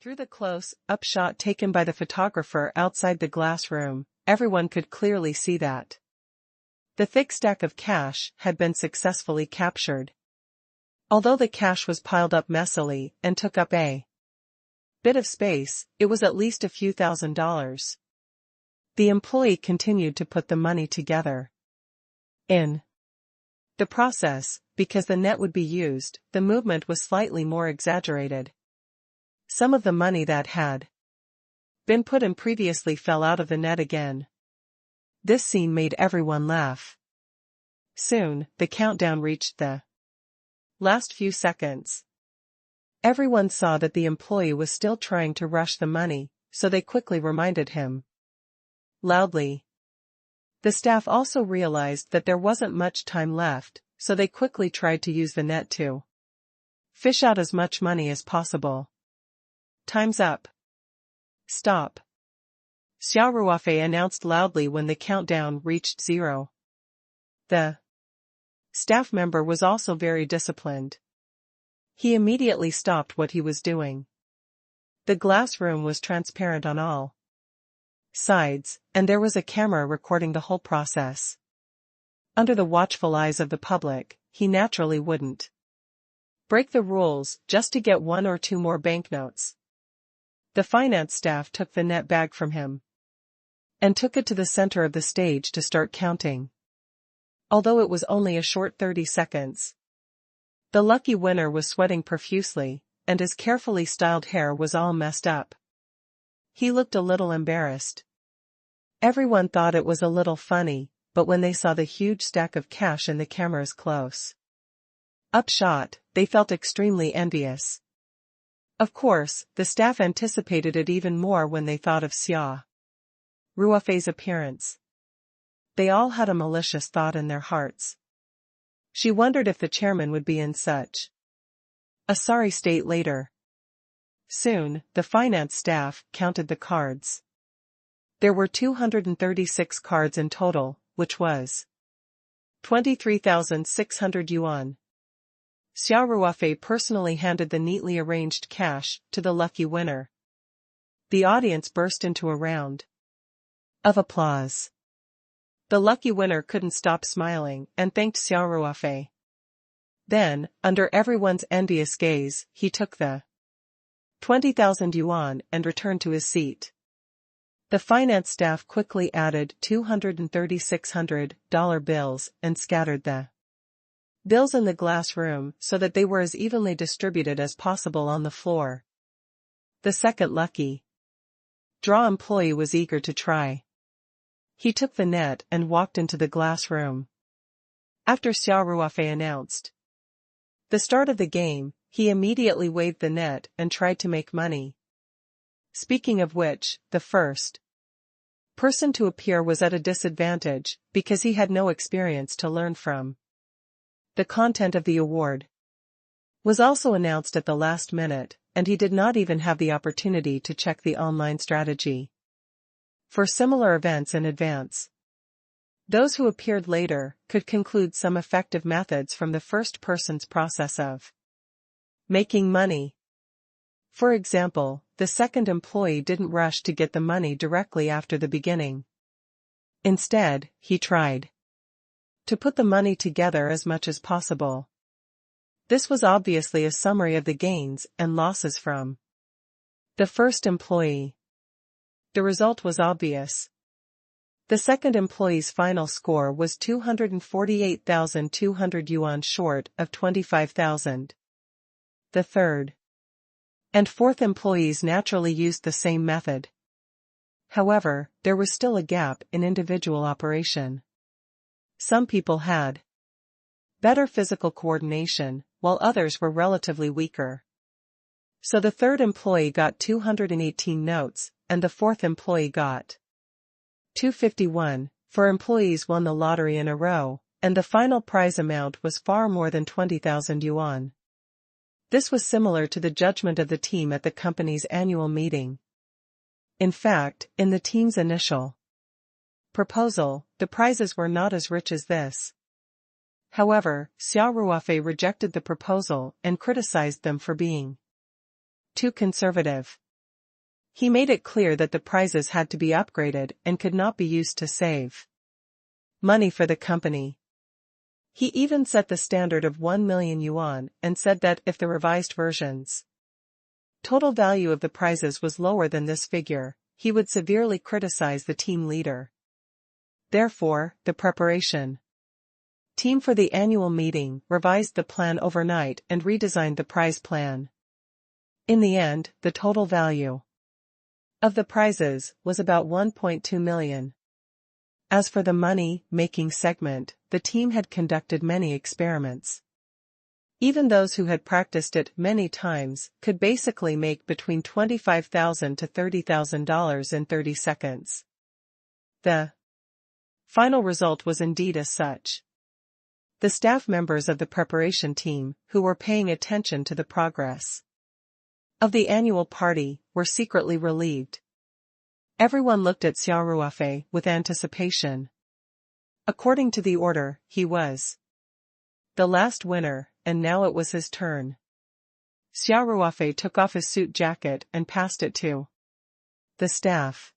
Through the close-up shot taken by the photographer outside the glass room, everyone could clearly see that the thick stack of cash had been successfully captured. Although the cash was piled up messily and took up a bit of space, it was at least a few $1,000s. The employee continued to put the money together. In the process, because the net would be used, the movement was slightly more exaggerated. Some of the money that had been put in previously fell out of the net again. This scene made everyone laugh. Soon, the countdown reached the last few seconds. Everyone saw that the employee was still trying to rush the money, so they quickly reminded him loudly. The staff also realized that there wasn't much time left, so they quickly tried to use the net to fish out as much money as possible. Time's up. Stop. Xia Ruofei announced loudly when the countdown reached 0. The staff member was also very disciplined. He immediately stopped what he was doing. The glass room was transparent on all sides, and there was a camera recording the whole process. Under the watchful eyes of the public, he naturally wouldn't break the rules just to get 1 or 2 more banknotes. The finance staff took the net bag from him and took it to the center of the stage to start counting. Although it was only a short 30 seconds, the lucky winner was sweating profusely, and his carefully styled hair was all messed up. He looked a little embarrassed. Everyone thought it was a little funny, but when they saw the huge stack of cash in the camera's close-up shot, they felt extremely envious. Of course, the staff anticipated it even more when they thought of Xia Ruofei's appearance. They all had a malicious thought in their hearts. She wondered if the chairman would be in such a sorry state later. Soon, the finance staff counted the cards. There were 236 cards in total, which was 23,600 yuan. Xia Ruofei personally handed the neatly arranged cash to the lucky winner. The audience burst into a round of applause. The lucky winner couldn't stop smiling and thanked Xia Ruofei. Then, under everyone's envious gaze, he took the 20,000 yuan and returned to his seat. The finance staff quickly added $236 bills and scattered the bills in the glass room so that they were as evenly distributed as possible on the floor. The second lucky draw employee was eager to try. He took the net and walked into the glass room. After Xia Ruofei announced the start of the game, he immediately waved the net and tried to make money. Speaking of which, the first person to appear was at a disadvantage because he had no experience to learn from. The content of the award was also announced at the last minute, and he did not even have the opportunity to check the online strategy for similar events in advance. Those who appeared later could conclude some effective methods from the first person's process of making money. For example, the second employee didn't rush to get the money directly after the beginning. Instead, he tried to put the money together as much as possible. This was obviously a summary of the gains and losses from the first employee. The result was obvious. The second employee's final score was 248,200 yuan short of 25,000. The third and fourth employees naturally used the same method. However, there was still a gap in individual operation. Some people had better physical coordination, while others were relatively weaker. So the third employee got 218 notes, and the fourth employee got 251. 4 employees won the lottery in a row, and the final prize amount was far more than 20,000 yuan. This was similar to the judgment of the team at the company's annual meeting. In fact, in the team's initial proposal, the prizes were not as rich as this. However, Xia Ruofei rejected the proposal and criticized them for being too conservative. He made it clear that the prizes had to be upgraded and could not be used to save money for the company. He even set the standard of 1 million yuan and said that if the revised version's total value of the prizes was lower than this figure, he would severely criticize the team leader. Therefore, the preparation team for the annual meeting revised the plan overnight and redesigned the prize plan. In the end, the total value of the prizes was about 1.2 million. As for the money-making segment, the team had conducted many experiments. Even those who had practiced it many times could basically make between $25,000 to $30,000 in 30 seconds. The final result was indeed as such. The staff members of the preparation team, who were paying attention to the progress of the annual party, were secretly relieved. Everyone looked at Xia Ruofei with anticipation. According to the order, he was the last winner, and now it was his turn. Xia Ruofei took off his suit jacket and passed it to the staff.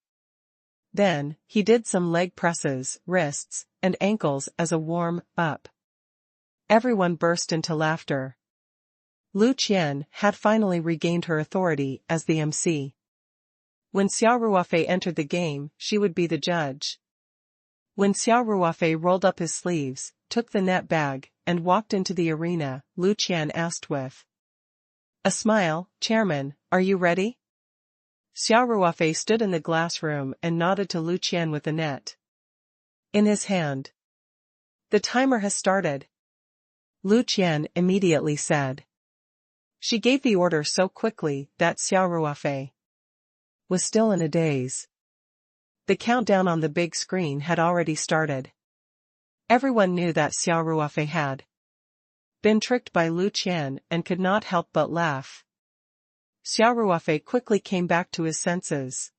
Then, he did some leg presses, wrists, and ankles as a warm-up. Everyone burst into laughter. Lu Qian had finally regained her authority as the MC. When Xia Ruofei entered the game, she would be the judge. When Xia Ruofei rolled up his sleeves, took the net bag, and walked into the arena, Lu Qian asked with a smile, "Chairman, are you ready?" Xia Ruofei stood in the glass room and nodded to Lu Qian with the net in his hand. "The timer has started," Lu Qian immediately said. She gave the order so quickly that Xia Ruofei was still in a daze. The countdown on the big screen had already started. Everyone knew that Xia Ruofei had been tricked by Lu Qian and could not help but laugh. Xia Ruofei quickly came back to his senses.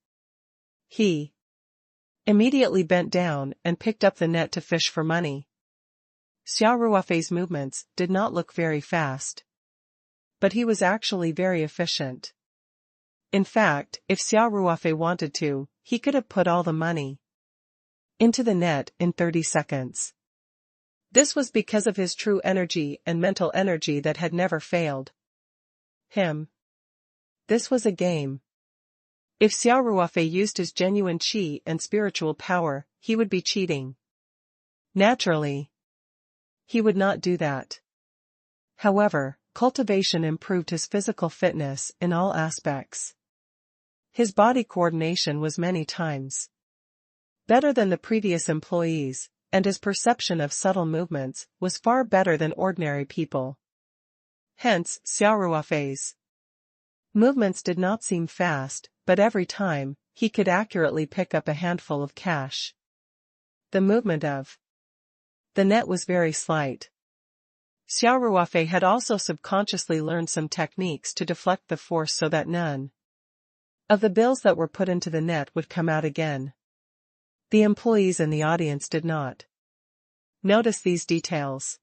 He immediately bent down and picked up the net to fish for money. Xia Ruofei's movements did not look very fast, but he was actually very efficient. In fact, if Xia Ruofei wanted to, he could have put all the money into the net in 30 seconds. This was because of his true energy and mental energy that had never failed him. This was a game. If Xia Ruofei used his genuine qi and spiritual power, he would be cheating. Naturally, he would not do that. However, cultivation improved his physical fitness in all aspects. His body coordination was many times better than the previous employees, and his perception of subtle movements was far better than ordinary people. Hence, Xia Ruofei's movements did not seem fast, but every time, he could accurately pick up a handful of cash. The movement of the net was very slight. Xia Ruofei had also subconsciously learned some techniques to deflect the force so that none of the bills that were put into the net would come out again. The employees in the audience did not notice these details.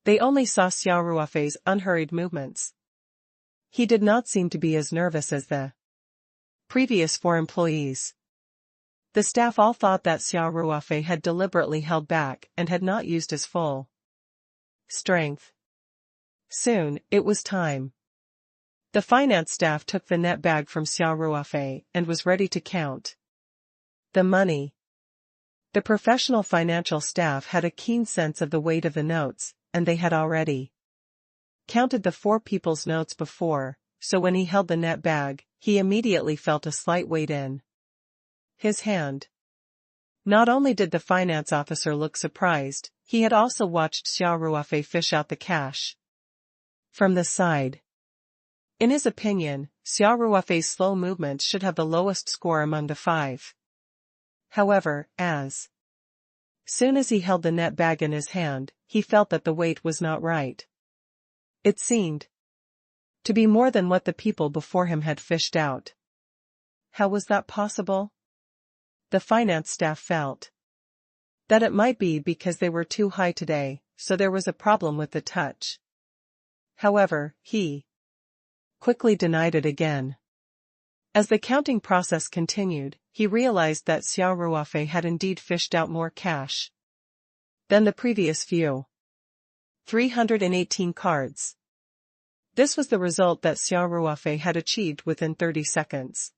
They only saw Xia Ruofei's unhurried movements. He did not seem to be as nervous as the previous 4 employees. The staff all thought that Xia Ruofei had deliberately held back and had not used his full strength. Soon, it was time. The finance staff took the net bag from Xia Ruofei and was ready to count the money. The professional financial staff had a keen sense of the weight of the notes, and they had already counted the 4 people's notes before, so when he held the net bag, he immediately felt a slight weight in his hand. Not only did the finance officer look surprised, he had also watched Xia Ruofei fish out the cash from the side. In his opinion, Xia Ruofei's slow movements should have the lowest score among the 5. However, as soon as he held the net bag in his hand, he felt that the weight was not right. It seemed to be more than what the people before him had fished out. How was that possible? The finance staff felt that it might be because they were too high today, so there was a problem with the touch. However, he quickly denied it again. As the counting process continued, he realized that Xia Ruofei had indeed fished out more cash than the previous few. 318 cards. This was the result that Xia Ruofei had achieved within 30 seconds.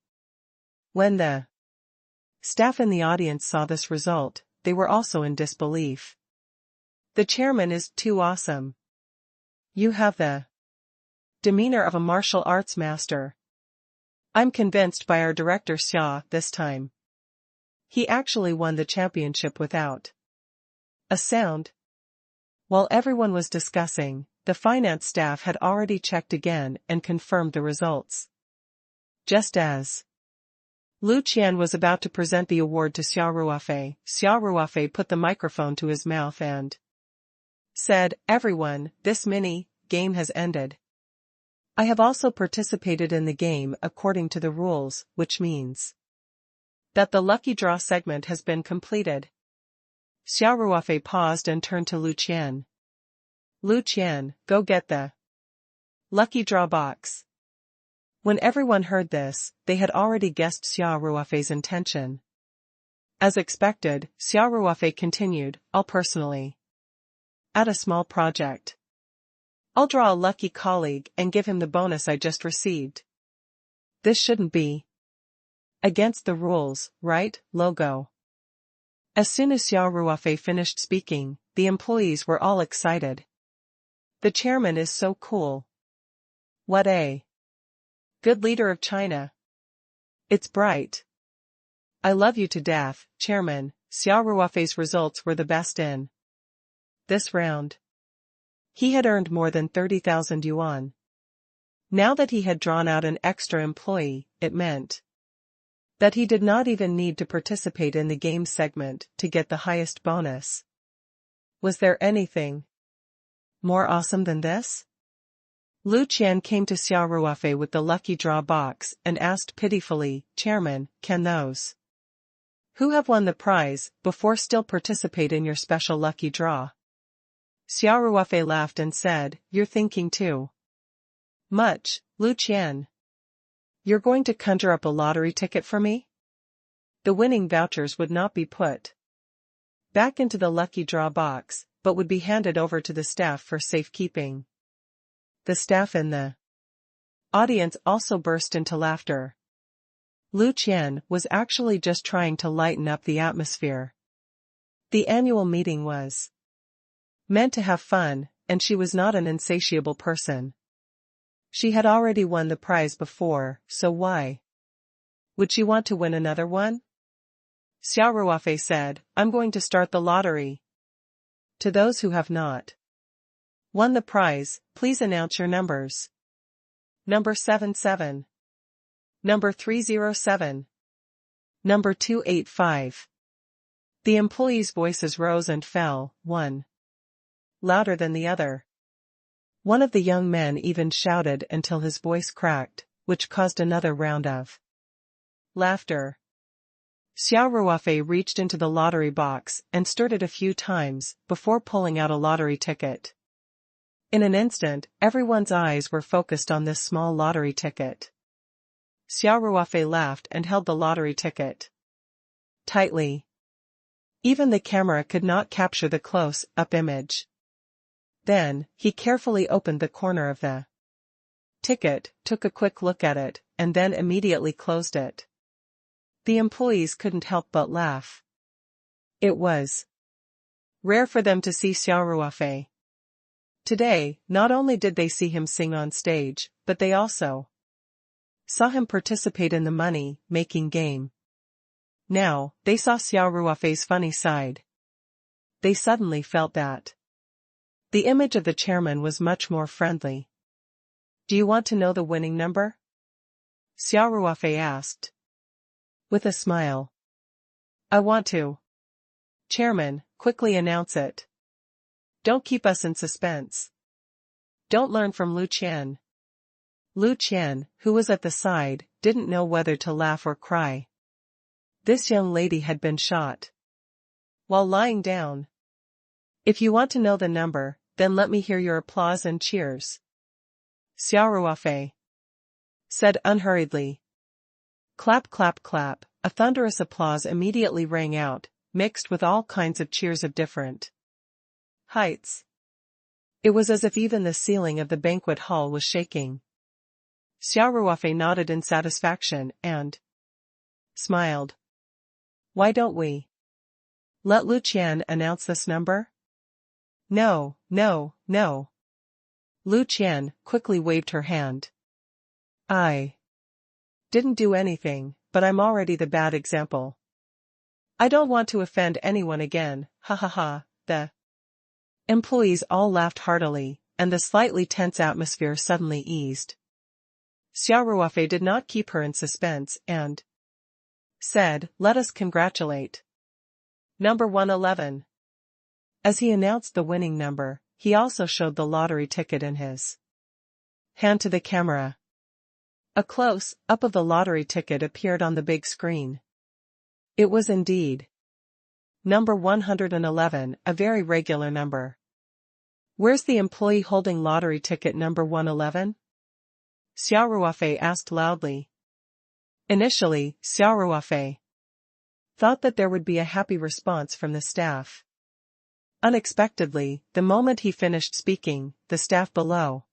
When the staff in the audience saw this result, they were also in disbelief. The chairman is too awesome. You have the demeanor of a martial arts master. I'm convinced by our director Xia this time. He actually won the championship without a sound. While everyone was discussing, the finance staff had already checked again and confirmed the results. Just as Lu Qian was about to present the award to Xia Ruofei put the microphone to his mouth and said, "Everyone, this mini-game has ended. I have also participated in the game according to the rules, which means that the lucky draw segment has been completed." Xia Ruofei paused and turned to Lu Qian. "Lu Qian, go get the lucky draw box." When everyone heard this, they had already guessed Xia Ruofei's intention. As expected, Xia Ruofei continued, "I'll personally add a small project. I'll draw a lucky colleague and give him the bonus I just received. This shouldn't be against the rules, right, logo?" As soon as Xia Ruofei finished speaking, the employees were all excited. "The chairman is so cool. What a good leader of China. It's bright. I love you to death, Chairman." Xia Ruofei's results were the best in this round. He had earned more than 30,000 yuan. Now that he had drawn out an extra employee, it meant that he did not even need to participate in the game segment to get the highest bonus. Was there anything more awesome than this? Lu Qian came to Xia Ruofei with the lucky draw box and asked pitifully, "Chairman, can those who have won the prize before still participate in your special lucky draw?" Xia Ruofei laughed and said, "You're thinking too much, Lu Qian. You're going to conjure up a lottery ticket for me? The winning vouchers would not be put back into the lucky draw box, but would be handed over to the staff for safekeeping." The staff in the audience also burst into laughter. Lu Qian was actually just trying to lighten up the atmosphere. The annual meeting was meant to have fun, and she was not an insatiable person. She had already won the prize before, so why would she want to win another one? Xia Ruofei said, "I'm going to start the lottery. To those who have not won the prize, please announce your numbers. Number 77. Number 307. Number 285. The employees' voices rose and fell, one louder than the other. One of the young men even shouted until his voice cracked, which caused another round of laughter. Xia Ruofei reached into the lottery box and stirred it a few times before pulling out a lottery ticket. In an instant, everyone's eyes were focused on this small lottery ticket. Xia Ruofei laughed and held the lottery ticket tightly. Even the camera could not capture the close-up image. Then, he carefully opened the corner of the ticket, took a quick look at it, and then immediately closed it. The employees couldn't help but laugh. It was rare for them to see Xia Ruofei. Today, not only did they see him sing on stage, but they also saw him participate in the money-making game. Now, they saw Xia Ruofei's funny side. They suddenly felt that the image of the chairman was much more friendly. "Do you want to know the winning number?" Xia Ruofei asked. With a smile. "I want to." "Chairman, quickly announce it. Don't keep us in suspense. Don't learn from Lu Qian." Lu Qian, who was at the side, didn't know whether to laugh or cry. This young lady had been shot while lying down. "If you want to know the number, then let me hear your applause and cheers," Xia Ruofei said unhurriedly. Clap clap clap, a thunderous applause immediately rang out, mixed with all kinds of cheers of different heights. It was as if even the ceiling of the banquet hall was shaking. Xia Ruofei nodded in satisfaction and smiled. Why don't we let Lu Qian announce this number? No, no, no. Lu Qian quickly waved her hand. I didn't do anything, but I'm already the bad example. I don't want to offend anyone again, ha ha ha. The employees all laughed heartily, and the slightly tense atmosphere suddenly eased. Xia Ruofei did not keep her in suspense and said, let us congratulate number 111. As he announced the winning number, he also showed the lottery ticket in his hand to the camera. A close-up of the lottery ticket appeared on the big screen. It was indeed number 111, a very regular number. Where's the employee holding lottery ticket number 111? Xia Ruofei asked loudly. Initially, Xia Ruofei thought that there would be a happy response from the staff. Unexpectedly, the moment he finished speaking, the staff below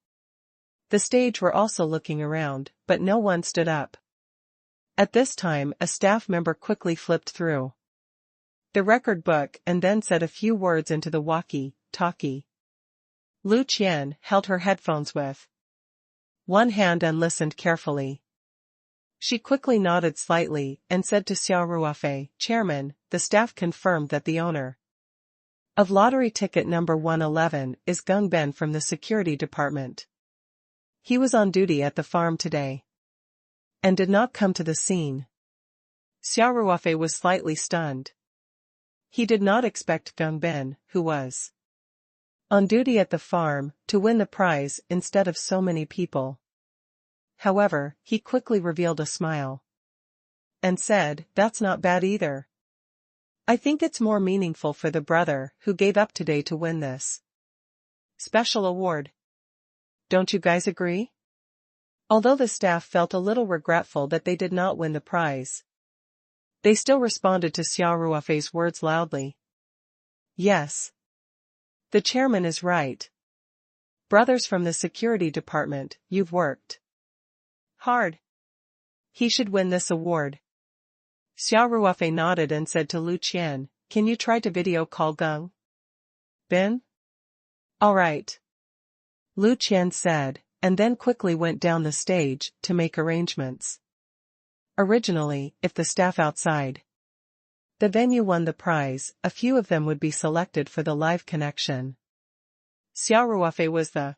the stage were also looking around, but no one stood up. At this time, a staff member quickly flipped through the record book and then said a few words into the walkie-talkie. Lu Qian held her headphones with one hand and listened carefully. She quickly nodded slightly and said to Xia Ruofei, Chairman, the staff confirmed that the owner of lottery ticket number 111 is Gung Ben from the security department. He was on duty at the farm today and did not come to the scene. Xia Ruofei was slightly stunned. He did not expect Gung Ben, who was on duty at the farm, to win the prize instead of so many people. However, he quickly revealed a smile and said, that's not bad either. I think it's more meaningful for the brother who gave up today to win this special award. Don't you guys agree? Although the staff felt a little regretful that they did not win the prize, they still responded to Xia Ruofei's words loudly. Yes. The chairman is right. Brothers from the security department, you've worked hard. He should win this award. Xia Ruofei nodded and said to Lu Qian, can you try to video call Gung Ben? All right. Lu Qian said, and then quickly went down the stage to make arrangements. Originally, if the staff outside the venue won the prize, a few of them would be selected for the live connection. Xia Ruofei was the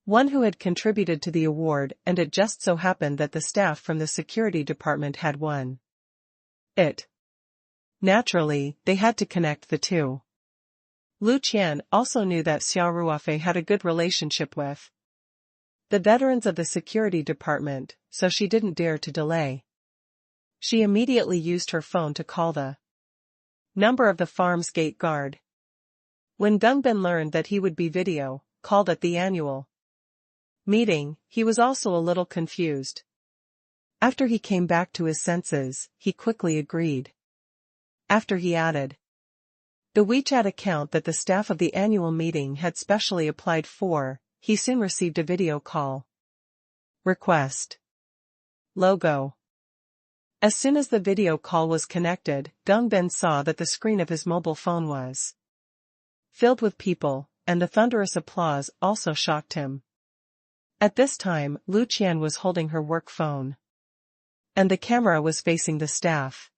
one who had contributed to the award, and it just so happened that the staff from the security department had won it. Naturally, they had to connect the two. Lu Qian also knew that Xia Ruofei had a good relationship with the veterans of the security department, so she didn't dare to delay. She immediately used her phone to call the number of the farm's gate guard. When Gung Ben learned that he would be video called at the annual meeting, he was also a little confused. After he came back to his senses, he quickly agreed. After he added the WeChat account that the staff of the annual meeting had specially applied for, he soon received a video call request logo. As soon as the video call was connected, Gung Ben saw that the screen of his mobile phone was filled with people, and the thunderous applause also shocked him. At this time, Lu Qian was holding her work phone, and the camera was facing the staff.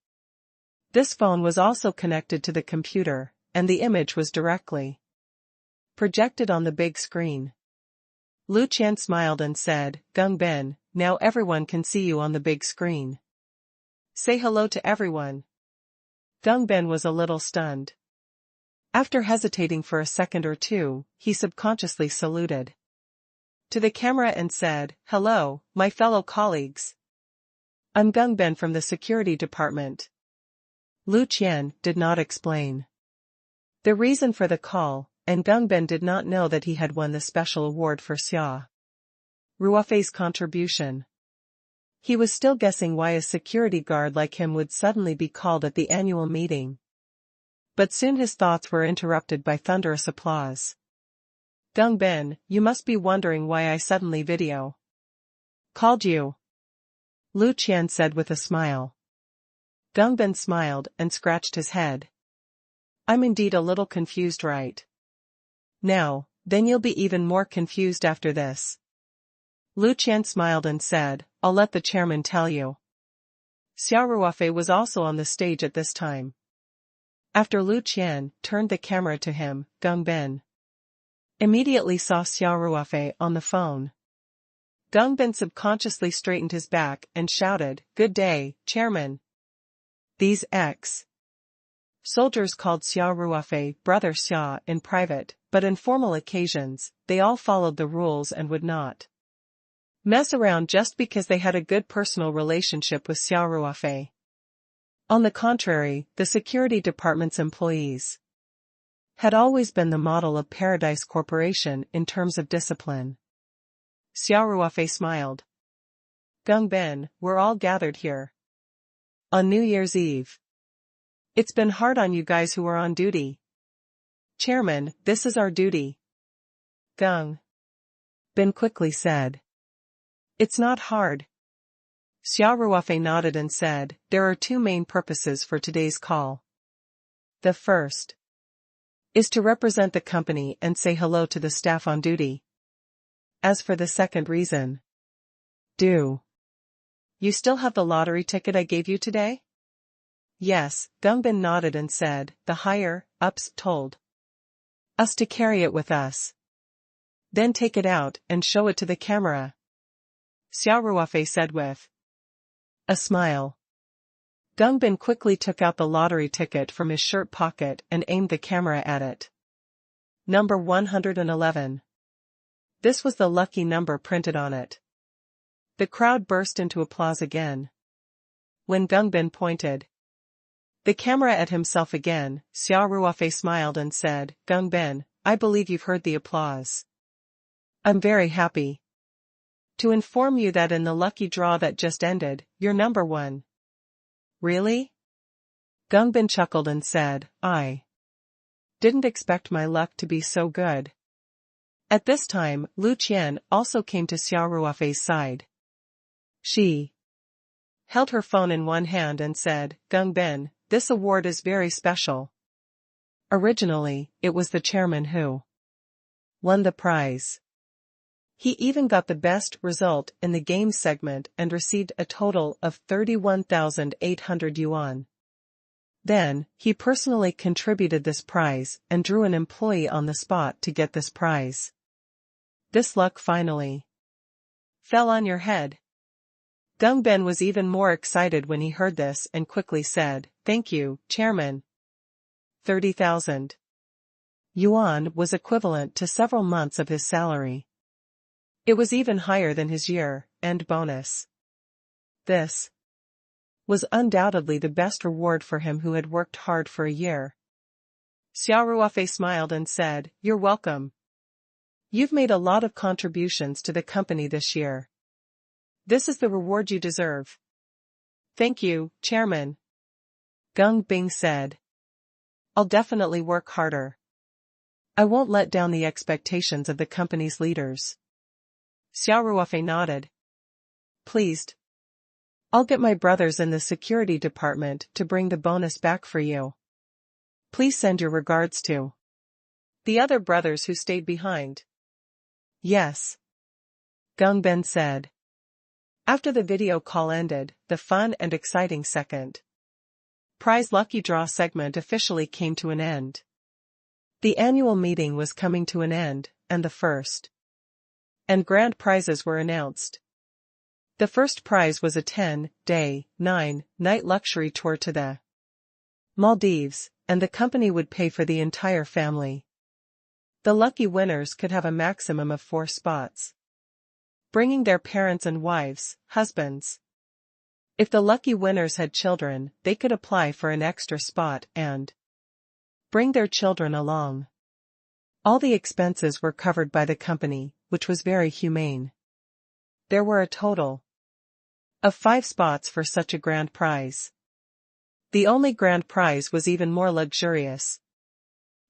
This phone was also connected to the computer, and the image was directly projected on the big screen. Lu Qian smiled and said, Gung Ben, now everyone can see you on the big screen. Say hello to everyone. Gung Ben was a little stunned. After hesitating for a second or two, he subconsciously saluted to the camera and said, hello, my fellow colleagues. I'm Gung Ben from the security department. Lu Qian did not explain the reason for the call, and Gung Ben did not know that he had won the special award for Xia Ruofei's contribution. He was still guessing why a security guard like him would suddenly be called at the annual meeting. But soon his thoughts were interrupted by thunderous applause. "Gungbin, you must be wondering why I suddenly called you," Lu Qian said with a smile. Gungbin smiled and scratched his head. "I'm indeed a little confused right now, then you'll be even more confused after this." Lu Qian smiled and said, "I'll let the chairman tell you." Xia Ruofei was also on the stage at this time. After Lu Qian turned the camera to him, Gungbin immediately saw Xia Ruofei on the phone. Gungbin subconsciously straightened his back and shouted, "Good day, chairman." These soldiers called Xia Ruofei Brother Xia in private, but in formal occasions, they all followed the rules and would not mess around just because they had a good personal relationship with Xia Ruofei. On the contrary, the security department's employees had always been the model of Paradise Corporation in terms of discipline. Xia Ruofei smiled. "Gungbin, we're all gathered here on New Year's Eve. It's been hard on you guys who are on duty. Chairman, this is our duty." Gungbin quickly said. "It's not hard." Xia Ruofei nodded and said, "There are two main purposes for today's call. The first is to represent the company and say hello to the staff on duty. As for the second reason, do you still have the lottery ticket I gave you today?" "Yes," Gungbin nodded and said, "the higher-ups told us to carry it with us. Then take it out and show it to the camera," Xia Ruofei said with a smile. Gungbin quickly took out the lottery ticket from his shirt pocket and aimed the camera at it. Number 111. This was the lucky number printed on it. The crowd burst into applause again. When Gungbin pointed the camera at himself again, Xia Ruofei smiled and said, "Gungbin, I believe you've heard the applause. I'm very happy to inform you that in the lucky draw that just ended, you're number one." "Really?" Gungbin chuckled and said, "I didn't expect my luck to be so good." At this time, Lu Qian also came to Xia Ruofei's side. She held her phone in one hand and said, "Gungbin, this award is very special. Originally, it was the chairman who won the prize. He even got the best result in the game segment and received a total of 31,800 yuan. Then, he personally contributed this prize and drew an employee on the spot to get this prize. This luck finally fell on your head." Gungbin was even more excited when he heard this and quickly said, "Thank you, Chairman." 30,000 yuan was equivalent to several months of his salary. It was even higher than his year-end bonus. This was undoubtedly the best reward for him who had worked hard for a year. Xia Ruofei smiled and said, "You're welcome. You've made a lot of contributions to the company this year. This is the reward you deserve." "Thank you, Chairman," Gungbin said. "I'll definitely work harder. I won't let down the expectations of the company's leaders." Xia Ruofei nodded. "Pleased. I'll get my brothers in the security department to bring the bonus back for you. Please send your regards to the other brothers who stayed behind." "Yes," Gungbin said. After the video call ended, the fun and exciting second prize lucky draw segment officially came to an end. The annual meeting was coming to an end, and the first and grand prizes were announced. The first prize was a 10-day, 9-night luxury tour to the Maldives, and the company would pay for the entire family. The lucky winners could have a maximum of 4 spots, bringing their parents and wives, husbands. If the lucky winners had children, they could apply for an extra spot and bring their children along. All the expenses were covered by the company, which was very humane. There were a total Of 5 spots for such a grand prize. The only grand prize was even more luxurious.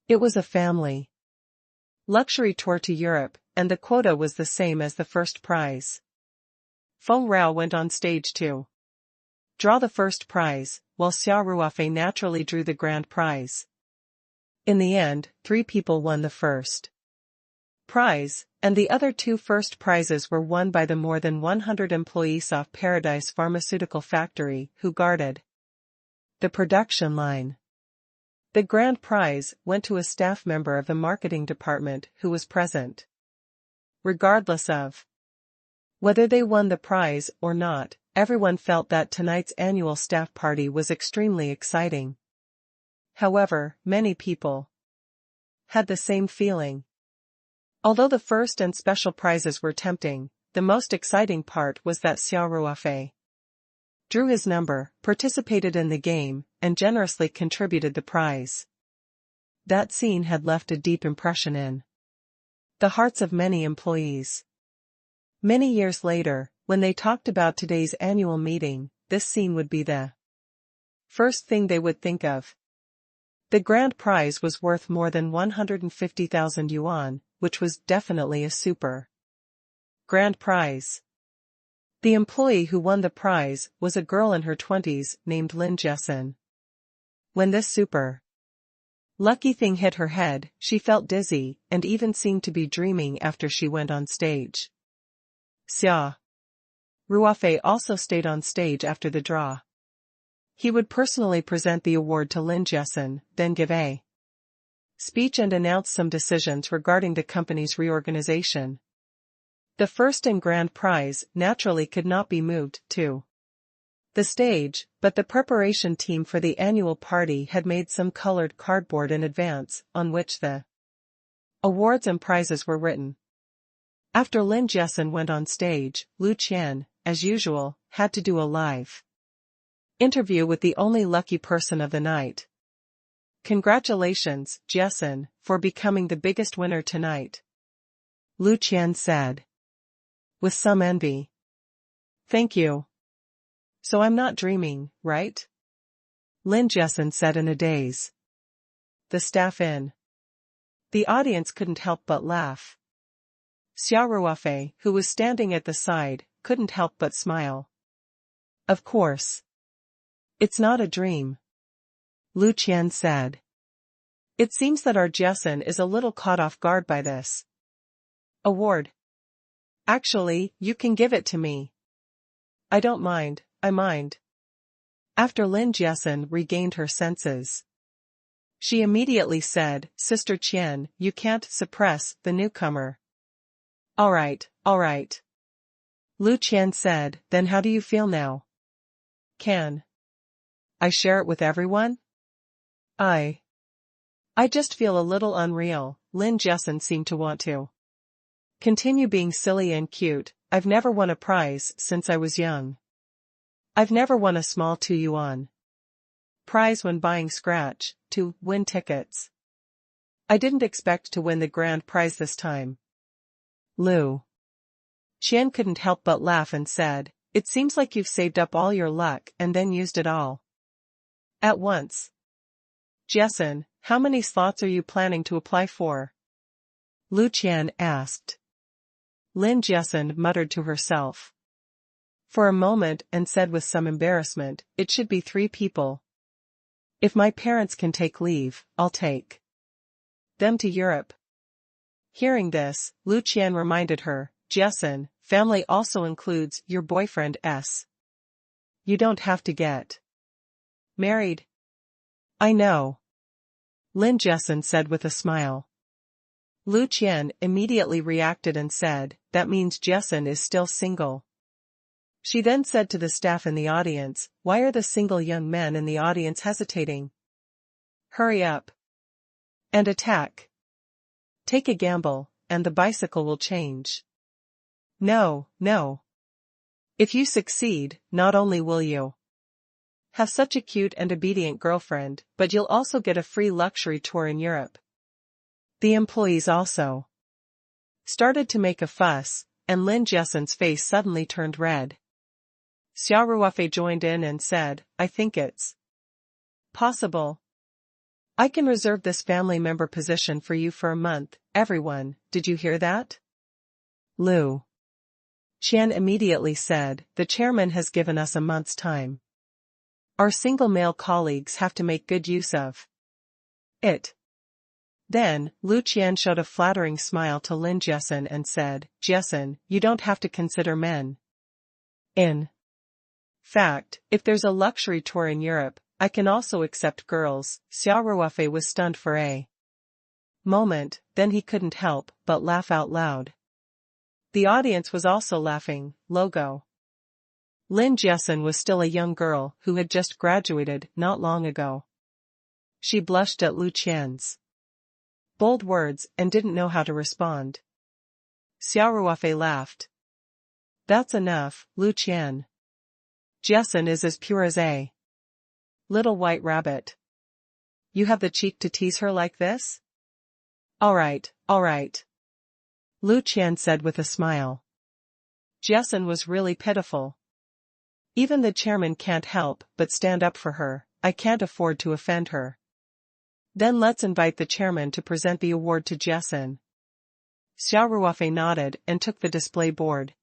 It was a family luxury tour to Europe, and the quota was the same as the first prize. Feng Rao went on stage to draw the first prize, while Xia Ruofei naturally drew the grand prize. In the end, 3 people won the first prize, and the other 2 first prizes were won by the more than 100 employees of Paradise Pharmaceutical Factory who guarded the production line. The grand prize went to a staff member of the marketing department who was present. Regardless of whether they won the prize or not, everyone felt that tonight's annual staff party was extremely exciting. However, many people had the same feeling. Although the first and special prizes were tempting, the most exciting part was that Xia Ruofei drew his number, participated in the game, and generously contributed the prize. That scene had left a deep impression in the hearts of many employees. Many years later, when they talked about today's annual meeting, this scene would be the first thing they would think of. The grand prize was worth more than 150,000 yuan, which was definitely a super grand prize. The employee who won the prize was a girl in her 20s named Lin Jessen. When this super lucky thing hit her head, she felt dizzy and even seemed to be dreaming after she went on stage. Xia Ruofei also stayed on stage after the draw. He would personally present the award to Lin Jessen, then give a speech and announce some decisions regarding the company's reorganization. The first and grand prize naturally could not be moved to the stage, but the preparation team for the annual party had made some colored cardboard in advance, on which the awards and prizes were written. After Lin Jessen went on stage, Lu Qian, as usual, had to do a live interview with the only lucky person of the night. "Congratulations, Jessen, for becoming the biggest winner tonight," Lu Qian said, with some envy. "Thank you. So I'm not dreaming, right?" Lin Jessen said in a daze. The staff in the audience couldn't help but laugh. Xia Ruofei, who was standing at the side, couldn't help but smile. "Of course. It's not a dream," Lu Qian said. "It seems that our Jessen is a little caught off guard by this award. Actually, you can give it to me." "I don't mind, I mind." After Lin Jessen regained her senses, she immediately said, "Sister Qian, you can't suppress the newcomer." All right. Lu Qian said, "Then how do you feel now? Can I share it with everyone?" I just feel a little unreal." Lin Jessen seemed to want to continue being silly and cute. "I've never won a prize since I was young. I've never won a small 2 yuan prize when buying scratch to win tickets. I didn't expect to win the grand prize this time." Lu Qian couldn't help but laugh and said, "It seems like you've saved up all your luck and then used it all at once. Jessen, how many slots are you planning to apply for?" Lu Qian asked. Lin Jessen muttered to herself for a moment and said with some embarrassment, "It should be 3 people. If my parents can take leave, I'll take them to Europe." Hearing this, Lu Qian reminded her, "Jessen, family also includes your boyfriend S. You don't have to get married." "I know," Lin Jessen said with a smile. Lu Qian immediately reacted and said, "That means Jessen is still single." She then said to the staff in the audience, "Why are the single young men in the audience hesitating? Hurry up and attack. Take a gamble, and the bicycle will change." No. If you succeed, not only will you have such a cute and obedient girlfriend, but you'll also get a free luxury tour in Europe." The employees also started to make a fuss, and Lin Jessen's face suddenly turned red. Xia Ruofei joined in and said, I think it's possible. I can reserve this family member position for you for a month, everyone, did you hear that? Lu Qian immediately said, the chairman has given us a month's time. Our single male colleagues have to make good use of it. Then, Lu Qian showed a flattering smile to Lin Jiesun and said, Jiesun, you don't have to consider men. In fact, if there's a luxury tour in Europe, I can also accept girls. Xia Ruofei was stunned for a moment, then he couldn't help but laugh out loud. The audience was also laughing. Logo. Lin Jiesun was still a young girl who had just graduated not long ago. She blushed at Lu Qian's bold words and didn't know how to respond. Xia Ruofei laughed. That's enough, Lu Qian. Jiesun is as pure as a little white rabbit. You have the cheek to tease her like this? All right. Lu Qian said with a smile. Jiesun was really pitiful. Even the chairman can't help but stand up for her. I can't afford to offend her. Then let's invite the chairman to present the award to Jiesun. Xia Ruofei nodded and took the display board,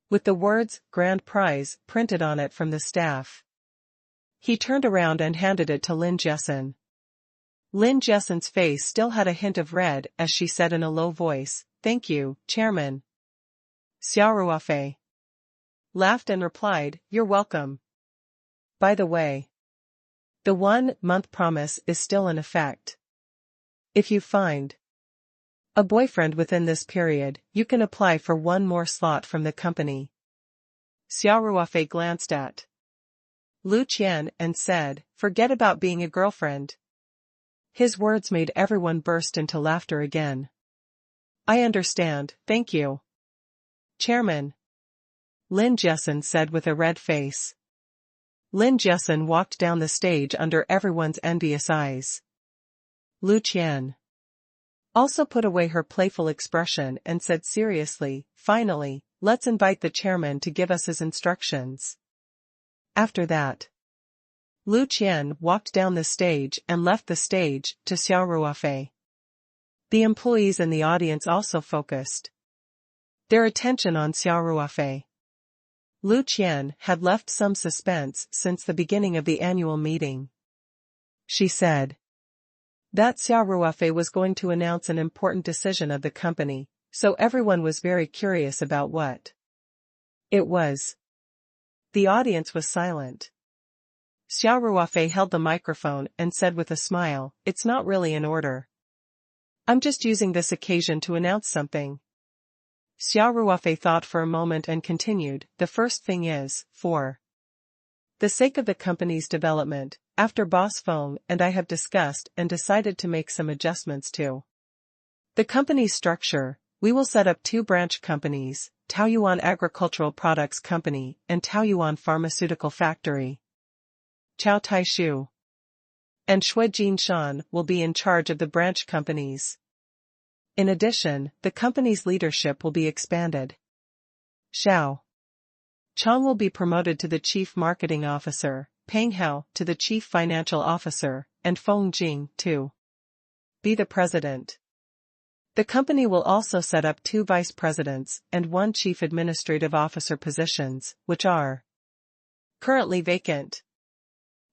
with the words, Grand Prize, printed on it from the staff. He turned around and handed it to Lin Jiesun. Lin Jiesun's face still had a hint of red as she said in a low voice, Thank you, Chairman. Xia Ruofei laughed and replied, You're welcome. By the way, the 1-month promise is still in effect. If you find a boyfriend within this period, you can apply for one more slot from the company. Xia Ruofei glanced at Lu Qian and said, Forget about being a girlfriend. His words made everyone burst into laughter again. I understand, thank you, Chairman. Lin Jiesun said with a red face. Lin Jiesun walked down the stage under everyone's envious eyes. Lu Qian also put away her playful expression and said seriously, Finally, let's invite the chairman to give us his instructions. After that, Lu Qian walked down the stage and left the stage to Xia Ruofei. The employees in the audience also focused their attention on Xia Ruofei. Lu Qian had left some suspense since the beginning of the annual meeting. She said that Xia Ruofei was going to announce an important decision of the company, so everyone was very curious about what it was. The audience was silent. Xia Ruofei held the microphone and said with a smile, It's not really in order. I'm just using this occasion to announce something. Xia Ruofei thought for a moment and continued, The first thing is, for the sake of the company's development, after Boss Feng and I have discussed and decided to make some adjustments to the company's structure, we will set up 2 branch companies, Taoyuan Agricultural Products Company and Taoyuan Pharmaceutical Factory. Chao Taishu and Shui Jinshan will be in charge of the branch companies. In addition, the company's leadership will be expanded. Xiao Chang will be promoted to the Chief Marketing Officer, Peng Hao to the Chief Financial Officer, and Feng Jing to be the President. The company will also set up 2 Vice Presidents and 1 Chief Administrative Officer positions, which are currently vacant.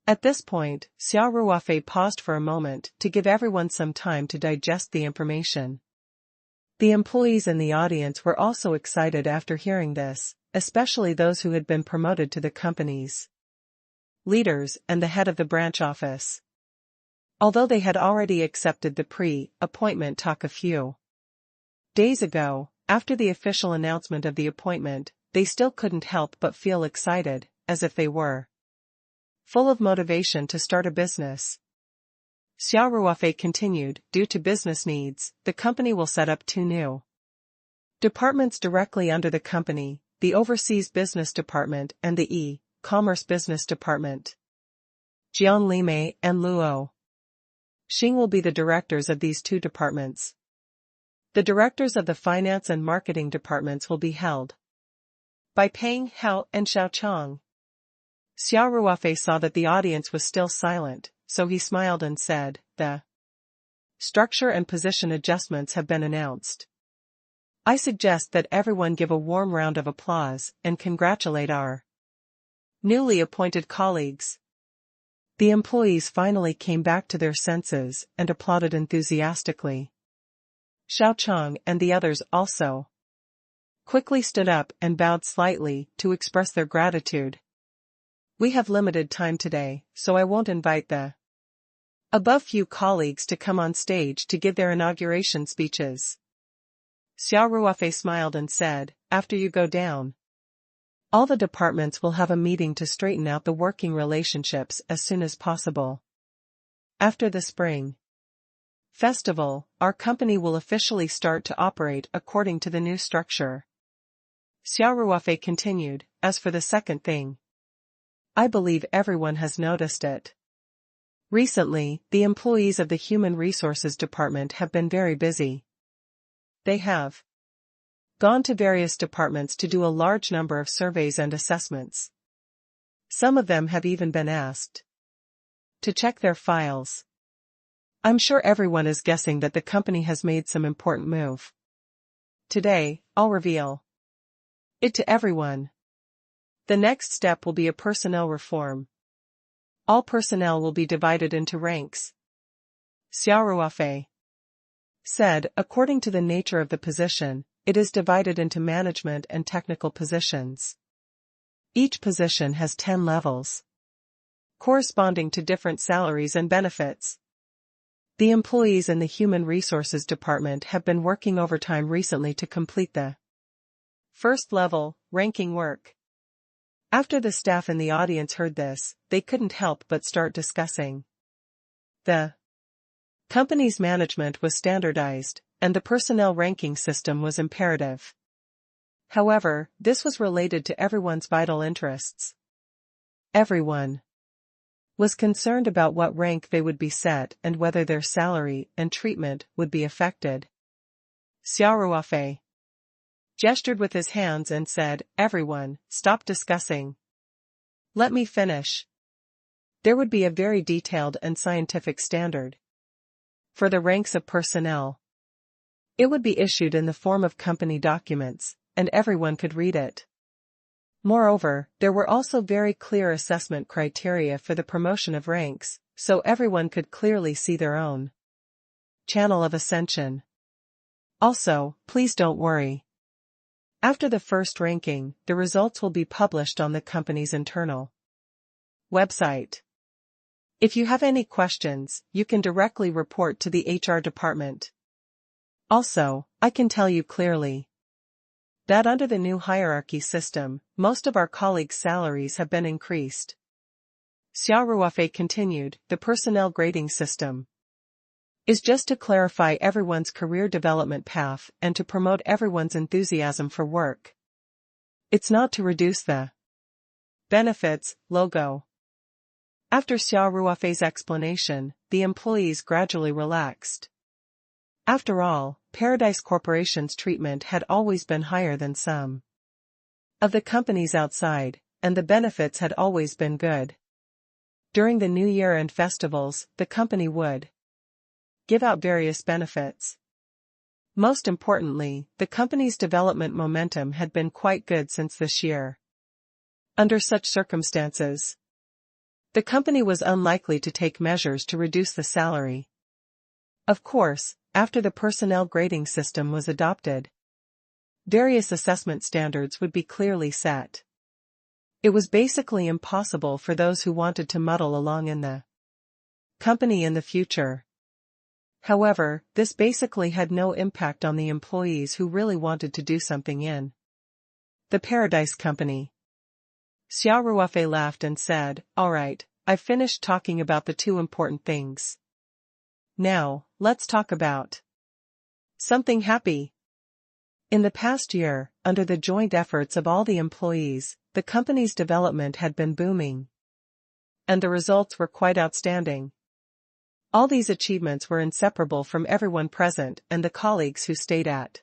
At this point, Xia Ruofei paused for a moment to give everyone some time to digest the information. The employees in the audience were also excited after hearing this, especially those who had been promoted to the company's leaders and the head of the branch office. Although they had already accepted the pre-appointment talk a few days ago, after the official announcement of the appointment, they still couldn't help but feel excited, as if they were full of motivation to start a business. Xia Ruofei continued, Due to business needs, the company will set up 2 new departments directly under the company, the Overseas Business Department and the E-Commerce Business Department. Jiang Limei and Luo Xing will be the directors of these 2 departments. The directors of the finance and marketing departments will be held By Peng Hao and Xiaochang. Xia Ruofei saw that the audience was still silent, so he smiled and said, "The structure and position adjustments have been announced. I suggest that everyone give a warm round of applause and congratulate our newly appointed colleagues." The employees finally came back to their senses and applauded enthusiastically. Xiaochang and the others also quickly stood up and bowed slightly to express their gratitude. "We have limited time today, so I won't invite the above few colleagues to come on stage to give their inauguration speeches." Xia Ruofei smiled and said, "After you go down, all the departments will have a meeting to straighten out the working relationships as soon as possible. After the spring festival, our company will officially start to operate according to the new structure." Xia Ruofei continued, "As for the second thing, I believe everyone has noticed it. Recently, the employees of the Human Resources Department have been very busy. They have gone to various departments to do a large number of surveys and assessments. Some of them have even been asked to check their files. I'm sure everyone is guessing that the company has made some important move. Today, I'll reveal it to everyone. The next step will be a personnel reform. All personnel will be divided into ranks." Xia Ruofei said, "According to the nature of the position, it is divided into management and technical positions. Each position has 10 levels, corresponding to different salaries and benefits. The employees in the Human Resources Department have been working overtime recently to complete the first level, ranking work." After the staff in the audience heard this, they couldn't help but start discussing. The company's management was standardized, and the personnel ranking system was imperative. However, this was related to everyone's vital interests. Everyone was concerned about what rank they would be set and whether their salary and treatment would be affected. Xia Ruofei gestured with his hands and said, "Everyone, stop discussing. Let me finish. There would be a very detailed and scientific standard for the ranks of personnel. It would be issued in the form of company documents, and everyone could read it. Moreover, there were also very clear assessment criteria for the promotion of ranks, so everyone could clearly see their own channel of ascension. Also, please don't worry. After the first ranking, the results will be published on the company's internal website. If you have any questions, you can directly report to the HR department. Also, I can tell you clearly that under the new hierarchy system, most of our colleagues' salaries have been increased." Xia Ruofei continued, "The personnel grading system is just to clarify everyone's career development path and to promote everyone's enthusiasm for work. It's not to reduce the benefits logo." After Xia Ruofei's explanation, the employees gradually relaxed. After all, Paradise Corporation's treatment had always been higher than some of the companies outside, and the benefits had always been good. During the New Year and festivals, the company would give out various benefits. Most importantly, the company's development momentum had been quite good since this year. Under such circumstances, the company was unlikely to take measures to reduce the salary. Of course, after the personnel grading system was adopted, various assessment standards would be clearly set. It was basically impossible for those who wanted to muddle along in the company in the future. However, this basically had no impact on the employees who really wanted to do something in the Paradise Company. Xia Ruofei laughed and said, "All right, I've finished talking about the two important things. Now, let's talk about something happy." In the past year, under the joint efforts of all the employees, the company's development had been booming, and the results were quite outstanding. All these achievements were inseparable from everyone present and the colleagues who stayed at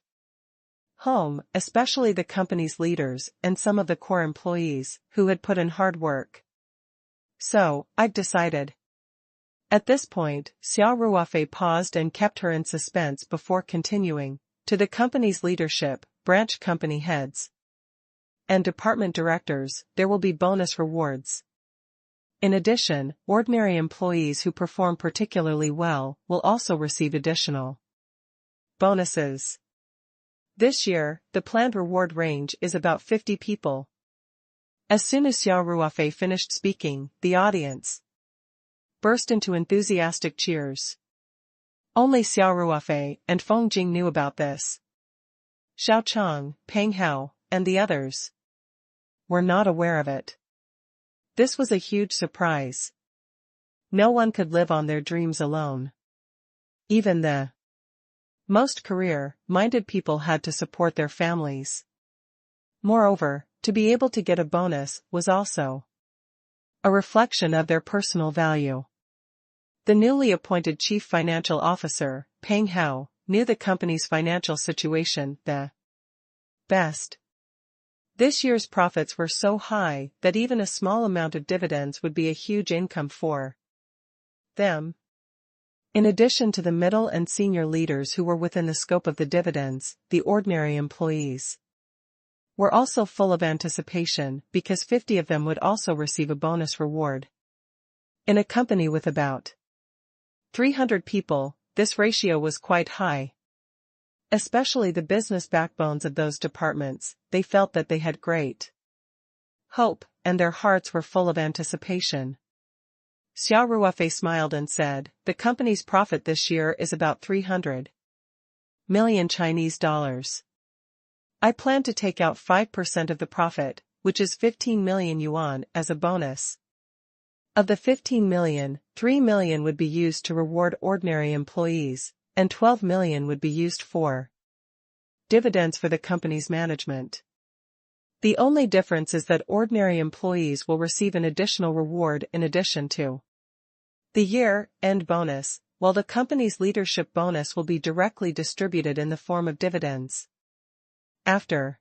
home, especially the company's leaders and some of the core employees, who had put in hard work. So, I've decided. At this point, Xia Ruofei paused and kept her in suspense before continuing. To the company's leadership, branch company heads, and department directors, there will be bonus rewards. In addition, ordinary employees who perform particularly well will also receive additional bonuses. This year, the planned reward range is about 50 people. As soon as Xia Ruofei finished speaking, the audience burst into enthusiastic cheers. Only Xia Ruofei and Feng Jing knew about this. Xiao Chang, Peng Hao, and the others were not aware of it. This was a huge surprise. No one could live on their dreams alone. Even the most career-minded people had to support their families. Moreover, to be able to get a bonus was also a reflection of their personal value. The newly appointed chief financial officer, Peng Hao, knew the company's financial situation the best. This year's profits were so high that even a small amount of dividends would be a huge income for them. In addition to the middle and senior leaders who were within the scope of the dividends, the ordinary employees were also full of anticipation because 50 of them would also receive a bonus reward. In a company with about 300 people, this ratio was quite high. Especially the business backbones of those departments, they felt that they had great hope, and their hearts were full of anticipation. Xia Ruofei smiled and said, "The company's profit this year is about 300 million Chinese dollars. I plan to take out 5% of the profit, which is 15 million yuan, as a bonus. Of the 15 million, 3 million would be used to reward ordinary employees, and 12 million would be used for dividends for the company's management. The only difference is that ordinary employees will receive an additional reward in addition to the year-end bonus, while the company's leadership bonus will be directly distributed in the form of dividends." After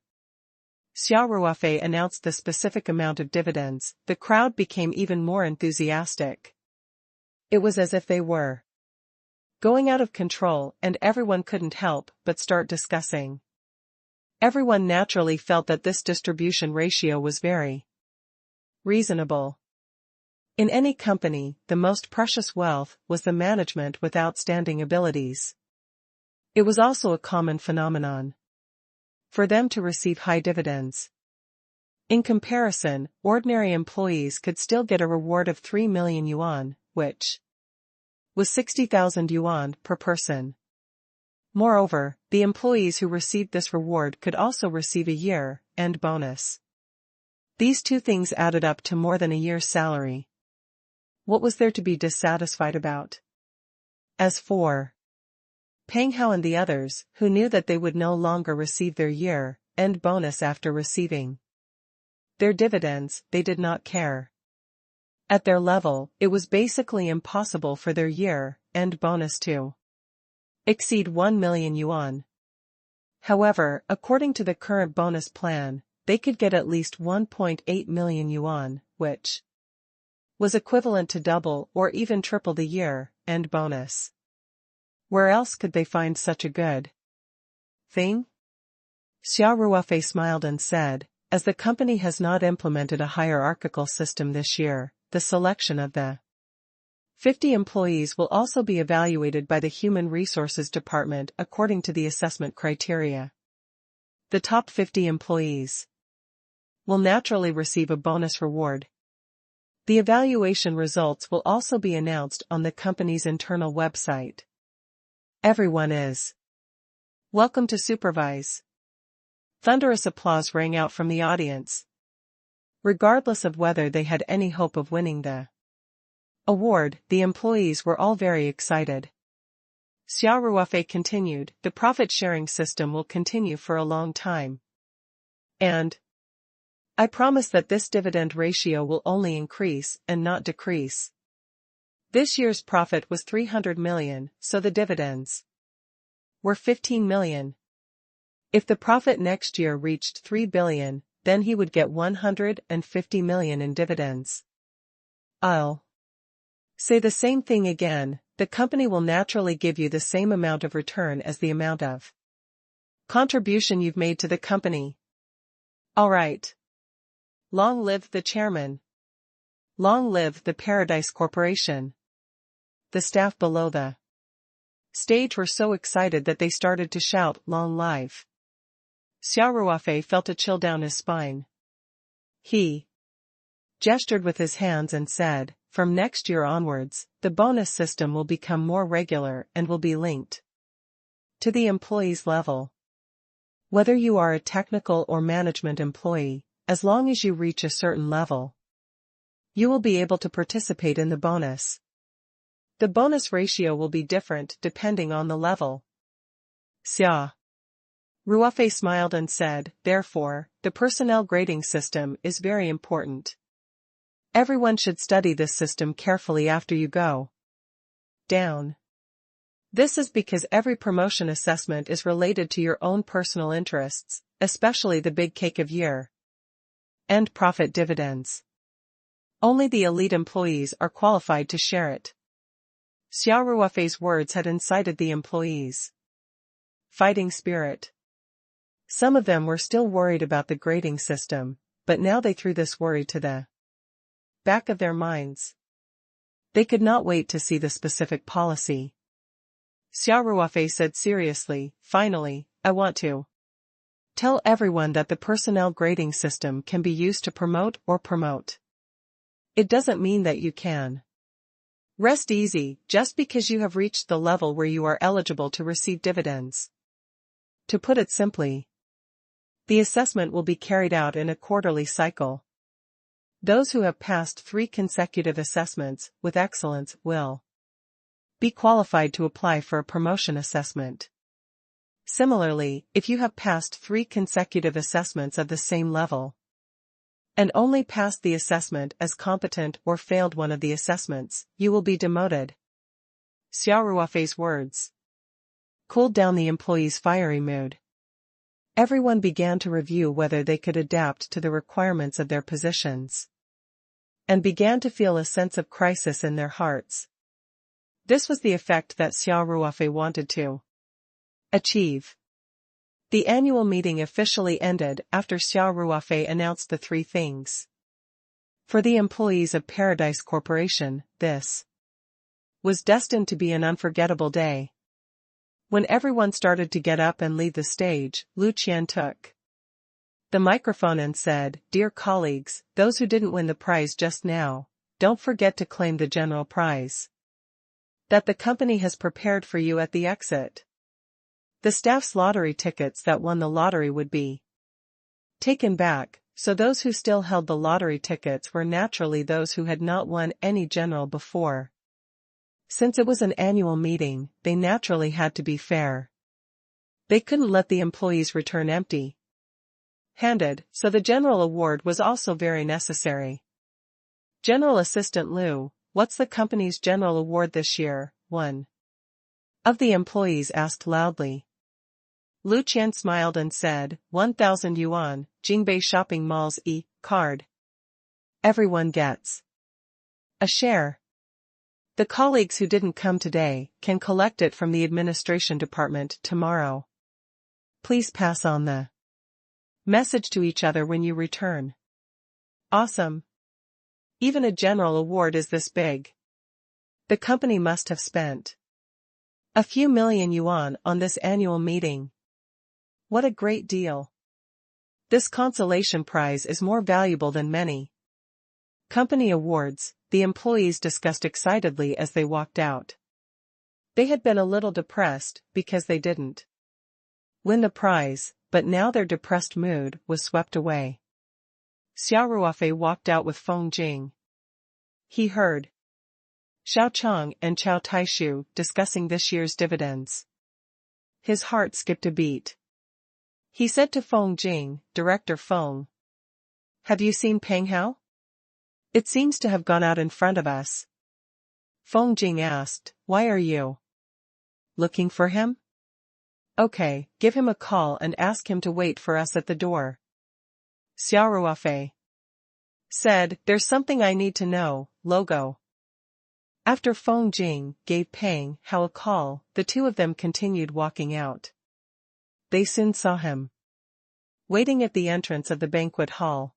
Xia Ruofei announced the specific amount of dividends, the crowd became even more enthusiastic. It was as if they were going out of control, and everyone couldn't help but start discussing. Everyone naturally felt that this distribution ratio was very reasonable. In any company, the most precious wealth was the management with outstanding abilities. It was also a common phenomenon for them to receive high dividends. In comparison, ordinary employees could still get a reward of 3 million yuan, which was 60,000 yuan per person. Moreover, the employees who received this reward could also receive a year-end bonus. These two things added up to more than a year's salary. What was there to be dissatisfied about? As for Peng Hao and the others, who knew that they would no longer receive their year-end bonus after receiving their dividends, they did not care. At their level, it was basically impossible for their year-end bonus to exceed 1 million yuan. However, according to the current bonus plan, they could get at least 1.8 million yuan, which was equivalent to double or even triple the year-end bonus. Where else could they find such a good thing? Xia Ruofei smiled and said, "As the company has not implemented a hierarchical system this year, the selection of the 50 employees will also be evaluated by the Human Resources Department according to the assessment criteria. The top 50 employees will naturally receive a bonus reward. The evaluation results will also be announced on the company's internal website. Everyone is welcome to supervise." Thunderous applause rang out from the audience. Regardless of whether they had any hope of winning the award, the employees were all very excited. Xia Ruofei continued, "The profit-sharing system will continue for a long time. And I promise that this dividend ratio will only increase and not decrease. This year's profit was 300 million, so the dividends were 15 million. If the profit next year reached 3 billion, then he would get 150 million in dividends. I'll say the same thing again, the company will naturally give you the same amount of return as the amount of contribution you've made to the company. All right. Long live the chairman. Long live the Paradise Corporation. The staff below the stage were so excited that they started to shout, "Long live." Xia Ruofei felt a chill down his spine. He gestured with his hands and said, "From next year onwards, the bonus system will become more regular and will be linked to the employee's level. Whether you are a technical or management employee, as long as you reach a certain level, you will be able to participate in the bonus. The bonus ratio will be different depending on the level." Xia Ruofei smiled and said, "Therefore, the personnel grading system is very important. Everyone should study this system carefully after you go down. This is because every promotion assessment is related to your own personal interests, especially the big cake of year-end profit dividends. Only the elite employees are qualified to share it." Xia Ruofei's words had incited the employees' fighting spirit. Some of them were still worried about the grading system, but now they threw this worry to the back of their minds. They could not wait to see the specific policy. Xia Ruofei said seriously, "Finally, I want to tell everyone that the personnel grading system can be used to promote or promote. It doesn't mean that you can rest easy just because you have reached the level where you are eligible to receive dividends. To put it simply, the assessment will be carried out in a quarterly cycle. Those who have passed 3 consecutive assessments with excellence will be qualified to apply for a promotion assessment. Similarly, if you have passed 3 consecutive assessments of the same level and only passed the assessment as competent or failed one of the assessments, you will be demoted." Xia Ruofei's words cooled down the employees' fiery mood. Everyone began to review whether they could adapt to the requirements of their positions, and began to feel a sense of crisis in their hearts. This was the effect that Xia Ruofei wanted to achieve. The annual meeting officially ended after Xia Ruofei announced the 3 things. For the employees of Paradise Corporation, this was destined to be an unforgettable day. When everyone started to get up and leave the stage, Lu Qian took the microphone and said, "Dear colleagues, those who didn't win the prize just now, don't forget to claim the general prize that the company has prepared for you at the exit. The staff's lottery tickets that won the lottery would be taken back, so those who still held the lottery tickets were naturally those who had not won any general before. Since it was an annual meeting, they naturally had to be fair. They couldn't let the employees return empty-handed, so the general award was also very necessary. General Assistant Lu, what's the company's general award this year?" one of the employees asked loudly. Lu Qian smiled and said, 1,000 yuan, Jingbei Shopping Mall's card. Everyone gets a share. The colleagues who didn't come today can collect it from the administration department tomorrow. Please pass on the message to each other when you return. Awesome. Even a general award is this big. The company must have spent a few million yuan on this annual meeting. What a great deal. This consolation prize is more valuable than many company awards, the employees discussed excitedly as they walked out. They had been a little depressed because they didn't win the prize, but now their depressed mood was swept away. Xia Ruofei walked out with Feng Jing. He heard Xiao Chang and Chao Taishu discussing this year's dividends. His heart skipped a beat. He said to Feng Jing, "Director Feng, have you seen Peng Hao? It seems to have gone out in front of us." Feng Jing asked, "Why are you looking for him?" Okay, give him a call and ask him to wait for us at the door. Xia Ruofei said, there's something I need to know, logo. After Feng Jing gave Peng Hao a call, the two of them continued walking out. They soon saw him waiting at the entrance of the banquet hall.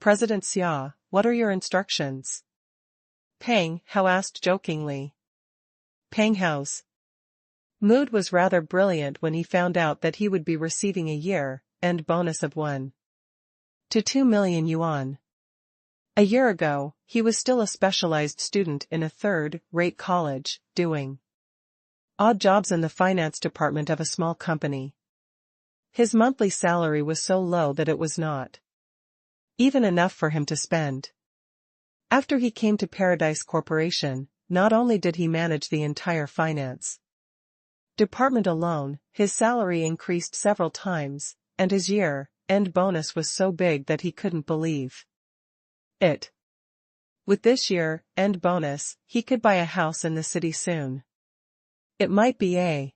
President Xia, what are your instructions? Peng Hao asked jokingly. Peng Hao's mood was rather brilliant when he found out that he would be receiving a year-end bonus of 1 to 2 million yuan. A year ago, he was still a specialized student in a third-rate college, doing odd jobs in the finance department of a small company. His monthly salary was so low that it was not even enough for him to spend. After he came to Paradise Corporation, not only did he manage the entire finance department alone, his salary increased several times, and his year-end bonus was so big that he couldn't believe it. With this year-end bonus, he could buy a house in the city soon. It might be a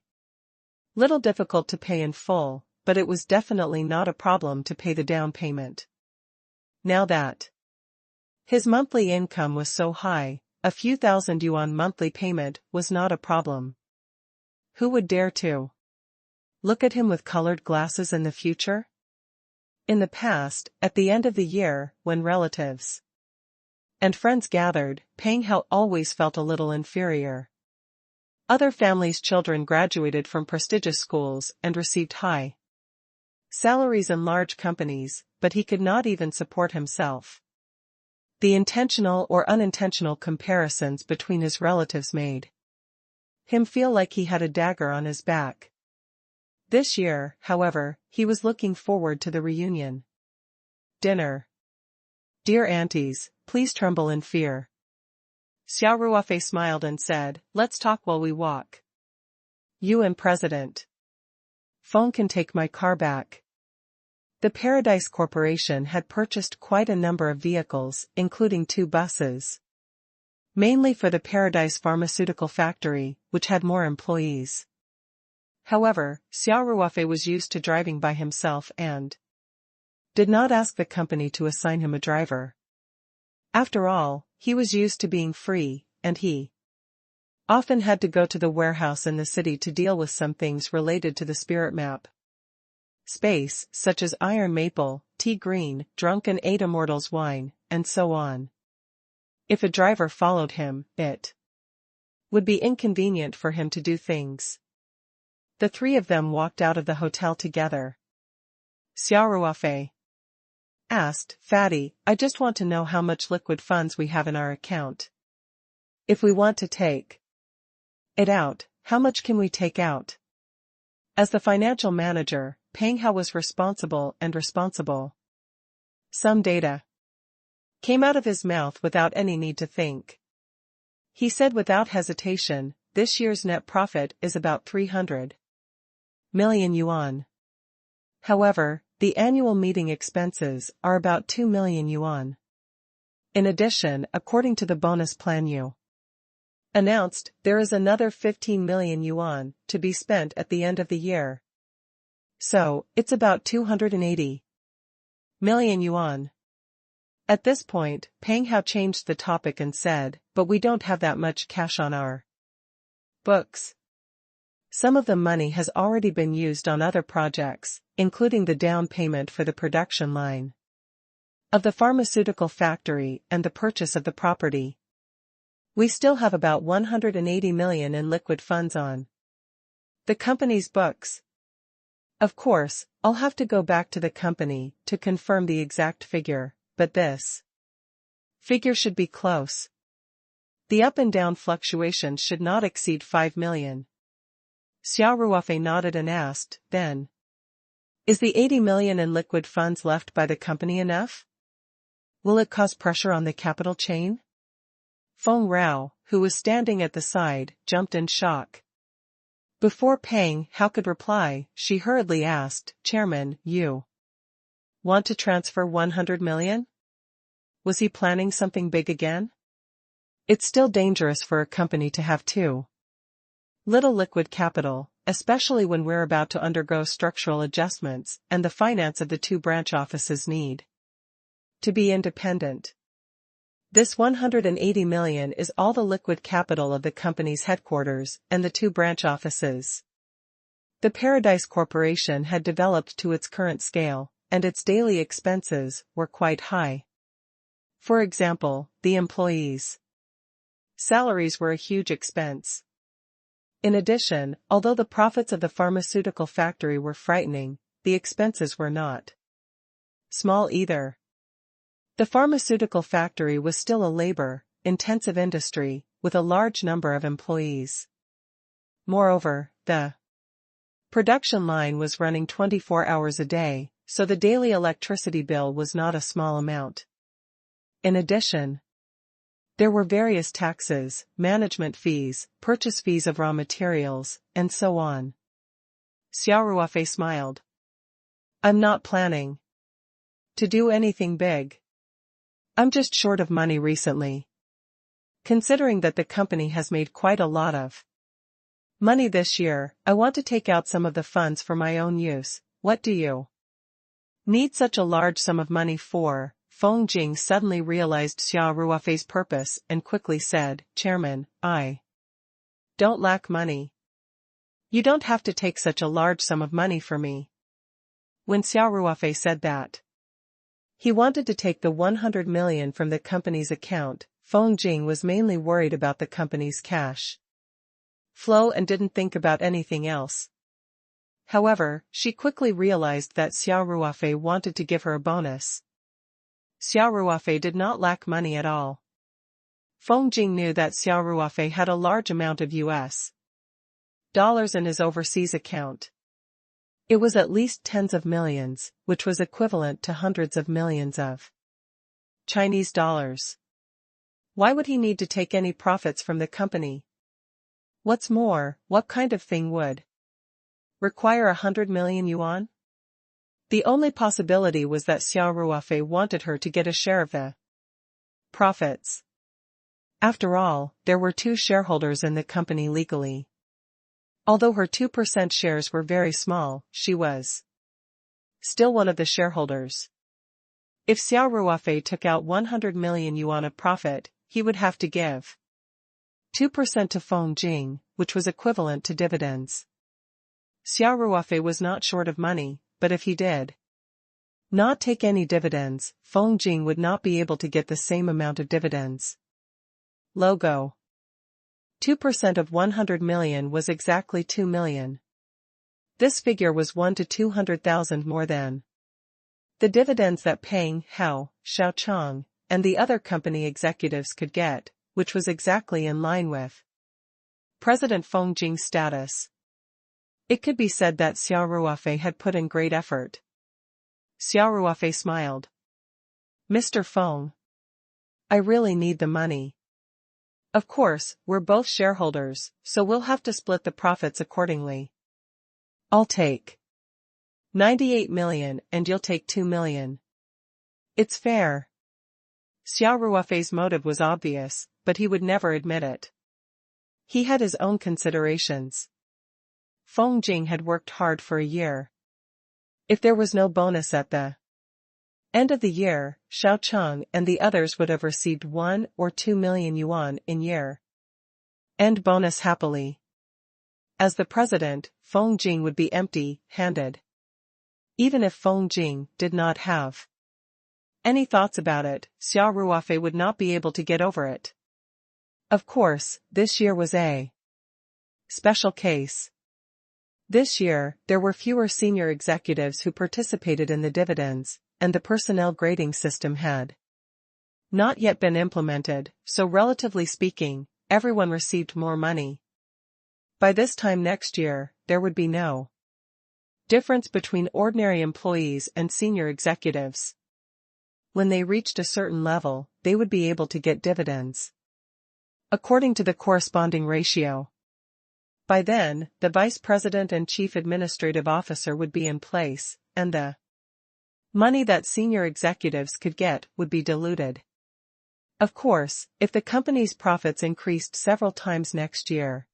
little difficult to pay in full, but it was definitely not a problem to pay the down payment. Now that his monthly income was so high, a few thousand yuan monthly payment was not a problem. Who would dare to look at him with colored glasses in the future? In the past, at the end of the year, when relatives and friends gathered, Peng Hao always felt a little inferior. Other families' children graduated from prestigious schools and received high salaries in large companies, but he could not even support himself. The intentional or unintentional comparisons between his relatives made him feel like he had a dagger on his back. This year, however, he was looking forward to the reunion dinner. Dear aunties, please tremble in fear. Xia Ruofei smiled and said, let's talk while we walk. You and President Feng can take my car back. The Paradise Corporation had purchased quite a number of vehicles, including 2 buses. Mainly for the Paradise Pharmaceutical Factory, which had more employees. However, Xia Ruofei was used to driving by himself and did not ask the company to assign him a driver. After all, he was used to being free, and he often had to go to the warehouse in the city to deal with some things related to the spirit map space, such as iron maple, tea green, drunken 8 immortals wine, and so on. If a driver followed him, it would be inconvenient for him to do things. The 3 of them walked out of the hotel together. Xia Ruofei asked, Fatty, I just want to know how much liquid funds we have in our account. If we want to take it out, how much can we take out? As the financial manager, Peng Hao was responsible. Some data came out of his mouth without any need to think. He said without hesitation, this year's net profit is about 300 million yuan. However, the annual meeting expenses are about 2 million yuan. In addition, according to the bonus plan you announced, there is another 15 million yuan to be spent at the end of the year. So, it's about 280 million yuan. At this point, Peng Hao changed the topic and said, but we don't have that much cash on our books. Some of the money has already been used on other projects, including the down payment for the production line of the pharmaceutical factory and the purchase of the property. We still have about 180 million in liquid funds on the company's books. Of course, I'll have to go back to the company to confirm the exact figure, but this figure should be close. The up and down fluctuations should not exceed 5 million. Xia Ruofei nodded and asked, then, is the 80 million in liquid funds left by the company enough? Will it cause pressure on the capital chain? Feng Rao, who was standing at the side, jumped in shock. Before Peng Hao could reply, she hurriedly asked, Chairman, you want to transfer 100 million? Was he planning something big again? It's still dangerous for a company to have too little liquid capital, especially when we're about to undergo structural adjustments and the finance of the two branch offices need to be independent. This 180 million is all the liquid capital of the company's headquarters and the two branch offices. The Paradise Corporation had developed to its current scale, and its daily expenses were quite high. For example, the employees' salaries were a huge expense. In addition, although the profits of the pharmaceutical factory were frightening, the expenses were not small either. The pharmaceutical factory was still a labor-intensive industry, with a large number of employees. Moreover, the production line was running 24 hours a day, so the daily electricity bill was not a small amount. In addition, there were various taxes, management fees, purchase fees of raw materials, and so on. Xia Ruofei smiled. I'm not planning to do anything big. I'm just short of money recently. Considering that the company has made quite a lot of money this year, I want to take out some of the funds for my own use. What do you need such a large sum of money for? Feng Jing suddenly realized Xia Ruofei's purpose and quickly said, Chairman, I don't lack money. You don't have to take such a large sum of money for me. When Xia Ruofei said that he wanted to take the 100 million from the company's account, Feng Jing was mainly worried about the company's cash flow and didn't think about anything else. However, she quickly realized that Xia Ruofei wanted to give her a bonus. Xia Ruofei did not lack money at all. Feng Jing knew that Xia Ruofei had a large amount of US dollars in his overseas account. It was at least tens of millions, which was equivalent to hundreds of millions of Chinese dollars. Why would he need to take any profits from the company? What's more, what kind of thing would require 100 million yuan? The only possibility was that Xia Ruofei wanted her to get a share of the profits. After all, there were two shareholders in the company legally. Although her 2% shares were very small, she was still one of the shareholders. If Xia Ruofei took out 100 million yuan of profit, he would have to give 2% to Feng Jing, which was equivalent to dividends. Xia Ruofei was not short of money, but if he did not take any dividends, Feng Jing would not be able to get the same amount of dividends. Logo. 2% of 100 million was exactly 2 million. This figure was 1 to 200,000 more than the dividends that Peng Hao, Xiaochang, and the other company executives could get, which was exactly in line with President Feng Jing's status. It could be said that Xia Ruofei had put in great effort. Xia Ruofei smiled. Mr. Feng, I really need the money. Of course, we're both shareholders, so we'll have to split the profits accordingly. I'll take 98 million and you'll take 2 million. It's fair. Xia Ruofei's motive was obvious, but he would never admit it. He had his own considerations. Feng Jing had worked hard for a year. If there was no bonus at the end of the year, Xiaochang and the others would have received 1 or 2 million yuan in year-end bonus happily. As the president, Feng Jing would be empty-handed. Even if Feng Jing did not have any thoughts about it, Xia Ruofei would not be able to get over it. Of course, this year was a special case. This year, there were fewer senior executives who participated in the dividends, and the personnel grading system had not yet been implemented, so relatively speaking, everyone received more money. By this time next year, there would be no difference between ordinary employees and senior executives. When they reached a certain level, they would be able to get dividends according to the corresponding ratio. By then, the vice president and chief administrative officer would be in place, and the money that senior executives could get would be diluted. Of course, if the company's profits increased several times next year,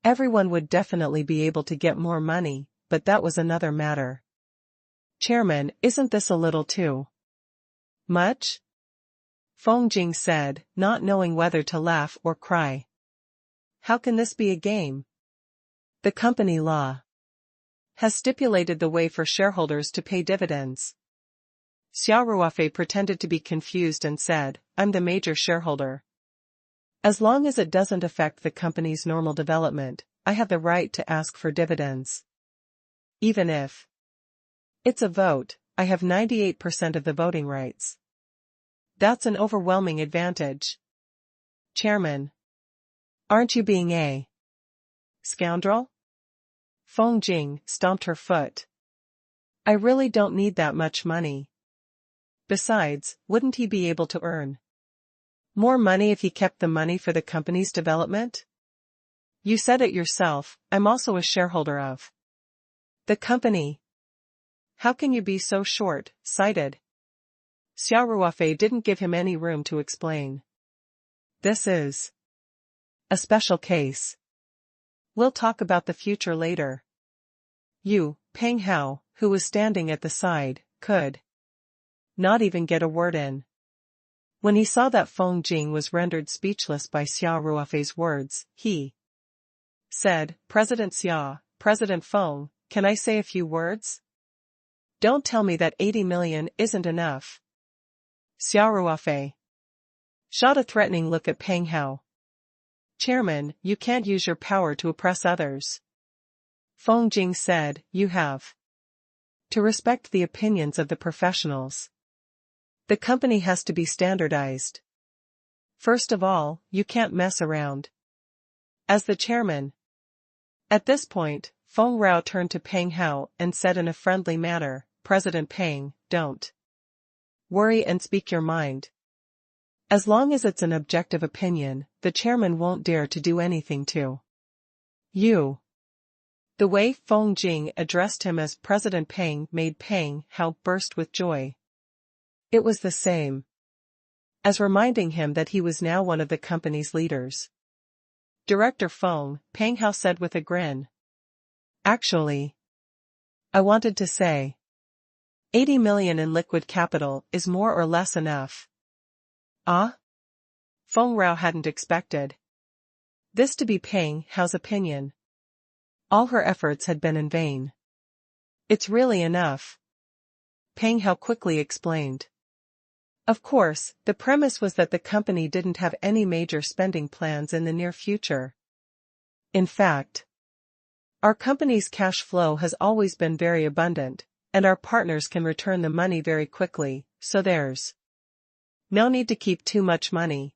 Everyone would definitely be able to get more money, but that was another matter. Chairman, isn't this a little too much? Feng Jing said, not knowing whether to laugh or cry. How can this be a game? The company law has stipulated the way for shareholders to pay dividends. Xia Ruofei pretended to be confused and said, I'm the major shareholder. As long as it doesn't affect the company's normal development, I have the right to ask for dividends. Even if it's a vote, I have 98% of the voting rights. That's an overwhelming advantage. Chairman. Aren't you being a scoundrel? Feng Jing stomped her foot. I really don't need that much money. Besides, wouldn't he be able to earn more money if he kept the money for the company's development? You said it yourself, I'm also a shareholder of the company. How can you be so short-sighted? Xia Ruofei didn't give him any room to explain. This is a special case. We'll talk about the future later. You, Peng Hao, who was standing at the side, could not even get a word in. When he saw that Feng Jing was rendered speechless by Xia Ruofei's words, he said, President Xia, President Feng, can I say a few words? Don't tell me that 80 million isn't enough. Xia Ruofei shot a threatening look at Peng Hao. Chairman, you can't use your power to oppress others. Feng Jing said, you have to respect the opinions of the professionals. The company has to be standardized. First of all, you can't mess around. As the chairman. At this point, Feng Rao turned to Peng Hao and said in a friendly manner, President Peng, don't worry and speak your mind. As long as it's an objective opinion, the chairman won't dare to do anything to you. The way Feng Jing addressed him as President Peng made Peng Hao burst with joy. It was the same as reminding him that he was now one of the company's leaders. Director Feng, Peng Hao said with a grin. Actually, I wanted to say 80 million in liquid capital is more or less enough. Ah? Feng Rao hadn't expected this to be Peng Hao's opinion. All her efforts had been in vain. It's really enough. Peng Hao quickly explained. Of course, the premise was that the company didn't have any major spending plans in the near future. In fact, our company's cash flow has always been very abundant, and our partners can return the money very quickly, so there's no need to keep too much money.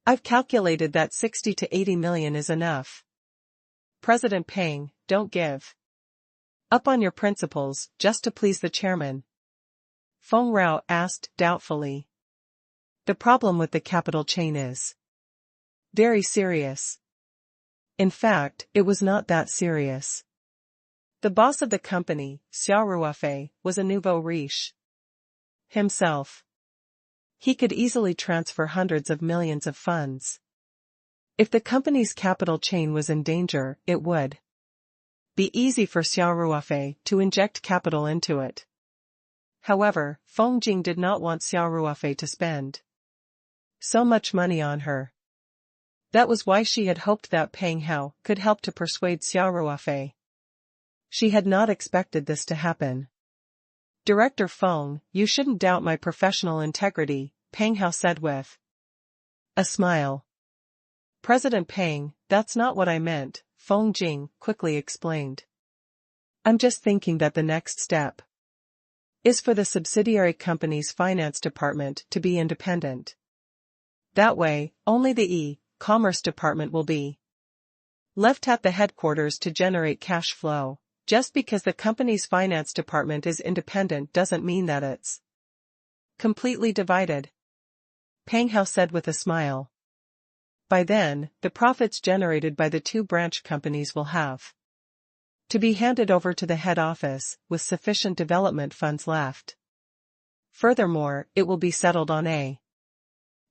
I've calculated that 60 to 80 million is enough. President Peng, don't give up on your principles just to please the chairman. Feng Rao asked doubtfully. The problem with the capital chain is very serious. In fact, it was not that serious. The boss of the company, Xia Ruofei, was a nouveau riche himself. He could easily transfer hundreds of millions of funds. If the company's capital chain was in danger, it would be easy for Xia Ruofei to inject capital into it. However, Feng Jing did not want Xia Ruofei to spend so much money on her. That was why she had hoped that Peng Hao could help to persuade Xia Ruofei. She had not expected this to happen. Director Feng, you shouldn't doubt my professional integrity, Peng Hao said with a smile. President Peng, that's not what I meant, Feng Jing quickly explained. I'm just thinking that the next step is for the subsidiary company's finance department to be independent. That way, only the e-commerce department will be left at the headquarters to generate cash flow. Just because the company's finance department is independent doesn't mean that it's completely divided. Peng Hao said with a smile. By then, the profits generated by the two branch companies will have to be handed over to the head office, with sufficient development funds left. Furthermore, it will be settled on a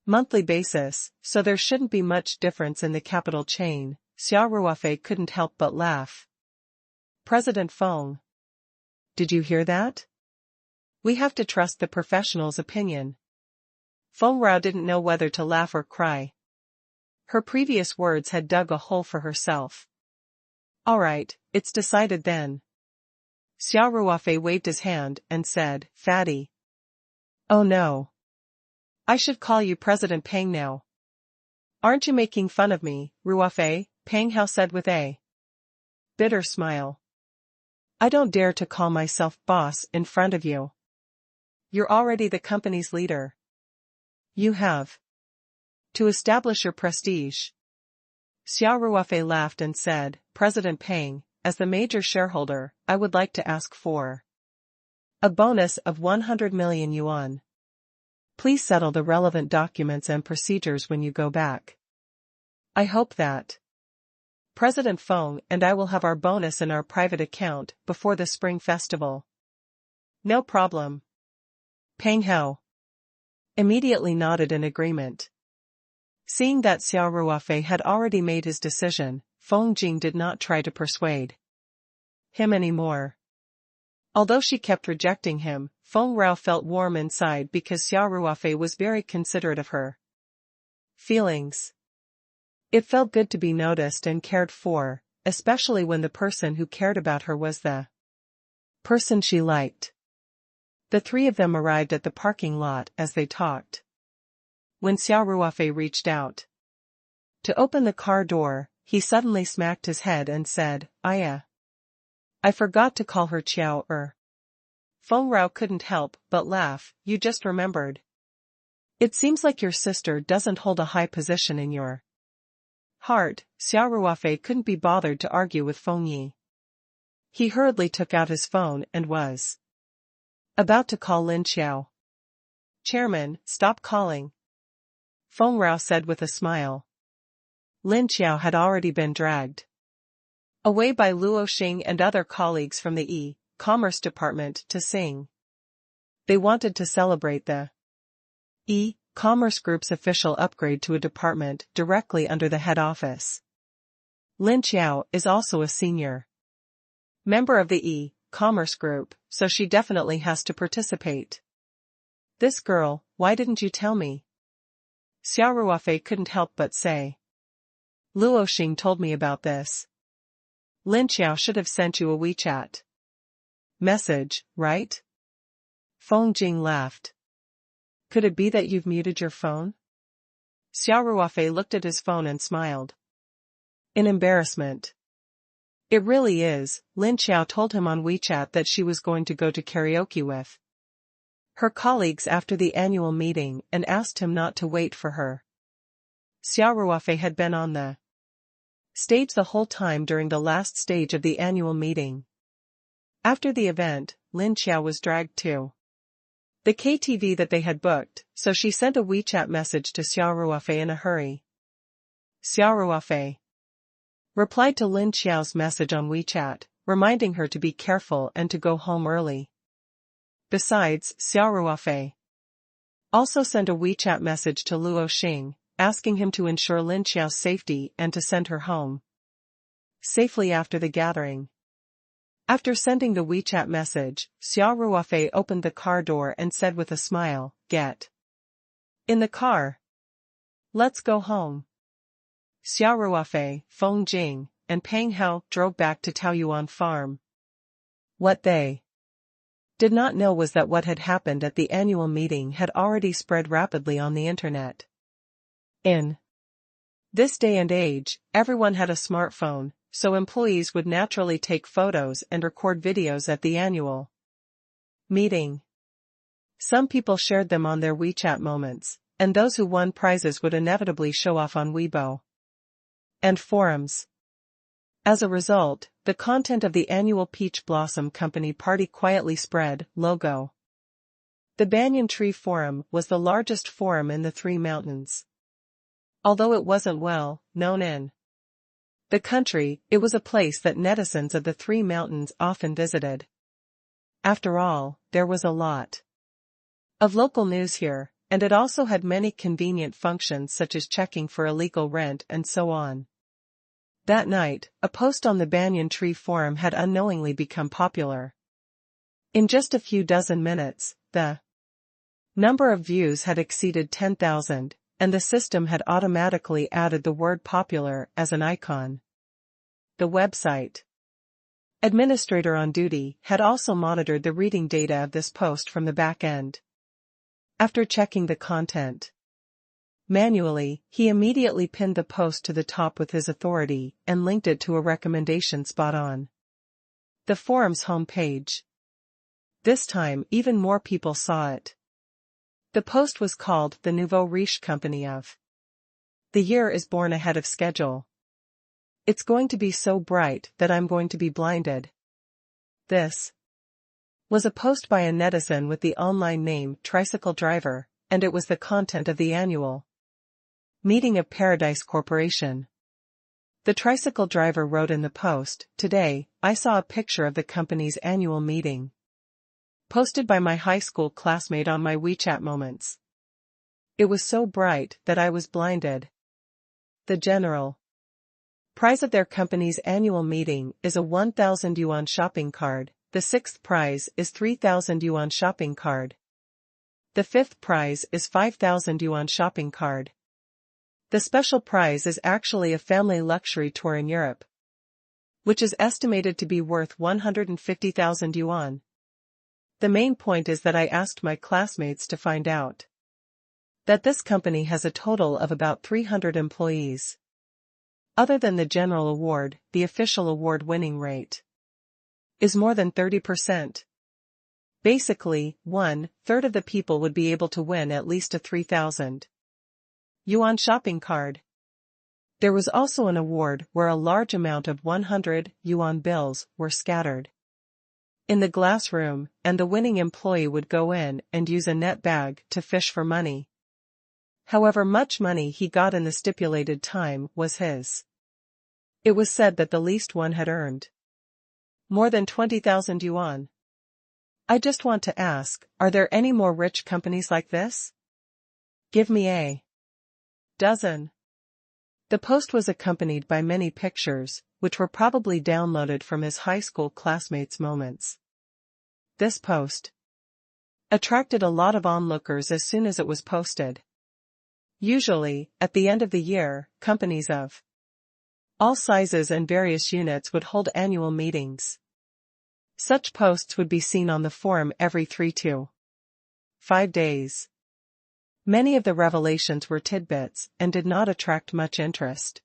monthly basis, so there shouldn't be much difference in the capital chain, Xia Ruofei couldn't help but laugh. President Feng. Did you hear that? We have to trust the professional's opinion. Feng Rao didn't know whether to laugh or cry. Her previous words had dug a hole for herself. All right, it's decided then. Xia Ruofei waved his hand and said, Fatty. Oh no. I should call you President Peng now. Aren't you making fun of me, Ruofei? Peng Hao said with a bitter smile. I don't dare to call myself boss in front of you. You're already the company's leader. You have to establish your prestige. Xia Ruofei laughed and said, President Peng, as the major shareholder, I would like to ask for a bonus of 100 million yuan. Please settle the relevant documents and procedures when you go back. I hope that President Feng and I will have our bonus in our private account before the Spring Festival. No problem. Peng Hao immediately nodded in agreement. Seeing that Xia Ruofei had already made his decision, Feng Jing did not try to persuade him anymore. Although she kept rejecting him, Feng Rao felt warm inside because Xia Ruofei was very considerate of her feelings. It felt good to be noticed and cared for, especially when the person who cared about her was the person she liked. The three of them arrived at the parking lot as they talked. When Xia Ruofei reached out to open the car door, he suddenly smacked his head and said, I forgot to call her Qiao Er. Feng Rao couldn't help but laugh. You just remembered. It seems like your sister doesn't hold a high position in your heart. Xia Ruofei couldn't be bothered to argue with Feng Yi. He hurriedly took out his phone and was about to call Lin Qiao. Chairman, stop calling. Feng Rao said with a smile. Lin Qiao had already been dragged away by Luo Xing and other colleagues from the E-Commerce Department to sing. They wanted to celebrate the E-Commerce Group's official upgrade to a department directly under the head office. Lin Qiao is also a senior member of the E-Commerce Group, so she definitely has to participate. This girl, why didn't you tell me? Xia Ruofei couldn't help but say. Luo Xing told me about this. Lin Qiao should have sent you a WeChat message, right? Feng Jing laughed. Could it be that you've muted your phone? Xia Ruofei looked at his phone and smiled in embarrassment. It really is. Lin Qiao told him on WeChat that she was going to go to karaoke with her colleagues after the annual meeting and asked him not to wait for her. Xia Ruofei had been on the stage the whole time during the last stage of the annual meeting. After the event, Lin Qiao was dragged to the KTV that they had booked, so she sent a WeChat message to Xia Ruofei in a hurry. Xia Ruofei replied to Lin Qiao's message on WeChat, reminding her to be careful and to go home early. Besides, Xia Ruofei also sent a WeChat message to Luo Xing, asking him to ensure Lin Qiao's safety and to send her home safely after the gathering. After sending the WeChat message, Xia Ruofei opened the car door and said with a smile, Get in the car. Let's go home. Xia Ruofei, Feng Jing, and Peng Hao drove back to Taoyuan Farm. What they did not know was that what had happened at the annual meeting had already spread rapidly on the internet. In this day and age, everyone had a smartphone, so employees would naturally take photos and record videos at the annual meeting. Some people shared them on their WeChat moments, and those who won prizes would inevitably show off on Weibo and forums. As a result, the content of the annual Peach Blossom Company party quietly spread. Logo. The Banyan Tree Forum was the largest forum in the Three Mountains. Although it wasn't well known in the country, it was a place that netizens of the Three Mountains often visited. After all, there was a lot of local news here, and it also had many convenient functions such as checking for illegal rent and so on. That night, a post on the Banyan Tree forum had unknowingly become popular. In just a few dozen minutes, the number of views had exceeded 10,000, and the system had automatically added the word popular as an icon. The website administrator on duty had also monitored the reading data of this post from the back end. After checking the content manually, he immediately pinned the post to the top with his authority and linked it to a recommendation spot on the forum's homepage. This time, even more people saw it. The post was called "The Nouveau Riche Company of the Year is born ahead of schedule. It's going to be so bright that I'm going to be blinded." This was a post by a netizen with the online name Tricycle Driver, and it was the content of the annual meeting of Paradise Corporation. The Tricycle Driver wrote in the post, "Today, I saw a picture of the company's annual meeting, posted by my high school classmate on my WeChat Moments. It was so bright that I was blinded." The general prize of their company's annual meeting is a 1,000 yuan shopping card. The sixth prize is 3,000 yuan shopping card. The fifth prize is 5,000 yuan shopping card. The special prize is actually a family luxury tour in Europe, which is estimated to be worth 150,000 yuan. The main point is that I asked my classmates to find out that this company has a total of about 300 employees. Other than the general award, the official award winning rate is more than 30%. Basically, 1/3 of the people would be able to win at least a 3,000 yuan shopping card. There was also an award where a large amount of 100 yuan bills were scattered in the glass room, and the winning employee would go in and use a net bag to fish for money. However much money he got in the stipulated time was his. It was said that the least one had earned more than 20,000 yuan. I just want to ask, are there any more rich companies like this? Give me a dozen. The post was accompanied by many pictures, which were probably downloaded from his high school classmates' moments. This post attracted a lot of onlookers as soon as it was posted. Usually, at the end of the year, companies of all sizes and various units would hold annual meetings. Such posts would be seen on the forum every 3 to 5 days. Many of the revelations were tidbits and did not attract much interest.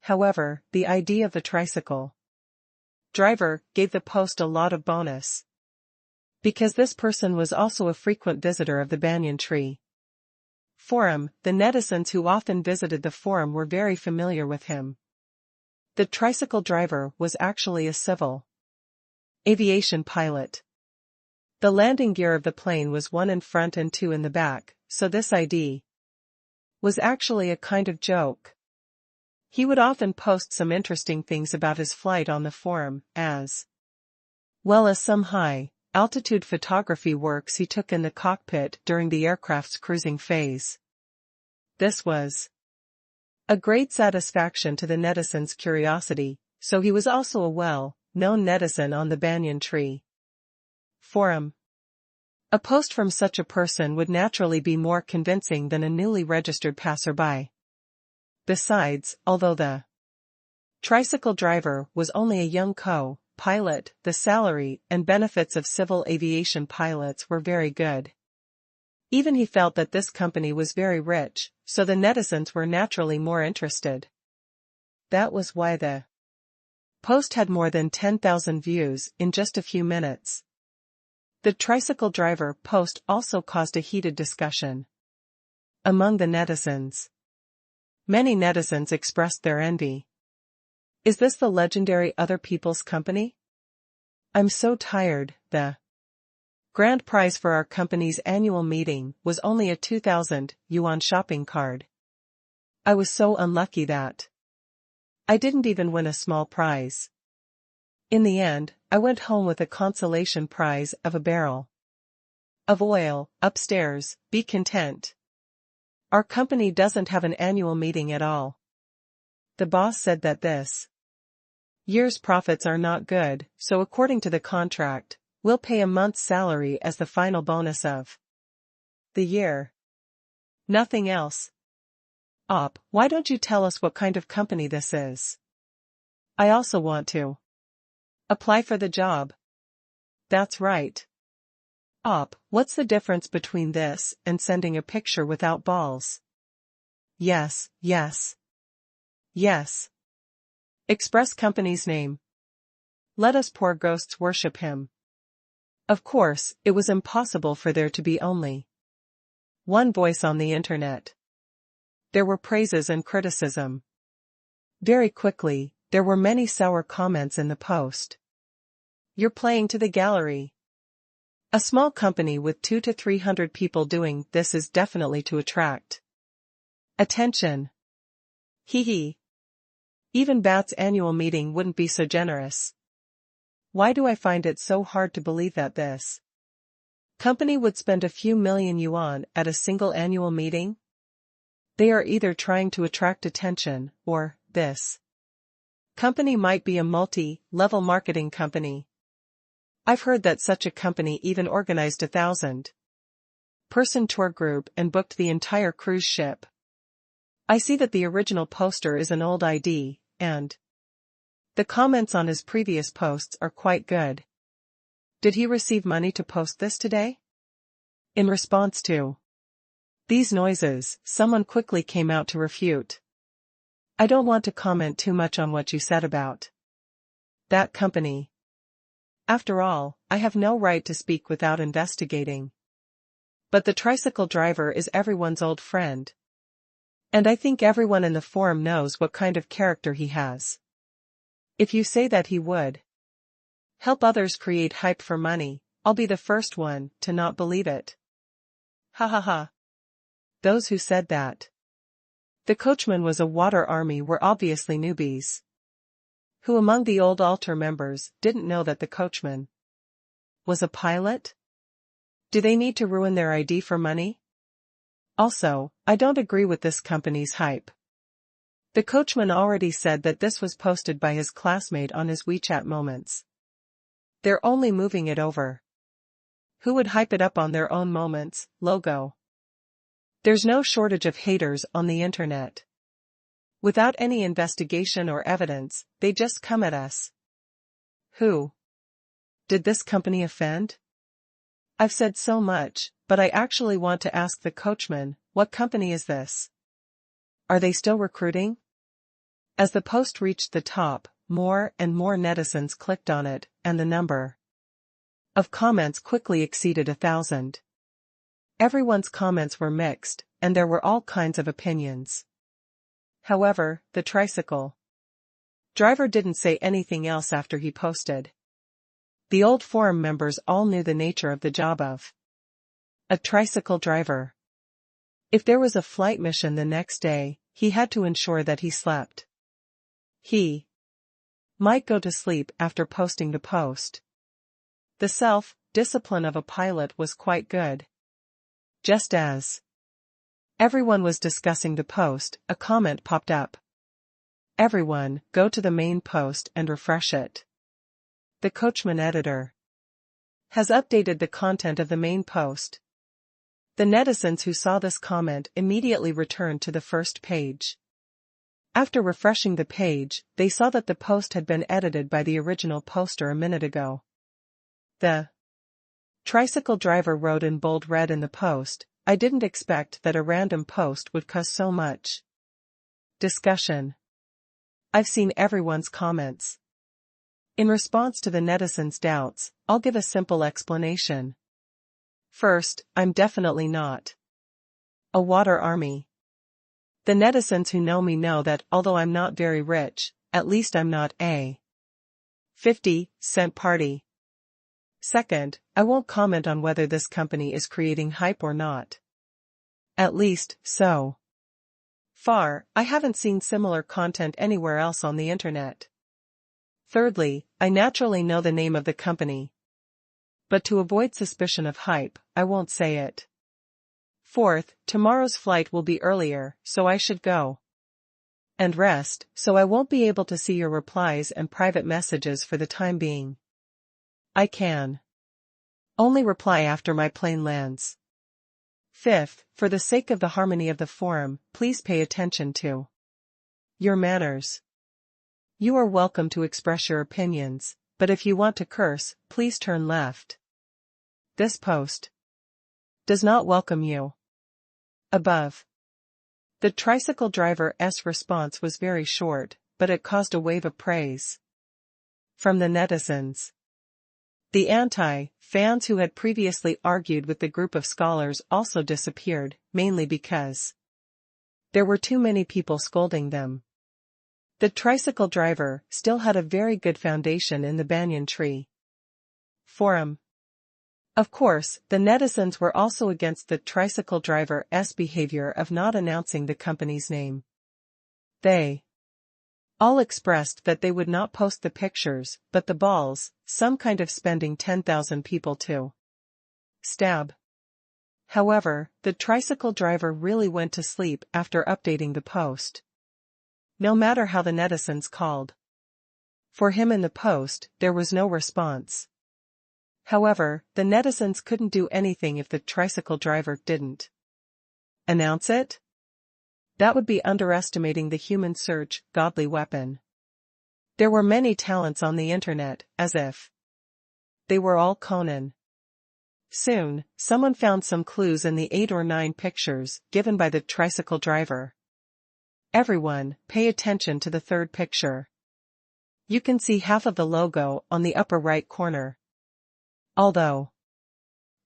However, the idea of the tricycle driver gave the post a lot of bonus, because this person was also a frequent visitor of the Banyan Tree forum. The netizens who often visited the forum were very familiar with him. The tricycle driver was actually a civil aviation pilot. The landing gear of the plane was 1 in front and 2 in the back, so this ID was actually a kind of joke. He would often post some interesting things about his flight on the forum, as well as some high-altitude photography works he took in the cockpit during the aircraft's cruising phase. This was a great satisfaction to the netizen's curiosity, so he was also a well-known netizen on the Banyan Tree forum. A post from such a person would naturally be more convincing than a newly registered passerby. Besides, although the tricycle driver was only a young co-pilot, the salary and benefits of civil aviation pilots were very good. Even he felt that this company was very rich, so the netizens were naturally more interested. That was why the post had more than 10,000 views in just a few minutes. The tricycle driver post also caused a heated discussion among the netizens. Many netizens expressed their envy. Is this the legendary Other People's Company? I'm so tired. The grand prize for our company's annual meeting was only a 2,000 yuan shopping card. I was so unlucky that I didn't even win a small prize. In the end, I went home with a consolation prize of a barrel of oil. Upstairs, be content. Our company doesn't have an annual meeting at all. The boss said that this year's profits are not good, so according to the contract, we'll pay a month's salary as the final bonus of the year. Nothing else. Why don't you tell us what kind of company this is? I also want to apply for the job. That's right. What's the difference between this and sending a picture without balls? Yes. Express company's name. Let us poor ghosts worship him. Of course, it was impossible for there to be only one voice on the internet. There were praises and criticism. Very quickly, there were many sour comments in the post. You're playing to the gallery. A small company with 200 to 300 people doing this is definitely to attract attention. Hee. Even Bat's annual meeting wouldn't be so generous. Why do I find it so hard to believe that this company would spend a few million yuan at a single annual meeting? They are either trying to attract attention, or this company might be a multi-level marketing company. I've heard that such a company even organized a 1,000-person tour group and booked the entire cruise ship. I see that the original poster is an old ID, and the comments on his previous posts are quite good. Did he receive money to post this today? In response to these noises, someone quickly came out to refute. I don't want to comment too much on what you said about that company. After all, I have no right to speak without investigating. But the tricycle driver is everyone's old friend. And I think everyone in the forum knows what kind of character he has. If you say that he would help others create hype for money, I'll be the first one to not believe it. Ha. Those who said that the coachman was a water army were obviously newbies. Who among the old altar members didn't know that the coachman was a pilot? Do they need to ruin their ID for money? Also, I don't agree with this company's hype. The coachman already said that this was posted by his classmate on his WeChat Moments. They're only moving it over. Who would hype it up on their own Moments logo? There's no shortage of haters on the internet. Without any investigation or evidence, they just come at us. Who did this company offend? I've said so much, but I actually want to ask the coachman, what company is this? Are they still recruiting? As the post reached the top, more and more netizens clicked on it, and the number of comments quickly exceeded 1,000. Everyone's comments were mixed, and there were all kinds of opinions. However, the tricycle driver didn't say anything else after he posted. The old forum members all knew the nature of the job of a tricycle driver. If there was a flight mission the next day, he had to ensure that he slept. He might go to sleep after posting the post. The self-discipline of a pilot was quite good. Just as everyone was discussing the post, a comment popped up. Everyone, go to the main post and refresh it. The coachman editor has updated the content of the main post. The netizens who saw this comment immediately returned to the first page. After refreshing the page, they saw that the post had been edited by the original poster a minute ago. The tricycle driver wrote in bold red in the post, I didn't expect that a random post would cause so much discussion. I've seen everyone's comments. In response to the netizens' doubts, I'll give a simple explanation. First, I'm definitely not a water army. The netizens who know me know that although I'm not very rich, at least I'm not a 50-cent party. Second, I won't comment on whether this company is creating hype or not. At least, so far, I haven't seen similar content anywhere else on the internet. Thirdly, I naturally know the name of the company. But to avoid suspicion of hype, I won't say it. Fourth, tomorrow's flight will be earlier, so I should go. And rest, so I won't be able to see your replies and private messages for the time being. I can only reply after my plane lands. Fifth, for the sake of the harmony of the forum, please pay attention to your manners. You are welcome to express your opinions, but if you want to curse, please turn left. This post does not welcome you. Above. The tricycle driver's response was very short, but it caused a wave of praise from the netizens. The anti-fans who had previously argued with the group of scholars also disappeared, mainly because there were too many people scolding them. The tricycle driver still had a very good foundation in the banyan tree forum. Of course, the netizens were also against the tricycle driver's behavior of not announcing the company's name. They all expressed that they would not post the pictures, but the balls, some kind of spending 10,000 people to stab. However, the tricycle driver really went to sleep after updating the post. No matter how the netizens called for him in the post, there was no response. However, the netizens couldn't do anything if the tricycle driver didn't announce it. That would be underestimating the human search, godly weapon. There were many talents on the internet, as if they were all Conan. Soon, someone found some clues in the 8 or 9 pictures given by the tricycle driver. Everyone, pay attention to the third picture. You can see half of the logo on the upper right corner. Although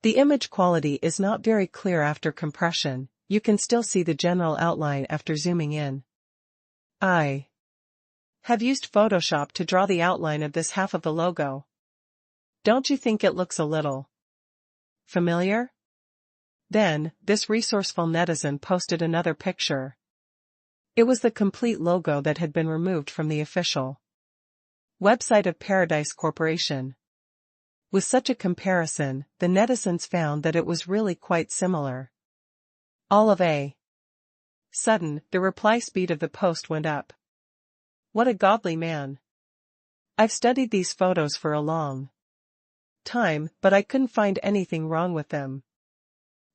the image quality is not very clear after compression, you can still see the general outline after zooming in. I have used Photoshop to draw the outline of this half of the logo. Don't you think it looks a little familiar? Then, this resourceful netizen posted another picture. It was the complete logo that had been removed from the official website of Paradise Corporation. With such a comparison, the netizens found that it was really quite similar. All of a sudden, the reply speed of the post went up. What a godly man. I've studied these photos for a long time, but I couldn't find anything wrong with them.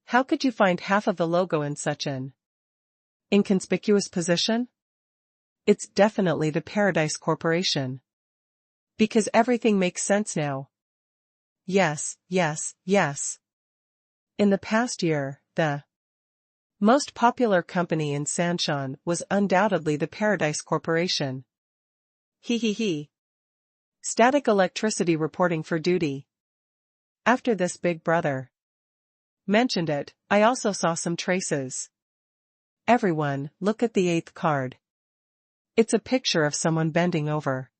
How could you find half of the logo in such an inconspicuous position? It's definitely the Paradise Corporation. Because everything makes sense now. Yes, yes, yes. In the past year, the most popular company in Sanshan was undoubtedly the Paradise Corporation. He. Static electricity reporting for duty. After this Big Brother mentioned it, I also saw some traces. Everyone, look at the 8th card. It's a picture of someone bending over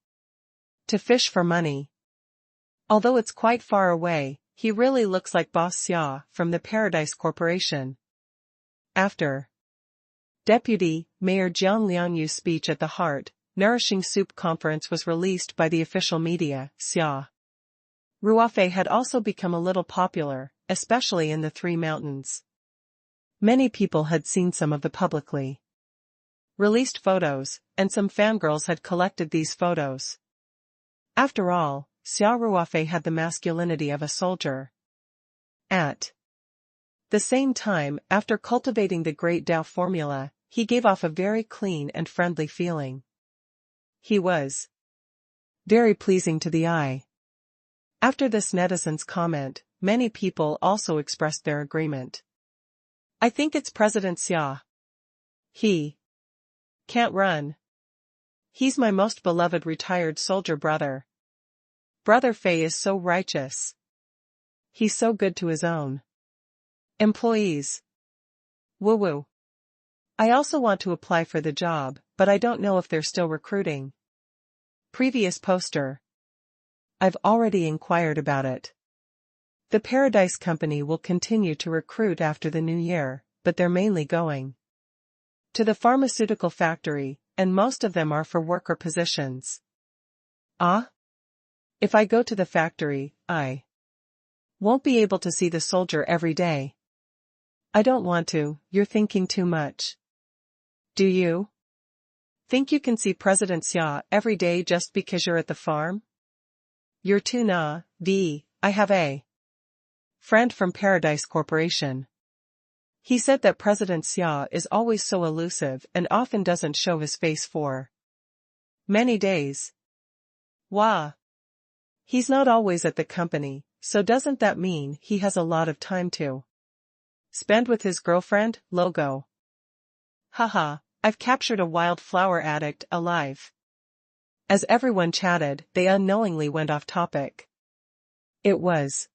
to fish for money. Although it's quite far away, he really looks like Boss Xia from the Paradise Corporation. After Deputy Mayor Jiang Lianyu's speech at the Heart Nourishing Soup conference was released by the official media, Xia Ruofei had also become a little popular, especially in the Three Mountains. Many people had seen some of the publicly released photos, and some fangirls had collected these photos. After all, Xia Ruofei had the masculinity of a soldier. At the same time, after cultivating the Great Tao formula, he gave off a very clean and friendly feeling. He was very pleasing to the eye. After this netizen's comment, many people also expressed their agreement. I think it's President Xia. He can't run. He's my most beloved retired soldier brother. Brother Fei is so righteous. He's so good to his own employees. Woo-woo. I also want to apply for the job, but I don't know if they're still recruiting. Previous poster. I've already inquired about it. The Paradise Company will continue to recruit after the new year, but they're mainly going to the pharmaceutical factory, and most of them are for worker positions. Ah? If I go to the factory, I won't be able to see the soldier every day. I don't want to, you're thinking too much. Do you? Think you can see President Xia every day just because you're at the farm? You're too naive. I have a friend from Paradise Corporation. He said that President Xia is always so elusive and often doesn't show his face for many days. Wah. He's not always at the company, so doesn't that mean he has a lot of time to spend with his girlfriend? Logo. Haha, I've captured a wildflower addict alive. As everyone chatted, they unknowingly went off topic. It was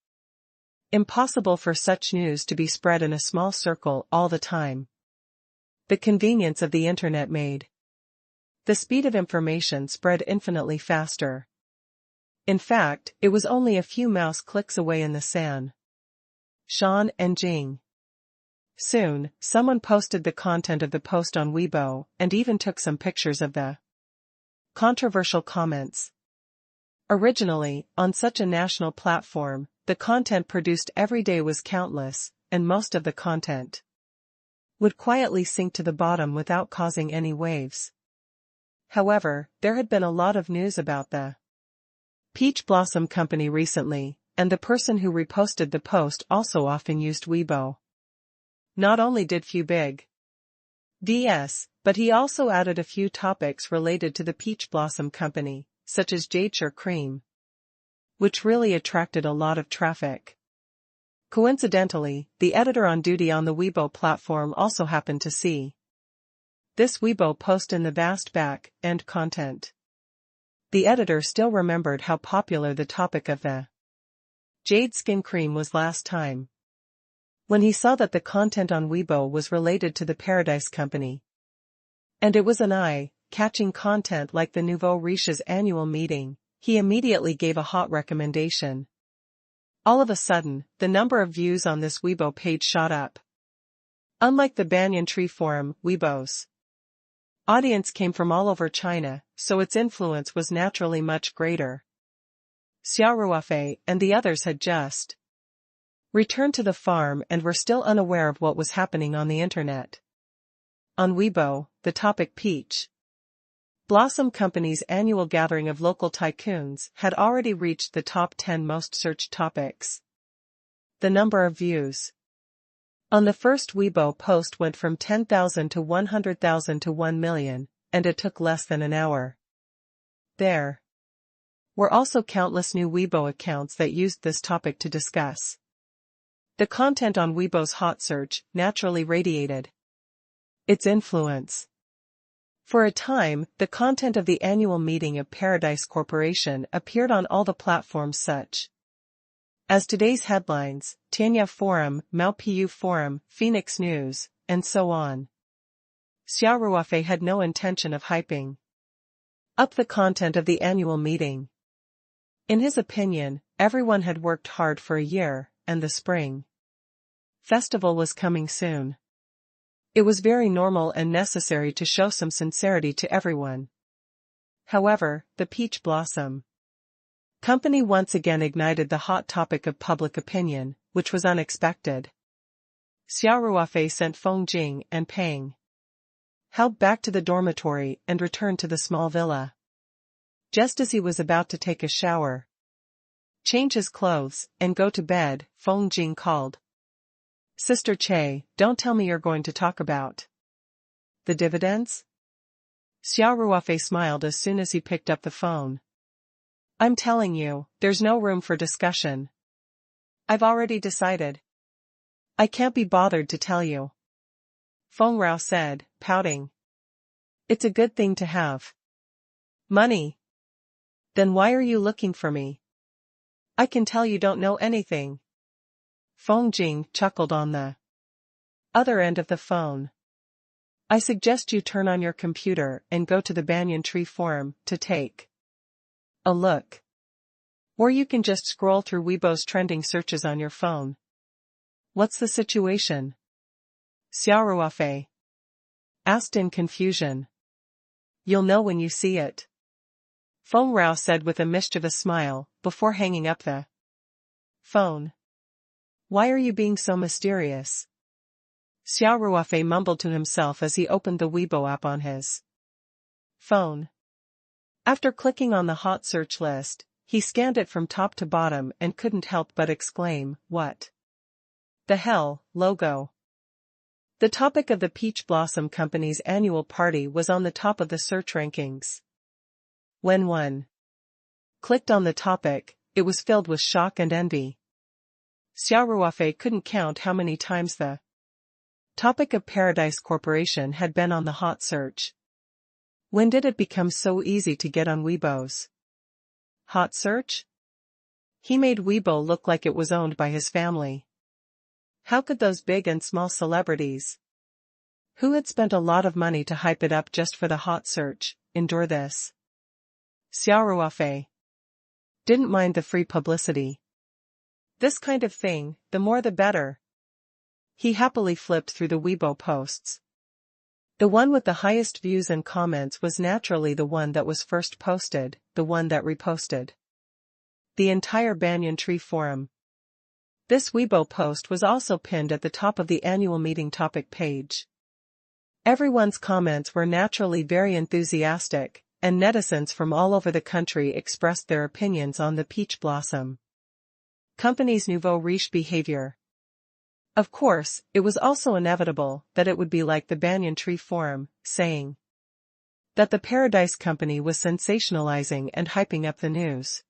impossible for such news to be spread in a small circle all the time. The convenience of the internet made the speed of information spread infinitely faster. In fact, it was only a few mouse clicks away in the San Shan and Jing. Soon, someone posted the content of the post on Weibo and even took some pictures of the controversial comments. Originally, on such a national platform, the content produced every day was countless, and most of the content would quietly sink to the bottom without causing any waves. However, there had been a lot of news about the Peach Blossom Company recently, and the person who reposted the post also often used Weibo. Not only did few big DS, but he also added a few topics related to the Peach Blossom Company, such as jade cream, which really attracted a lot of traffic. Coincidentally, the editor on duty on the Weibo platform also happened to see this Weibo post in the vast back-end content. The editor still remembered how popular the topic of the jade skin cream was last time, when he saw that the content on Weibo was related to the Paradise Company. And it was an eye-catching content like the nouveau riche's annual meeting. He immediately gave a hot recommendation. All of a sudden, the number of views on this Weibo page shot up. Unlike the Banyan Tree Forum, Weibo's audience came from all over China, so its influence was naturally much greater. Xia Ruofei and the others had just returned to the farm and were still unaware of what was happening on the internet. On Weibo, the topic Peach Blossom Company's annual gathering of local tycoons had already reached the top 10 most searched topics. The number of views on the first Weibo post went from 10,000 to 100,000 to 1 million, and it took less than an hour. There were also countless new Weibo accounts that used this topic to discuss. The content on Weibo's hot search naturally radiated its influence. For a time, the content of the annual meeting of Paradise Corporation appeared on all the platforms such as today's headlines, Tianya Forum, Maopiu Forum, Phoenix News, and so on. Xia Ruofei had no intention of hyping up the content of the annual meeting. In his opinion, everyone had worked hard for a year, and the spring festival was coming soon. It was very normal and necessary to show some sincerity to everyone. However, the Peach Blossom Company once again ignited the hot topic of public opinion, which was unexpected. Xia Ruofei sent Feng Jing and Peng Hao back to the dormitory and returned to the small villa. Just as he was about to take a shower, change his clothes, and go to bed, Feng Jing called. Sister Che, don't tell me you're going to talk about the dividends? Xia Ruofei smiled as soon as he picked up the phone. I'm telling you, there's no room for discussion. I've already decided. I can't be bothered to tell you. Feng Rao said, pouting. It's a good thing to have money. Then why are you looking for me? I can tell you don't know anything. Feng Jing chuckled on the other end of the phone. I suggest you turn on your computer and go to the Banyan Tree Forum to take a look. Or you can just scroll through Weibo's trending searches on your phone. What's the situation? Xia Ruofei asked in confusion. You'll know when you see it. Feng Rao said with a mischievous smile, before hanging up the phone. Why are you being so mysterious? Xia Ruofei mumbled to himself as he opened the Weibo app on his Phone. After clicking on the hot search list, he scanned it from top to bottom and couldn't help but exclaim, "What the hell, logo?" The topic of the Peach Blossom Company's annual party was on the top of the search rankings. When one clicked on the topic, it was filled with shock and envy. Xia Ruofei couldn't count how many times the topic of Paradise Corporation had been on the hot search. When did it become so easy to get on Weibo's hot search? He made Weibo look like it was owned by his family. How could those big and small celebrities, who had spent a lot of money to hype it up just for the hot search, endure this? Xia Ruofei didn't mind the free publicity. This kind of thing, the more the better. He happily flipped through the Weibo posts. The one with the highest views and comments was naturally the one that was first posted, the one that reposted the entire banyan tree forum. This Weibo post was also pinned at the top of the annual meeting topic page. Everyone's comments were naturally very enthusiastic, and netizens from all over the country expressed their opinions on the Peach Blossom Company's nouveau riche behavior. Of course, it was also inevitable that it would be like the banyan tree forum, saying that the Paradise Company was sensationalizing and hyping up the news.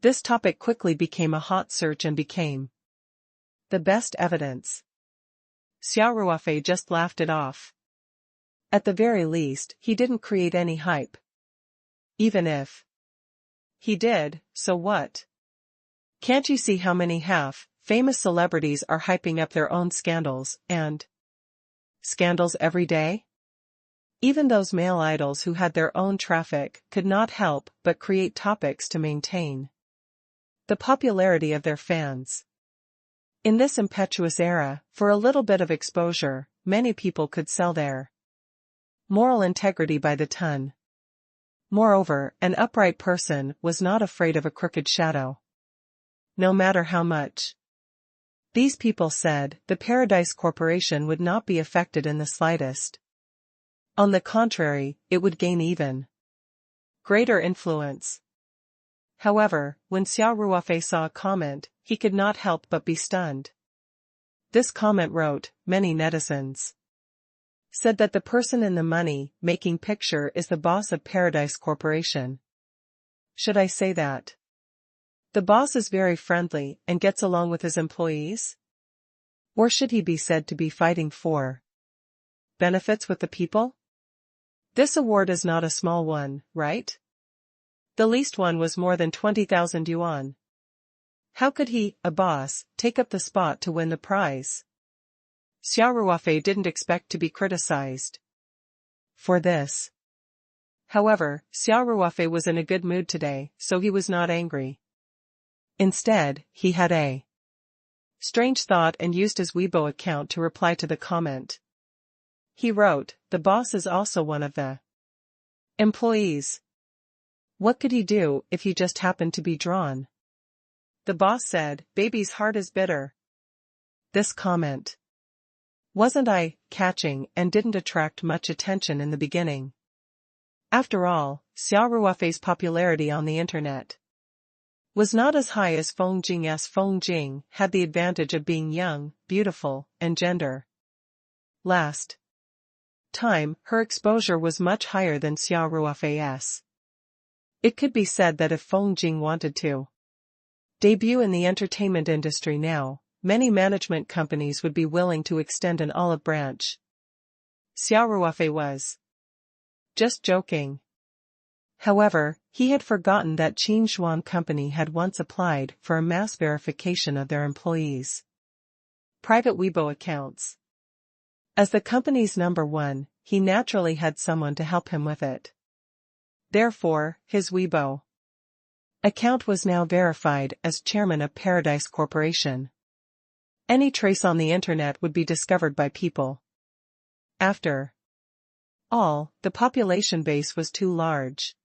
This topic quickly became a hot search and became the best evidence. Xia Ruofei just laughed it off. At the very least, he didn't create any hype. Even if he did, so what? Can't you see how many famous celebrities are hyping up their own scandals and scandals every day? Even those male idols who had their own traffic could not help but create topics to maintain the popularity of their fans. In this impetuous era, for a little bit of exposure, many people could sell their moral integrity by the ton. Moreover, an upright person was not afraid of a crooked shadow. No matter how much these people said, the Paradise Corporation would not be affected in the slightest. On the contrary, it would gain even greater influence. However, when Xia Ruofei saw a comment, he could not help but be stunned. This comment wrote, many netizens said that the person in the money-making picture is the boss of Paradise Corporation. Should I say that the boss is very friendly and gets along with his employees? Or should he be said to be fighting for benefits with the people? This award is not a small one, right? The least one was more than 20,000 yuan. How could he, a boss, take up the spot to win the prize? Xia Ruofei didn't expect to be criticized for this. However, Xia Ruofei was in a good mood today, so he was not angry. Instead, he had a strange thought and used his Weibo account to reply to the comment. He wrote, the boss is also one of the employees. What could he do if he just happened to be drawn? The boss said, baby's heart is bitter. This comment wasn't eye-catching and didn't attract much attention in the beginning. After all, Xia Ruofei's popularity on the internet was not as high as Feng Jing's. Feng Jing had the advantage of being young, beautiful, and gender. Last time, her exposure was much higher than Xia Ruofei's. It could be said that if Feng Jing wanted to debut in the entertainment industry now, many management companies would be willing to extend an olive branch. Xia Ruofei was just joking. However, he had forgotten that Qin Xuan Company had once applied for a mass verification of their employees' private Weibo accounts. As the company's number one, he naturally had someone to help him with it. Therefore, his Weibo account was now verified as chairman of Paradise Corporation. Any trace on the internet would be discovered by people. After all, the population base was too large.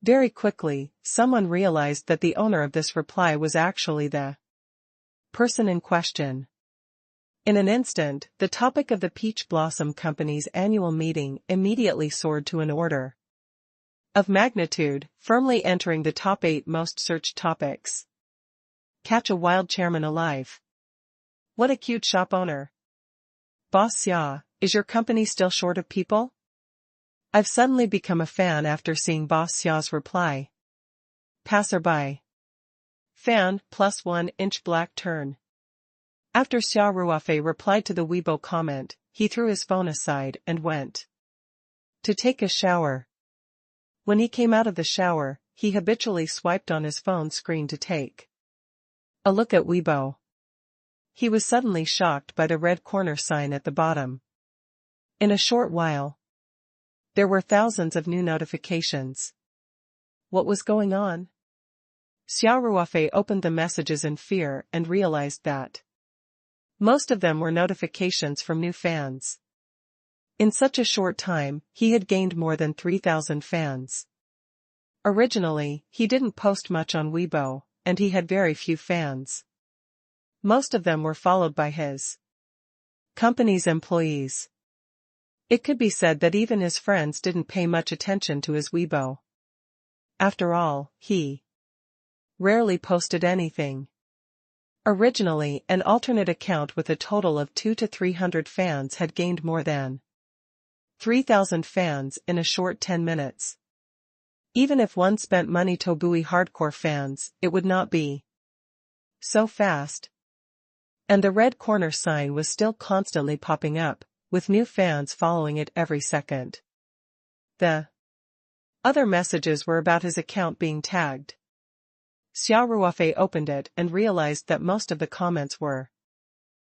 Very quickly, someone realized that the owner of this reply was actually the person in question. In an instant, the topic of the Peach Blossom Company's annual meeting immediately soared to an order of magnitude, firmly entering the top 8 most searched topics. Catch a wild chairman alive. What a cute shop owner. Boss Xia, is your company still short of people? I've suddenly become a fan after seeing Boss Xia's reply. Passerby. Fan, +1 inch black turn. After Xia Ruofei replied to the Weibo comment, he threw his phone aside and went to take a shower. When he came out of the shower, he habitually swiped on his phone screen to take a look at Weibo. He was suddenly shocked by the red corner sign at the bottom. In a short while, there were thousands of new notifications. What was going on? Xia Ruofei opened the messages in fear and realized that most of them were notifications from new fans. In such a short time, he had gained more than 3,000 fans. Originally, he didn't post much on Weibo, and he had very few fans. Most of them were followed by his company's employees. It could be said that even his friends didn't pay much attention to his Weibo. After all, he rarely posted anything. Originally, an alternate account with a total of 200 to 300 fans had gained more than 3,000 fans in a short 10 minutes. Even if one spent money to buoy hardcore fans, it would not be so fast. And the red corner sign was still constantly popping up, with new fans following it every second. The other messages were about his account being tagged. Xia Ruofei opened it and realized that most of the comments were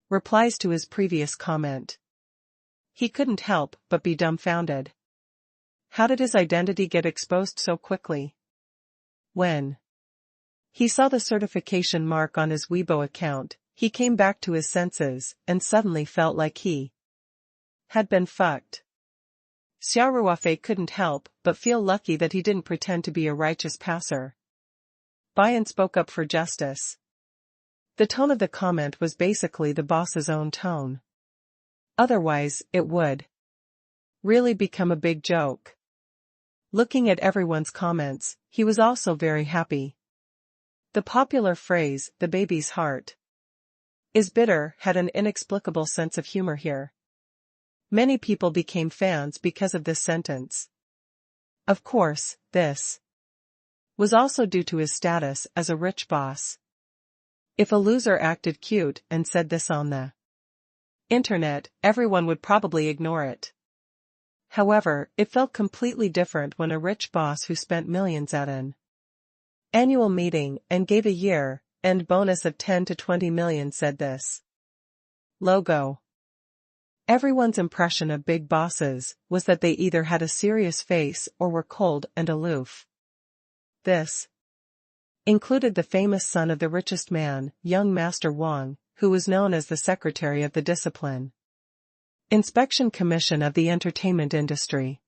replies to his previous comment. He couldn't help but be dumbfounded. How did his identity get exposed so quickly? When he saw the certification mark on his Weibo account, he came back to his senses and suddenly felt like he had been fucked. Xia Ruofei couldn't help but feel lucky that he didn't pretend to be a righteous passer by and spoke up for justice. The tone of the comment was basically the boss's own tone. Otherwise, it would really become a big joke. Looking at everyone's comments, he was also very happy. The popular phrase, "the baby's heart is bitter," had an inexplicable sense of humor here. Many people became fans because of this sentence. Of course, this was also due to his status as a rich boss. If a loser acted cute and said this on the internet, everyone would probably ignore it. However, it felt completely different when a rich boss who spent millions at an annual meeting and gave a year-end bonus of 10 to 20 million said this. Logo. Everyone's impression of big bosses was that they either had a serious face or were cold and aloof. This included the famous son of the richest man, young Master Wang, who was known as the secretary of the Discipline Inspection Commission of the entertainment industry.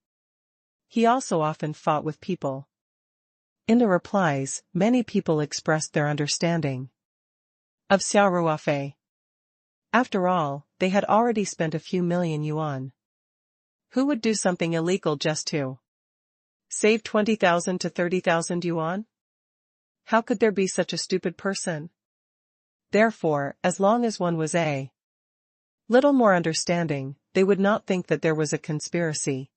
He also often fought with people. In the replies, many people expressed their understanding of Xia Ruofei. After all, they had already spent a few million yuan. Who would do something illegal just to save 20,000 to 30,000 yuan? How could there be such a stupid person? Therefore, as long as one was a little more understanding, they would not think that there was a conspiracy.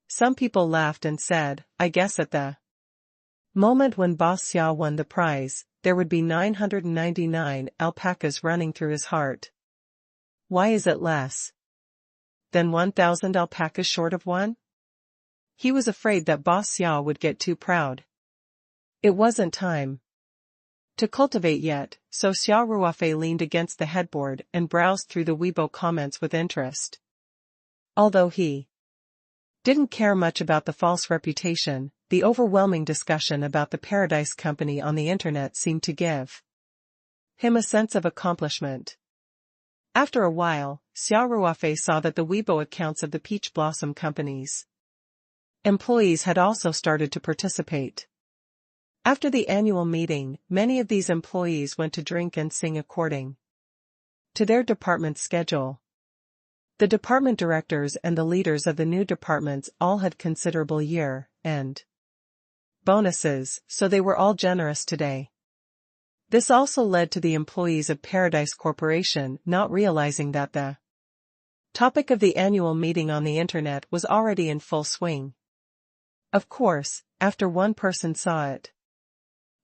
Some people laughed and said, I guess at the moment when Boss Xia won the prize, there would be 999 alpacas running through his heart. Why is it less than 1,000 alpacas short of one? He was afraid that Boss Xia would get too proud. It wasn't time to cultivate yet, so Xia Ruofei leaned against the headboard and browsed through the Weibo comments with interest. Although he didn't care much about the false reputation, the overwhelming discussion about the Paradise Company on the internet seemed to give him a sense of accomplishment. After a while, Xia Ruofei saw that the Weibo accounts of the Peach Blossom Company's employees had also started to participate. After the annual meeting, many of these employees went to drink and sing according to their department's schedule. The department directors and the leaders of the new departments all had considerable year-end bonuses, so they were all generous today. This also led to the employees of Paradise Corporation not realizing that the topic of the annual meeting on the internet was already in full swing. Of course, after one person saw it,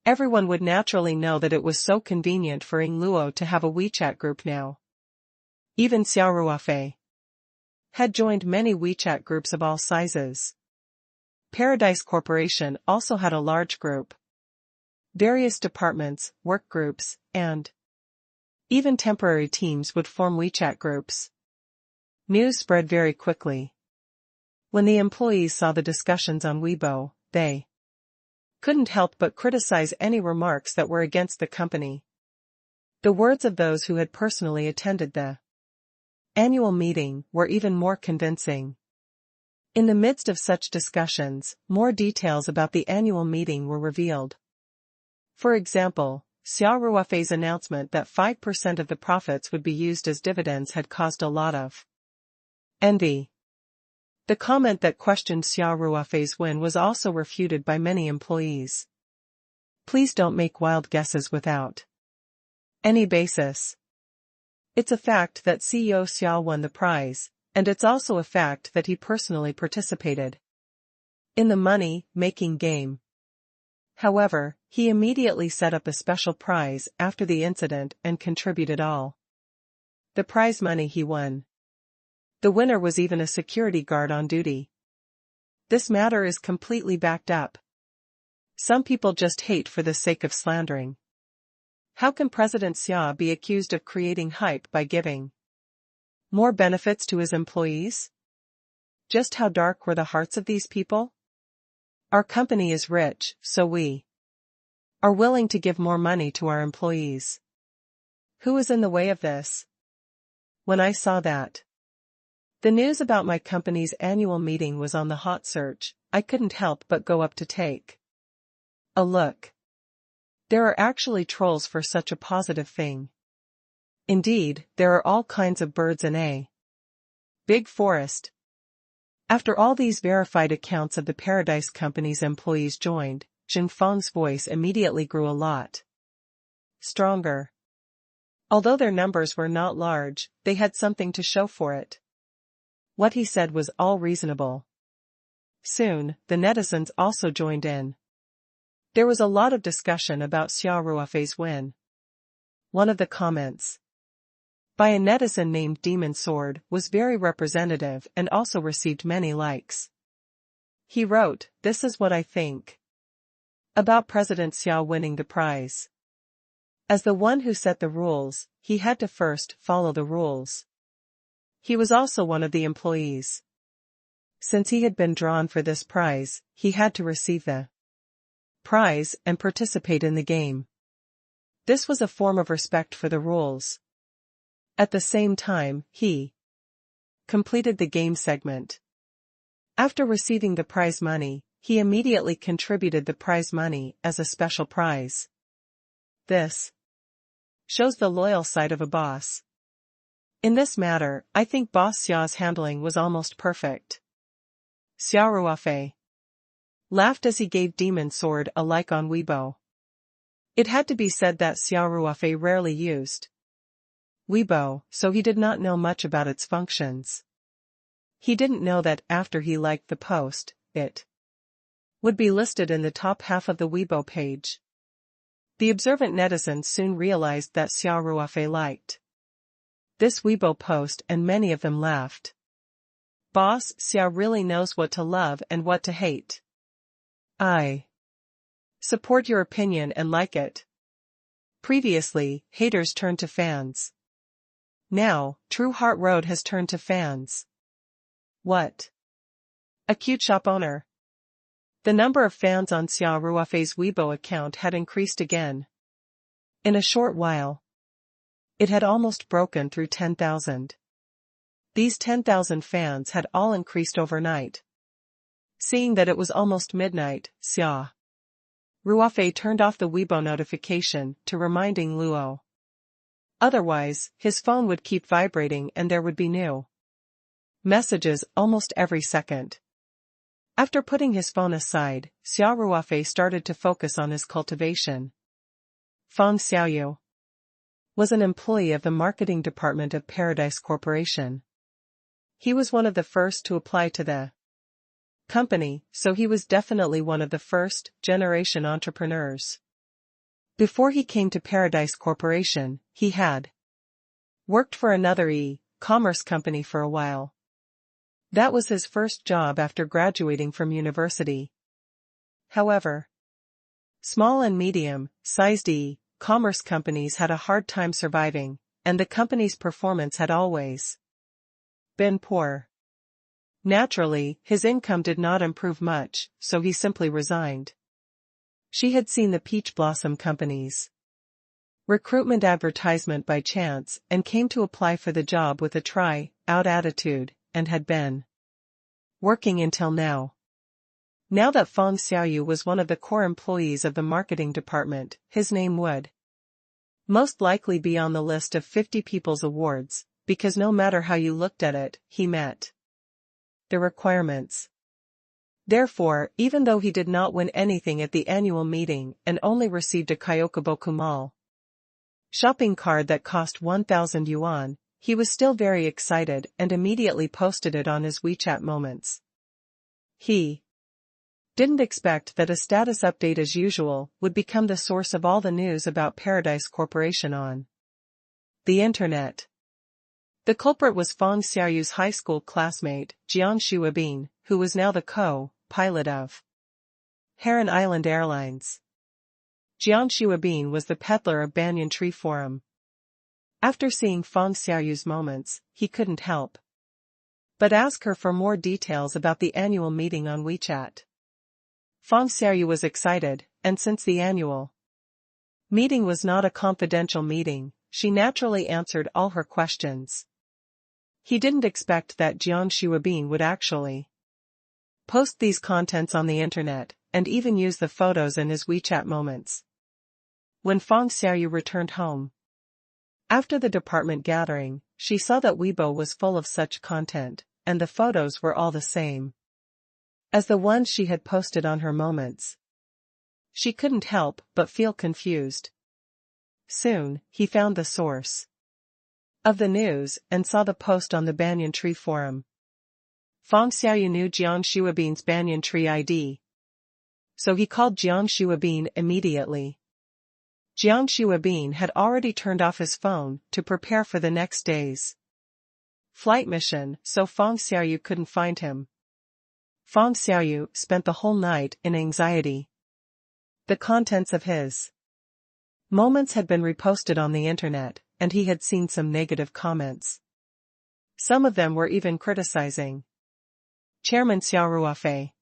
everyone would naturally know that it was so convenient for Ing Luo to have a WeChat group now. Even Xia Ruofei had joined many WeChat groups of all sizes. Paradise Corporation also had a large group. Various departments, work groups, and even temporary teams would form WeChat groups. News spread very quickly. When the employees saw the discussions on Weibo, they couldn't help but criticize any remarks that were against the company. The words of those who had personally attended the annual meeting were even more convincing. In the midst of such discussions, more details about the annual meeting were revealed. For example, Xia Ruofei's announcement that 5% of the profits would be used as dividends had caused a lot of envy. The comment that questioned Xia Ruofei's win was also refuted by many employees. Please don't make wild guesses without any basis. It's a fact that CEO Xia won the prize, and it's also a fact that he personally participated in the money-making game. However, he immediately set up a special prize after the incident and contributed all the prize money he won. The winner was even a security guard on duty. This matter is completely backed up. Some people just hate for the sake of slandering. How can President Xia be accused of creating hype by giving more benefits to his employees? Just how dark were the hearts of these people? Our company is rich, so we are willing to give more money to our employees. Who is in the way of this? When I saw that the news about my company's annual meeting was on the hot search, I couldn't help but go up to take a look. There are actually trolls for such a positive thing. Indeed, there are all kinds of birds in a big forest. After all these verified accounts of the Paradise Company's employees joined, Jing Feng's voice immediately grew a lot stronger. Although their numbers were not large, they had something to show for it. What he said was all reasonable. Soon, the netizens also joined in. There was a lot of discussion about Xia Ruofei's win. One of the comments by a netizen named Demon Sword was very representative and also received many likes. He wrote, "This is what I think about President Xia winning the prize. As the one who set the rules, he had to first follow the rules. He was also one of the employees. Since he had been drawn for this prize, he had to receive the prize and participate in the game. This was a form of respect for the rules. At the same time, he completed the game segment. After receiving the prize money, he immediately contributed the prize money as a special prize. This shows the loyal side of a boss. In this matter, I think Boss Xia's handling was almost perfect." Xia Ruofei laughed as he gave Demon Sword a like on Weibo. It had to be said that Xia Ruofei rarely used Weibo, so he did not know much about its functions. He didn't know that after he liked the post, it would be listed in the top half of the Weibo page. The observant netizens soon realized that Xia Ruofei liked this Weibo post and many of them laughed. Boss Xia really knows what to love and what to hate. I support your opinion and like it. Previously, haters turned to fans. Now, True Heart Road has turned to fans. What a cute shop owner. The number of fans on Xia Ruofei's Weibo account had increased again. In a short while, it had almost broken through 10,000. These 10,000 fans had all increased overnight. Seeing that it was almost midnight, Xia Ruofei turned off the Weibo notification to reminding Luo Otherwise, his phone would keep vibrating and there would be new messages almost every second. After putting his phone aside, Xia Ruofei started to focus on his cultivation. Fang Xiaoyu was an employee of the marketing department of Paradise Corporation. He was one of the first to apply to the company, so he was definitely one of the first-generation entrepreneurs. Before he came to Paradise Corporation, he had worked for another e-commerce company for a while. That was his first job after graduating from university. However, small and medium-sized e-commerce companies had a hard time surviving, and the company's performance had always been poor. Naturally, his income did not improve much, so he simply resigned. She had seen the Peach Blossom Company's recruitment advertisement by chance and came to apply for the job with a try-out attitude, and had been working until now. Now that Fang Xiaoyu was one of the core employees of the marketing department, his name would most likely be on the list of 50 People's Awards, because no matter how you looked at it, he met the requirements. Therefore, even though he did not win anything at the annual meeting and only received a Kyokuboku Mall shopping card that cost 1,000 yuan, he was still very excited and immediately posted it on his WeChat moments. He didn't expect that a status update as usual would become the source of all the news about Paradise Corporation on the internet. The culprit was Fang Xiaoyu's high school classmate, Jiang Shuabin, who was now the co-pilot of Heron Island Airlines. Jiang Shuabin was the peddler of Banyan Tree Forum. After seeing Fang Xiaoyu's moments, he couldn't help but ask her for more details about the annual meeting on WeChat. Fang Xiaoyu was excited, and since the annual meeting was not a confidential meeting, she naturally answered all her questions. He didn't expect that Jiang Shuabin would actually post these contents on the internet, and even use the photos in his WeChat moments. When Fang Xiaoyu returned home after the department gathering, she saw that Weibo was full of such content, and the photos were all the same as the ones she had posted on her moments. She couldn't help but feel confused. Soon, he found the source of the news and saw the post on the Banyan Tree Forum. Fang Xiaoyu knew Jiang Shuabin's Banyan Tree ID, so he called Jiang Shuabin immediately. Jiang Shuabin had already turned off his phone to prepare for the next day's flight mission, so Fang Xiaoyu couldn't find him. Fang Xiaoyu spent the whole night in anxiety. The contents of his moments had been reposted on the internet, and he had seen some negative comments. Some of them were even criticizing Chairman Xia Ruofei.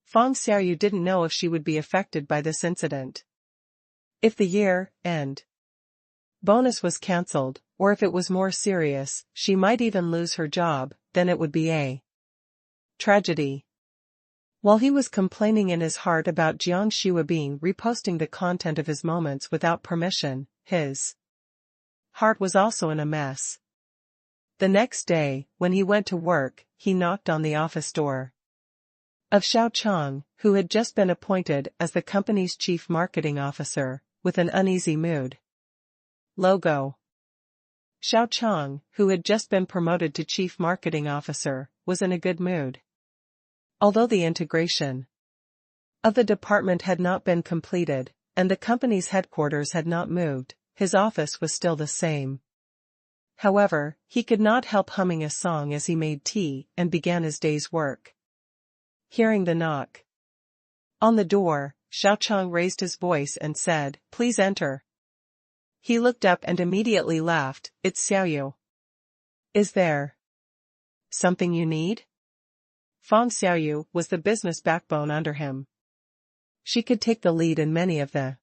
Fang Xiaoyu didn't know if she would be affected by this incident. If the year-end bonus was cancelled, or if it was more serious, she might even lose her job, then it would be a tragedy. While he was complaining in his heart about Jiang Shuabin reposting the content of his moments without permission, his heart was also in a mess. The next day, when he went to work, he knocked on the office door of Xiao Chang, who had just been appointed as the company's chief marketing officer, with an uneasy mood. Logo. Xiao Chang, who had just been promoted to chief marketing officer, was in a good mood. Although the integration of the department had not been completed, and the company's headquarters had not moved, his office was still the same. However, he could not help humming a song as he made tea and began his day's work. Hearing the knock on the door, Xiao Chang raised his voice and said, "Please enter." He looked up and immediately laughed. "It's Xiaoyu. Is there something you need?" Fang Xiaoyu was the business backbone under him. She could take the lead in many of the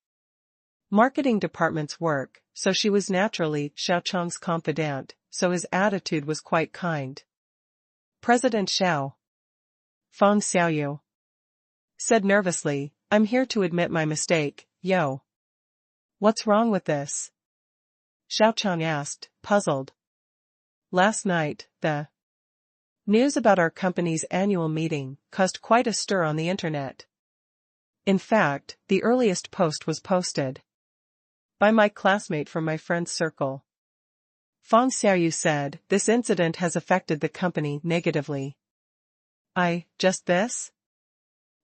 marketing department's work, so she was naturally Xiao Chang's confidant, so his attitude was quite kind. "President Xiao," Fang Xiaoyu said nervously, "I'm here to admit my mistake, yo." "What's wrong with this?" Xiao Chang asked, puzzled. Last night, the news about our company's annual meeting caused quite a stir on the internet. In fact, the earliest post was posted by my classmate from my friend's circle. Feng Xiaoyu said, this incident has affected the company negatively. Just this?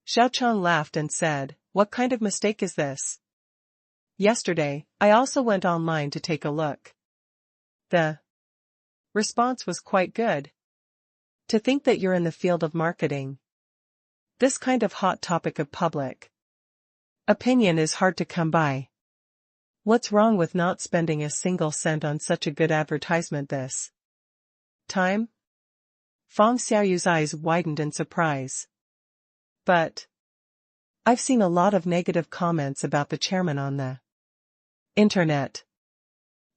Xiao Chang laughed and said, what kind of mistake is this? Yesterday, I also went online to take a look. The response was quite good. To think that you're in the field of marketing. This kind of hot topic of public opinion is hard to come by. What's wrong with not spending a single cent on such a good advertisement this time? Feng Xiaoyu's eyes widened in surprise. But I've seen a lot of negative comments about the chairman on the internet.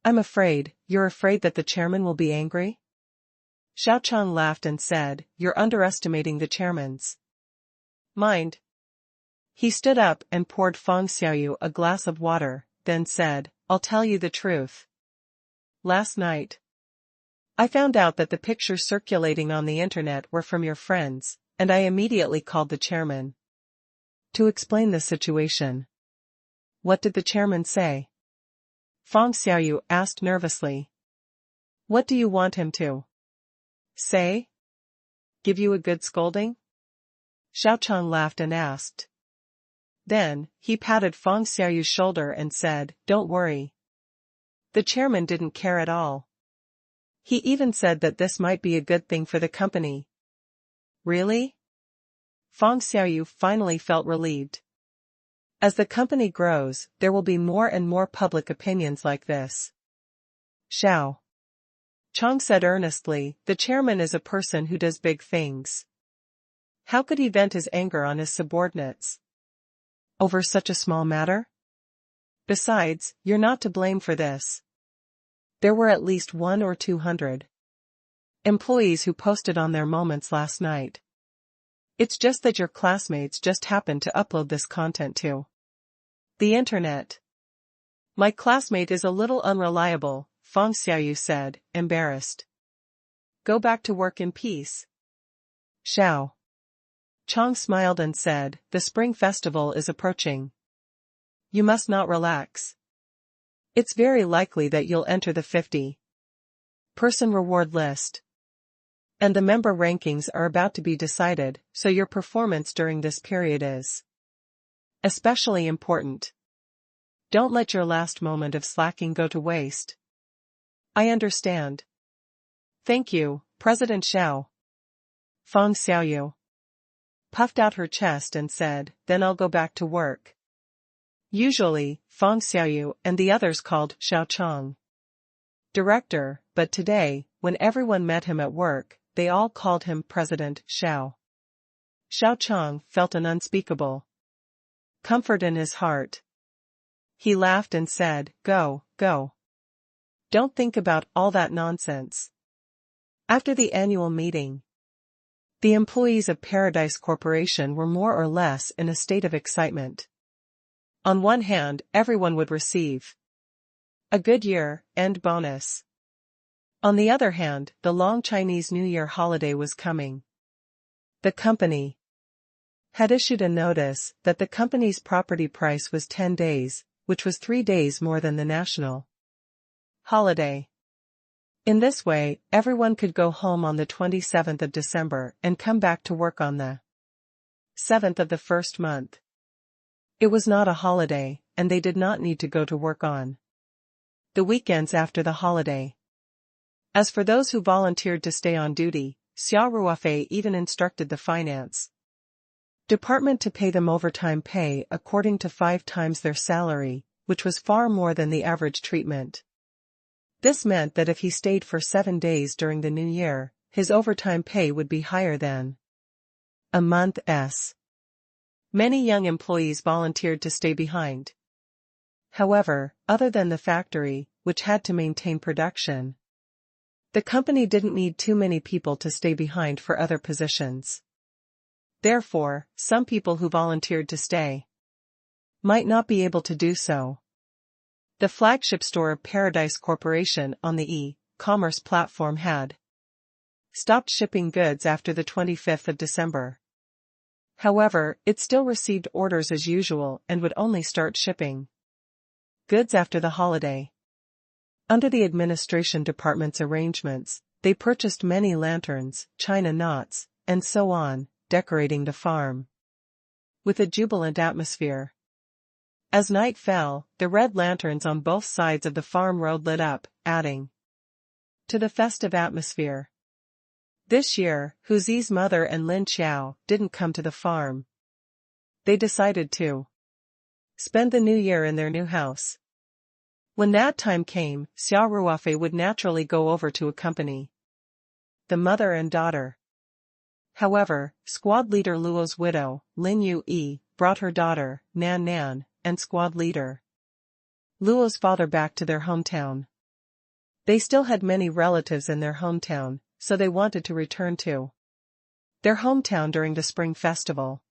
I'm afraid, you're afraid that the chairman will be angry? Xiao Chang laughed and said, you're underestimating the chairman's mind. He stood up and poured Feng Xiaoyu a glass of water, then said, I'll tell you the truth. Last night, I found out that the pictures circulating on the internet were from your friends, and I immediately called the chairman to explain the situation. What did the chairman say? Feng Xiaoyu asked nervously. What do you want him to say? Give you a good scolding? Xiao Chang laughed and asked. Then, he patted Feng Xiaoyu's shoulder and said, don't worry. The chairman didn't care at all. He even said that this might be a good thing for the company. Really? Feng Xiaoyu finally felt relieved. As the company grows, there will be more and more public opinions like this. Xiao Chang said earnestly, the chairman is a person who does big things. How could he vent his anger on his subordinates over such a small matter? Besides, you're not to blame for this. There were at least 100 or 200 employees who posted on their moments last night. It's just that your classmates just happened to upload this content to the internet. My classmate is a little unreliable, Feng Xiaoyu said, embarrassed. Go back to work in peace. Xiao Chang smiled and said, the spring festival is approaching. You must not relax. It's very likely that you'll enter the 50-person reward list. And the member rankings are about to be decided, so your performance during this period is especially important. Don't let your last moment of slacking go to waste. I understand. Thank you, President Xiao. Feng Xiaoyu puffed out her chest and said, then I'll go back to work. Usually, Feng Xiaoyu and the others called Xiao Chang director, but today, when everyone met him at work, they all called him President Xiao. Xiao Chang felt an unspeakable comfort in his heart. He laughed and said, go. Don't think about all that nonsense. After the annual meeting, the employees of Paradise Corporation were more or less in a state of excitement. On one hand, everyone would receive a good year-end bonus. On the other hand, the long Chinese New Year holiday was coming. The company had issued a notice that the company's property price was 10 days, which was 3 days more than the national holiday. In this way, everyone could go home on the 27th of December and come back to work on the 7th of the first month. It was not a holiday, and they did not need to go to work on the weekends after the holiday. As for those who volunteered to stay on duty, Xia Ruofei even instructed the finance department to pay them overtime pay according to 5 times their salary, which was far more than the average treatment. This meant that if he stayed for 7 days during the new year, his overtime pay would be higher than a month's. Many young employees volunteered to stay behind. However, other than the factory, which had to maintain production, the company didn't need too many people to stay behind for other positions. Therefore, some people who volunteered to stay might not be able to do so. The flagship store of Paradise Corporation on the e-commerce platform had stopped shipping goods after the 25th of December. However, it still received orders as usual and would only start shipping goods after the holiday. Under the administration department's arrangements, they purchased many lanterns, china knots, and so on, decorating the farm with a jubilant atmosphere. As night fell, the red lanterns on both sides of the farm road lit up, adding to the festive atmosphere. This year, Hu Zi's mother and Lin Xiao didn't come to the farm. They decided to spend the new year in their new house. When that time came, Xia Ruofei would naturally go over to accompany the mother and daughter. However, squad leader Luo's widow, Lin Yu, brought her daughter, Nan Nan, and squad leader Luo's father back to their hometown. They still had many relatives in their hometown, so they wanted to return to their hometown during the Spring Festival.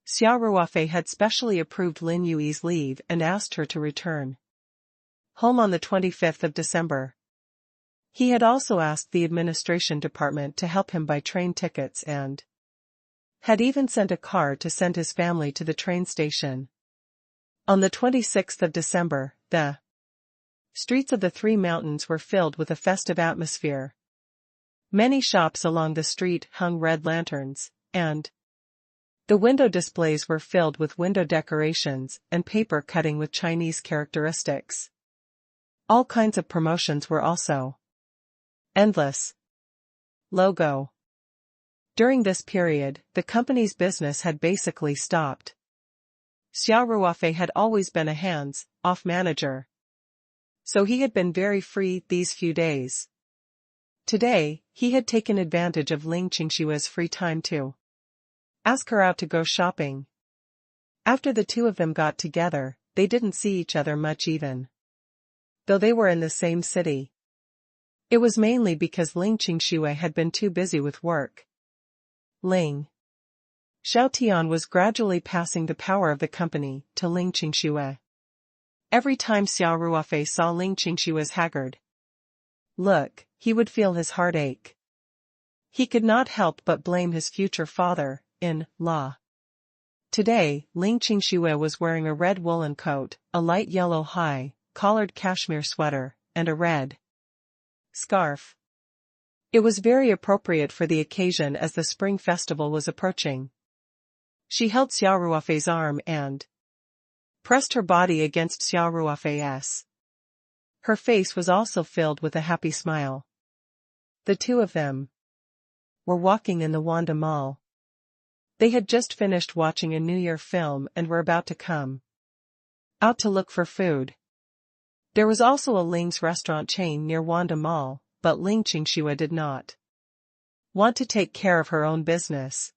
Xia Ruofei had specially approved Lin Yu's leave and asked her to return home on the 25th of December. He had also asked the administration department to help him buy train tickets and had even sent a car to send his family to the train station. On the 26th of December, the streets of the Three Mountains were filled with a festive atmosphere. Many shops along the street hung red lanterns, and the window displays were filled with window decorations and paper cutting with Chinese characteristics. All kinds of promotions were also endless. Logo. During this period, the company's business had basically stopped. Xia Ruofei had always been a hands-off manager, so he had been very free these few days. Today, he had taken advantage of Ling Qingshua's free time to ask her out to go shopping. After the two of them got together, they didn't see each other much even though they were in the same city. It was mainly because Ling Qingxue had been too busy with work. Ling Xiaotian was gradually passing the power of the company to Ling Qingxue. Every time Xia Ruofei saw Ling Qingshue's haggard look, he would feel his heart ache. He could not help but blame his future father-in-law. Today, Ling Qingxue was wearing a red woolen coat, a light yellow high-collared cashmere sweater, and a red scarf. It was very appropriate for the occasion as the Spring Festival was approaching. She held Xia Ruofei's arm and pressed her body against Xia Ruofei's. Her face was also filled with a happy smile. The two of them were walking in the Wanda Mall. They had just finished watching a New Year film and were about to come out to look for food. There was also a Ling's restaurant chain near Wanda Mall, but Ling Qingxue did not want to take care of her own business.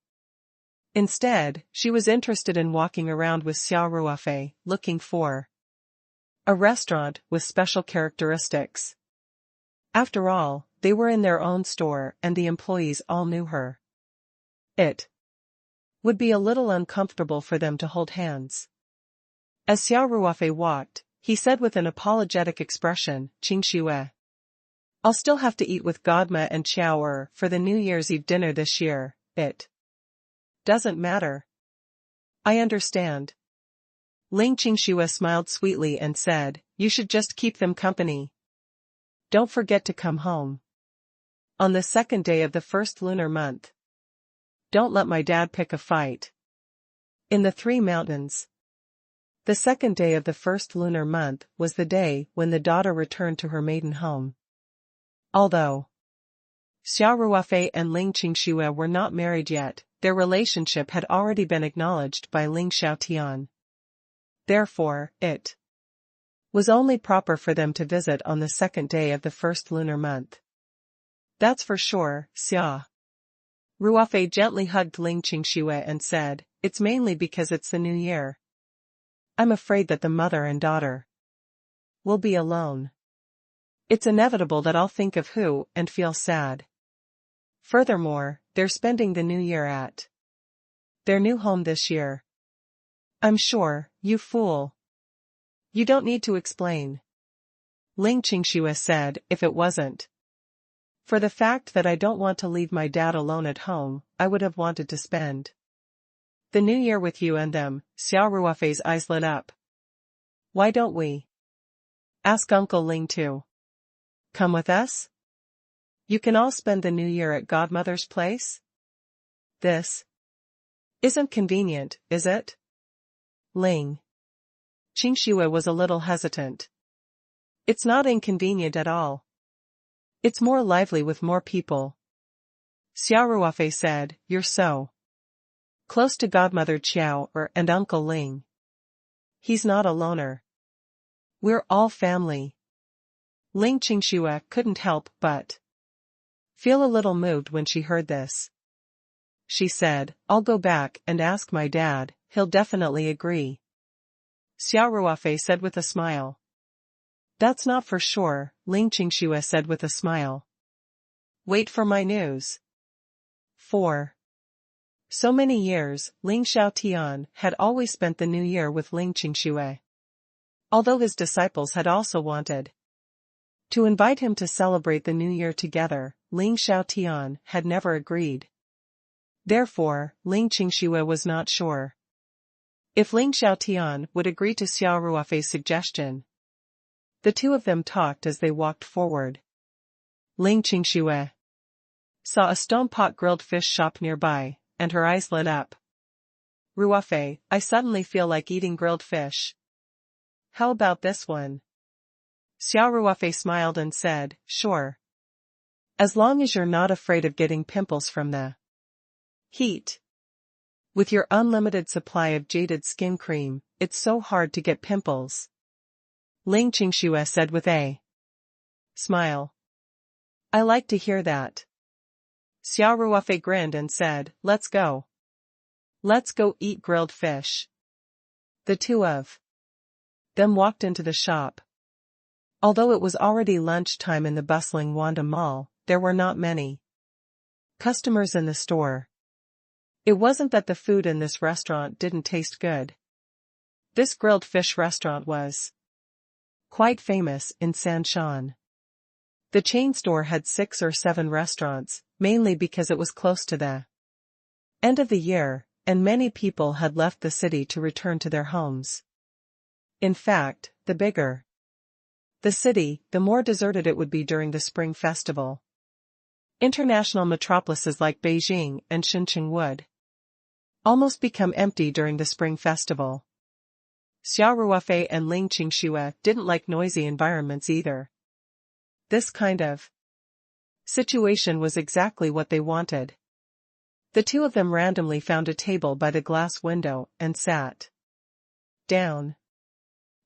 Instead, she was interested in walking around with Xia Ruofei, looking for a restaurant with special characteristics. After all, they were in their own store and the employees all knew her. It would be a little uncomfortable for them to hold hands. As Xia Ruofei walked, he said with an apologetic expression, "Qingxue, I'll still have to eat with Godma and Qiao for the New Year's Eve dinner this year. It doesn't matter. I understand." Ling Qingxue smiled sweetly and said, "You should just keep them company. Don't forget to come home on the second day of the first lunar month. Don't let my dad pick a fight in the Three Mountains." The second day of the first lunar month was the day when the daughter returned to her maiden home. Although Xia Ruofei and Ling Qingxue were not married yet, their relationship had already been acknowledged by Ling Xiaotian. Therefore, it was only proper for them to visit on the second day of the first lunar month. "That's for sure." Xia Ruofei gently hugged Ling Qingxue and said, "It's mainly because it's the new year. I'm afraid that the mother and daughter will be alone. It's inevitable that I'll think of Hu and feel sad. Furthermore, they're spending the new year at their new home this year. I'm sure, you fool." You don't need to explain. Ling Qingxue said, if it wasn't for the fact that I don't want to leave my dad alone at home, I would have wanted to spend the new year with you and them. Xia Ruofei's eyes lit up. Why don't we ask Uncle Ling to come with us? You can all spend the new year at Godmother's place? This isn't convenient, is it? Ling Qingxue was a little hesitant. It's not inconvenient at all. It's more lively with more people. Xia Ruofei said, you're so close to Godmother Qiao and Uncle Ling. He's not a loner. We're all family. Ling Qingxue couldn't help but feel a little moved when she heard this. She said, I'll go back and ask my dad, he'll definitely agree. Xia Ruofei said with a smile. That's not for sure, Ling Qingxue said with a smile. Wait for my news. For so many years, Ling Xiaotian had always spent the new year with Ling Qingxue. Although his disciples had also wanted to invite him to celebrate the new year together, Ling Xiaotian had never agreed. Therefore, Ling Qingxue was not sure if Ling Xiaotian would agree to Xia Ruofei's suggestion. The two of them talked as they walked forward. Ling Qingxue saw a stone-pot grilled fish shop nearby, and her eyes lit up. Ruofei, I suddenly feel like eating grilled fish. How about this one? Xia Ruofei smiled and said, sure. As long as you're not afraid of getting pimples from the heat. With your unlimited supply of jaded skin cream, it's so hard to get pimples. Ling Qingxue said with a smile. I like to hear that. Xia Ruofei grinned and said, let's go. Let's go eat grilled fish. The two of them walked into the shop. Although it was already lunchtime in the bustling Wanda Mall, there were not many customers in the store. It wasn't that the food in this restaurant didn't taste good. This grilled fish restaurant was quite famous in Sanshan. The chain store had 6 or 7 restaurants, mainly because it was close to the end of the year, and many people had left the city to return to their homes. In fact, the bigger the city, the more deserted it would be during the Spring Festival. International metropolises like Beijing and Shenzhen would almost become empty during the Spring Festival. Xia Ruofei and Ling Qingxue didn't like noisy environments either. This kind of situation was exactly what they wanted. The two of them randomly found a table by the glass window and sat down.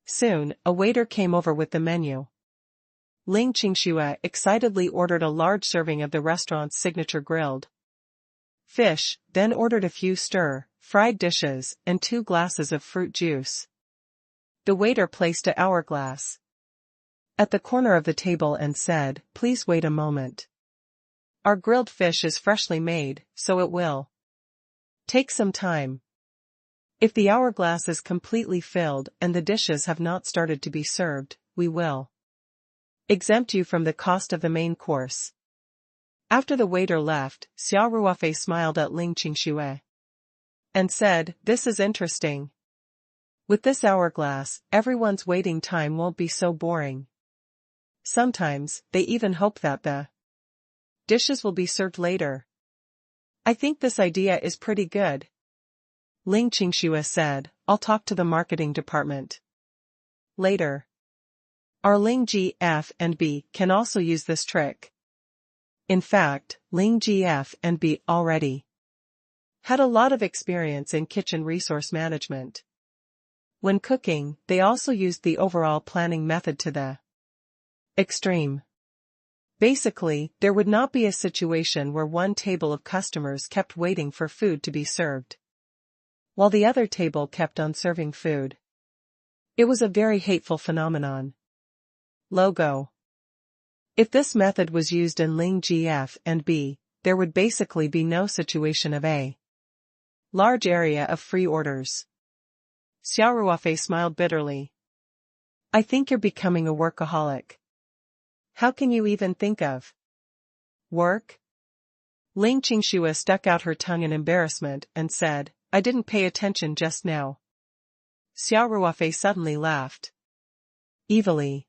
Soon, a waiter came over with the menu. Ling Qingxue excitedly ordered a large serving of the restaurant's signature grilled fish, then ordered a few stir-fried dishes and 2 glasses of fruit juice. The waiter placed an hourglass at the corner of the table and said, please wait a moment. Our grilled fish is freshly made, so it will take some time. If the hourglass is completely filled and the dishes have not started to be served, we will exempt you from the cost of the main course. After the waiter left, Xia Ruofei smiled at Ling Qingxue and said, this is interesting. With this hourglass, everyone's waiting time won't be so boring. Sometimes, they even hope that the dishes will be served later. I think this idea is pretty good. Ling Qingxue said, I'll talk to the marketing department later. Our Ling GF and B can also use this trick. In fact, Ling GF and B already had a lot of experience in kitchen resource management. When cooking, they also used the overall planning method to the extreme. Basically, there would not be a situation where one table of customers kept waiting for food to be served, while the other table kept on serving food. It was a very hateful phenomenon. Logo. If this method was used in Ling GF and B, there would basically be no situation of a large area of free orders. Xia Ruofei smiled bitterly. I think you're becoming a workaholic. How can you even think of work? Ling Qingxue stuck out her tongue in embarrassment and said, I didn't pay attention just now. Xia Ruofei suddenly laughed evilly.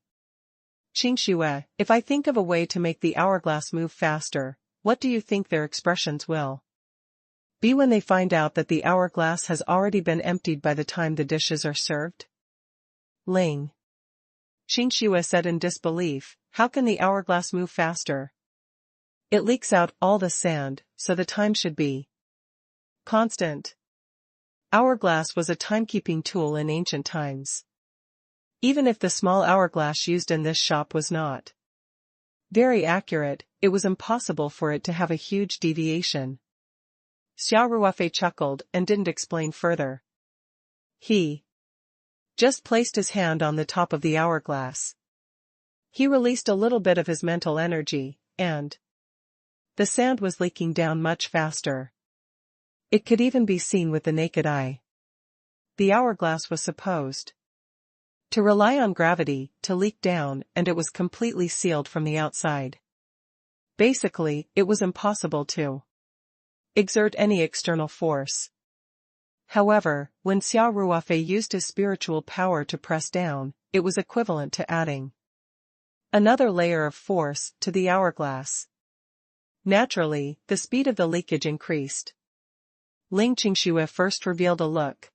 Qingxue, if I think of a way to make the hourglass move faster, what do you think their expressions will be when they find out that the hourglass has already been emptied by the time the dishes are served? Ling Qingxue said in disbelief, how can the hourglass move faster? It leaks out all the sand, so the time should be constant. Hourglass was a timekeeping tool in ancient times. Even if the small hourglass used in this shop was not very accurate, it was impossible for it to have a huge deviation. Xia Ruofei chuckled and didn't explain further. He just placed his hand on the top of the hourglass. He released a little bit of his mental energy, and the sand was leaking down much faster. It could even be seen with the naked eye. The hourglass was supposed to rely on gravity to leak down, and it was completely sealed from the outside. Basically, it was impossible to exert any external force. However, when Xia Ruofei used his spiritual power to press down, it was equivalent to adding another layer of force to the hourglass. Naturally, the speed of the leakage increased. Ling Qingxue first revealed a look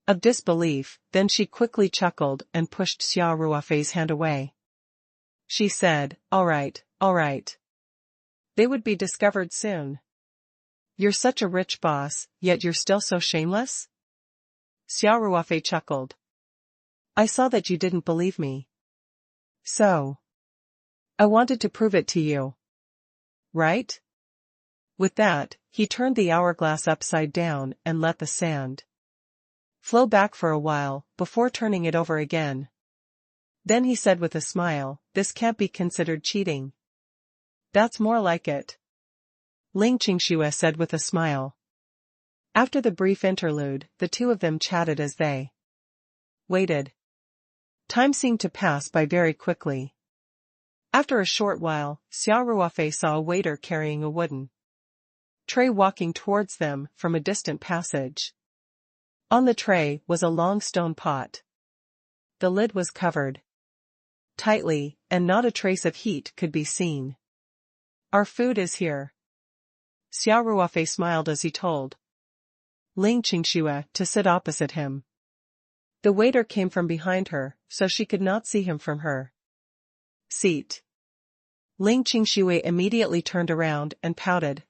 of disbelief, then she quickly chuckled and pushed Xia Ruofei's hand away. She said, all right. They would be discovered soon. You're such a rich boss, yet you're still so shameless? Xia Ruofei chuckled. I saw that you didn't believe me. So I wanted to prove it to you. Right? With that, he turned the hourglass upside down and let the sand flow back for a while, before turning it over again. Then he said with a smile, this can't be considered cheating. That's more like it. Ling Qingxue said with a smile. After the brief interlude, the two of them chatted as they waited. Time seemed to pass by very quickly. After a short while, Xia Ruofei saw a waiter carrying a wooden tray walking towards them from a distant passage. On the tray was a long stone pot. The lid was covered tightly, and not a trace of heat could be seen. Our food is here. Xia Ruofei smiled as he told Ling Qingxue to sit opposite him. The waiter came from behind her, so she could not see him from her seat. Ling Qingxue immediately turned around and pouted,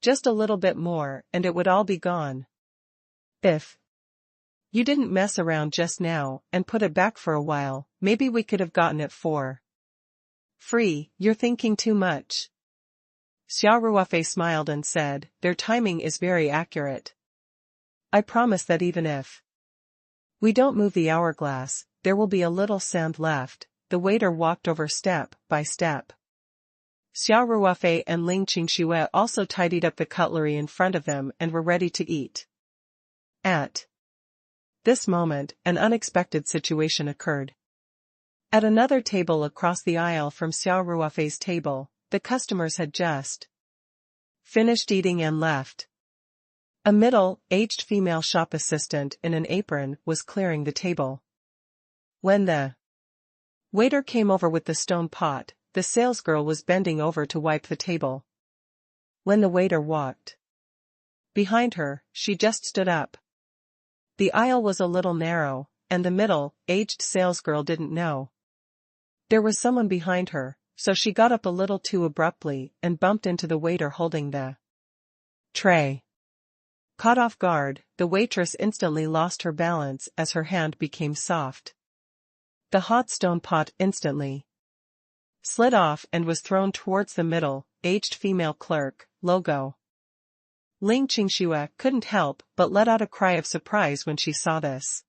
just a little bit more, and it would all be gone. If you didn't mess around just now and put it back for a while, maybe we could have gotten it for free. You're thinking too much. Xia Ruofei smiled and said, their timing is very accurate. I promise that even if we don't move the hourglass, there will be a little sand left. The waiter walked over step by step. Xia Ruofei and Ling Qingxue also tidied up the cutlery in front of them and were ready to eat. At this moment, an unexpected situation occurred. At another table across the aisle from Xia Ruofei's table, the customers had just finished eating and left. A middle-aged female shop assistant in an apron was clearing the table. When the waiter came over with the stone pot, the salesgirl was bending over to wipe the table. When the waiter walked behind her, she just stood up. The aisle was a little narrow, and the middle-aged salesgirl didn't know there was someone behind her, so she got up a little too abruptly and bumped into the waiter holding the tray. Caught off guard, the waitress instantly lost her balance as her hand became soft. The hot stone pot instantly slid off and was thrown towards the middle-aged female clerk, logo. Ling Qingxue couldn't help but let out a cry of surprise when she saw this.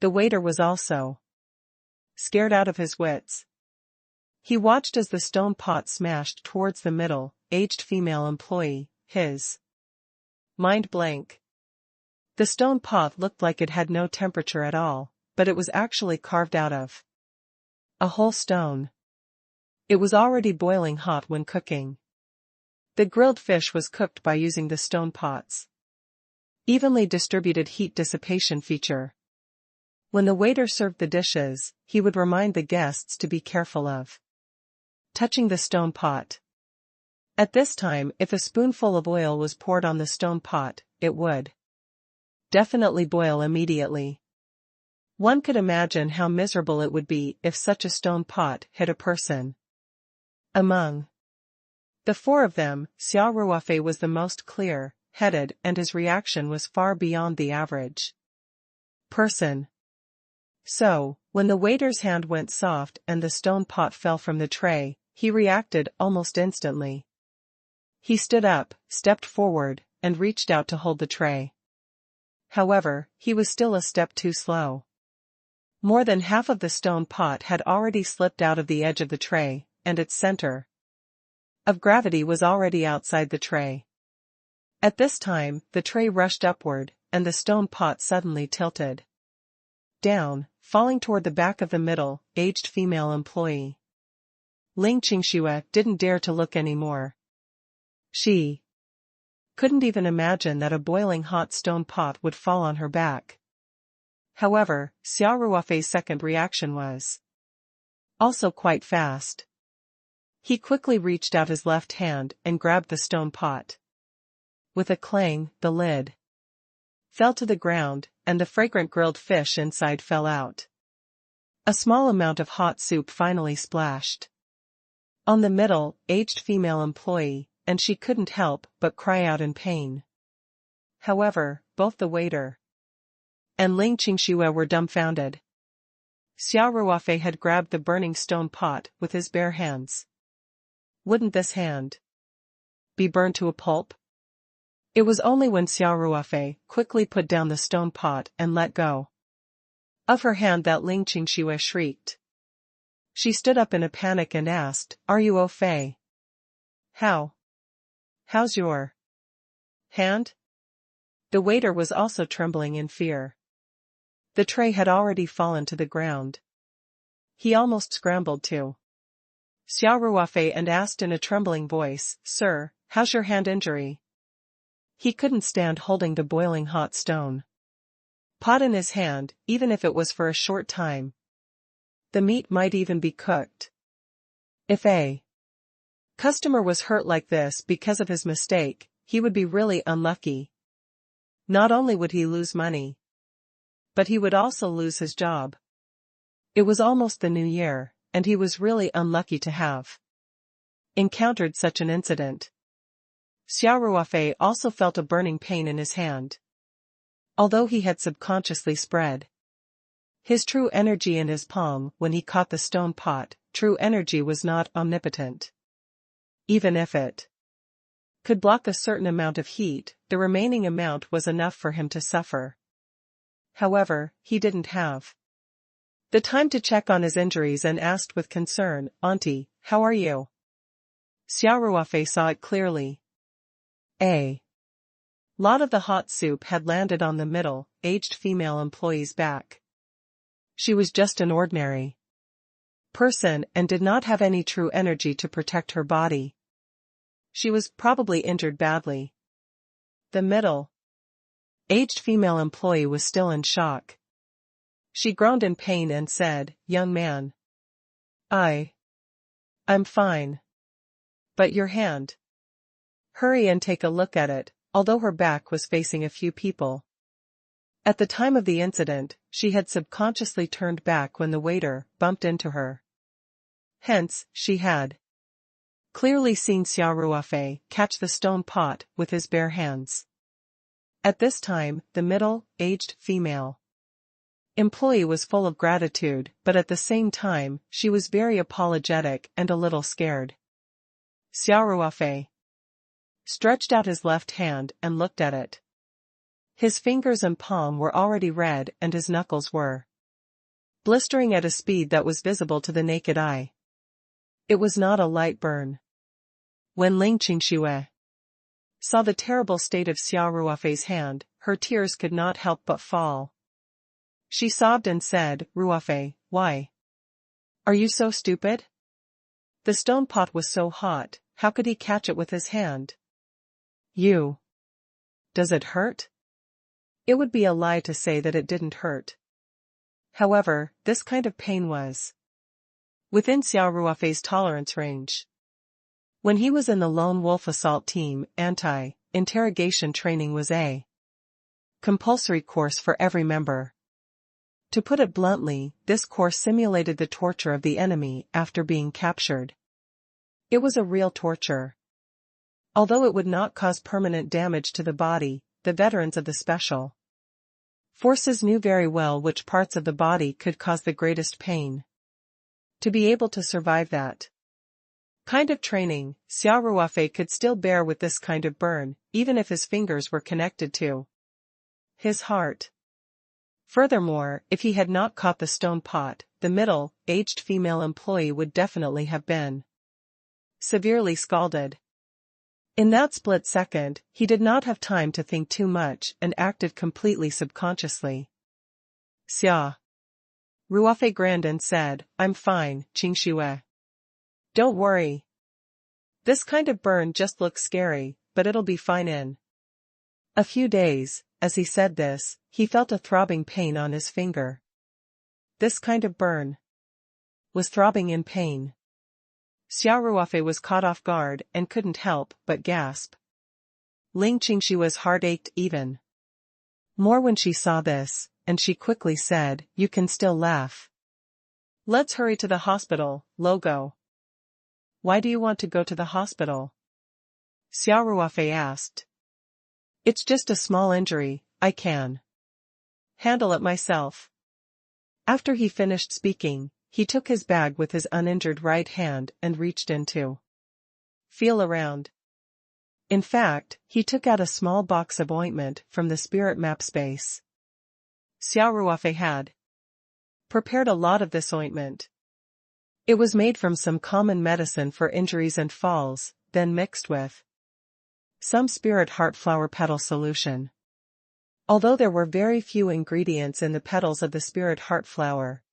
The waiter was also scared out of his wits. He watched as the stone pot smashed towards the middle-aged female employee, his mind blank. The stone pot looked like it had no temperature at all, but it was actually carved out of a whole stone. It was already boiling hot when cooking. The grilled fish was cooked by using the stone pot's evenly distributed heat dissipation feature. When the waiter served the dishes, he would remind the guests to be careful of touching the stone pot. At this time, if a spoonful of oil was poured on the stone pot, it would definitely boil immediately. One could imagine how miserable it would be if such a stone pot hit a person. Among the four of them, Xia Ruofei was the most clear-headed, and his reaction was far beyond the average person. So, when the waiter's hand went soft and the stone pot fell from the tray, he reacted almost instantly. He stood up, stepped forward, and reached out to hold the tray. However, he was still a step too slow. More than half of the stone pot had already slipped out of the edge of the tray, and its center of gravity was already outside the tray. At this time, the tray rushed upward, and the stone pot suddenly tilted down, falling toward the back of the middle-aged female employee. Ling Qingxue didn't dare to look anymore. She couldn't even imagine that a boiling hot stone pot would fall on her back. However, Xia Ruofei's second reaction was also quite fast. He quickly reached out his left hand and grabbed the stone pot. With a clang, the lid fell to the ground, and the fragrant grilled fish inside fell out. A small amount of hot soup finally splashed on the middle-aged female employee, and she couldn't help but cry out in pain. However, both the waiter and Ling Qingxue were dumbfounded. Xia Ruofei had grabbed the burning stone pot with his bare hands. Wouldn't this hand be burned to a pulp? It was only when Xia Ruofei quickly put down the stone pot and let go of her hand that Ling Qingxue shrieked. She stood up in a panic and asked, "Are you okay? How's your hand?" The waiter was also trembling in fear. The tray had already fallen to the ground. He almost scrambled to Xia Ruofei and asked in a trembling voice, "Sir, how's your hand injury?" He couldn't stand holding the boiling hot stone pot in his hand, even if it was for a short time. The meat might even be cooked. If a customer was hurt like this because of his mistake, he would be really unlucky. Not only would he lose money, but he would also lose his job. It was almost the new year, and he was really unlucky to have encountered such an incident. Xia Ruofei also felt a burning pain in his hand. Although he had subconsciously spread his true energy in his palm when he caught the stone pot, true energy was not omnipotent. Even if it could block a certain amount of heat, the remaining amount was enough for him to suffer. However, he didn't have the time to check on his injuries and asked with concern, "Auntie, how are you?" Xia Ruofei saw it clearly. A lot of the hot soup had landed on the middle-aged female employee's back. She was just an ordinary person and did not have any true energy to protect her body. She was probably injured badly. The middle-aged female employee was still in shock. She groaned in pain and said, "Young man, I'm fine. But your hand? Hurry and take a look at it," although her back was facing a few people. At the time of the incident, she had subconsciously turned back when the waiter bumped into her. Hence, she had clearly seen Xia Ruofei catch the stone pot with his bare hands. At this time, the middle-aged female employee was full of gratitude, but at the same time, she was very apologetic and a little scared. Xia Ruofei stretched out his left hand and looked at it. His fingers and palm were already red and his knuckles were blistering at a speed that was visible to the naked eye. It was not a light burn. When Ling Qingxue saw the terrible state of Xia Ruofei's hand, her tears could not help but fall. She sobbed and said, Ruofei, why? Are you so stupid? The stone pot was so hot, how could he catch it with his hand? You. Does it hurt? It would be a lie to say that it didn't hurt. However, this kind of pain was within Xia Ruofei's tolerance range. When he was in the Lone Wolf Assault Team, anti-interrogation training was a compulsory course for every member. To put it bluntly, this course simulated the torture of the enemy after being captured. It was a real torture. Although it would not cause permanent damage to the body, the veterans of the Special Forces knew very well which parts of the body could cause the greatest pain. To be able to survive that kind of training, Xia Ruofei could still bear with this kind of burn, even if his fingers were connected to his heart. Furthermore, if he had not caught the stone pot, the middle-aged female employee would definitely have been severely scalded. In that split second, he did not have time to think too much and acted completely subconsciously. Xia Ruofei grinned and said, I'm fine, Qingxue. Don't worry. This kind of burn just looks scary, but it'll be fine in a few days. As he said this, he felt a throbbing pain on his finger. This kind of burn was throbbing in pain. Xia Ruofei was caught off guard and couldn't help but gasp. Ling Qingshua's heart ached even more when she saw this, and she quickly said, You can still laugh. Let's hurry to the hospital, Logo. Why do you want to go to the hospital? Xia Ruofei asked. It's just a small injury, I can handle it myself. After he finished speaking, he took his bag with his uninjured right hand and reached in to feel around. In fact, he took out a small box of ointment from the spirit map space. Xia Ruofei had prepared a lot of this ointment. It was made from some common medicine for injuries and falls, then mixed with some spirit heart flower petal solution. Although there were very few ingredients in the petals of the spirit heart flower,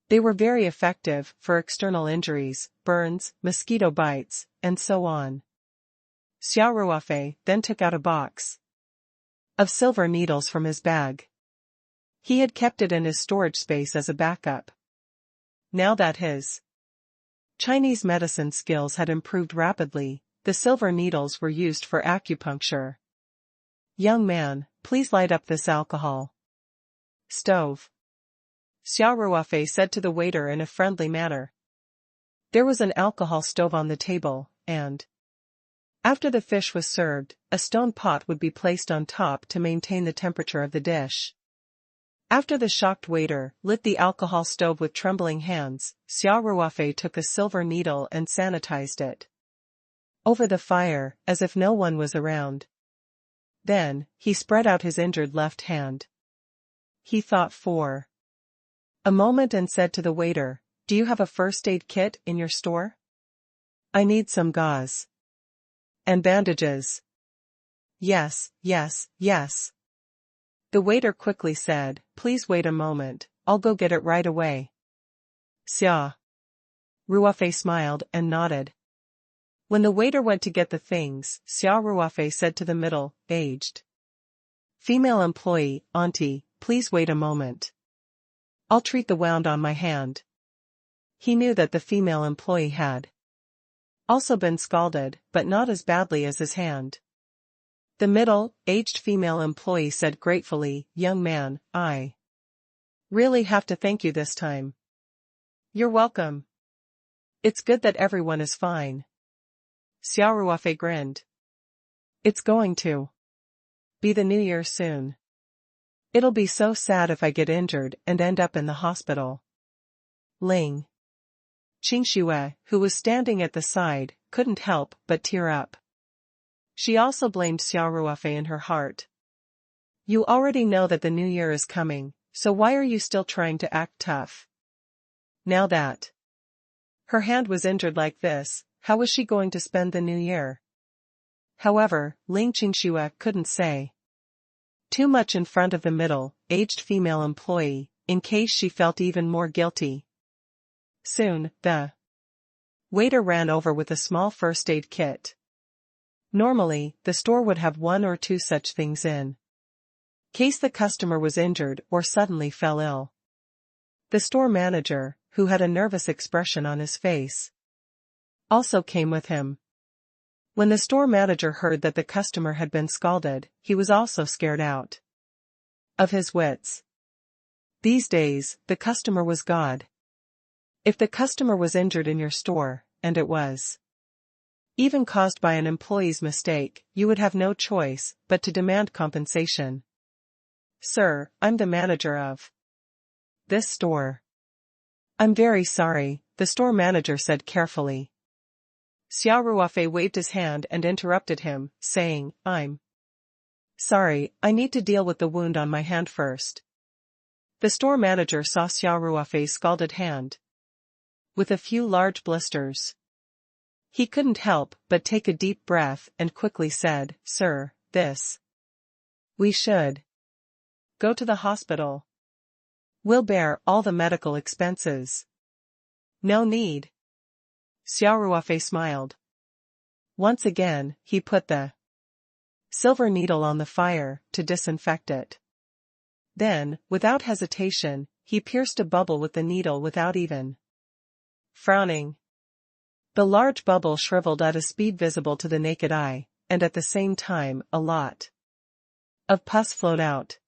they were very effective for external injuries, burns, mosquito bites, and so on. Xia Ruofei then took out a box of silver needles from his bag. He had kept it in his storage space as a backup. Now that his Chinese medicine skills had improved rapidly, the silver needles were used for acupuncture. Young man, please light up this alcohol stove. Xia Ruofei said to the waiter in a friendly manner. There was an alcohol stove on the table, and after the fish was served, a stone pot would be placed on top to maintain the temperature of the dish. After the shocked waiter lit the alcohol stove with trembling hands, Xia Ruofei took a silver needle and sanitized it over the fire, as if no one was around. Then, he spread out his injured left hand. He thought for a moment and said to the waiter, Do you have a first aid kit in your store? I need some gauze and bandages. Yes, yes, yes. The waiter quickly said, Please wait a moment, I'll go get it right away. Xia Ruofei smiled and nodded. When the waiter went to get the things, Xia Ruofei said to the middle-aged female employee, Auntie, please wait a moment. I'll treat the wound on my hand. He knew that the female employee had also been scalded, but not as badly as his hand. The middle-aged female employee said gratefully, Young man, I really have to thank you this time. You're welcome. It's good that everyone is fine. Xia Ruofei grinned. It's going to be the new year soon. It'll be so sad if I get injured and end up in the hospital. Ling Qingxue, who was standing at the side, couldn't help but tear up. She also blamed Xia Ruofei in her heart. You already know that the new year is coming, so why are you still trying to act tough? Now that her hand was injured like this, how was she going to spend the new year? However, Ling Qingxue couldn't say Too much in front of the middle-aged female employee, in case she felt even more guilty. Soon, the waiter ran over with a small first aid kit. Normally, the store would have 1 or 2 such things in case the customer was injured or suddenly fell ill. The store manager, who had a nervous expression on his face, also came with him. When the store manager heard that the customer had been scalded, he was also scared out of his wits. These days, the customer was God. If the customer was injured in your store, and it was even caused by an employee's mistake, you would have no choice but to demand compensation. "Sir, I'm the manager of this store." "I'm very sorry," the store manager said carefully. Xia Ruofei waved his hand and interrupted him, saying, "I'm sorry, I need to deal with the wound on my hand first." The store manager saw Xia Ruofei's scalded hand, with a few large blisters. He couldn't help but take a deep breath and quickly said, "Sir, we should go to the hospital. We'll bear all the medical expenses." "No need." Xia Ruofei smiled. Once again, he put the silver needle on the fire to disinfect it. Then, without hesitation, he pierced a bubble with the needle without even frowning. The large bubble shriveled at a speed visible to the naked eye, and at the same time, a lot of pus flowed out.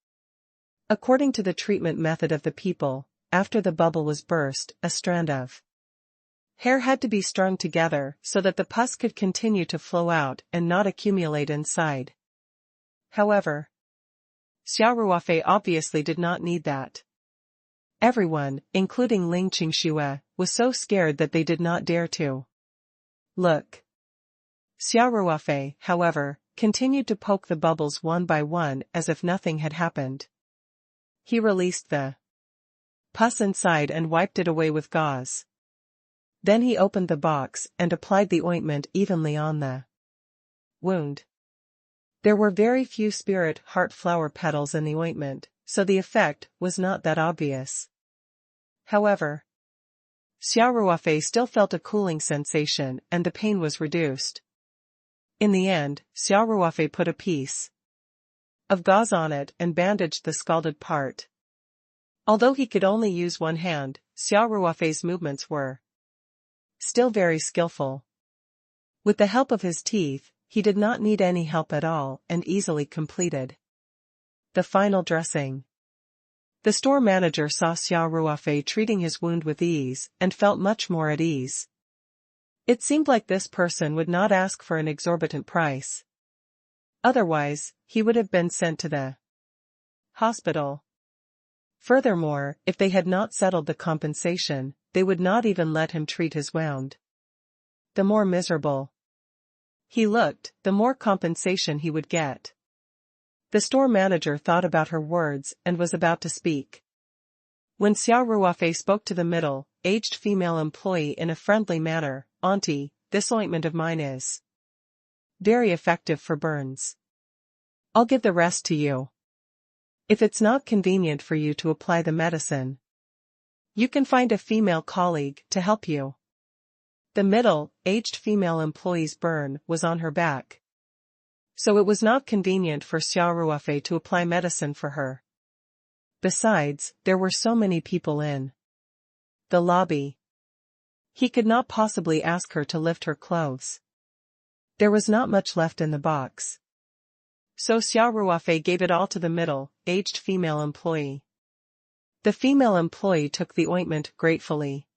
According to the treatment method of the people, after the bubble was burst, a strand of hair had to be strung together so that the pus could continue to flow out and not accumulate inside. However, Xia Ruofei obviously did not need that. Everyone, including Ling Qingxue, was so scared that they did not dare to look. Xia Ruofei, however, continued to poke the bubbles one by one as if nothing had happened. He released the pus inside and wiped it away with gauze. Then he opened the box and applied the ointment evenly on the wound. There were very few spirit heart flower petals in the ointment, so the effect was not that obvious. However, Xia Ruofei still felt a cooling sensation and the pain was reduced. In the end, Xia Ruofei put a piece of gauze on it and bandaged the scalded part. Although he could only use one hand, Xia Ruofei's movements were still very skillful. With the help of his teeth, he did not need any help at all and easily completed the final dressing. The store manager saw Xia Ruofei treating his wound with ease and felt much more at ease. It seemed like this person would not ask for an exorbitant price. Otherwise, he would have been sent to the hospital. Furthermore, if they had not settled the compensation, they would not even let him treat his wound. The more miserable he looked, the more compensation he would get. The store manager thought about her words and was about to speak, when Xia Ruofei spoke to the middle-aged female employee in a friendly manner. "Auntie, this ointment of mine is very effective for burns. I'll give the rest to you. If it's not convenient for you to apply the medicine, you can find a female colleague to help you." The middle-aged female employee's burn was on her back, so it was not convenient for Xia Ruofei to apply medicine for her. Besides, there were so many people in the lobby. He could not possibly ask her to lift her clothes. There was not much left in the box. So Xia Ruofei gave it all to the middle-aged female employee. The female employee took the ointment gratefully.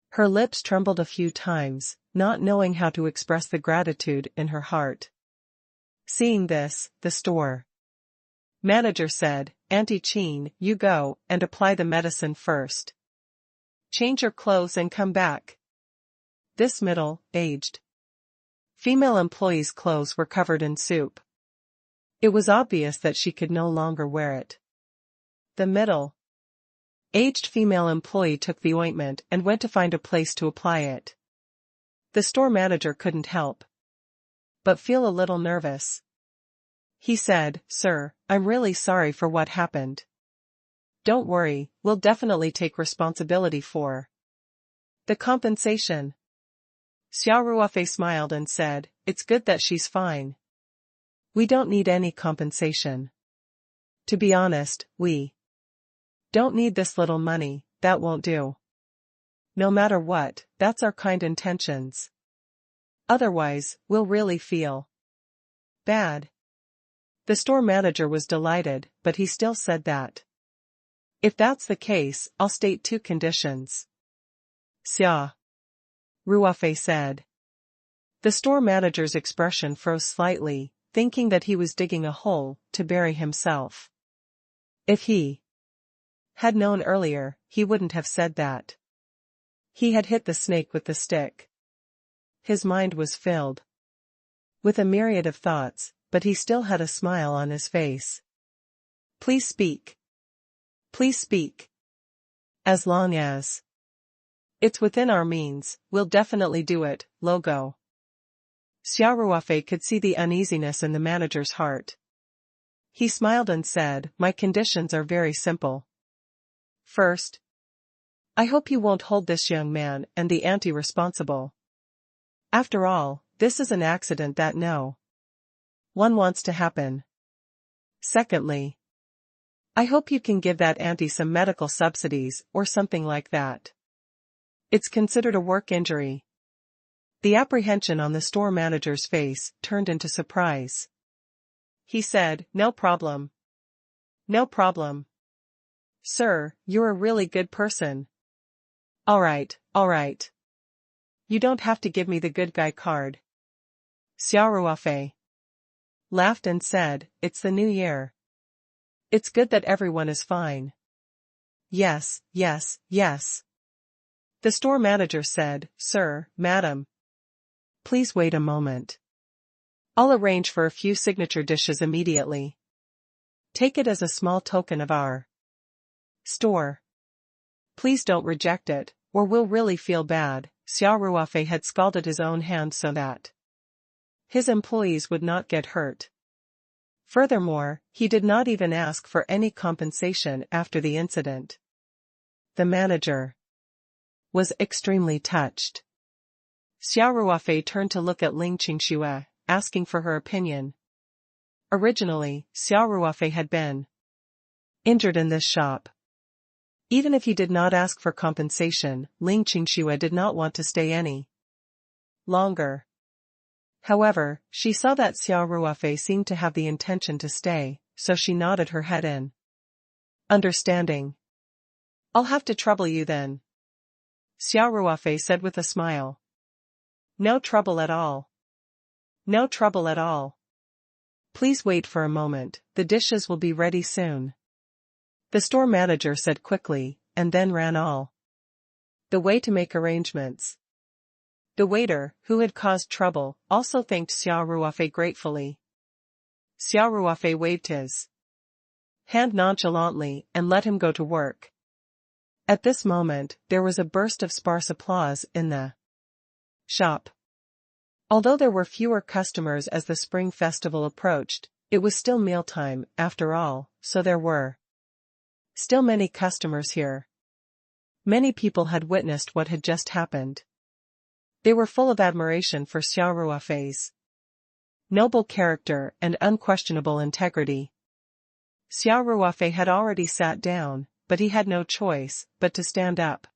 Her lips trembled a few times, not knowing how to express the gratitude in her heart. Seeing this, the store manager said, "Auntie Qin, you go and apply the medicine first. Change your clothes and come back." This middle-aged female employee's clothes were covered in soup. It was obvious that she could no longer wear it. The middle-aged female employee took the ointment and went to find a place to apply it. The store manager couldn't help but feel a little nervous. He said, "Sir, I'm really sorry for what happened. Don't worry, we'll definitely take responsibility for the compensation." Xia Ruofei smiled and said, "It's good that she's fine. We don't need any compensation. To be honest, we don't need this little money, that won't do. No matter what, that's our kind intentions. Otherwise, we'll really feel bad." The store manager was delighted, but he still said that if that's the case, I'll state 2 conditions. Xia Ruofei said. The store manager's expression froze slightly, thinking that he was digging a hole to bury himself. If he had known earlier, he wouldn't have said that. He had hit the snake with the stick. His mind was filled with a myriad of thoughts, but he still had a smile on his face. Please speak. Please speak. As long as it's within our means, we'll definitely do it, logo. Xia Ruofei could see the uneasiness in the manager's heart. He smiled and said, "My conditions are very simple. First, I hope you won't hold this young man and the auntie responsible. After all, this is an accident that no one wants to happen. Secondly, I hope you can give that auntie some medical subsidies or something like that. It's considered a work injury." The apprehension on the store manager's face turned into surprise. He said, "No problem. No problem. Sir, you're a really good person. All right, all right. You don't have to give me the good guy card." Xia Ruofei laughed and said, "It's the new year. It's good that everyone is fine." "Yes, yes, yes." The store manager said, "Sir, madam. Please wait a moment. I'll arrange for a few signature dishes immediately. Take it as a small token of our store. Please don't reject it, or we'll really feel bad." Xia Ruofei had scalded his own hand so that his employees would not get hurt. Furthermore, he did not even ask for any compensation after the incident. The manager was extremely touched. Xia Ruofei turned to look at Ling Qingxue, asking for her opinion. Originally, Xia Ruofei had been injured in this shop. Even if he did not ask for compensation, Ling Qingxue did not want to stay any longer. However, she saw that Xia Ruofei seemed to have the intention to stay, so she nodded her head in understanding. "I'll have to trouble you then," Xia Ruofei said with a smile. "No trouble at all. No trouble at all. Please wait for a moment, the dishes will be ready soon," the store manager said quickly, and then ran all the way to make arrangements. The waiter, who had caused trouble, also thanked Xia Ruofei gratefully. Xia Ruofei waved his hand nonchalantly and let him go to work. At this moment, there was a burst of sparse applause in the shop. Although there were fewer customers as the Spring Festival approached, it was still mealtime, after all, so there were still many customers here. Many people had witnessed what had just happened. They were full of admiration for Xia Ruofei's noble character and unquestionable integrity. Xia Ruofei had already sat down, but he had no choice but to stand up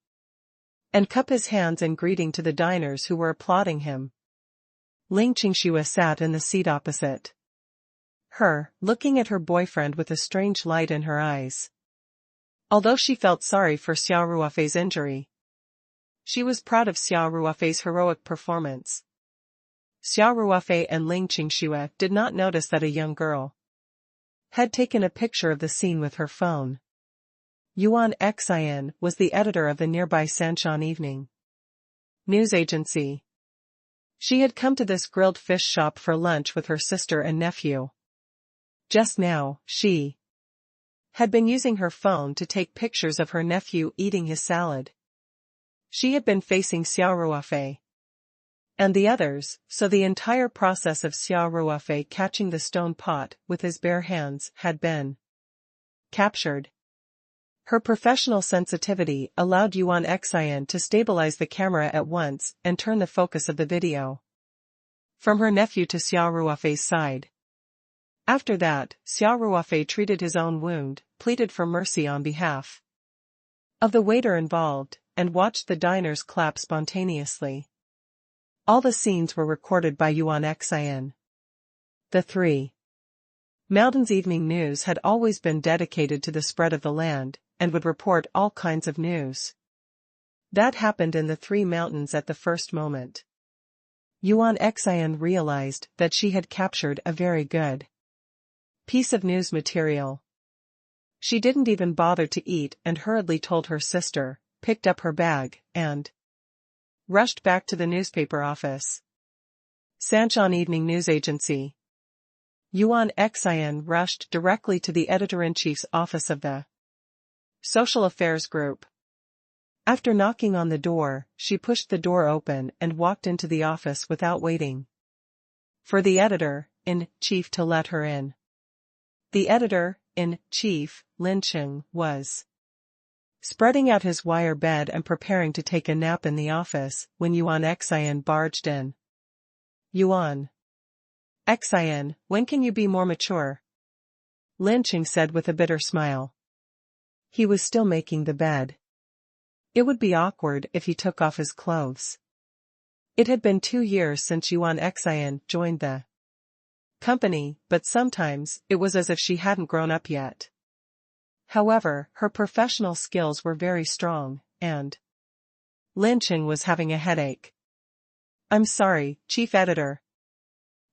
and cup his hands in greeting to the diners who were applauding him. Ling Qingxue sat in the seat opposite her, looking at her boyfriend with a strange light in her eyes. Although she felt sorry for Xia Ruofei's injury, she was proud of Xia Ruofei's heroic performance. Xia Ruofei and Ling Qingxue did not notice that a young girl had taken a picture of the scene with her phone. Yuan Xian was the editor of the nearby Sanshan Evening news agency. She had come to this grilled fish shop for lunch with her sister and nephew. Just now, she had been using her phone to take pictures of her nephew eating his salad. She had been facing Xia Ruofei And the others, so the entire process of Xia Ruofei catching the stone pot with his bare hands had been captured. Her professional sensitivity allowed Yuan Xian to stabilize the camera at once and turn the focus of the video from her nephew to Xia Ruofei's side. After that, Xia Ruofei treated his own wound, pleaded for mercy on behalf of the waiter involved, and watched the diners clap spontaneously. All the scenes were recorded by Yuan Xian. The Three Mountains Evening News had always been dedicated to the spread of the land, and would report all kinds of news that happened in the Three Mountains at the first moment. Yuan Xian realized that she had captured a very good piece of news material. She didn't even bother to eat and hurriedly told her sister, picked up her bag, and rushed back to the newspaper office. Sanchan Evening News Agency. Yuan Xian rushed directly to the editor-in-chief's office of the Social Affairs Group. After knocking on the door, she pushed the door open and walked into the office without waiting for the editor-in-chief to let her in. The editor-in-chief, Lin Cheng, was spreading out his wire bed and preparing to take a nap in the office when Yuan Xian barged in. Yuan Xian, when can you be more mature? Lin Cheng said with a bitter smile. He was still making the bed. It would be awkward if he took off his clothes. It had been 2 years since Yuan Xian joined the company, but sometimes it was as if she hadn't grown up yet. However, her professional skills were very strong, and Lin Cheng was having a headache. I'm sorry, Chief Editor.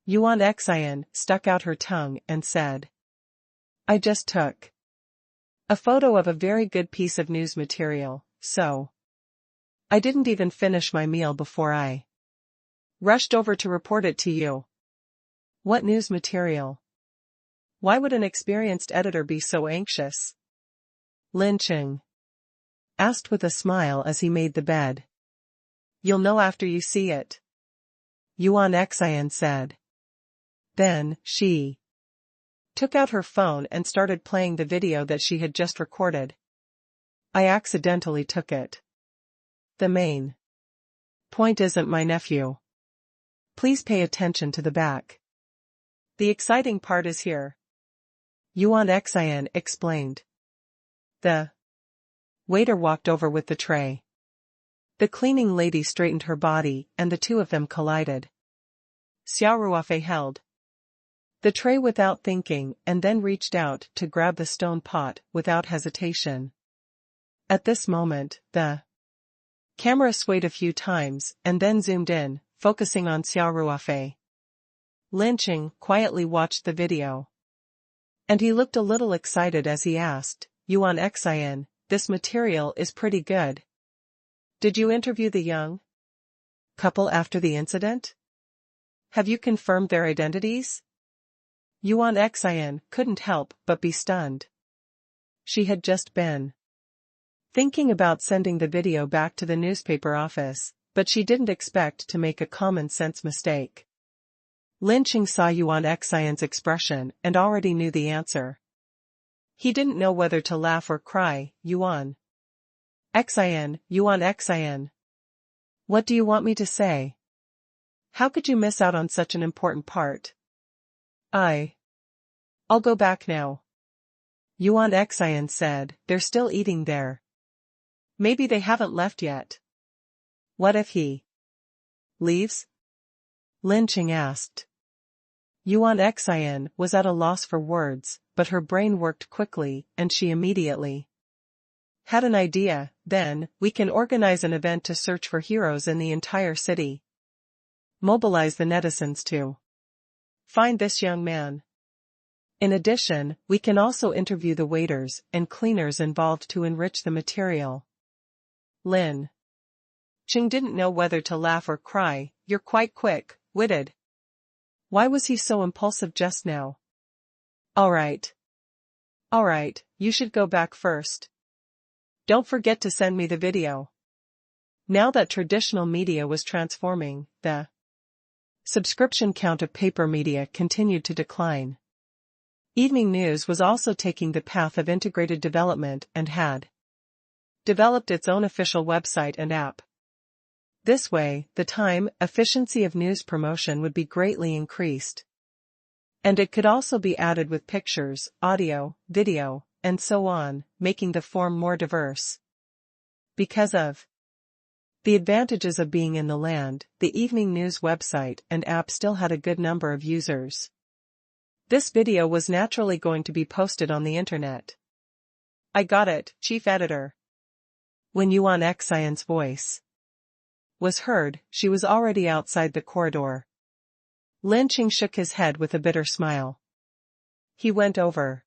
Yuan Xian stuck out her tongue and said, I just took a photo of a very good piece of news material, so I didn't even finish my meal before I rushed over to report it to you. What news material? Why would an experienced editor be so anxious? Lin Cheng asked with a smile as he made the bed. You'll know after you see it, Yuan Xian said. Then, she took out her phone and started playing the video that she had just recorded. I accidentally took it. The main point isn't my nephew. Please pay attention to the back. The exciting part is here, Yuan Xian explained. The waiter walked over with the tray. The cleaning lady straightened her body and the two of them collided. Xia Ruofei held the tray without thinking and then reached out to grab the stone pot without hesitation. At this moment, the camera swayed a few times and then zoomed in, focusing on Xia Ruofei. Lin Cheng quietly watched the video. And he looked a little excited as he asked, Yuan Xian, this material is pretty good. Did you interview the young couple after the incident? Have you confirmed their identities? Yuan Xian couldn't help but be stunned. She had just been thinking about sending the video back to the newspaper office, but she didn't expect to make a common-sense mistake. Lin Cheng saw Yuan Xian's expression and already knew the answer. He didn't know whether to laugh or cry. Yuan Xian. What do you want me to say? How could you miss out on such an important part? I'll go back now. Yuan Xian said, they're still eating there. Maybe they haven't left yet. What if he leaves? Lin Cheng asked. Yuan Xian was at a loss for words, but her brain worked quickly and she immediately had an idea. Then, we can organize an event to search for heroes in the entire city. Mobilize the netizens to find this young man. In addition, we can also interview the waiters and cleaners involved to enrich the material. Lin Cheng didn't know whether to laugh or cry. You're quite quick-witted. Why was he so impulsive just now? Alright, you should go back first. Don't forget to send me the video. Now that traditional media was transforming, the Subscription count of paper media continued to decline. Evening news was also taking the path of integrated development and had developed its own official website and app. This way, the time, efficiency of news promotion would be greatly increased. And it could also be added with pictures, audio, video, and so on, making the form more diverse. Because of the advantages of being in the land, the evening news website and app still had a good number of users. This video was naturally going to be posted on the internet. I got it, chief editor. When Yuan Xian's voice was heard, she was already outside the corridor. Lin Qing shook his head with a bitter smile. He went over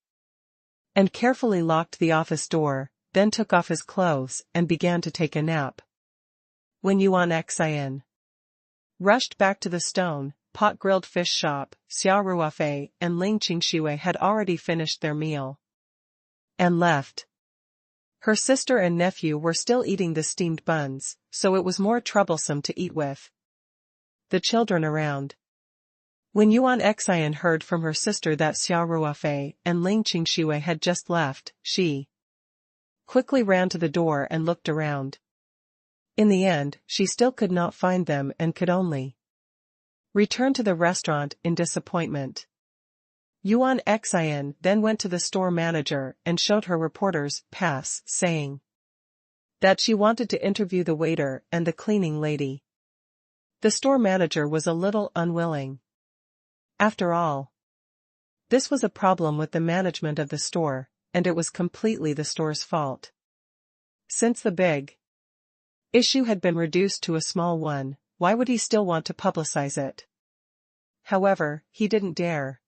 and carefully locked the office door, then took off his clothes and began to take a nap. When Yuan Xian rushed back to the stone, pot-grilled fish shop, Xia Ruofei and Ling Qingshui had already finished their meal and left. Her sister and nephew were still eating the steamed buns, so it was more troublesome to eat with the children around. When Yuan Xian heard from her sister that Xia Ruofei and Ling Qingshui had just left, she quickly ran to the door and looked around. In the end, she still could not find them and could only return to the restaurant in disappointment. Yuan Xian then went to the store manager and showed her reporter's pass, saying that she wanted to interview the waiter and the cleaning lady. The store manager was a little unwilling. After all, this was a problem with the management of the store, and it was completely the store's fault. Since the big issue had been reduced to a small one, why would he still want to publicize it? However, he didn't dare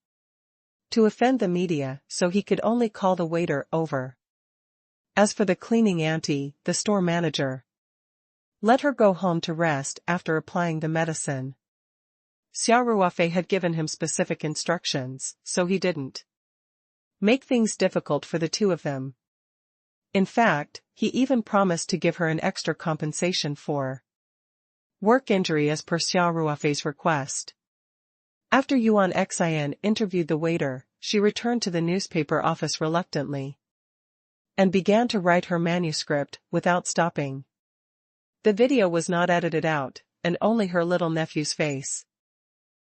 to offend the media, so he could only call the waiter over. As for the cleaning auntie, the store manager let her go home to rest after applying the medicine. Xia Ruofei had given him specific instructions, so he didn't make things difficult for the two of them. In fact, he even promised to give her an extra compensation for work injury as per Xia Ruofei's request. After Yuan Xian interviewed the waiter, she returned to the newspaper office reluctantly and began to write her manuscript without stopping. The video was not edited out, and only her little nephew's face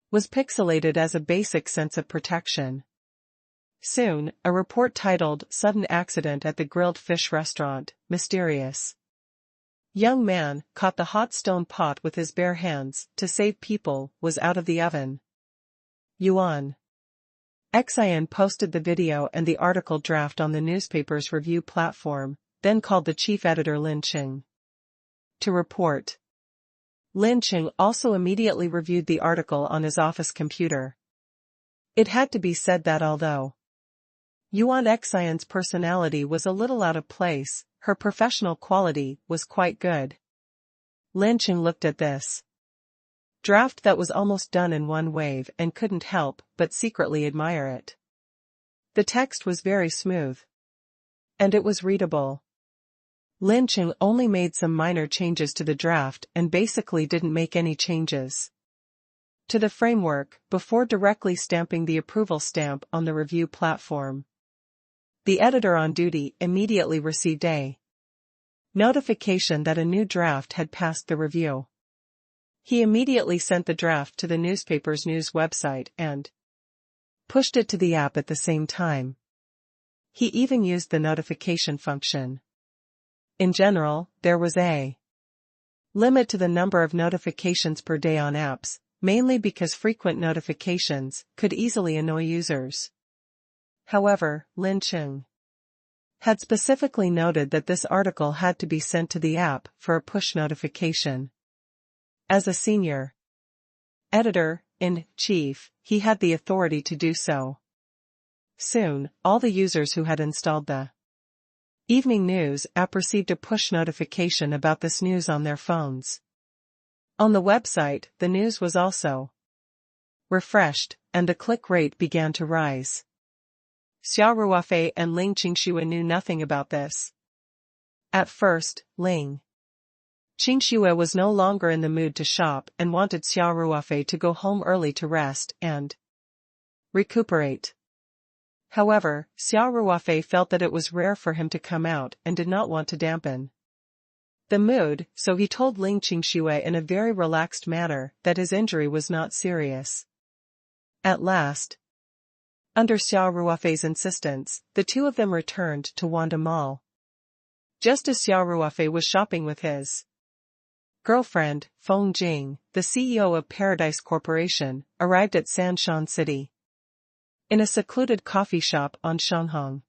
was pixelated as a basic sense of protection. Soon, a report titled "Sudden Accident at the Grilled Fish Restaurant, Mysterious Young Man Caught the Hot Stone Pot with His Bare Hands to Save People" was out of the oven. Yuan Xian posted the video and the article draft on the newspaper's review platform, then called the chief editor Lin Qing to report. Lin Qing also immediately reviewed the article on his office computer. It had to be said that although Yuan Xian's personality was a little out of place, her professional quality was quite good. Lin Qing looked at this draft that was almost done in one wave and couldn't help but secretly admire it. The text was very smooth. And it was readable. Lin Qing only made some minor changes to the draft and basically didn't make any changes to the framework before directly stamping the approval stamp on the review platform. The editor on duty immediately received a notification that a new draft had passed the review. He immediately sent the draft to the newspaper's news website and pushed it to the app at the same time. He even used the notification function. In general, there was a limit to the number of notifications per day on apps, mainly because frequent notifications could easily annoy users. However, Lin Qing had specifically noted that this article had to be sent to the app for a push notification. As a senior editor-in-chief, he had the authority to do so. Soon, all the users who had installed the Evening News app received a push notification about this news on their phones. On the website, the news was also refreshed, and the click rate began to rise. Xia Ruofei and Ling Qingshui knew nothing about this. At first, Ling Xia was no longer in the mood to shop and wanted Xia Ruofei to go home early to rest and recuperate. However, Xia Ruofei felt that it was rare for him to come out and did not want to dampen the mood, so he told Xia in a very relaxed manner that his injury was not serious. At last, under Xia Ruofei's insistence, the two of them returned to Wanda Mall. Just as Xia Ruofei was shopping with his girlfriend, Feng Jing, the CEO of Paradise Corporation, arrived at Sanshan City. In a secluded coffee shop on Shanghang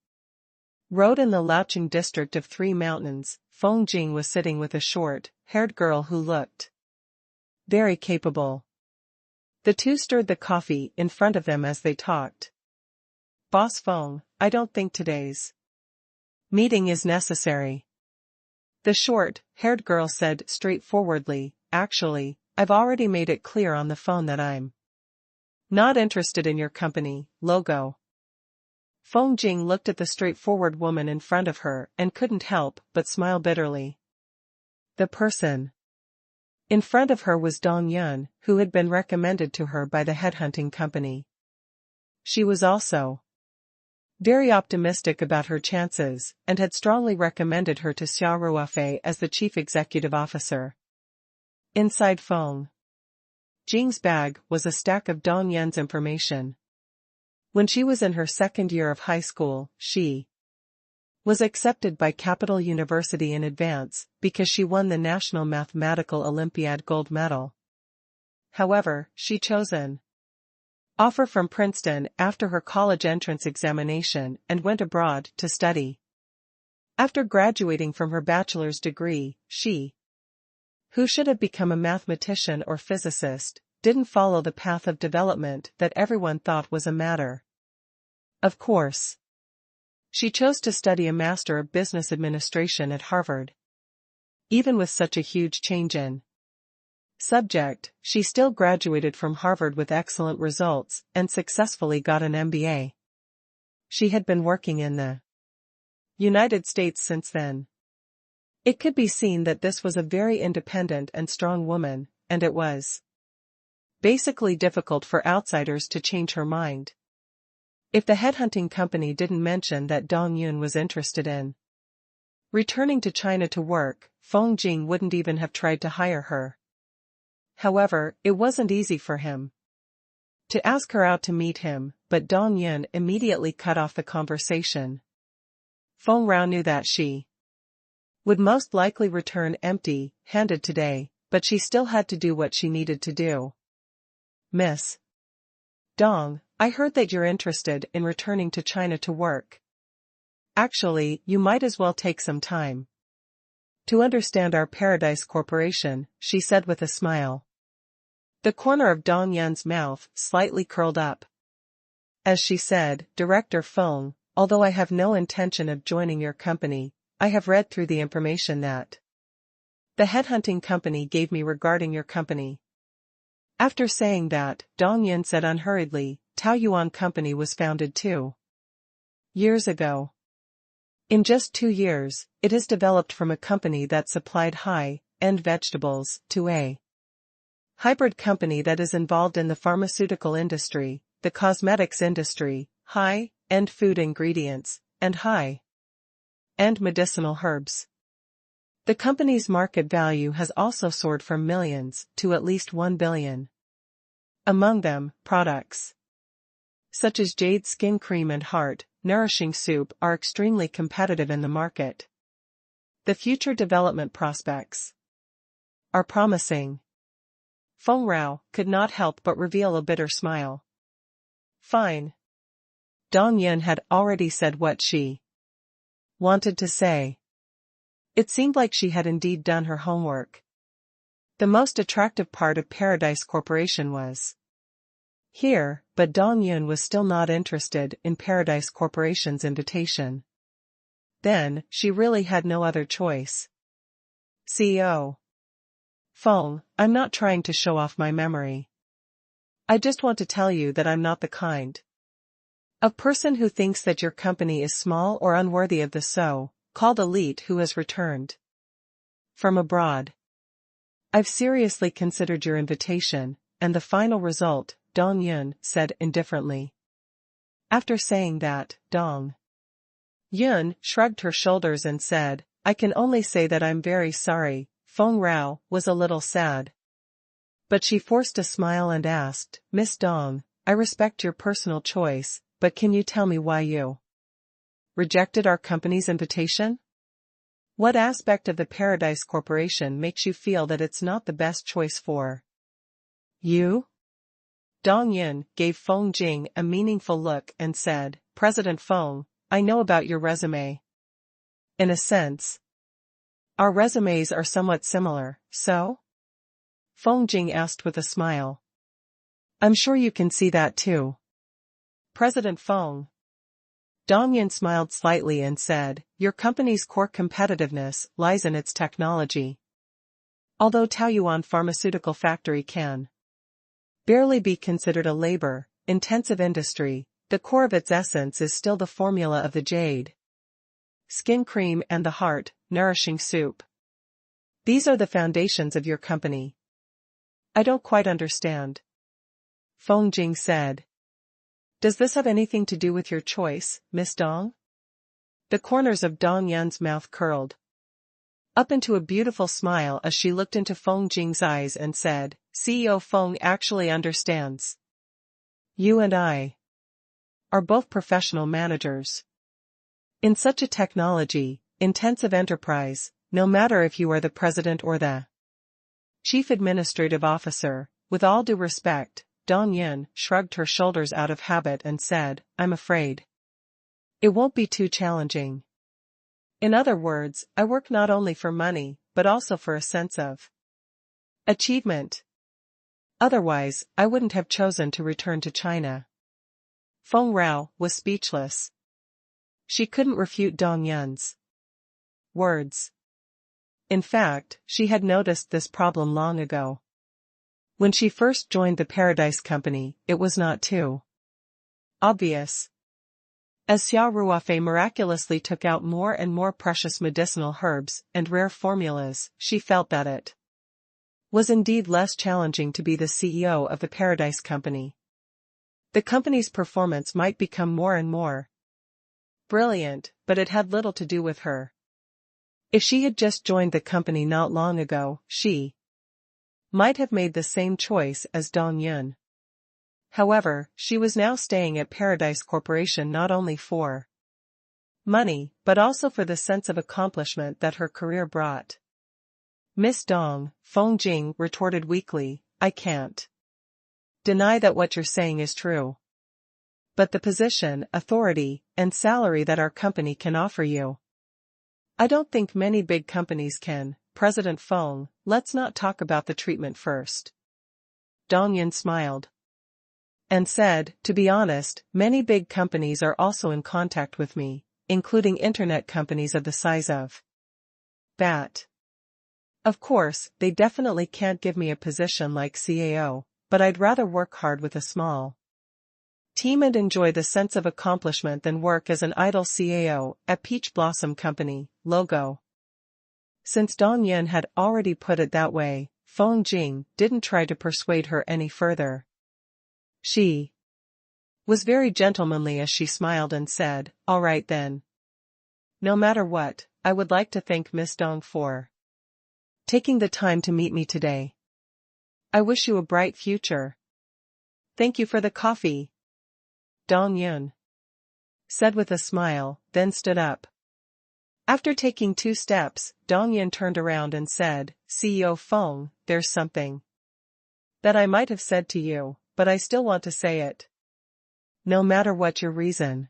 Road in the Laocheng district of Three Mountains, Feng Jing was sitting with a short-haired girl who looked very capable. The two stirred the coffee in front of them as they talked. "Boss Feng, I don't think today's meeting is necessary," the short-haired girl said straightforwardly. "Actually, I've already made it clear on the phone that I'm not interested in your company logo." Feng Jing looked at the straightforward woman in front of her and couldn't help but smile bitterly. The person in front of her was Dong Yun, who had been recommended to her by the headhunting company. She was also very optimistic about her chances and had strongly recommended her to Xia Ruofei as the chief executive officer. Inside Feng Jing's bag was a stack of Dong Yun's information. When she was in her second year of high school, she was accepted by Capital University in advance because she won the National Mathematical Olympiad gold medal. However, she chose an offer from Princeton after her college entrance examination and went abroad to study. After graduating from her bachelor's degree, she, who should have become a mathematician or physicist, didn't follow the path of development that everyone thought was a matter of course. She chose to study a Master of Business Administration at Harvard. Even with such a huge change in subject, she still graduated from Harvard with excellent results and successfully got an MBA. She had been working in the United States since then. It could be seen that this was a very independent and strong woman, and it was basically difficult for outsiders to change her mind. If the headhunting company didn't mention that Dong Yun was interested in returning to China to work, Feng Jing wouldn't even have tried to hire her. However, it wasn't easy for him to ask her out to meet him, but Dong Yun immediately cut off the conversation. Feng Rao knew that she would most likely return empty-handed today, but she still had to do what she needed to do. "Miss Dong, I heard that you're interested in returning to China to work. Actually, you might as well take some time to understand our Paradise Corporation," she said with a smile. The corner of Dong Yun's mouth slightly curled up as she said, "Director Feng, although I have no intention of joining your company, I have read through the information that the headhunting company gave me regarding your company." After saying that, Dong Yun said unhurriedly, "Tao Yuan Company was founded 2 years ago. In just 2 years, it has developed from a company that supplied high-end vegetables to a hybrid company that is involved in the pharmaceutical industry, the cosmetics industry, high-end food ingredients, and high-end medicinal herbs. The company's market value has also soared from millions to at least 1 billion. Among them, products such as Jade Skin Cream and Heart Nourishing Soup are extremely competitive in the market. The future development prospects are promising." Feng Rao could not help but reveal a bitter smile. "Fine." Dong Yun had already said what she wanted to say. It seemed like she had indeed done her homework. The most attractive part of Paradise Corporation was here, but Dong Yun was still not interested in Paradise Corporation's invitation. Then, she really had no other choice. "CEO Feng, I'm not trying to show off my memory. I just want to tell you that I'm not the kind of person who thinks that your company is small or unworthy of the so-called elite who has returned from abroad. I've seriously considered your invitation, and the final result, Dong Yun said indifferently. After saying that, Dong Yun shrugged her shoulders and said, I can only say that I'm very sorry. Feng Rao was a little sad. But she forced a smile and asked, Miss Dong, I respect your personal choice, but can you tell me why you rejected our company's invitation? What aspect of the Paradise Corporation makes you feel that it's not the best choice for you? Dong Yin gave Feng Jing a meaningful look and said, President Feng, I know about your resume. In a sense, our resumes are somewhat similar, so? Feng Jing asked with a smile. I'm sure you can see that too. President Feng. Dong Yin smiled slightly and said, your company's core competitiveness lies in its technology. Although Taoyuan Pharmaceutical Factory can barely be considered a labor-intensive industry, the core of its essence is still the formula of the jade skin cream and the heart-nourishing soup. These are the foundations of your company. I don't quite understand. Feng Jing said. Does this have anything to do with your choice, Miss Dong? The corners of Dong Yun's mouth curled up into a beautiful smile as she looked into Feng Jing's eyes and said, CEO Feng actually understands. You and I are both professional managers. In such a technology-intensive enterprise, no matter if you are the president or the chief administrative officer, with all due respect, Dong Yin shrugged her shoulders out of habit and said, I'm afraid it won't be too challenging. In other words, I work not only for money, but also for a sense of achievement. Otherwise, I wouldn't have chosen to return to China. Feng Rao was speechless. She couldn't refute Dong Yun's words. In fact, she had noticed this problem long ago. When she first joined the Paradise Company, it was not too obvious. As Xia Ruofei miraculously took out more and more precious medicinal herbs and rare formulas, she felt that it was indeed less challenging to be the CEO of the Paradise Company. The company's performance might become more and more brilliant, but it had little to do with her. If she had just joined the company not long ago, she might have made the same choice as Dong Yun. However, she was now staying at Paradise Corporation not only for money, but also for the sense of accomplishment that her career brought. Miss Dong, Feng Jing retorted weakly, I can't deny that what you're saying is true. But the position, authority, and salary that our company can offer you, I don't think many big companies can. President Feng, let's not talk about the treatment first. Dong Yin smiled and said, to be honest, many big companies are also in contact with me, including internet companies of the size of that. Of course, they definitely can't give me a position like CAO, but I'd rather work hard with a small team and enjoy the sense of accomplishment than work as an idle CAO at Peach Blossom Company, logo. Since Dong Yin had already put it that way, Feng Jing didn't try to persuade her any further. She was very gentlemanly as she smiled and said, all right then. No matter what, I would like to thank Miss Dong for taking the time to meet me today. I wish you a bright future. Thank you for the coffee. Dong Yun said with a smile, then stood up. After taking 2 steps, Dong Yin turned around and said, CEO Feng, there's something that I might have said to you, but I still want to say it. No matter what your reason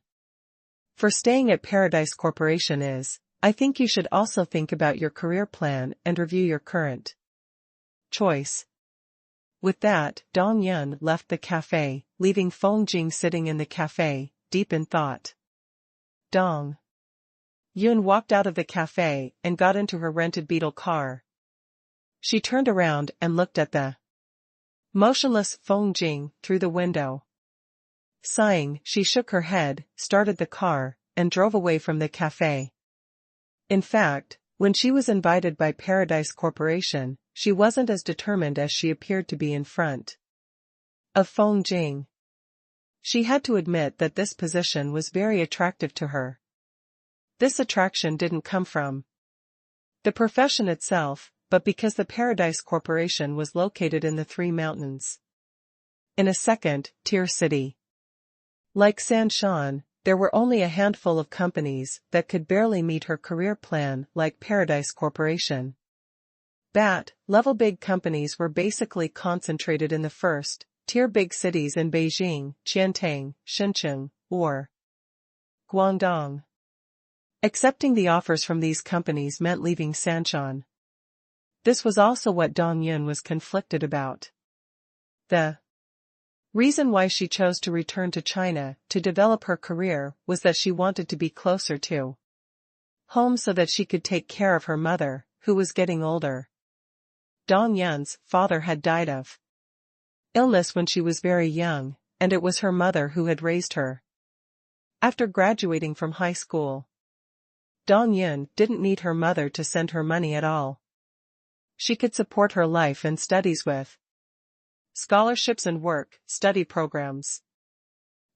for staying at Paradise Corporation is, I think you should also think about your career plan and review your current choice. With that, Dong Yun left the cafe, leaving Feng Jing sitting in the cafe, deep in thought. Dong Yun walked out of the cafe and got into her rented Beetle car. She turned around and looked at the motionless Feng Jing through the window. Sighing, she shook her head, started the car, and drove away from the cafe. In fact, when she was invited by Paradise Corporation, she wasn't as determined as she appeared to be in front of Feng Jing. She had to admit that this position was very attractive to her. This attraction didn't come from the profession itself, but because the Paradise Corporation was located in the Three Mountains, in a second-tier city. Like Sanshan, there were only a handful of companies that could barely meet her career plan like Paradise Corporation. Level big companies were basically concentrated in the first-tier big cities in Beijing, Qiantang, Shenzhen, or Guangdong. Accepting the offers from these companies meant leaving Sanshan. This was also what Dong Yun was conflicted about. The reason why she chose to return to China to develop her career was that she wanted to be closer to home so that she could take care of her mother, who was getting older. Dong Yun's father had died of illness when she was very young, and it was her mother who had raised her. After graduating from high school, Dong Yun didn't need her mother to send her money at all. She could support her life and studies with scholarships and work-study programs.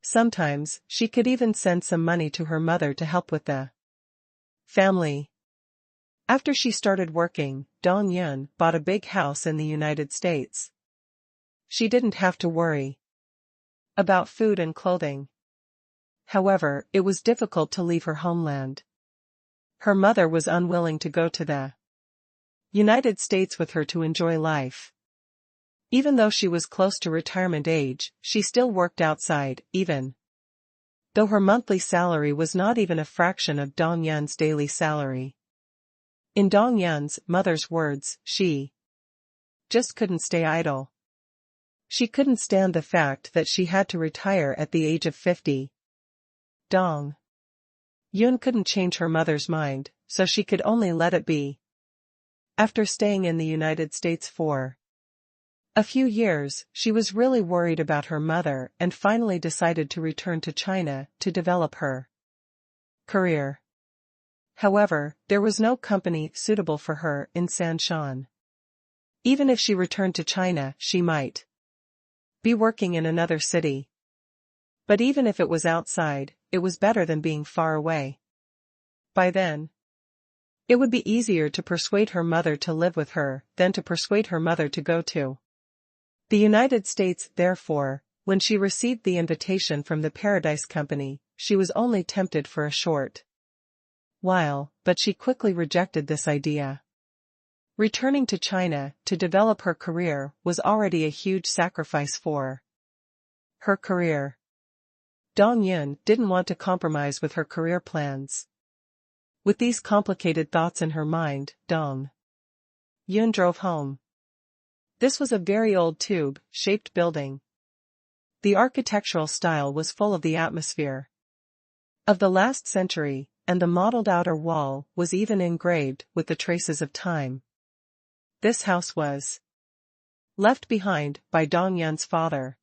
Sometimes, she could even send some money to her mother to help with the family. After she started working, Dong Yun bought a big house in the United States. She didn't have to worry about food and clothing. However, it was difficult to leave her homeland. Her mother was unwilling to go to the United States with her to enjoy life. Even though she was close to retirement age, she still worked outside, even though her monthly salary was not even a fraction of Dong Yun's daily salary. In Dong Yun's mother's words, she just couldn't stay idle. She couldn't stand the fact that she had to retire at the age of 50. Dong Yun couldn't change her mother's mind, so she could only let it be. After staying in the United States for a few years, she was really worried about her mother and finally decided to return to China to develop her career. However, there was no company suitable for her in Sanshan. Even if she returned to China, she might be working in another city. But even if it was outside, it was better than being far away. By then, it would be easier to persuade her mother to live with her than to persuade her mother to go to the United States. Therefore, when she received the invitation from the Paradise Company, she was only tempted for a short while, but she quickly rejected this idea. Returning to China to develop her career was already a huge sacrifice for her career. Dong Yun didn't want to compromise with her career plans. With these complicated thoughts in her mind, Dong Yun drove home. This was a very old tube-shaped building. The architectural style was full of the atmosphere of the last century, and the modeled outer wall was even engraved with the traces of time. This house was left behind by Dong Yun's father.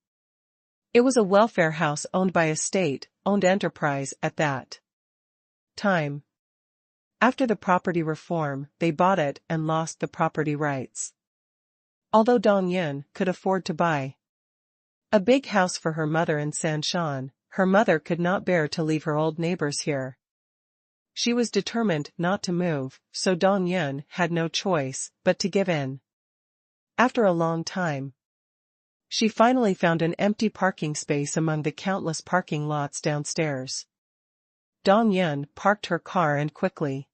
It was a welfare house owned by a state-owned enterprise at that time. After the property reform, they bought it and lost the property rights. Although Dong Yun could afford to buy a big house for her mother in Sanshan, her mother could not bear to leave her old neighbors here. She was determined not to move, so Dong Yun had no choice but to give in. After a long time, she finally found an empty parking space among the countless parking lots downstairs. Dong Yun parked her car and quickly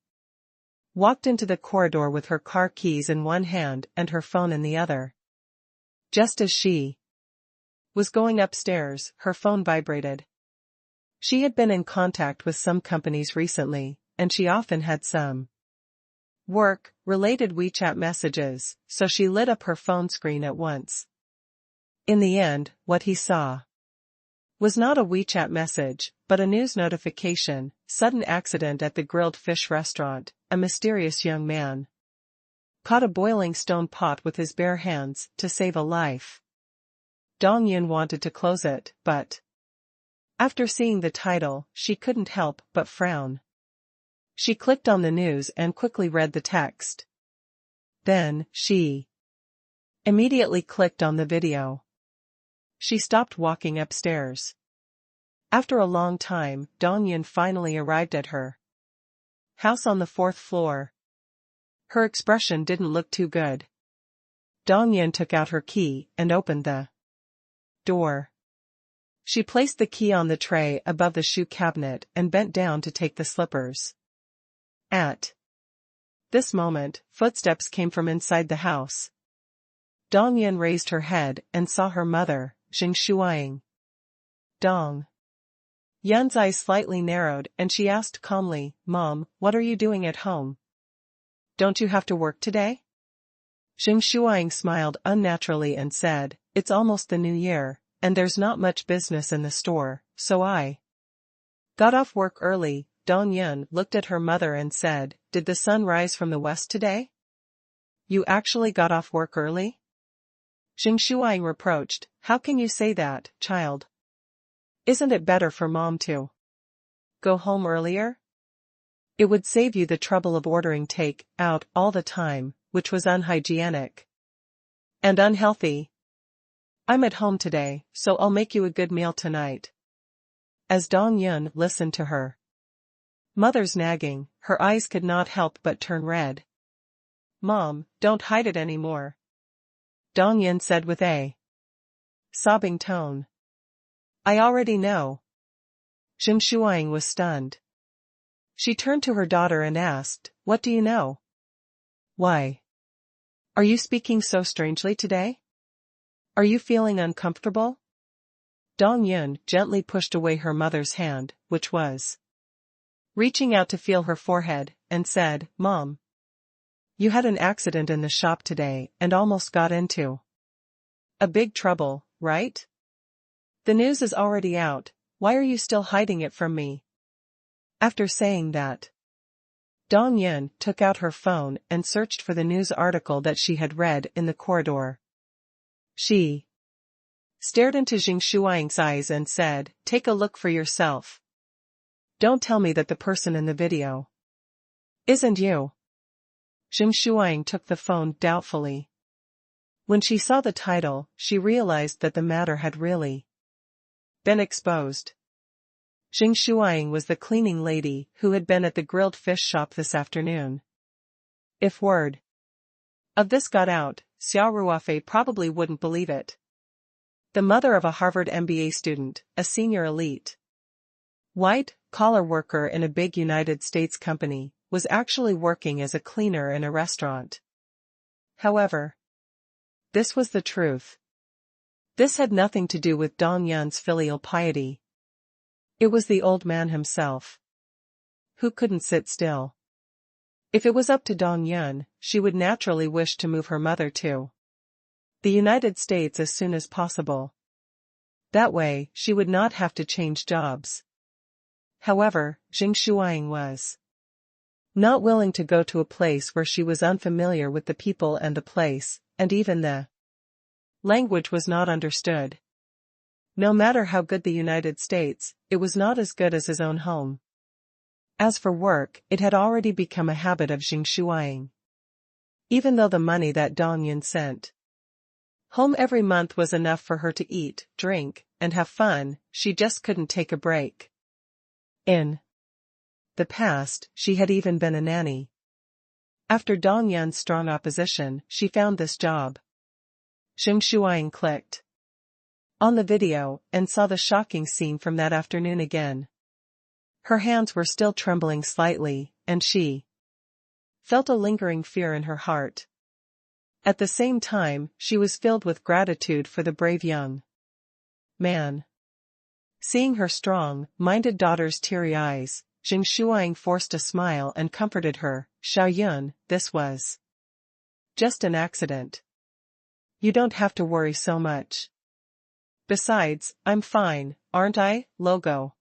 walked into the corridor with her car keys in one hand and her phone in the other. Just as she was going upstairs, her phone vibrated. She had been in contact with some companies recently, and she often had some work-related WeChat messages, so she lit up her phone screen at once. In the end, what he saw was not a WeChat message, but a news notification: sudden accident at the grilled fish restaurant, a mysterious young man caught a boiling stone pot with his bare hands to save a life. Dong Yun wanted to close it, but after seeing the title, she couldn't help but frown. She clicked on the news and quickly read the text. Then, she immediately clicked on the video. She stopped walking upstairs. After a long time, Dongyun finally arrived at her house on the 4th floor. Her expression didn't look too good. Dongyun took out her key and opened the door. She placed the key on the tray above the shoe cabinet and bent down to take the slippers. At this moment, footsteps came from inside the house. Dongyun raised her head and saw her mother, Xing Shuiying. Dong. Yun's eyes slightly narrowed and she asked calmly, "Mom, what are you doing at home? Don't you have to work today?" Xing Shuiying smiled unnaturally and said, "It's almost the new year, and there's not much business in the store, so I got off work early." Dongyun looked at her mother and said, "Did the sun rise from the west today? You actually got off work early?" Xing Shuiying reproached, "How can you say that, child? Isn't it better for Mom to go home earlier? It would save you the trouble of ordering take-out all the time, which was unhygienic and unhealthy. I'm at home today, so I'll make you a good meal tonight." As Dongyun listened to her mother's nagging, her eyes could not help but turn red. "Mom, don't hide it anymore," Dongyun said with a sobbing tone. "I already know." Xing Shuiying was stunned. She turned to her daughter and asked, "What do you know? Why are you speaking so strangely today? Are you feeling uncomfortable?" Dongyun gently pushed away her mother's hand, which was reaching out to feel her forehead, and said, "Mom, you had an accident in the shop today and almost got into a big trouble, right? The news is already out, why are you still hiding it from me?" After saying that, Dongyun took out her phone and searched for the news article that she had read in the corridor. She stared into Xing Shuiying's eyes and said, "Take a look for yourself. Don't tell me that the person in the video isn't you." Xing Shuiying took the phone doubtfully. When she saw the title, she realized that the matter had really been exposed. Xing Shuiying was the cleaning lady who had been at the grilled fish shop this afternoon. If word of this got out, Xia Ruofei probably wouldn't believe it. The mother of a Harvard MBA student, a senior elite white-collar worker in a big United States company, was actually working as a cleaner in a restaurant. However, this was the truth. This had nothing to do with Dongyun's filial piety. It was the old man himself who couldn't sit still. If it was up to Dongyun, she would naturally wish to move her mother to the United States as soon as possible. That way, she would not have to change jobs. However, Xing Shuiying was not willing to go to a place where she was unfamiliar with the people and the place, and even the language was not understood. No matter how good the United States, it was not as good as his own home. As for work, it had already become a habit of Xing Shuiying. Even though the money that Dongyun sent home every month was enough for her to eat, drink, and have fun, she just couldn't take a break. In the past, she had even been a nanny. After Dongyun's strong opposition, she found this job. Xing Shuiying clicked on the video and saw the shocking scene from that afternoon again. Her hands were still trembling slightly, and she felt a lingering fear in her heart. At the same time, she was filled with gratitude for the brave young man. Seeing her strong-minded daughter's teary eyes, Xing Shuiying forced a smile and comforted her. "Xiaoyun, this was just an accident. You don't have to worry so much. Besides, I'm fine, aren't I, Logo?"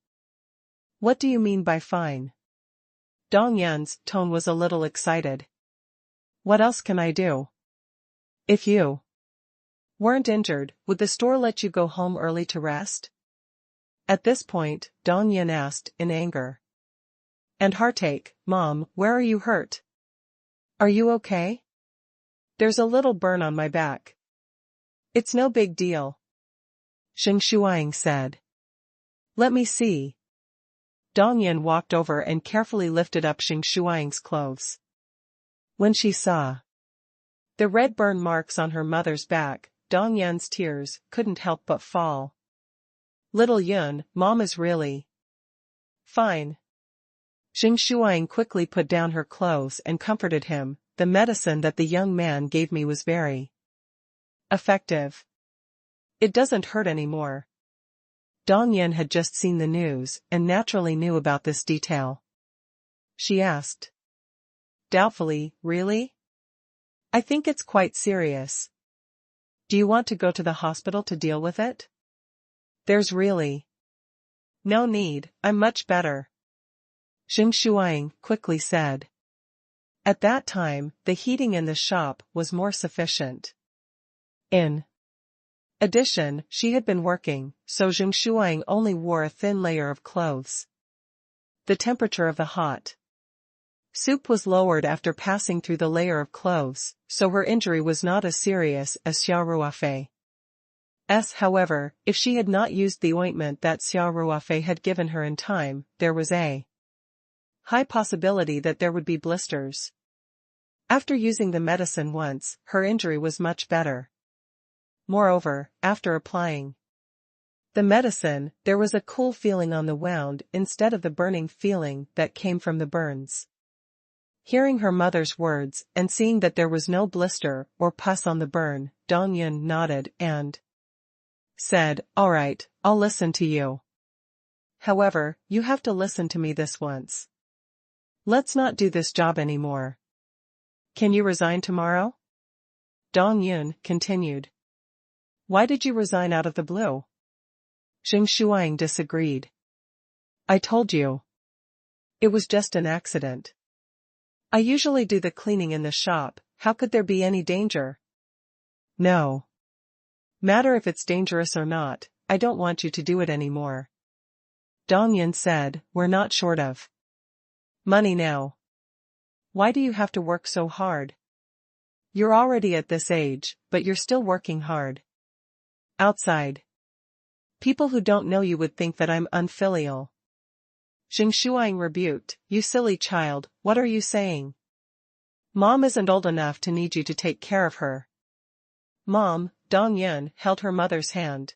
"What do you mean by fine?" Dongyun's tone was a little excited. "What else can I do? If you weren't injured, would the store let you go home early to rest?" At this point, Dongyun asked in anger and heartache, "Mom, where are you hurt? Are you okay?" "There's a little burn on my back," It's no big deal, Xing Shuang said. Let me see. Dong Yin walked over and carefully lifted up Xing Shuang's clothes. When she saw the red burn marks on her mother's back, Dong Yin's tears couldn't help but fall. Little Yun, Mom is really fine. Xing Shuang quickly put down her clothes and comforted him. The medicine that the young man gave me was very effective. It doesn't hurt anymore. Dong Yin had just seen the news and naturally knew about this detail. She asked doubtfully, really? I think it's quite serious. Do you want to go to the hospital to deal with it? There's really no need, I'm much better, Xing Shuang quickly said. At that time, the heating in the shop was more sufficient. In addition, she had been working, so Xing Shuang only wore a thin layer of clothes. The temperature of the hot soup was lowered after passing through the layer of clothes, so her injury was not as serious as Xia Ruofei. However, if she had not used the ointment that Xia Ruofei had given her in time, there was a high possibility that there would be blisters. After using the medicine once, her injury was much better. Moreover, after applying the medicine, there was a cool feeling on the wound instead of the burning feeling that came from the burns. Hearing her mother's words and seeing that there was no blister or pus on the burn, Dong Yun nodded and said, "All right, I'll listen to you. However, you have to listen to me this once. Let's not do this job anymore. Can you resign tomorrow?" Dong Yun continued. "Why did you resign out of the blue?" Xing Shuang disagreed. "I told you. It was just an accident. I usually do the cleaning in the shop, how could there be any danger?" "No matter if it's dangerous or not, I don't want you to do it anymore." Dong Yin said, "We're not short of money now. Why do you have to work so hard? You're already at this age, but you're still working hard. Outside, people who don't know you would think that I'm unfilial." Xing Shuang rebuked, "You silly child, what are you saying? Mom isn't old enough to need you to take care of her." "Mom," Dong Yin held her mother's hand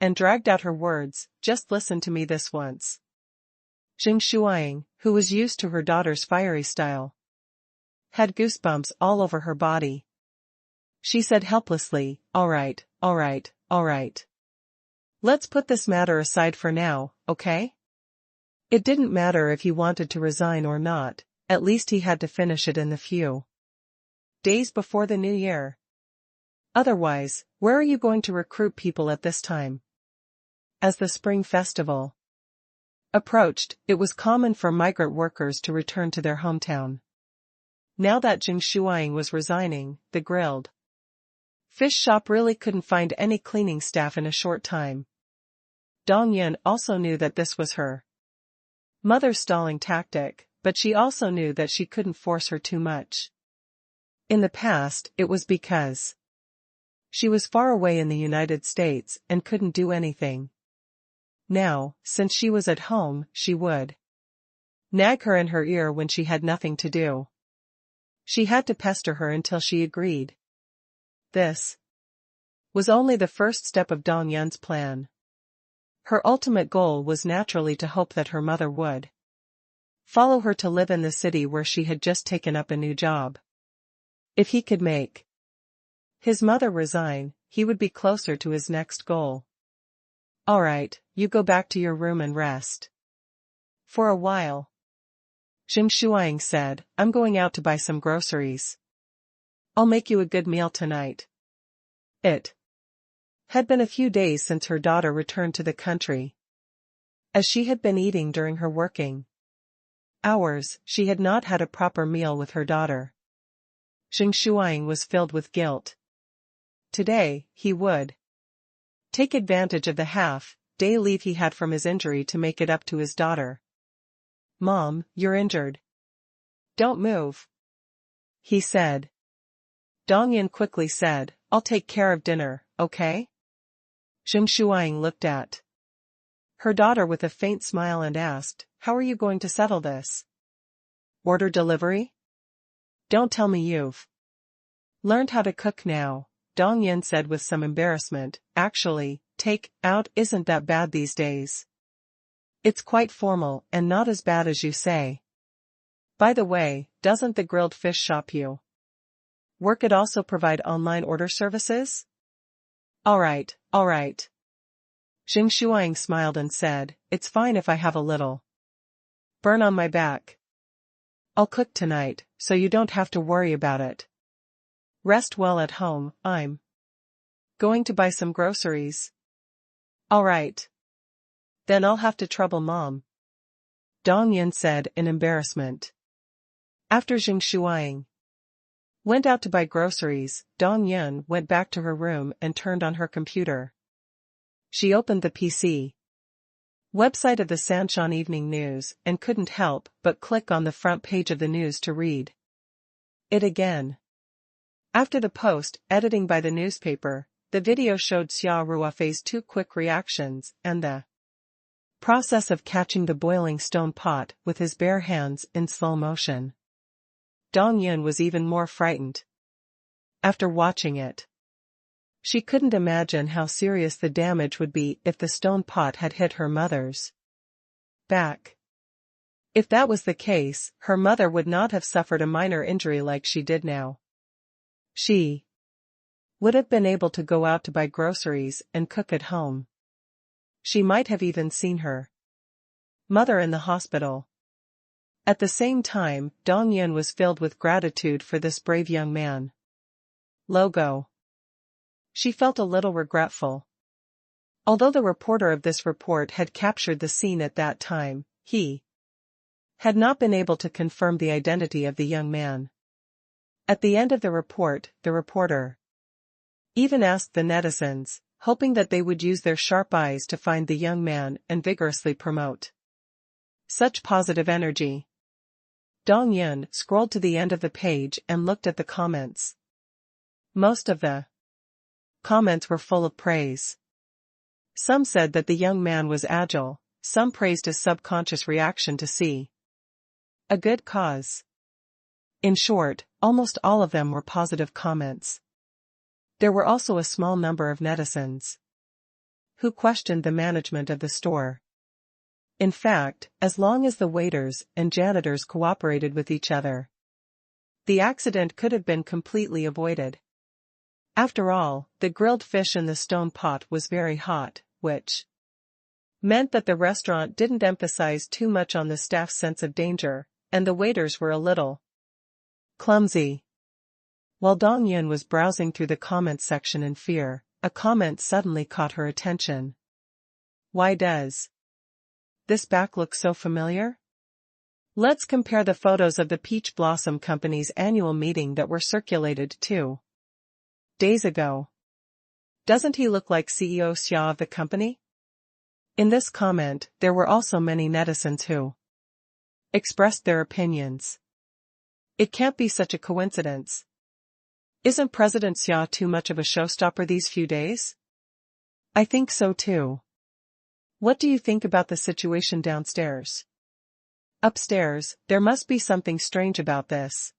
and dragged out her words, "just listen to me this once." Xing Shuang, who was used to her daughter's fiery style, had goosebumps all over her body. She said helplessly, "All right, all right, all right. Let's put this matter aside for now, okay?" It didn't matter if he wanted to resign or not, at least he had to finish it in the few days before the new year. Otherwise, where are you going to recruit people at this time? As the Spring Festival approached, it was common for migrant workers to return to their hometown. Now that Xing Shuang was resigning, the grilled fish shop really couldn't find any cleaning staff in a short time. Dong Yin also knew that this was her mother's stalling tactic, but she also knew that she couldn't force her too much. In the past, it was because she was far away in the United States and couldn't do anything. Now, since she was at home, she would nag her in her ear when she had nothing to do. She had to pester her until she agreed. This was only the first step of Dong Yun's plan. Her ultimate goal was naturally to hope that her mother would follow her to live in the city where she had just taken up a new job. If he could make his mother resign, he would be closer to his next goal. "All right, you go back to your room and rest for a while," Xing Shuang said. "I'm going out to buy some groceries. I'll make you a good meal tonight." It had been a few days since her daughter returned to the country. As she had been eating during her working hours, she had not had a proper meal with her daughter. Xing Shuang was filled with guilt. Today, he would take advantage of the half-day leave he had from his injury to make it up to his daughter. "Mom, you're injured. Don't move," he said. Dong Yin quickly said, I'll take care of dinner, okay? Zheng Shuang looked at her daughter with a faint smile and asked, how are you going to settle this? Order delivery? Don't tell me you've learned how to cook now, Dong Yin said with some embarrassment. Actually, take out isn't that bad these days. It's quite formal and not as bad as you say. By the way, doesn't the grilled fish shop you work at also provide online order services? Alright. Xing Shuang smiled and said, it's fine if I have a little burn on my back. I'll cook tonight, so you don't have to worry about it. Rest well at home, I'm going to buy some groceries. Alright. Then I'll have to trouble Mom, Dong Yin said in embarrassment. After Xing Shuang went out to buy groceries, Dong Yin went back to her room and turned on her computer. She opened the PC website of the Sanshan Evening News and couldn't help but click on the front page of the news to read it again. After the post editing by the newspaper, the video showed Xia Ruofei's 2 quick reactions and the process of catching the boiling stone pot with his bare hands in slow motion. Dong Yin was even more frightened after watching it. She couldn't imagine how serious the damage would be if the stone pot had hit her mother's back. If that was the case, her mother would not have suffered a minor injury like she did now. She would have been able to go out to buy groceries and cook at home. She might have even seen her mother in the hospital. At the same time, Dong Yin was filled with gratitude for this brave young man. Logo. She felt a little regretful. Although the reporter of this report had captured the scene at that time, he had not been able to confirm the identity of the young man. At the end of the report, the reporter even asked the netizens, hoping that they would use their sharp eyes to find the young man and vigorously promote such positive energy. Dong Yin scrolled to the end of the page and looked at the comments. Most of the comments were full of praise. Some said that the young man was agile, some praised his subconscious reaction to see a good cause. In short, almost all of them were positive comments. There were also a small number of netizens who questioned the management of the store. In fact, as long as the waiters and janitors cooperated with each other, the accident could have been completely avoided. After all, the grilled fish in the stone pot was very hot, which meant that the restaurant didn't emphasize too much on the staff's sense of danger, and the waiters were a little clumsy. While Dong Yin was browsing through the comments section in fear, a comment suddenly caught her attention. Why does this back look so familiar? Let's compare the photos of the Peach Blossom Company's annual meeting that were circulated 2 days ago. Doesn't he look like CEO Xia of the company? In this comment, there were also many netizens who expressed their opinions. It can't be such a coincidence. Isn't President Xia too much of a showstopper these few days? I think so too. What do you think about the situation downstairs? Upstairs, there must be something strange about this.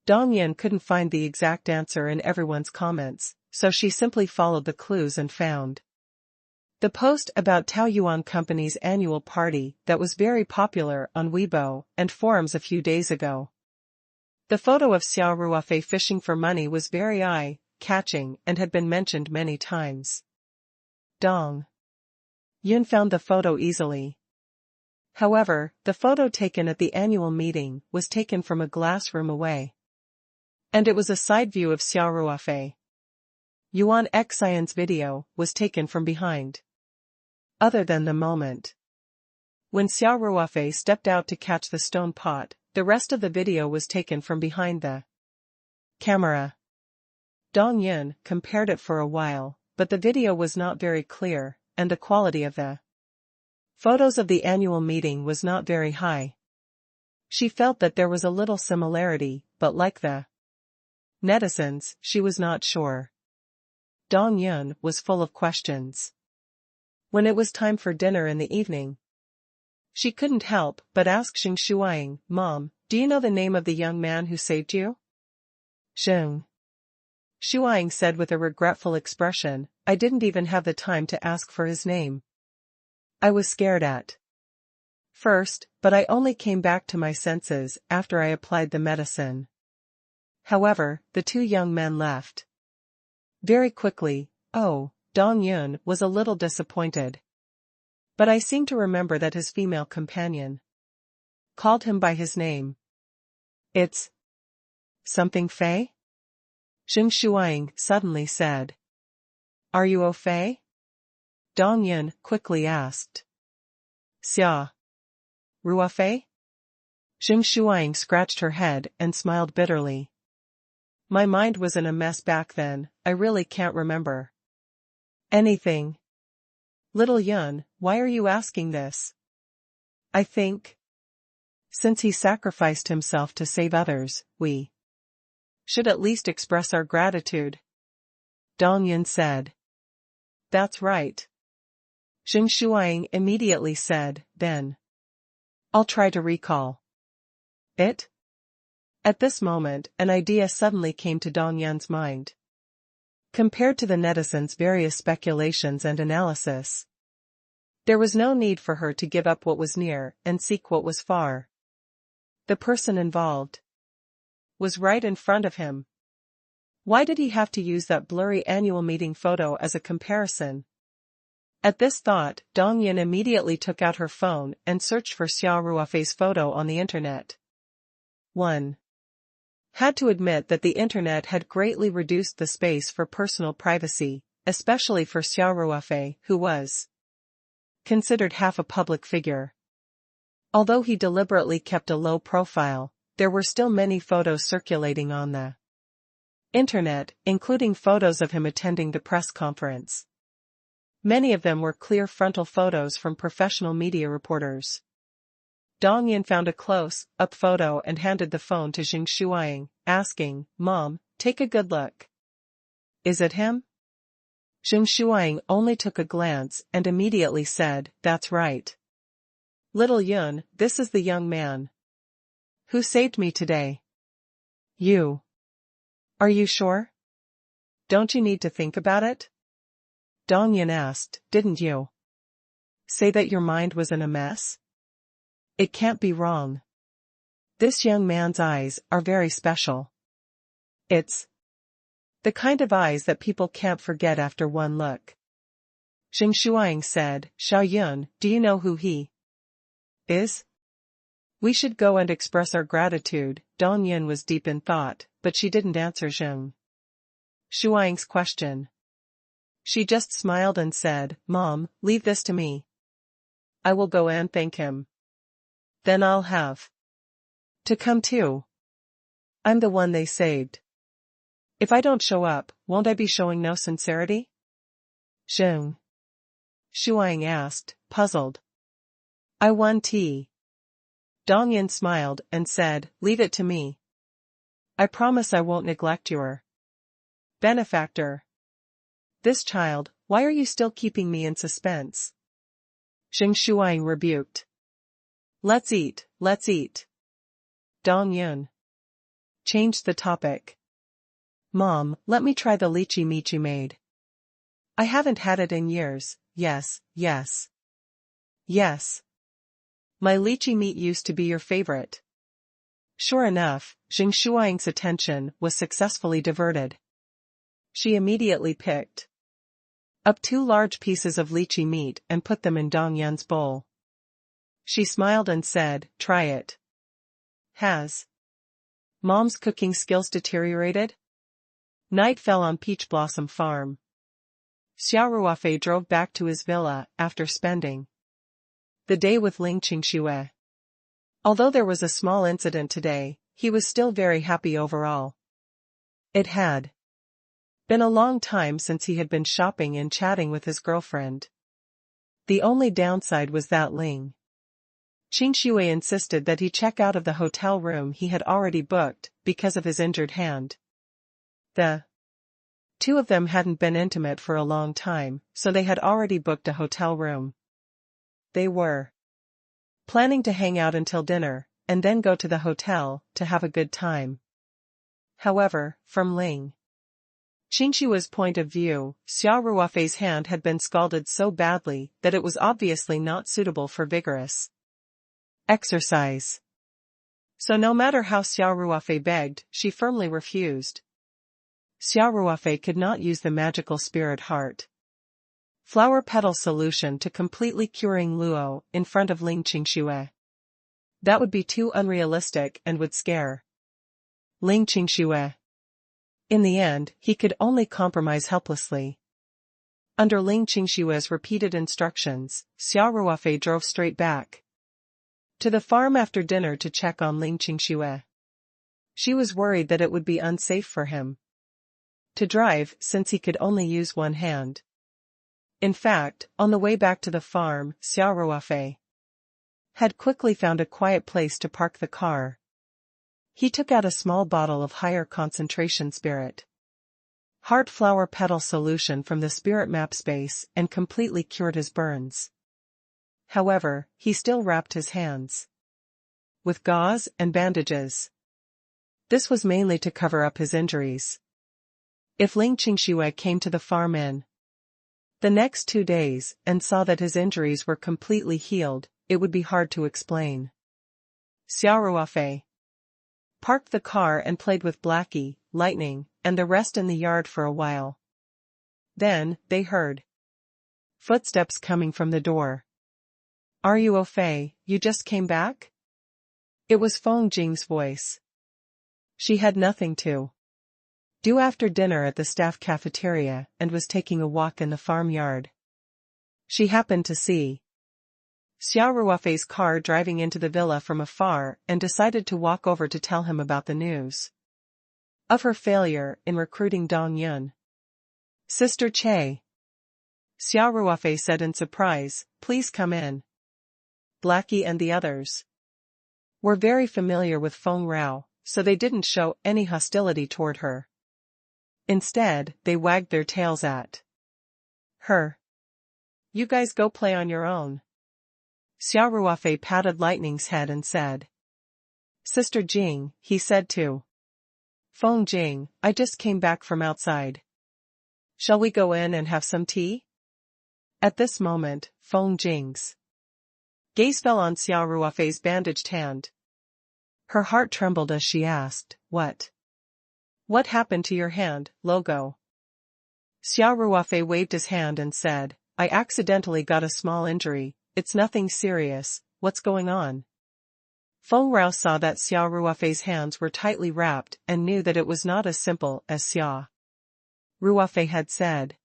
Dong Yin couldn't find the exact answer in everyone's comments, so she simply followed the clues and found the post about Taoyuan Company's annual party that was very popular on Weibo and forums a few days ago. The photo of Xia Ruofei fishing for money was very eye-catching and had been mentioned many times. Dong Yin found the photo easily. However, the photo taken at the annual meeting was taken from a glass room away. And it was a side view of Xia Ruofei. Yuan Xian's video was taken from behind. Other than the moment when Xia Ruofei stepped out to catch the stone pot, the rest of the video was taken from behind the camera. Dong Yin compared it for a while, but the video was not very clear, and the quality of the photos of the annual meeting was not very high. She felt that there was a little similarity, but like the Netizens, she was not sure. Dong Yun was full of questions. When it was time for dinner in the evening, she couldn't help but ask Xing Shuang, "Mom, do you know the name of the young man who saved you?" Xing Shuang said with a regretful expression, "I didn't even have the time to ask for his name. I was scared at first, but I only came back to my senses after I applied the medicine." However, the two young men left very quickly. Oh, Dong Yun was a little disappointed. But I seem to remember that his female companion called him by his name. "It's something Fei?" Xing Shuang suddenly said. "Are you Fei?" Dong Yun quickly asked. "Xia Ruofei?" Xing Shuang scratched her head and smiled bitterly. "My mind was in a mess back then, I really can't remember anything." "Little Yun, why are you asking this?" "I think since he sacrificed himself to save others, we should at least express our gratitude," Dong Yun said. "That's right." Xing Shuang immediately said, "Then I'll try to recall it." At this moment, an idea suddenly came to Dong Yun's mind. Compared to the netizens' various speculations and analysis, there was no need for her to give up what was near and seek what was far. The person involved was right in front of him. Why did he have to use that blurry annual meeting photo as a comparison? At this thought, Dong Yun immediately took out her phone and searched for Xia Ruofei's photo on the internet. 1. Had to admit that the internet had greatly reduced the space for personal privacy, especially for Xia Ruofei, who was considered half a public figure. Although he deliberately kept a low profile, there were still many photos circulating on the internet, including photos of him attending the press conference. Many of them were clear frontal photos from professional media reporters. Dong Yun found a close-up photo and handed the phone to Xing Shuang, asking, "Mom, take a good look. Is it him?" Xing Shuang only took a glance and immediately said, "That's right. Little Yun, this is the young man who saved me today." "You? Are you sure? Don't you need to think about it?" Dong Yun asked. "Didn't you say that your mind was in a mess? It can't be wrong. This young man's eyes are very special. It's the kind of eyes that people can't forget after one look." Xing Shuang said, "Xiao Yun, do you know who he is? We should go and express our gratitude." Dong Yun was deep in thought, but she didn't answer Xing Shuang's question. She just smiled and said, "Mom, leave this to me. I will go and thank him. Then I'll have to come too. I'm the one they saved. If I don't show up, won't I be showing no sincerity?" Xing Shuang asked, puzzled. "I won tea." Dong Yin smiled and said, "Leave it to me. I promise I won't neglect your benefactor." "This child, why are you still keeping me in suspense?" Xing Shuang rebuked. Let's eat, let's eat." Dong Yun changed the topic. "Mom, let me try the lychee meat you made. I haven't had it in years." Yes. My lychee meat used to be your favorite." Sure enough, Xing Shuang's attention was successfully diverted. She immediately picked up 2 large pieces of lychee meat and put them in Dong Yun's bowl. She smiled and said, "Try it." Has Mom's cooking skills deteriorated? Night fell on Peach Blossom Farm. Xia Ruofei drove back to his villa after spending the day with Ling Qingxue. Although there was a small incident today, he was still very happy overall. It had been a long time since he had been shopping and chatting with his girlfriend. The only downside was that Ling Qingxue insisted that he check out of the hotel room he had already booked because of his injured hand. The two of them hadn't been intimate for a long time, so they had already booked a hotel room. They were planning to hang out until dinner, and then go to the hotel to have a good time. However, from Ling Qingshua's point of view, Xia Ruofei's hand had been scalded so badly that it was obviously not suitable for vigorous exercise. So no matter how Xia Ruofei begged, she firmly refused. Xia Ruofei could not use the magical spirit heart flower petal solution to completely curing Luo in front of Ling Qingxue. That would be too unrealistic and would scare Ling Qingxue. In the end, he could only compromise helplessly. Under Ling Qingshue's repeated instructions, Xia Ruofei drove straight back to the farm after dinner to check on Ling Qingxue. She was worried that it would be unsafe for him to drive since he could only use one hand. In fact, on the way back to the farm, Xia Ruofei had quickly found a quiet place to park the car. He took out a small bottle of higher concentration spirit heart flower petal solution from the spirit map space and completely cured his burns. However, he still wrapped his hands with gauze and bandages. This was mainly to cover up his injuries. If Ling Qingxue came to the farm in the next 2 days and saw that his injuries were completely healed, it would be hard to explain. Xia Ruofei parked the car and played with Blackie, Lightning, and the rest in the yard for a while. Then, they heard footsteps coming from the door. "Are you Ruofei, you just came back?" It was Feng Jing's voice. She had nothing to do after dinner at the staff cafeteria and was taking a walk in the farmyard. She happened to see Xia Ruofei's car driving into the villa from afar and decided to walk over to tell him about the news of her failure in recruiting Dong Yun. "Sister Che," Xia Ruofei said in surprise, "please come in." Blackie and the others were very familiar with Feng Rao, so they didn't show any hostility toward her. Instead, they wagged their tails at her. "You guys go play on your own." Xia Ruofei patted Lightning's head and said, "Sister Jing," he said to Feng Jing, "I just came back from outside. Shall we go in and have some tea?" At this moment, Feng Jing's gaze fell on Xia Ruofei's bandaged hand. Her heart trembled as she asked, What happened to your hand, Logo?" Xia Ruofei waved his hand and said, "I accidentally got a small injury, it's nothing serious, what's going on?" Feng Rao saw that Xia Ruofei's hands were tightly wrapped and knew that it was not as simple as Xia Ruofei had said.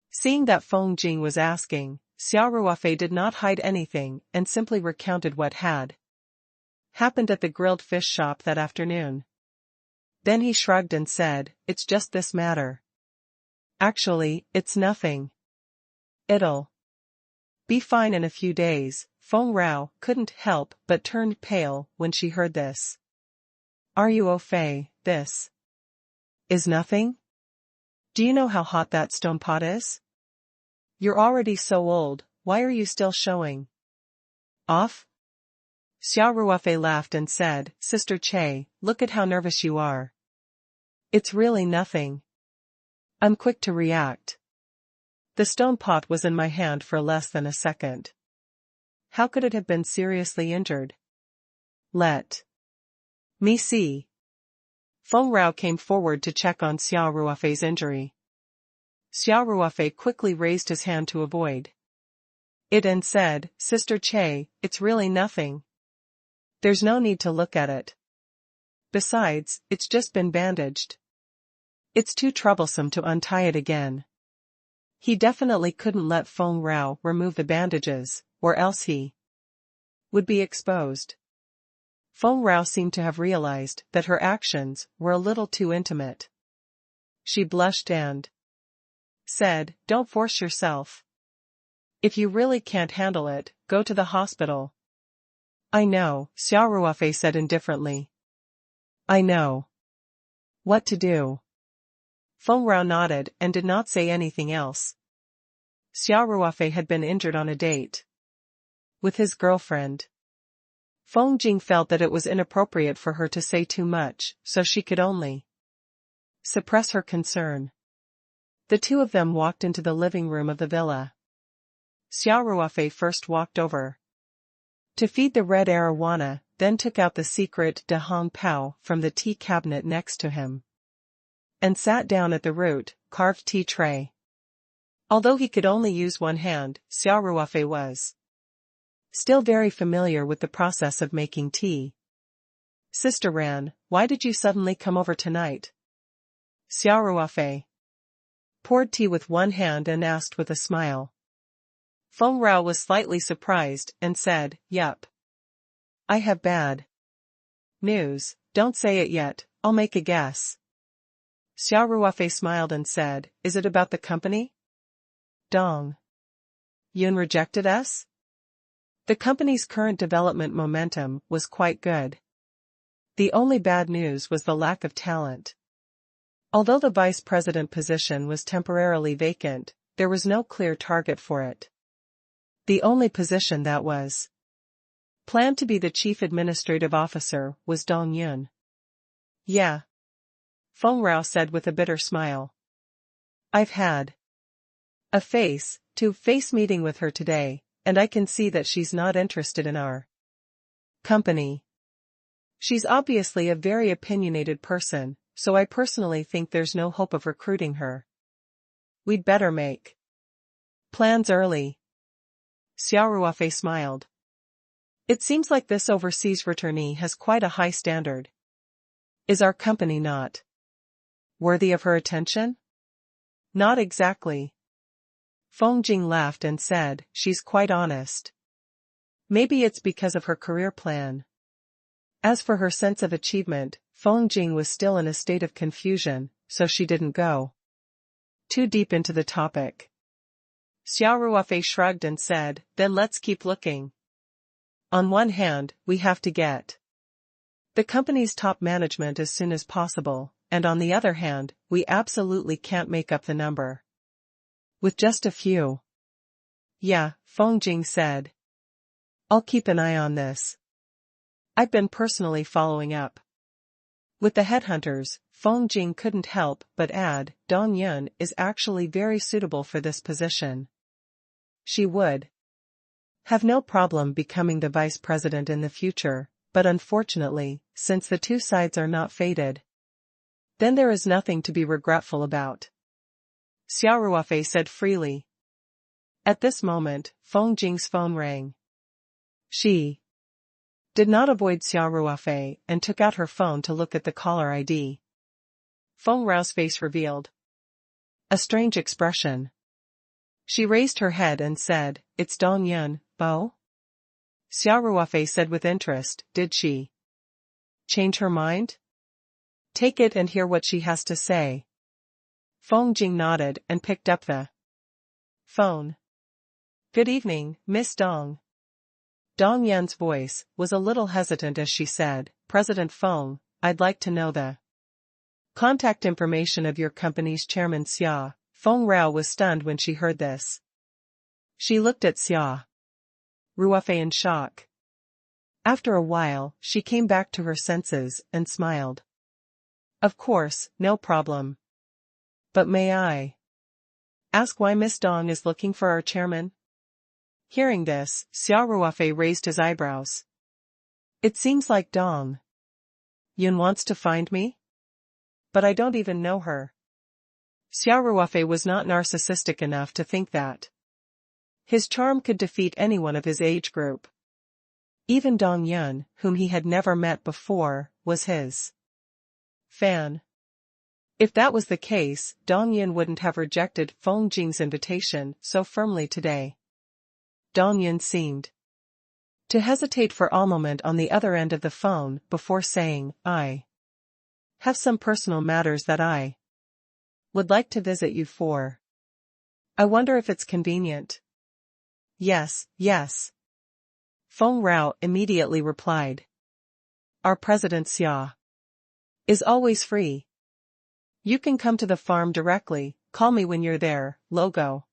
Seeing that Feng Jing was asking, Xia Ruofei did not hide anything and simply recounted what had happened at the grilled fish shop that afternoon. Then he shrugged and said, "It's just this matter. Actually, it's nothing. It'll be fine in a few days." Feng Rao couldn't help but turned pale when she heard this. "Are you Ruofei, this is nothing? Do you know how hot that stone pot is? You're already so old, why are you still showing off?" Xia Ruofei laughed and said, "Sister Che, look at how nervous you are. It's really nothing. I'm quick to react. The stone pot was in my hand for less than a second. How could it have been seriously injured? Let me see." Feng Rao came forward to check on Xia Ruofei's injury. Xia Ruofei quickly raised his hand to avoid it and said, "Sister Che, it's really nothing. There's no need to look at it. Besides, it's just been bandaged. It's too troublesome to untie it again." He definitely couldn't let Feng Rao remove the bandages, or else he would be exposed. Feng Rao seemed to have realized that her actions were a little too intimate. She blushed and said, "Don't force yourself. If you really can't handle it, go to the hospital." "I know," Xia Ruofei said indifferently. "I know what to do." Feng Rao nodded and did not say anything else. Xia Ruofei had been injured on a date with his girlfriend. Feng Jing felt that it was inappropriate for her to say too much, so she could only suppress her concern. The two of them walked into the living room of the villa. Xia Ruofei first walked over to feed the red arowana, then took out the secret de Hong Pao from the tea cabinet next to him and sat down at the root, carved tea tray. Although he could only use one hand, Xia Ruofei was still very familiar with the process of making tea. Sister Ran, why did you suddenly come over tonight? Xia Ruofei poured tea with one hand and asked with a smile. Feng Rao was slightly surprised and said, yup. I have bad news, don't say it yet, I'll make a guess. Xia Ruofei smiled and said, is it about the company? Dong Yun rejected us? The company's current development momentum was quite good. The only bad news was the lack of talent. Although the vice president position was temporarily vacant, there was no clear target for it. The only position that was planned to be the chief administrative officer was Dong Yun. Yeah. Feng Rao said with a bitter smile. I've had a face-to-face meeting with her today, and I can see that she's not interested in our company. She's obviously a very opinionated person, so I personally think there's no hope of recruiting her. We'd better make plans early. Xia Ruofei smiled. It seems like this overseas returnee has quite a high standard. Is our company not worthy of her attention? Not exactly. Feng Jing laughed and said, she's quite honest. Maybe it's because of her career plan. As for her sense of achievement, Feng Jing was still in a state of confusion, so she didn't go too deep into the topic. Xia Ruofei shrugged and said, then let's keep looking. On one hand, we have to get the company's top management as soon as possible, and on the other hand, we absolutely can't make up the number with just a few. Yeah, Feng Jing said. I'll keep an eye on this. I've been personally following up with the headhunters. Feng Jing couldn't help but add, Dong Yun is actually very suitable for this position. She would have no problem becoming the vice president in the future, but unfortunately, since the two sides are not fated, then there is nothing to be regretful about. Xia Ruofei said freely. At this moment, Feng Jing's phone rang. She did not avoid Xia Ruofei and took out her phone to look at the caller ID. Feng Rao's face revealed a strange expression. She raised her head and said, it's Dong Yun, Bo? Xia Ruofei said with interest, did she change her mind? Take it and hear what she has to say. Feng Jing nodded and picked up the phone. Good evening, Miss Dong. Dong Yun's voice was a little hesitant as she said, President Feng, I'd like to know the contact information of your company's chairman Xia. Feng Rao was stunned when she heard this. She looked at Xia Ruofei in shock. After a while, she came back to her senses and smiled. Of course, no problem. But may I ask why Miss Dong is looking for our chairman? Hearing this, Xia Ruofei raised his eyebrows. It seems like Dong Yun wants to find me? But I don't even know her. Xia Ruofei was not narcissistic enough to think that his charm could defeat anyone of his age group. Even Dong Yun, whom he had never met before, was his fan. If that was the case, Dong Yun wouldn't have rejected Feng Jing's invitation so firmly today. Dong Yun seemed to hesitate for a moment on the other end of the phone before saying, I have some personal matters that I would like to visit you for. I wonder if it's convenient. Yes, yes. Feng Rao immediately replied. Our President Xia is always free. You can come to the farm directly, call me when you're there, logo.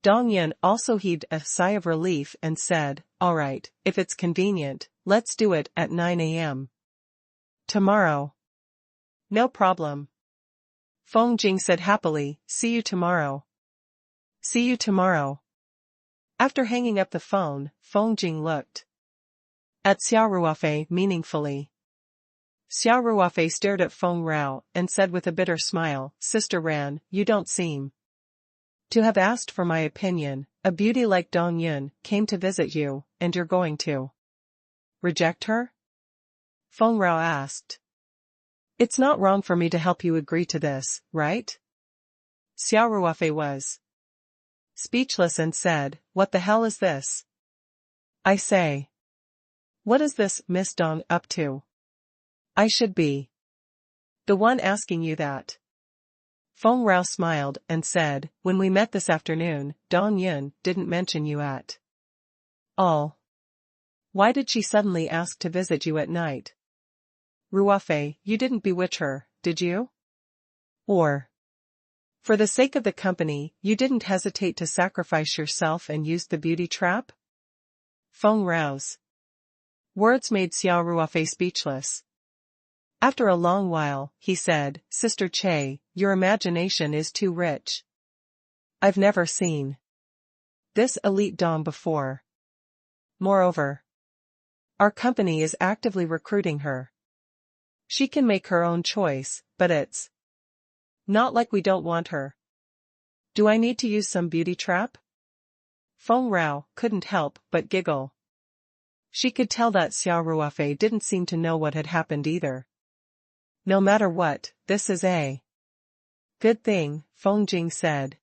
Dong Yun also heaved a sigh of relief and said, all right, if it's convenient, let's do it at 9 a.m. Tomorrow. No problem. Feng Jing said happily, see you tomorrow. See you tomorrow. After hanging up the phone, Feng Jing looked at Xia Ruofei meaningfully. Xia Ruofei stared at Feng Rao and said with a bitter smile, Sister Ran, you don't seem to have asked for my opinion. A beauty like Dong Yun came to visit you, and you're going to reject her? Feng Rao asked. It's not wrong for me to help you agree to this, right? Xia Ruofei was speechless and said, what the hell is this? I say. What is this Miss Dong up to? I should be the one asking you that. Feng Rao smiled and said, when we met this afternoon, Dong Yun didn't mention you at all. Why did she suddenly ask to visit you at night? Ruofei, you didn't bewitch her, did you? Or, for the sake of the company, you didn't hesitate to sacrifice yourself and use the beauty trap? Feng Rao's words made Xia Ruofei speechless. After a long while, he said, Sister Che, your imagination is too rich. I've never seen this elite dong before. Moreover, our company is actively recruiting her. She can make her own choice, but it's not like we don't want her. Do I need to use some beauty trap? Feng Rao couldn't help but giggle. She could tell that Xia Ruofei didn't seem to know what had happened either. No matter what, this is a good thing, Feng Jing said.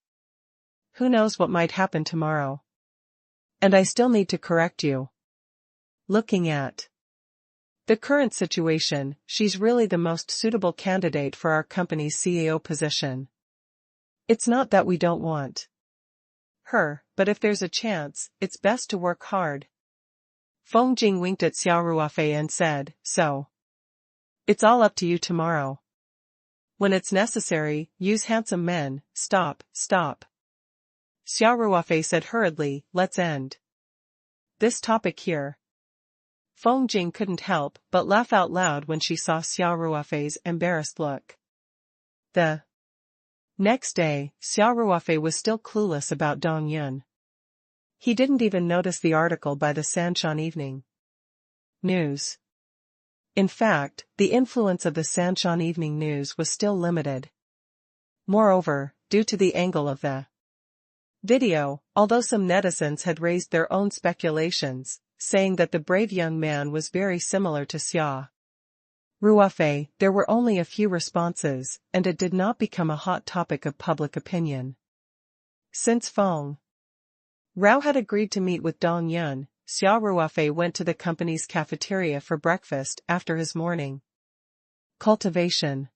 Who knows what might happen tomorrow? And I still need to correct you. Looking at the current situation, she's really the most suitable candidate for our company's CEO position. It's not that we don't want her, but if there's a chance, it's best to work hard. Feng Jing winked at Xia Ruofei and said, so it's all up to you tomorrow. When it's necessary, use handsome men. Stop. Xia Ruofei said hurriedly, let's end this topic here. Feng Jing couldn't help but laugh out loud when she saw Xia Ruofei's embarrassed look. The next day, Xia Ruofei was still clueless about Dong Yun. He didn't even notice the article by the Sanshan Evening News. In fact, the influence of the Sanshan Evening News was still limited. Moreover, due to the angle of the video, although some netizens had raised their own speculations, saying that the brave young man was very similar to Xia Ruofei, there were only a few responses, and it did not become a hot topic of public opinion. Since Feng Rao had agreed to meet with Dong Yun, Xia Ruofei went to the company's cafeteria for breakfast after his morning cultivation.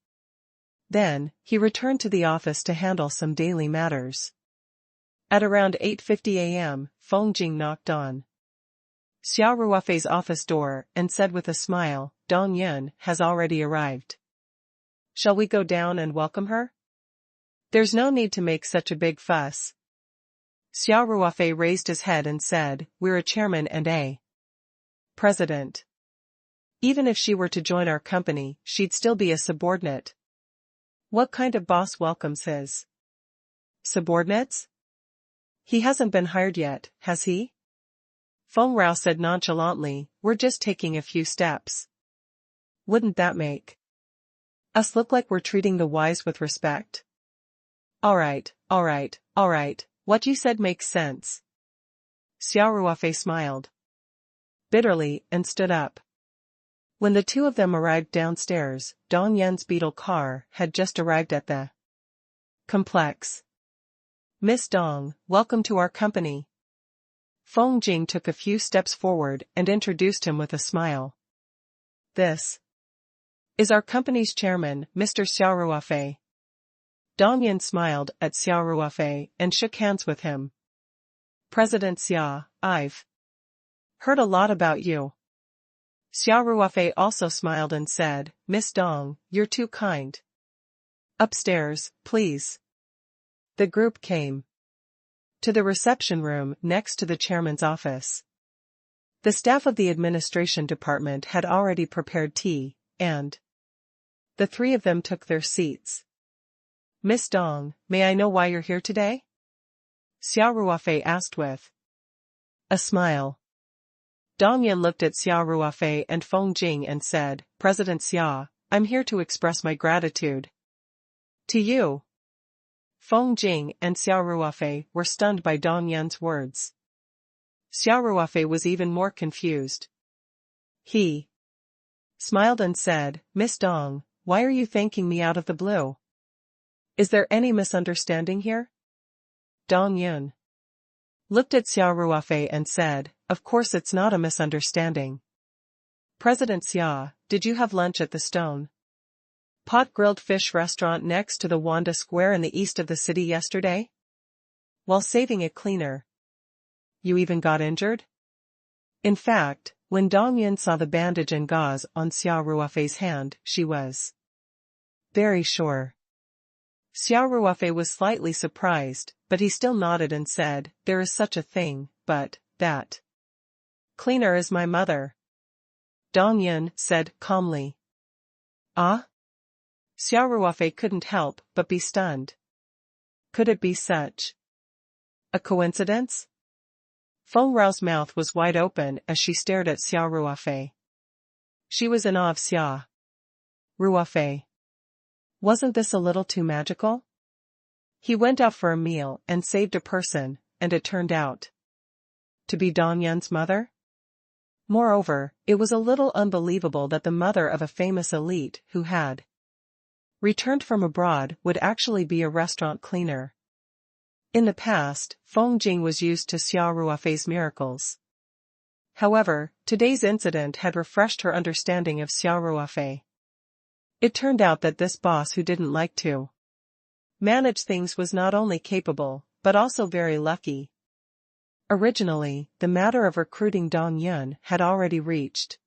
Then, he returned to the office to handle some daily matters. At around 8:50 a.m., Feng Jing knocked on Xia Ruofei's office door and said with a smile, Dong Yun has already arrived. Shall we go down and welcome her? There's no need to make such a big fuss. Xia Ruofei raised his head and said, we're a chairman and a president. Even if she were to join our company, she'd still be a subordinate. What kind of boss welcomes his subordinates? He hasn't been hired yet, has he? Feng Rao said nonchalantly, we're just taking a few steps. Wouldn't that make us look like we're treating the wise with respect? All right. What you said makes sense. Xia Ruofei smiled bitterly and stood up. When the two of them arrived downstairs, Dong Yun's beetle car had just arrived at the complex. Miss Dong, welcome to our company. Feng Jing took a few steps forward and introduced him with a smile. This is our company's chairman, Mr. Xia Ruofei. Dong Yun smiled at Xia Ruofei and shook hands with him. President Xia, I've heard a lot about you. Xia Ruofei also smiled and said, Miss Dong, you're too kind. Upstairs, please. The group came to the reception room next to the chairman's office. The staff of the administration department had already prepared tea, and the three of them took their seats. Miss Dong, may I know why you're here today? Xia Ruofei asked with a smile. Dong Yin looked at Xia Ruofei and Feng Jing and said, President Xia, I'm here to express my gratitude to you. Feng Jing and Xia Ruofei were stunned by Dong Yin's words. Xia Ruofei was even more confused. He smiled and said, Miss Dong, why are you thanking me out of the blue? Is there any misunderstanding here? Dong Yin looked at Xia Ruofei and said, Of course it's not a misunderstanding. President Xia, did you have lunch at the Stone Pot grilled fish restaurant next to the Wanda Square in the east of the city yesterday? While saving a cleaner, you even got injured? In fact, when Dong Yin saw the bandage and gauze on Xia Ruofei's hand, she was very sure. Xia Ruofei was slightly surprised, but he still nodded and said, There is such a thing, but that cleaner is my mother. Dong Yin said calmly. Ah? Xia Ruofei couldn't help but be stunned. Could it be such a coincidence? Feng Rao's mouth was wide open as she stared at Xia Ruofei. She was in awe of Xia Ruofei. Wasn't this a little too magical? He went out for a meal and saved a person, and it turned out to be Dong Yin's mother? Moreover, it was a little unbelievable that the mother of a famous elite who had returned from abroad would actually be a restaurant cleaner. In the past, Feng Jing was used to Xia Ruofei's miracles. However, today's incident had refreshed her understanding of Xia Ruofei. It turned out that this boss who didn't like to manage things was not only capable, but also very lucky. Originally, the matter of recruiting Dong Yin had already reached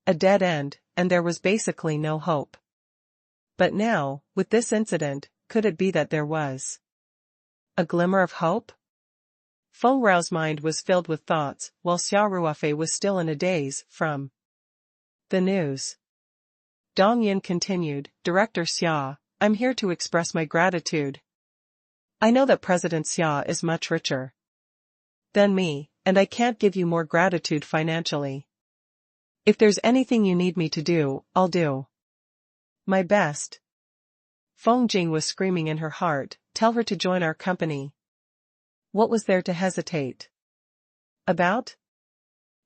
a dead end, and there was basically no hope. But now, with this incident, could it be that there was a glimmer of hope? Feng Rao's mind was filled with thoughts, while Xia Ruofei was still in a daze from the news. Dong Yin continued, Director Xia, I'm here to express my gratitude. I know that President Xia is much richer than me, and I can't give you more gratitude financially. If there's anything you need me to do, I'll do my best. Feng Jing was screaming in her heart, Tell her to join our company. What was there to hesitate about?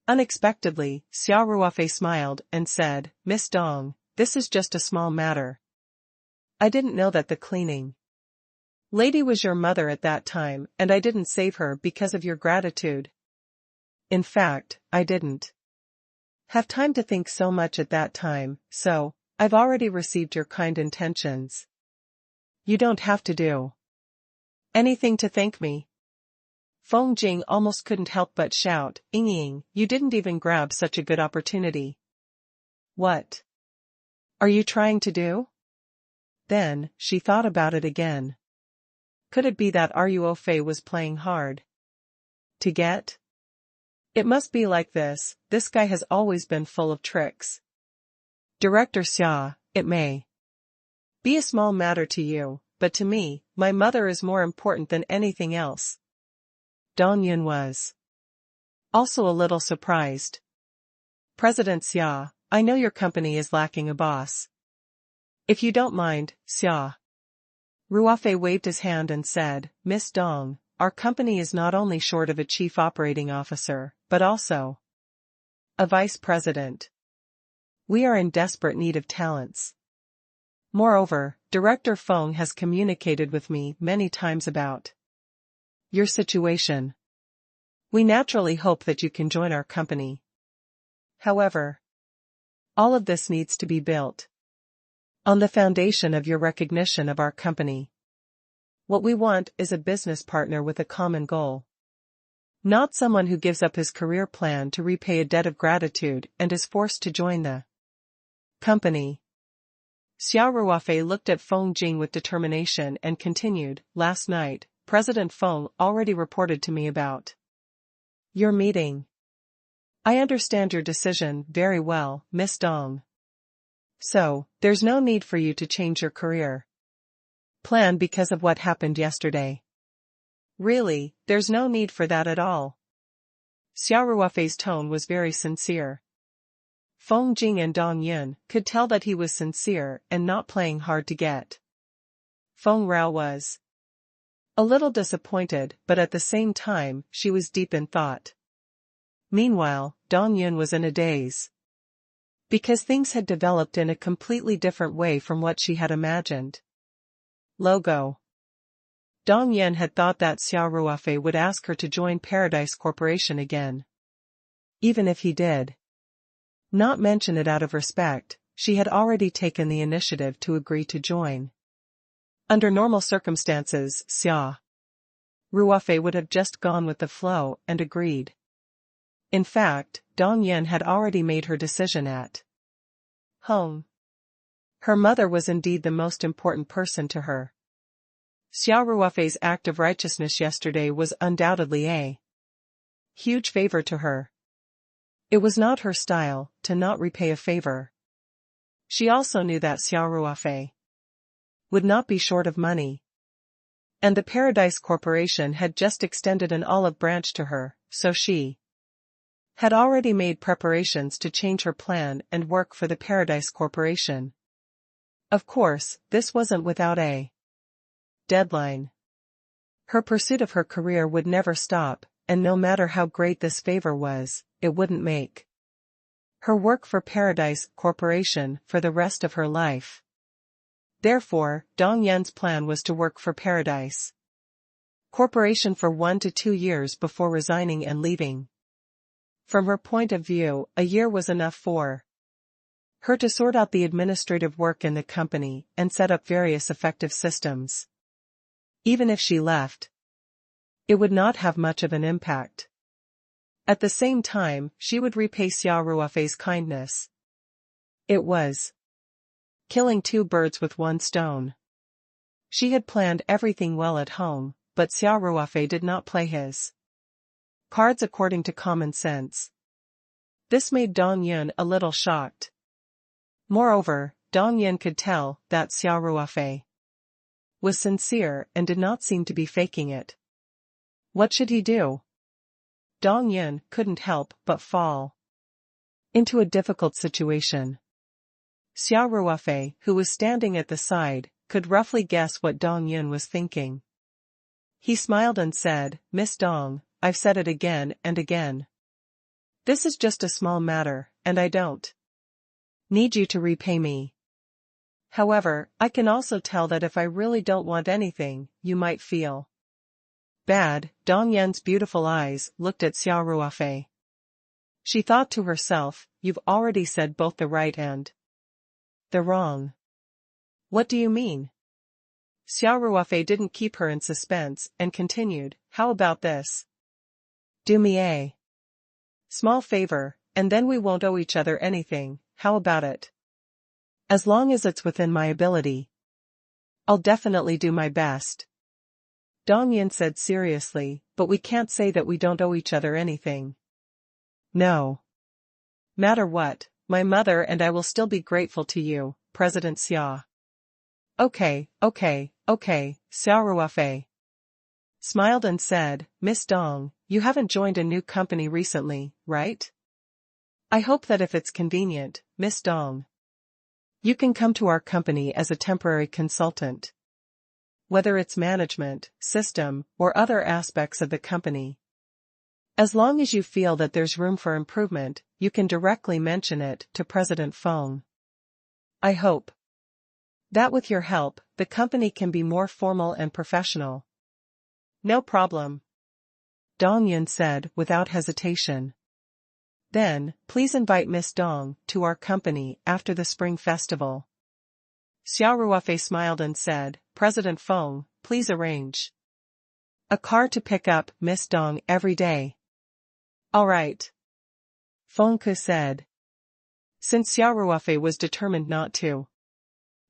Unexpectedly, Xia Ruofei smiled and said, Miss Dong, this is just a small matter. I didn't know that the cleaning lady was your mother at that time, and I didn't save her because of your gratitude. In fact, I didn't have time to think so much at that time, so I've already received your kind intentions. You don't have to do anything to thank me. Feng Jing almost couldn't help but shout, Ying, you didn't even grab such a good opportunity. What are you trying to do? Then, she thought about it again. Could it be that Ruofei was playing hard to get? It must be like this guy has always been full of tricks. Director Xia, it may be a small matter to you, but to me, my mother is more important than anything else. Dong Yin was also a little surprised. President Xia, I know your company is lacking a boss. If you don't mind, Xia Ruofei waved his hand and said, Miss Dong, our company is not only short of a chief operating officer, but also a vice president. We are in desperate need of talents. Moreover, Director Feng has communicated with me many times about your situation. We naturally hope that you can join our company. However, all of this needs to be built on the foundation of your recognition of our company. What we want is a business partner with a common goal. Not someone who gives up his career plan to repay a debt of gratitude and is forced to join the company. Xia Ruofei looked at Feng Jing with determination and continued, last night, President Feng already reported to me about your meeting. I understand your decision very well, Miss Dong. So, there's no need for you to change your career plan because of what happened yesterday. Really, there's no need for that at all. Xia Ruofei's tone was very sincere. Feng Jing and Dong Yun could tell that he was sincere and not playing hard to get. Feng Rao was a little disappointed, but at the same time, she was deep in thought. Meanwhile, Dong Yun was in a daze. Because things had developed in a completely different way from what she had imagined. Logo. Dong Yun had thought that Xia Ruofei would ask her to join Paradise Corporation again. Even if he did not mention it out of respect, she had already taken the initiative to agree to join. Under normal circumstances, Xia Ruofei would have just gone with the flow and agreed. In fact, Dong Yun had already made her decision at home. Her mother was indeed the most important person to her. Xia Ruofei's act of righteousness yesterday was undoubtedly a huge favor to her. It was not her style to not repay a favor. She also knew that Xia Ruofei would not be short of money. And the Paradise Corporation had just extended an olive branch to her, so she had already made preparations to change her plan and work for the Paradise Corporation. Of course, this wasn't without a deadline. Her pursuit of her career would never stop, and no matter how great this favor was, it wouldn't make her work for Paradise Corporation for the rest of her life. Therefore, Dong Yun's plan was to work for Paradise Corporation for 1 to 2 years before resigning and leaving. From her point of view, a year was enough for her to sort out the administrative work in the company and set up various effective systems. Even if she left, it would not have much of an impact. At the same time, she would repay Xia Ruofei's kindness. It was killing 2 birds with 1 stone. She had planned everything well at home, but Xia Ruofei did not play his cards according to common sense. This made Dong Yun a little shocked. Moreover, Dong Yun could tell that Xia Ruofei was sincere and did not seem to be faking it. What should he do? Dong Yun couldn't help but fall into a difficult situation. Xia Ruofei, who was standing at the side, could roughly guess what Dong Yun was thinking. He smiled and said, Miss Dong, I've said it again and again. This is just a small matter, and I don't need you to repay me. However, I can also tell that if I really don't want anything, you might feel bad. Dong Yun's beautiful eyes looked at Xia Ruofei. She thought to herself, you've already said both the right and the wrong. What do you mean? Xia Ruofei didn't keep her in suspense and continued, how about this? Do me a small favor, and then we won't owe each other anything, how about it? As long as it's within my ability, I'll definitely do my best. Dong Yun said seriously, but we can't say that we don't owe each other anything. No matter what, my mother and I will still be grateful to you, President Xia. Okay, Xia Ruofei smiled and said, Miss Dong, you haven't joined a new company recently, right? I hope that if it's convenient, Miss Dong, you can come to our company as a temporary consultant. Whether it's management, system, or other aspects of the company. As long as you feel that there's room for improvement, you can directly mention it to President Feng. I hope that with your help, the company can be more formal and professional. No problem, Dong Yun said without hesitation. Then, please invite Miss Dong to our company after the Spring Festival. Xia Ruofei smiled and said, President Feng, please arrange a car to pick up Miss Dong every day. All right, Feng Ke said. Since Xia Ruofei was determined not to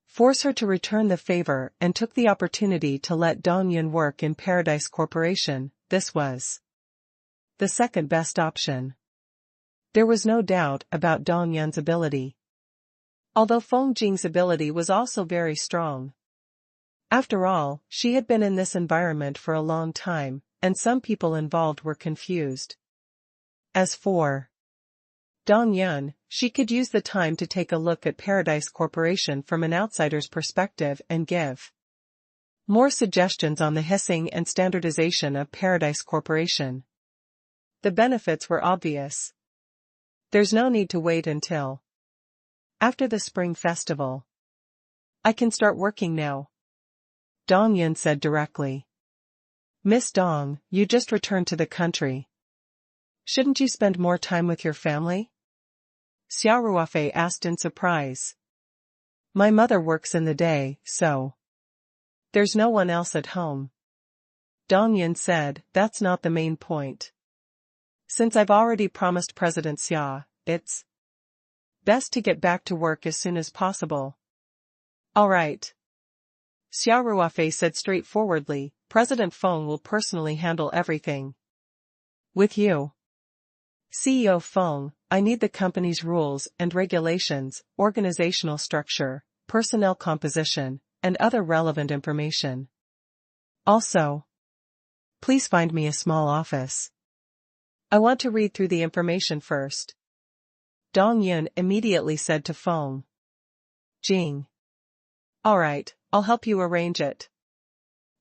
force her to return the favor, and took the opportunity to let Dong Yun work in Paradise Corporation. This was the second best option. There was no doubt about Dong Yun's ability. Although Feng Jing's ability was also very strong. After all, she had been in this environment for a long time, and some people involved were confused. As for Dong Yun, she could use the time to take a look at Paradise Corporation from an outsider's perspective and give more suggestions on the hissing and standardization of Paradise Corporation. The benefits were obvious. There's no need to wait until after the Spring Festival. I can start working now, Dong Yun said directly. Miss Dong, you just returned to the country. Shouldn't you spend more time with your family? Xia Ruofei asked in surprise. My mother works in the day, so there's no one else at home. Dong Yun said, that's not the main point. Since I've already promised President Xia, it's best to get back to work as soon as possible. All right. Xia Ruofei said straightforwardly, President Feng will personally handle everything. With you, CEO Feng, I need the company's rules and regulations, organizational structure, personnel composition, and other relevant information. Also, please find me a small office. I want to read through the information first. Dong Yun immediately said to Feng Jing. All right, I'll help you arrange it.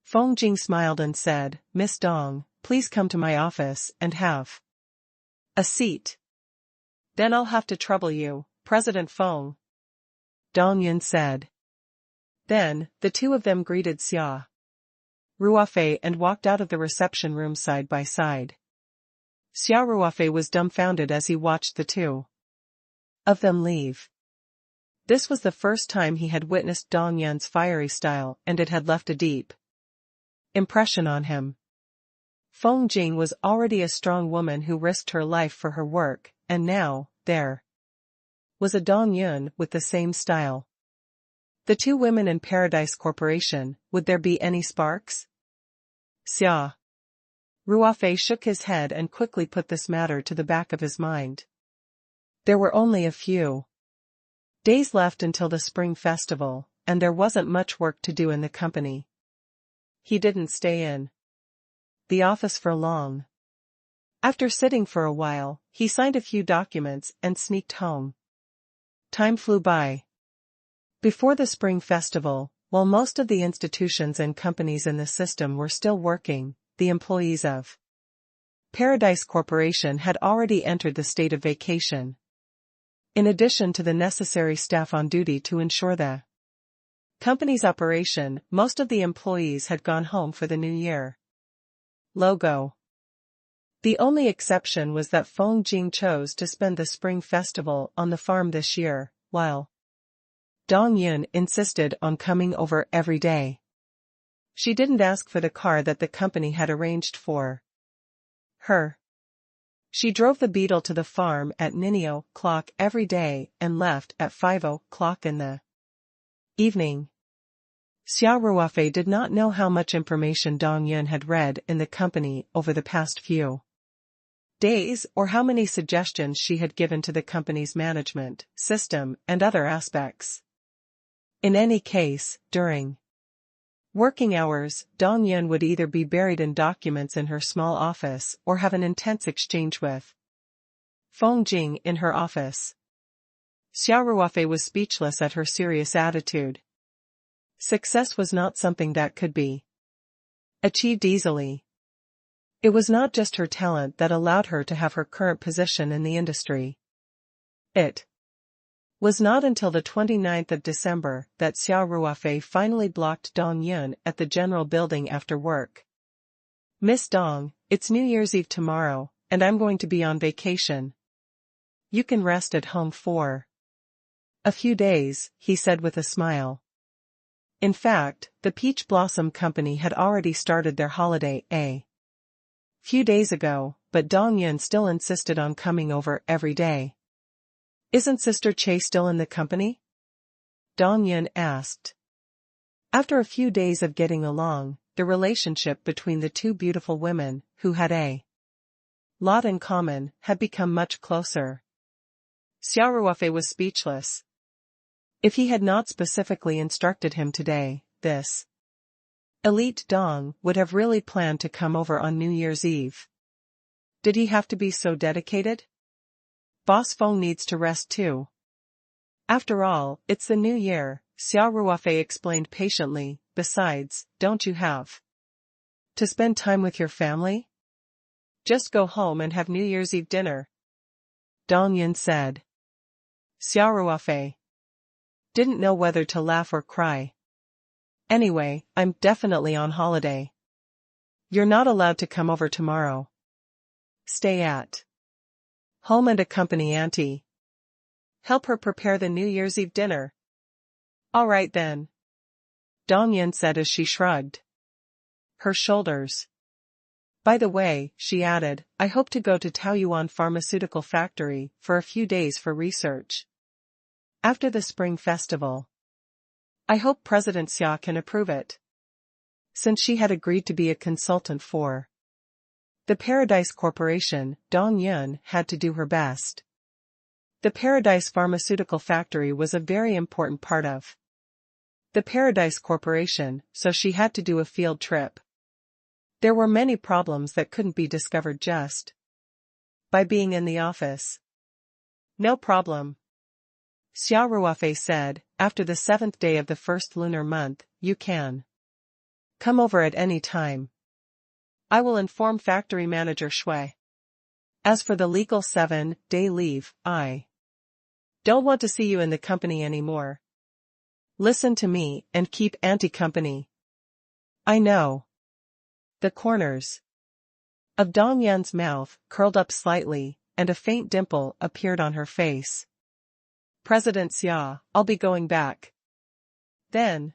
Feng Jing smiled and said, Miss Dong, please come to my office and have a seat. Then I'll have to trouble you, President Feng. Dong Yun said. Then, the two of them greeted Xia Ruofei and walked out of the reception room side by side. Xia Ruofei was dumbfounded as he watched the two of them leave. This was the first time he had witnessed Dong Yun's fiery style, and it had left a deep impression on him. Feng Jing was already a strong woman who risked her life for her work, and now, there was a Dong Yun with the same style. The two women in Paradise Corporation, would there be any sparks? Xia Ruofei shook his head and quickly put this matter to the back of his mind. There were only a few days left until the Spring Festival, and there wasn't much work to do in the company. He didn't stay in the office for long. After sitting for a while, he signed a few documents and sneaked home. Time flew by. Before the Spring Festival, while most of the institutions and companies in the system were still working, the employees of Paradise Corporation had already entered the state of vacation. In addition to the necessary staff on duty to ensure the company's operation, most of the employees had gone home for the new year. Logo. The only exception was that Feng Jing chose to spend the Spring Festival on the farm this year, while Dong Yun insisted on coming over every day. She didn't ask for the car that the company had arranged for her. She drove the Beetle to the farm at 9:00 every day and left at 5:00 in the evening. Xia Ruofei did not know how much information Dong Yun had read in the company over the past few days, or how many suggestions she had given to the company's management, system, and other aspects. In any case, during working hours, Dong Yun would either be buried in documents in her small office or have an intense exchange with Feng Jing in her office. Xia Ruofei was speechless at her serious attitude. Success was not something that could be achieved easily. It was not just her talent that allowed her to have her current position in the industry. It was not until the 29th of December that Xia Ruofei finally blocked Dong Yun at the general building after work. Miss Dong, it's New Year's Eve tomorrow, and I'm going to be on vacation. You can rest at home for a few days, he said with a smile. In fact, the Peach Blossom Company had already started their holiday a few days ago, but Dong Yun still insisted on coming over every day. Isn't Sister Che still in the company? Dong Yun asked. After a few days of getting along, the relationship between the two beautiful women, who had a lot in common, had become much closer. Xia Ruofei was speechless. If he had not specifically instructed him today, this elite Dong would have really planned to come over on New Year's Eve. Did he have to be so dedicated? Boss Feng needs to rest too. After all, it's the new year, Xia Ruofei explained patiently. Besides, don't you have to spend time with your family? Just go home and have New Year's Eve dinner. Dong Yun said. Xia Ruofei didn't know whether to laugh or cry. Anyway, I'm definitely on holiday. You're not allowed to come over tomorrow. Stay at home and accompany Auntie. Help her prepare the New Year's Eve dinner. All right then. Dong Yun said as she shrugged her shoulders. By the way, she added, I hope to go to Taoyuan Pharmaceutical Factory for a few days for research. After the Spring Festival. I hope President Xia can approve it. Since she had agreed to be a consultant for the Paradise Corporation, Dong Yun had to do her best. The Paradise Pharmaceutical Factory was a very important part of the Paradise Corporation, so she had to do a field trip. There were many problems that couldn't be discovered just by being in the office. No problem. Xia Ruofei said, after the 7th day of the first lunar month, you can come over at any time. I will inform factory manager Shui. As for the legal 7-day leave, I don't want to see you in the company anymore. Listen to me and keep Auntie company. I know. The corners of Dong Yun's mouth curled up slightly, and a faint dimple appeared on her face. President Xia, I'll be going back. Then.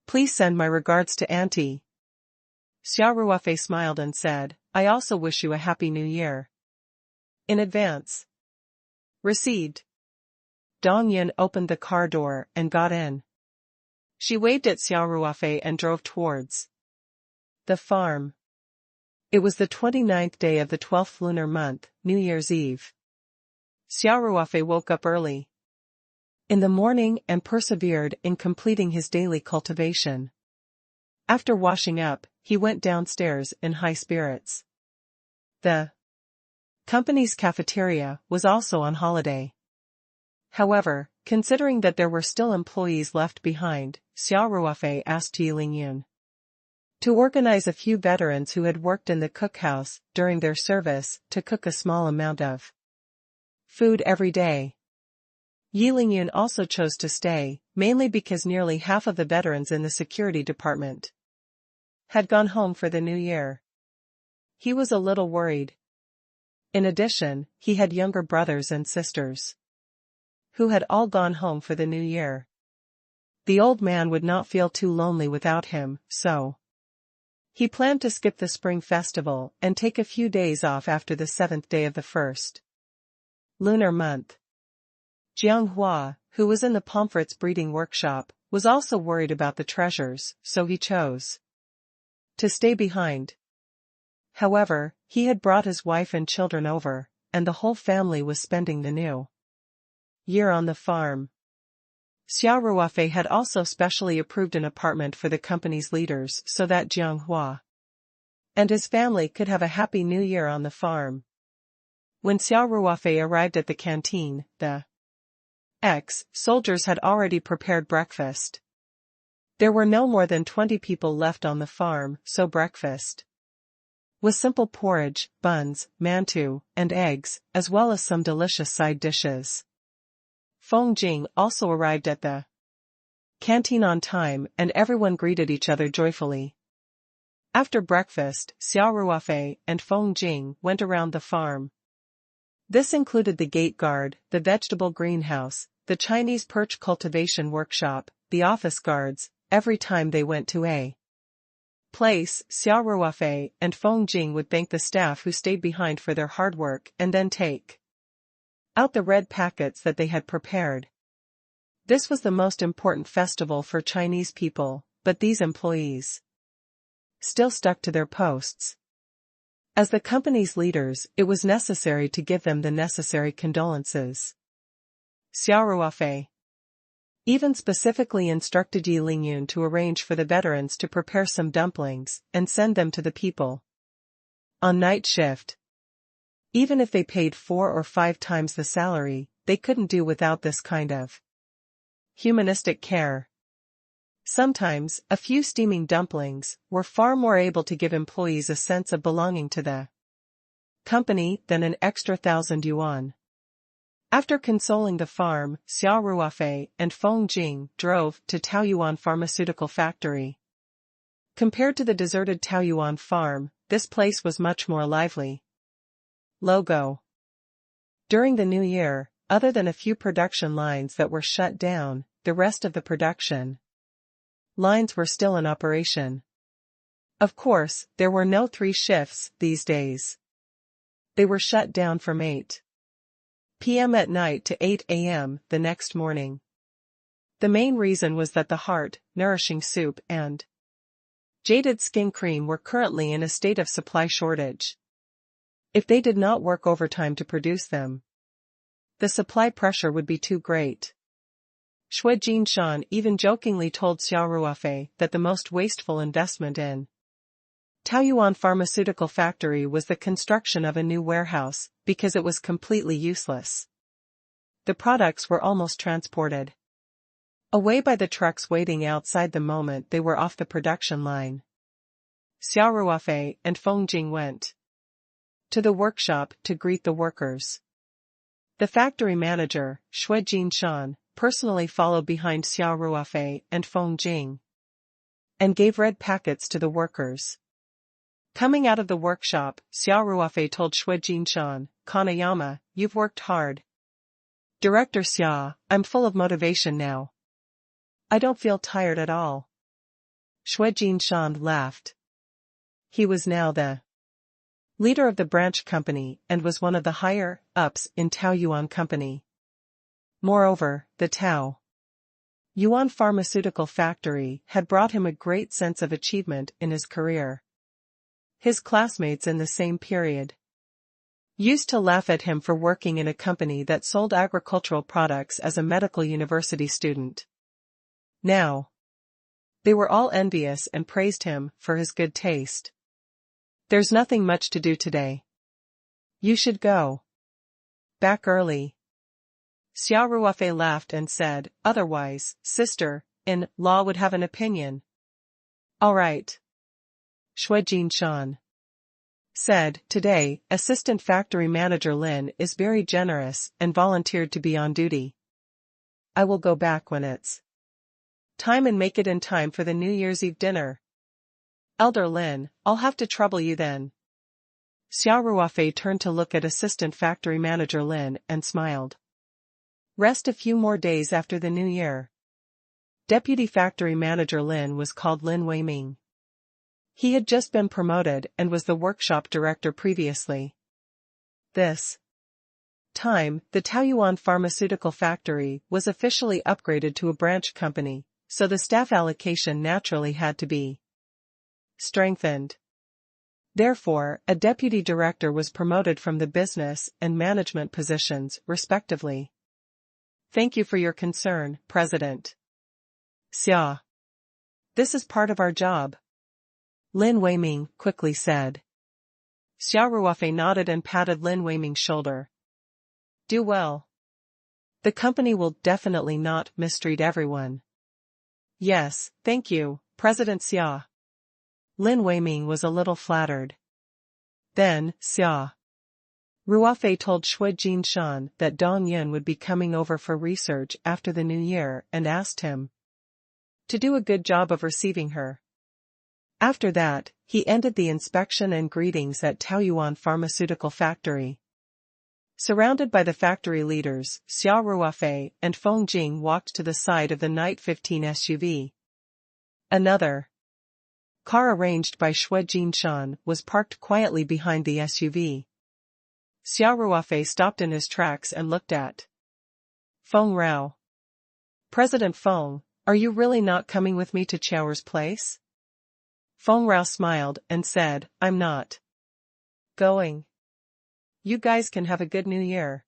Please send my regards to Auntie. Xia Ruofei smiled and said, I also wish you a happy new year. In advance. Received. Dong Yun opened the car door and got in. She waved at Xia Ruofei and drove towards the farm. It was the 29th day of the 12th lunar month, New Year's Eve. Xia Ruofei woke up early in the morning and persevered in completing his daily cultivation. After washing up, he went downstairs in high spirits. The company's cafeteria was also on holiday. However, considering that there were still employees left behind, Xia Ruofei asked Yi Lingyun to organize a few veterans who had worked in the cookhouse during their service to cook a small amount of food every day. Yi Lingyun also chose to stay, mainly because nearly half of the veterans in the security department had gone home for the new year. He was a little worried. In addition, he had younger brothers and sisters who had all gone home for the new year. The old man would not feel too lonely without him, so he planned to skip the spring festival and take a few days off after the 7th day of the first lunar month. Jiang Hua, who was in the Pomfret's breeding workshop, was also worried about the treasures, so he chose to stay behind. However, he had brought his wife and children over, and the whole family was spending the new year on the farm. Xia Ruofei had also specially approved an apartment for the company's leaders so that Jiang Hua and his family could have a happy new year on the farm. When Xia Ruofei arrived at the canteen, the ex-soldiers had already prepared breakfast. There were no more than 20 people left on the farm, so breakfast was simple porridge, buns, mantou, and eggs, as well as some delicious side dishes. Feng Jing also arrived at the canteen on time, and everyone greeted each other joyfully. After breakfast, Xia Ruofei and Feng Jing went around the farm. This included the gate guard, the vegetable greenhouse, the Chinese perch cultivation workshop, the office guards. Every time they went to a place, Xia Ruofei and Feng Jing would thank the staff who stayed behind for their hard work and then take out the red packets that they had prepared. This was the most important festival for Chinese people, but these employees still stuck to their posts. As the company's leaders, it was necessary to give them the necessary condolences. Xia Ruofei even specifically instructed Yi Lingyun to arrange for the veterans to prepare some dumplings and send them to the people on night shift. Even if they paid 4 or 5 times the salary, they couldn't do without this kind of humanistic care. Sometimes, a few steaming dumplings were far more able to give employees a sense of belonging to the company than an extra 1,000 yuan. After consoling the farm, Xia Ruofei and Feng Jing drove to Taoyuan Pharmaceutical Factory. Compared to the deserted Taoyuan farm, this place was much more lively. Logo. During the new year, other than a few production lines that were shut down, the rest of the production lines were still in operation. Of course, there were no 3 shifts these days. They were shut down from 8 p.m. at night to 8 a.m. the next morning. The main reason was that the heart, nourishing soup and jaded skin cream were currently in a state of supply shortage. If they did not work overtime to produce them, the supply pressure would be too great. Xue Jinshan even jokingly told Xia Ruofei that the most wasteful investment in Taoyuan Pharmaceutical Factory was the construction of a new warehouse, because it was completely useless. The products were almost transported away by the trucks waiting outside the moment they were off the production line. Xia Ruofei and Feng Jing went to the workshop to greet the workers. The factory manager, Xue Jinshan, personally followed behind Xia Ruofei and Feng Jing and gave red packets to the workers. Coming out of the workshop, Xia Ruofei told Xue Jinshan, "Kanayama, you've worked hard." "Director Xia, I'm full of motivation now. I don't feel tired at all." Xue Jinshan laughed. He was now the leader of the branch company and was one of the higher-ups in Taoyuan Company. Moreover, the Taoyuan Pharmaceutical Factory had brought him a great sense of achievement in his career. His classmates in the same period used to laugh at him for working in a company that sold agricultural products as a medical university student. Now, they were all envious and praised him for his good taste. "There's nothing much to do today. You should go back early." Xia Ruofei laughed and said, "Otherwise, sister-in-law would have an opinion." "All right," Xue Jinshan said. "Today, Assistant Factory Manager Lin is very generous and volunteered to be on duty. I will go back when it's time and make it in time for the New Year's Eve dinner." "Elder Lin, I'll have to trouble you then." Xia Ruofei turned to look at Assistant Factory Manager Lin and smiled. Rest a few more days after the New Year. Deputy Factory Manager Lin was called Lin Weiming. He had just been promoted and was the workshop director previously. This time, the Taoyuan Pharmaceutical Factory was officially upgraded to a branch company, so the staff allocation naturally had to be strengthened. Therefore, a deputy director was promoted from the business and management positions, respectively. "Thank you for your concern, President Xia. This is part of our job," Lin Weiming quickly said. Xia Ruofei nodded and patted Lin Weiming's shoulder. "Do well. The company will definitely not mistreat everyone." "Yes, thank you, President Xia." Lin Weiming was a little flattered. Then, Xia Ruofei told Xue Jinshan that Dong Yun would be coming over for research after the new year and asked him to do a good job of receiving her. After that, he ended the inspection and greetings at Taoyuan Pharmaceutical Factory. Surrounded by the factory leaders, Xia Ruofei and Feng Jing walked to the side of the Night 15 SUV. Another car arranged by Xue Jinshan was parked quietly behind the SUV. Xia Ruofei stopped in his tracks and looked at Feng Rao. President Feng, are you really not coming with me to Chow's place? Feng Rao smiled and said, I'm not going. You guys can have a good new year.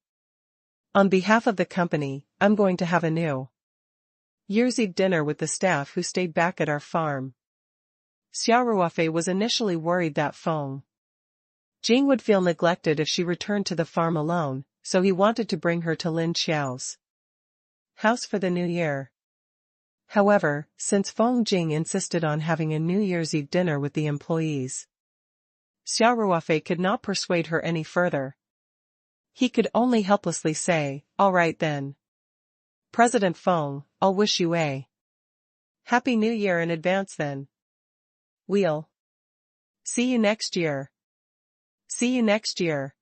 On behalf of the company, I'm going to have a New Year's Eve dinner with the staff who stayed back at our farm. Xia Ruofei was initially worried that Feng Jing would feel neglected if she returned to the farm alone, so he wanted to bring her to Lin Xiao's house for the new year. However, since Feng Jing insisted on having a New Year's Eve dinner with the employees, Xia Ruofei could not persuade her any further. He could only helplessly say, all right then. President Feng, I'll wish you a Happy New Year in advance then. We'll see you next year. See you next year.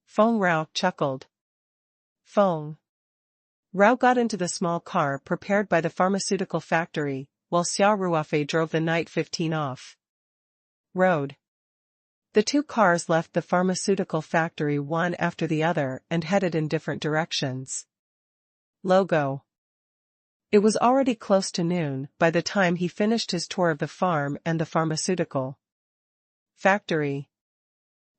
Feng Rao chuckled. Feng Rao got into the small car prepared by the pharmaceutical factory, while Xia Ruofei drove the night 15 off road. The two cars left the pharmaceutical factory one after the other and headed in different directions. Logo. It was already close to noon by the time he finished his tour of the farm and the pharmaceutical factory.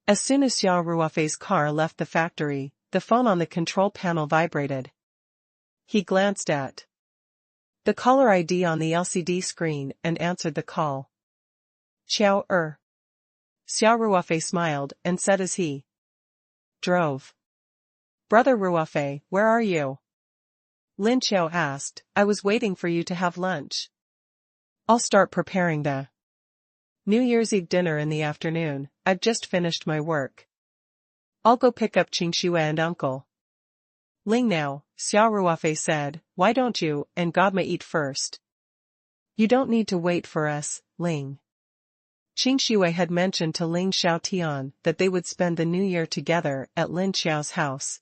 As soon as Xia Ruofei's car left the factory, the phone on the control panel vibrated. He glanced at the caller ID on the LCD screen and answered the call. Xiao Xia Ruofei smiled and said as he drove. Brother Ruofei, where are you? Lin Xiao asked, I was waiting for you to have lunch. I'll start preparing the New Year's Eve dinner in the afternoon, I've just finished my work. I'll go pick up Qingxue and Uncle Ling now, Xia Ruofei said, why don't you and Godma eat first? You don't need to wait for us, Ling. Qingxue had mentioned to Ling Xiaotian that they would spend the new year together at Lin Xiao's house.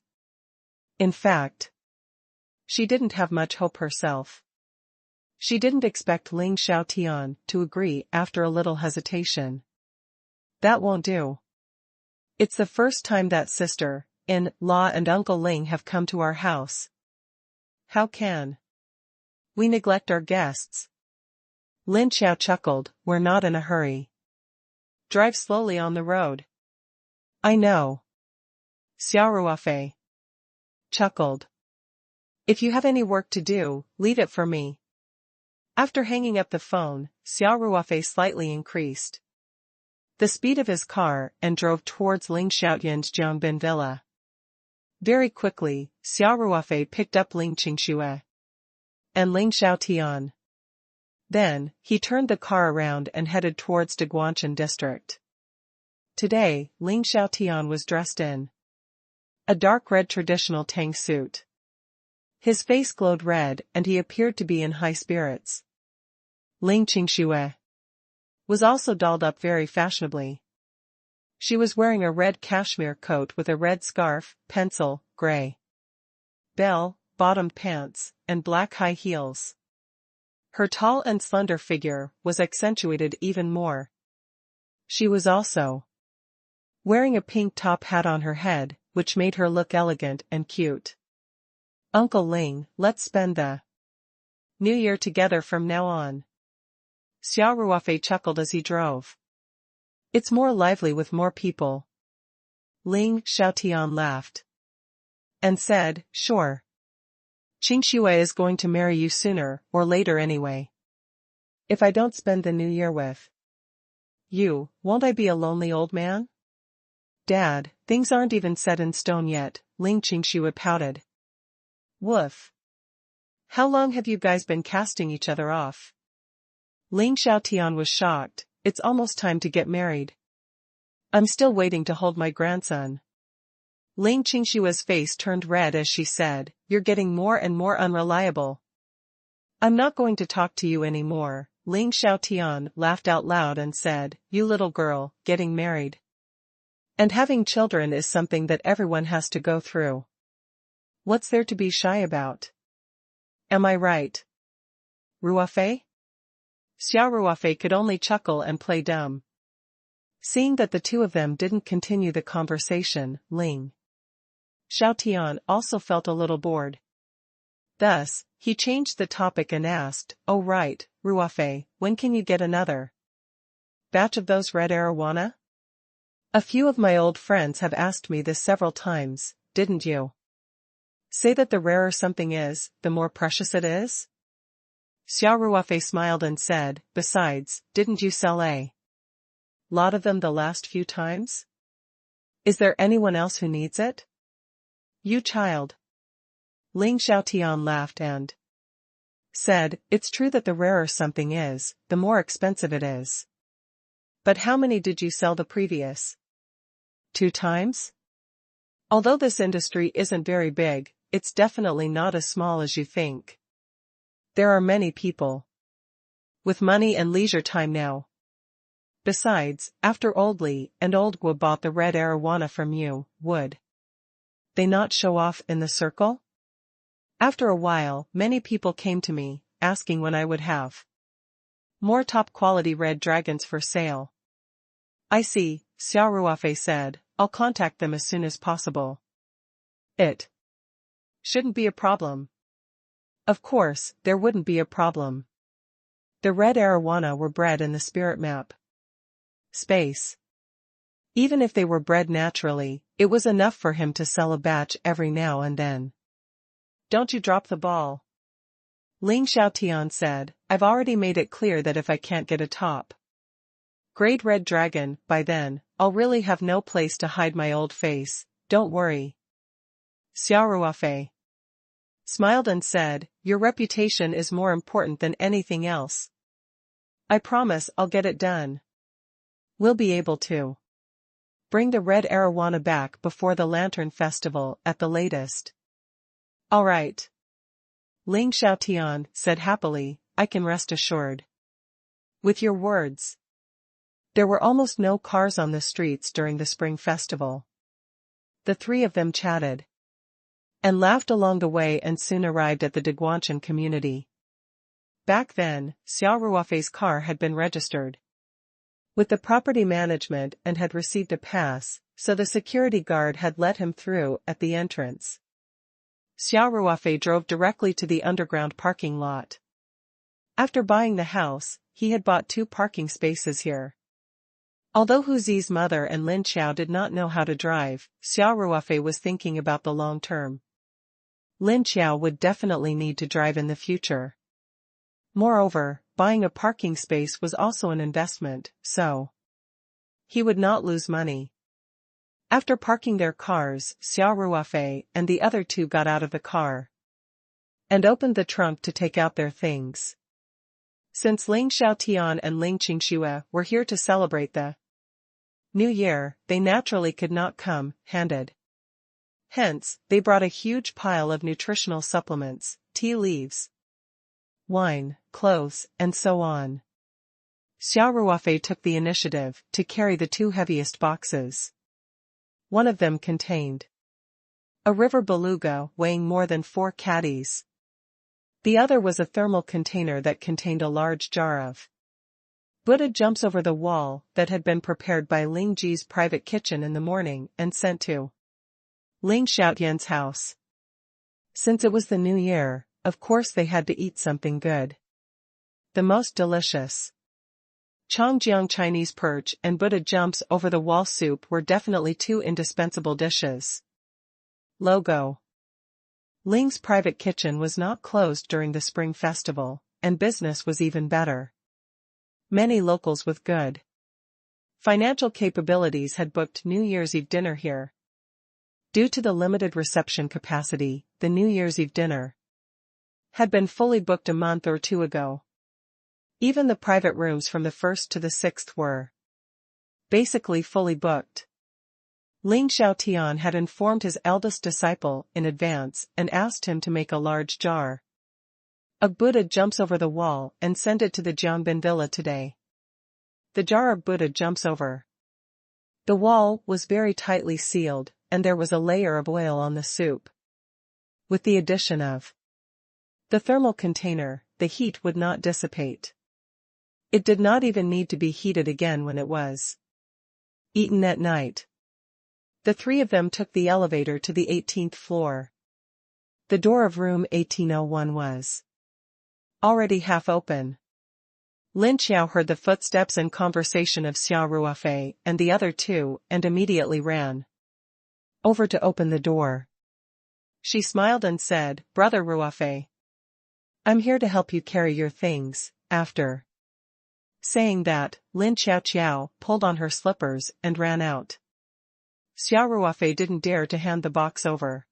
In fact, she didn't have much hope herself. She didn't expect Ling Xiaotian to agree after a little hesitation. That won't do. It's the first time that sister-in-law and Uncle Ling have come to our house. How can we neglect our guests? Lin Xiao chuckled, we're not in a hurry. Drive slowly on the road. I know. Xia Ruofei chuckled. If you have any work to do, leave it for me. After hanging up the phone, Xia Ruofei slightly increased the speed of his car and drove towards Ling Xiaotian's Jiangbin villa. Very quickly, Xia Ruofei picked up Ling Qingxue and Ling Xiaotian. Then, he turned the car around and headed towards Daguanshan district. Today, Ling Xiaotian was dressed in a dark red traditional Tang suit. His face glowed red and he appeared to be in high spirits. Ling Qingxue was also dolled up very fashionably. She was wearing a red cashmere coat with a red scarf, pencil, gray bell-bottomed pants, and black high heels. Her tall and slender figure was accentuated even more. She was also wearing a pink top hat on her head, which made her look elegant and cute. Uncle Ling, let's spend the New Year together from now on. Xia Ruofei chuckled as he drove. It's more lively with more people. Ling Xiaotian laughed and said, sure. Qingxue is going to marry you sooner or later anyway. If I don't spend the new year with you, won't I be a lonely old man? Dad, things aren't even set in stone yet, Ling Qingxue pouted. Woof. How long have you guys been casting each other off? Ling Xiaotian was shocked, it's almost time to get married. I'm still waiting to hold my grandson. Ling Qingxue's face turned red as she said, you're getting more and more unreliable. I'm not going to talk to you anymore. Ling Xiaotian laughed out loud and said, you little girl, getting married and having children is something that everyone has to go through. What's there to be shy about? Am I right? Ruofei? Xia Ruofei could only chuckle and play dumb. Seeing that the two of them didn't continue the conversation, Ling Xiaotian also felt a little bored. Thus, he changed the topic and asked, "Oh right, Ruofei, when can you get another batch of those red arowana? A few of my old friends have asked me this several times, didn't you say that the rarer something is, the more precious it is?" Xia Ruofei smiled and said, "Besides, didn't you sell a lot of them the last few times? Is there anyone else who needs it?" "You child." Ling Xiaotian laughed and said, "It's true that the rarer something is, the more expensive it is. But how many did you sell the previous 2 times? Although this industry isn't very big, it's definitely not as small as you think. There are many people with money and leisure time now. Besides, after Old Li and Old Gua bought the red arowana from you, would they not show off in the circle? After a while, many people came to me, asking when I would have more top-quality red dragons for sale." "I see," Xia Ruofei said, "I'll contact them as soon as possible. It shouldn't be a problem." Of course, there wouldn't be a problem. The red arowana were bred in the spirit map space. Even if they were bred naturally, it was enough for him to sell a batch every now and then. "Don't you drop the ball," Ling Xiaotian said. "I've already made it clear that if I can't get a top grade red dragon, by then, I'll really have no place to hide my old face, don't worry." Xia Ruofei smiled and said, "Your reputation is more important than anything else. I promise I'll get it done. We'll be able to bring the red arowana back before the Lantern Festival at the latest." "All right," Ling Xiaotian said happily, "I can rest assured with your words." There were almost no cars on the streets during the Spring Festival. The three of them chatted and laughed along the way and soon arrived at the Deguanshan community. Back then, Xia Ruofei's car had been registered with the property management and had received a pass, so the security guard had let him through at the entrance. Xia Ruofei drove directly to the underground parking lot. After buying the house, he had bought 2 parking spaces here. Although Hu Zi's mother and Lin Qiao did not know how to drive, Xia Ruofei was thinking about the long term. Lin Qiao would definitely need to drive in the future. Moreover, buying a parking space was also an investment, so he would not lose money. After parking their cars, Xia Ruofei and the other 2 got out of the car and opened the trunk to take out their things. Since Ling Xiaotian and Ling Qingxue were here to celebrate the New Year, they naturally could not come handed. Hence, they brought a huge pile of nutritional supplements, tea leaves, wine, clothes, and so on. Xia Ruofei took the initiative to carry the 2 heaviest boxes. One of them contained a river beluga weighing more than 4 caddies. The other was a thermal container that contained a large jar of Buddha jumps over the wall that had been prepared by Ling Ji's private kitchen in the morning and sent to Ling Xiaotian's house. Since it was the New Year, of course they had to eat something good. The most delicious Chongjiang Chinese perch and Buddha jumps over the wall soup were definitely 2 indispensable dishes. Logo. Ling's private kitchen was not closed during the Spring Festival, and business was even better. Many locals with good financial capabilities had booked New Year's Eve dinner here. Due to the limited reception capacity, the New Year's Eve dinner had been fully booked a month or 2 ago. Even the private rooms from the 1st to the 6th were basically fully booked. Ling Xiaotian had informed his eldest disciple in advance and asked him to make a large jar of Buddha jumps over the wall and send it to the Jiangbin villa today. The jar of Buddha jumps over the wall was very tightly sealed, and there was a layer of oil on the soup. With the addition of the thermal container, the heat would not dissipate. It did not even need to be heated again when it was eaten at night. The 3 of them took the elevator to the 18th floor. The door of room 1801 was already half open. Lin Xiao heard the footsteps and conversation of Xia Ruofei and the other two and immediately ran over to open the door. She smiled and said, "Brother Ruofei, I'm here to help you carry your things." After saying that, Lin Xiao pulled on her slippers and ran out. Xia Ruofei didn't dare to hand the box over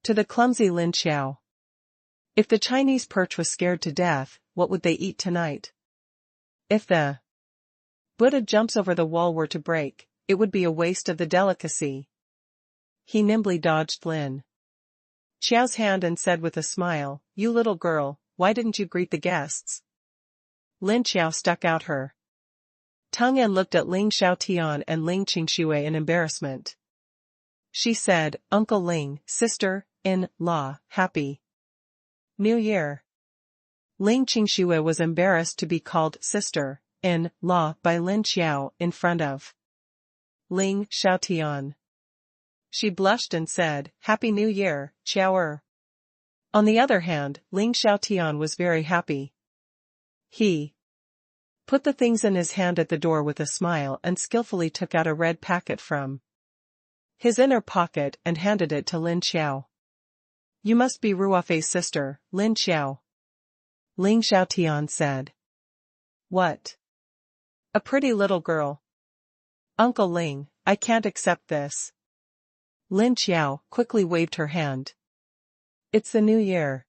to the clumsy Lin Xiao. If the Chinese perch was scared to death, what would they eat tonight? If the Buddha jumps over the wall were to break, it would be a waste of the delicacy. He nimbly dodged Lin Xiao's hand and said with a smile, "You little girl, why didn't you greet the guests?" Lin Xiao stuck out her tongue and looked at Ling Xiaotian and Ling Qingxue in embarrassment. She said, "Uncle Ling, sister-in-law, Happy New Year." Ling Qingxue was embarrassed to be called sister-in-law by Lin Xiao in front of Ling Xiaotian. She blushed and said, "Happy New Year, Xiao." On the other hand, Ling Xiaotian was very happy. He put the things in his hand at the door with a smile and skillfully took out a red packet from his inner pocket and handed it to Lin Xiao. "You must be Ruofei's sister, Lin Xiao," Ling Xiaotian said. "What? A pretty little girl. Uncle Ling, I can't accept this." Lin Xiao quickly waved her hand. "It's the new year.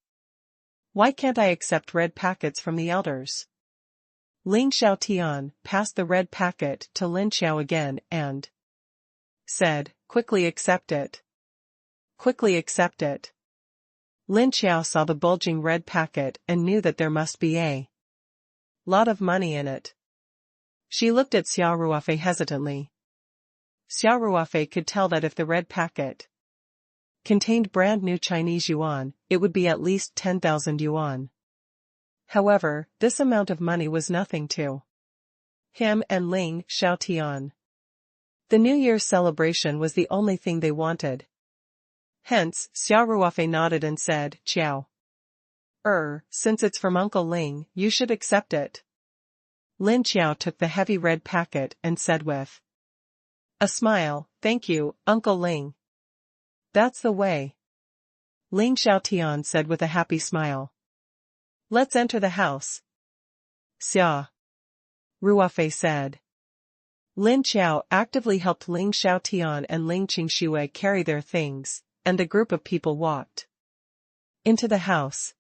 Why can't I accept red packets from the elders?" Ling Xiaotian passed the red packet to Lin Xiao again and said, "Quickly accept it. Quickly accept it." Lin Xiao saw the bulging red packet and knew that there must be a lot of money in it. She looked at Xia Ruofei hesitantly. Xia Ruofei could tell that if the red packet contained brand new Chinese yuan, it would be at least 10,000 yuan. However, this amount of money was nothing to him and Ling Xiaotian. The New Year's celebration was the only thing they wanted. Hence, Xia Ruofei nodded and said, "Qiao. Since it's from Uncle Ling, you should accept it." Lin Xiao took the heavy red packet and said with a smile, "Thank you, Uncle Ling." "That's the way," Ling Xiaotian said with a happy smile. "Let's enter the house." Xia Ruofei said. Lin Xiao actively helped Ling Xiaotian and Ling Qingxue carry their things, and the group of people walked into the house.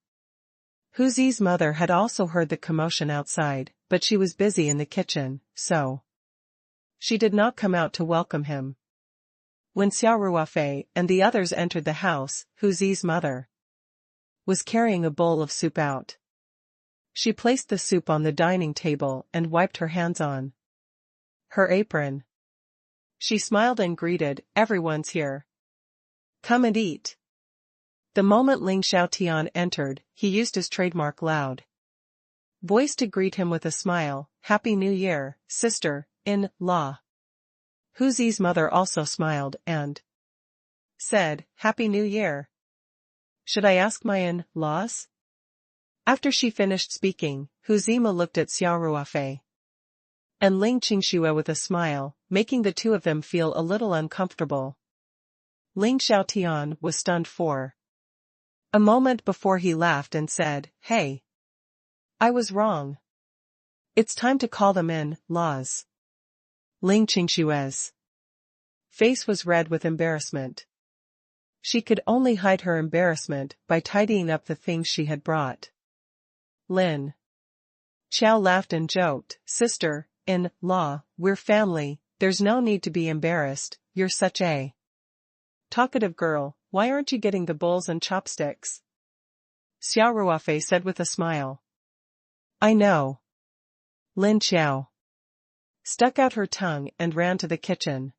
Hu Zi's mother had also heard the commotion outside, but she was busy in the kitchen, so she did not come out to welcome him. When Xia Ruofei and the others entered the house, Hu Zi's mother was carrying a bowl of soup out. She placed the soup on the dining table and wiped her hands on her apron. She smiled and greeted, "Everyone's here. Come and eat." The moment Ling Xiaotian entered, he used his trademark loud voice to greet him with a smile, "Happy New Year, sister-in-law." Hu Zi's mother also smiled and said, "Happy New Year. Should I ask my in-laws?" After she finished speaking, Hu Zima looked at Xia Ruofei and Ling Qingxue with a smile, making the two of them feel a little uncomfortable. Ling Xiaotian was stunned for a moment before he laughed and said, "Hey. I was wrong. It's time to call them in-laws." Ling Qingxue's face was red with embarrassment. She could only hide her embarrassment by tidying up the things she had brought. Lin Xiao laughed and joked, "Sister-in-law, we're family, there's no need to be embarrassed, you're such a talkative girl, why aren't you getting the bowls and chopsticks?" Xia Ruofei said with a smile. "I know." Lin Xiao stuck out her tongue and ran to the kitchen.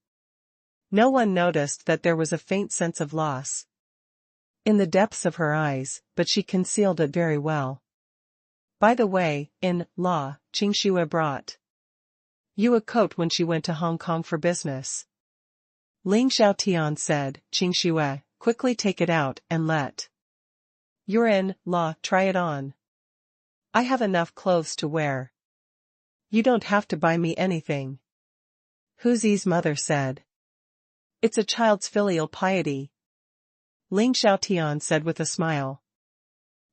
No one noticed that there was a faint sense of loss in the depths of her eyes, but she concealed it very well. "By the way, in-law, Qingxue brought you a coat when she went to Hong Kong for business." Ling Xiaotian said, "Qingxue, quickly take it out and let. You're in, La, try it on. I have enough clothes to wear. You don't have to buy me anything. Hu Zi's mother said. It's a child's filial piety. Ling Xiaotian said with a smile.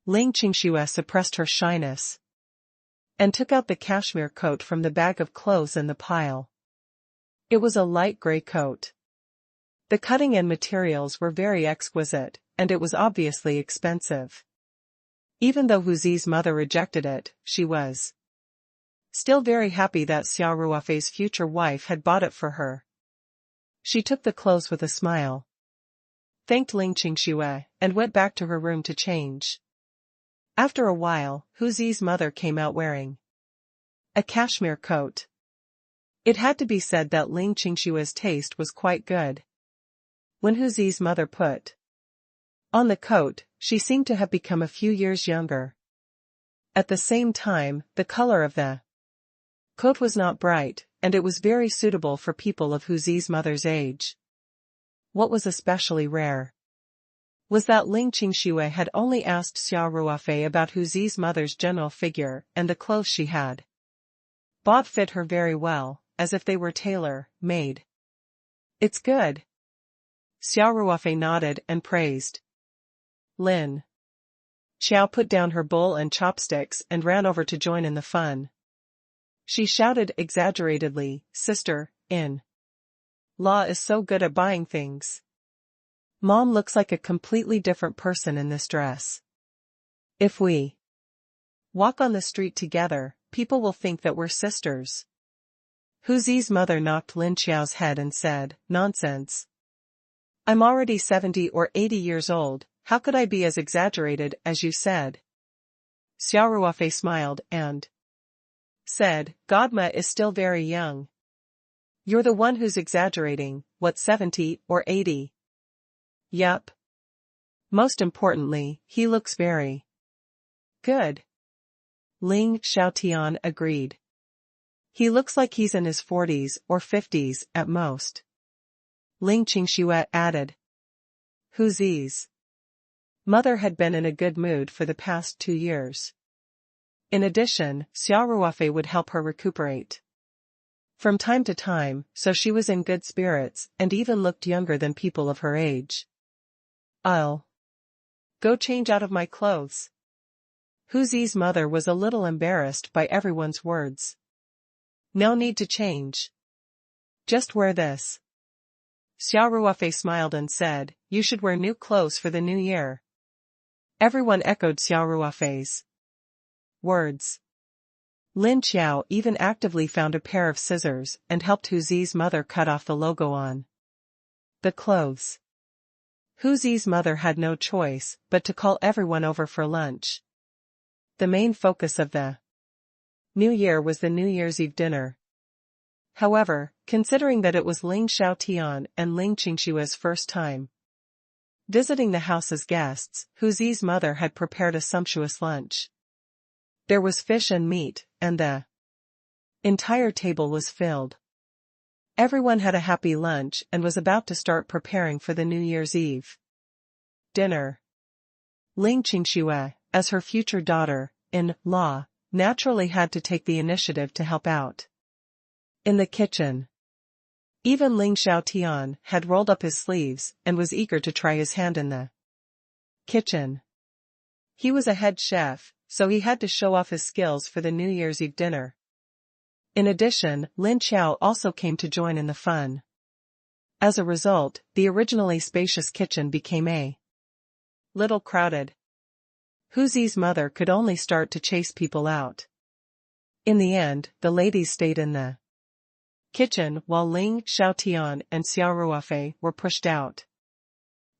Ling Qingxue suppressed her shyness and took out the cashmere coat from the bag of clothes in the pile. It was a light gray coat. The cutting and materials were very exquisite, and it was obviously expensive. Even though Hu Zi's mother rejected it, she was still very happy that Xia Ruofei's future wife had bought it for her. She took the clothes with a smile, thanked Ling Qingxue, and went back to her room to change. After a while, Hu Zi's mother came out wearing a cashmere coat. It had to be said that Ling Qingxue's taste was quite good. When Hu Zi's mother put on the coat, she seemed to have become a few years younger. At the same time, the color of the coat was not bright, and it was very suitable for people of Hu Zi's mother's age. What was especially rare was that Ling Qingxue had only asked Xia Ruofei about Hu Zi's mother's general figure, and the clothes she had bought fit her very well, as if they were tailor-made. It's good. Xia Ruofei nodded and praised. Lin Xiao put down her bowl and chopsticks and ran over to join in the fun. She shouted exaggeratedly, Sister, La is so good at buying things. Mom looks like a completely different person in this dress. If we walk on the street together, people will think that we're sisters. Hu Zi's mother knocked Lin Xiao's head and said, Nonsense. I'm already 70 or 80 years old, how could I be as exaggerated as you said? Xia Ruofei smiled and said, Godma is still very young. You're the one who's exaggerating, what 70 or 80? Yup. Most importantly, he looks very good. Ling Xiaotian agreed. He looks like he's in his 40s or 50s at most. Ling Qingxue added. Hu Zi's mother had been in a good mood for the past 2 years. In addition, Xia Ruofei would help her recuperate from time to time, so she was in good spirits and even looked younger than people of her age. I'll go change out of my clothes. Hu Zi's mother was a little embarrassed by everyone's words. No need to change. Just wear this. Xia Ruofei smiled and said, You should wear new clothes for the new year. Everyone echoed Xia Ruofei's words. Lin Xiao even actively found a pair of scissors and helped Hu Zi's mother cut off the logo on the clothes. Hu Zi's mother had no choice but to call everyone over for lunch. The main focus of the New Year was the New Year's Eve dinner. However, considering that it was Ling Xiaotian and Ling Qingxue's first time visiting the house as guests, Hu Zi's mother had prepared a sumptuous lunch. There was fish and meat, and the entire table was filled. Everyone had a happy lunch and was about to start preparing for the New Year's Eve dinner. Ling Qingxue, as her future daughter-in-law, naturally had to take the initiative to help out in the kitchen. Even Ling Xiaotian had rolled up his sleeves and was eager to try his hand in the kitchen. He was a head chef, so he had to show off his skills for the New Year's Eve dinner. In addition, Lin Xiao also came to join in the fun. As a result, the originally spacious kitchen became a little crowded. Hu Zi's mother could only start to chase people out. In the end, the ladies stayed in the kitchen while Ling Xiaotian and Xia Ruofei were pushed out.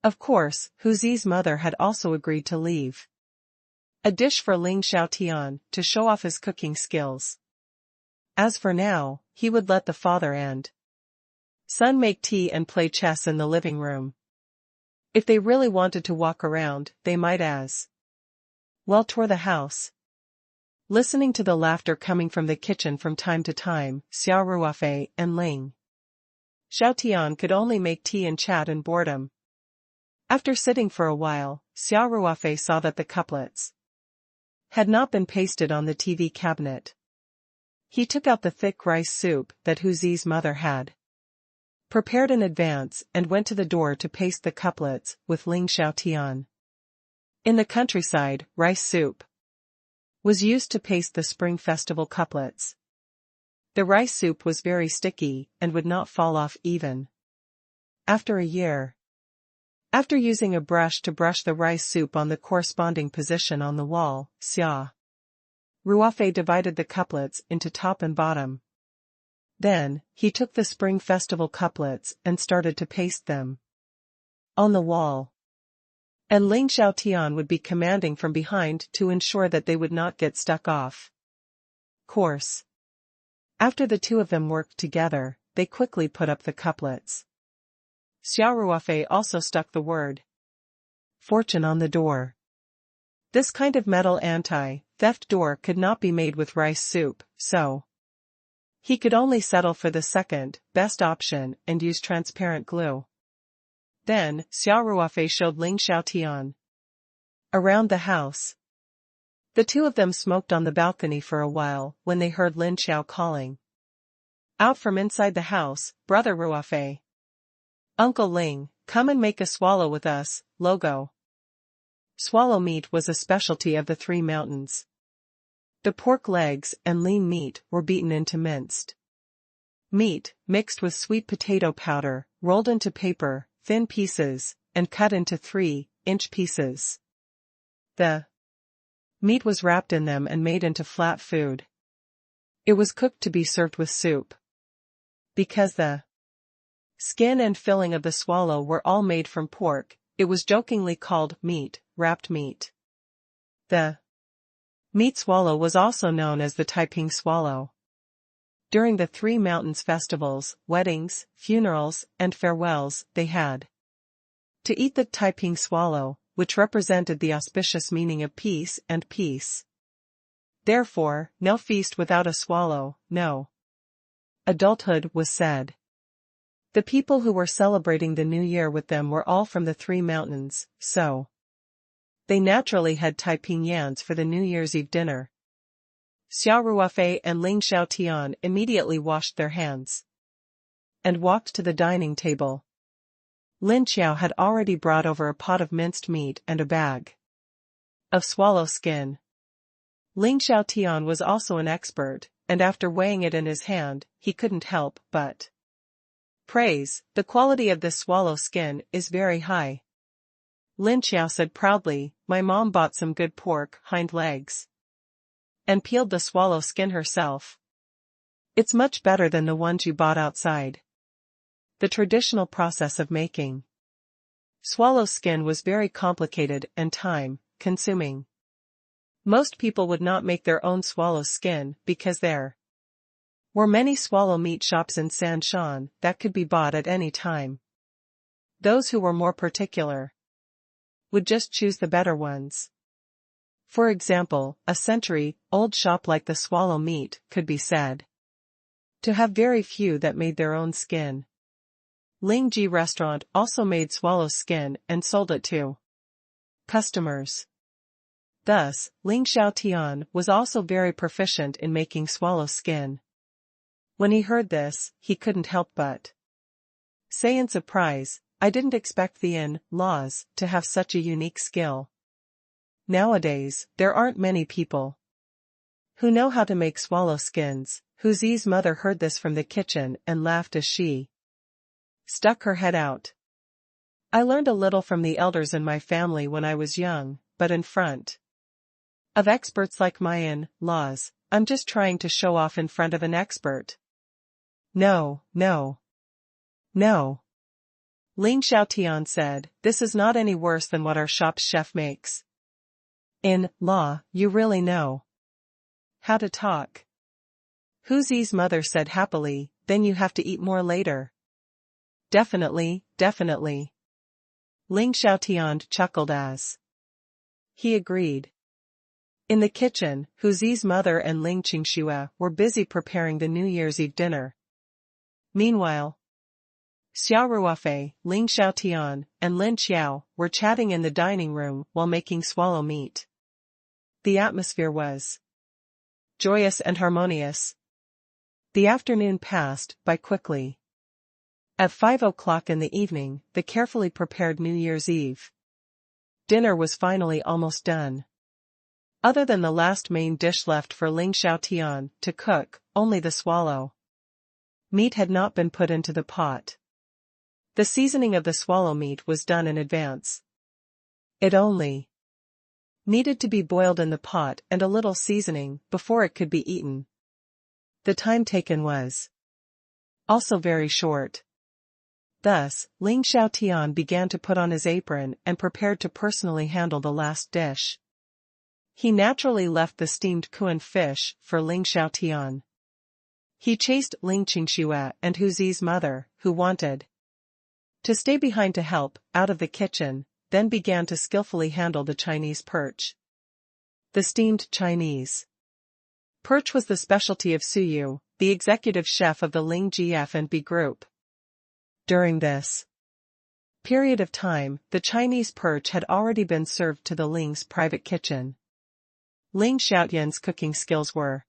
Of course, Hu Zi's mother had also agreed to leave a dish for Ling Xiaotian to show off his cooking skills. As for now, he would let the father and son make tea and play chess in the living room. If they really wanted to walk around, they might as well tour the house. Listening to the laughter coming from the kitchen from time to time, Xia Ruofei and Ling Xiaotian could only make tea and chat in boredom. After sitting for a while, Xia Ruofei saw that the couplets had not been pasted on the TV cabinet. He took out the thick rice soup that Hu Zi's mother had prepared in advance and went to the door to paste the couplets with Ling Xiaotian. In the countryside, rice soup was used to paste the Spring Festival couplets. The rice soup was very sticky and would not fall off even after a year. After using a brush to brush the rice soup on the corresponding position on the wall, Xia Ruofei divided the couplets into top and bottom. Then, he took the Spring Festival couplets and started to paste them on the wall. And Ling Xiaotian would be commanding from behind to ensure that they would not get stuck off course. After the two of them worked together, they quickly put up the couplets. Xia Ruofei also stuck the word fortune on the door. This kind of metal anti-theft door could not be made with rice soup, so he could only settle for the second best option and use transparent glue. Then, Xia Ruofei showed Ling Xiaotian around the house. The two of them smoked on the balcony for a while when they heard Lin Xiao calling out from inside the house, "Brother Ruofei. Uncle Ling, come and make a swallow with us, logo." Swallow meat was a specialty of the Three Mountains. The pork legs and lean meat were beaten into minced meat, mixed with sweet potato powder, rolled into paper, thin pieces, and cut into 3-inch pieces. The meat was wrapped in them and made into flat food. It was cooked to be served with soup. Because the skin and filling of the swallow were all made from pork, it was jokingly called wrapped meat. The meat swallow was also known as the Taiping swallow. During the Three Mountains festivals, weddings, funerals, and farewells, they had to eat the Taiping swallow, which represented the auspicious meaning of peace and peace. Therefore, no feast without a swallow, no adulthood was said. The people who were celebrating the New Year with them were all from the Three Mountains, so they naturally had Taiping yans for the New Year's Eve dinner. Xia Ruofei and Ling Xiaotian immediately washed their hands and walked to the dining table. Lin Xiao had already brought over a pot of minced meat and a bag of swallow skin. Ling Xiaotian was also an expert, and after weighing it in his hand, he couldn't help but praise, "The quality of this swallow skin is very high." Lin Xiao said proudly, "My mom bought some good pork hind legs and peeled the swallow skin herself. It's much better than the ones you bought outside." The traditional process of making swallow skin was very complicated and time-consuming. Most people would not make their own swallow skin because there were many swallow meat shops in Sanshan that could be bought at any time. Those who were more particular would just choose the better ones. For example, a century-old shop like the Swallow Meat could be said to have very few that made their own skin. Lingji Restaurant also made swallow skin and sold it to customers. Thus, Ling Xiaotian was also very proficient in making swallow skin. When he heard this, he couldn't help but say in surprise, "I didn't expect the in-laws to have such a unique skill." Nowadays, there aren't many people who know how to make swallow skins. Hu Zi's mother heard this from the kitchen and laughed as she stuck her head out. "I learned a little from the elders in my family when I was young, but in front of experts like my in-laws, I'm just trying to show off in front of an expert." No, no. No. Ling Xiaotian said, "This is not any worse than what our shop's chef makes. In-law, you really know how to talk." Hu Zi's mother said happily, "Then you have to eat more later." "Definitely, definitely." Ling Xiaotian chuckled as he agreed. In the kitchen, Hu Zi's mother and Ling Qingxue were busy preparing the New Year's Eve dinner. Meanwhile, Xia Ruofei, Ling Xiaotian, and Lin Xiao were chatting in the dining room while making swallow meat. The atmosphere was joyous and harmonious. The afternoon passed by quickly. At 5 o'clock in the evening, the carefully prepared New Year's Eve dinner was finally almost done. Other than the last main dish left for Ling Xiaotian to cook, only the swallow meat had not been put into the pot. The seasoning of the swallow meat was done in advance. It only needed to be boiled in the pot and a little seasoning before it could be eaten. The time taken was also very short. Thus, Ling Xiaotian began to put on his apron and prepared to personally handle the last dish. He naturally left the steamed Kuan fish for Ling Xiaotian. He chased Ling Qingxue and Hu Zi's mother, who wanted to stay behind to help, out of the kitchen, then began to skillfully handle the Chinese perch. The steamed Chinese perch was the specialty of Su Yu, the executive chef of the Ling GF&B group. During this period of time, the Chinese perch had already been served to the Ling's private kitchen. Ling Xiaotian's cooking skills were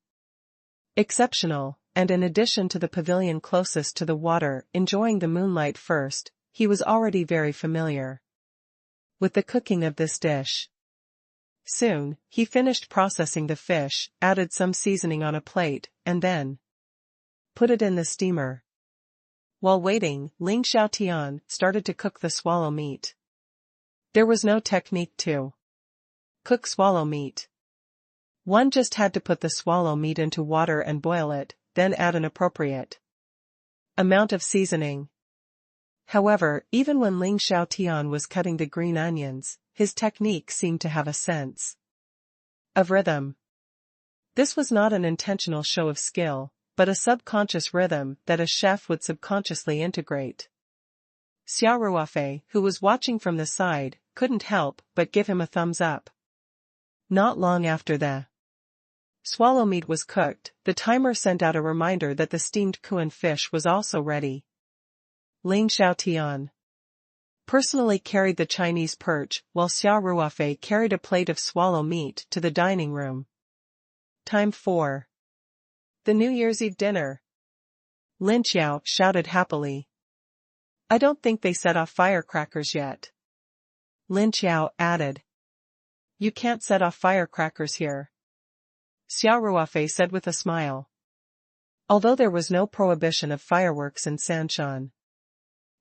exceptional, and in addition to the pavilion closest to the water enjoying the moonlight first, he was already very familiar with the cooking of this dish. Soon, he finished processing the fish, added some seasoning on a plate, and then put it in the steamer. While waiting, Ling Xiaotian started to cook the swallow meat. There was no technique to cook swallow meat. One just had to put the swallow meat into water and boil it, then add an appropriate amount of seasoning. However, even when Ling Xiaotian was cutting the green onions, his technique seemed to have a sense of rhythm. This was not an intentional show of skill, but a subconscious rhythm that a chef would subconsciously integrate. Xia Ruofei, who was watching from the side, couldn't help but give him a thumbs up. Not long after the swallow meat was cooked, the timer sent out a reminder that the steamed Kuan fish was also ready. Ling Xiaotian personally carried the Chinese perch, while Xia Ruofei carried a plate of swallow meat to the dining room. Time for the New Year's Eve dinner. Lin Xiao shouted happily. I don't think they set off firecrackers yet. Lin Xiao added. You can't set off firecrackers here. Xia Ruofei said with a smile. Although there was no prohibition of fireworks in Sanshan,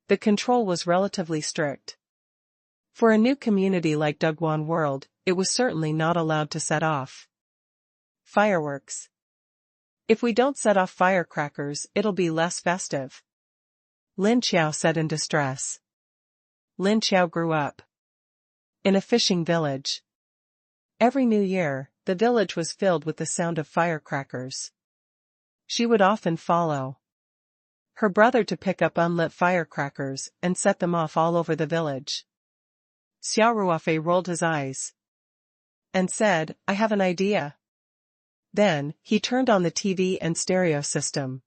the control was relatively strict. For a new community like Dugguan World, it was certainly not allowed to set off fireworks. If we don't set off firecrackers, it'll be less festive. Lin Xiao said in distress. Lin Xiao grew up in a fishing village. Every New Year, the village was filled with the sound of firecrackers. She would often follow her brother to pick up unlit firecrackers and set them off all over the village. Xia Ruofei rolled his eyes and said, I have an idea. Then, he turned on the TV and stereo system.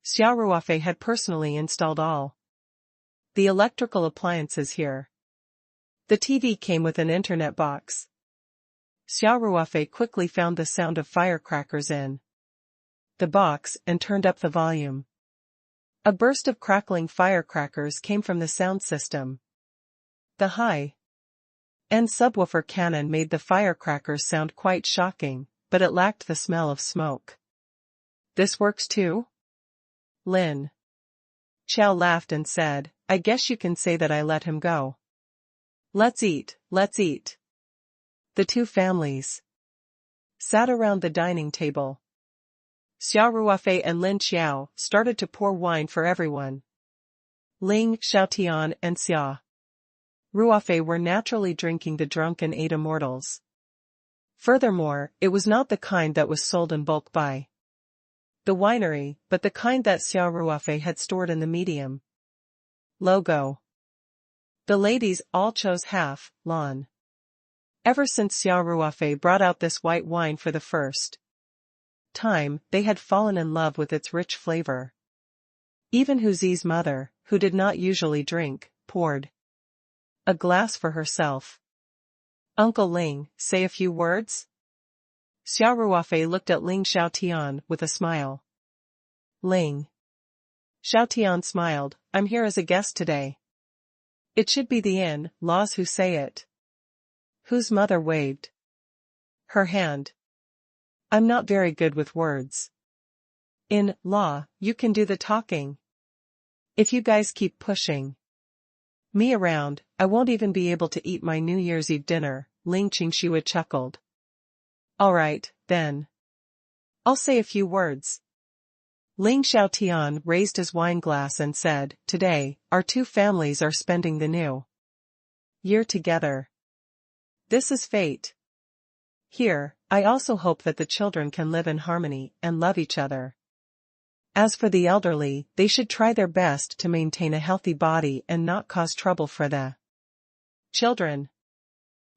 Xia Ruofei had personally installed all the electrical appliances here. The TV came with an internet box. Xia Ruofei quickly found the sound of firecrackers in the box and turned up the volume. A burst of crackling firecrackers came from the sound system. The high-end subwoofer cannon made the firecrackers sound quite shocking, but it lacked the smell of smoke. This works too? Lin Xiao laughed and said, I guess you can say that I let him go. Let's eat, let's eat. The two families sat around the dining table. Xia Ruofei and Lin Xiao started to pour wine for everyone. Ling Xiaotian and Xia Ruofei were naturally drinking the drunken eight immortals. Furthermore, it was not the kind that was sold in bulk by the winery, but the kind that Xia Ruofei had stored in the medium logo. The ladies all chose half, Lan. Ever since Xia Ruofei brought out this white wine for the first time, they had fallen in love with its rich flavor. Even Hu Zi's mother, who did not usually drink, poured a glass for herself. "Uncle Ling, say a few words?" Xia Ruofei looked at Ling Xiaotian with a smile. "Ling." Xiaotian smiled, "I'm here as a guest today. It should be the in-laws who say it." Whose mother waved her hand. "I'm not very good with words. In-law, you can do the talking. If you guys keep pushing me around, I won't even be able to eat my New Year's Eve dinner," Ling Qingxue chuckled. "Alright, then. I'll say a few words." Ling Xiaotian raised his wine glass and said, "Today, our two families are spending the new year together. This is fate. Here, I also hope that the children can live in harmony and love each other. As for the elderly, they should try their best to maintain a healthy body and not cause trouble for the children.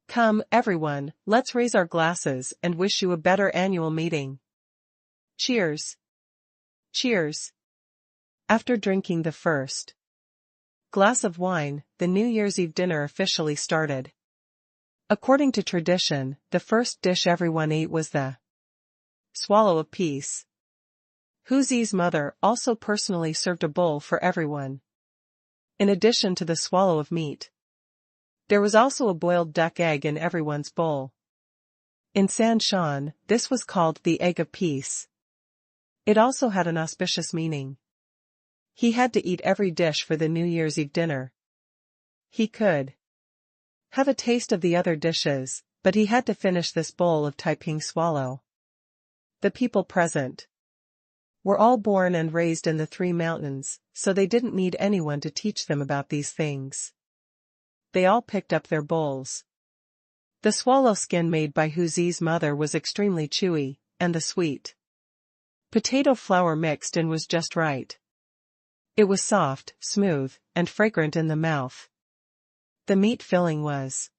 Come, everyone, let's raise our glasses and wish you a better annual meeting. Cheers. Cheers." After drinking the first glass of wine, the New Year's Eve dinner officially started. According to tradition, the first dish everyone ate was the swallow of peace. Hu Zi's mother also personally served a bowl for everyone. In addition to the swallow of meat, there was also a boiled duck egg in everyone's bowl. In Sanshan, this was called the egg of peace. It also had an auspicious meaning. He had to eat every dish for the New Year's Eve dinner. He could have a taste of the other dishes, but he had to finish this bowl of Taiping swallow. The people present were all born and raised in the Three Mountains, so they didn't need anyone to teach them about these things. They all picked up their bowls. The swallow skin made by Hu Zi's mother was extremely chewy, and the sweet potato flour mixed in was just right. It was soft, smooth, and fragrant in the mouth. The meat filling was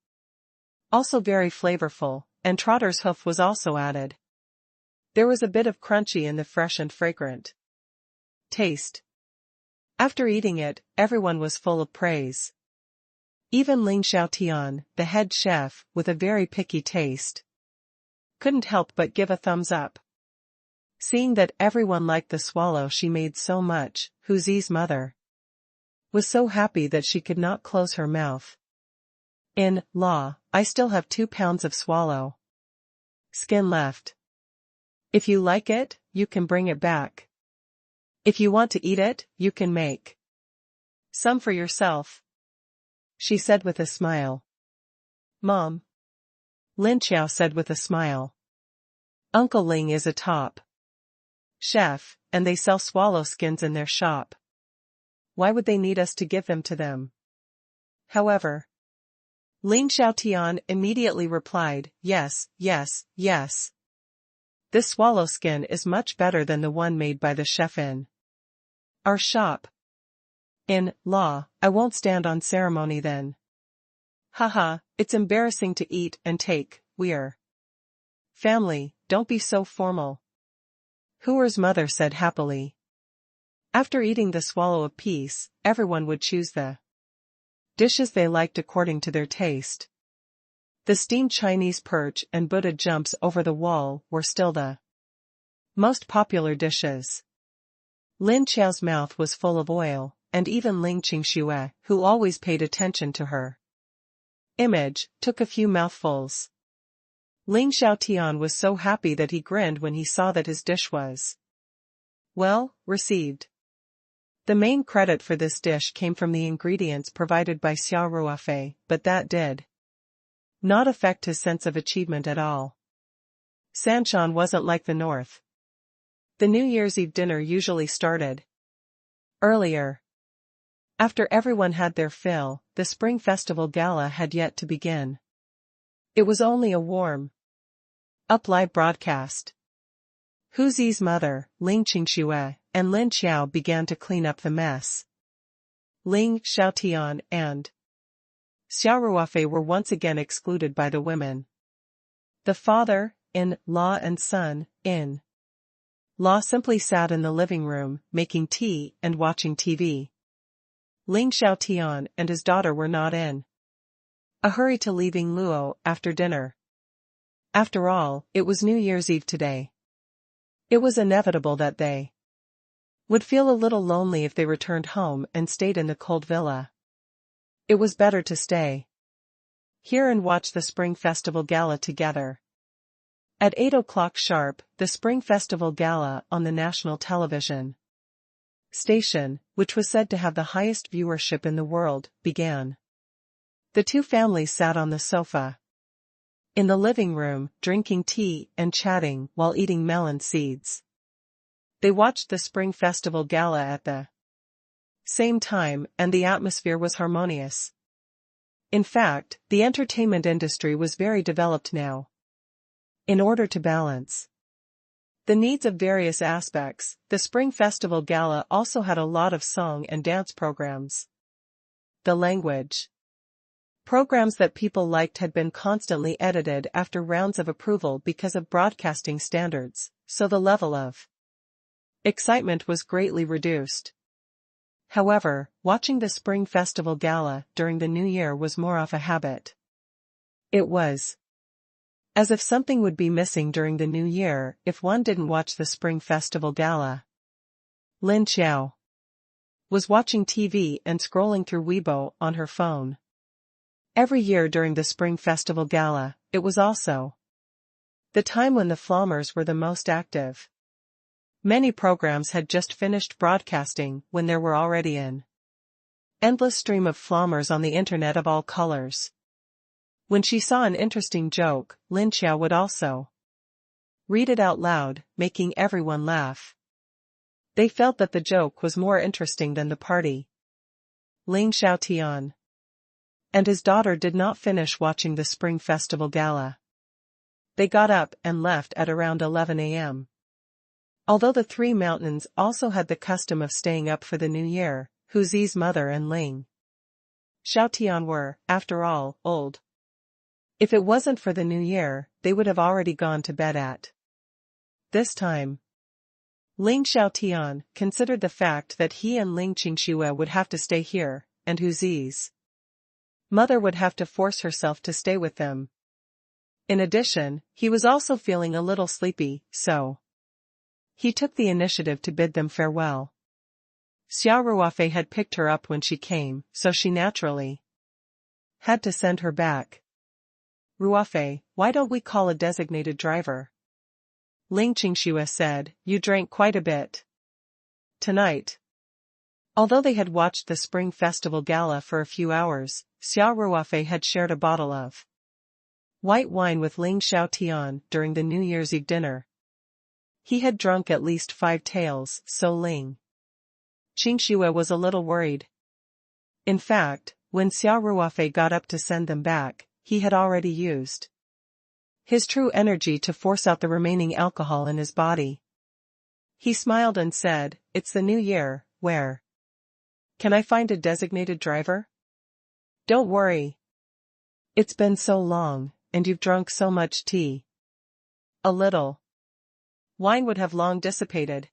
also very flavorful, and trotter's hoof was also added. There was a bit of crunchy in the fresh and fragrant taste. After eating it, everyone was full of praise. Even Ling Xiaotian, the head chef, with a very picky taste, couldn't help but give a thumbs up. Seeing that everyone liked the swallow she made so much, Hu Zi's mother was so happy that she could not close her mouth. "In-law, I still have 2 pounds of swallow skin left. If you like it, you can bring it back. If you want to eat it, you can make some for yourself," she said with a smile. "Mom," Lin Qiao said with a smile. "Uncle Ling is a top chef, and they sell swallow skins in their shop. Why would they need us to give them to them?" However, Ling Xiaotian immediately replied, "Yes, yes, yes. This swallow skin is much better than the one made by the chef in our shop. In-law, I won't stand on ceremony then. Haha, it's embarrassing to eat and take, we're family, don't be so formal," Huer's mother said happily. After eating the swallow of peace, everyone would choose the dishes they liked according to their taste. The steamed Chinese perch and Buddha jumps over the wall were still the most popular dishes. Lin Qiao's mouth was full of oil, and even Ling Qingxue, who always paid attention to her image, took a few mouthfuls. Ling Xiaotian was so happy that he grinned when he saw that his dish was well received. The main credit for this dish came from the ingredients provided by Xia Ruofei, but that did not affect his sense of achievement at all. Sanshan wasn't like the North. The New Year's Eve dinner usually started earlier. After everyone had their fill, the Spring Festival Gala had yet to begin. It was only a warm-up live broadcast. Hu Zi's mother, Ling Qingxue, and Lin Qiao began to clean up the mess. Ling Xiaotian and Xia Ruofei were once again excluded by the women. The father-in-law and son-in-law simply sat in the living room, making tea and watching TV. Ling Xiaotian and his daughter were not in a hurry to leaving Luo after dinner. After all, it was New Year's Eve today. It was inevitable that they would feel a little lonely if they returned home and stayed in the cold villa. It was better to stay here and watch the Spring Festival Gala together. At 8 o'clock sharp, the Spring Festival Gala on the national television station, which was said to have the highest viewership in the world, began. The two families sat on the sofa in the living room, drinking tea and chatting while eating melon seeds. They watched the Spring Festival Gala at the same time, and the atmosphere was harmonious. In fact, the entertainment industry was very developed now. In order to balance the needs of various aspects, the Spring Festival Gala also had a lot of song and dance programs. The language programs that people liked had been constantly edited after rounds of approval because of broadcasting standards, so the level of excitement was greatly reduced. However, watching the Spring Festival Gala during the New Year was more of a habit. It was as if something would be missing during the New Year if one didn't watch the Spring Festival Gala. Lin Xiao was watching TV and scrolling through Weibo on her phone. Every year during the Spring Festival Gala, it was also the time when the Flammers were the most active. Many programs had just finished broadcasting when there were already an endless stream of Flammers on the internet of all colors. When she saw an interesting joke, Lin Xiao would also read it out loud, making everyone laugh. They felt that the joke was more interesting than the party. Ling Xiaotian and his daughter did not finish watching the Spring Festival Gala. They got up and left at around 11 a.m. Although the three mountains also had the custom of staying up for the New Year, Hu Zi's mother and Ling Xiaotian were, after all, old. If it wasn't for the New Year, they would have already gone to bed at this time. Ling Xiaotian considered the fact that he and Ling Qingxue would have to stay here, and Hu Zi's mother would have to force herself to stay with them. In addition, he was also feeling a little sleepy, so he took the initiative to bid them farewell. Xia Ruofei had picked her up when she came, so she naturally had to send her back. Ruofei, why don't we call a designated driver? Ling Qingxue said, you drank quite a bit tonight. Although they had watched the Spring Festival Gala for a few hours, Xia Ruofei had shared a bottle of white wine with Ling Xiaotian during the New Year's Eve dinner. He had drunk at least 5 taels, so Ling Qingxue was a little worried. In fact, when Xia Ruofei got up to send them back, he had already used his true energy to force out the remaining alcohol in his body. He smiled and said, it's the New Year, where can I find a designated driver? Don't worry. It's been so long, and you've drunk so much tea. A little wine would have long dissipated.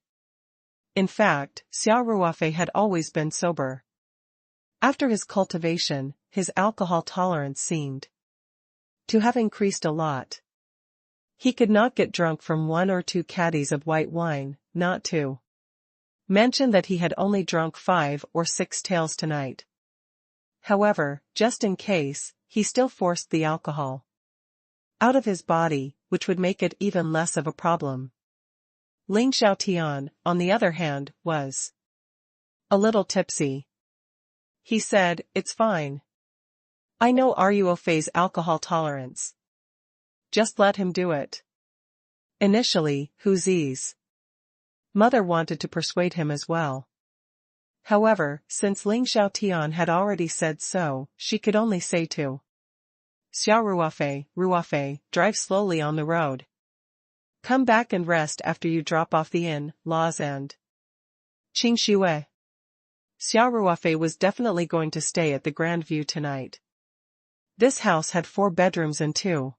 In fact, Xia Ruofei had always been sober. After his cultivation, his alcohol tolerance seemed to have increased a lot. He could not get drunk from 1 or 2 caddies of white wine, not to mention that he had only drunk 5 or 6 taels tonight. However, just in case, he still forced the alcohol out of his body, which would make it even less of a problem. Ling Xiaotian, on the other hand, was a little tipsy. He said, it's fine. I know Ruofei's alcohol tolerance. Just let him do it. Initially, Hu Zi's mother wanted to persuade him as well. However, since Ling Xiaotian had already said so, she could only say to Xia Ruofei, Ruofei, drive slowly on the road. Come back and rest after you drop off the in-laws and Qingxue. Xia Ruofei was definitely going to stay at the Grand View tonight. This house had 4 bedrooms and 2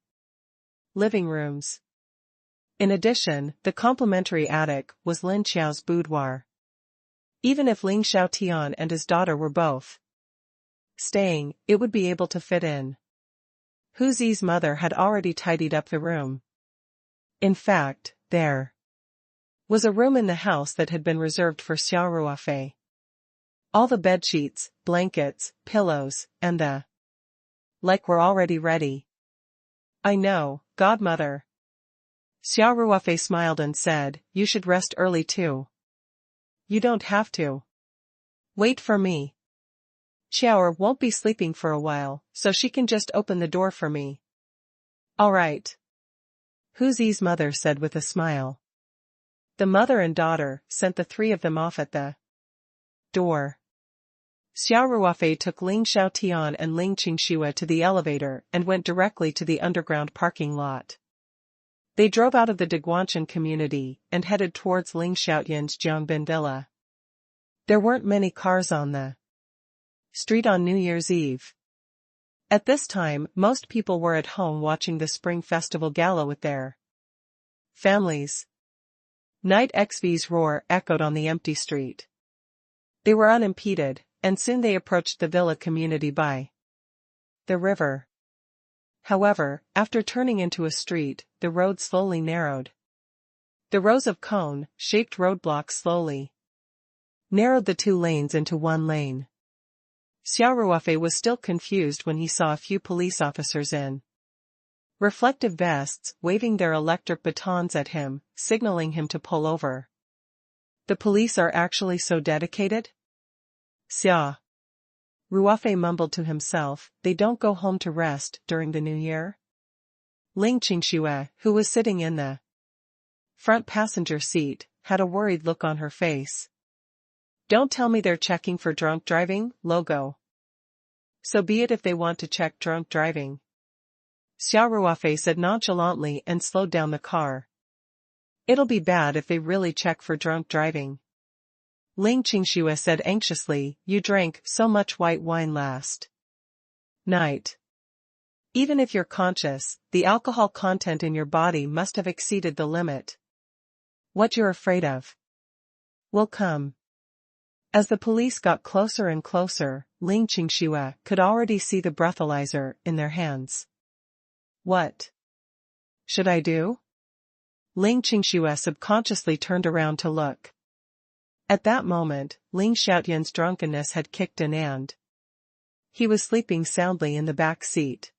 living rooms. In addition, the complimentary attic was Lin Xiao's boudoir. Even if Ling Xiaotian and his daughter were both staying, it would be able to fit in. Hu Zi's mother had already tidied up the room. In fact, there was a room in the house that had been reserved for Xia Ruofei. All the bedsheets, blankets, pillows, and the like were already ready. I know, godmother. Xia Ruofei smiled and said, you should rest early too. You don't have to. Wait for me. Xiaoer won't be sleeping for a while, so she can just open the door for me. All right. Hu Zi's mother said with a smile. The mother and daughter sent the three of them off at the door. Xia Ruofei took Ling Xiaotian and Ling Qingxue to the elevator and went directly to the underground parking lot. They drove out of the Deguanshan community and headed towards Ling Xiaotian's Jiangbin villa. There weren't many cars on the street on New Year's Eve. At this time, most people were at home watching the Spring Festival Gala with their families. Night XV's roar echoed on the empty street. They were unimpeded, and soon they approached the villa community by the river. However, after turning into a street, the road slowly narrowed. The rows of cone-shaped roadblocks slowly narrowed the two lanes into one lane. Xia Ruofei was still confused when he saw a few police officers in reflective vests waving their electric batons at him, signaling him to pull over. The police are actually so dedicated? Xia Ruofei mumbled to himself, they don't go home to rest during the new year? Ling Qingxue, who was sitting in the front passenger seat, had a worried look on her face. Don't tell me they're checking for drunk driving, logo. So be it if they want to check drunk driving. Xia Ruofei said nonchalantly and slowed down the car. It'll be bad if they really check for drunk driving. Ling Qingxue said anxiously, you drank so much white wine last night. Even if you're conscious, the alcohol content in your body must have exceeded the limit. What you're afraid of will come. As the police got closer and closer, Ling Qingxue could already see the breathalyzer in their hands. What should I do? Ling Qingxue subconsciously turned around to look. At that moment, Ling Xiaotian's drunkenness had kicked in and he was sleeping soundly in the back seat.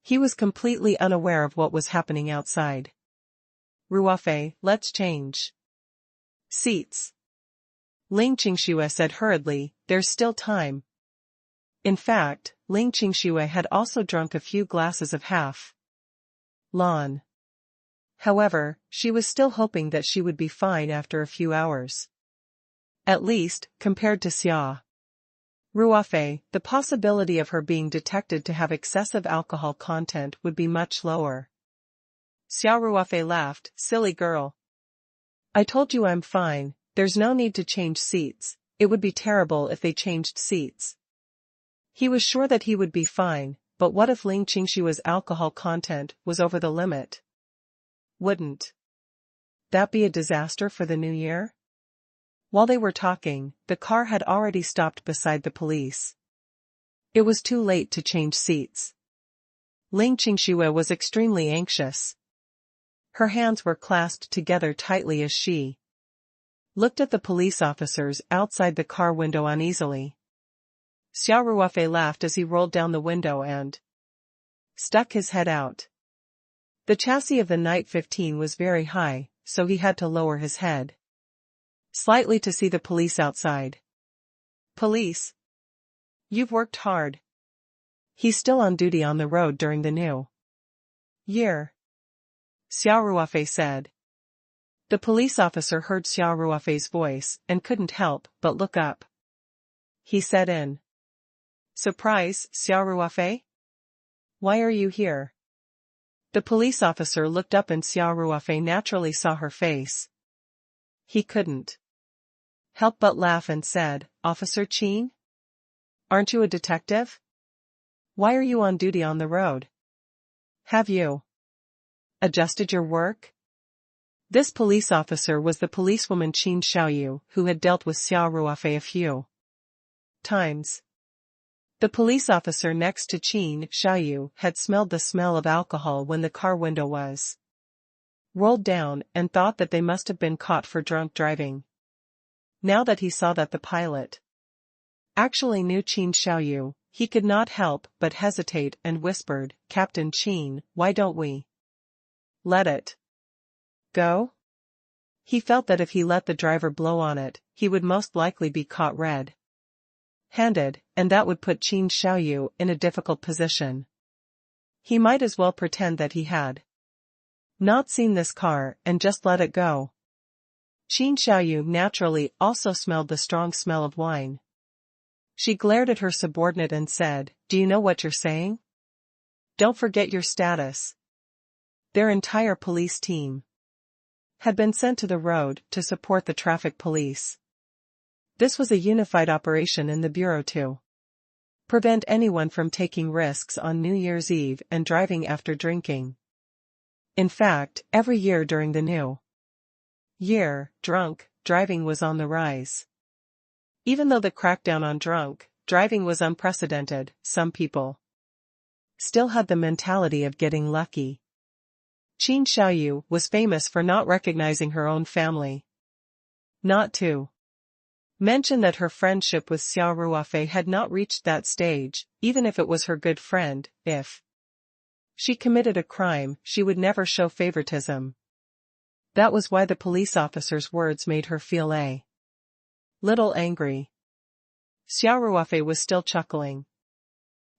He was completely unaware of what was happening outside. Ruofei, let's change seats. Ling Qingxue said hurriedly, there's still time. In fact, Ling Qingxue had also drunk a few glasses of half-lawn. However, she was still hoping that she would be fine after a few hours. At least, compared to Xia Ruofei, the possibility of her being detected to have excessive alcohol content would be much lower. Xia Ruofei laughed, silly girl. I told you I'm fine, there's no need to change seats, it would be terrible if they changed seats. He was sure that he would be fine, but what if Ling Qingxue's alcohol content was over the limit? Wouldn't that be a disaster for the new year? While they were talking, the car had already stopped beside the police. It was too late to change seats. Ling Qingxue was extremely anxious. Her hands were clasped together tightly as she looked at the police officers outside the car window uneasily. Xia Ruofei laughed as he rolled down the window and stuck his head out. The chassis of the Night 15 was very high, so he had to lower his head slightly to see the police outside. Police? You've worked hard. He's still on duty on the road during the new year, Xia Ruofei said. The police officer heard Xia Ruofei's voice and couldn't help but look up. He said in surprise, Xia Ruofei? Why are you here? The police officer looked up and Xia Ruofei naturally saw her face. He couldn't help but laugh and said, Officer Qin? Aren't you a detective? Why are you on duty on the road? Have you adjusted your work? This police officer was the policewoman Qin Xiaoyu, who had dealt with Xia Ruofei a few times. The police officer next to Qin Xiaoyu had smelled the smell of alcohol when the car window was rolled down and thought that they must have been caught for drunk driving. Now that he saw that the pilot actually knew Qin Xiaoyu, he could not help but hesitate and whispered, "Captain Qin, why don't we let it go?" He felt that if he let the driver blow on it, he would most likely be caught red-handed, and that would put Qin Xiaoyu in a difficult position. He might as well pretend that he had not seen this car and just let it go. Qin Xiaoyu naturally also smelled the strong smell of wine. She glared at her subordinate and said, "Do you know what you're saying? Don't forget your status." Their entire police team had been sent to the road to support the traffic police. This was a unified operation in the bureau to prevent anyone from taking risks on New Year's Eve and driving after drinking. In fact, every year during the new year, drunk driving was on the rise. Even though the crackdown on drunk driving was unprecedented, some people still had the mentality of getting lucky. Qin Xiaoyu was famous for not recognizing her own family. Not to mention that her friendship with Xia Ruofei had not reached that stage, even if it was her good friend. If she committed a crime, she would never show favoritism. That was why the police officer's words made her feel a little angry. Xia Ruofei was still chuckling.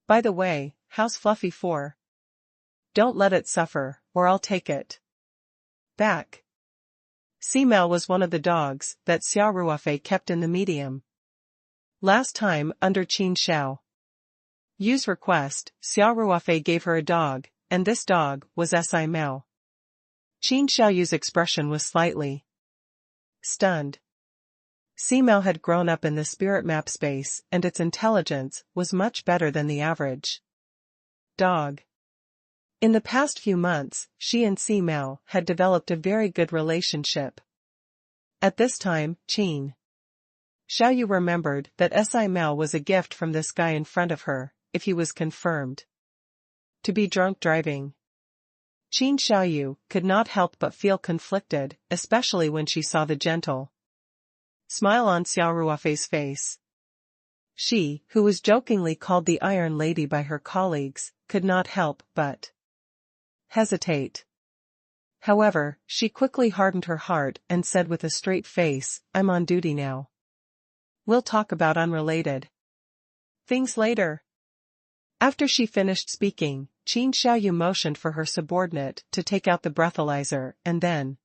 "By the way, how's Fluffy for? Don't let it suffer, or I'll take it back." Simao was one of the dogs that Xia Ruofei kept in the medium. Last time, under Qin Xiaoyu's request, Xia Ruofei gave her a dog, and this dog was Simao. Qin Xiaoyu's expression was slightly stunned. Simao had grown up in the spirit map space, and its intelligence was much better than the average dog. In the past few months, she and Simao had developed a very good relationship. At this time, Qin Xiaoyu remembered that Simao was a gift from this guy in front of her, if he was confirmed to be drunk driving. Qin Xiaoyu could not help but feel conflicted, especially when she saw the gentle smile on Xia Ruofei's face. She, who was jokingly called the Iron Lady by her colleagues, could not help but hesitate. However, she quickly hardened her heart and said with a straight face, "I'm on duty now. We'll talk about unrelated things later." After she finished speaking, Qin Xiaoyu motioned for her subordinate to take out the breathalyzer and then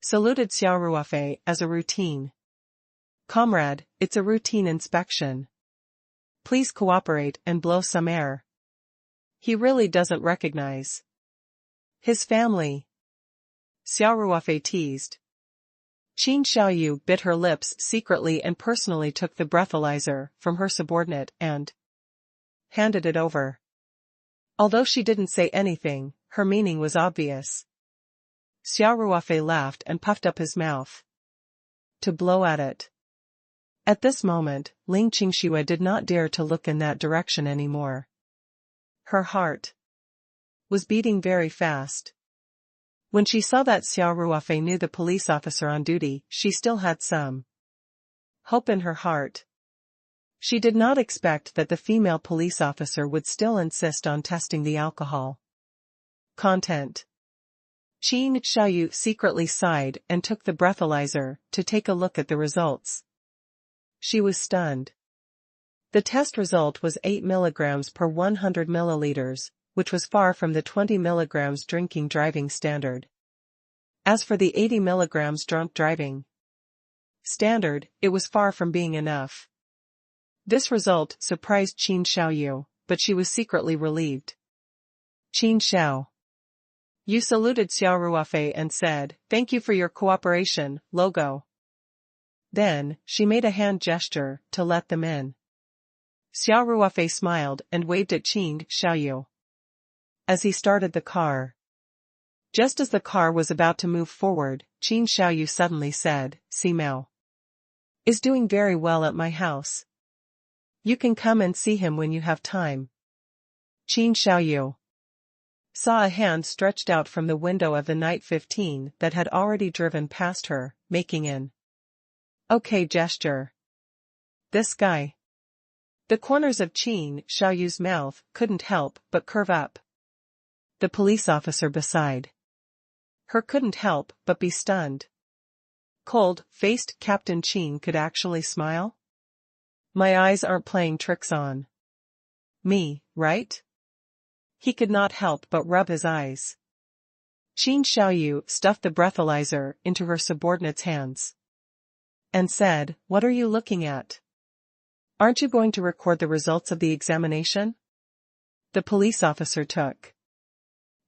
saluted Xia Ruofei as a routine. "Comrade, it's a routine inspection. Please cooperate and blow some air. He really doesn't recognize his family," Xia Ruofei teased. Qin Xiaoyu bit her lips secretly and personally took the breathalyzer from her subordinate and handed it over. Although she didn't say anything, her meaning was obvious. Xia Ruofei laughed and puffed up his mouth to blow at it. At this moment, Ling Qingxue did not dare to look in that direction anymore. Her heart was beating very fast. When she saw that Xia Ruofei knew the police officer on duty, she still had some hope in her heart. She did not expect that the female police officer would still insist on testing the alcohol content. Qin Xiaoyu secretly sighed and took the breathalyzer to take a look at the results. She was stunned. The test result was 8 milligrams per 100 milliliters, which was far from the 20 milligrams drinking driving standard. As for the 80 milligrams drunk driving standard, it was far from being enough. This result surprised Qin Xiaoyu, but she was secretly relieved. Qin Xiaoyu saluted Xia Ruofei and said, "Thank you for your cooperation, Logo." Then, she made a hand gesture to let them in. Xia Ruofei smiled and waved at Qin Xiaoyu as he started the car. Just as the car was about to move forward, Qin Xiaoyu suddenly said, Simao is doing very well at my house. You can come and see him when you have time. Qin Xiaoyu saw a hand stretched out from the window of the Night 15 that had already driven past her, making an okay gesture. This guy. The corners of Qin Xiaoyu's mouth couldn't help but curve up. The police officer beside her couldn't help but be stunned. Cold-faced Captain Qin could actually smile? My eyes aren't playing tricks on me, right? He could not help but rub his eyes. Qin Xiaoyu stuffed the breathalyzer into her subordinate's hands and said, What are you looking at? Aren't you going to record the results of the examination? The police officer took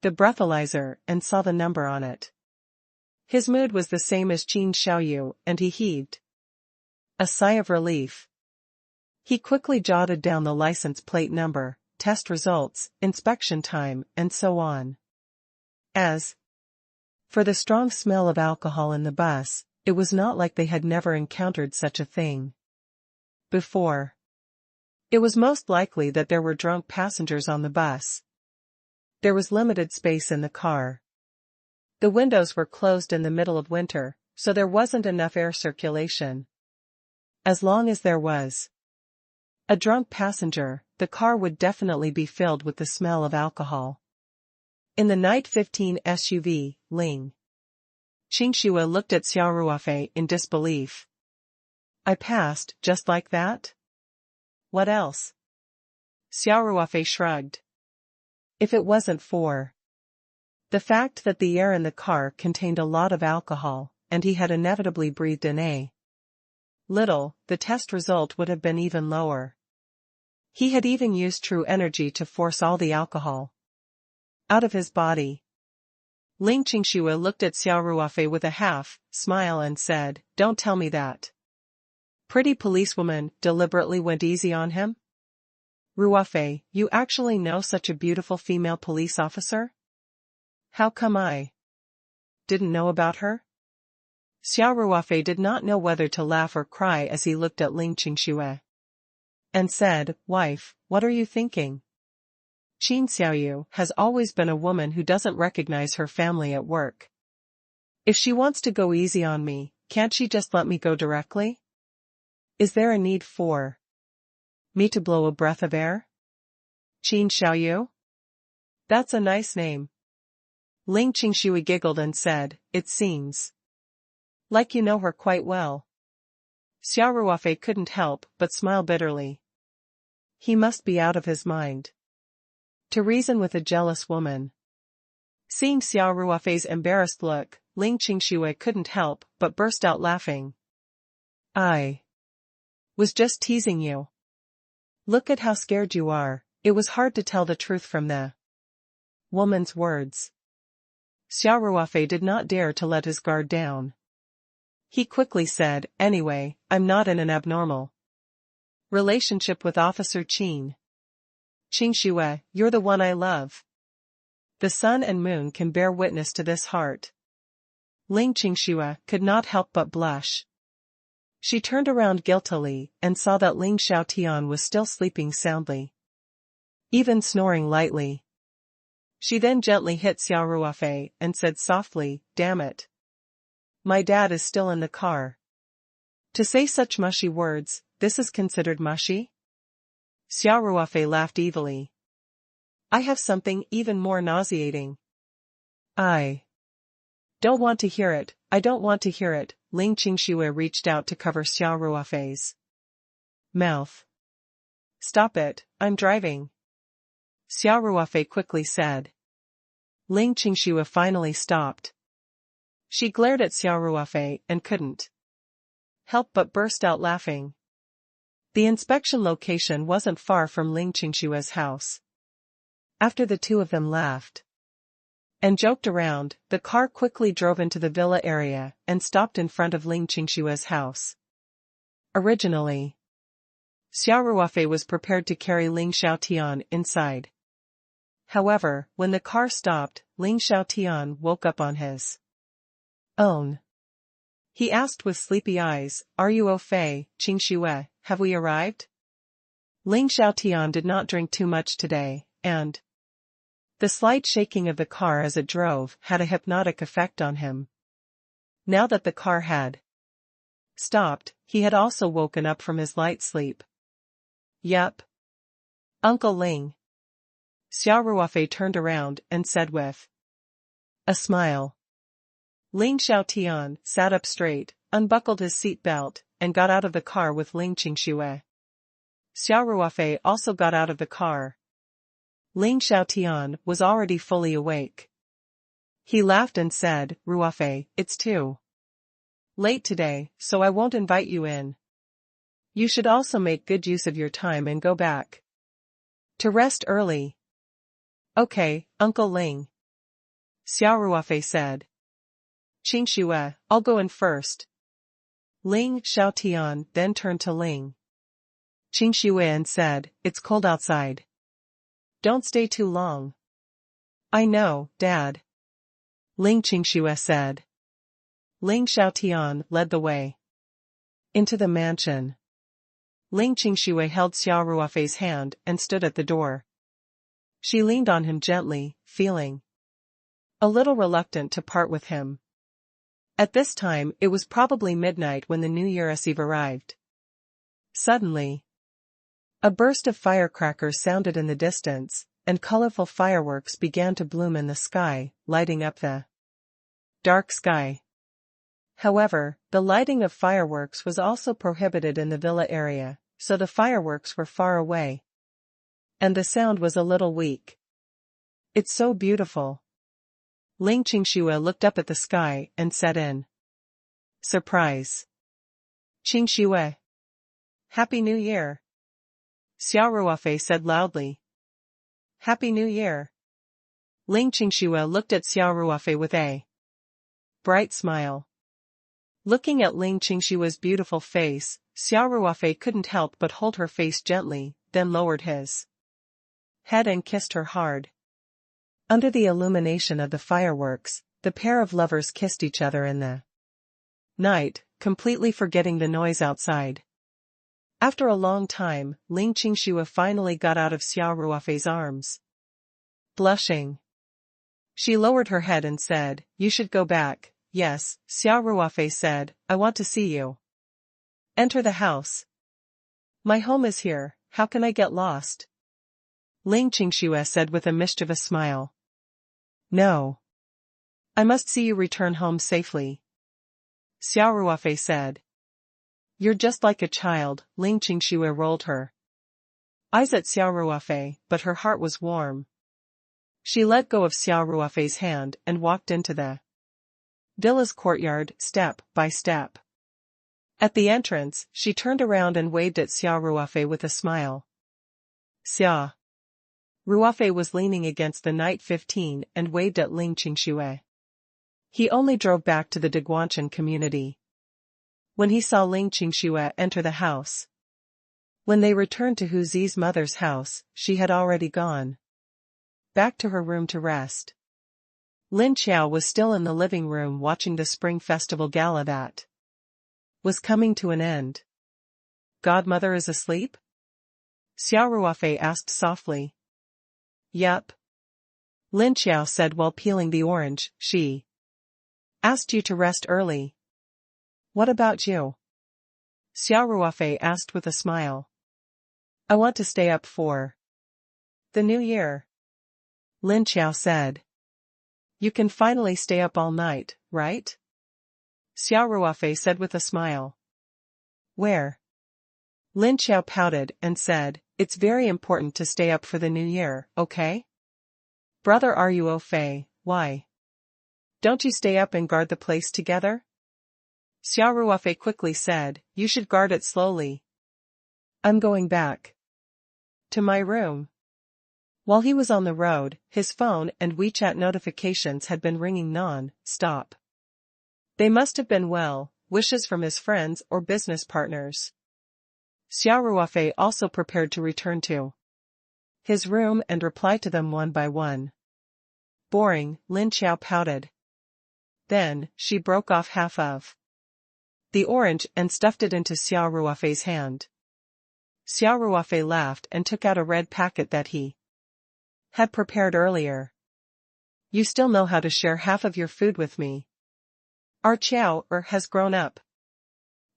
the breathalyzer and saw the number on it. His mood was the same as Qin Xiaoyu, and he heaved a sigh of relief. He quickly jotted down the license plate number, test results, inspection time, and so on. As for the strong smell of alcohol in the bus, it was not like they had never encountered such a thing before. It was most likely that there were drunk passengers on the bus. There was limited space in the car. The windows were closed in the middle of winter, so there wasn't enough air circulation. As long as there was a drunk passenger, the car would definitely be filled with the smell of alcohol. In the Night 15 SUV, Ling Qingxue looked at Xia Ruofei in disbelief. I passed, just like that? What else? Xia Ruofei shrugged. If it wasn't for the fact that the air in the car contained a lot of alcohol, and he had inevitably breathed in a little, the test result would have been even lower. He had even used true energy to force all the alcohol out of his body. Ling Qingxue looked at Xia Ruofei with a half-smile and said, Don't tell me that. Pretty policewoman deliberately went easy on him? Ruofei, you actually know such a beautiful female police officer? How come I didn't know about her? Xia Ruofei did not know whether to laugh or cry as he looked at Ling Qingxue and said, Wife, what are you thinking? Qin Xiaoyu has always been a woman who doesn't recognize her family at work. If she wants to go easy on me, can't she just let me go directly? Is there a need for me to blow a breath of air? Qin Xiaoyu? That's a nice name. Ling Qingxue giggled and said, It seems like you know her quite well. Xia Ruofei couldn't help but smile bitterly. He must be out of his mind to reason with a jealous woman. Seeing Xia Ruofei's embarrassed look, Ling Qingxue couldn't help but burst out laughing. I was just teasing you. Look at how scared you are. It was hard to tell the truth from the woman's words. Xia Ruofei did not dare to let his guard down. He quickly said, Anyway, I'm not in an abnormal relationship with Officer Qin. Qingxue, you're the one I love. The sun and moon can bear witness to this heart. Ling Qingxue could not help but blush. She turned around guiltily and saw that Ling Xiaotian was still sleeping soundly, even snoring lightly. She then gently hit Xia Ruofei and said softly, Damn it. My dad is still in the car. To say such mushy words, this is considered mushy? Xia Ruofei laughed evilly. I have something even more nauseating. I don't want to hear it, I don't want to hear it. Ling Qingxue reached out to cover Xia Ruofei's mouth. Stop it, I'm driving. Xia Ruofei quickly said. Ling Qingxue finally stopped. She glared at Xia Ruofei and couldn't help but burst out laughing. The inspection location wasn't far from Ling Qingxue's house. After the two of them laughed and joked around, the car quickly drove into the villa area and stopped in front of Ling Qingxue's house. Originally, Xia Ruofei was prepared to carry Ling Xiaotian inside. However, when the car stopped, Ling Xiaotian woke up on his own. He asked with sleepy eyes, "Are you au fait, Qing Xue, have we arrived?" Ling Xiaotian did not drink too much today, and the slight shaking of the car as it drove had a hypnotic effect on him. Now that the car had stopped, he had also woken up from his light sleep. "Yup. Uncle Ling." Xia Ruofei turned around and said with a smile. Ling Xiaotian sat up straight, unbuckled his seat belt, and got out of the car with Ling Qingxue. Xia Ruofei also got out of the car. Ling Xiaotian was already fully awake. He laughed and said, "Ruofei, it's too late today, so I won't invite you in. You should also make good use of your time and go back to rest early." "Okay, Uncle Ling," Xia Ruofei said. "Qingxue, I'll go in first." Ling Xiaotian then turned to Ling Qingxue and said, "It's cold outside. Don't stay too long." "I know, Dad," Ling Qingxue said. Ling Xiaotian led the way into the mansion. Ling Qingxue held Xia Ruofei's hand and stood at the door. She leaned on him gently, feeling a little reluctant to part with him. At this time it was probably midnight when the New Year's Eve arrived. Suddenly, a burst of firecrackers sounded in the distance, and colorful fireworks began to bloom in the sky, lighting up the dark sky. However, the lighting of fireworks was also prohibited in the villa area, so the fireworks were far away. And the sound was a little weak. "It's so beautiful." Ling Qingxue looked up at the sky and said in surprise. "Qingxue. Happy New Year." Xia Ruofei said loudly. "Happy New Year." Ling Qingxue looked at Xia Ruofei with a bright smile. Looking at Ling Qingxue's beautiful face, Xia Ruofei couldn't help but hold her face gently, then lowered his head and kissed her hard. Under the illumination of the fireworks, the pair of lovers kissed each other in the night, completely forgetting the noise outside. After a long time, Ling Qingxue finally got out of Xia Ruofei's arms. Blushing, she lowered her head and said, "You should go back." "Yes," Xia Ruofei said, "I want to see you." "Enter the house." "My home is here, how can I get lost?" Ling Qingxue said with a mischievous smile. "No. I must see you return home safely." Xia Ruofei said. "You're just like a child," Ling Qingxue rolled her eyes at Xia Ruofei, but her heart was warm. She let go of Xia Ruofei's hand and walked into the villa's courtyard, step by step. At the entrance, she turned around and waved at Xia Ruofei with a smile. Xia Ruofei was leaning against the Knight 15 and waved at Ling Qingxue. He only drove back to the Deguanshan community when he saw Ling Qingxue enter the house. When they returned to Hu Zi's mother's house, she had already gone back to her room to rest. Lin Qiao was still in the living room watching the Spring Festival Gala that was coming to an end. "Godmother is asleep?" Xia Ruofei asked softly. "Yup," Lin Qiao said while peeling the orange. "She asked you to rest early." "What about you?" Xia Ruofei asked with a smile. "I want to stay up for the New Year," Lin Qiao said. "You can finally stay up all night, right?" Xia Ruofei said with a smile. "Where?" Lin Qiao pouted and said, "It's very important to stay up for the New Year, okay? Brother Ruofei, why don't you stay up and guard the place together?" Xia Ruofei quickly said, "You should guard it slowly. I'm going back to my room." While he was on the road, his phone and WeChat notifications had been ringing non-stop. They must have been wishes from his friends or business partners. Xia Ruofei also prepared to return to his room and reply to them one by one. Boring, Lin Xiao pouted. Then, she broke off half of the orange and stuffed it into Xia Ruofei's hand. Xia Ruofei laughed and took out a red packet that he had prepared earlier. You still know how to share half of your food with me. Our Qiao has grown up.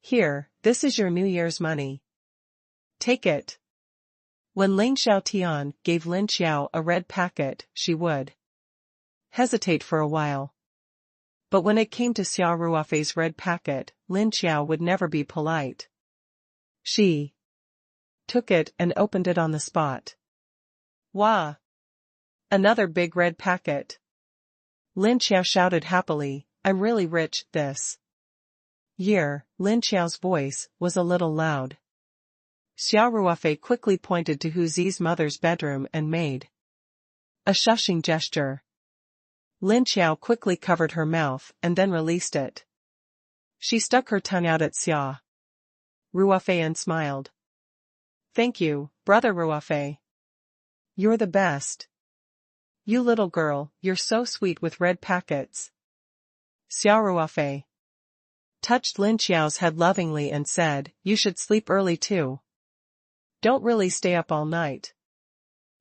Here, this is your New Year's money. Take it. When Ling Xiaotian gave Lin Xiao a red packet, she would hesitate for a while. But when it came to Xia Ruofei's red packet, Lin Xiao would never be polite. She took it and opened it on the spot. Wah! Another big red packet. Lin Xiao shouted happily, I'm really rich this year. Lin Xiao's voice was a little loud. Xia Ruofei quickly pointed to Hu Zi's mother's bedroom and made a shushing gesture. Lin Xiao quickly covered her mouth and then released it. She stuck her tongue out at Xia Ruofei and smiled. Thank you, brother Ruofei. You're the best. You little girl, you're so sweet with red packets. Xia Ruofei touched Lin Xiao's head lovingly and said, you should sleep early too. Don't really stay up all night.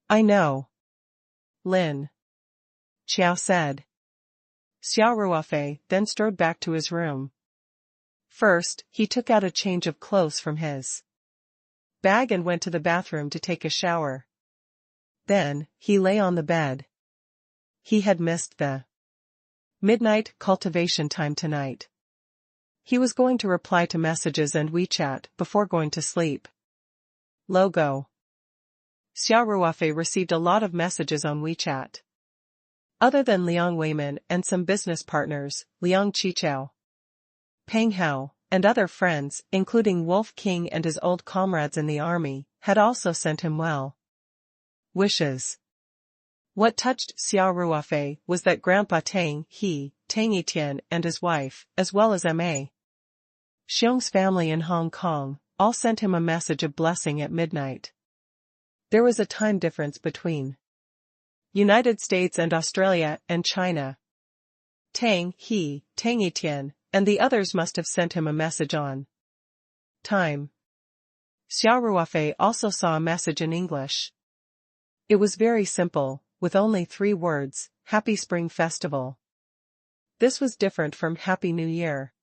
I know. Lin Xiao said. Xia Ruofei then strode back to his room. First, he took out a change of clothes from his bag and went to the bathroom to take a shower. Then, he lay on the bed. He had missed the midnight cultivation time tonight. He was going to reply to messages and WeChat before going to sleep. Logo. Xia Ruofei received a lot of messages on WeChat. Other than Liang Weimin and some business partners, Liang Qichao, Peng Hao, and other friends, including Wolf King and his old comrades in the army, had also sent him well wishes. What touched Xia Ruofei was that Grandpa Tang Yitian and his wife, as well as M.A. Xiong's family in Hong Kong, all sent him a message of blessing at midnight. There was a time difference between United States and Australia and China. Tang Yitian, and the others must have sent him a message on time. Xia Ruofei also saw a message in English. It was very simple, with only 3 words, Happy Spring Festival. This was different from Happy New Year.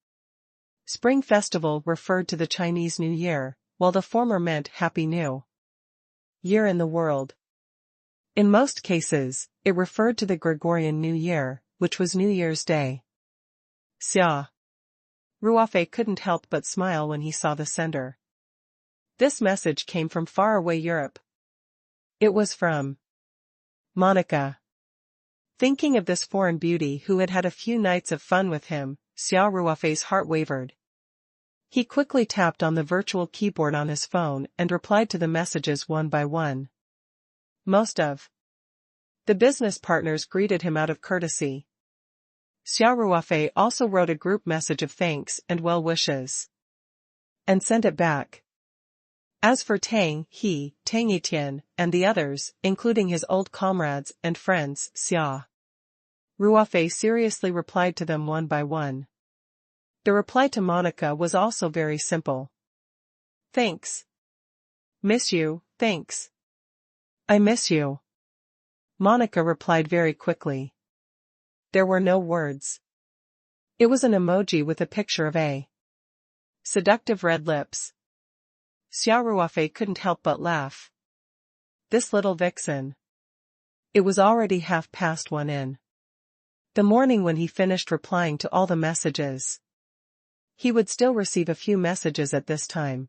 Spring Festival referred to the Chinese New Year, while the former meant Happy New Year in the world. In most cases, it referred to the Gregorian New Year, which was New Year's Day. Xia Ruofei couldn't help but smile when he saw the sender. This message came from faraway Europe. It was from Monica. Thinking of this foreign beauty who had had a few nights of fun with him, Xia Ruofei's heart wavered. He quickly tapped on the virtual keyboard on his phone and replied to the messages one by one. Most of the business partners greeted him out of courtesy. Xia Ruofei also wrote a group message of thanks and well wishes and sent it back. As for Tang Yitian, and the others, including his old comrades and friends, Xia Ruofei seriously replied to them one by one. The reply to Monica was also very simple. Thanks. Miss you, thanks. I miss you. Monica replied very quickly. There were no words. It was an emoji with a picture of a seductive red lips. Xia Ruofei couldn't help but laugh. This little vixen. It was already 1:30 in the morning when he finished replying to all the messages. He would still receive a few messages at this time.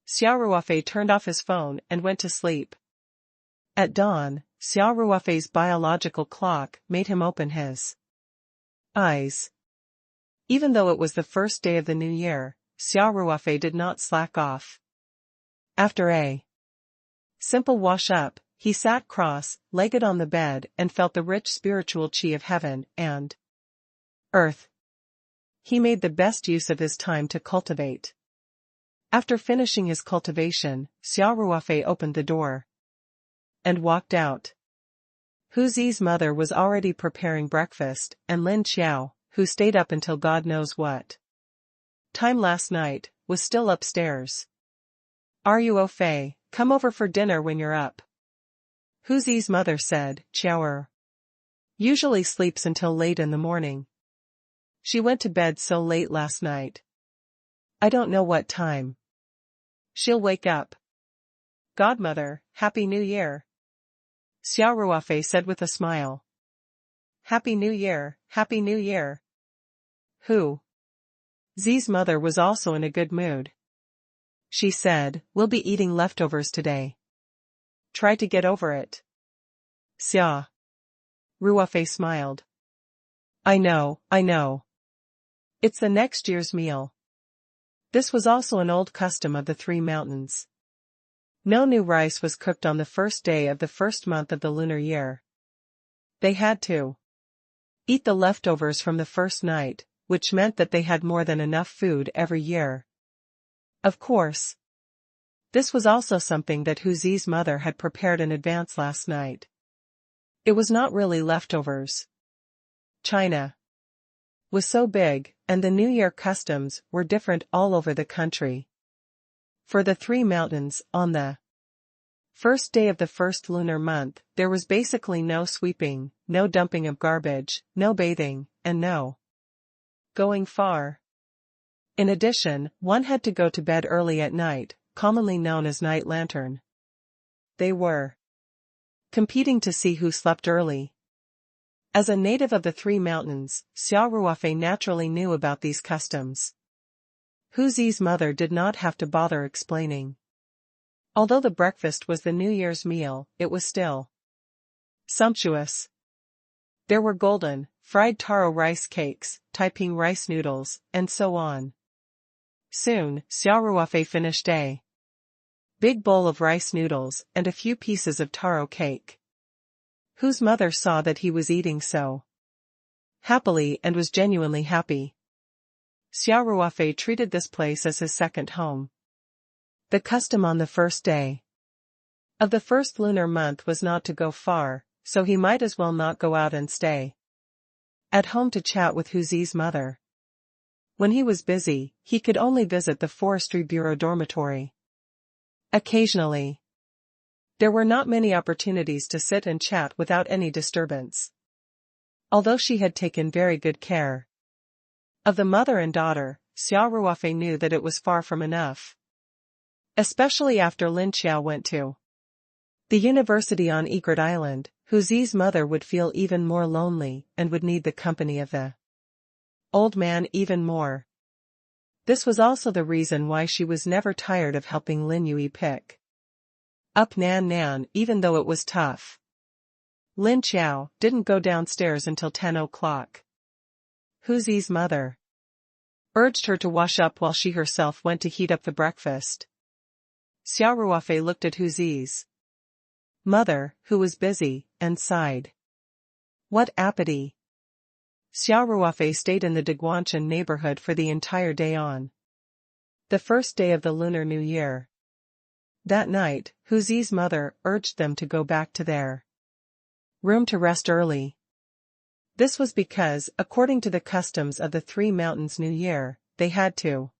Xia Ruofei turned off his phone and went to sleep. At dawn, Xia Ruofei's biological clock made him open his eyes. Even though it was the first day of the new year, Xia Ruofei did not slack off. After a simple wash-up, he sat cross-legged on the bed and felt the rich spiritual qi of heaven and earth. He made the best use of his time to cultivate. After finishing his cultivation, Xia Ruofei opened the door. and walked out. Hu Zi's mother was already preparing breakfast, and Lin Xiao, who stayed up until God knows what time last night, was still upstairs. Ruofei, come over for dinner when you're up. Hu Zi's mother said. Xiao usually sleeps until late in the morning. She went to bed so late last night. I don't know what time she'll wake up. Godmother, Happy New Year. Xia Ruofei said with a smile. Happy New Year, Happy New Year. Hu Zi's mother was also in a good mood. She said, we'll be eating leftovers today. Try to get over it. Xia Ruofei smiled. I know. It's the next year's meal. This was also an old custom of the Three Mountains. No new rice was cooked on the first day of the first month of the lunar year. They had to eat the leftovers from the first night, which meant that they had more than enough food every year. Of course, this was also something that Hu Zi's mother had prepared in advance last night. It was not really leftovers. China was so big, and the New Year customs were different all over the country. For the Three Mountains, on the first day of the first lunar month, there was basically no sweeping, no dumping of garbage, no bathing, and no going far. In addition, one had to go to bed early at night, commonly known as night lantern. They were competing to see who slept early. As a native of the Three Mountains, Xia Ruofei naturally knew about these customs. Hu Zi's mother did not have to bother explaining. Although the breakfast was the New Year's meal, it was still sumptuous. There were golden, fried taro rice cakes, Taiping rice noodles, and so on. Soon, Xia Ruofei finished a big bowl of rice noodles and a few pieces of taro cake. Hu's mother saw that he was eating so happily and was genuinely happy. Xia Ruofei treated this place as his second home. The custom on the first day of the first lunar month was not to go far, so he might as well not go out and stay at home to chat with Hu Zi's mother. When he was busy, he could only visit the Forestry Bureau dormitory. Occasionally, there were not many opportunities to sit and chat without any disturbance. Although she had taken very good care of the mother and daughter, Xia Ruofei knew that it was far from enough. Especially after Lin Xiao went to the university on Egret Island, Hu Zi's mother would feel even more lonely and would need the company of the old man even more. This was also the reason why she was never tired of helping Lin Yui pick up Nan Nan, even though it was tough. Lin Xiao didn't go downstairs until 10 o'clock. Hu Zi's mother urged her to wash up while she herself went to heat up the breakfast. Xia Ruofei looked at Hu Zi's mother, who was busy, and sighed. What appetite! Xia Ruofei stayed in the Daguanshan neighborhood for the entire day on the first day of the Lunar New Year. That night, Hu Zi's mother urged them to go back to their room to rest early. This was because, according to the customs of the Three Mountains New Year, they had to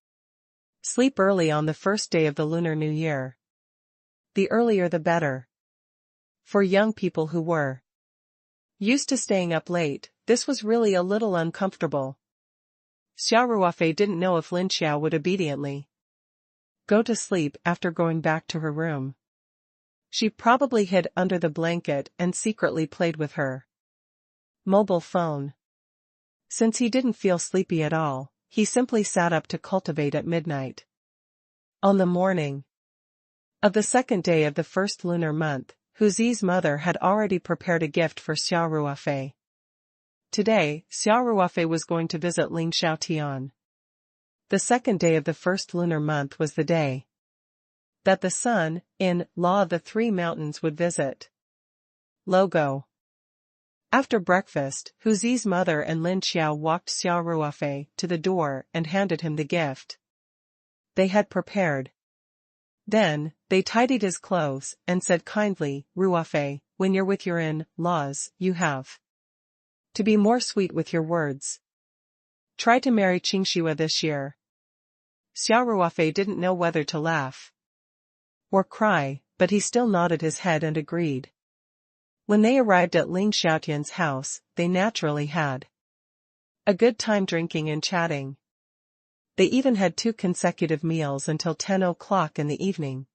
sleep early on the first day of the Lunar New Year. The earlier the better. For young people who were used to staying up late, this was really a little uncomfortable. Xia Ruofei didn't know if Lin Xiao would obediently go to sleep after going back to her room. She probably hid under the blanket and secretly played with her mobile phone. Since he didn't feel sleepy at all, he simply sat up to cultivate at midnight. On the morning of the second day of the first lunar month, Hu Zi's mother had already prepared a gift for Xia Ruofei. Today, Xia Ruofei was going to visit Ling Xiaotian. The second day of the first lunar month was the day that the sun, in Law of the Three Mountains, would visit. Logo. After breakfast, Hu Zi's mother and Lin Xiao walked Xia Ruofei to the door and handed him the gift they had prepared. Then, They tidied his clothes and said kindly, Ruofei, when you're with your in-laws, you have to be more sweet with your words. Try to marry Qingxue this year. Xia Ruofei didn't know whether to laugh or cry, but he still nodded his head and agreed. When they arrived at Ling Xiaotian's house, they naturally had a good time drinking and chatting. They even had 2 consecutive meals until 10 o'clock in the evening.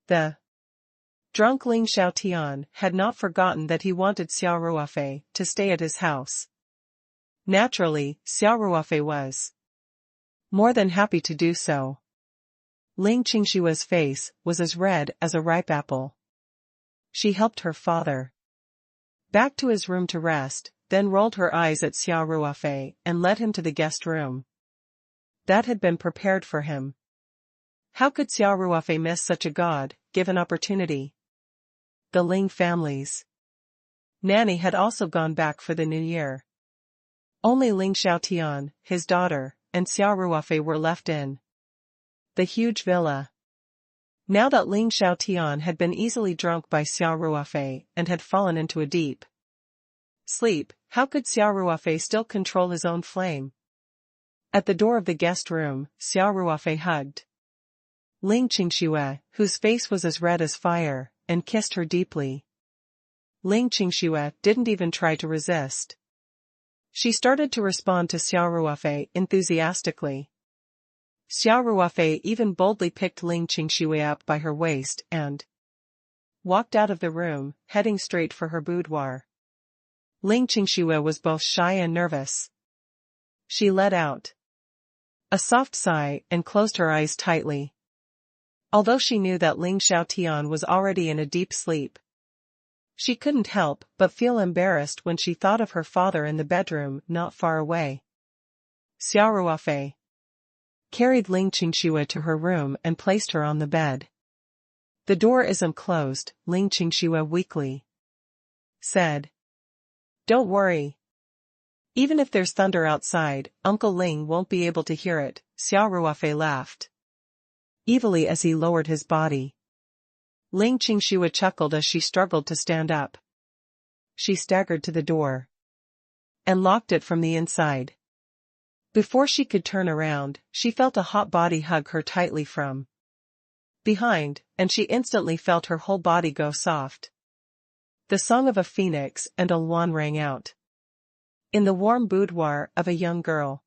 The drunk Ling Xiaotian had not forgotten that he wanted Xia Ruofei to stay at his house. Naturally, Xia Ruofei was more than happy to do so. Ling Qingshue's face was as red as a ripe apple. She helped her father back to his room to rest, then rolled her eyes at Xia Ruofei and led him to the guest room that had been prepared for him. How could Xia Ruofei miss such a God-given opportunity? The Ling family's nanny had also gone back for the new year. Only Ling Xiaotian, his daughter, and Xia Ruofei were left in the huge villa. Now that Ling Xiaotian had been easily drunk by Xia Ruofei and had fallen into a deep sleep, how could Xia Ruofei still control his own flame? At the door of the guest room, Xia Ruofei hugged Ling Qingxue, whose face was as red as fire, and kissed her deeply. Ling Qingxue didn't even try to resist. She started to respond to Xia Ruofei enthusiastically. Xia Ruofei even boldly picked Ling Qingxue up by her waist and walked out of the room, heading straight for her boudoir. Ling Qingxue was both shy and nervous. She let out a soft sigh and closed her eyes tightly. Although she knew that Ling Xiaotian was already in a deep sleep, she couldn't help but feel embarrassed when she thought of her father in the bedroom not far away. Xia Ruofei carried Ling Qingxue to her room and placed her on the bed. The door isn't closed, Ling Qingxue weakly said. Don't worry. Even if there's thunder outside, Uncle Ling won't be able to hear it, Xia Ruofei laughed evilly as he lowered his body. Ling Qingxue chuckled as she struggled to stand up. She staggered to the door and locked it from the inside. Before she could turn around, she felt a hot body hug her tightly from behind, and she instantly felt her whole body go soft. The song of a phoenix and a luan rang out in the warm boudoir of a young girl.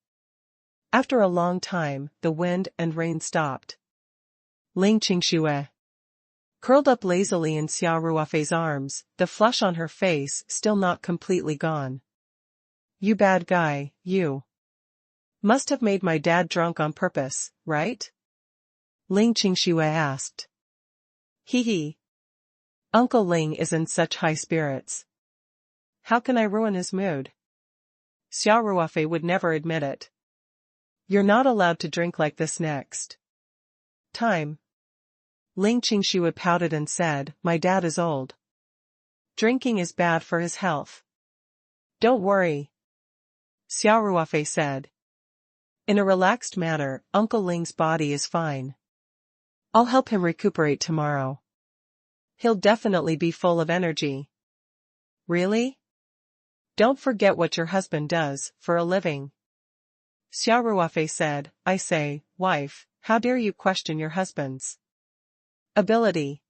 After a long time, the wind and rain stopped. Ling Qingxue curled up lazily in Xia Ruofei's arms, the flush on her face still not completely gone. You bad guy, you must have made my dad drunk on purpose, right? Ling Qingxue asked. Hee. Uncle Ling is in such high spirits. How can I ruin his mood? Xia Ruofei would never admit it. You're not allowed to drink like this next time. Ling Qingxue pouted and said, my dad is old. Drinking is bad for his health. Don't worry, Xia Ruofei said. In a relaxed manner, Uncle Ling's body is fine. I'll help him recuperate tomorrow. He'll definitely be full of energy. Really? Don't forget what your husband does for a living. Xia Ruofei said, I say, wife, how dare you question your husband's ability?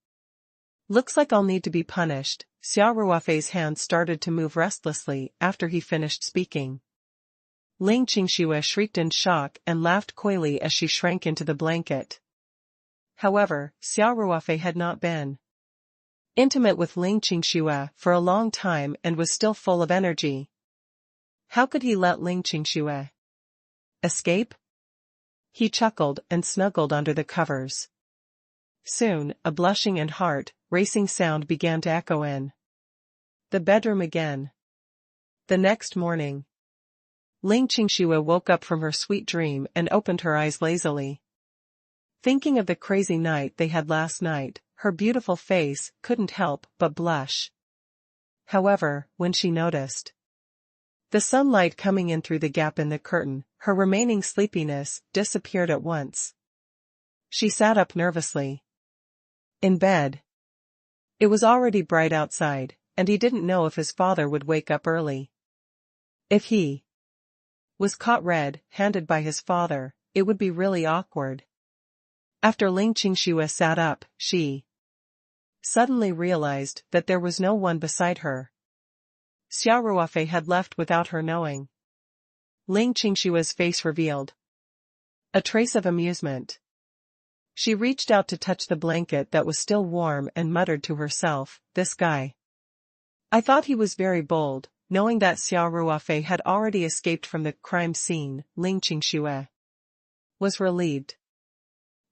Looks like I'll need to be punished. Xia Ruofei's hands started to move restlessly after he finished speaking. Ling Qingxue shrieked in shock and laughed coyly as she shrank into the blanket. However, Xia Ruofei had not been intimate with Ling Qingxue for a long time and was still full of energy. How could he let Ling Qingxue escape? He chuckled and snuggled under the covers. Soon, a blushing and heart-racing sound began to echo in the bedroom again. The next morning, Ling Qingxue woke up from her sweet dream and opened her eyes lazily. Thinking of the crazy night they had last night, her beautiful face couldn't help but blush. However, when she noticed the sunlight coming in through the gap in the curtain, her remaining sleepiness disappeared at once. She sat up nervously. In bed. It was already bright outside, and he didn't know if his father would wake up early. If he was caught red-handed by his father, it would be really awkward. After Ling Qingxue sat up, she suddenly realized that there was no one beside her. Xia Ruofei had left without her knowing. Ling Qingshue's face revealed a trace of amusement. She reached out to touch the blanket that was still warm and muttered to herself, "This guy. I thought he was very bold." Knowing that Xia Ruofei had already escaped from the crime scene, Ling Qingxue was relieved.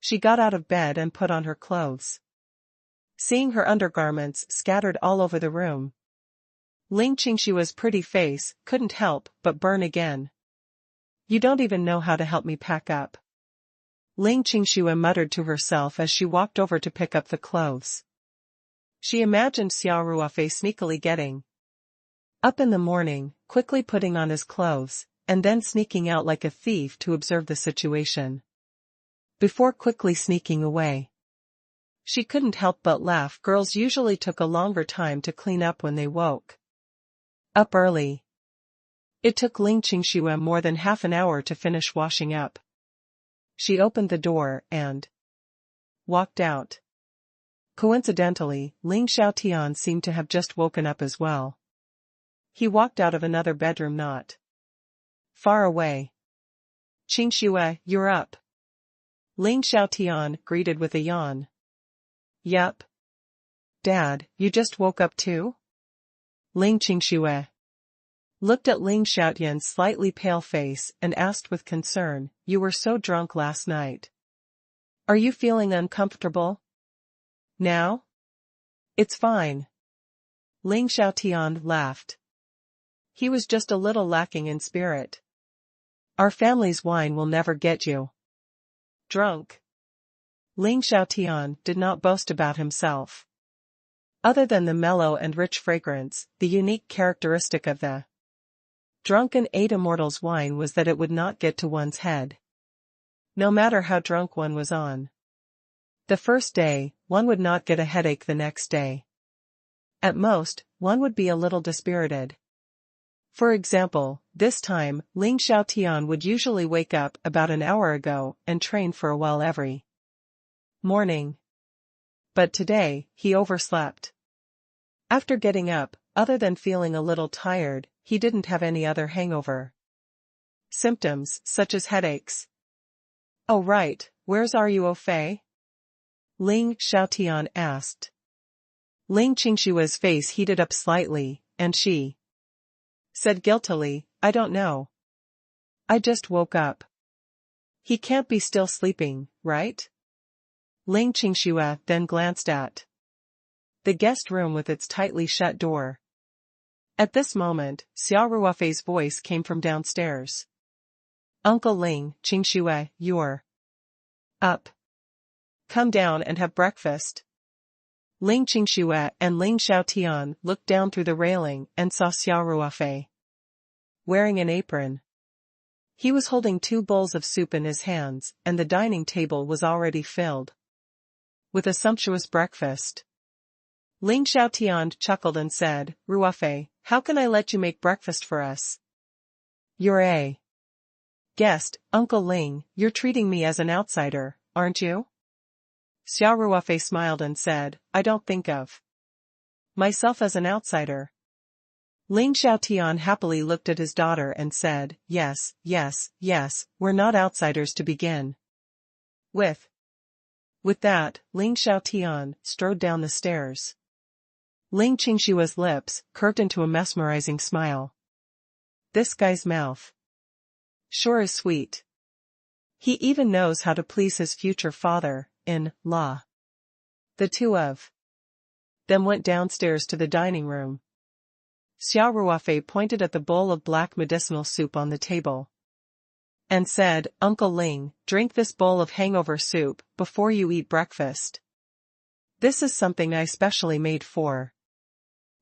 She got out of bed and put on her clothes. Seeing her undergarments scattered all over the room, Ling Qingshue's pretty face couldn't help but burn again. "You don't even know how to help me pack up," Ling Qingxue muttered to herself as she walked over to pick up the clothes. She imagined Xia Ruofei sneakily getting up in the morning, quickly putting on his clothes, and then sneaking out like a thief to observe the situation, before quickly sneaking away. She couldn't help but laugh. Girls usually took a longer time to clean up when they woke up early. It took Ling Qingxue more than half an hour to finish washing up. She opened the door and walked out. Coincidentally, Ling Xiaotian seemed to have just woken up as well. He walked out of another bedroom not far away. "Qingxue, you're up." Ling Xiaotian greeted with a yawn. "Yup. Dad, you just woke up too?" Ling Qingxue looked at Ling Xiaotian's slightly pale face and asked with concern, "You were so drunk last night. Are you feeling uncomfortable now?" "It's fine." Ling Xiaotian laughed. He was just a little lacking in spirit. "Our family's wine will never get you drunk." Ling Xiaotian did not boast about himself. Other than the mellow and rich fragrance, the unique characteristic of the drunken eight immortals wine was that it would not get to one's head, no matter how drunk one was on the first day. One would not get a headache the next day. At most, one would be a little dispirited. For example, this time, Ling Xiaotian would usually wake up about an hour ago and train for a while every morning. But today, he overslept. After getting up, other than feeling a little tired, he didn't have any other hangover symptoms, such as headaches. "Oh right, where's Ruofei?" Ling Xiaotian asked. Ling Qingshue's face heated up slightly, and she said guiltily, "I don't know. I just woke up." "He can't be still sleeping, right?" Ling Qingxue then glanced at the guest room with its tightly shut door. At this moment, Xia Ruofei's voice came from downstairs. "Uncle Ling, Qingxue, you're up. Come down and have breakfast." Ling Qingxue and Ling Xiaotian looked down through the railing and saw Xia Ruofei wearing an apron. He was holding 2 bowls of soup in his hands, and the dining table was already filled with a sumptuous breakfast. Ling Xiaotian chuckled and said, "Ruofei, how can I let you make breakfast for us? You're a guest, Uncle Ling. You're treating me as an outsider, aren't you?" Xia Ruofei smiled and said, "I don't think of myself as an outsider." Ling Xiaotian happily looked at his daughter and said, "Yes, yes, yes, we're not outsiders to begin with." With that, Ling Xiaotian strode down the stairs. Ling Qingshue's lips curved into a mesmerizing smile. This guy's mouth sure is sweet. He even knows how to please his future father-in-law. The two of them went downstairs to the dining room. Xia Ruofei pointed at the bowl of black medicinal soup on the table and said, "Uncle Ling, drink this bowl of hangover soup before you eat breakfast. This is something I specially made for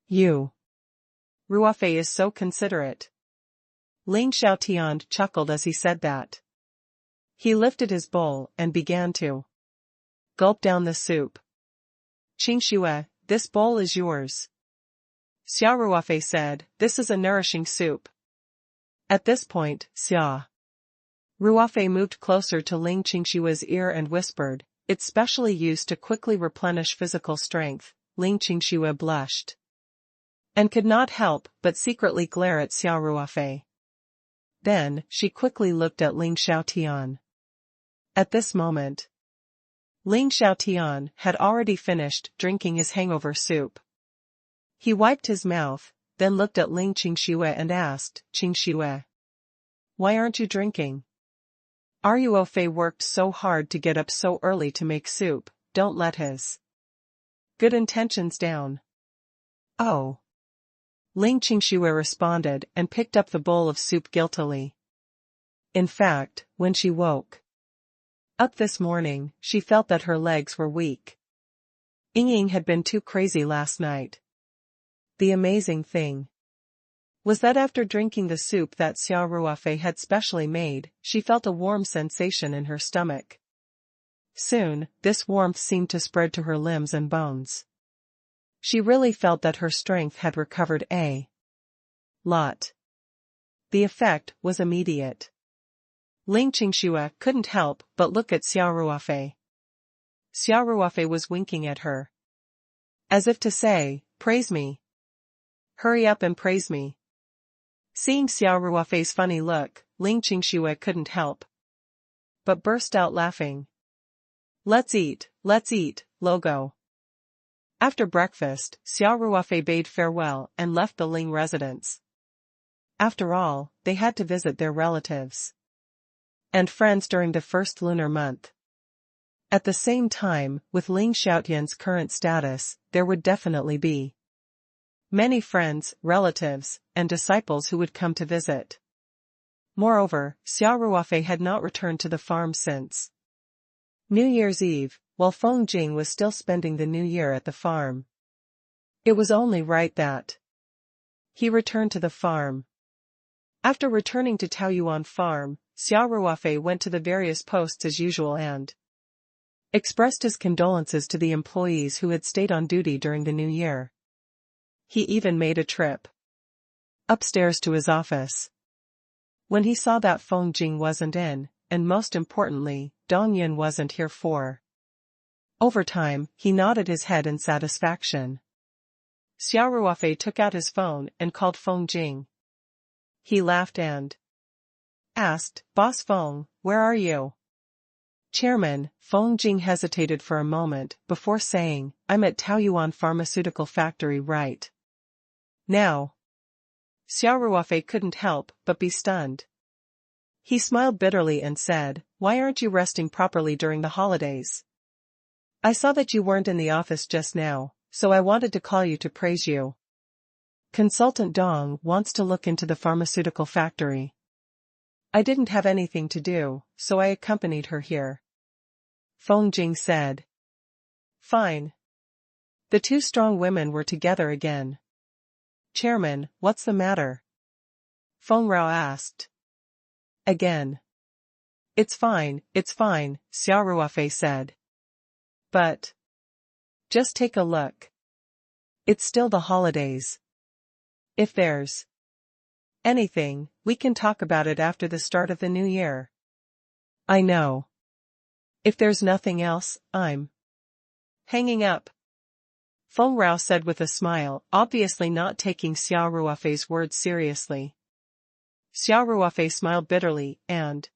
you." Ruofei is so considerate. Ling Xiaotian chuckled as he said that. He lifted his bowl and began to gulp down the soup. Qingxue, this bowl is yours. Xia Ruofei said, this is a nourishing soup. At this point, Xia Ruofei moved closer to Ling Qingshue's ear and whispered, it's specially used to quickly replenish physical strength. Ling Qingxue blushed and could not help but secretly glare at Xia Ruofei. Then, she quickly looked at Ling Xiaotian. At this moment, Ling Xiaotian had already finished drinking his hangover soup. He wiped his mouth, then looked at Ling Qingxue and asked, Qingxue, why aren't you drinking? Ruofei worked so hard to get up so early to make soup, don't let his good intentions down. Oh. Ling Qingxue responded and picked up the bowl of soup guiltily. In fact, when she woke up this morning, she felt that her legs were weak. Ying had been too crazy last night. The amazing thing was that after drinking the soup that Xia Ruofei had specially made, she felt a warm sensation in her stomach. Soon, this warmth seemed to spread to her limbs and bones. She really felt that her strength had recovered a lot. The effect was immediate. Ling Qingxue couldn't help but look at Xia Ruofei. Xia Ruofei was winking at her, as if to say, praise me. Hurry up and praise me. Seeing Xia Ruofei's funny look, Ling Qingxue couldn't help but burst out laughing. Let's eat, logo. After breakfast, Xia Ruofei bade farewell and left the Ling residence. After all, they had to visit their relatives and friends during the first lunar month. At the same time, with Ling Xiaotian's current status, there would definitely be many friends, relatives, and disciples who would come to visit. Moreover, Xia Ruofei had not returned to the farm since New Year's Eve, while Feng Jing was still spending the new year at the farm. It was only right that he returned to the farm. After returning to Taoyuan Farm, Xia Ruofei went to the various posts as usual and expressed his condolences to the employees who had stayed on duty during the new year. He even made a trip upstairs to his office. When he saw that Feng Jing wasn't in, and most importantly, Dong Yin wasn't here for overtime, he nodded his head in satisfaction. Xia Ruofei took out his phone and called Feng Jing. He laughed and asked, Boss Feng, where are you? Chairman, Feng Jing hesitated for a moment before saying, I'm at Taoyuan Pharmaceutical Factory right now. Xia Ruofei couldn't help but be stunned. He smiled bitterly and said, why aren't you resting properly during the holidays? I saw that you weren't in the office just now, so I wanted to call you to praise you. Consultant Dong wants to look into the pharmaceutical factory. I didn't have anything to do, so I accompanied her here. Feng Jing said. Fine. The two strong women were together again. Chairman, what's the matter? Feng Rao asked. Again. It's fine, Xia Ruofei said. But just take a look. It's still the holidays. If there's anything, we can talk about it after the start of the new year. I know. If there's nothing else, I'm hanging up. Feng Rao said with a smile, obviously not taking Xia Ruofei's words seriously. Xia Ruofei smiled bitterly and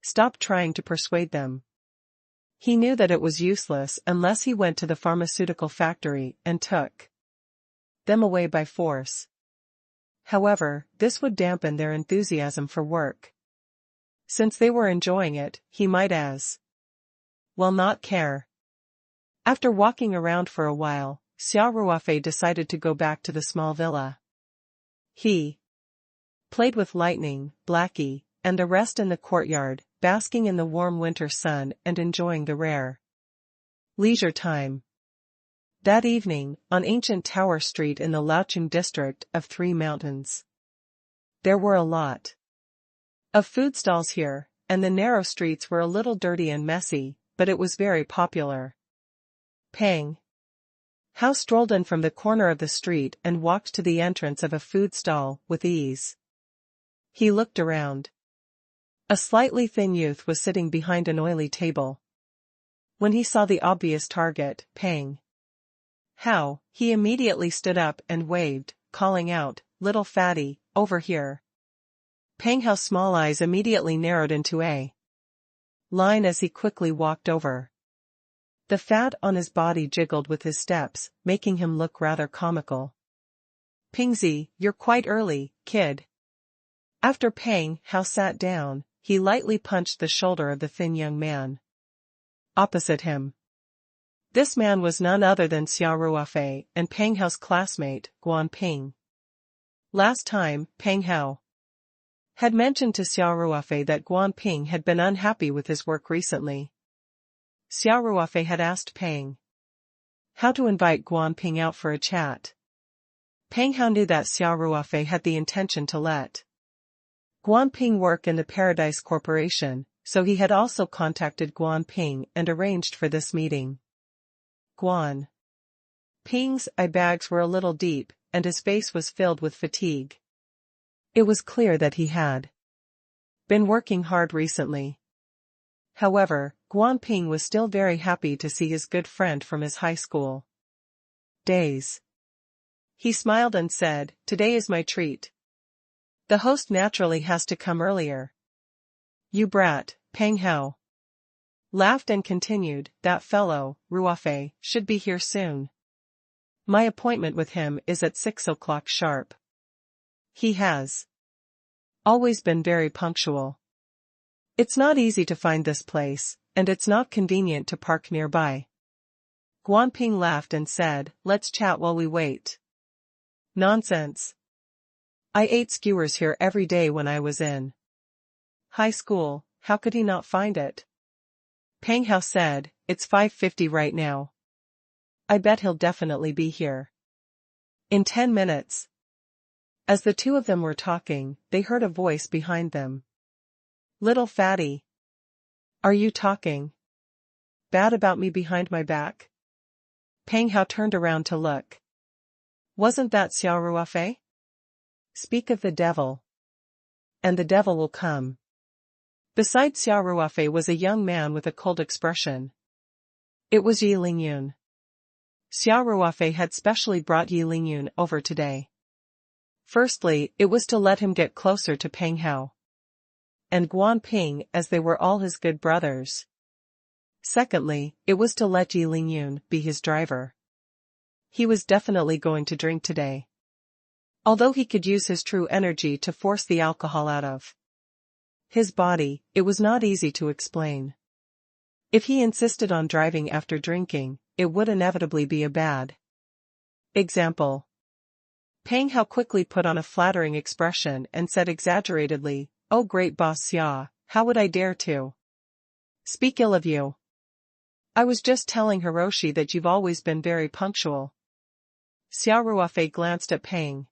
stopped trying to persuade them. He knew that it was useless unless he went to the pharmaceutical factory and took them away by force. However, this would dampen their enthusiasm for work. Since they were enjoying it, he might as well not care. After walking around for a while, Xia Ruofei decided to go back to the small villa. He played with Lightning, Blackie, and the rest in the courtyard, basking in the warm winter sun and enjoying the rare leisure time. That evening, on Ancient Tower Street in the Laocheng district of Three Mountains, there were a lot of food stalls here, and the narrow streets were a little dirty and messy, but it was very popular. Pang. Hao strolled in from the corner of the street and walked to the entrance of a food stall with ease. He looked around. A slightly thin youth was sitting behind an oily table. When he saw the obvious target, Peng Hao, he immediately stood up and waved, calling out, "Little fatty, over here." Peng Hao's small eyes immediately narrowed into a line as he quickly walked over. The fat on his body jiggled with his steps, making him look rather comical. "Pingzi, you're quite early, kid." After Peng Hao sat down, he lightly punched the shoulder of the thin young man opposite him. This man was none other than Xia Ruofei and Peng Hao's classmate, Guan Ping. Last time, Peng Hao had mentioned to Xia Ruofei that Guan Ping had been unhappy with his work recently. Xia Ruofei had asked Peng Hao to invite Guan Ping out for a chat. Peng Hao knew that Xia Ruofei had the intention to let Guan Ping work in the Paradise Corporation, so he had also contacted Guan Ping and arranged for this meeting. Guan Ping's eye bags were a little deep, and his face was filled with fatigue. It was clear that he had been working hard recently. However, Guan Ping was still very happy to see his good friend from his high school days. He smiled and said, "Today is my treat. The host naturally has to come earlier." "You brat," Peng Hao laughed and continued, "That fellow, Ruofei, should be here soon. My appointment with him is at 6 o'clock sharp. He has always been very punctual. It's not easy to find this place, and it's not convenient to park nearby." Guan Ping laughed and said, "Let's chat while we wait." "Nonsense. I ate skewers here every day when I was in high school, how could he not find it?" Peng Hao said, "It's 5:50 right now. I bet he'll definitely be here in 10 minutes. As the two of them were talking, they heard a voice behind them. "Little fatty. Are you talking bad about me behind my back?" Peng Hao turned around to look. "Wasn't that Xia Ruofei? Speak of the devil, and the devil will come." Beside Xia Ruofei was a young man with a cold expression. It was Yi Lingyun. Xia Ruofei had specially brought Yi Lingyun over today. Firstly, it was to let him get closer to Peng Hao and Guan Ping, as they were all his good brothers. Secondly, it was to let Yi Lingyun be his driver. He was definitely going to drink today. Although he could use his true energy to force the alcohol out of his body, it was not easy to explain. If he insisted on driving after drinking, it would inevitably be a bad example. Peng Hao quickly put on a flattering expression and said exaggeratedly, "Oh great boss Xia, how would I dare to speak ill of you? I was just telling Hiroshi that you've always been very punctual." Xia Ruofei glanced at Peng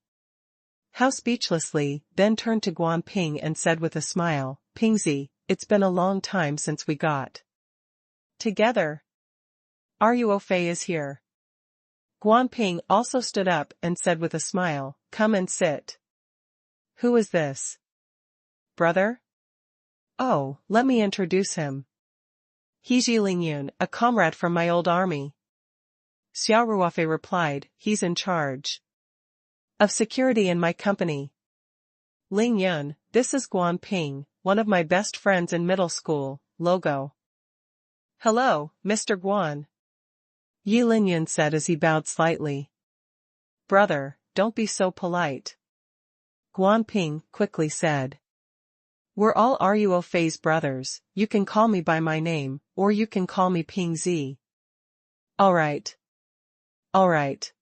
Hao speechlessly, then turned to Guan Ping and said with a smile, "Pingzi, it's been a long time since we got together. Ruofei is here." Guan Ping also stood up and said with a smile, "Come and sit." "Who is this? Brother?" "Oh, let me introduce him. He's Yi Lingyun, a comrade from my old army." Xia Ruofei replied, "He's in charge of security in my company." "Lingyun, this is Guan Ping, one of my best friends in middle school, Logo." "Hello, Mr. Guan," Yi Lingyun said as he bowed slightly. "Brother, don't be so polite," Guan Ping quickly said. "We're all Ruofei's brothers, you can call me by my name, or you can call me Pingzi." Alright. Alright.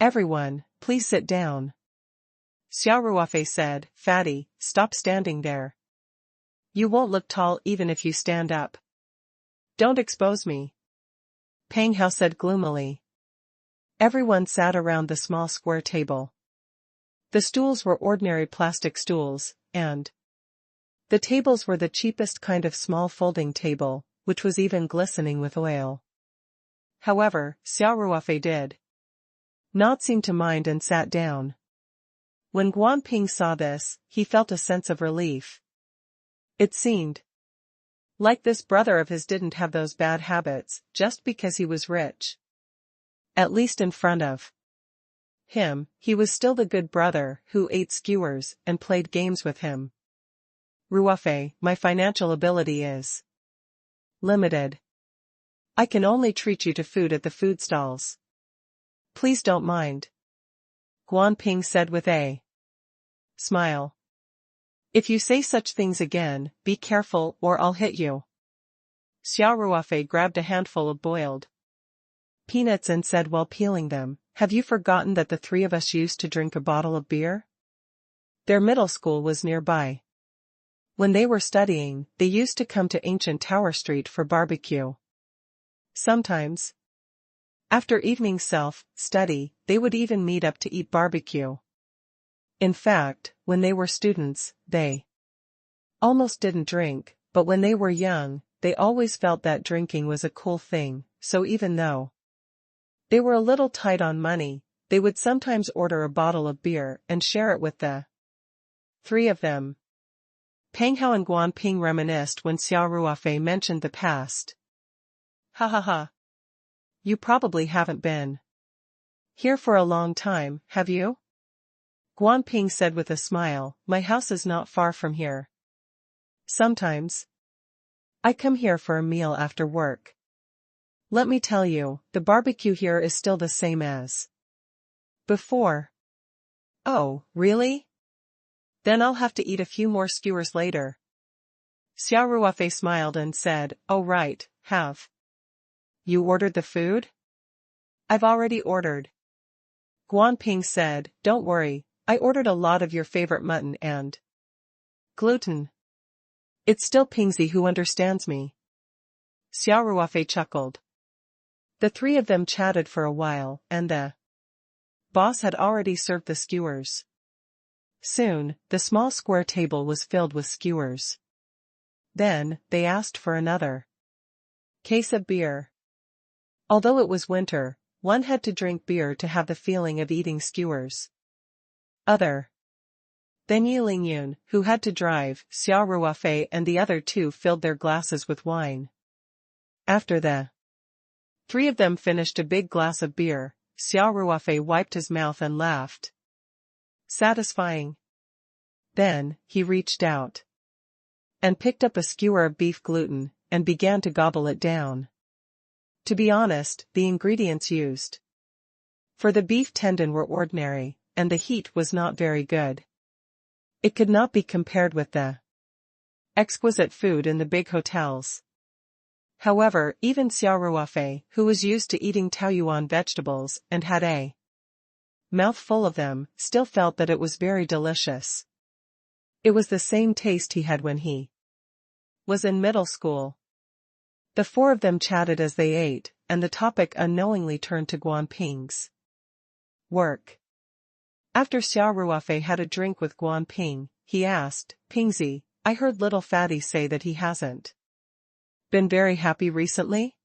Everyone, please sit down," Xia Ruofei said. "Fatty, stop standing there. You won't look tall even if you stand up. Don't expose me," Peng Hao said gloomily. Everyone sat around the small square table. The stools were ordinary plastic stools, and the tables were the cheapest kind of small folding table, which was even glistening with oil. However, Xia Ruofei did not seem to mind and sat down. When Guanping saw this, he felt a sense of relief. It seemed like this brother of his didn't have those bad habits just because he was rich. At least in front of him, he was still the good brother who ate skewers and played games with him. Ruofei, my financial ability is limited. I can only treat you to food at the food stalls. Please don't mind. Guanping said with a smile. If you say such things again, be careful or I'll hit you. Xia Ruofei grabbed a handful of boiled peanuts and said while peeling them, have you forgotten that the three of us used to drink a bottle of beer? Their middle school was nearby. When they were studying, they used to come to ancient Tower Street for barbecue. Sometimes, after evening self-study, they would even meet up to eat barbecue. In fact, when they were students, they almost didn't drink, but when they were young, they always felt that drinking was a cool thing, so even though they were a little tight on money, they would sometimes order a bottle of beer and share it with the three of them. Peng Hao and Guanping reminisced when Xia Ruofei mentioned the past. Ha ha ha. You probably haven't been here for a long time, have you? Guanping said with a smile, my house is not far from here. Sometimes I come here for a meal after work. Let me tell you, the barbecue here is still the same as before. Oh, really? Then I'll have to eat a few more skewers later. Xia Ruofei smiled and said, oh right, have you ordered the food? I've already ordered. Guanping said, don't worry, I ordered a lot of your favorite mutton and gluten. It's still Pingzi who understands me. Xia Ruofei chuckled. The three of them chatted for a while, and the boss had already served the skewers. Soon, the small square table was filled with skewers. Then, they asked for another case of beer. Although it was winter, one had to drink beer to have the feeling of eating skewers. Other than Yi Lingyun, who had to drive, Xia Ruofei and the other two filled their glasses with wine. After the three of them finished a big glass of beer, Xia Ruofei wiped his mouth and laughed. Satisfying. Then, he reached out and picked up a skewer of beef gluten, and began to gobble it down. To be honest, the ingredients used for the beef tendon were ordinary, and the heat was not very good. It could not be compared with the exquisite food in the big hotels. However, even Xia Ruofei, who was used to eating Taoyuan vegetables and had a mouthful of them, still felt that it was very delicious. It was the same taste he had when he was in middle school. The four of them chatted as they ate, and the topic unknowingly turned to Guanping's work. After Xia Ruofei had a drink with Guanping, he asked, Pingzi, I heard little Fatty say that he hasn't been very happy recently?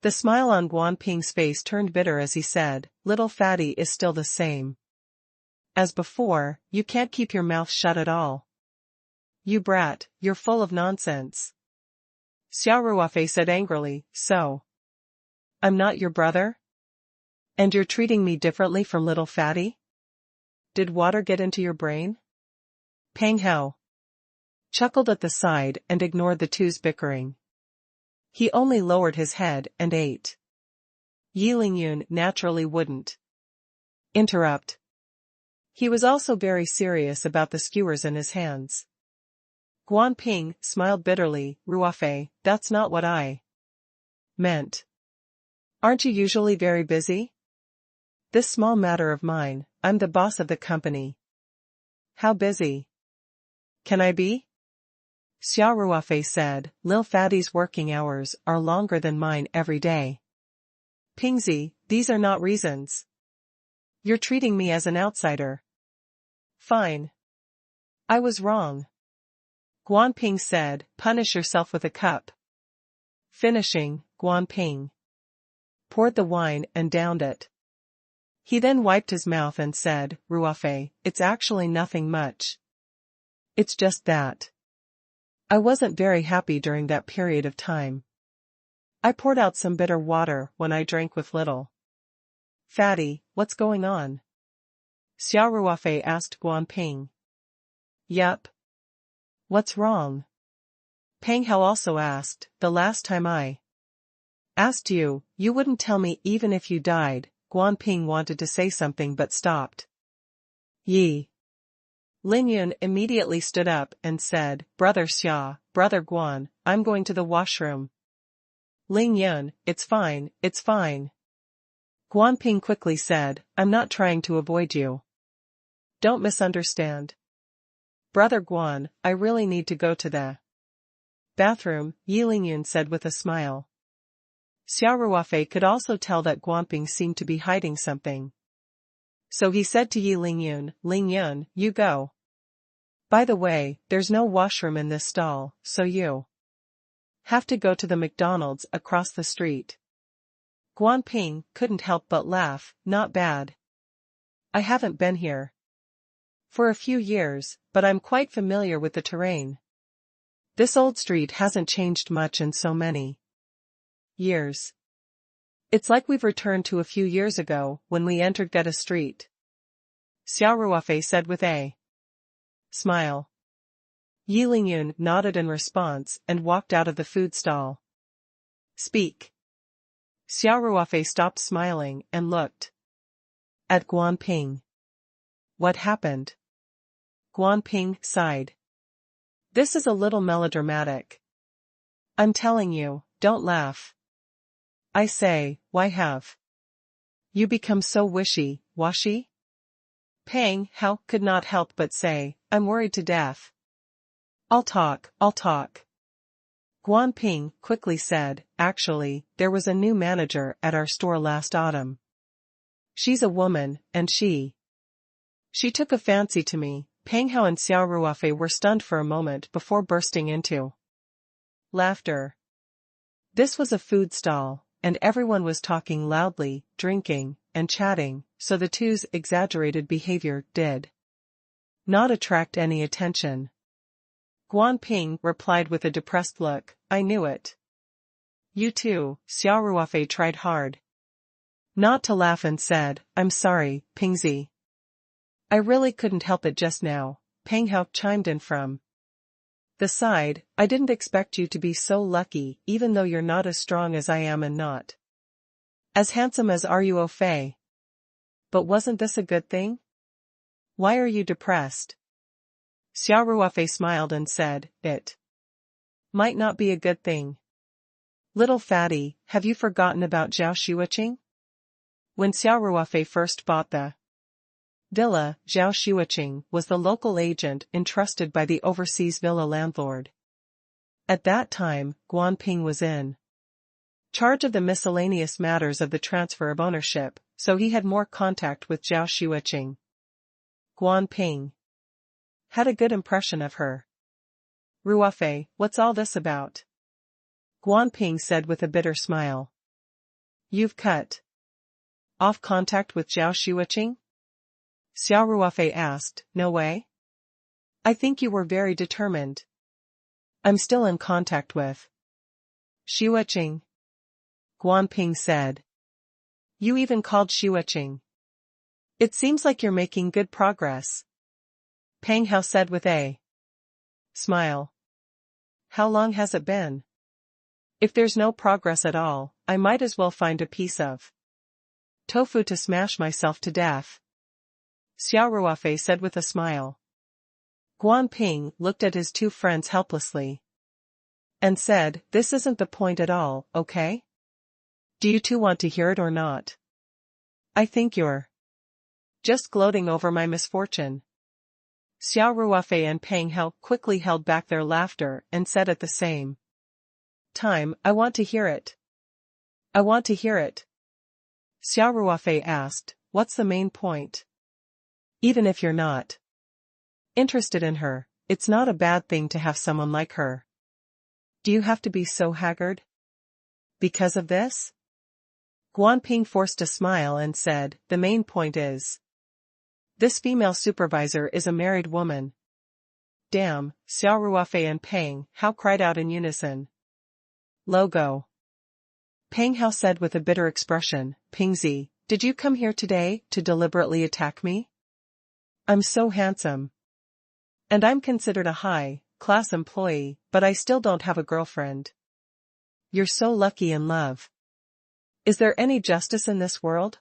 The smile on Guanping's face turned bitter as he said, little Fatty is still the same as before, you can't keep your mouth shut at all. You brat, you're full of nonsense. Xia Ruofei said angrily, so I'm not your brother? And you're treating me differently from little Fatty? Did water get into your brain? Peng Hao chuckled at the side and ignored the two's bickering. He only lowered his head and ate. Yi Lingyun naturally wouldn't interrupt. He was also very serious about the skewers in his hands. Guanping smiled bitterly, Ruofei, that's not what I meant. Aren't you usually very busy? This small matter of mine, I'm the boss of the company. How busy can I be? Xia Ruofei said, Lil Fatty's working hours are longer than mine every day. Pingzi, these are not reasons. You're treating me as an outsider. Fine. I was wrong. Guanping said, punish yourself with a cup. Finishing, Guanping poured the wine and downed it. He then wiped his mouth and said, Ruofei, it's actually nothing much. It's just that I wasn't very happy during that period of time. I poured out some bitter water when I drank with little. Fatty, what's going on? Xia Ruofei asked Guanping. Yup. What's wrong? Peng Hao also asked. The last time I asked you, you wouldn't tell me even if you died. Guanping wanted to say something but stopped. Yi. Lin Yun immediately stood up and said, Brother Xia, Brother Guan, I'm going to the washroom. Ling Yun, it's fine, it's fine. Guanping quickly said, I'm not trying to avoid you. Don't misunderstand. Brother Guan, I really need to go to the bathroom, Yi Ling Yun said with a smile. Xia Ruofei could also tell that Guanping seemed to be hiding something. So he said to Yi Ling Yun, you go. By the way, there's no washroom in this stall, so you have to go to the McDonald's across the street. Guanping couldn't help but laugh, not bad. I haven't been here for a few years, but I'm quite familiar with the terrain. This old street hasn't changed much in so many years. It's like we've returned to a few years ago when we entered Geta Street. Xia Ruofei said with a smile. Yi Lingyun nodded in response and walked out of the food stall. Speak. Xia Ruofei stopped smiling and looked at Guanping. What happened? Guanping sighed. This is a little melodramatic. I'm telling you, don't laugh. I say, why have you become so wishy-washy? Peng Hao could not help but say, I'm worried to death. I'll talk. Guanping quickly said, actually, there was a new manager at our store last autumn. She's a woman, and she took a fancy to me. Peng Hao and Xia Ruofei were stunned for a moment before bursting into laughter. This was a food stall, and everyone was talking loudly, drinking, and chatting, so the two's exaggerated behavior did not attract any attention. Guanping replied with a depressed look, I knew it. You too, Xia Ruofei tried hard not to laugh and said, I'm sorry, Pingzi. I really couldn't help it just now, Peng Hao chimed in from the side, I didn't expect you to be so lucky even though you're not as strong as I am and not as handsome as Ruofei. But wasn't this a good thing? Why are you depressed? Xia Ruofei smiled and said, it might not be a good thing. Little fatty, have you forgotten about Zhao Xueqing? When Xia Ruofei first bought the villa, Zhao Xueqing was the local agent entrusted by the overseas villa landlord. At that time, Guanping was in charge of the miscellaneous matters of the transfer of ownership, so he had more contact with Zhao Xueqing. Guanping had a good impression of her. Ruofei, what's all this about? Guanping said with a bitter smile. You've cut off contact with Zhao Xueqing? Xia Ruofei asked, no way? I think you were very determined. I'm still in contact with Xueqing. Guanping said. You even called Xueqing. It seems like you're making good progress. Peng Hao said with a smile. How long has it been? If there's no progress at all, I might as well find a piece of tofu to smash myself to death. Xia Ruofei said with a smile. Guanping looked at his two friends helplessly and said, this isn't the point at all, okay? Do you two want to hear it or not? I think you're just gloating over my misfortune. Xia Ruofei and Peng Hao quickly held back their laughter and said at the same time, I want to hear it. I want to hear it. Xia Ruofei asked, what's the main point? Even if you're not interested in her, it's not a bad thing to have someone like her. Do you have to be so haggard because of this? Guanping forced a smile and said, "The main point is, this female supervisor is a married woman." "Damn," Xia Ruofei and Peng Hao cried out in unison. "Logo," Peng Hao said with a bitter expression. "Pingzi, did you come here today to deliberately attack me? I'm so handsome. And I'm considered a high-class employee, but I still don't have a girlfriend. You're so lucky in love. Is there any justice in this world?"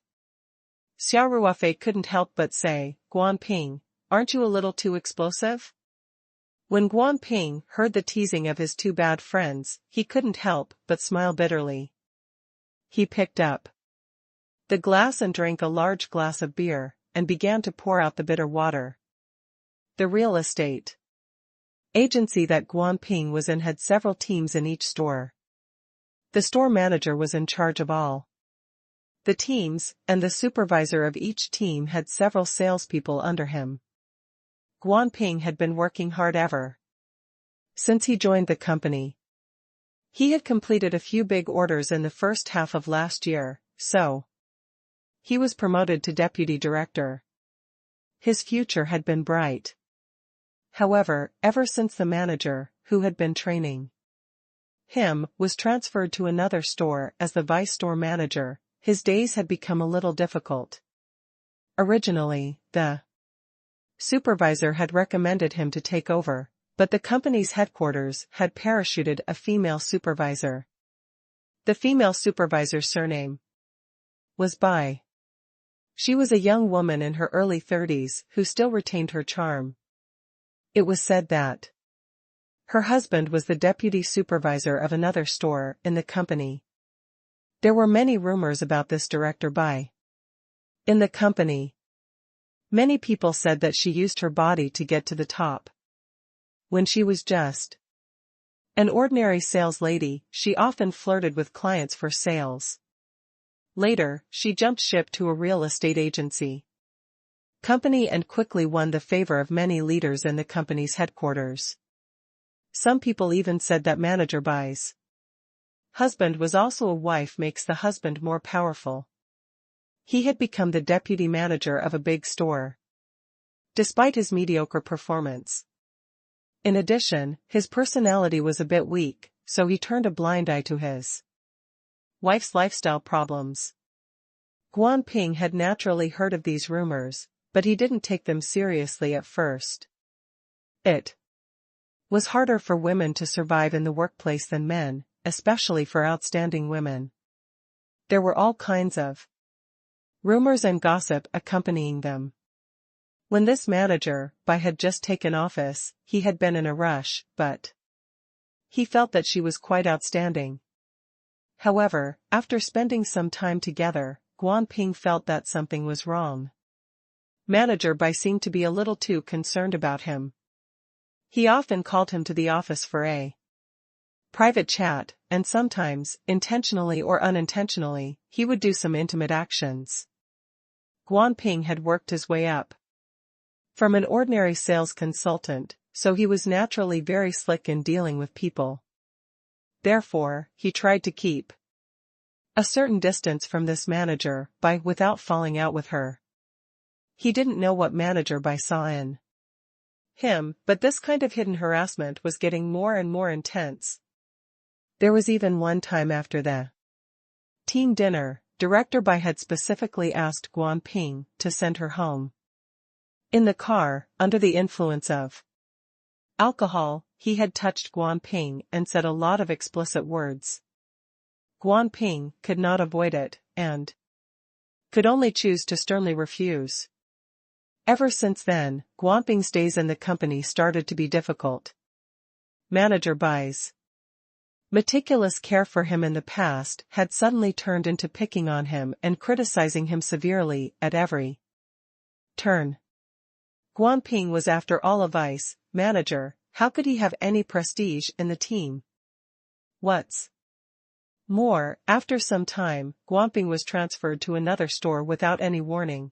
Xia Ruofei couldn't help but say, "Guanping, aren't you a little too explosive?" When Guanping heard the teasing of his two bad friends, he couldn't help but smile bitterly. He picked up the glass and drank a large glass of beer, and began to pour out the bitter water. The real estate agency that Guanping was in had several teams in each store. The store manager was in charge of all the teams, and the supervisor of each team had several salespeople under him. Guanping had been working hard ever since he joined the company. He had completed a few big orders in the first half of last year, so he was promoted to deputy director. His future had been bright. However, ever since the manager, who had been training him, was transferred to another store as the vice store manager, his days had become a little difficult. Originally, the supervisor had recommended him to take over, but the company's headquarters had parachuted a female supervisor. The female supervisor's surname was Bai. She was a young woman in her early 30s who still retained her charm. It was said that her husband was the deputy supervisor of another store in the company. There were many rumors about this director Bai in the company. Many people said that she used her body to get to the top. When she was just an ordinary sales lady, she often flirted with clients for sales. Later, she jumped ship to a real estate agency company and quickly won the favor of many leaders in the company's headquarters. Some people even said that manager Bai's husband was also a wife makes the husband more powerful. He had become the deputy manager of a big store, despite his mediocre performance. In addition, his personality was a bit weak, so he turned a blind eye to his wife's lifestyle problems. Guanping had naturally heard of these rumors, but he didn't take them seriously at first. It was harder for women to survive in the workplace than men, especially for outstanding women. There were all kinds of rumors and gossip accompanying them. When this manager, Bai, had just taken office, he had been in a rush, but he felt that she was quite outstanding. However, after spending some time together, Guanping felt that something was wrong. Manager Bai seemed to be a little too concerned about him. He often called him to the office for a private chat, and sometimes, intentionally or unintentionally, he would do some intimate actions. Guanping had worked his way up from an ordinary sales consultant, so he was naturally very slick in dealing with people. Therefore, he tried to keep a certain distance from this manager Bai without falling out with her. He didn't know what manager Bai saw in him, but this kind of hidden harassment was getting more and more intense. There was even one time after the team dinner, Director Bai had specifically asked Guanping to send her home. In the car, under the influence of alcohol, he had touched Guanping and said a lot of explicit words. Guanping could not avoid it, and could only choose to sternly refuse. Ever since then, Guanping's days in the company started to be difficult. Manager Bai's meticulous care for him in the past had suddenly turned into picking on him and criticizing him severely at every turn. Guanping was after all a vice manager. How could he have any prestige in the team? What's more, after some time, Guanping was transferred to another store without any warning.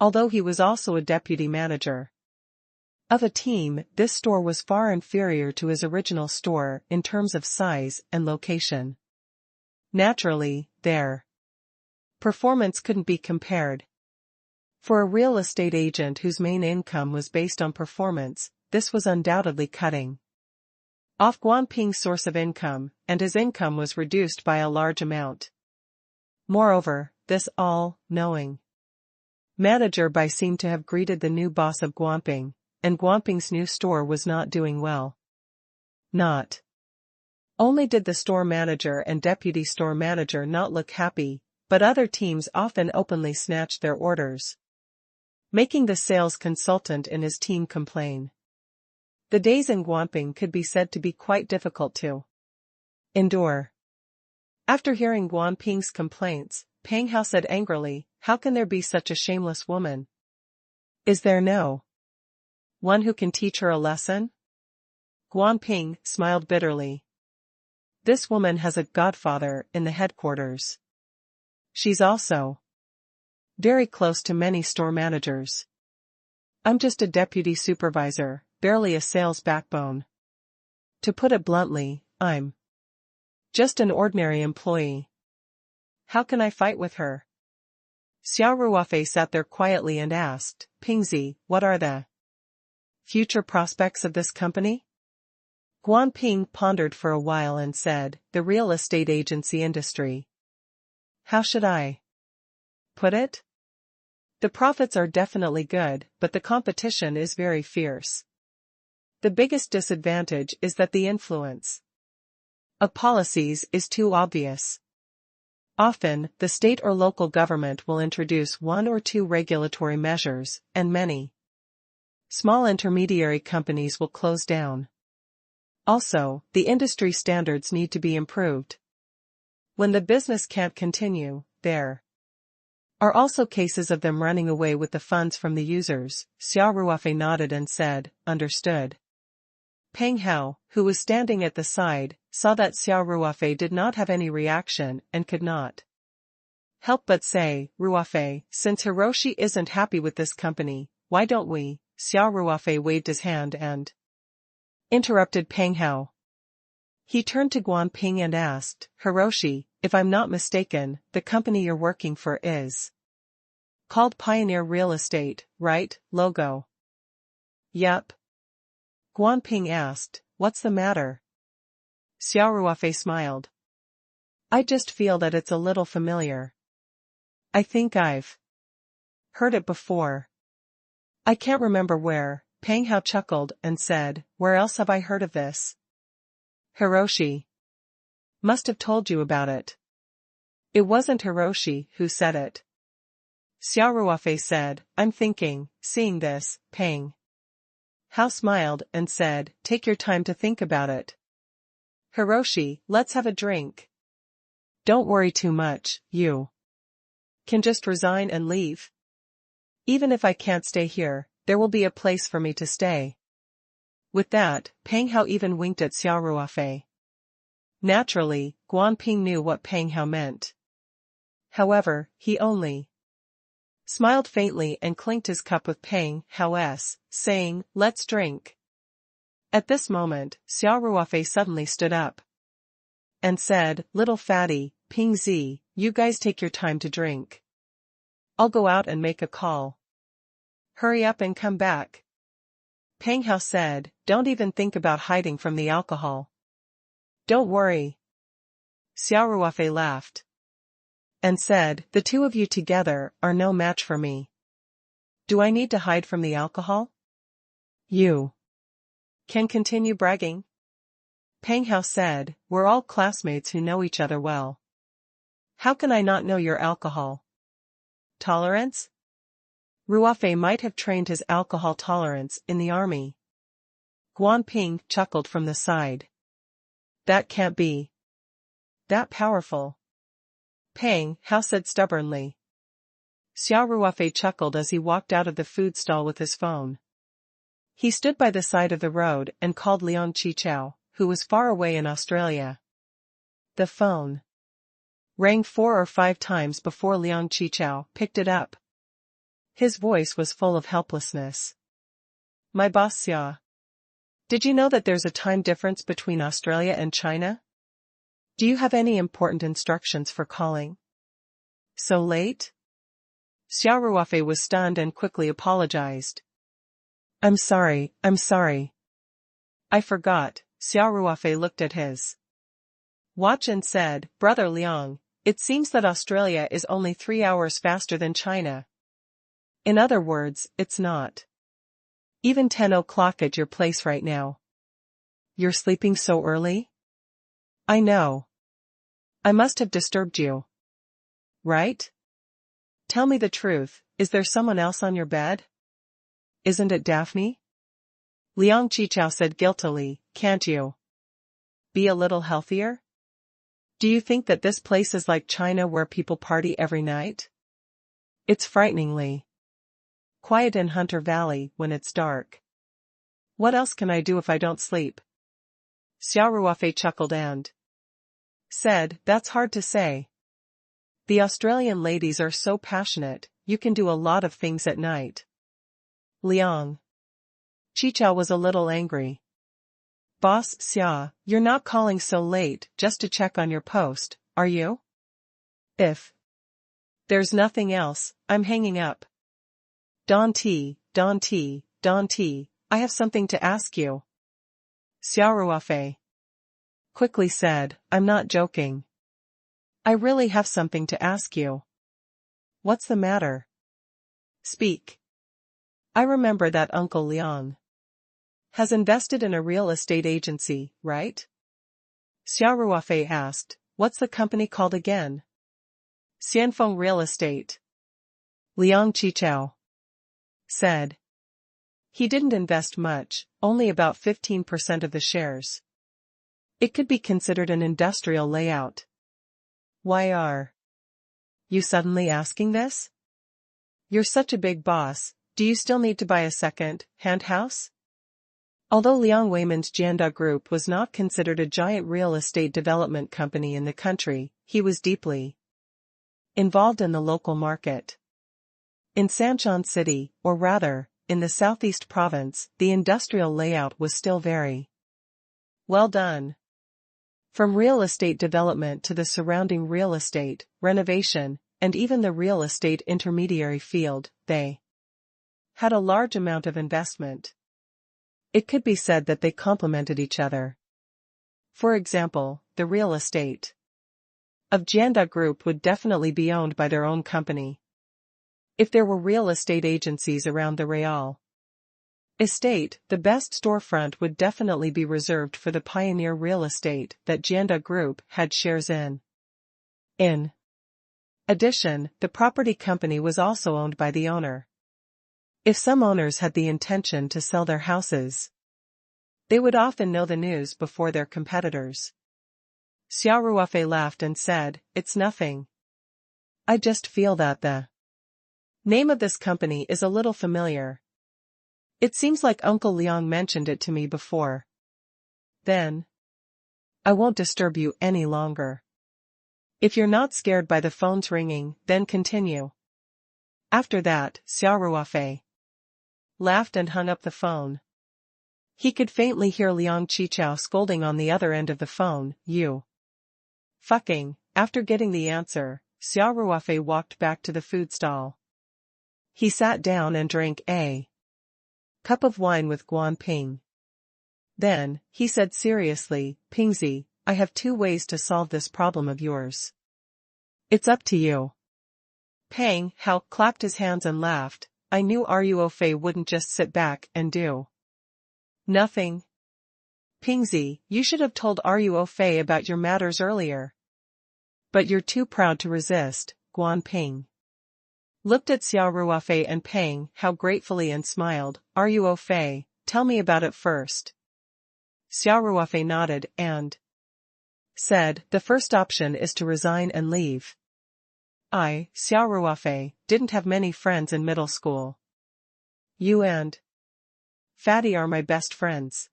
Although he was also a deputy manager of a team, this store was far inferior to his original store in terms of size and location. Naturally, there Performance couldn't be compared. For a real estate agent whose main income was based on performance, this was undoubtedly cutting off Guanping's source of income, and his income was reduced by a large amount. Moreover, this all-knowing manager Bai seemed to have greeted the new boss of Guanping, and Guanping's new store was not doing well. Not only did the store manager and deputy store manager not look happy, but other teams often openly snatched their orders, making the sales consultant and his team complain. The days in Guanping could be said to be quite difficult to endure. After hearing Guanping's complaints, Peng Hao said angrily, "How can there be such a shameless woman? Is there no one who can teach her a lesson?" Guanping smiled bitterly. "This woman has a godfather in the headquarters. She's also very close to many store managers. I'm just a deputy supervisor, barely a sales backbone. To put it bluntly, I'm just an ordinary employee. How can I fight with her?" Xia Ruofei sat there quietly and asked, "Pingzi, what are the future prospects of this company?" Guanping pondered for a while and said, "The real estate agency industry. How should I put it? The profits are definitely good, but the competition is very fierce. The biggest disadvantage is that the influence of policies is too obvious. Often, the state or local government will introduce one or two regulatory measures, and many small intermediary companies will close down. Also, the industry standards need to be improved. When the business can't continue, there are also cases of them running away with the funds from the users." Xia Ruofei nodded and said, "Understood." Peng Hao, who was standing at the side, saw that Xia Ruofei did not have any reaction and could not help but say, "Ruofei, since Hiroshi isn't happy with this company, why don't we?" Xia Ruofei waved his hand and interrupted Peng Hao. He turned to Guanping and asked, "Hiroshi, if I'm not mistaken, the company you're working for is called Pioneer Real Estate, right, logo?" "Yep." Guanping asked, "What's the matter?" Xia Ruofei smiled. "I just feel that it's a little familiar. I think I've heard it before. I can't remember where." Peng Hao chuckled and said, "Where else have I heard of this? Hiroshi must have told you about it." "It wasn't Hiroshi who said it," Xia Ruofei said. "I'm thinking." Seeing this, Peng Hao smiled and said, "Take your time to think about it. Hiroshi, let's have a drink. Don't worry too much, you can just resign and leave. Even if I can't stay here, there will be a place for me to stay." With that, Peng Hao even winked at Xia Ruofei. Naturally, Guanping knew what Peng Hao meant. However, he only smiled faintly and clinked his cup with Peng Hao's, saying, "Let's drink." At this moment, Xia Ruofei suddenly stood up and said, "Little fatty, Pingzi, you guys take your time to drink. I'll go out and make a call. Hurry up and come back." Peng Hao said, "Don't even think about hiding from the alcohol. Don't worry." Xia Ruofei laughed and said, "The two of you together are no match for me. Do I need to hide from the alcohol? You can continue bragging." Peng Hao said, "We're all classmates who know each other well. How can I not know your alcohol tolerance?" Ruofei might have trained his alcohol tolerance in the army. Guanping chuckled from the side. "That can't be that powerful," Peng Hao said stubbornly. Xia Ruofei chuckled as he walked out of the food stall with his phone. He stood by the side of the road and called Liang Qichao, who was far away in Australia. The phone rang 4 or 5 times before Liang Qichao picked it up. His voice was full of helplessness. "My boss Xia. Did you know that there's a time difference between Australia and China? Do you have any important instructions for calling?" So late? Xia Ruofei was stunned and quickly apologized. I'm sorry. I forgot. Xia Ruofei looked at his watch and said, Brother Liang, it seems that Australia is only 3 hours faster than China. In other words, it's not even 10 o'clock at your place right now. You're sleeping so early? I know. I must have disturbed you. Right? Tell me the truth, is there someone else on your bed? Isn't it Daphne? Liang Qichao said guiltily, can't you be a little healthier? Do you think that this place is like China where people party every night? It's frighteningly quiet in Hunter Valley when it's dark. What else can I do if I don't sleep? Xia Ruofei chuckled and said, that's hard to say. The Australian ladies are so passionate, you can do a lot of things at night. Liang Qichao was a little angry. Boss Xia, you're not calling so late just to check on your post, are you? If there's nothing else, I'm hanging up. Don T, I have something to ask you. Xia Ruofei quickly said, I'm not joking. I really have something to ask you. What's the matter? Speak. I remember that Uncle Liang has invested in a real estate agency, right? Xia Ruofei asked, what's the company called again? Xianfeng Real Estate. Liang Qichao said. He didn't invest much, only about 15% of the shares. It could be considered an industrial layout. Why are you suddenly asking this? You're such a big boss, do you still need to buy a second-hand house? Although Liang Weiman's Jianda Group was not considered a giant real estate development company in the country, he was deeply involved in the local market. In Sanchan City, or rather, in the southeast province, the industrial layout was still very well done. From real estate development to the surrounding real estate, renovation, and even the real estate intermediary field, they had a large amount of investment. It could be said that they complemented each other. For example, the real estate of Jianda Group would definitely be owned by their own company. If there were real estate agencies around the Real estate, the best storefront would definitely be reserved for the pioneer real estate that Jianda Group had shares in. In addition, the property company was also owned by the owner. If some owners had the intention to sell their houses, they would often know the news before their competitors. Xia Ruofei laughed and said, it's nothing. I just feel that the name of this company is a little familiar. It seems like Uncle Liang mentioned it to me before. Then I won't disturb you any longer. If you're not scared by the phone's ringing, then continue. After that, Xia Ruofei laughed and hung up the phone. He could faintly hear Liang Qichao scolding on the other end of the phone, you fucking. After getting the answer, Xia Ruofei walked back to the food stall. He sat down and drank a cup of wine with Guan Ping. Then, he said seriously, Pingzi, I have 2 ways to solve this problem of yours. It's up to you. Pang Hao clapped his hands and laughed. I knew Ruofei wouldn't just sit back and do nothing. Pingzi, you should have told Ruofei about your matters earlier. But you're too proud to resist, Guan Ping looked at Xia Ruofei and Pang Hao gratefully and smiled. Ruofei, tell me about it first. Xia Ruofei nodded and said, the first option is to resign and leave. I, Xia Ruofei, didn't have many friends in middle school. You and Fatty are my best friends.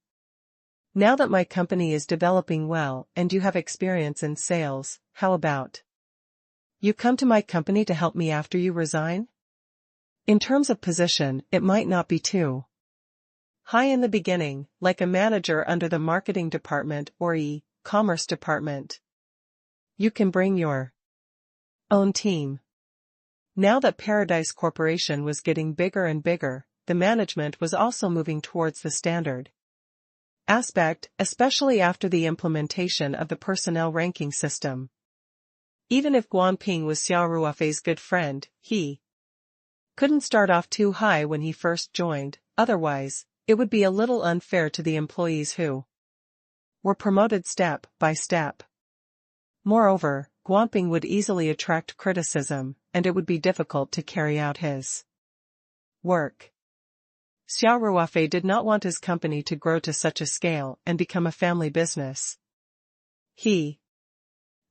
Now that my company is developing well and you have experience in sales, how about you come to my company to help me after you resign? In terms of position, it might not be too high in the beginning, like a manager under the marketing department or e-commerce department. You can bring your own team. Now that Paradise Corporation was getting bigger and bigger, the management was also moving towards the standard aspect, especially after the implementation of the personnel ranking system. Even if Guanping was Xia Ruofei's good friend, he couldn't start off too high when he first joined, otherwise, it would be a little unfair to the employees who were promoted step by step. Moreover, Guanping would easily attract criticism, and it would be difficult to carry out his work. Xia Ruofei did not want his company to grow to such a scale and become a family business. He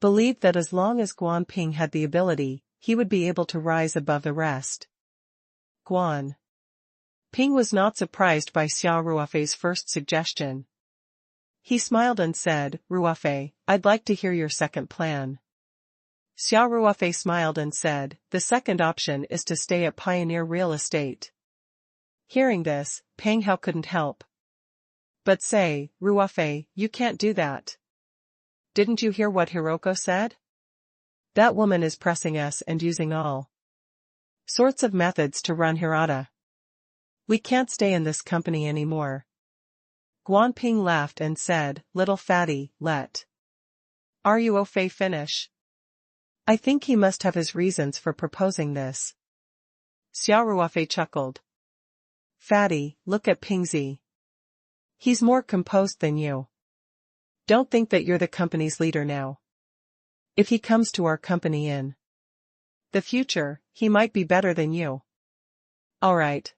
believed that as long as Guanping had the ability, he would be able to rise above the rest. Guanping was not surprised by Xia Ruofei's first suggestion. He smiled and said, "Ruofei, I'd like to hear your second plan." Xia Ruofei smiled and said, "The second option is to stay at Pioneer Real Estate." Hearing this, Peng Hao couldn't help but say, "Ruofei, you can't do that. Didn't you hear what Hiroko said? That woman is pressing us and using all sorts of methods to run Hirata. We can't stay in this company anymore." Guanping laughed and said, "Little fatty, let Ruofei finish. I think he must have his reasons for proposing this." Xia Ruofei chuckled. "Fatty, look at Pingzi. He's more composed than you. Don't think that you're the company's leader now. If he comes to our company in the future, he might be better than you." Alright.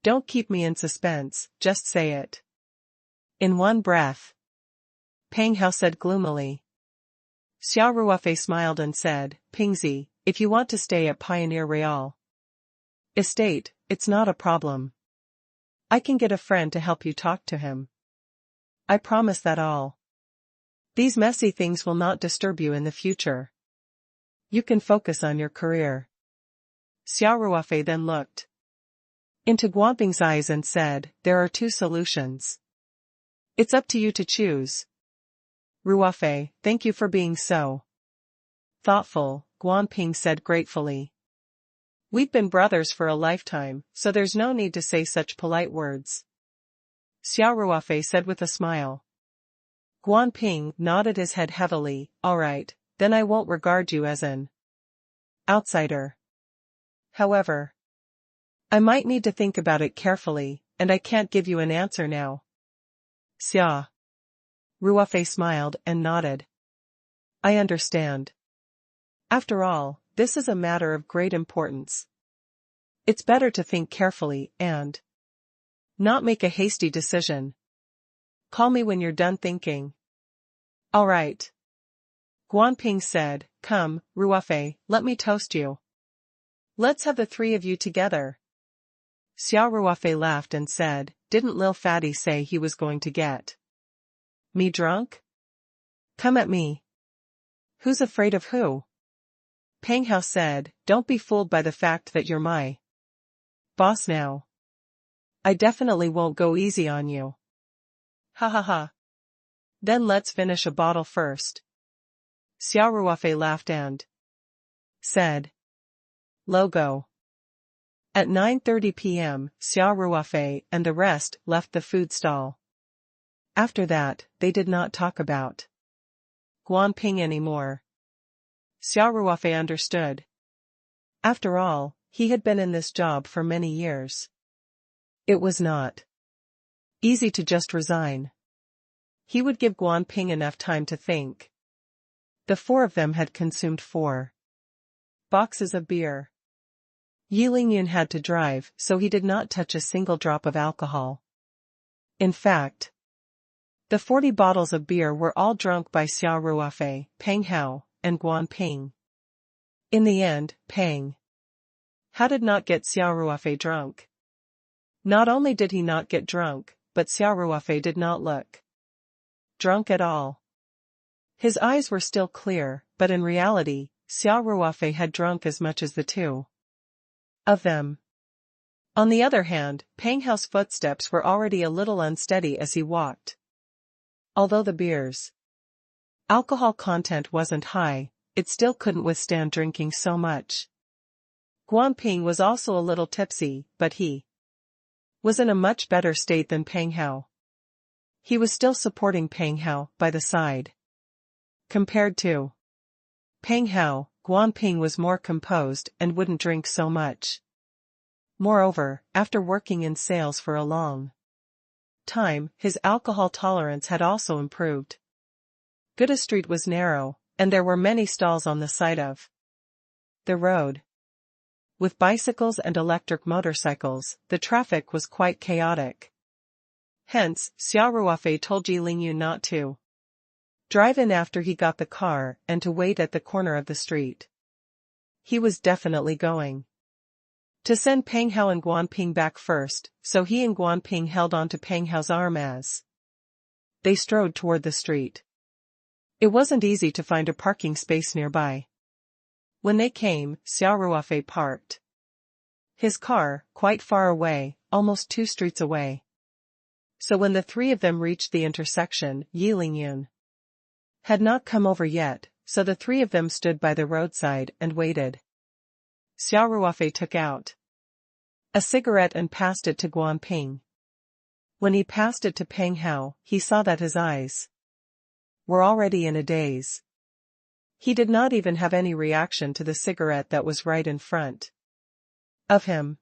Don't keep me in suspense, just say it." In one breath. Peng Hao said gloomily. Xia Ruofei smiled and said, "Pingzi, if you want to stay at Pioneer Real Estate, it's not a problem. I can get a friend to help you talk to him. I promise that all these messy things will not disturb you in the future. You can focus on your career." Xia Ruofei then looked into Guanping's eyes and said, "There are two solutions. It's up to you to choose." "Ruofei, thank you for being so thoughtful," Guanping said gratefully. "We've been brothers for a lifetime, so there's no need to say such polite words." Xia Ruofei said with a smile. Guanping nodded his head heavily. "Alright, then I won't regard you as an outsider. However, I might need to think about it carefully, and I can't give you an answer now." Xia Ruofei smiled and nodded. "I understand. After all, this is a matter of great importance. It's better to think carefully and not make a hasty decision. Call me when you're done thinking." "Alright." Guanping said, "Come, Ruofei, let me toast you. Let's have the three of you together." Xia Ruofei laughed and said, "Didn't Lil Fatty say he was going to get me drunk? Come at me. Who's afraid of who?" Peng Hao said, "Don't be fooled by the fact that you're my boss now. I definitely won't go easy on you." "Ha ha ha. Then let's finish a bottle first." Xia Ruofei laughed and said, "Logo." At 9:30 p.m., Xia Ruofei and the rest left the food stall. After that, they did not talk about Guanping anymore. Xia Ruofei understood. After all, he had been in this job for many years. It was not easy to just resign. He would give Guanping enough time to think. The four of them had consumed 4 boxes of beer. Yi Lingyun had to drive, so he did not touch a single drop of alcohol. In fact, the 40 bottles of beer were all drunk by Xia Ruofei, Peng Hao, and Guanping. In the end, Peng Hao did not get Xia Ruofei drunk. Not only did he not get drunk, but Xia Ruofei did not look drunk at all. His eyes were still clear, but in reality, Xia Ruofei had drunk as much as the two of them. On the other hand, Peng Hao's footsteps were already a little unsteady as he walked. Although the beer's alcohol content wasn't high, it still couldn't withstand drinking so much. Guanping was also a little tipsy, but he was in a much better state than Peng Hao. He was still supporting Peng Hao by the side. Compared to Peng Hao, Guanping was more composed and wouldn't drink so much. Moreover, after working in sales for a long time, his alcohol tolerance had also improved. Gouda Street was narrow, and there were many stalls on the side of the road. With bicycles and electric motorcycles, the traffic was quite chaotic. Hence, Xia Ruofei told Ji Lingyu not to drive in after he got the car and to wait at the corner of the street. He was definitely going to send Peng Hao and Guanping back first, so he and Guanping held on to Peng Hao's arm as they strode toward the street. It wasn't easy to find a parking space nearby. When they came, Xia Ruofei parked his car quite far away, almost 2 streets away. So when the three of them reached the intersection, Yi Lingyun had not come over yet, so the three of them stood by the roadside and waited. Xia Ruofei took out a cigarette and passed it to Guanping. When he passed it to Peng Hao, he saw that his eyes were already in a daze. He did not even have any reaction to the cigarette that was right in front of him.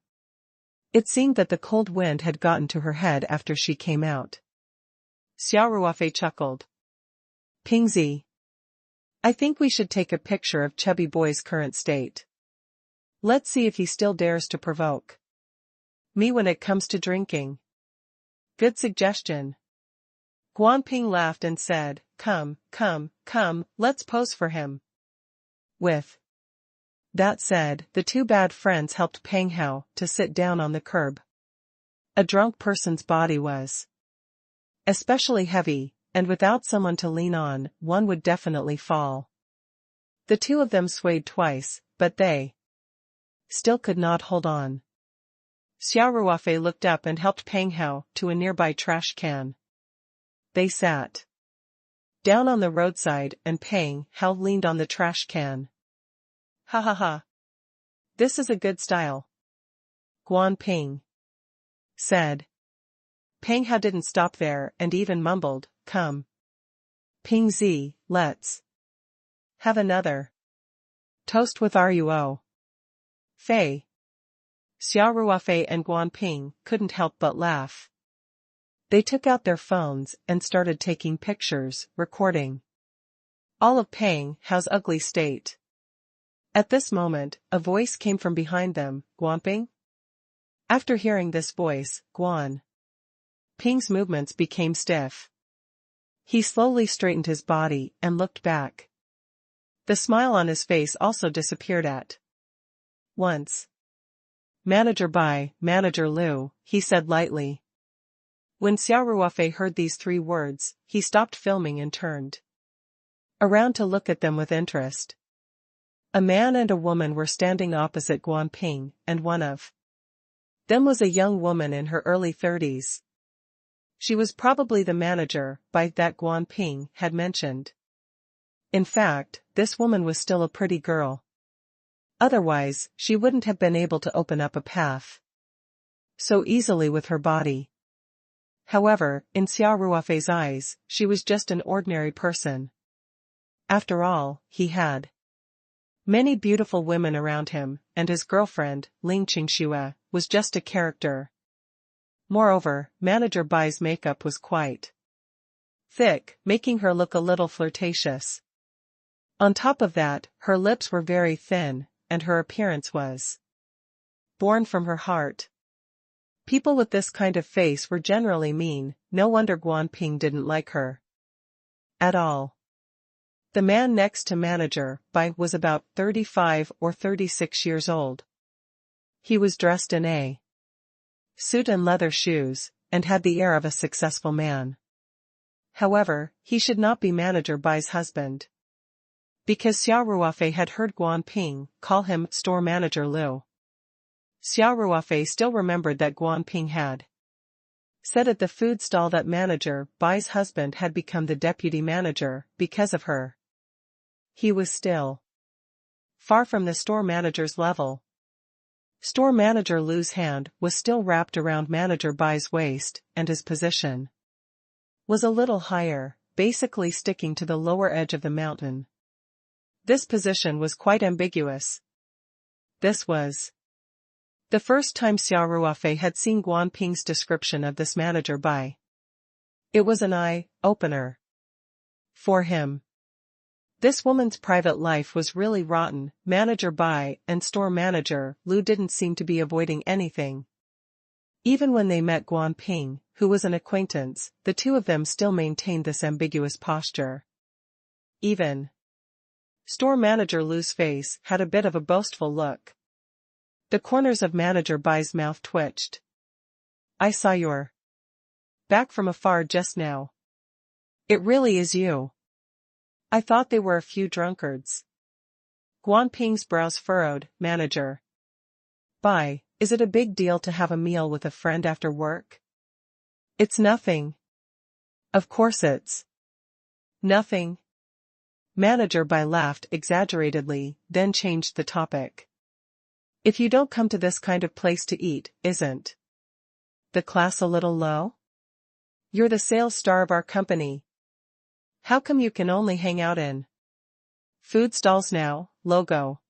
It seemed that the cold wind had gotten to her head after she came out. Xia Ruofei chuckled. Pingzi, I think we should take a picture of Chubby Boy's current state. Let's see if he still dares to provoke me when it comes to drinking. Good suggestion. Guanping laughed and said, Come, let's pose for him. With that said, the two bad friends helped Peng Hao to sit down on the curb. A drunk person's body was especially heavy, and without someone to lean on, one would definitely fall. The two of them swayed twice, but they still could not hold on. Xia Ruofei looked up and helped Peng Hao to a nearby trash can. They sat down on the roadside and Peng Hao leaned on the trash can. Ha ha ha. This is a good style, Guanping said. Peng Hao didn't stop there and even mumbled, Come, Pingzi, let's have another toast with Ruo Fei. Xia Ruofei and Guanping couldn't help but laugh. They took out their phones and started taking pictures, recording all of Peng Hao's ugly state. At this moment, a voice came from behind them, Guanping? After hearing this voice, Guanping's movements became stiff. He slowly straightened his body and looked back. The smile on his face also disappeared at once. Manager Bai, Manager Liu, he said lightly. When Xia Ruofei heard these 3 words, he stopped filming and turned around to look at them with interest. A man and a woman were standing opposite Guanping, and one of them was a young woman in her early 30s. She was probably the manager Bai that Guanping had mentioned. In fact, this woman was still a pretty girl. Otherwise, she wouldn't have been able to open up a path so easily with her body. However, in Xia Ruofei's eyes, she was just an ordinary person. After all, he had many beautiful women around him, and his girlfriend, Ling Qingxue, was just a character. Moreover, Manager Bai's makeup was quite thick, making her look a little flirtatious. On top of that, her lips were very thin, and her appearance was born from her heart. People with this kind of face were generally mean, no wonder Guanping didn't like her at all. The man next to Manager Bai was about 35 or 36 years old. He was dressed in a suit and leather shoes, and had the air of a successful man. However, he should not be Manager Bai's husband. Because Xia Ruofei had heard Guanping call him store manager Liu. Xia Ruofei still remembered that Guanping had said at the food stall that Manager Bai's husband had become the deputy manager because of her. He was still far from the store manager's level. Store manager Lu's hand was still wrapped around manager Bai's waist, and his position was a little higher, basically sticking to the lower edge of the mountain. This position was quite ambiguous. This was the first time Xia Ruofei had seen Guanping's description of this manager Bai. It was an eye-opener for him. This woman's private life was really rotten. Manager Bai and store manager Lu didn't seem to be avoiding anything. Even when they met Guanping, who was an acquaintance, the two of them still maintained this ambiguous posture. Even store manager Lu's face had a bit of a boastful look. The corners of manager Bai's mouth twitched. I saw your back from afar just now. It really is you. I thought they were a few drunkards. Guanping's brows furrowed. Manager Bai, is it a big deal to have a meal with a friend after work? It's nothing. Of course it's nothing. Manager Bai laughed exaggeratedly, then changed the topic. If you don't come to this kind of place to eat, isn't the class a little low? You're the sales star of our company. How come you can only hang out in food stalls now, logo?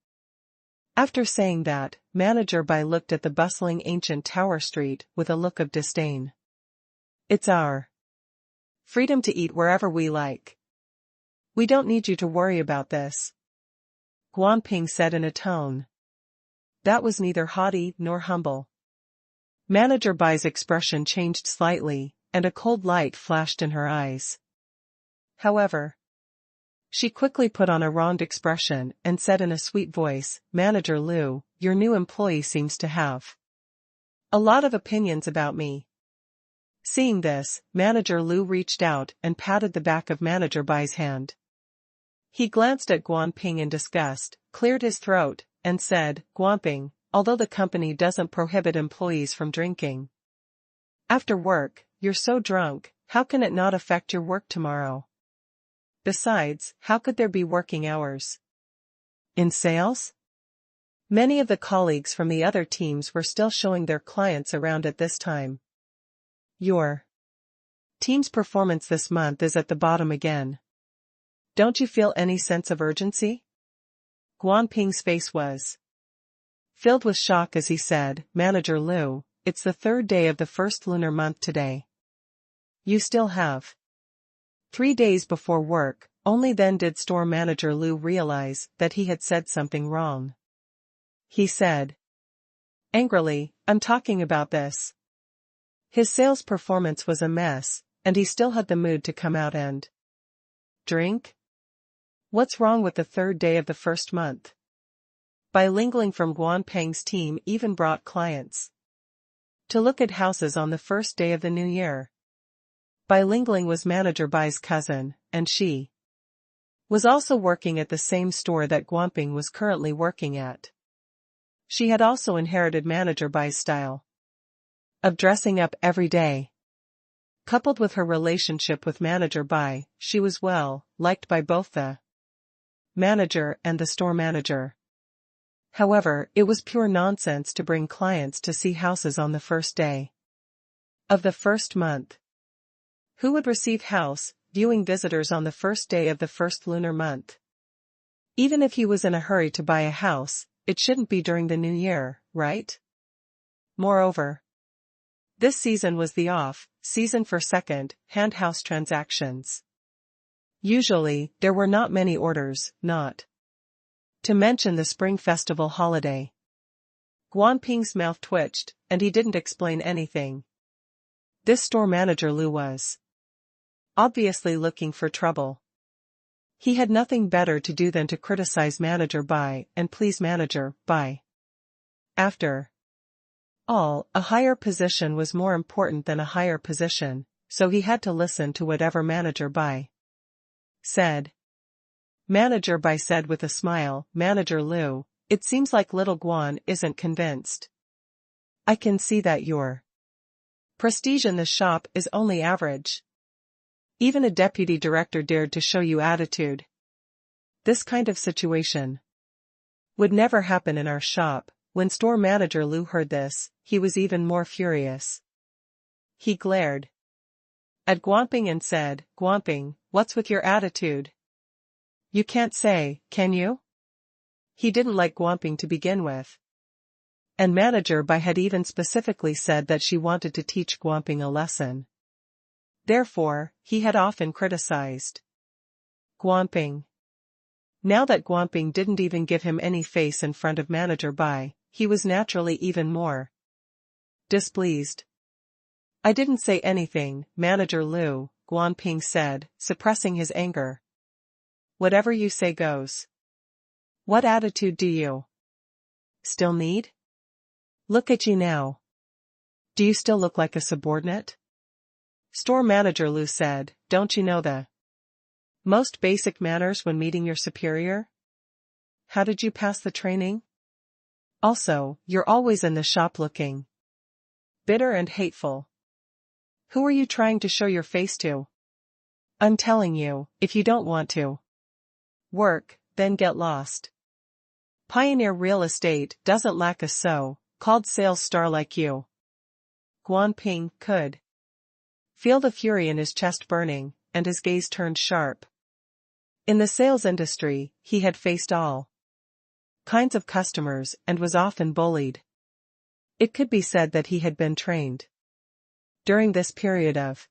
After saying that, manager Bai looked at the bustling ancient Tower Street with a look of disdain. It's our freedom to eat wherever we like. We don't need you to worry about this. Guanping said in a tone that was neither haughty nor humble. Manager Bai's expression changed slightly, and a cold light flashed in her eyes. However, she quickly put on a wronged expression and said in a sweet voice, Manager Lu, your new employee seems to have a lot of opinions about me. Seeing this, Manager Lu reached out and patted the back of Manager Bai's hand. He glanced at Guanping in disgust, cleared his throat, and said, Guanping, although the company doesn't prohibit employees from drinking after work, you're so drunk, how can it not affect your work tomorrow? Besides, how could there be working hours in sales? Many of the colleagues from the other teams were still showing their clients around at this time. Your team's performance this month is at the bottom again. Don't you feel any sense of urgency? Guanping's face was filled with shock as he said, Manager Lu, it's the third day of the first lunar month today. You still have 3 days before work. Only then did store manager Lu realize that he had said something wrong. He said angrily, I'm talking about this. His sales performance was a mess, and he still had the mood to come out and drink? What's wrong with the third day of the first month? Bilingling from Guanping's team even brought clients to look at houses on the first day of the new year. Bilingling was manager Bai's cousin, and she was also working at the same store that Guanping was currently working at. She had also inherited manager Bai's style of dressing up every day. Coupled with her relationship with manager Bai, she was well liked by both the manager and the store manager. However, it was pure nonsense to bring clients to see houses on the first day of the first month. Who would receive house viewing visitors on the first day of the first lunar month? Even if he was in a hurry to buy a house, it shouldn't be during the new year, right? Moreover, this season was the off-season for second-hand house transactions. Usually, there were not many orders, not to mention the Spring Festival holiday. Guanping's mouth twitched, and he didn't explain anything. This store manager Lu was obviously looking for trouble. He had nothing better to do than to criticize manager Bai and please manager Bai. After all, a higher position was more important than a higher position, so he had to listen to whatever manager Bai said. Manager Bai said with a smile, Manager Lu, it seems like little Guan isn't convinced. I can see that your prestige in the shop is only average. Even a deputy director dared to show you attitude. This kind of situation would never happen in our shop. When store manager Lu heard this, he was even more furious. He glared at Guanping and said, "Guanping, what's with your attitude? You can't say, can you?" He didn't like Guanping to begin with. And Manager Bai had even specifically said that she wanted to teach Guanping a lesson. Therefore, he had often criticized Guanping. Now that Guanping didn't even give him any face in front of Manager Bai, he was naturally even more displeased. "I didn't say anything, Manager Lu," Guanping said, suppressing his anger. "Whatever you say goes. What attitude do you still need? Look at you now. Do you still look like a subordinate?" Store manager Lu said, "Don't you know the most basic manners when meeting your superior? How did you pass the training? Also, you're always in the shop looking bitter and hateful. Who are you trying to show your face to? I'm telling you, if you don't want to work, then get lost. Pioneer Real Estate doesn't lack a so-called sales star like you." Guanping could feel the fury in his chest burning, and his gaze turned sharp. In the sales industry, he had faced all kinds of customers and was often bullied. It could be said that he had been trained. During this period of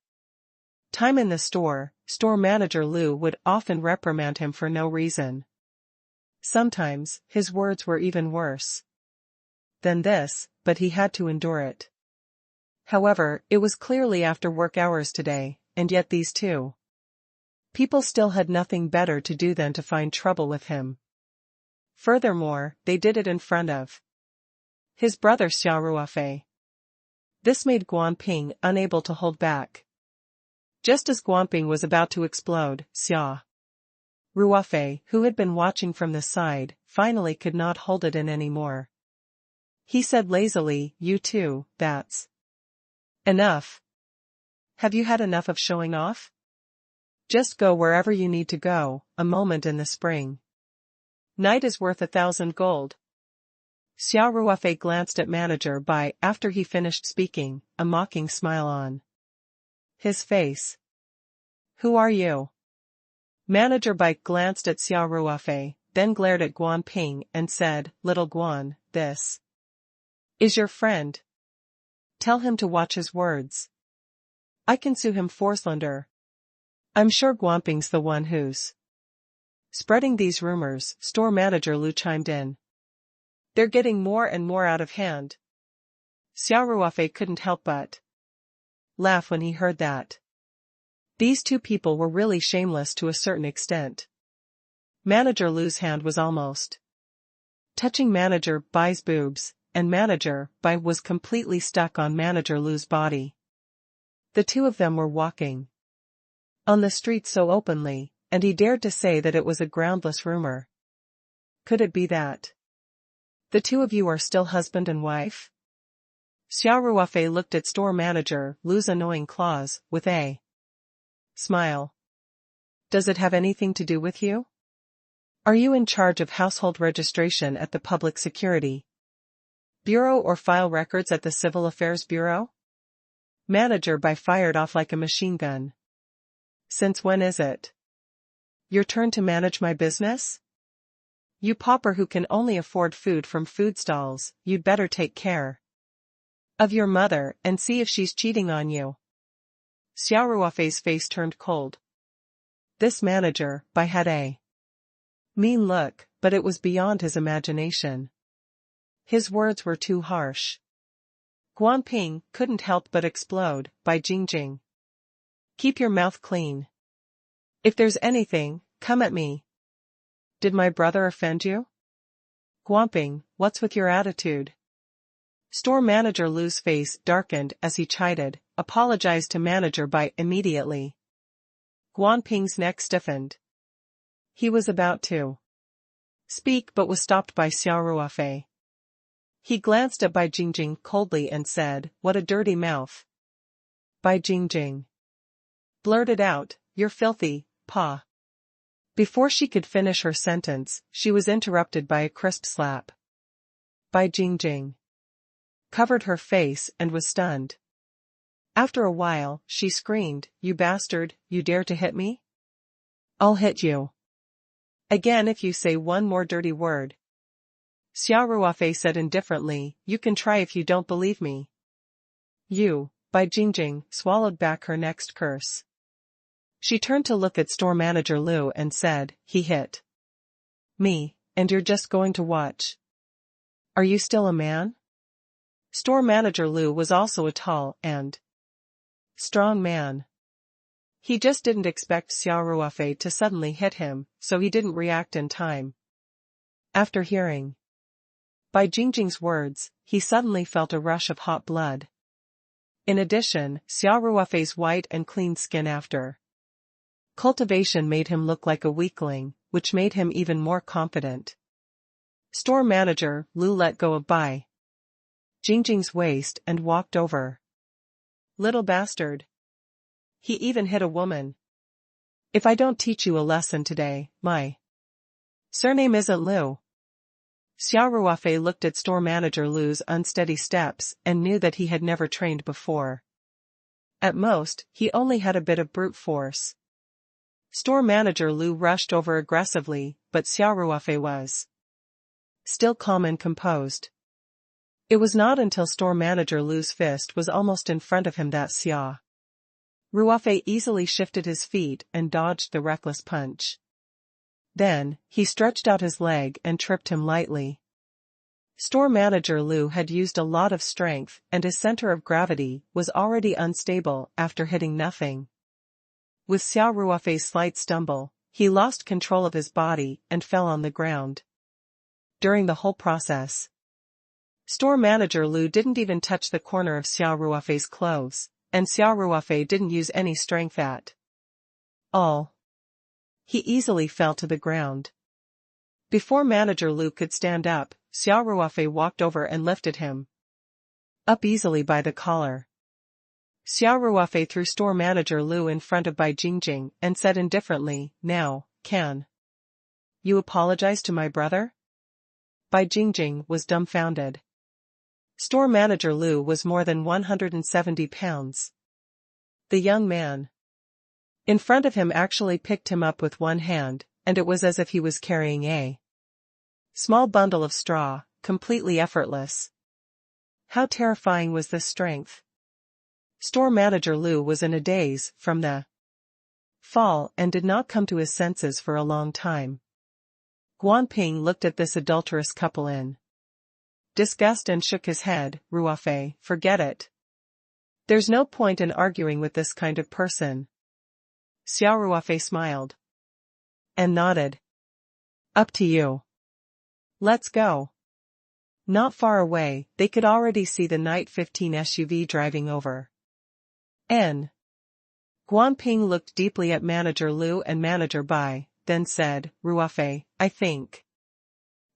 time in the store manager Lu would often reprimand him for no reason. Sometimes, his words were even worse than this, but he had to endure it. However, it was clearly after work hours today, and yet these two people still had nothing better to do than to find trouble with him. Furthermore, they did it in front of his brother Xia Ruofei. This made Guanping unable to hold back. Just as Guanping was about to explode, Xia Ruofei, who had been watching from the side, finally could not hold it in anymore. He said lazily, "You too, that's enough. Have you had enough of showing off? Just go wherever you need to go, a moment in the spring night is worth 1,000 gold." Xia Ruofei glanced at Manager Bai after he finished speaking, a mocking smile on his face. "Who are you?" Manager Bai glanced at Xia Ruofei, then glared at Guanping and said, "Little Guan, this is your friend. Tell him to watch his words. I can sue him for slander. I'm sure Guanping's the one who's spreading these rumors." Store manager Lu chimed in. "They're getting more and more out of hand." Xia Ruofei couldn't help but laugh when he heard that. These two people were really shameless to a certain extent. Manager Lu's hand was almost touching Manager Bai's boobs, and Manager Bai was completely stuck on Manager Lu's body. The two of them were walking on the street so openly, and he dared to say that it was a groundless rumor. Could it be that the two of you are still husband and wife? Xia Ruofei looked at store manager Lu's annoying claws with a smile. "Does it have anything to do with you? Are you in charge of household registration at the Public Security Bureau or file records at the Civil Affairs Bureau?" Manager Bai fired off like a machine gun. "Since when is it your turn to manage my business? You pauper who can only afford food from food stalls, you'd better take care of your mother and see if she's cheating on you." Xia Ruofei's face turned cold. This Manager Bai had a mean look, but it was beyond his imagination. His words were too harsh. Guanping couldn't help but explode. "Bai Jingjing, keep your mouth clean. If there's anything, come at me. Did my brother offend you? Guanping, what's with your attitude?" Store manager Lu's face darkened as he chided, apologized to Manager Bai immediately. Guanping's neck stiffened. He was about to speak but was stopped by Xia Ruofei. He glanced at Bai Jingjing coldly and said, "What a dirty mouth." Bai Jingjing blurted out, "You're filthy, Pa." Before she could finish her sentence, she was interrupted by a crisp slap. Bai Jingjing covered her face and was stunned. After a while, she screamed, "You bastard, you dare to hit me? I'll hit you again if you say one more dirty word." Xia Ruofei said indifferently, "You can try if you don't believe me." Bai Jingjing swallowed back her next curse. She turned to look at store manager Lu and said, "He hit me, and you're just going to watch. Are you still a man?" Store manager Lu was also a tall and strong man. He just didn't expect Xia Ruofei to suddenly hit him, so he didn't react in time. After hearing Bai Jingjing's words, he suddenly felt a rush of hot blood. In addition, Xia Ruofei's white and clean skin after cultivation made him look like a weakling, which made him even more confident. Store manager Lu let go of Bai Jingjing's waist and walked over. "Little bastard. He even hit a woman. If I don't teach you a lesson today, my surname isn't Lu." Xia Ruofei looked at store manager Lu's unsteady steps and knew that he had never trained before. At most, he only had a bit of brute force. Store manager Lu rushed over aggressively, but Xia Ruofei was still calm and composed. It was not until store manager Lu's fist was almost in front of him that Xia Ruofei easily shifted his feet and dodged the reckless punch. Then, he stretched out his leg and tripped him lightly. Store manager Lu had used a lot of strength and his center of gravity was already unstable after hitting nothing. With Xia Ruofei's slight stumble, he lost control of his body and fell on the ground. During the whole process, store manager Lu didn't even touch the corner of Xia Ruofei's clothes, and Xia Ruofei didn't use any strength at all. He easily fell to the ground. Before manager Lu could stand up, Xia Ruofei walked over and lifted him up easily by the collar. Xia Ruofei threw store manager Lu in front of Bai Jingjing and said indifferently, "Now, can you apologize to my brother?" Bai Jingjing was dumbfounded. Store manager Lu was more than 170 pounds. The young man in front of him actually picked him up with one hand, and it was as if he was carrying a small bundle of straw, completely effortless. How terrifying was this strength? Store manager Lu was in a daze from the fall and did not come to his senses for a long time. Guanping looked at this adulterous couple in disgust and shook his head. "Ruofei, forget it. There's no point in arguing with this kind of person." Xia Ruofei smiled and nodded. "Up to you. Let's go." Not far away, they could already see the Night 15 SUV driving over. Guanping looked deeply at manager Lu and manager Bai, then said, "Ruofei, I think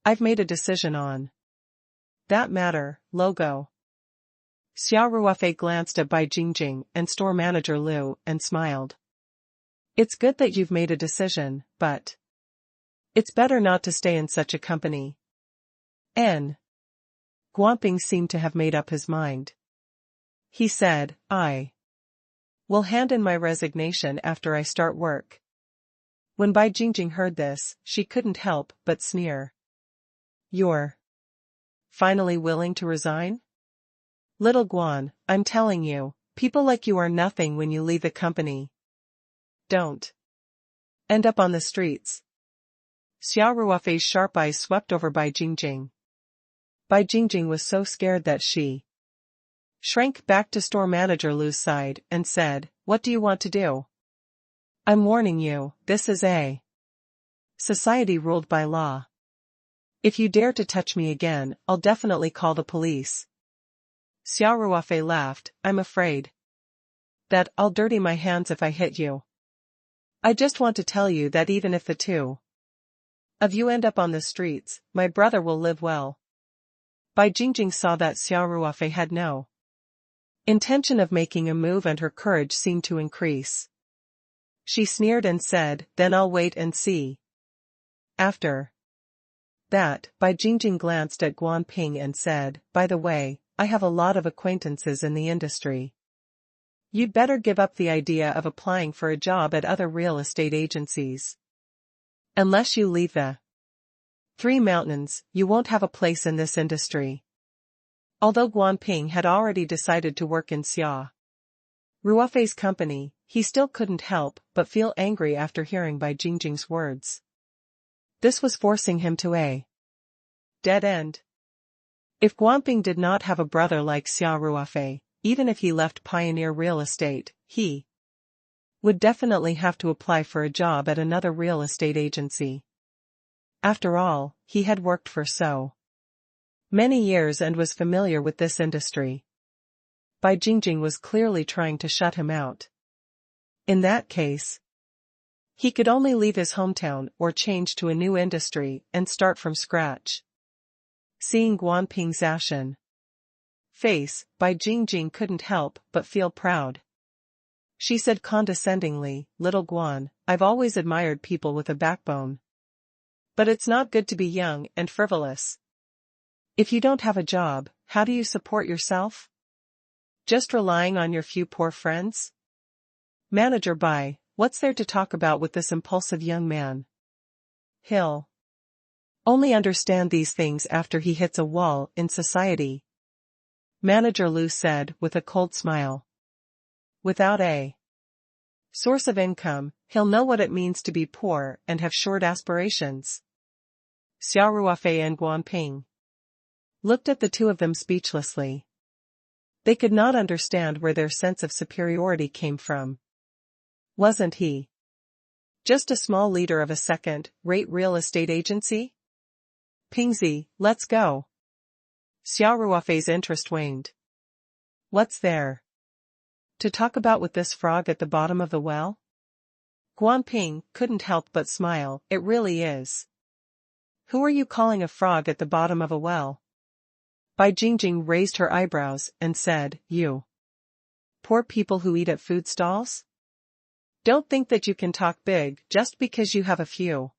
I've made a decision on that matter, logo." Xia Ruofei glanced at Bai Jingjing and store manager Lu and smiled. "It's good that you've made a decision, but it's better not to stay in such a company." Guanping seemed to have made up his mind. He said, "I will hand in my resignation after I start work." When Bai Jingjing heard this, she couldn't help but sneer. "You're finally willing to resign? Little Guan, I'm telling you, people like you are nothing when you leave the company. Don't end up on the streets." Xia Ruofei's sharp eyes swept over Bai Jingjing. Bai Jingjing was so scared that she shrank back to store manager Lu's side and said, "What do you want to do? I'm warning you, this is a society ruled by law. If you dare to touch me again, I'll definitely call the police." Xia Ruofei laughed, "I'm afraid that I'll dirty my hands if I hit you. I just want to tell you that even if the two of you end up on the streets, my brother will live well." Bai Jingjing saw that Xia Ruofei had no intention of making a move and her courage seemed to increase. She sneered and said, then I'll wait and see. After that, Bai Jingjing glanced at Guan Ping and said, by the way, I have a lot of acquaintances in the industry. You'd better give up the idea of applying for a job at other real estate agencies. Unless you leave the Three Mountains, you won't have a place in this industry. Although Guan Ping had already decided to work in Xia Ruofei's company, he still couldn't help but feel angry after hearing Bai Jingjing's words. This was forcing him to a dead end. If Guan Ping did not have a brother like Xia Ruofei, even if he left Pioneer Real Estate, he would definitely have to apply for a job at another real estate agency. After all, he had worked for so many years and was familiar with this industry. Bai Jingjing was clearly trying to shut him out. In that case, he could only leave his hometown or change to a new industry and start from scratch. Seeing Guan Ping's ashen face, Bai Jingjing couldn't help but feel proud. She said condescendingly, little Guan, I've always admired people with a backbone. But it's not good to be young and frivolous. If you don't have a job, how do you support yourself? Just relying on your few poor friends? Manager Bai, what's there to talk about with this impulsive young man? He'll only understand these things after he hits a wall in society. Manager Lu said with a cold smile. Without a source of income, he'll know what it means to be poor and have short aspirations. Xia Ruofei and Guan Ping looked at the two of them speechlessly. They could not understand where their sense of superiority came from. Wasn't he just a small leader of a second-rate real estate agency? Pingzi, let's go. Xia Ruofei's interest waned. What's there to talk about with this frog at the bottom of the well? Guan Ping couldn't help but smile, it really is. Who are you calling a frog at the bottom of a well? Bai Jingjing raised her eyebrows and said, you poor people who eat at food stalls? Don't think that you can talk big just because you have a few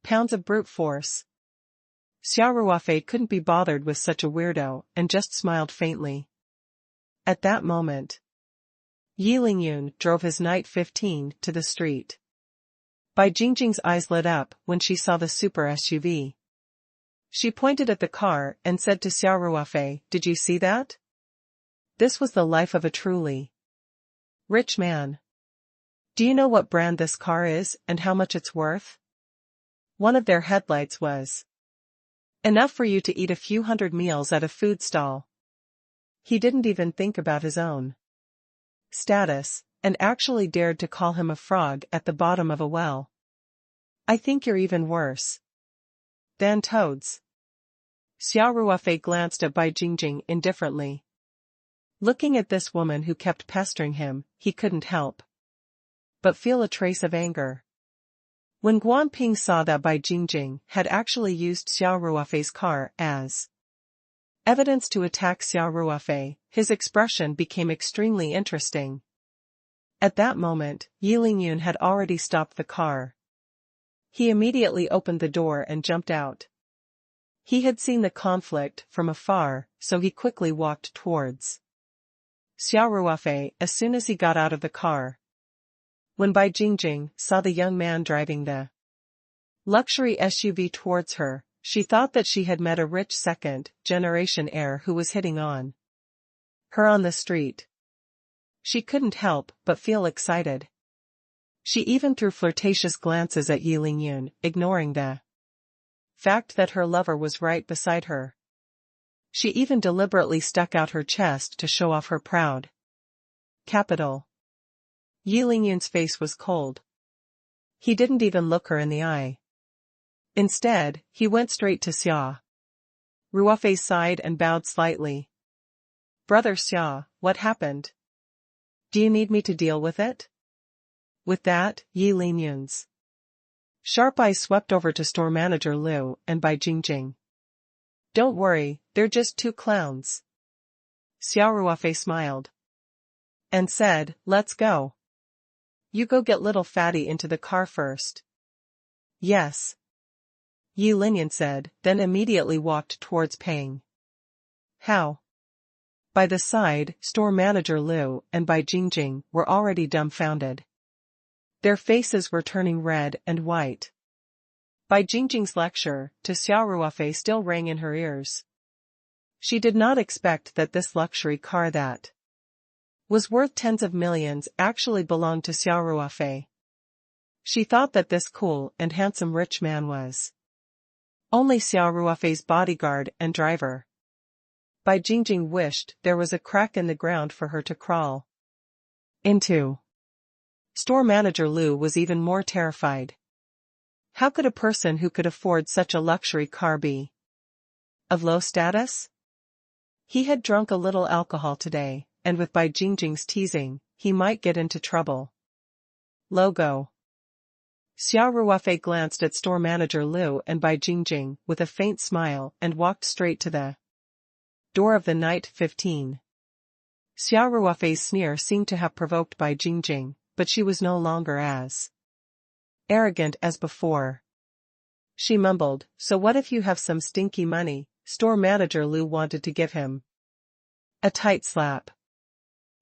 pounds of brute force. Xia Ruofei couldn't be bothered with such a weirdo and just smiled faintly. At that moment, Yi Lingyun drove his Night 15 to the street. Bai Jingjing's eyes lit up when she saw the super SUV. She pointed at the car and said to Xia Ruofei, did you see that? This was the life of a truly rich man. Do you know what brand this car is and how much it's worth? One of their headlights was enough for you to eat a few hundred meals at a food stall. He didn't even think about his own status, and actually dared to call him a frog at the bottom of a well. I think you're even worse than toads. Xia Ruofei glanced at Bai Jingjing indifferently. Looking at this woman who kept pestering him, he couldn't help but feel a trace of anger. When Guan Ping saw that Bai Jingjing had actually used Xia Ruofei's car as evidence to attack Xia Ruofei, his expression became extremely interesting. At that moment, Yi Lingyun had already stopped the car. He immediately opened the door and jumped out. He had seen the conflict from afar, so he quickly walked towards Xia Ruofei as soon as he got out of the car. When Bai Jingjing saw the young man driving the luxury SUV towards her, she thought that she had met a rich second-generation heir who was hitting on her on the street. She couldn't help but feel excited. She even threw flirtatious glances at Yi Lingyun, ignoring the fact that her lover was right beside her. She even deliberately stuck out her chest to show off her proud capital. Yi Lingyun's face was cold. He didn't even look her in the eye. Instead, he went straight to Xia Ruofei's side and bowed slightly. Brother Xia, what happened? Do you need me to deal with it? With that, Yi Lingyun's sharp eyes swept over to store manager Liu and Bai Jingjing. Don't worry, they're just two clowns. Xia Ruofei smiled and said, let's go. You go get little fatty into the car first. Yes. Yi Linyan said, then immediately walked towards paying. How? By the side, store manager Liu and Bai Jingjing were already dumbfounded. Their faces were turning red and white. Bai Jingjing's lecture to Xia Ruofei still rang in her ears. She did not expect that this luxury car that was worth tens of millions actually belonged to Xia Ruofei. She thought that this cool and handsome rich man was only Xia Ruofei's bodyguard and driver. Bai Jingjing wished there was a crack in the ground for her to crawl into. Store manager Liu was even more terrified. How could a person who could afford such a luxury car be of low status? He had drunk a little alcohol today, and with Bai Jingjing's teasing, he might get into trouble. Logo. Xia Ruofei glanced at store manager Liu and Bai Jingjing with a faint smile and walked straight to the door of the night 15. Xia Ruofei's sneer seemed to have provoked Bai Jingjing, but she was no longer as arrogant as before. She mumbled, so what if you have some stinky money? Store manager Liu wanted to give him a tight slap.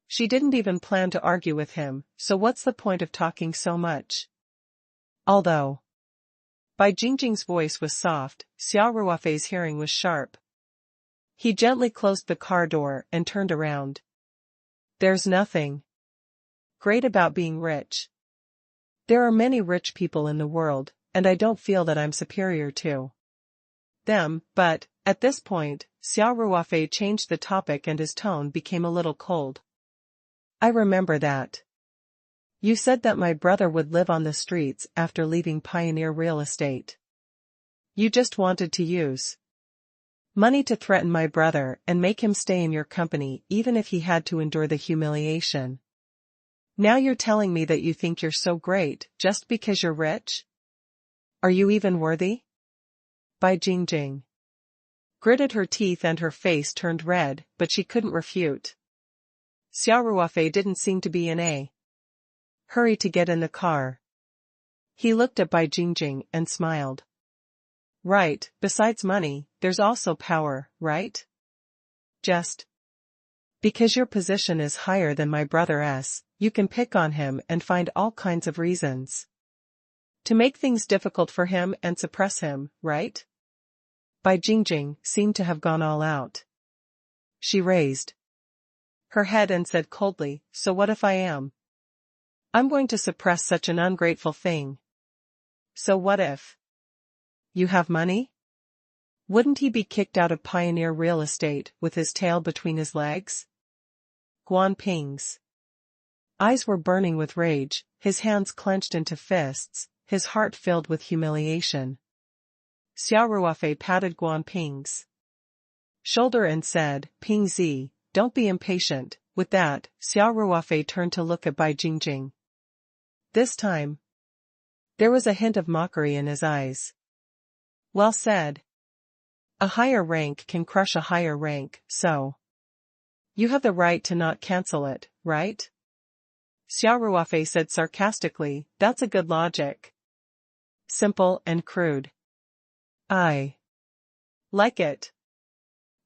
She didn't even plan to argue with him, so what's the point of talking so much? Although Bai Jingjing's voice was soft, Xia Ruofei's hearing was sharp. He gently closed the car door and turned around. There's nothing great about being rich. There are many rich people in the world, and I don't feel that I'm superior to them, but, at this point, Xia Ruofei changed the topic and his tone became a little cold. I remember that you said that my brother would live on the streets after leaving Pioneer Real Estate. You just wanted to use money to threaten my brother and make him stay in your company even if he had to endure the humiliation. Now you're telling me that you think you're so great just because you're rich? Are you even worthy? Bai Jingjing gritted her teeth and her face turned red, but she couldn't refute. Xia Ruofei didn't seem to be in a hurry to get in the car. He looked at Bai Jingjing and smiled. Right, besides money, there's also power, right? Just because your position is higher than my brother's, you can pick on him and find all kinds of reasons to make things difficult for him and suppress him, right? Bai Jingjing seemed to have gone all out. She raised her head and said coldly, so what if I am? I'm going to suppress such an ungrateful thing. So what if you have money? Wouldn't he be kicked out of Pioneer Real Estate with his tail between his legs? Guan Ping's eyes were burning with rage, his hands clenched into fists, his heart filled with humiliation. Xia Ruofei patted Guan Ping's shoulder and said, Ping Zi, don't be impatient. With that, Xia Ruofei turned to look at Bai Jingjing. This time, there was a hint of mockery in his eyes. Well said. A higher rank can crush a higher rank, so you have the right to not cancel it, right? Xia Ruofei said sarcastically, that's a good logic. Simple and crude. I like it.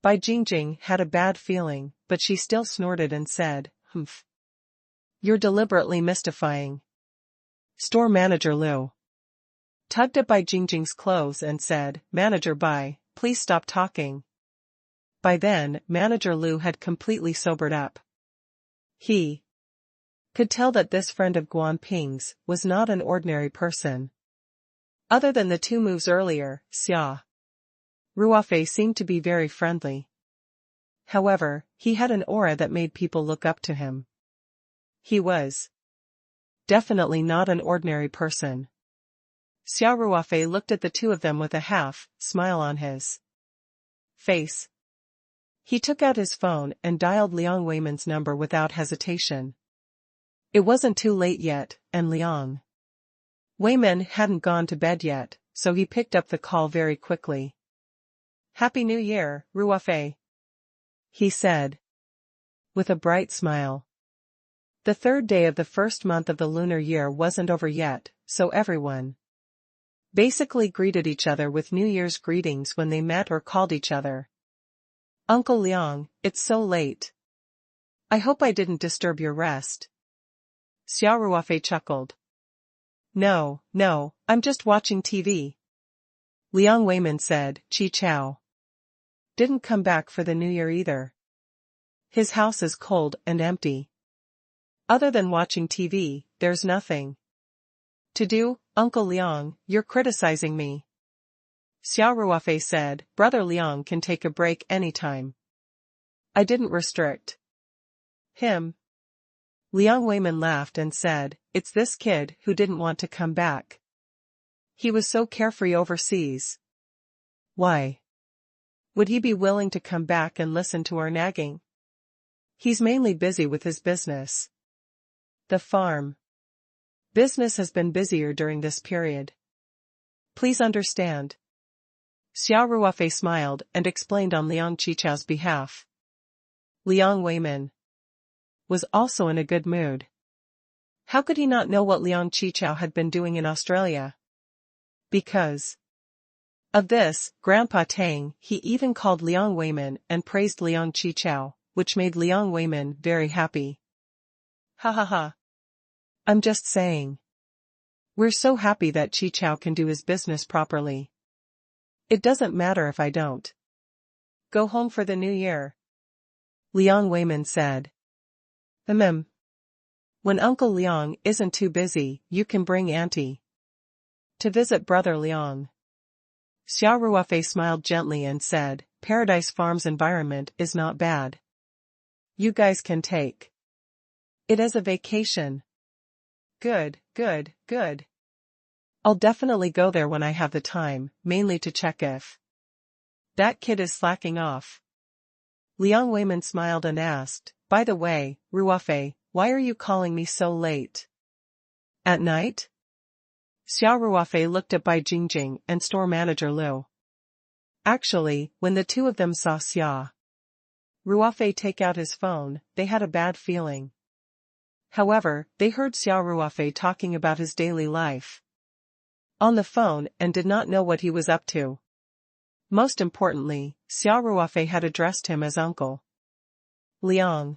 Bai Jingjing had a bad feeling, but she still snorted and said, humph. You're deliberately mystifying. Store manager Liu tugged at Bai Jingjing's clothes and said, Manager Bai, please stop talking. By then, Manager Liu had completely sobered up. He could tell that this friend of Guan Ping's was not an ordinary person. Other than the 2 moves earlier, Xia Ruofei seemed to be very friendly. However, he had an aura that made people look up to him. He was definitely not an ordinary person. Xia Ruofei looked at the 2 of them with a half-smile on his face. He took out his phone and dialed Liang Weiman's number without hesitation. It wasn't too late yet, and Liang Weiman hadn't gone to bed yet, so he picked up the call very quickly. Happy New Year, Ruofei, he said, with a bright smile. The third day of the first month of the lunar year wasn't over yet, so everyone basically greeted each other with New Year's greetings when they met or called each other. Uncle Liang, it's so late. I hope I didn't disturb your rest. Xia Ruofei chuckled. No, I'm just watching TV. Liang Weimin said, Chi Chao didn't come back for the New Year either. His house is cold and empty. Other than watching TV, there's nothing to do. Uncle Liang, you're criticizing me. Xia Ruofei said, Brother Liang can take a break anytime. I didn't restrict him. Liang Weimin laughed and said, it's this kid who didn't want to come back. He was so carefree overseas. Why would he be willing to come back and listen to our nagging? He's mainly busy with his business. The farm business has been busier during this period. Please understand. Xia Ruofei smiled and explained on Liang Qichao's behalf. Liang Weimin was also in a good mood. How could he not know what Liang Qichao had been doing in Australia? Because of this, Grandpa Tang, he even called Liang Weimin and praised Liang Qichao, which made Liang Weimin very happy. Ha ha ha. I'm just saying. We're so happy that Qichao can do his business properly. It doesn't matter if I don't go home for the New Year. Liang Weimin said. When Uncle Liang isn't too busy, you can bring Auntie to visit Brother Liang. Xia Ruofei smiled gently and said, Paradise Farm's environment is not bad. You guys can take it as a vacation. Good. I'll definitely go there when I have the time, mainly to check if that kid is slacking off. Liang Weimin smiled and asked, by the way, Ruofei, why are you calling me so late? At night? Xia Ruofei looked at Bai Jingjing and store manager Liu. Actually, when the two of them saw Xia Ruofei take out his phone, they had a bad feeling. However, they heard Xia Ruofei talking about his daily life on the phone and did not know what he was up to. Most importantly, Xia Ruofei had addressed him as Uncle Liang.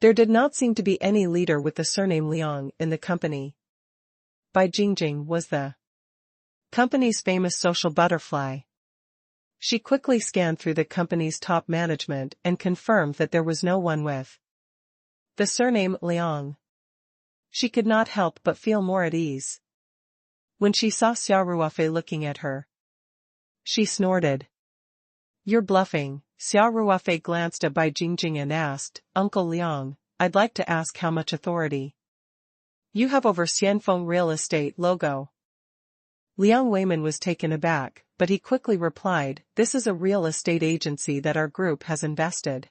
There did not seem to be any leader with the surname Liang in the company. Bai Jingjing was the company's famous social butterfly. She quickly scanned through the company's top management and confirmed that there was no one with the surname Liang. She could not help but feel more at ease when she saw Xia Ruofei looking at her. She snorted. You're bluffing. Xia Ruofei glanced at Bai Jingjing and asked, Uncle Liang, I'd like to ask how much authority you have over Xianfeng Real Estate logo. Liang Weimin was taken aback, but he quickly replied, this is a real estate agency that our group has invested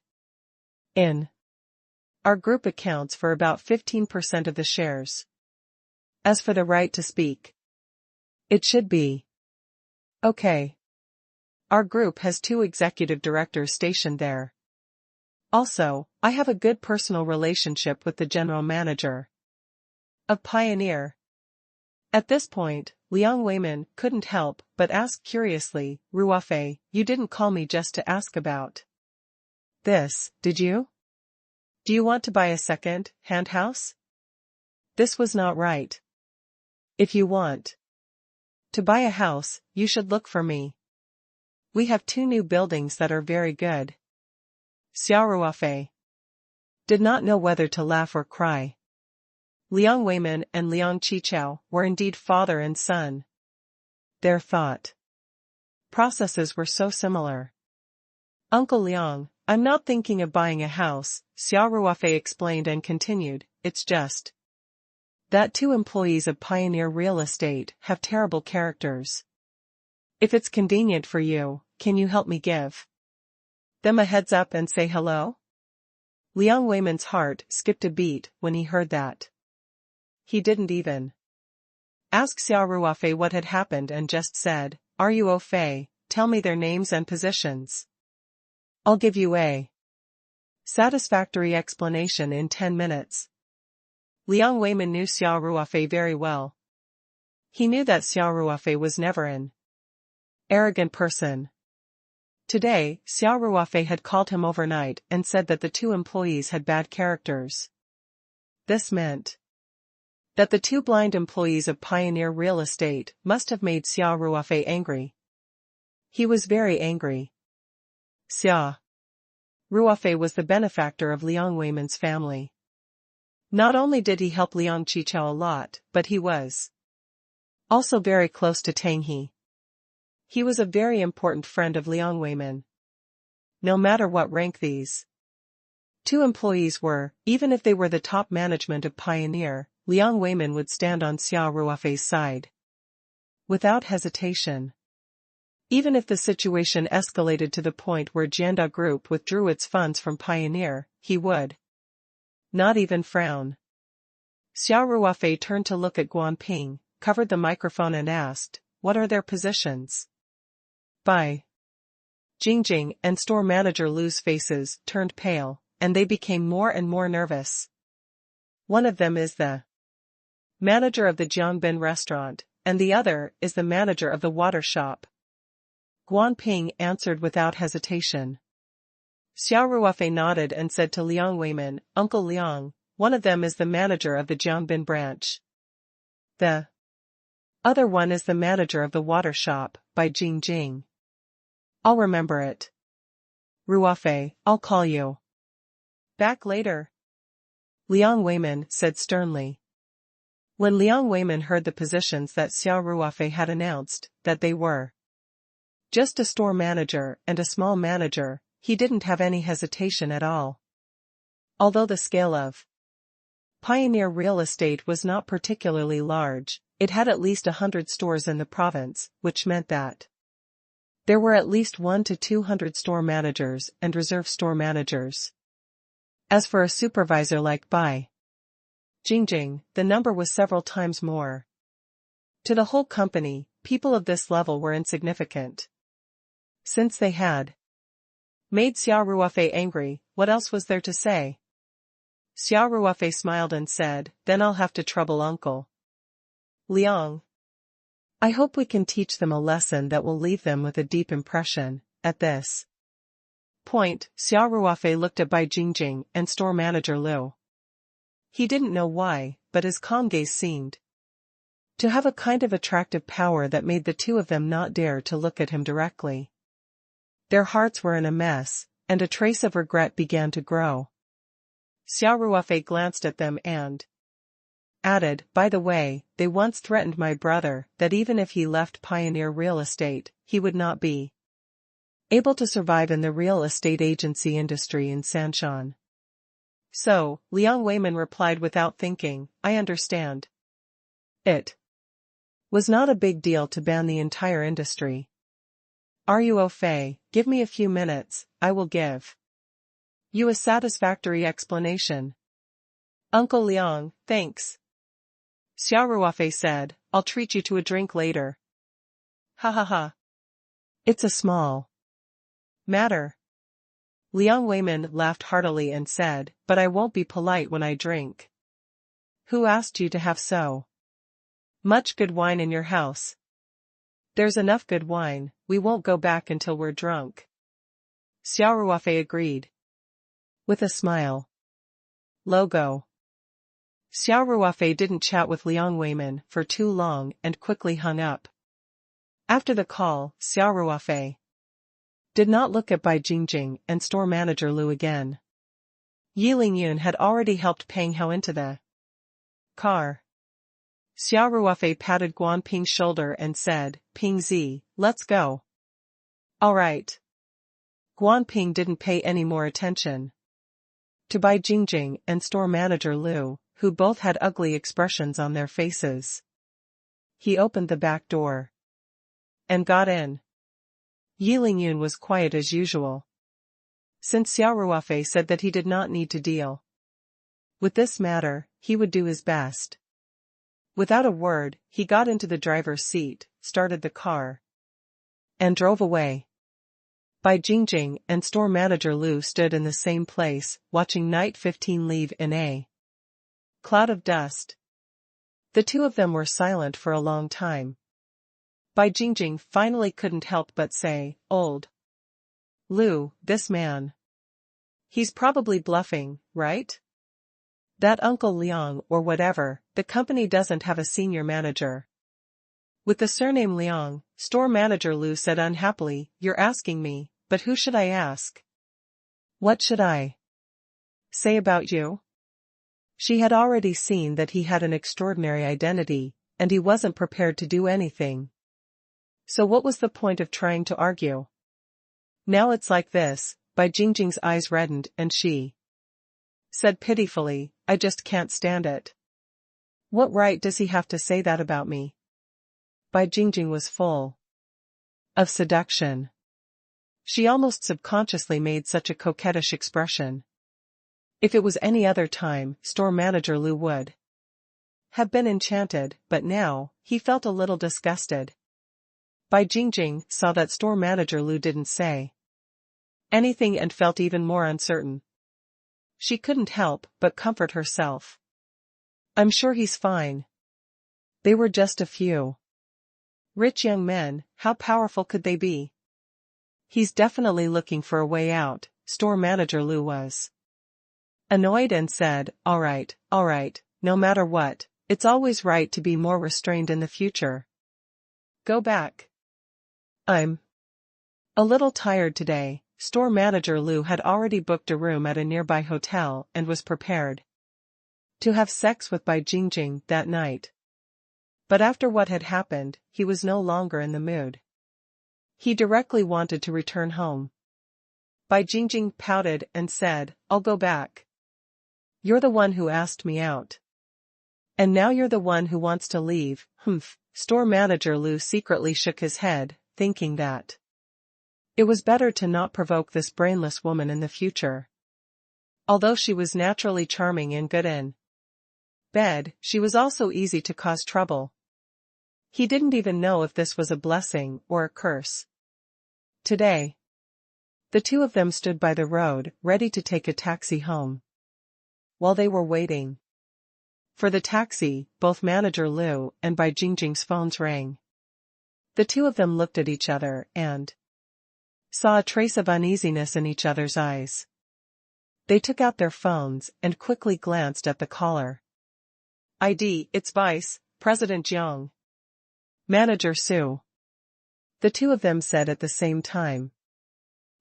in. Our group accounts for about 15% of the shares. As for the right to speak, it should be okay. Our group has 2 executive directors stationed there. Also, I have a good personal relationship with the general manager of Pioneer. At this point, Liang Weimin couldn't help but ask curiously, Ruofei, you didn't call me just to ask about this, did you? Do you want to buy a second-hand house? This was not right. If you want to buy a house, you should look for me. We have 2 new buildings that are very good. Xia Ruofei did not know whether to laugh or cry. Liang Weimin and Liang Qichao were indeed father and son. Their thought processes were so similar. Uncle Liang, I'm not thinking of buying a house, Xia Ruofei explained and continued, it's just that 2 employees of Pioneer Real Estate have terrible characters. If it's convenient for you, can you help me give them a heads up and say hello? Liang Weimin's heart skipped a beat when he heard that. He didn't even ask Xia Ruofei what had happened and just said, Are you au fait? Tell me their names and positions. I'll give you a satisfactory explanation in 10 minutes. Liang Weiman knew Xia Ruofei very well. He knew that Xia Ruofei was never an arrogant person. Today, Xia Ruofei had called him overnight and said that the two employees had bad characters. This meant that the two blind employees of Pioneer Real Estate must have made Xia Ruofei angry. He was very angry. Xia Ruofei was the benefactor of Liang Weiman's family. Not only did he help Liang Qichao a lot, but he was also very close to Tang He. He was a very important friend of Liang Weiman. No matter what rank these two employees were, even if they were the top management of Pioneer, Liang Weiman would stand on Xia Ruofei's side without hesitation. Even if the situation escalated to the point where Jianda Group withdrew its funds from Pioneer, he would not even frown. Xia Ruofei turned to look at Guanping, covered the microphone and asked, "What are their positions?" Bai Jingjing and store manager Lu's faces turned pale, and they became more and more nervous. One of them is the manager of the Jiangbin restaurant, and the other is the manager of the water shop. Guanping answered without hesitation. Xia Ruofei nodded and said to Liang Weiman, "Uncle Liang, one of them is the manager of the Jiangbin branch. The other one is the manager of the water shop, by Jingjing. I'll remember it. Ruofei, I'll call you back later," Liang Weiman said sternly. When Liang Weiman heard the positions that Xia Ruofei had announced, that they were just a store manager and a small manager, he didn't have any hesitation at all. Although the scale of Pioneer Real Estate was not particularly large, it had at least 100 stores in the province, which meant that there were at least 100 to 200 store managers and reserve store managers. As for a supervisor like Bai Jingjing, the number was several times more. To the whole company, people of this level were insignificant. Since they had made Xia Ruofei angry, what else was there to say? Xia Ruofei smiled and said, "Then I'll have to trouble Uncle Liang. I hope we can teach them a lesson that will leave them with a deep impression." At this point, Xia Ruofei looked at Bai Jingjing and store manager Lu. He didn't know why, but his calm gaze seemed to have a kind of attractive power that made the two of them not dare to look at him directly. Their hearts were in a mess, and a trace of regret began to grow. Xia Ruofei glanced at them and added, "By the way, they once threatened my brother that even if he left Pioneer Real Estate, he would not be able to survive in the real estate agency industry in Sanshan." So, Liang Weiman replied without thinking, "I understand. It was not a big deal to ban the entire industry. Ruofei, give me a few minutes, I will give you a satisfactory explanation." "Uncle Liang, thanks," Xia Ruofei said, "I'll treat you to a drink later." "Ha ha ha. It's a small matter." Liang Weiman laughed heartily and said, "But I won't be polite when I drink." "Who asked you to have so much good wine in your house?" "There's enough good wine, we won't go back until we're drunk." Xia Ruofei agreed with a smile. Logo. Xia Ruofei didn't chat with Liang Weiman for too long and quickly hung up. After the call, Xia Ruofei did not look at Bai Jingjing and store manager Lu again. Yi Lingyun had already helped Peng Hao into the car. Xia Ruofei patted Guanping's shoulder and said, "Ping Zi, let's go." "All right." Guanping didn't pay any more attention to Bai Jingjing and store manager Lu, who both had ugly expressions on their faces. He opened the back door and got in. Yi Lingyun was quiet as usual. Since Xia Ruofei said that he did not need to deal with this matter, he would do his best. Without a word, he got into the driver's seat, started the car, and drove away. Bai Jingjing and store manager Lu stood in the same place, watching Night 15 leave in a Cloud of dust. The two of them were silent for a long time. Bai Jingjing finally couldn't help but say, "Old Lu, this man. He's probably bluffing, right? That Uncle Liang or whatever, the company doesn't have a senior manager." With the surname Liang, store manager Lu said unhappily, "You're asking me, but who should I ask? What should I say about you?" She had already seen that he had an extraordinary identity, and he wasn't prepared to do anything. So what was the point of trying to argue? Now it's like this. Bai Jingjing's eyes reddened and she said pitifully, "I just can't stand it. What right does he have to say that about me?" Bai Jingjing was full of seduction. She almost subconsciously made such a coquettish expression. If it was any other time, store manager Lu would have been enchanted, but now, he felt a little disgusted. Bai Jingjing saw that store manager Lu didn't say anything and felt even more uncertain. She couldn't help but comfort herself. "I'm sure he's fine. They were just a few rich young men, how powerful could they be? He's definitely looking for a way out." Store manager Lu was annoyed and said, all right, no matter what, it's always right to be more restrained in the future. Go back. I'm a little tired today." Store manager Lu had already booked a room at a nearby hotel and was prepared to have sex with Bai Jingjing that night. But after what had happened, he was no longer in the mood. He directly wanted to return home. Bai Jingjing pouted and said, "I'll go back. You're the one who asked me out. And now you're the one who wants to leave." Humph. Store manager Lu secretly shook his head, thinking that it was better to not provoke this brainless woman in the future. Although she was naturally charming and good in bed, she was also easy to cause trouble. He didn't even know if this was a blessing or a curse. Today, the two of them stood by the road, ready to take a taxi home. While they were waiting for the taxi, both manager Lu and Bai Jingjing's phones rang. The two of them looked at each other and saw a trace of uneasiness in each other's eyes. They took out their phones and quickly glanced at the caller. ID, it's Vice President Jiang. Manager Su. The two of them said at the same time.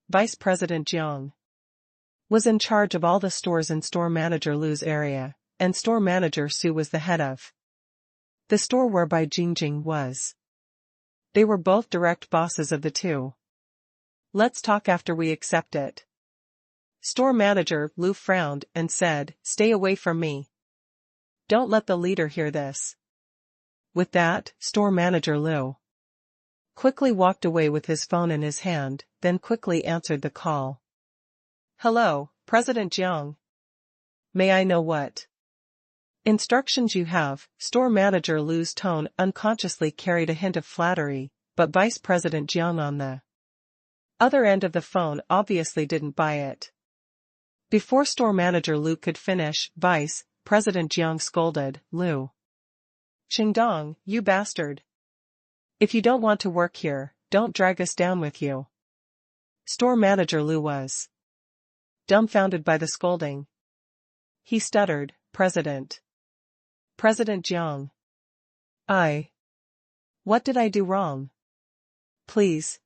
Vice President Jiang was in charge of all the stores in store manager Lu's area, and store manager Su was the head of the store where Bai Jingjing was. They were both direct bosses of the two. Let's talk after we accept it. Store manager Lu frowned and said, "Stay away from me. Don't let the leader hear this." With that, store manager Lu quickly walked away with his phone in his hand, then quickly answered the call. "Hello, President Jiang. May I know what instructions you have?" Store manager Lu's tone unconsciously carried a hint of flattery, but Vice President Jiang on the other end of the phone obviously didn't buy it. Before store manager Lu could finish, Vice President Jiang scolded, "Lu Qingdong, you bastard. If you don't want to work here, don't drag us down with you." Store manager Lu was dumbfounded by the scolding. He stuttered, President Jiang. What did I do wrong? Please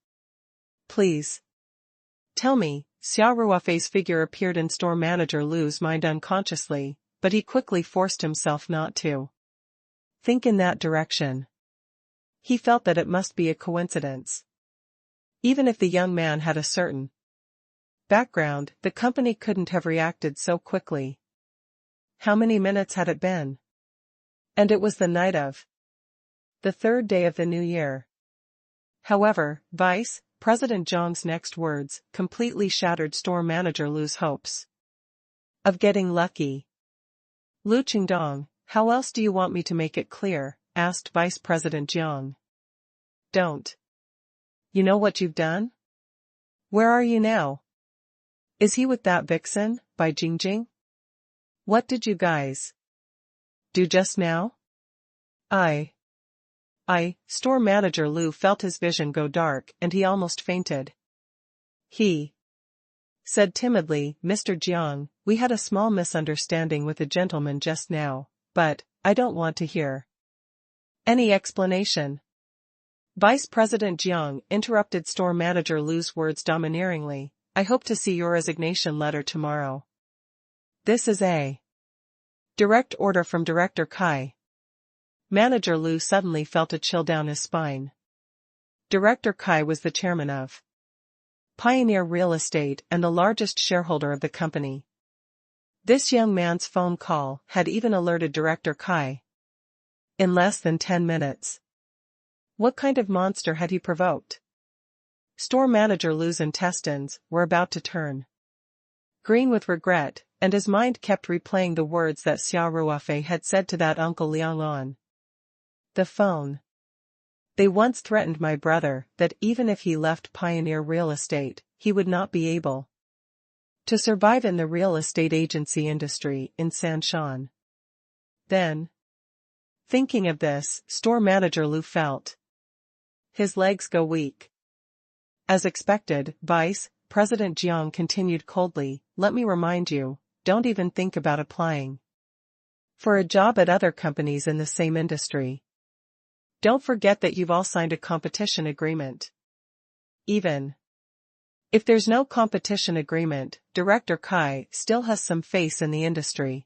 tell me." Xia Ruofei's figure appeared in store manager Lu's mind unconsciously, but he quickly forced himself not to think in that direction. He felt that it must be a coincidence. Even if the young man had a certain background, the company couldn't have reacted so quickly. How many minutes had it been? And it was the night of the third day of the new year. However, Vice President Jiang's next words completely shattered store manager Lu's hopes of getting lucky. "Lu Qingdong, how else do you want me to make it clear?" asked Vice President Jiang. "Don't you know what you've done? Where are you now? Is he with that vixen, Bai Jingjing? What did you guys Do just now? I. Store manager Lu felt his vision go dark and he almost fainted. He said timidly, Mr. Jiang, we had a small misunderstanding with a gentleman just now, but I don't want to hear any explanation. Vice President Jiang interrupted store manager Lu's words domineeringly, I hope to see your resignation letter tomorrow. This is a direct order from Director Kai. Manager Lu suddenly felt a chill down his spine. Director Kai was the chairman of Pioneer Real Estate and the largest shareholder of the company. This young man's phone call had even alerted Director Kai. In less than 10 minutes. What kind of monster had he provoked? Store manager Lu's intestines were about to turn green with regret, and his mind kept replaying the words that Xia Ruofei had said to that Uncle Liang on the phone. They once threatened my brother that even if he left Pioneer Real Estate, he would not be able to survive in the real estate agency industry in Sanshan. Then, thinking of this, store manager Lu felt his legs go weak. As expected, Vice President Jiang continued coldly, let me remind you, don't even think about applying for a job at other companies in the same industry. Don't forget that you've all signed a competition agreement. Even if there's no competition agreement, Director Kai still has some face in the industry.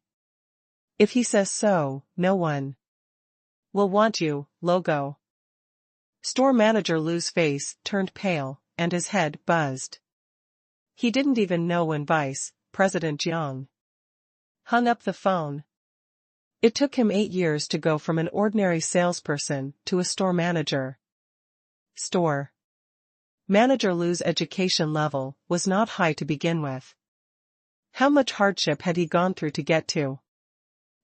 If he says so, no one will want you, logo. Store manager Lu's face turned pale, and his head buzzed. He didn't even know when Vice President Jiang hung up the phone. It took him 8 years to go from an ordinary salesperson to a store manager. Store manager Lu's education level was not high to begin with. How much hardship had he gone through to get to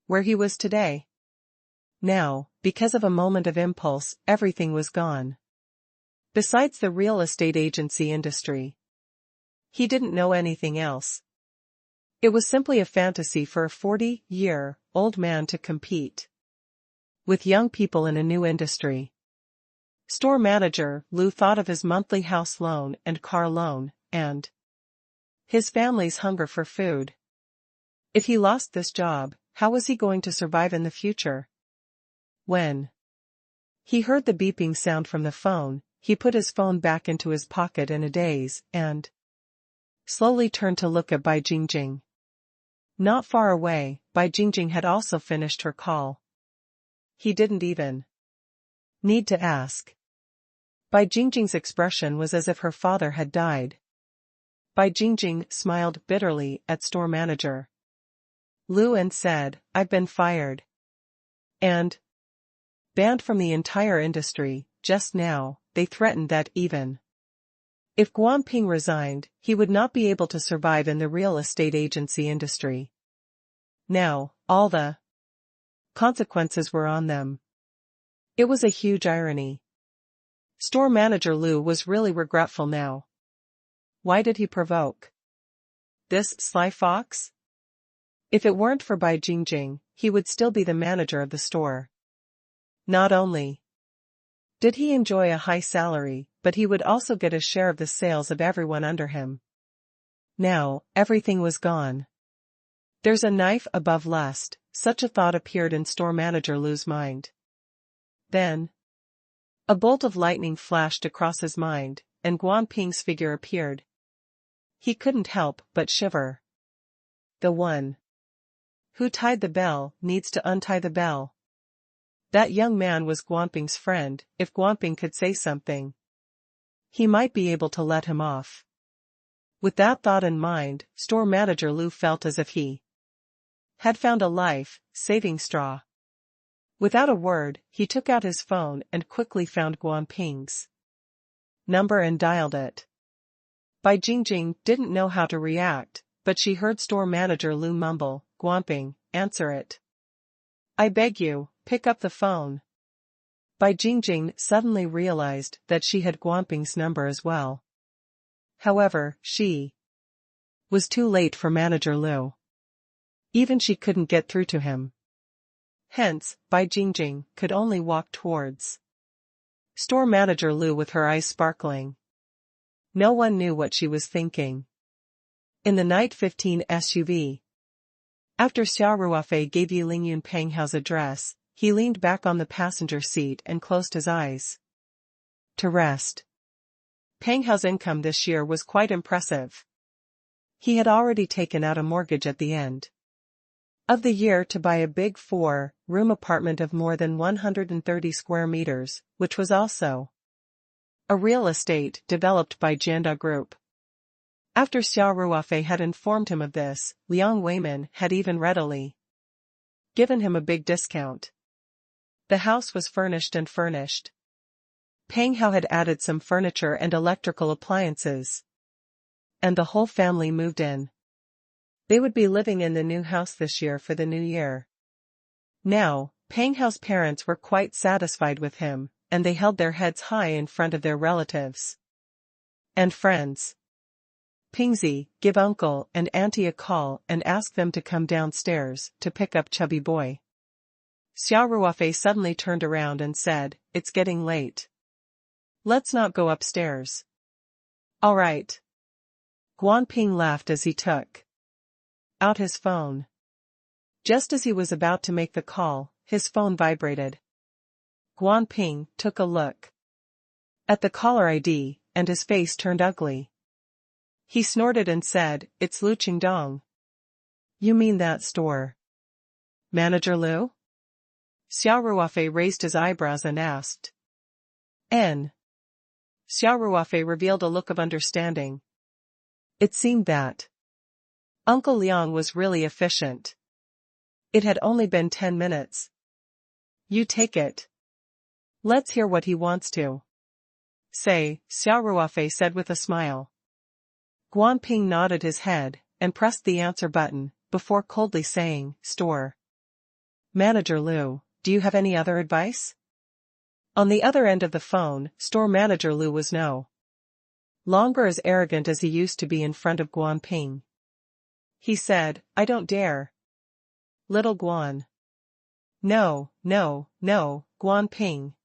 where he was today? Now, because of a moment of impulse, everything was gone. Besides the real estate agency industry, he didn't know anything else. It was simply a fantasy for a 40-year-old man to compete with young people in a new industry. Store manager Lu thought of his monthly house loan and car loan, and his family's hunger for food. If he lost this job, how was he going to survive in the future? When he heard the beeping sound from the phone, he put his phone back into his pocket in a daze, and slowly turned to look at Bai Jingjing. Not far away, Bai Jingjing had also finished her call. He didn't even need to ask. Bai Jingjing's expression was as if her father had died. Bai Jingjing smiled bitterly at store manager Lu and said, I've been fired and banned from the entire industry. Just now, they threatened that even if Guanping resigned, he would not be able to survive in the real estate agency industry. Now, all the consequences were on them. It was a huge irony. Store manager Lu was really regretful now. Why did he provoke this sly fox? If it weren't for Bai Jingjing, he would still be the manager of the store. Not only did he enjoy a high salary, but he would also get a share of the sales of everyone under him. Now, everything was gone. There's a knife above lust, such a thought appeared in store manager Lu's mind. Then, a bolt of lightning flashed across his mind, and Guanping's figure appeared. He couldn't help but shiver. The one who tied the bell needs to untie the bell. That young man was Guanping's friend. If Guanping could say something, he might be able to let him off. With that thought in mind, store manager Lu felt as if he had found a life-saving straw. Without a word, he took out his phone and quickly found Guanping's number and dialed it. Bai Jingjing didn't know how to react, but she heard store manager Lu mumble, Guanping, answer it. I beg you, pick up the phone. Bai Jingjing suddenly realized that she had Guanping's number as well. However, she was too late for manager Lu. Even she couldn't get through to him. Hence, Bai Jingjing could only walk towards store manager Lu with her eyes sparkling. No one knew what she was thinking. In the night 15 SUV. After Xia Ruofei gave Yingyun Peng Hao's address, he leaned back on the passenger seat and closed his eyes to rest. Peng Hao's income this year was quite impressive. He had already taken out a mortgage at the end of the year to buy a big 4-room apartment of more than 130 square meters, which was also a real estate developed by Janda Group. After Xia Ruofei had informed him of this, Liang Weimin had even readily given him a big discount. The house was furnished and furnished. Peng Hao had added some furniture and electrical appliances. And the whole family moved in. They would be living in the new house this year for the new year. Now, Peng Hao's parents were quite satisfied with him, and they held their heads high in front of their relatives and friends. Pingzi, give uncle and auntie a call and ask them to come downstairs to pick up chubby boy. Xia Ruofei suddenly turned around and said, "It's getting late. Let's not go upstairs." "All right." Guanping laughed as he took out his phone. Just as he was about to make the call, his phone vibrated. Guanping took a look at the caller ID, and his face turned ugly. He snorted and said, "It's Lu Qingdong." "You mean that store manager Lu?" Xia Ruofei raised his eyebrows and asked. N. Xia Ruofei revealed a look of understanding. It seemed that Uncle Liang was really efficient. It had only been 10 minutes. "You take it. Let's hear what he wants to say," Xia Ruofei said with a smile. Guanping nodded his head and pressed the answer button, before coldly saying, "Store manager Lu, do you have any other advice?" On the other end of the phone, store manager Lu was no longer as arrogant as he used to be in front of Guanping. He said, "I don't dare. Little Guan." No, Guanping.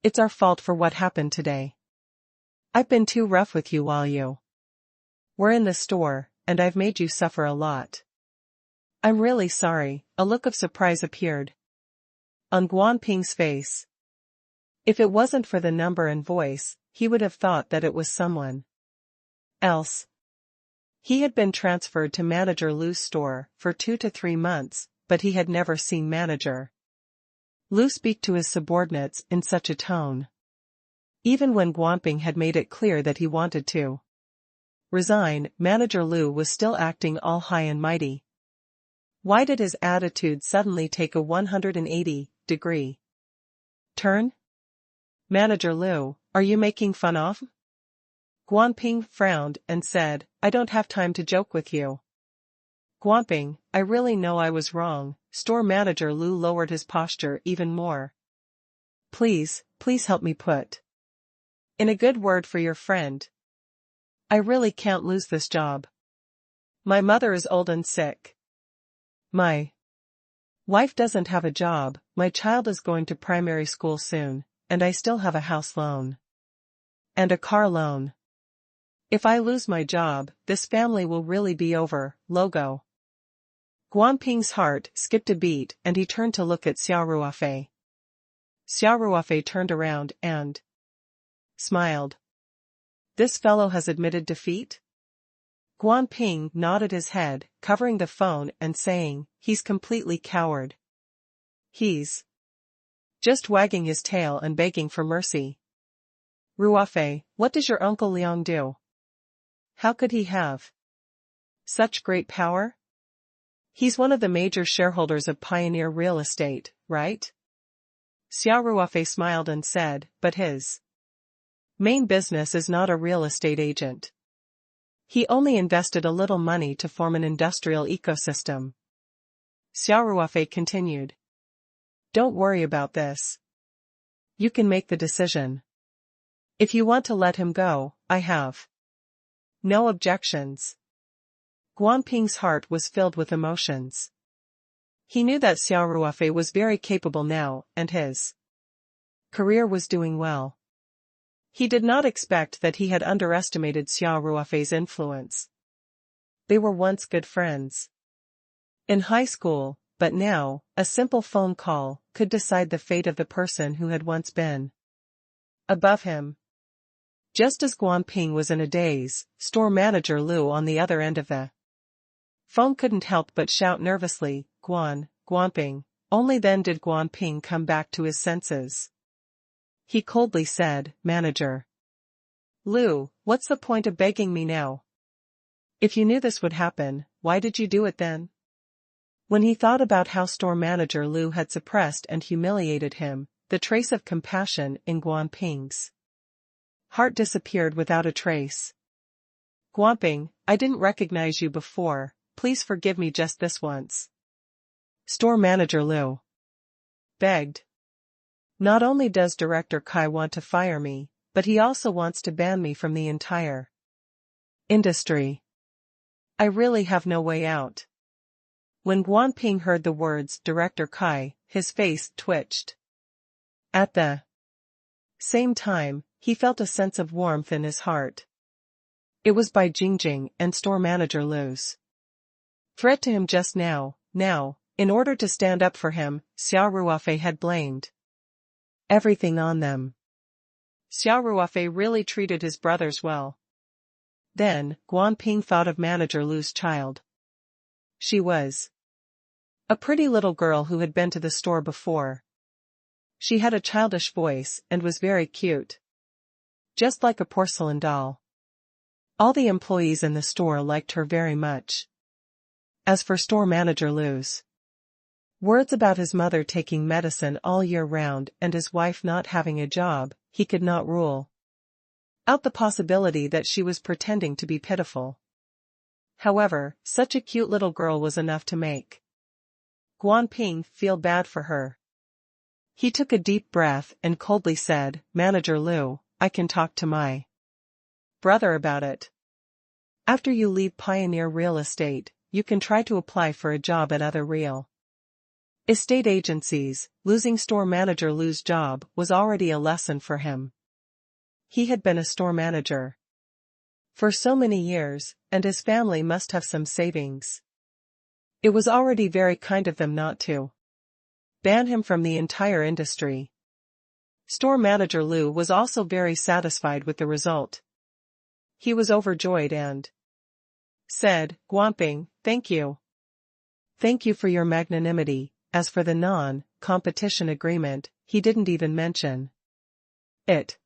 It's our fault for what happened today. I've been too rough with you while you were in the store, and I've made you suffer a lot. I'm really sorry." A look of surprise appeared on Guanping's face. If it wasn't for the number and voice, he would have thought that it was someone else. He had been transferred to manager Lu's store for 2 to 3 months, but he had never seen manager Lu speak to his subordinates in such a tone. Even when Guanping had made it clear that he wanted to resign, manager Lu was still acting all high and mighty. Why did his attitude suddenly take a 180-degree turn? "Manager Lu, are you making fun of?" Guanping frowned and said, "I don't have time to joke with you." "Guanping, I really know I was wrong." Store manager Lu lowered his posture even more. Please help me put in a good word for your friend. I really can't lose this job. My mother is old and sick. My wife doesn't have a job, my child is going to primary school soon, and I still have a house loan and a car loan. If I lose my job, this family will really be over. Logo. Guanping's heart skipped a beat and he turned to look at Xia Ruofei. Xia Ruofei turned around and smiled. This fellow has admitted defeat? Guanping nodded his head, covering the phone and saying, "He's completely coward. He's just wagging his tail and begging for mercy." "Ruofei, what does your uncle Liang do? How could he have such great power?" "He's one of the major shareholders of Pioneer Real Estate, right?" Xia Ruofei smiled and said, "But his main business is not a real estate agent. He only invested a little money to form an industrial ecosystem." Xia Ruofei continued. "Don't worry about this. You can make the decision. If you want to let him go, I have no objections." Guanping's heart was filled with emotions. He knew that Xia Ruofei was very capable now, and his career was doing well. He did not expect that he had underestimated Xia Ruofei's influence. They were once good friends in high school, but now, a simple phone call could decide the fate of the person who had once been above him. Just as Guan Ping was in a daze, store manager Lu on the other end of the phone couldn't help but shout nervously, Guan Ping. Only then did Guan Ping come back to his senses. He coldly said, Manager Lu, what's the point of begging me now? If you knew this would happen, why did you do it then? When he thought about how store manager Lu had suppressed and humiliated him, the trace of compassion in Guan Ping's heart disappeared without a trace. Guan Ping, I didn't recognize you before, please forgive me just this once. Store manager Lu begged. Not only does Director Kai want to fire me, but he also wants to ban me from the entire industry. I really have no way out. When Guan Ping heard the words Director Kai, his face twitched. At the same time, he felt a sense of warmth in his heart. It was by Jingjing and store manager Lu's threat to him just now, in order to stand up for him, Xia Ruofei had blamed everything on them. Xia Ruofei really treated his brothers well. Then, Guan Ping thought of manager Lu's child. She was a pretty little girl who had been to the store before. She had a childish voice and was very cute. Just like a porcelain doll. All the employees in the store liked her very much. As for store manager Lu's words about his mother taking medicine all year round and his wife not having a job, he could not rule out the possibility that she was pretending to be pitiful. However, such a cute little girl was enough to make Guan Ping feel bad for her. He took a deep breath and coldly said, Manager Lu, I can talk to my brother about it. After you leave Pioneer Real Estate, you can try to apply for a job at other real estate agencies. Losing store manager Lu's job was already a lesson for him. He had been a store manager for so many years, and his family must have some savings. It was already very kind of them not to ban him from the entire industry. Store manager Lu was also very satisfied with the result. He was overjoyed and said, Guan Ping, thank you. Thank you for your magnanimity. As for the non-competition agreement, he didn't even mention it.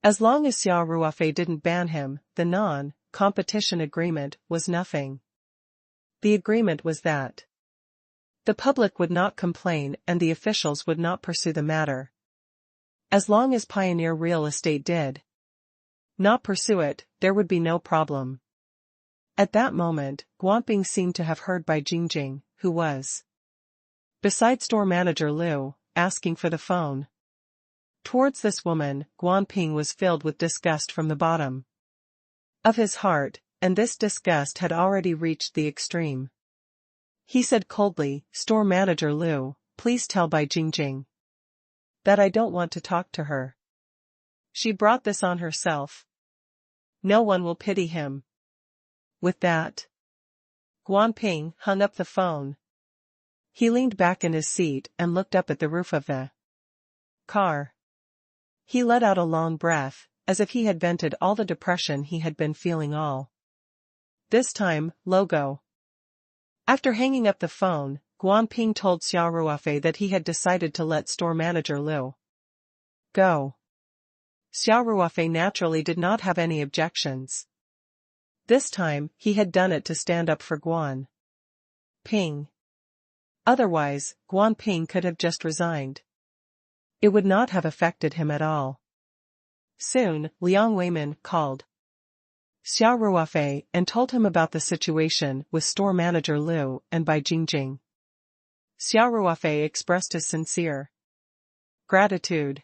As long as Xia Ruofei didn't ban him, the non-competition agreement was nothing. The agreement was that the public would not complain and the officials would not pursue the matter. As long as Pioneer Real Estate did not pursue it, there would be no problem. At that moment, Guan Ping seemed to have heard by Jingjing, who was beside store manager Lu, asking for the phone. Towards this woman, Guan Ping was filled with disgust from the bottom of his heart, and this disgust had already reached the extreme. He said coldly, Store manager Lu, please tell Bai Jingjing that I don't want to talk to her. She brought this on herself. No one will pity him. With that, Guan Ping hung up the phone. He leaned back in his seat and looked up at the roof of the car. He let out a long breath, as if he had vented all the depression he had been feeling all this time. Logo. After hanging up the phone, Guan Ping told Xia Ruofei that he had decided to let store manager Lu go. Xia Ruofei naturally did not have any objections. This time, he had done it to stand up for Guan Ping. Otherwise, Guan Ping could have just resigned. It would not have affected him at all. Soon, Liang Weimin called Xia Ruofei and told him about the situation with store manager Lu and Bai Jingjing. Xia Ruofei expressed his sincere gratitude.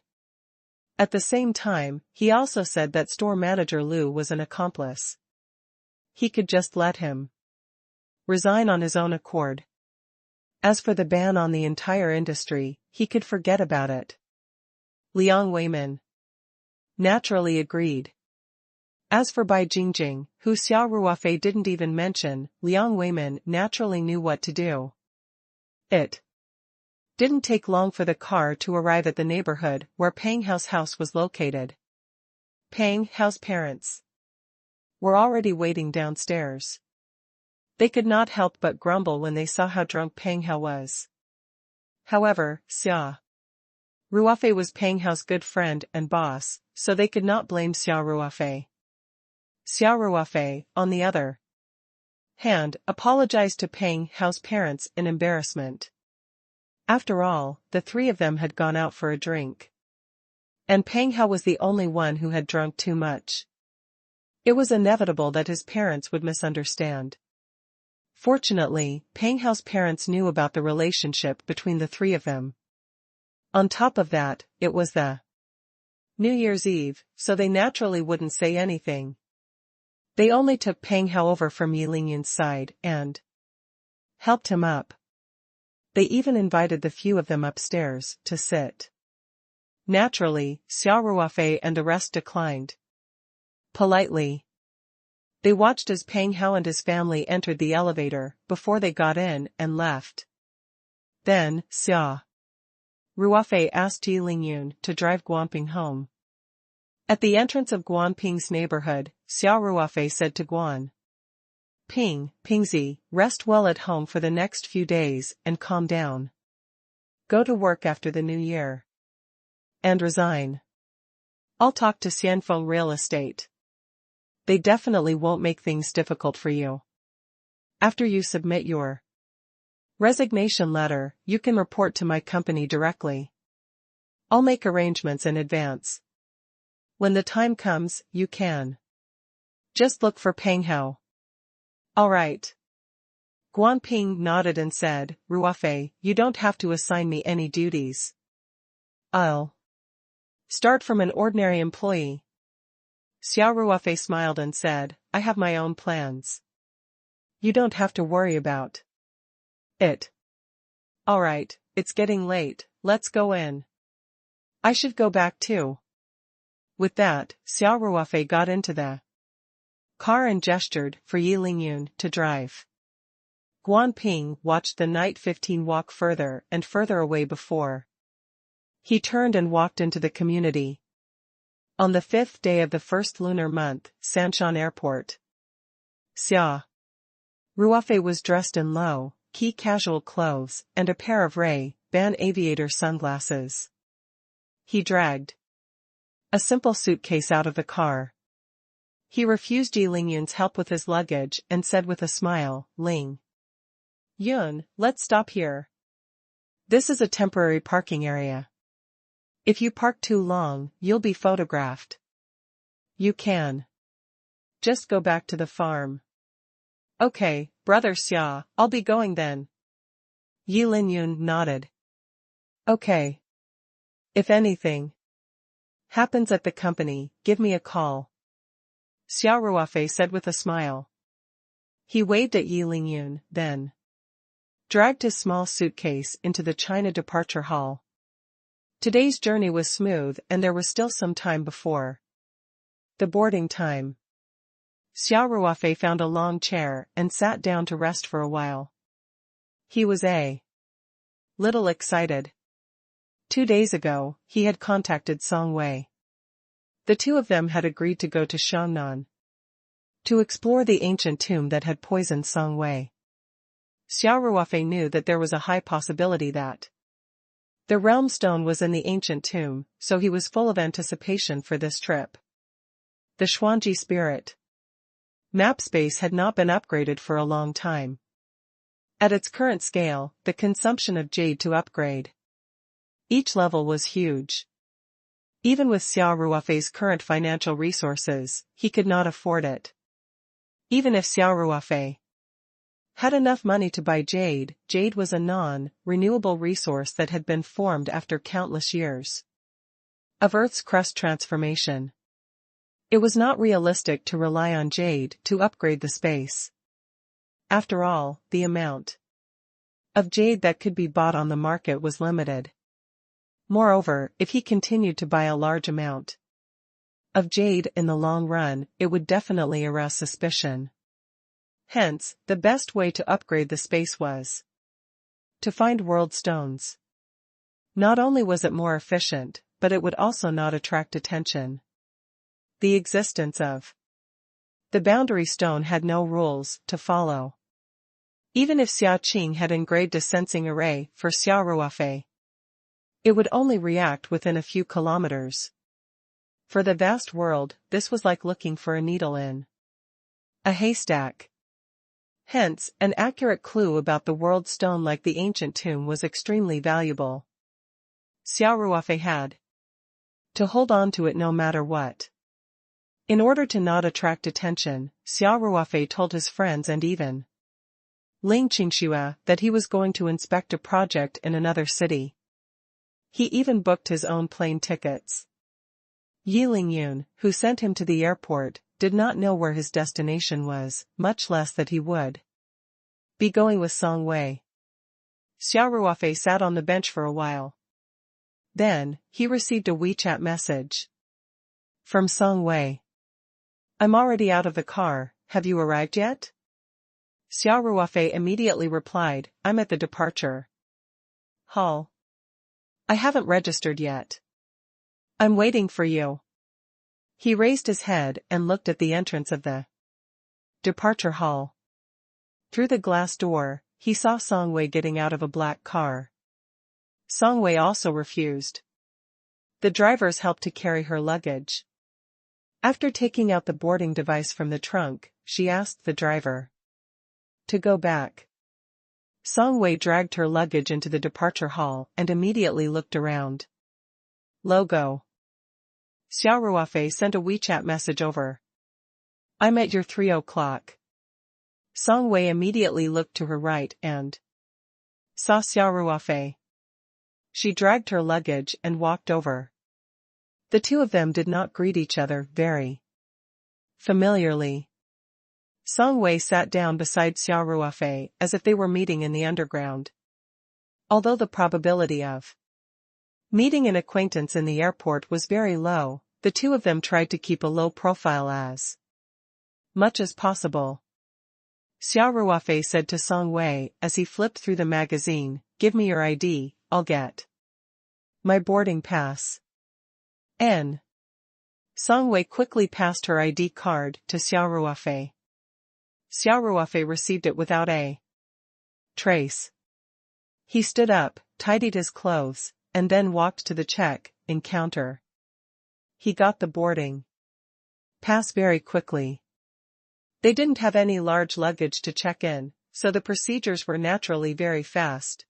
At the same time, he also said that store manager Lu was an accomplice. He could just let him resign on his own accord. As for the ban on the entire industry, he could forget about it. Liang Weimin naturally agreed. As for Bai Jingjing, who Xia Ruofei didn't even mention, Liang Weimin naturally knew what to do. It didn't take long for the car to arrive at the neighborhood where Peng Hao's house was located. Peng Hao's parents were already waiting downstairs. They could not help but grumble when they saw how drunk Peng Hao was. However, Xia Ruofei was Peng Hao's good friend and boss, so they could not blame Xia Ruofei. Xia Ruofei, on the other hand, apologized to Peng Hao's parents in embarrassment. After all, the three of them had gone out for a drink. And Peng Hao was the only one who had drunk too much. It was inevitable that his parents would misunderstand. Fortunately, Peng Hao's parents knew about the relationship between the three of them. On top of that, it was the New Year's Eve, so they naturally wouldn't say anything. They only took Peng Hao over from Yi Lingyun's side and helped him up. They even invited the few of them upstairs to sit. Naturally, Xia Ruofei and the rest declined. Politely, they watched as Peng Hao and his family entered the elevator before they got in and left. Then, Xia Ruofei asked Yi Lingyun to drive Guanping home. At the entrance of Guanping's neighborhood, Xia Ruofei said to Guan Pingzi, rest well at home for the next few days and calm down. Go to work after the new year. And resign. I'll talk to Xianfeng Real Estate. They definitely won't make things difficult for you. After you submit your resignation letter, you can report to my company directly. I'll make arrangements in advance. When the time comes, you can just look for Peng Hao. All right. Guanping nodded and said, Ruofei, you don't have to assign me any duties. I'll start from an ordinary employee. Xia Ruofei smiled and said, I have my own plans. You don't have to worry about it. All right, it's getting late, let's go in. I should go back too. With that, Xia Ruofei got into the car and gestured for Yi Lingyun to drive. Guanping watched the Night 15 walk further and further away before he turned and walked into the community. On the 5th day of the first lunar month, Sanshan Airport. Xia Ruofei was dressed in low-key casual clothes and a pair of Ray-Ban aviator sunglasses. He dragged a simple suitcase out of the car. He refused Yi Lingyun's help with his luggage and said with a smile, Ling Yun, let's stop here. This is a temporary parking area. If you park too long, you'll be photographed. You can just go back to the farm. Okay, brother Xia, I'll be going then. Yi Lingyun nodded. Okay. If anything happens at the company, give me a call. Xia Ruofei said with a smile. He waved at Yi Lingyun, then dragged his small suitcase into the China departure hall. Today's journey was smooth and there was still some time before the boarding time. Xia Ruofei found a long chair and sat down to rest for a while. He was a little excited. 2 days ago, he had contacted Song Wei. The two of them had agreed to go to Xiangnan to explore the ancient tomb that had poisoned Song Wei. Xia Ruofei knew that there was a high possibility that the realm stone was in the ancient tomb, so he was full of anticipation for this trip. The Xuanji spirit map space had not been upgraded for a long time. At its current scale, the consumption of jade to upgrade each level was huge. Even with Xia Ruofei's current financial resources, he could not afford it. Even if Xia Ruofei had enough money to buy jade, jade was a non-renewable resource that had been formed after countless years of Earth's crust transformation. It was not realistic to rely on jade to upgrade the space. After all, the amount of jade that could be bought on the market was limited. Moreover, if he continued to buy a large amount of jade in the long run, it would definitely arouse suspicion. Hence, the best way to upgrade the space was to find world stones. Not only was it more efficient, but it would also not attract attention. The existence of the boundary stone had no rules to follow. Even if Xia Qing had engraved a sensing array for Xia Ruofei, it would only react within a few kilometers. For the vast world, this was like looking for a needle in a haystack. Hence, an accurate clue about the world stone like the ancient tomb was extremely valuable. Xia Ruofei had to hold on to it no matter what. In order to not attract attention, Xia Ruofei told his friends and even Ling Qingxue that he was going to inspect a project in another city. He even booked his own plane tickets. Yi Lingyun, who sent him to the airport, did not know where his destination was, much less that he would be going with Song Wei. Xia Ruofei sat on the bench for a while. Then, he received a WeChat message from Song Wei. "I'm already out of the car, have you arrived yet?" Xia Ruofei immediately replied, "I'm at the departure hall. I haven't registered yet. I'm waiting for you." He raised his head and looked at the entrance of the departure hall. Through the glass door, he saw Song Wei getting out of a black car. Song Wei also refused. The drivers helped to carry her luggage. After taking out the boarding device from the trunk, she asked the driver to go back. Song Wei dragged her luggage into the departure hall and immediately looked around. Logo. Xia Ruofei sent a WeChat message over. "I'm at your 3 o'clock. Song Wei immediately looked to her right and saw Xia Ruofei. She dragged her luggage and walked over. The two of them did not greet each other very familiarly. Song Wei sat down beside Xia Ruofei as if they were meeting in the underground. Although the probability of meeting an acquaintance in the airport was very low, the two of them tried to keep a low profile as much as possible. Xia Ruofei said to Song Wei as he flipped through the magazine, "Give me your ID, I'll get my boarding pass." N. Song Wei quickly passed her ID card to Xia Ruofei. Xia Ruofei received it without a trace. He stood up, tidied his clothes, and then walked to the check-in counter. He got the boarding pass very quickly. They didn't have any large luggage to check in, so the procedures were naturally very fast.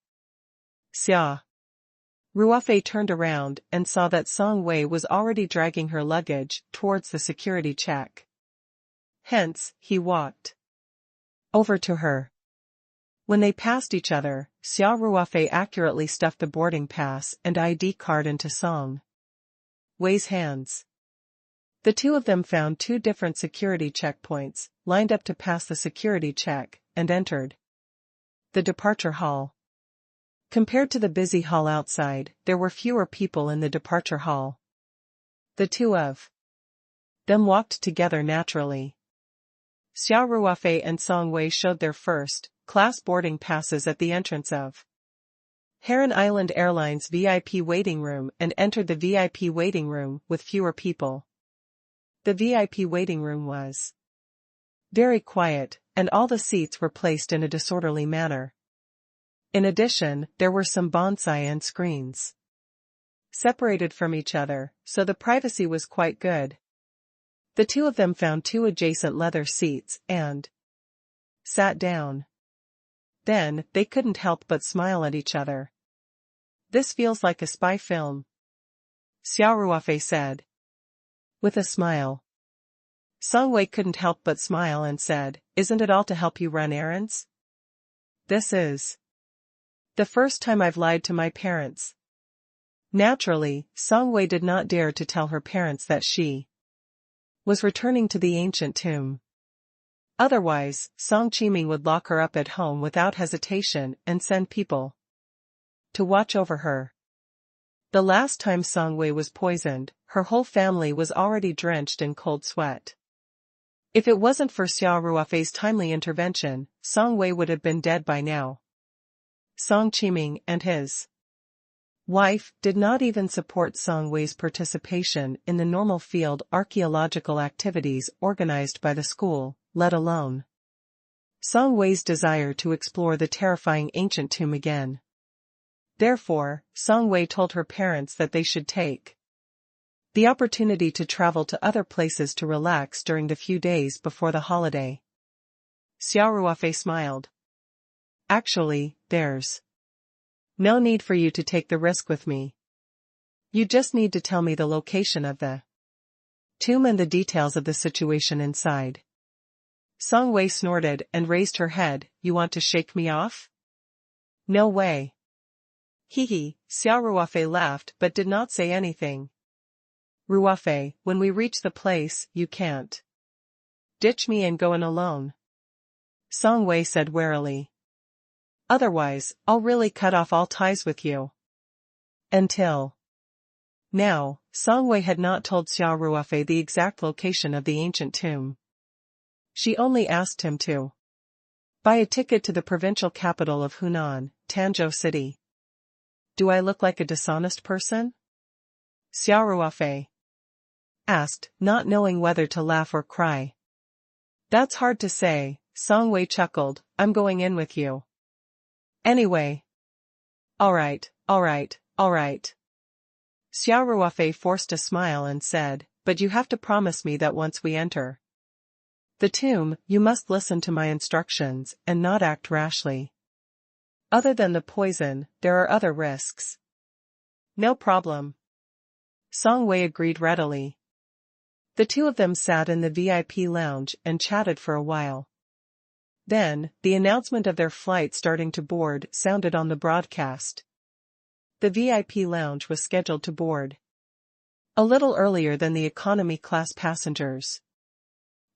Xia Ruofei turned around and saw that Song Wei was already dragging her luggage towards the security check. Hence, he walked over to her. When they passed each other, Xia Ruofei accurately stuffed the boarding pass and ID card into Song Wei's hands. The two of them found two different security checkpoints, lined up to pass the security check, and entered the departure hall. Compared to the busy hall outside, there were fewer people in the departure hall. The two of them walked together naturally. Xia Ruofei and Song Wei showed their first-class boarding passes at the entrance of Heron Island Airlines VIP waiting room and entered the VIP waiting room with fewer people. The VIP waiting room was very quiet, and all the seats were placed in a disorderly manner. In addition, there were some bonsai and screens separated from each other, so the privacy was quite good. The two of them found two adjacent leather seats and sat down. Then, they couldn't help but smile at each other. "This feels like a spy film," Xia Ruofei said, with a smile. Song Wei couldn't help but smile and said, "Isn't it all to help you run errands? This is the first time I've lied to my parents." Naturally, Song Wei did not dare to tell her parents that she was returning to the ancient tomb. Otherwise, Song Qiming would lock her up at home without hesitation and send people to watch over her. The last time Song Wei was poisoned, her whole family was already drenched in cold sweat. If it wasn't for Xia Ruofei's timely intervention, Song Wei would have been dead by now. Song Qiming and his wife did not even support Song Wei's participation in the normal field archaeological activities organized by the school, let alone Song Wei's desire to explore the terrifying ancient tomb again. Therefore, Song Wei told her parents that they should take the opportunity to travel to other places to relax during the few days before the holiday. Xia Ruofei smiled. Actually, there's no need for you to take the risk with me. You just need to tell me the location of the tomb and the details of the situation inside. Song Wei snorted and raised her head. You want to shake me off? No way. Hee. Xia Ruofei laughed but did not say anything. Ruofei, when we reach the place, you can't ditch me and go in alone. Song Wei said warily. Otherwise, I'll really cut off all ties with you. Until now, Song Wei had not told Xia Ruofei the exact location of the ancient tomb. She only asked him to buy a ticket to the provincial capital of Hunan, Tanzhou City. Do I look like a dishonest person? Xia Ruofei asked, not knowing whether to laugh or cry. That's hard to say, Song Wei chuckled. I'm going in with you. Anyway. Alright. Xia Ruofei forced a smile and said, but you have to promise me that once we enter the tomb, you must listen to my instructions and not act rashly. Other than the poison, there are other risks. No problem. Song Wei agreed readily. The two of them sat in the VIP lounge and chatted for a while. Then, the announcement of their flight starting to board sounded on the broadcast. The VIP lounge was scheduled to board a little earlier than the economy class passengers.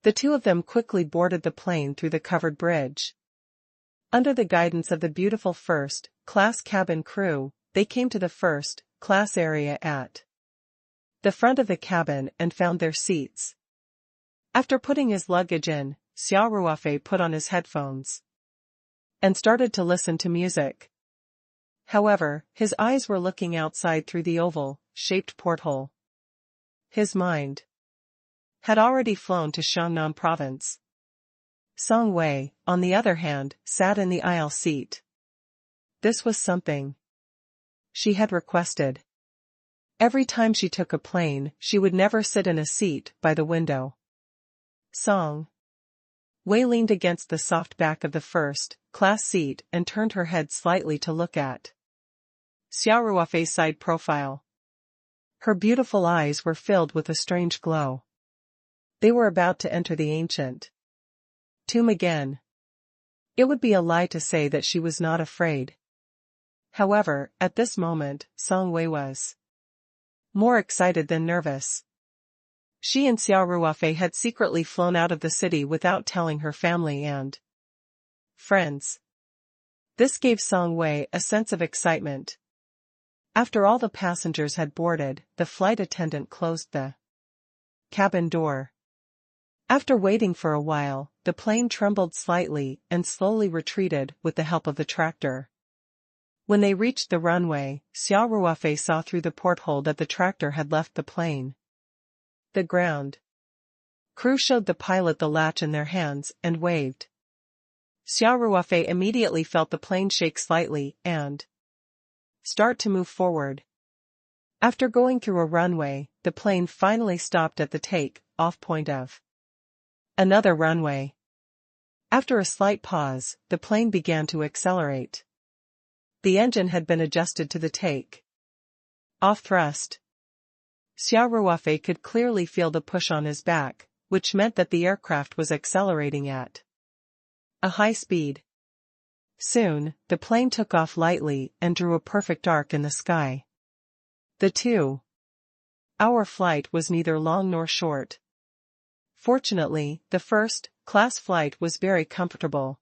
The two of them quickly boarded the plane through the covered bridge. Under the guidance of the beautiful first-class cabin crew, they came to the first-class area at the front of the cabin and found their seats. After putting his luggage in, Xia Ruofei put on his headphones and started to listen to music. However, his eyes were looking outside through the oval-shaped porthole. His mind had already flown to Shannan province. Song Wei, on the other hand, sat in the aisle seat. This was something she had requested. Every time she took a plane, she would never sit in a seat by the window. Song Wei leaned against the soft back of the first-class seat and turned her head slightly to look at Xia Ruofei's side profile. Her beautiful eyes were filled with a strange glow. They were about to enter the ancient tomb again. It would be a lie to say that she was not afraid. However, at this moment, Song Wei was more excited than nervous. She and Xia Ruofei had secretly flown out of the city without telling her family and friends. This gave Song Wei a sense of excitement. After all the passengers had boarded, the flight attendant closed the cabin door. After waiting for a while, the plane trembled slightly and slowly retreated with the help of the tractor. When they reached the runway, Xia Ruofei saw through the porthole that the tractor had left the plane. The ground crew showed the pilot the latch in their hands and waved. Xia Ruofei immediately felt the plane shake slightly and start to move forward. After going through a runway, the plane finally stopped at the take-off point of another runway. After a slight pause, the plane began to accelerate. The engine had been adjusted to the take-off thrust. Xia Ruofei could clearly feel the push on his back, which meant that the aircraft was accelerating at a high speed. Soon, the plane took off lightly and drew a perfect arc in the sky. The 2-hour flight was neither long nor short. Fortunately, the first-class flight was very comfortable.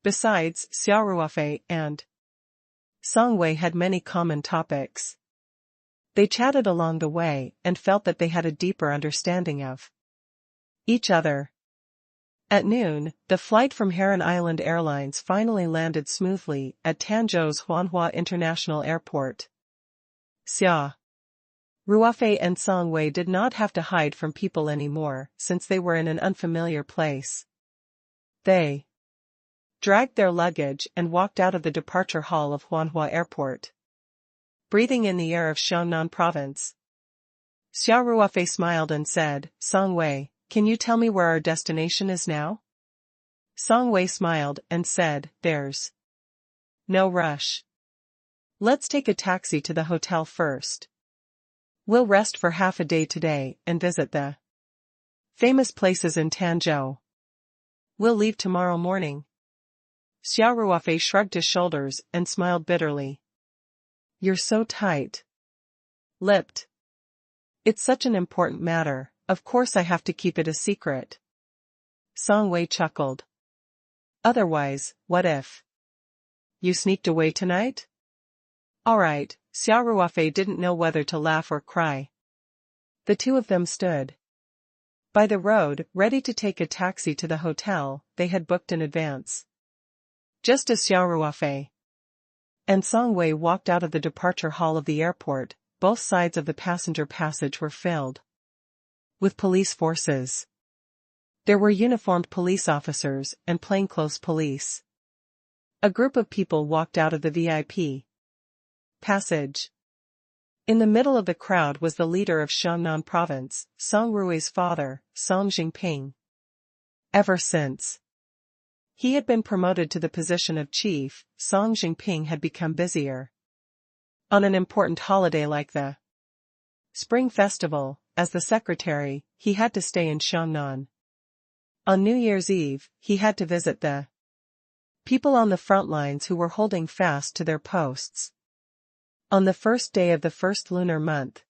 Besides, Xia Ruofei and Song Wei had many common topics. They chatted along the way and felt that they had a deeper understanding of each other. At noon, the flight from Heron Island Airlines finally landed smoothly at Tanzhou's Huanhua International Airport. Xia Ruofei and Song Wei did not have to hide from people anymore, since they were in an unfamiliar place. They dragged their luggage and walked out of the departure hall of Huanhua Airport, breathing in the air of Shannan Province. Xia Ruofei smiled and said, "Song Wei, can you tell me where our destination is now?" Song Wei smiled and said, "There's no rush. Let's take a taxi to the hotel first. We'll rest for half a day today and visit the famous places in Tanzhou. We'll leave tomorrow morning." Xia Ruofei shrugged his shoulders and smiled bitterly. "You're so tight-lipped. It's such an important matter, of course I have to keep it a secret." Song Wei chuckled. "Otherwise, what if you sneaked away tonight?" "Alright." Xia Ruofei didn't know whether to laugh or cry. The two of them stood by the road, ready to take a taxi to the hotel they had booked in advance. Just as Xia Ruofei and Song Wei walked out of the departure hall of the airport, both sides of the passenger passage were filled with police forces. There were uniformed police officers and plainclothes police. A group of people walked out of the VIP passage. In the middle of the crowd was the leader of Shannan Province, Song Rui's father, Song Jingping. Ever since he had been promoted to the position of chief, Song Jingping had become busier. On an important holiday like the Spring Festival, as the secretary, he had to stay in Shannan. On New Year's Eve, he had to visit the people on the front lines who were holding fast to their posts. On the first day of the first lunar month,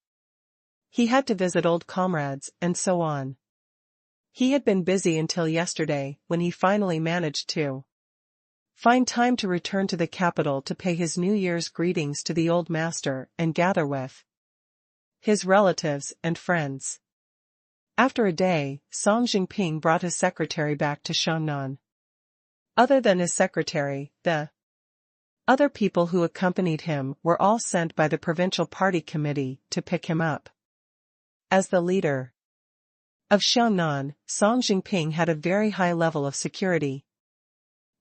he had to visit old comrades, and so on. He had been busy until yesterday, when he finally managed to find time to return to the capital to pay his New Year's greetings to the old master and gather with his relatives and friends. After a day, Song Jingping brought his secretary back to Shannan. Other than his secretary, the other people who accompanied him were all sent by the provincial party committee to pick him up. As the leader of Shannan, Song Jingping had a very high level of security.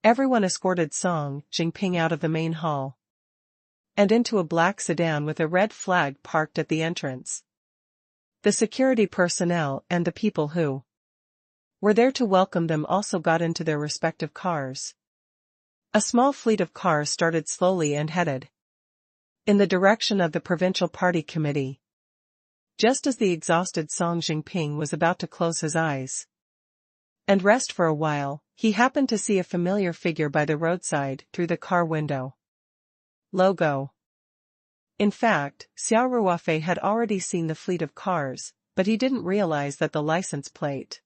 Everyone escorted Song Jingping out of the main hall and into a black sedan with a red flag parked at the entrance. The security personnel and the people who were there to welcome them also got into their respective cars. A small fleet of cars started slowly and headed in the direction of the provincial party committee. Just as the exhausted Song Jingping was about to close his eyes and rest for a while, he happened to see a familiar figure by the roadside through the car window. Logo. In fact, Xia Ruofei had already seen the fleet of cars, but he didn't realize that the license plate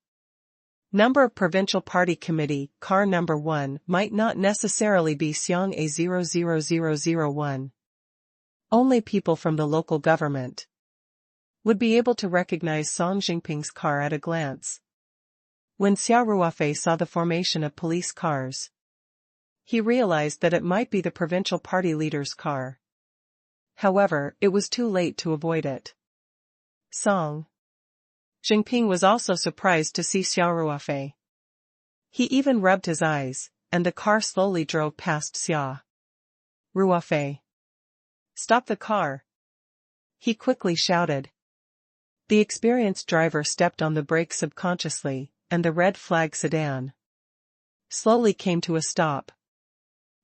number of provincial party committee, car number 1, might not necessarily be Xiang A00001. Only people from the local government would be able to recognize Song Jingping's car at a glance. When Xia Ruofei saw the formation of police cars, he realized that it might be the provincial party leader's car. However, it was too late to avoid it. Song Jingping was also surprised to see Xia Ruofei. He even rubbed his eyes, and the car slowly drove past Xia Ruofei. "Stop the car!" he quickly shouted. The experienced driver stepped on the brakes subconsciously, and the red flag sedan slowly came to a stop.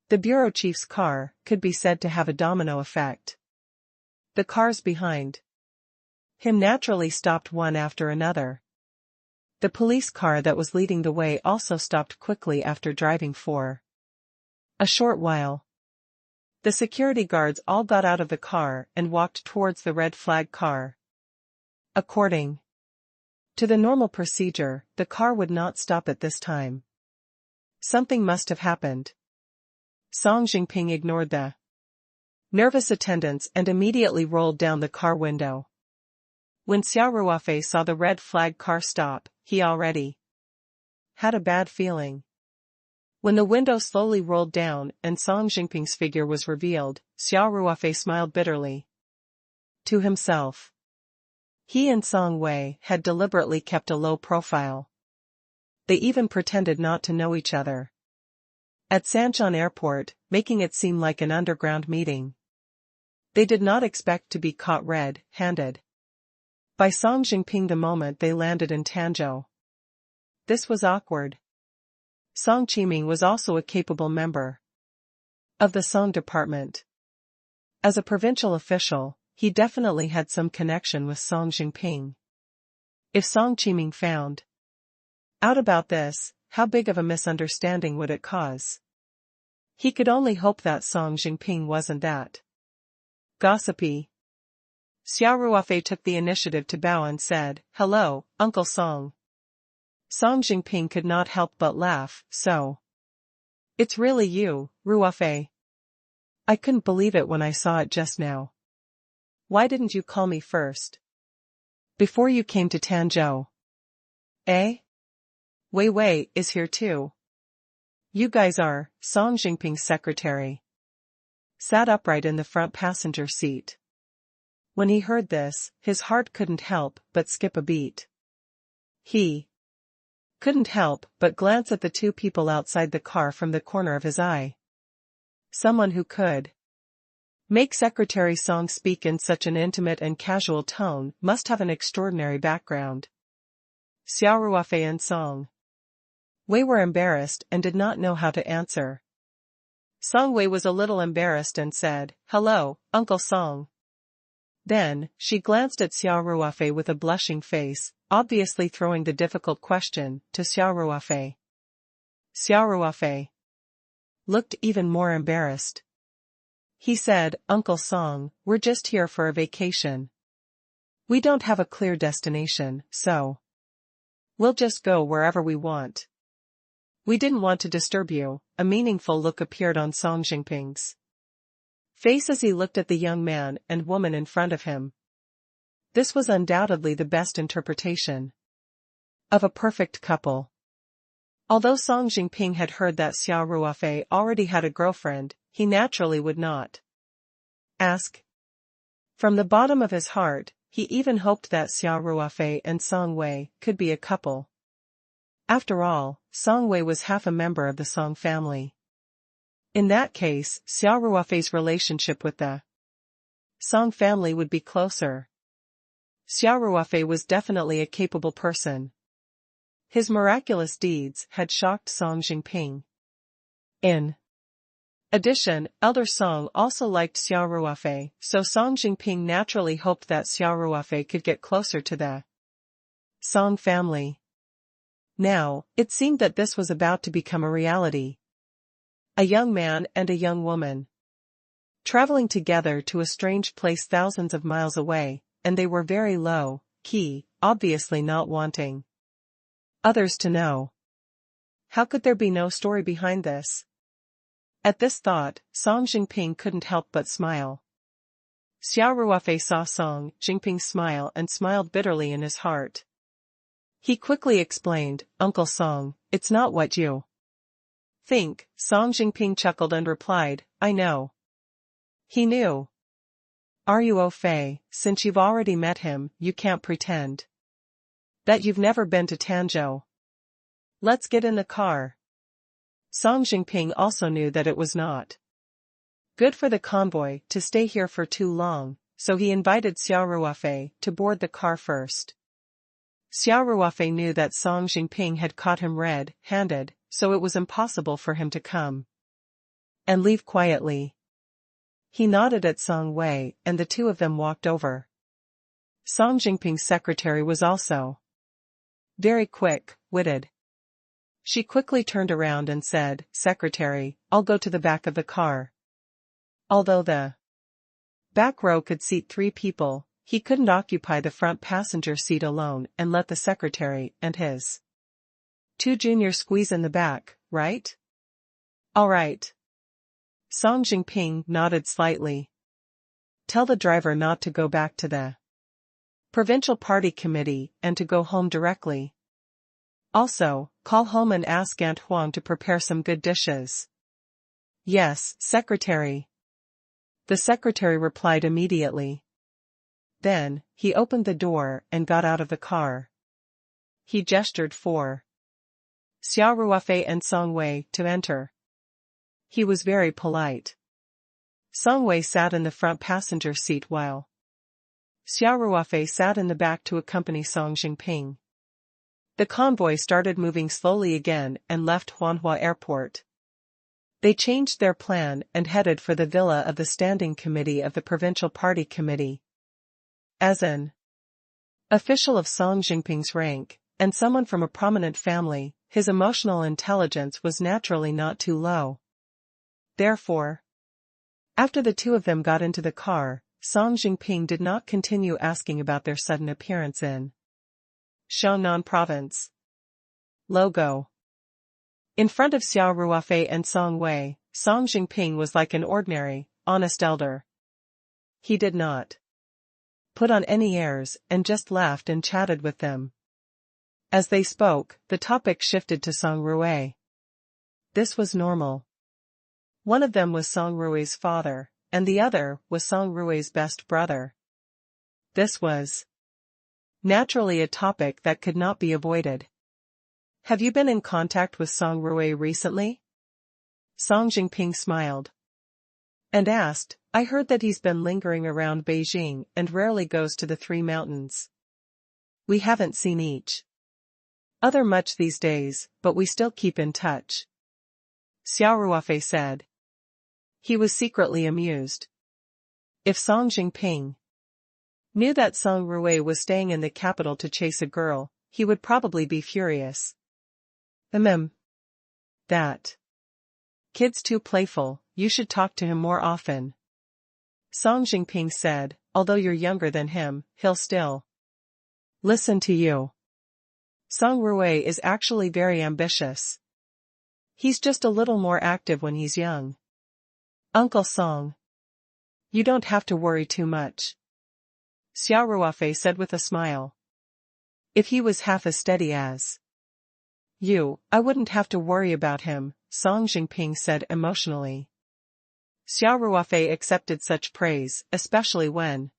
The bureau chief's car could be said to have a domino effect. The cars behind him naturally stopped one after another. The police car that was leading the way also stopped quickly after driving for a short while. The security guards all got out of the car and walked towards the red flag car. According To the normal procedure, the car would not stop at this time. Something must have happened. Song Jingping ignored the nervous attendants and immediately rolled down the car window. When Xia Ruofei saw the red flag car stop, he already had a bad feeling. When the window slowly rolled down and Song Jingping's figure was revealed, Xia Ruofei smiled bitterly to himself. He and Song Wei had deliberately kept a low profile. They even pretended not to know each other at Sancheon Airport, making it seem like an underground meeting. They did not expect to be caught red-handed by Song Jingping the moment they landed in Tanzhou. This was awkward. Song Qiming was also a capable member of the Song department. As a provincial official, he definitely had some connection with Song Jingping. If Song Qiming found out about this, how big of a misunderstanding would it cause? He could only hope that Song Jingping wasn't that gossipy. Xia Ruofei took the initiative to bow and said, "Hello, Uncle Song." Song Jingping could not help but laugh. "So it's really you, Ruofei? I couldn't believe it when I saw it just now. Why didn't you call me first? Before you came to Tanzhou?" "Eh? Wei Wei is here too." "You guys are." Song Jingping's secretary sat upright in the front passenger seat. When he heard this, his heart couldn't help but skip a beat. He couldn't help but glance at the two people outside the car from the corner of his eye. Someone who could make Secretary Song speak in such an intimate and casual tone must have an extraordinary background. Xia Ruofei and Song Wei were embarrassed and did not know how to answer. Song Wei was a little embarrassed and said, "Hello, Uncle Song." Then, she glanced at Xia Ruofei with a blushing face, obviously throwing the difficult question to Xia Ruofei. Xia Ruofei looked even more embarrassed. He said, "Uncle Song, we're just here for a vacation. We don't have a clear destination, so we'll just go wherever we want. We didn't want to disturb you." A meaningful look appeared on Song Jingping's face as he looked at the young man and woman in front of him. This was undoubtedly the best interpretation of a perfect couple. Although Song Jingping had heard that Xia Ruofei already had a girlfriend, he naturally would not ask. From the bottom of his heart, he even hoped that Xia Ruofei and Song Wei could be a couple. After all, Song Wei was half a member of the Song family. In that case, Xia Ruofei's relationship with the Song family would be closer. Xia Ruofei was definitely a capable person. His miraculous deeds had shocked Song Jingping. In addition, Elder Song also liked Xia Ruofei, so Song Jingping naturally hoped that Xia Ruofei could get closer to the Song family. Now, it seemed that this was about to become a reality. A young man and a young woman traveling together to a strange place thousands of miles away, and they were very low-key, obviously not wanting others to know. How could there be no story behind this? At this thought, Song Jingping couldn't help but smile. Xia Ruofei saw Song Jingping smile and smiled bitterly in his heart. He quickly explained, "Uncle Song, it's not what you think." Song Jingping chuckled and replied, "I know." He knew. Ruofei, since you've already met him, you can't pretend that you've never been to Tanzhou. Let's get in the car. Song Jingping also knew that it was not good for the convoy to stay here for too long, so he invited Xia Ruofei to board the car first. Xia Ruofei knew that Song Jingping had caught him red-handed, so it was impossible for him to come and leave quietly. He nodded at Song Wei, and the two of them walked over. Song Jingping's secretary was also very quick-witted. She quickly turned around and said, "Secretary, I'll go to the back of the car." Although the back row could seat 3 people, he couldn't occupy the front passenger seat alone and let the secretary and his two juniors squeeze in the back, right? All right. Song Jingping nodded slightly. Tell the driver not to go back to the provincial party committee and to go home directly. Also, call home and ask Aunt Huang to prepare some good dishes. Yes, secretary. The secretary replied immediately. Then, he opened the door and got out of the car. He gestured for Xia Ruofei and Song Wei to enter. He was very polite. Song Wei sat in the front passenger seat while Xia Ruofei sat in the back to accompany Song Jingping. The convoy started moving slowly again and left Huanhua Airport. They changed their plan and headed for the villa of the Standing Committee of the Provincial Party Committee. As an official of Song Jingping's rank, and someone from a prominent family, his emotional intelligence was naturally not too low. Therefore, after the two of them got into the car, Song Jingping did not continue asking about their sudden appearance in Shannan Province. Logo. In front of Xia Ruofei and Song Wei, Song Jingping was like an ordinary, honest elder. He did not put on any airs and just laughed and chatted with them. As they spoke, the topic shifted to Song Ruofei. This was normal. One of them was Song Ruofei's father, and the other was Song Ruofei's best brother. This was naturally a topic that could not be avoided. Have you been in contact with Song Ruofei recently? Song Jingping smiled and asked, I heard that he's been lingering around Beijing and rarely goes to the Three Mountains. We haven't seen each other much these days, but we still keep in touch. Xia Ruofei said. He was secretly amused. If Song Jingping knew that Song Ruofei was staying in the capital to chase a girl, he would probably be furious. That kid's too playful, you should talk to him more often. Song Jingping said, although you're younger than him, he'll still listen to you. Song Ruofei is actually very ambitious. He's just a little more active when he's young. Uncle Song. You don't have to worry too much. Xia Ruofei said with a smile. If he was half as steady as you, I wouldn't have to worry about him, Song Jingping said emotionally. Xia Ruofei accepted such praise, especially when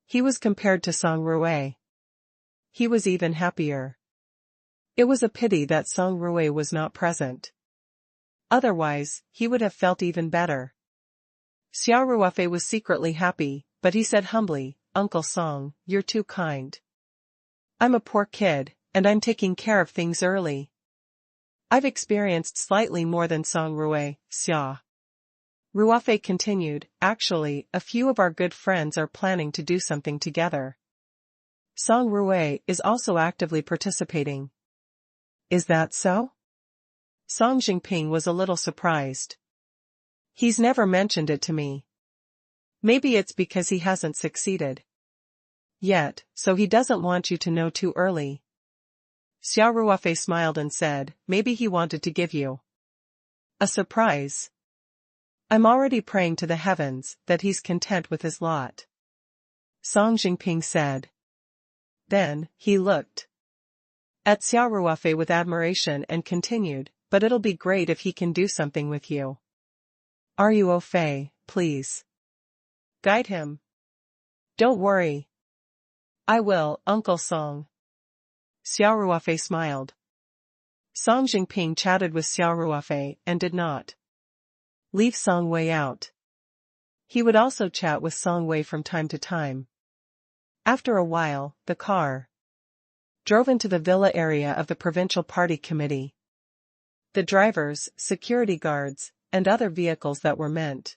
he was compared to Song Ruofei. He was even happier. It was a pity that Song Ruofei was not present. Otherwise, he would have felt even better. Xia Ruofei was secretly happy, but he said humbly, Uncle Song, you're too kind. I'm a poor kid, and I'm taking care of things early. I've experienced slightly more than Song Ruofei, Xia Ruofei continued, actually, a few of our good friends are planning to do something together. Song Ruofei is also actively participating. Is that so? Song Jingping was a little surprised. He's never mentioned it to me. Maybe it's because he hasn't succeeded yet, so he doesn't want you to know too early. Xia Ruofei smiled and said, maybe he wanted to give you a surprise. I'm already praying to the heavens that he's content with his lot. Song Jingping said. Then, he looked at Xia Ruofei with admiration and continued, but it'll be great if he can do something with you. Ruofei, please guide him. Don't worry. I will, Uncle Song. Xia Ruofei smiled. Song Jingping chatted with Xia Ruofei and did not leave Song Wei out. He would also chat with Song Wei from time to time. After a while, the car drove into the villa area of the Provincial Party Committee. The drivers, security guards, and other vehicles that were meant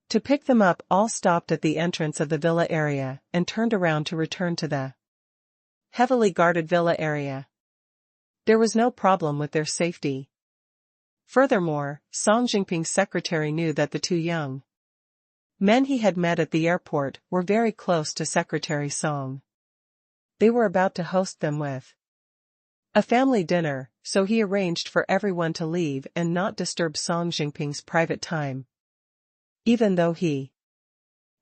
to pick them up all stopped at the entrance of the villa area and turned around to return to the heavily guarded villa area. There was no problem with their safety. Furthermore, Song Jingping's secretary knew that the two young Men he had met at the airport were very close to Secretary Song. They were about to host them with a family dinner, so he arranged for everyone to leave and not disturb Song Jinping's private time. Even though he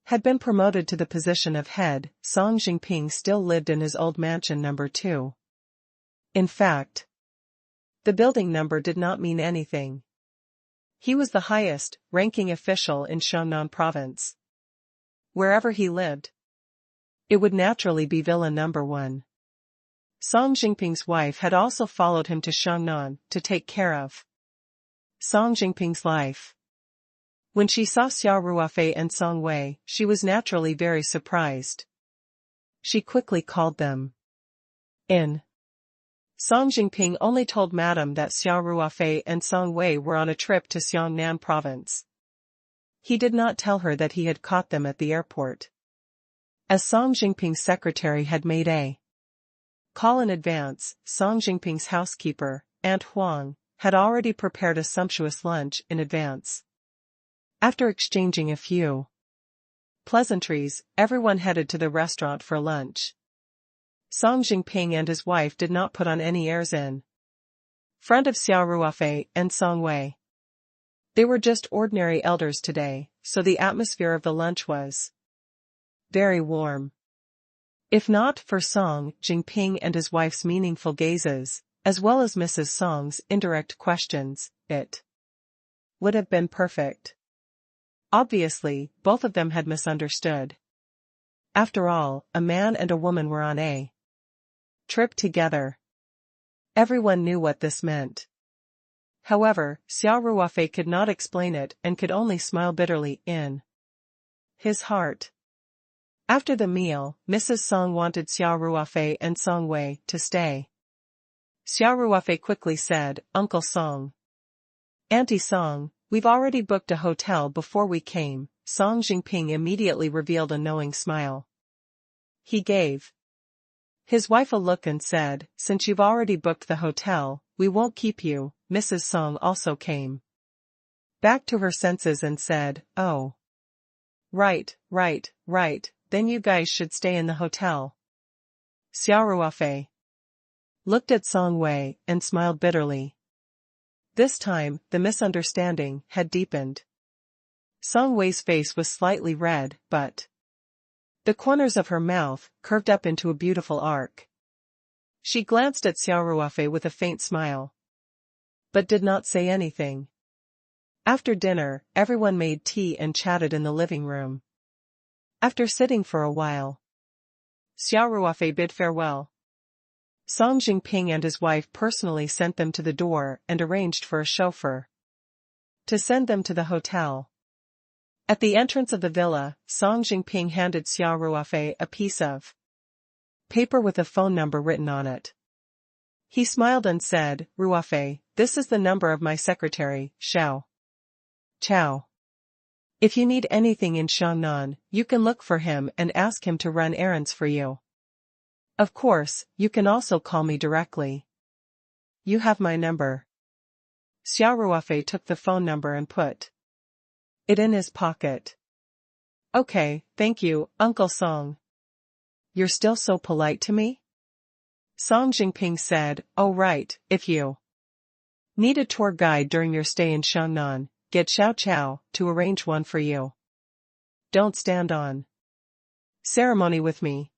had been promoted to the position of head, Song Jinping still lived in his old mansion number 2. In fact, the building number did not mean anything. He was the highest-ranking official in Shannan province. Wherever he lived, it would naturally be Villa number 1. Song Jinping's wife had also followed him to Shannan to take care of Song Jinping's life. When she saw Xia Ruofei and Song Wei, she was naturally very surprised. She quickly called them in. Song Jinping only told Madame that Xia Ruofei and Song Wei were on a trip to Xiangnan province. He did not tell her that he had caught them at the airport. As Song Jinping's secretary had made a call in advance, Song Jinping's housekeeper, Aunt Huang, had already prepared a sumptuous lunch in advance. After exchanging a few pleasantries, everyone headed to the restaurant for lunch. Song Jinping and his wife did not put on any airs in front of Xia Ruofei and Song Wei. They were just ordinary elders today, so the atmosphere of the lunch was very warm. If not for Song Jinping and his wife's meaningful gazes, as well as Mrs. Song's indirect questions, it would have been perfect. Obviously, both of them had misunderstood. After all, a man and a woman were on a trip together. Everyone knew what this meant. However, Xia Ruofei could not explain it and could only smile bitterly in his heart. After the meal, Mrs. Song wanted Xia Ruofei and Song Wei to stay. Xia Ruofei quickly said, "Uncle Song, Auntie Song, we've already booked a hotel before we came." Song Jinping immediately revealed a knowing smile. He gave his wife a look and said, "Since you've already booked the hotel, we won't keep you." Mrs. Song also came back to her senses and said, "Oh. Right. Then you guys should stay in the hotel." Xia Ruofei looked at Song Wei and smiled bitterly. This time, the misunderstanding had deepened. Song Wei's face was slightly red, but the corners of her mouth curved up into a beautiful arc. She glanced at Xia Ruofei with a faint smile, but did not say anything. After dinner, everyone made tea and chatted in the living room. After sitting for a while, Xia Ruofei bid farewell. Song Jinping and his wife personally sent them to the door and arranged for a chauffeur to send them to the hotel. At the entrance of the villa, Song Jinping handed Xia Ruofei a piece of paper with a phone number written on it. He smiled and said, "Ruofei, this is the number of my secretary, Xiao Chao. If you need anything in Xiangnan, you can look for him and ask him to run errands for you. Of course, you can also call me directly. You have my number." Xia Ruofei took the phone number and put it in his pocket. "Okay, thank you, Uncle Song. You're still so polite to me?" Song Jinping said, "Oh right, if you need a tour guide during your stay in Xiangnan, get Xiao Chao to arrange one for you. Don't stand on ceremony with me.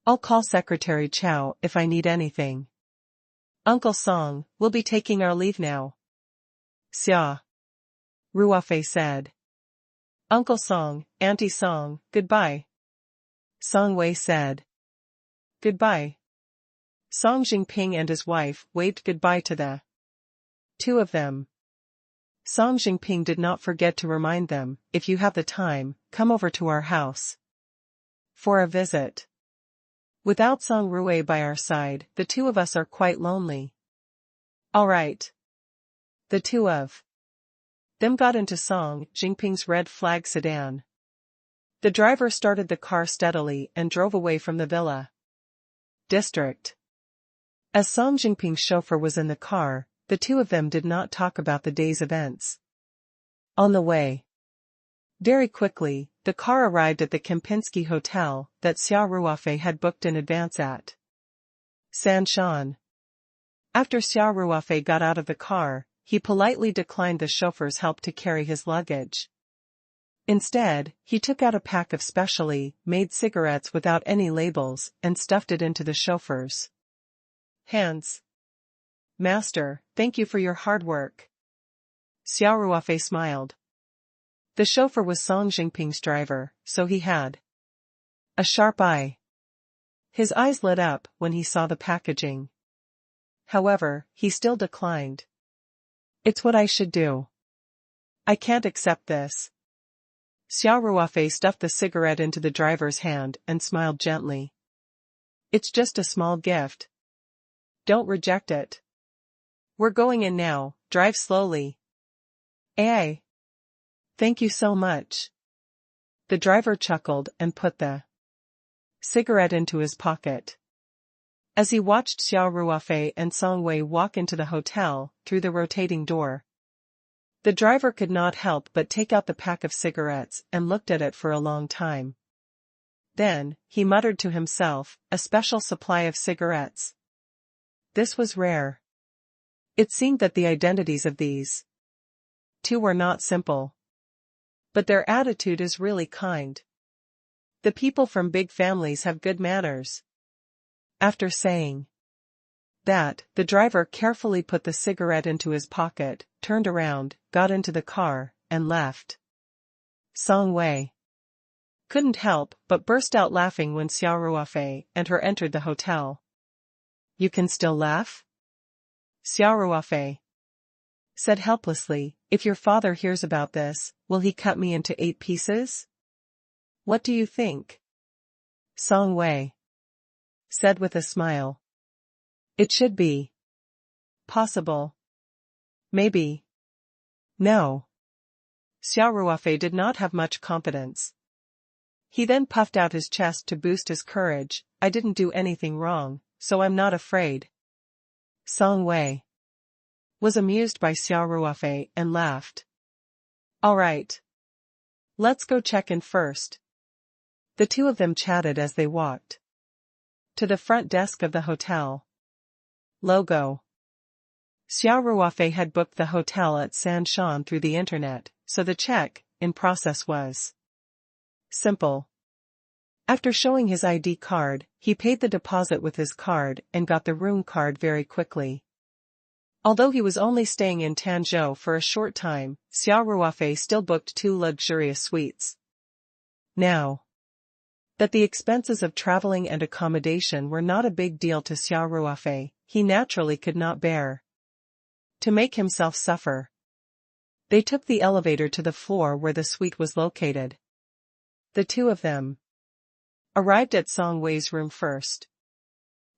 I'll call Secretary Chao if I need anything. Uncle Song, we'll be taking our leave now." Xia Ruofei said. "Uncle Song, Auntie Song, goodbye." Song Wei said. "Goodbye." Song Jinping and his wife waved goodbye to the two of them. Song Jinping did not forget to remind them, "If you have the time, come over to our house for a visit. Without Song Ruofei by our side, the two of us are quite lonely." "All right." The two of them got into Song Jinping's red flag sedan. The driver started the car steadily and drove away from the villa district. As Song Jinping's chauffeur was in the car, the two of them did not talk about the day's events. On the way Very quickly, the car arrived at the Kempinski Hotel that Xia Ruofei had booked in advance at Sanshan. After Xia Ruofei got out of the car, he politely declined the chauffeur's help to carry his luggage. Instead, he took out a pack of specially made cigarettes without any labels and stuffed it into the chauffeur's hands. "Master, thank you for your hard work." Xia Ruofei smiled. The chauffeur was Song Jingping's driver, so he had a sharp eye. His eyes lit up when he saw the packaging. However, he still declined. "It's what I should do. I can't accept this." Xia Ruofei stuffed the cigarette into the driver's hand and smiled gently. "It's just a small gift. Don't reject it. We're going in now, drive slowly." "Eh? Thank you so much." The driver chuckled and put the cigarette into his pocket. As he watched Xia Ruofei and Song Wei walk into the hotel through the rotating door, the driver could not help but take out the pack of cigarettes and looked at it for a long time. Then, he muttered to himself, a special supply of cigarettes. This was rare. It seemed that the identities of these two were not simple. But their attitude is really kind. The people from big families have good manners. After saying that, the driver carefully put the cigarette into his pocket, turned around, got into the car, and left. Song Wei couldn't help but burst out laughing when Xia Ruofei and her entered the hotel. "You can still laugh?" Xia Ruofei said helplessly. "If your father hears about this, will he cut me into 8 pieces? What do you think?" Song Wei said with a smile. "It should be possible. Maybe." "No." Xia Ruofei did not have much confidence. He then puffed out his chest to boost his courage. "I didn't do anything wrong, so I'm not afraid." Song Wei was amused by Xia Ruofei and laughed. "All right. Let's go check in first." The two of them chatted as they walked to the front desk of the hotel. Logo. Xia Ruofei had booked the hotel at Sanshan through the internet, so the check-in process was simple. After showing his ID card, he paid the deposit with his card and got the room card very quickly. Although he was only staying in Tanzhou for a short time, Xia Ruofei still booked 2 luxurious suites. Now that the expenses of traveling and accommodation were not a big deal to Xia Ruofei, he naturally could not bear to make himself suffer. They took the elevator to the floor where the suite was located. The two of them arrived at Song Wei's room first.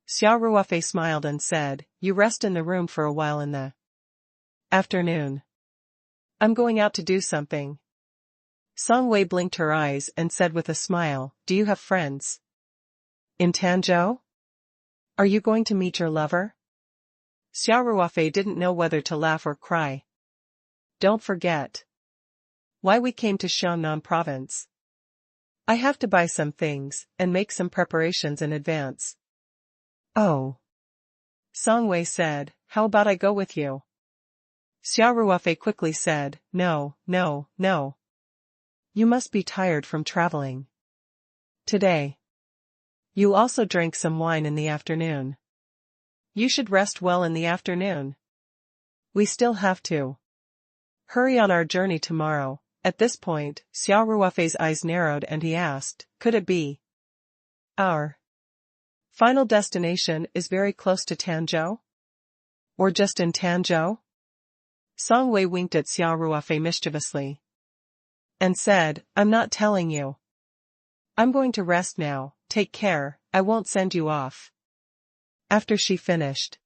Xia Ruofei smiled and said, "You rest in the room for a while in the afternoon. I'm going out to do something." Song Wei blinked her eyes and said with a smile, "Do you have friends in Tanzhou? Are you going to meet your lover?" Xia Ruofei didn't know whether to laugh or cry. "Don't forget why we came to Xiangnan province. I have to buy some things and make some preparations in advance." "Oh," Song Wei said, "how about I go with you?" Xia Ruofei quickly said, "No, no, no. You must be tired from traveling today. You also drank some wine in the afternoon. You should rest well in the afternoon. We still have to hurry on our journey tomorrow." At this point, Xia Ruofei's eyes narrowed and he asked, "Could it be our final destination is very close to Tanzhou? Or just in Tanzhou?" Song Wei winked at Xia Ruofei mischievously and said, "I'm not telling you. I'm going to rest now, take care, I won't send you off." After she finished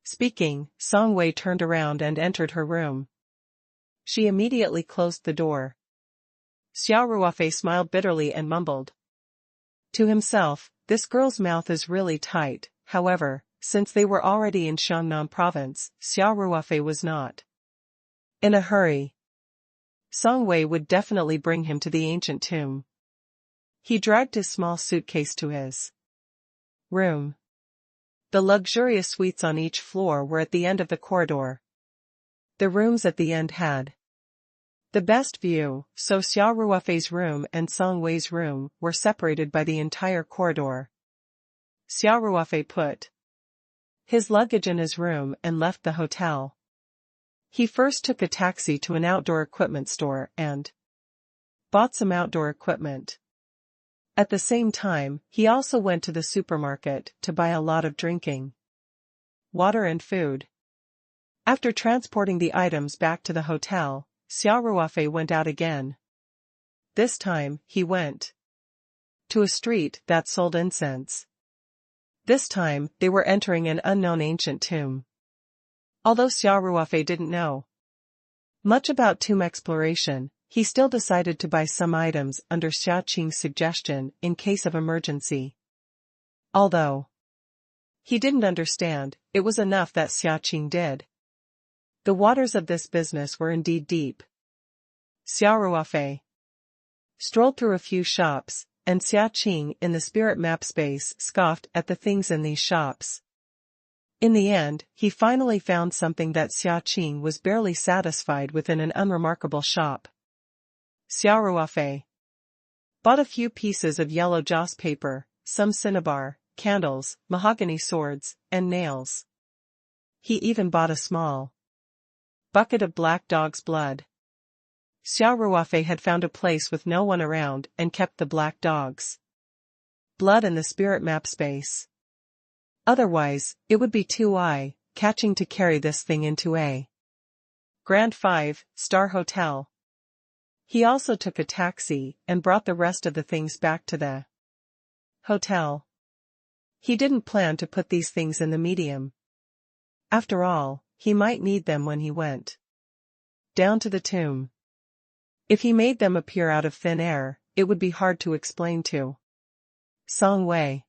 speaking, Song Wei turned around and entered her room. She immediately closed the door. Xia Ruofei smiled bitterly and mumbled to himself, "This girl's mouth is really tight." However, since they were already in Xiangnan province, Xia Ruofei was not in a hurry. Song Wei would definitely bring him to the ancient tomb. He dragged his small suitcase to his room. The luxurious suites on each floor were at the end of the corridor. The rooms at the end had the best view, so Xia Ruofei's room and Song Wei's room were separated by the entire corridor. Xia Ruofei put his luggage in his room and left the hotel. He first took a taxi to an outdoor equipment store and bought some outdoor equipment. At the same time, he also went to the supermarket to buy a lot of drinking water and food. After transporting the items back to the hotel, Xia Ruofei went out again. This time, he went to a street that sold incense. This time, they were entering an unknown ancient tomb. Although Xia Ruofei didn't know much about tomb exploration, he still decided to buy some items under Xia Qing's suggestion in case of emergency. Although he didn't understand, it was enough that Xia Qing did. The waters of this business were indeed deep. Xia Ruofei strolled through a few shops, and Xia Qing in the spirit map space scoffed at the things in these shops. In the end, he finally found something that Xia Qing was barely satisfied with in an unremarkable shop. Xia Ruofei bought a few pieces of yellow joss paper, some cinnabar, candles, mahogany swords, and nails. He even bought a small bucket of black dog's blood. Xia Ruofei had found a place with no one around and kept the black dog's blood in the spirit map space. Otherwise, it would be too eye-catching to carry this thing into a Grand 5-star hotel. He also took a taxi and brought the rest of the things back to the hotel. He didn't plan to put these things in the medium. After all, he might need them when he went down to the tomb. If he made them appear out of thin air, it would be hard to explain to Song Wei.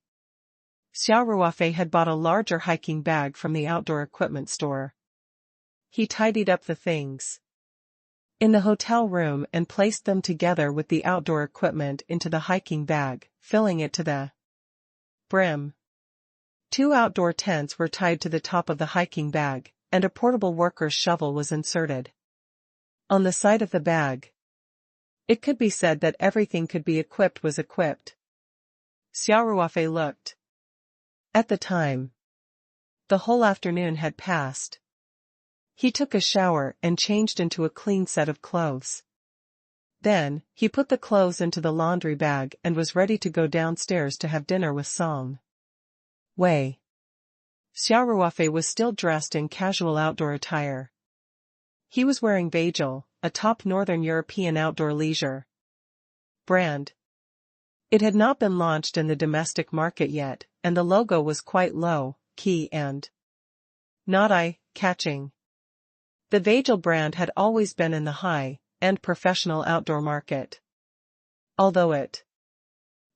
Xia Ruofei had bought a larger hiking bag from the outdoor equipment store. He tidied up the things in the hotel room and placed them together with the outdoor equipment into the hiking bag, filling it to the brim. 2 outdoor tents were tied to the top of the hiking bag, and a portable worker's shovel was inserted on the side of the bag. It could be said that everything could be equipped was equipped. Xia Ruofei looked at the time. The whole afternoon had passed. He took a shower and changed into a clean set of clothes. Then, he put the clothes into the laundry bag and was ready to go downstairs to have dinner with Song Wei. Xia Ruofei was still dressed in casual outdoor attire. He was wearing Bagel, a top Northern European outdoor leisure brand. It had not been launched in the domestic market yet, and the logo was quite low-key and not eye-catching. The Bagel brand had always been in the high-end professional outdoor market. Although it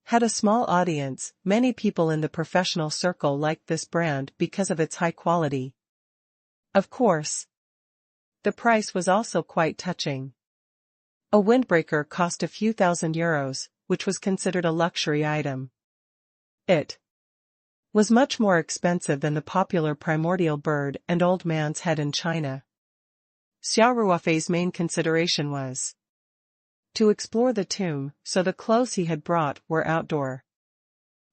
had a small audience, many people in the professional circle liked this brand because of its high quality. Of course, the price was also quite touching. A windbreaker cost a few €1,000, which was considered a luxury item. It was much more expensive than the popular primordial bird and old man's head in China. Xia Ruofei's main consideration was to explore the tomb, so the clothes he had brought were outdoor.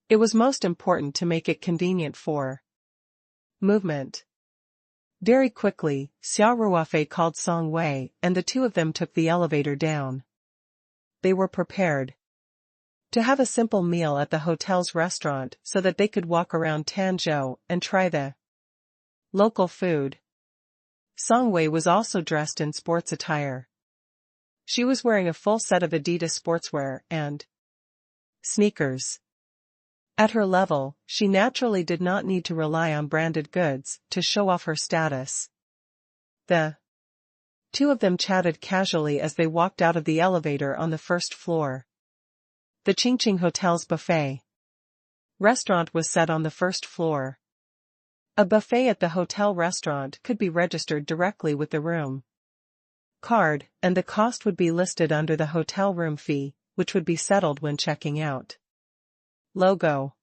It was most important to make it convenient for movement. Very quickly, Xia Ruofei called Song Wei and the two of them took the elevator down. They were prepared to have a simple meal at the hotel's restaurant so that they could walk around Tanzhou and try the local food. Song Wei was also dressed in sports attire. She was wearing a full set of Adidas sportswear and sneakers. At her level, she naturally did not need to rely on branded goods to show off her status. The two of them chatted casually as they walked out of the elevator on the first floor. The Qingqing Hotel's buffet restaurant was set on the first floor. A buffet at the hotel restaurant could be registered directly with the room. card, and the cost would be listed under the hotel room fee, which would be settled when checking out. Logo.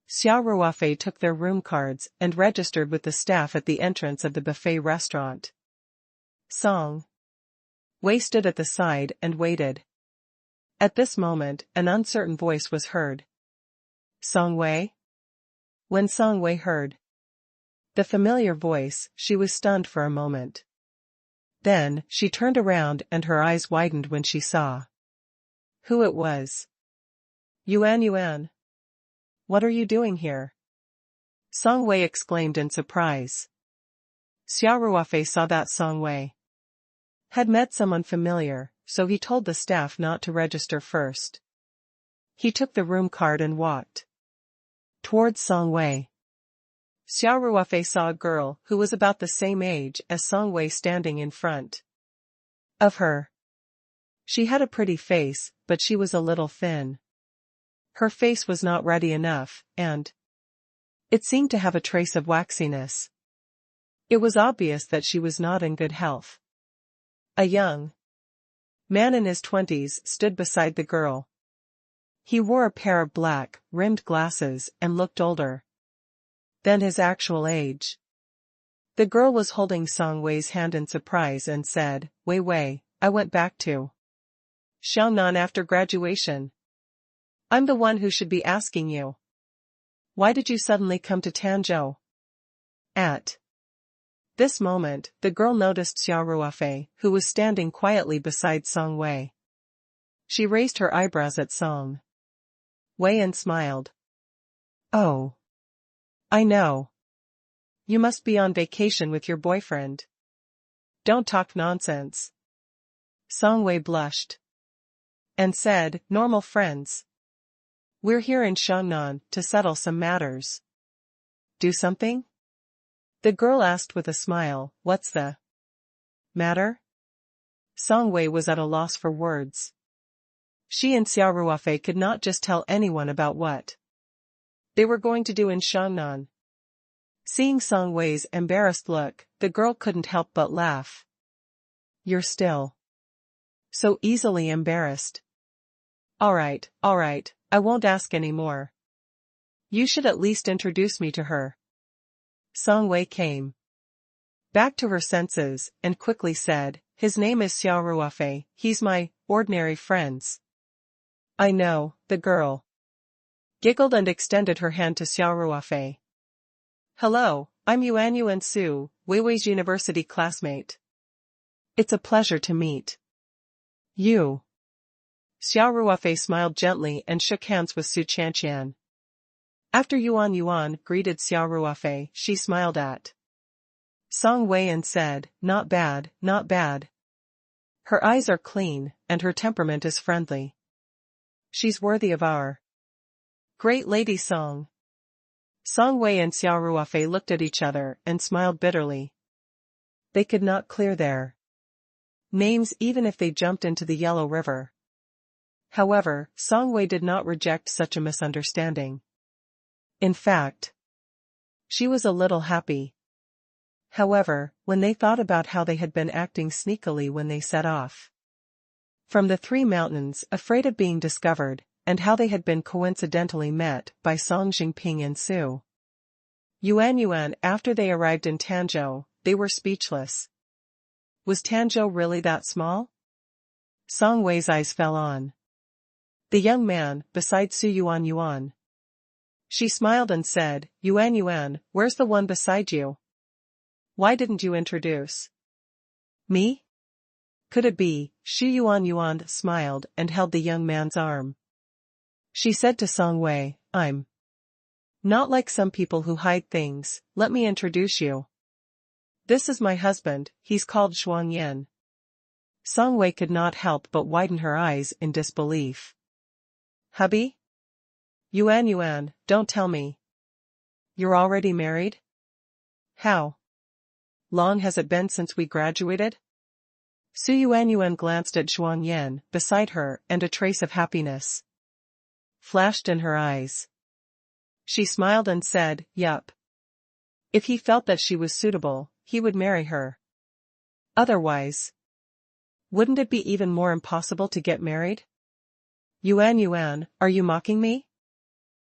Xia Ruofei took their room cards and registered with the staff at the entrance of the buffet restaurant. Song Wei stood at the side and waited. At this moment, an uncertain voice was heard. Song Wei? When Song Wei heard the familiar voice, she was stunned for a moment. Then, she turned around and her eyes widened when she saw who it was. Yuan. What are you doing here? Song Wei exclaimed in surprise. Xia Ruofei saw that Song Wei had met someone familiar, so he told the staff not to register first. He took the room card and walked towards Song Wei. Xia Ruofei saw a girl who was about the same age as Song Wei standing in front of her. She had a pretty face, but she was a little thin. Her face was not ruddy enough, and it seemed to have a trace of waxiness. It was obvious that she was not in good health. A young man in his 20s stood beside the girl. He wore a pair of black, rimmed glasses and looked older than his actual age. The girl was holding Song Wei's hand in surprise and said, Wei, I went back to Xiangnan after graduation. I'm the one who should be asking you. Why did you suddenly come to Tanzhou? At this moment, the girl noticed Xia Ruofei, who was standing quietly beside Song Wei. She raised her eyebrows at Song Wei and smiled. Oh. I know. You must be on vacation with your boyfriend. Don't talk nonsense. Song Wei blushed and said, normal friends. We're here in Xiangnan to settle some matters. Do something? The girl asked with a smile, what's the matter? Song Wei was at a loss for words. She and Xia Ruofei could not just tell anyone about what they were going to do in Xiangnan. Seeing Song Wei's embarrassed look, the girl couldn't help but laugh. You're still so easily embarrassed. Alright, I won't ask any more. You should at least introduce me to her. Song Wei came back to her senses and quickly said, his name is Xia Ruofei, he's my ordinary friends. I know, the girl giggled and extended her hand to Xia Ruofei. Hello, I'm Yuan Su, Weiwei's university classmate. It's a pleasure to meet you. Xia Ruofei smiled gently and shook hands with Su Chanqian. After Yuan greeted Xia Ruofei, she smiled at Song Wei and said, not bad. Her eyes are clean, and her temperament is friendly. She's worthy of our great lady Song. Song Wei and Xia Ruofei looked at each other and smiled bitterly. They could not clear their names even if they jumped into the Yellow River. However, Song Wei did not reject such a misunderstanding. In fact, she was a little happy. However, when they thought about how they had been acting sneakily when they set off from the Three Mountains, afraid of being discovered, and how they had been coincidentally met by Song Jingping and Su Yuan after they arrived in Tanzhou, they were speechless. Was Tanzhou really that small? Song Wei's eyes fell on the young man beside Su Yuan. She smiled and said, Yuan, where's the one beside you? Why didn't you introduce me? Could it be? Su Yuan smiled and held the young man's arm. She said to Song Wei, I'm not like some people who hide things, let me introduce you. This is my husband, he's called Zhuang Yan. Song Wei could not help but widen her eyes in disbelief. Hubby? Yuan, don't tell me. You're already married? How long has it been since we graduated? Su Yuan glanced at Zhuang Yan beside her and a trace of happiness flashed in her eyes. She smiled and said, yup. If he felt that she was suitable, he would marry her. Otherwise, Wouldn't it be even more impossible to get married? Yuan, are you mocking me?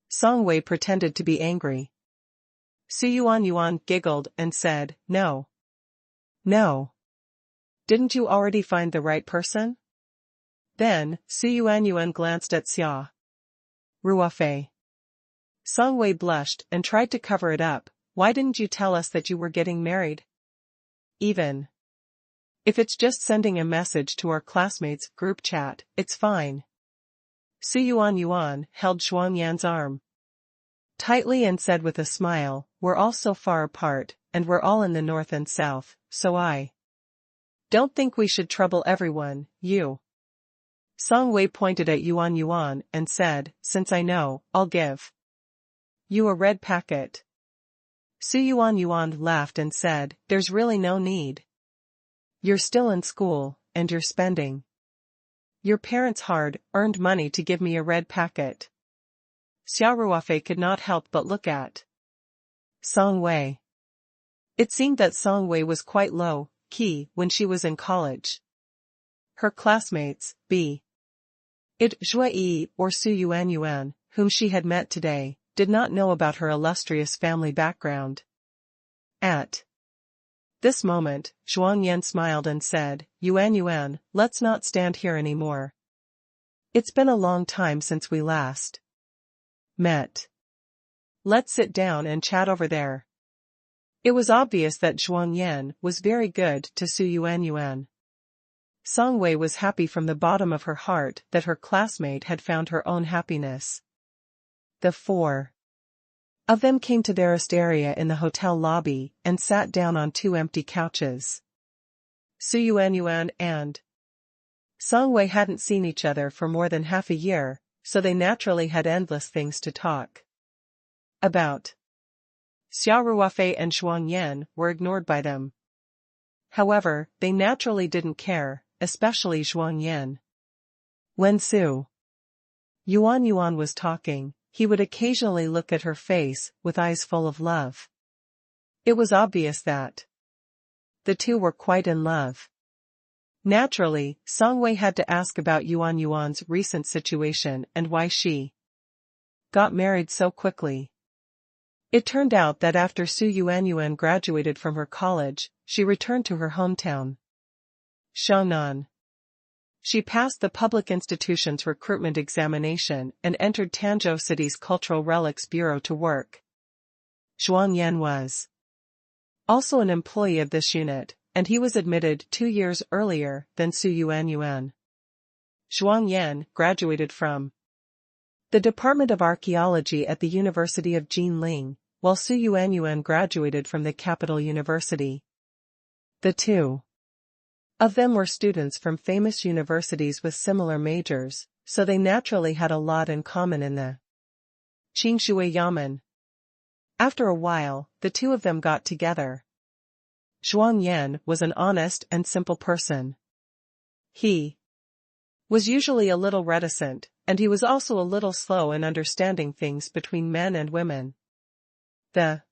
Song Wei pretended to be angry. Su Yuan giggled and said, No. No. Didn't you already find the right person? Then, Su Yuan glanced at Xia Ruofei. Song Wei blushed and tried to cover it up. Why didn't you tell us that you were getting married? Even if it's just sending a message to our classmates' group chat, it's fine. Su Yuan held Xuanyan's arm tightly and said with a smile, We're all so far apart, and we're all in the north and south, so I don't think we should trouble everyone, you. Song Wei pointed at Yuan and said, Since I know, I'll give you a red packet. Su Yuan laughed and said, There's really no need. You're still in school, and you're spending your parents' hard-earned money to give me a red packet. Xia Ruofei could not help but look at Song Wei. It seemed that Song Wei was quite low-key when she was in college. Her classmates, be it Zhuai or Su Yuan, whom she had met today, did not know about her illustrious family background. At this moment, Xuanyan smiled and said, Yuan, let's not stand here anymore. It's been a long time since we last met. Let's sit down and chat over there. It was obvious that Xuanyan was very good to Su Yuan. Song Wei was happy from the bottom of her heart that her classmate had found her own happiness. The four of them came to their rest area in the hotel lobby and sat down on two empty couches. Su Yuan and Song Wei hadn't seen each other for more than half a year, so they naturally had endless things to talk about. Xia Ruofei and Xuanyan were ignored by them. However, they naturally didn't care, especially Xuanyan. When Su Yuan was talking, he would occasionally look at her face with eyes full of love. It was obvious that the two were quite in love. Naturally, Song Wei had to ask about Yuan's recent situation and why she got married so quickly. It turned out that after Su Yuan graduated from her college, she returned to her hometown, Xiangnan. She passed the public institution's recruitment examination and entered Tanzhou City's Cultural Relics Bureau to work. Xuanyan was also an employee of this unit, and he was admitted 2 years earlier than Su Yuan. Xuanyan graduated from the Department of Archaeology at the University of Jinling, while Su Yuan graduated from the Capital University. The two of them were students from famous universities with similar majors, so they naturally had a lot in common in the Qingshui Yamen. After a while, the two of them got together. Xuanyan was an honest and simple person. He was usually a little reticent, and he was also a little slow in understanding things between men and women. The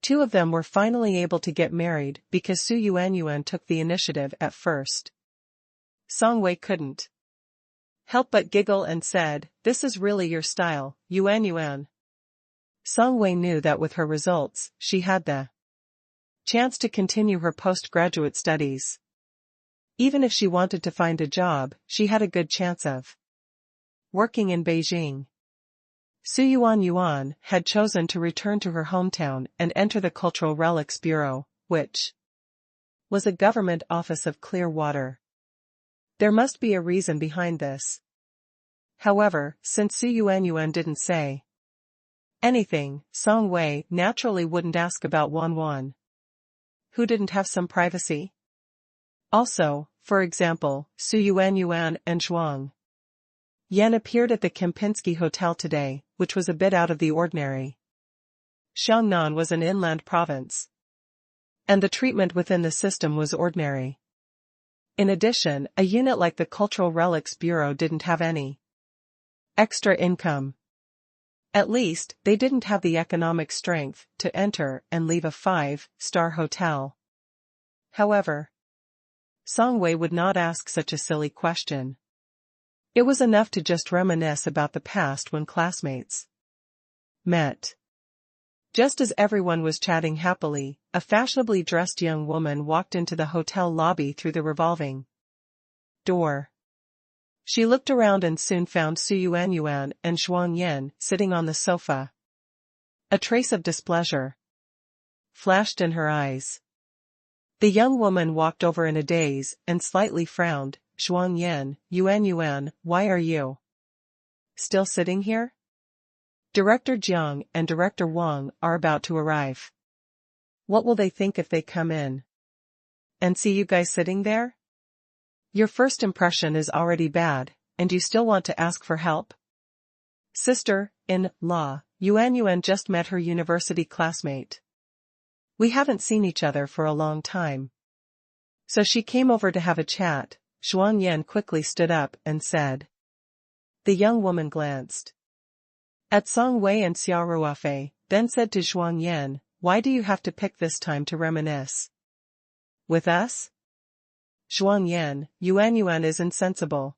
two of them were finally able to get married because Su Yuan took the initiative at first. Song Wei couldn't help but giggle and said, This is really your style, Yuan. Song Wei knew that with her results, she had the chance to continue her postgraduate studies. Even if she wanted to find a job, she had a good chance of working in Beijing. Su Yuan had chosen to return to her hometown and enter the Cultural Relics Bureau, which was a government office of clear water. There must be a reason behind this. However, since Su Yuan didn't say anything, Song Wei naturally wouldn't ask about Wan, who didn't have some privacy. Also, for example, Su Yuan and Zhuang Yan appeared at the Kempinski Hotel today, which was a bit out of the ordinary. Xiangnan was an inland province, and the treatment within the system was ordinary. In addition, a unit like the Cultural Relics Bureau didn't have any extra income. At least, they didn't have the economic strength to enter and leave a 5-star hotel. However, Song Wei would not ask such a silly question. It was enough to just reminisce about the past when classmates met. Just as everyone was chatting happily, a fashionably dressed young woman walked into the hotel lobby through the revolving door. She looked around and soon found Su Yuanyuan and Zhuang Yan sitting on the sofa. A trace of displeasure flashed in her eyes. The young woman walked over in a daze and slightly frowned. Zhuang Yan, Yuanyuan, why are you still sitting here? Director Jiang and Director Wang are about to arrive. What will they think if they come in and see you guys sitting there? Your first impression is already bad, and you still want to ask for help? Sister-in-law, Yuanyuan just met her university classmate. We haven't seen each other for a long time. So she came over to have a chat. Zhuang Yan quickly stood up and said. The young woman glanced at Song Wei and Xia Ruofei, then said to Zhuang Yan, why do you have to pick this time to reminisce with us? Zhuang Yan, Yuanyuan is insensible.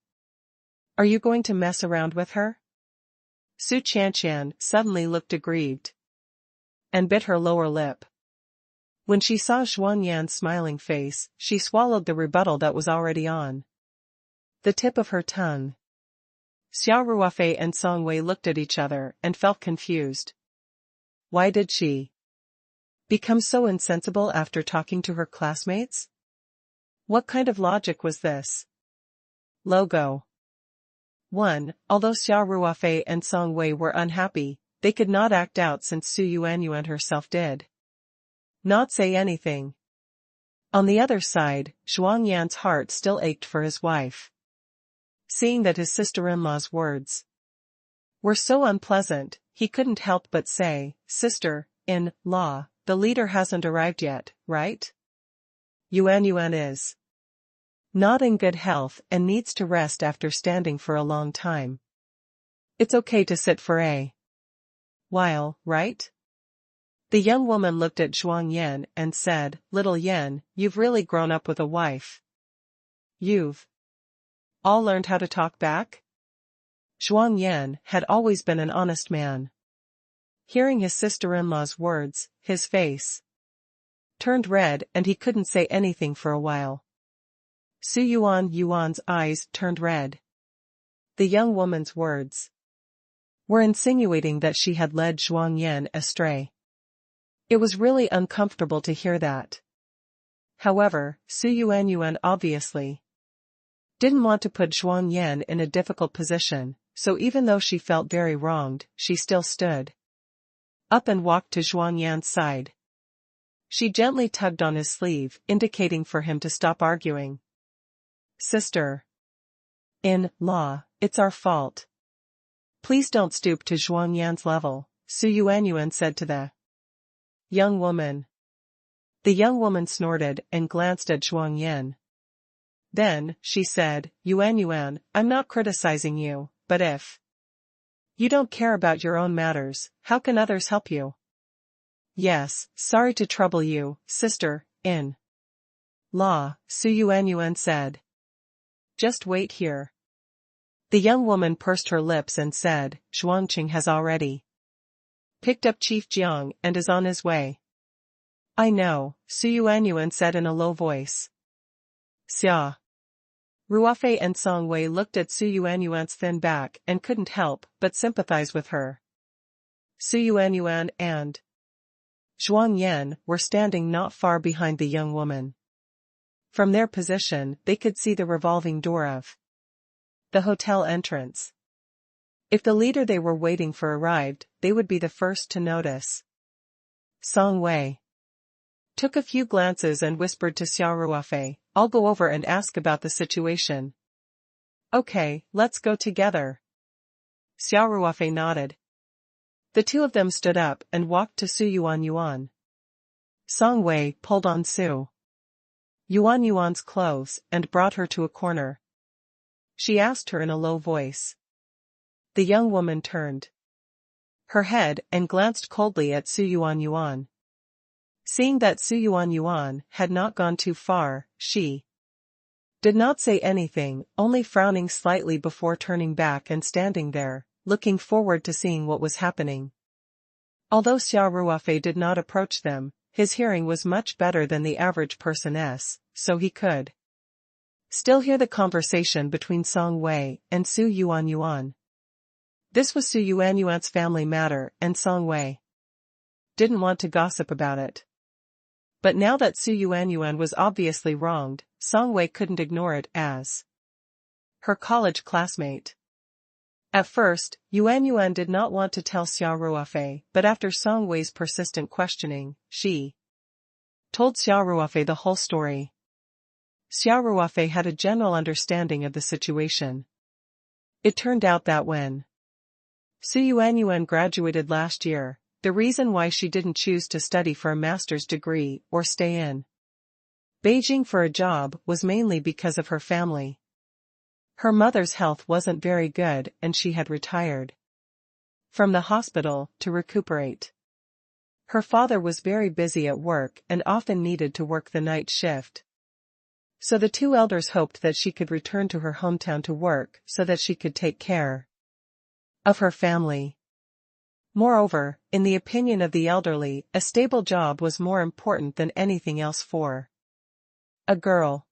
Are you going to mess around with her? Su Qianqian suddenly looked aggrieved and bit her lower lip. When she saw Zhuang Yan's smiling face, she swallowed the rebuttal that was already on the tip of her tongue. Xia Ruofei and Song Wei looked at each other and felt confused. Why did she become so insensible after talking to her classmates? What kind of logic was this? Logo 1. Although Xia Ruofei and Song Wei were unhappy, they could not act out since Su Yuanyuan herself did not say anything. On the other side, Zhuang Yan's heart still ached for his wife. Seeing that his sister-in-law's words were so unpleasant, he couldn't help but say, Sister-in-law, the leader hasn't arrived yet, right? Yuanyuan is not in good health and needs to rest after standing for a long time. It's okay to sit for a while, right? The young woman looked at Zhuang Yan and said, Little Yan, you've really grown up with a wife. You've all learned how to talk back? Zhuang Yan had always been an honest man. Hearing his sister-in-law's words, his face turned red and he couldn't say anything for a while. Su Yuan's eyes turned red. The young woman's words were insinuating that she had led Zhuang Yan astray. It was really uncomfortable to hear that. However, Su Yuanyuan obviously didn't want to put Zhuang Yan in a difficult position, so even though she felt very wronged, she still stood up and walked to Zhuang Yan's side. She gently tugged on his sleeve, indicating for him to stop arguing. Sister-in-law, it's our fault. Please don't stoop to Zhuang Yan's level, Su Yuanyuan said to the young woman. The young woman snorted and glanced at Zhuang Yan. Then, she said, Yuanyuan, I'm not criticizing you, but if you don't care about your own matters, how can others help you? Yes, sorry to trouble you, sister-in-law, Su Yuanyuan said. Just wait here. The young woman pursed her lips and said, Zhuangqing has already picked up Chief Jiang and is on his way. I know, Su Yuanyuan said in a low voice. Xia Ruofei and Song Wei looked at Su Yuanyuan's thin back and couldn't help but sympathize with her. Su Yuanyuan and Zhuang Yan were standing not far behind the young woman. From their position, they could see the revolving door of the hotel entrance. If the leader they were waiting for arrived, they would be the first to notice. Song Wei took a few glances and whispered to Xia Ruofei, I'll go over and ask about the situation. Okay, let's go together. Xia Ruofei nodded. The two of them stood up and walked to Su Yuanyuan. Song Wei pulled on Su Yuanyuan's clothes and brought her to a corner. She asked her in a low voice. The young woman turned her head and glanced coldly at Su Yuanyuan. Seeing that Su Yuanyuan had not gone too far, she Did not say anything, only frowning slightly before turning back and standing there, looking forward to seeing what was happening. Although Xia Ruofei did not approach them, his hearing was much better than the average person's, so he could still hear the conversation between Song Wei and Su Yuanyuan. This was Su Yuanyuan's family matter and Song Wei didn't want to gossip about it. But now that Su Yuanyuan was obviously wronged, Song Wei couldn't ignore it as her college classmate. At first, Yuanyuan did not want to tell Xia Ruofei, but after Song Wei's persistent questioning, she told Xia Ruofei the whole story. Xia Ruofei had a general understanding of the situation. It turned out that when Su Yuanyuan graduated last year, the reason why she didn't choose to study for a master's degree or stay in Beijing for a job was mainly because of her family. Her mother's health wasn't very good and she had retired from the hospital to recuperate. Her father was very busy at work and often needed to work the night shift. So the two elders hoped that she could return to her hometown to work so that she could take care of her family. Moreover, in the opinion of the elderly, a stable job was more important than anything else for a girl.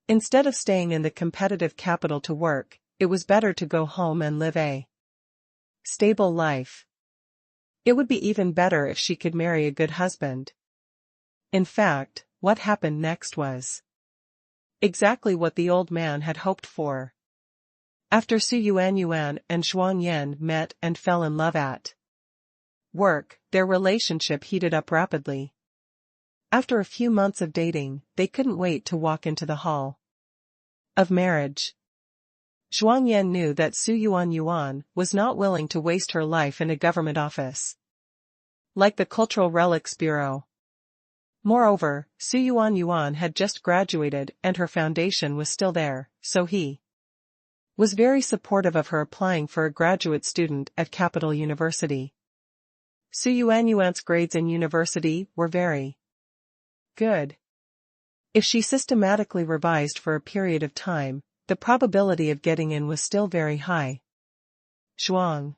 Instead of staying in the competitive capital to work, it was better to go home and live a stable life. It would be even better if she could marry a good husband. In fact, what happened next was exactly what the old man had hoped for. After Su Yuanyuan and Zhuang Yan met and fell in love at work, their relationship heated up rapidly. After a few months of dating, they couldn't wait to walk into the hall of marriage. Zhuang Yan knew that Su Yuanyuan was not willing to waste her life in a government office like the Cultural Relics Bureau. Moreover, Su Yuanyuan had just graduated and her foundation was still there, so he was very supportive of her applying for a graduate student at Capital University. Su Yuanyuan's grades in university were very good. If she systematically revised for a period of time, the probability of getting in was still very high. Zhuang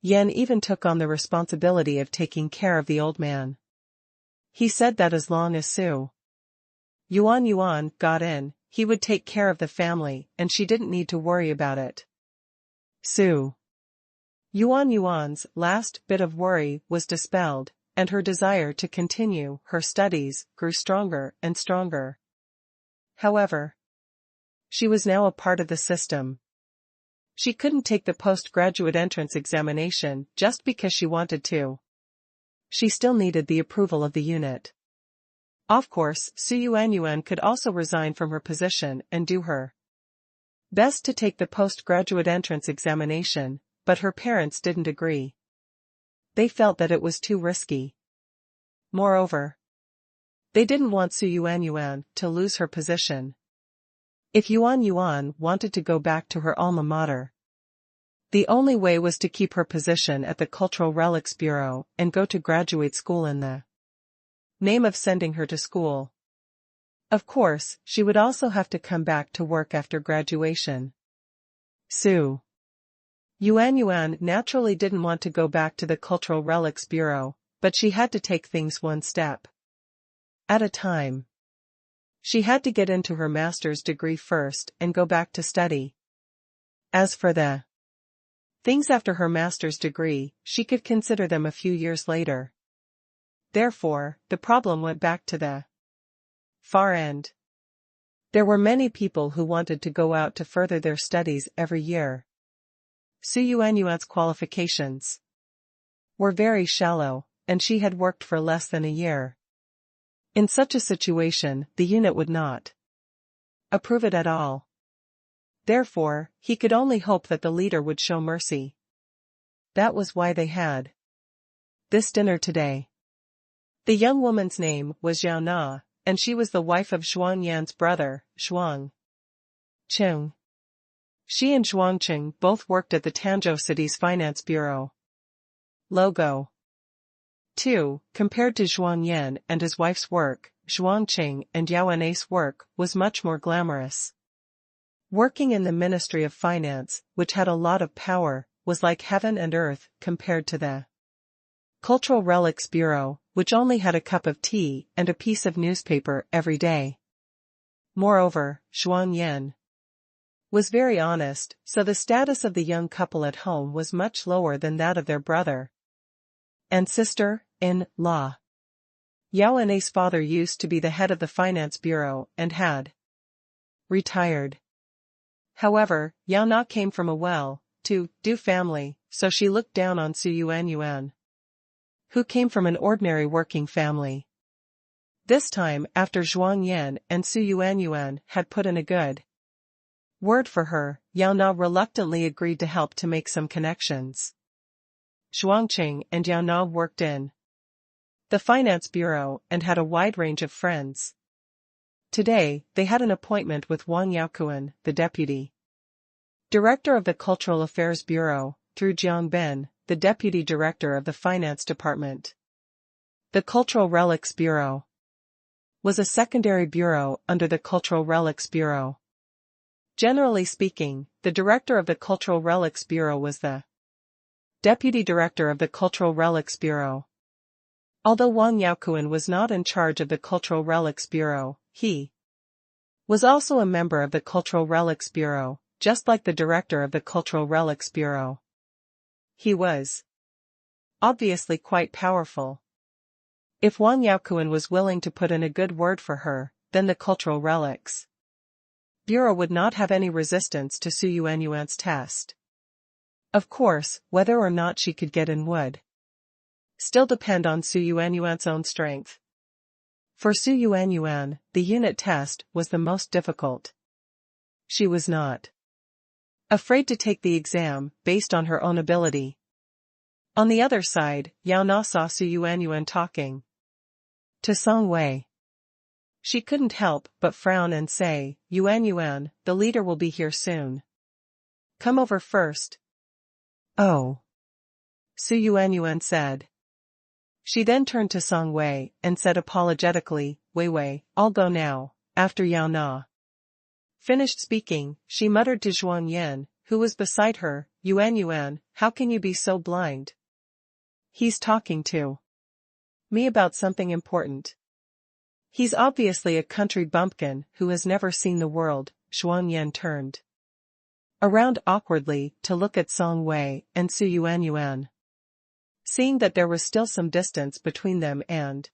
Yan even took on the responsibility of taking care of the old man. He said that as long as Su Yuanyuan got in, he would take care of the family and she didn't need to worry about it. Su Yuanyuan's last bit of worry was dispelled, and her desire to continue her studies grew stronger and stronger. However, she was now a part of the system. She couldn't take the postgraduate entrance examination just because she wanted to. She still needed the approval of the unit. Of course, Su Yuanyuan could also resign from her position and do her best to take the postgraduate entrance examination, but her parents didn't agree. They felt that it was too risky. Moreover, they didn't want Su Yuanyuan to lose her position. If Yuanyuan wanted to go back to her alma mater, the only way was to keep her position at the Cultural Relics Bureau and go to graduate school in the name of sending her to school. Of course, she would also have to come back to work after graduation. Su Yuanyuan naturally didn't want to go back to the Cultural Relics Bureau, but she had to take things one step at a time. She had to get into her master's degree first and go back to study. As for the things after her master's degree, she could consider them a few years later. Therefore, the problem went back to the far end. There were many people who wanted to go out to further their studies every year. Su Yuanyuan's qualifications were very shallow, and she had worked for less than a year. In such a situation, the unit would not approve it at all. Therefore, he could only hope that the leader would show mercy. That was why they had this dinner today. The young woman's name was Zhao Na, and she was the wife of Zhuang Yan's brother, Zhuang Qing. She and Zhuang Qing both worked at the Tanzhou city's finance bureau. Logo 2. Compared to Zhuang Yan and his wife's work, Zhuangqing and Yao An's work was much more glamorous. Working in the Ministry of Finance, which had a lot of power, was like heaven and earth compared to the Cultural Relics Bureau, which only had a cup of tea and a piece of newspaper every day. Moreover, Zhuang Yan was very honest, so the status of the young couple at home was much lower than that of their brother and sister-in-law. Yao An's father used to be the head of the Finance Bureau and had retired. However, Yao Na came from a well-to-do family, so she looked down on Su Yuanyuan, who came from an ordinary working family. This time, after Zhuang Yan and Su Yuanyuan had put in a good word for her, Yao Na reluctantly agreed to help to make some connections. Zhuangqing and Yao Na worked in the Finance Bureau and had a wide range of friends. Today, they had an appointment with Wang Yaokuan, the deputy director of the Cultural Affairs Bureau, through Jiang Ben, the deputy director of the Finance Department. The Cultural Relics Bureau was a secondary bureau under the Cultural Relics Bureau. Generally speaking, the director of the Cultural Relics Bureau was the deputy director of the Cultural Relics Bureau. Although Wang Yaokuan was not in charge of the Cultural Relics Bureau, he was also a member of the Cultural Relics Bureau, just like the director of the Cultural Relics Bureau. He was obviously quite powerful. If Wang Yaokuan was willing to put in a good word for her, then the Cultural Relics Bureau would not have any resistance to Su Yuanyuan's test. Of course, whether or not she could get in would still depend on Su Yuanyuan's own strength. For Su Yuanyuan, the unit test was the most difficult. She was not afraid to take the exam based on her own ability. On the other side, Yao Na saw Su Yuanyuan talking to Song Wei. She couldn't help but frown and say, "Yuanyuan, the leader will be here soon. Come over first." "Oh," Su Yuanyuan said. She then turned to Song Wei and said apologetically, "Wei, I'll go now." After Yao Na finished speaking, she muttered to Zhuang Yan, who was beside her, "Yuanyuan, how can you be so blind? He's talking to me about something important. He's obviously a country bumpkin who has never seen the world." Zhuang Yan turned around awkwardly to look at Song Wei and Su Yuanyuan. Seeing that there was still some distance between them and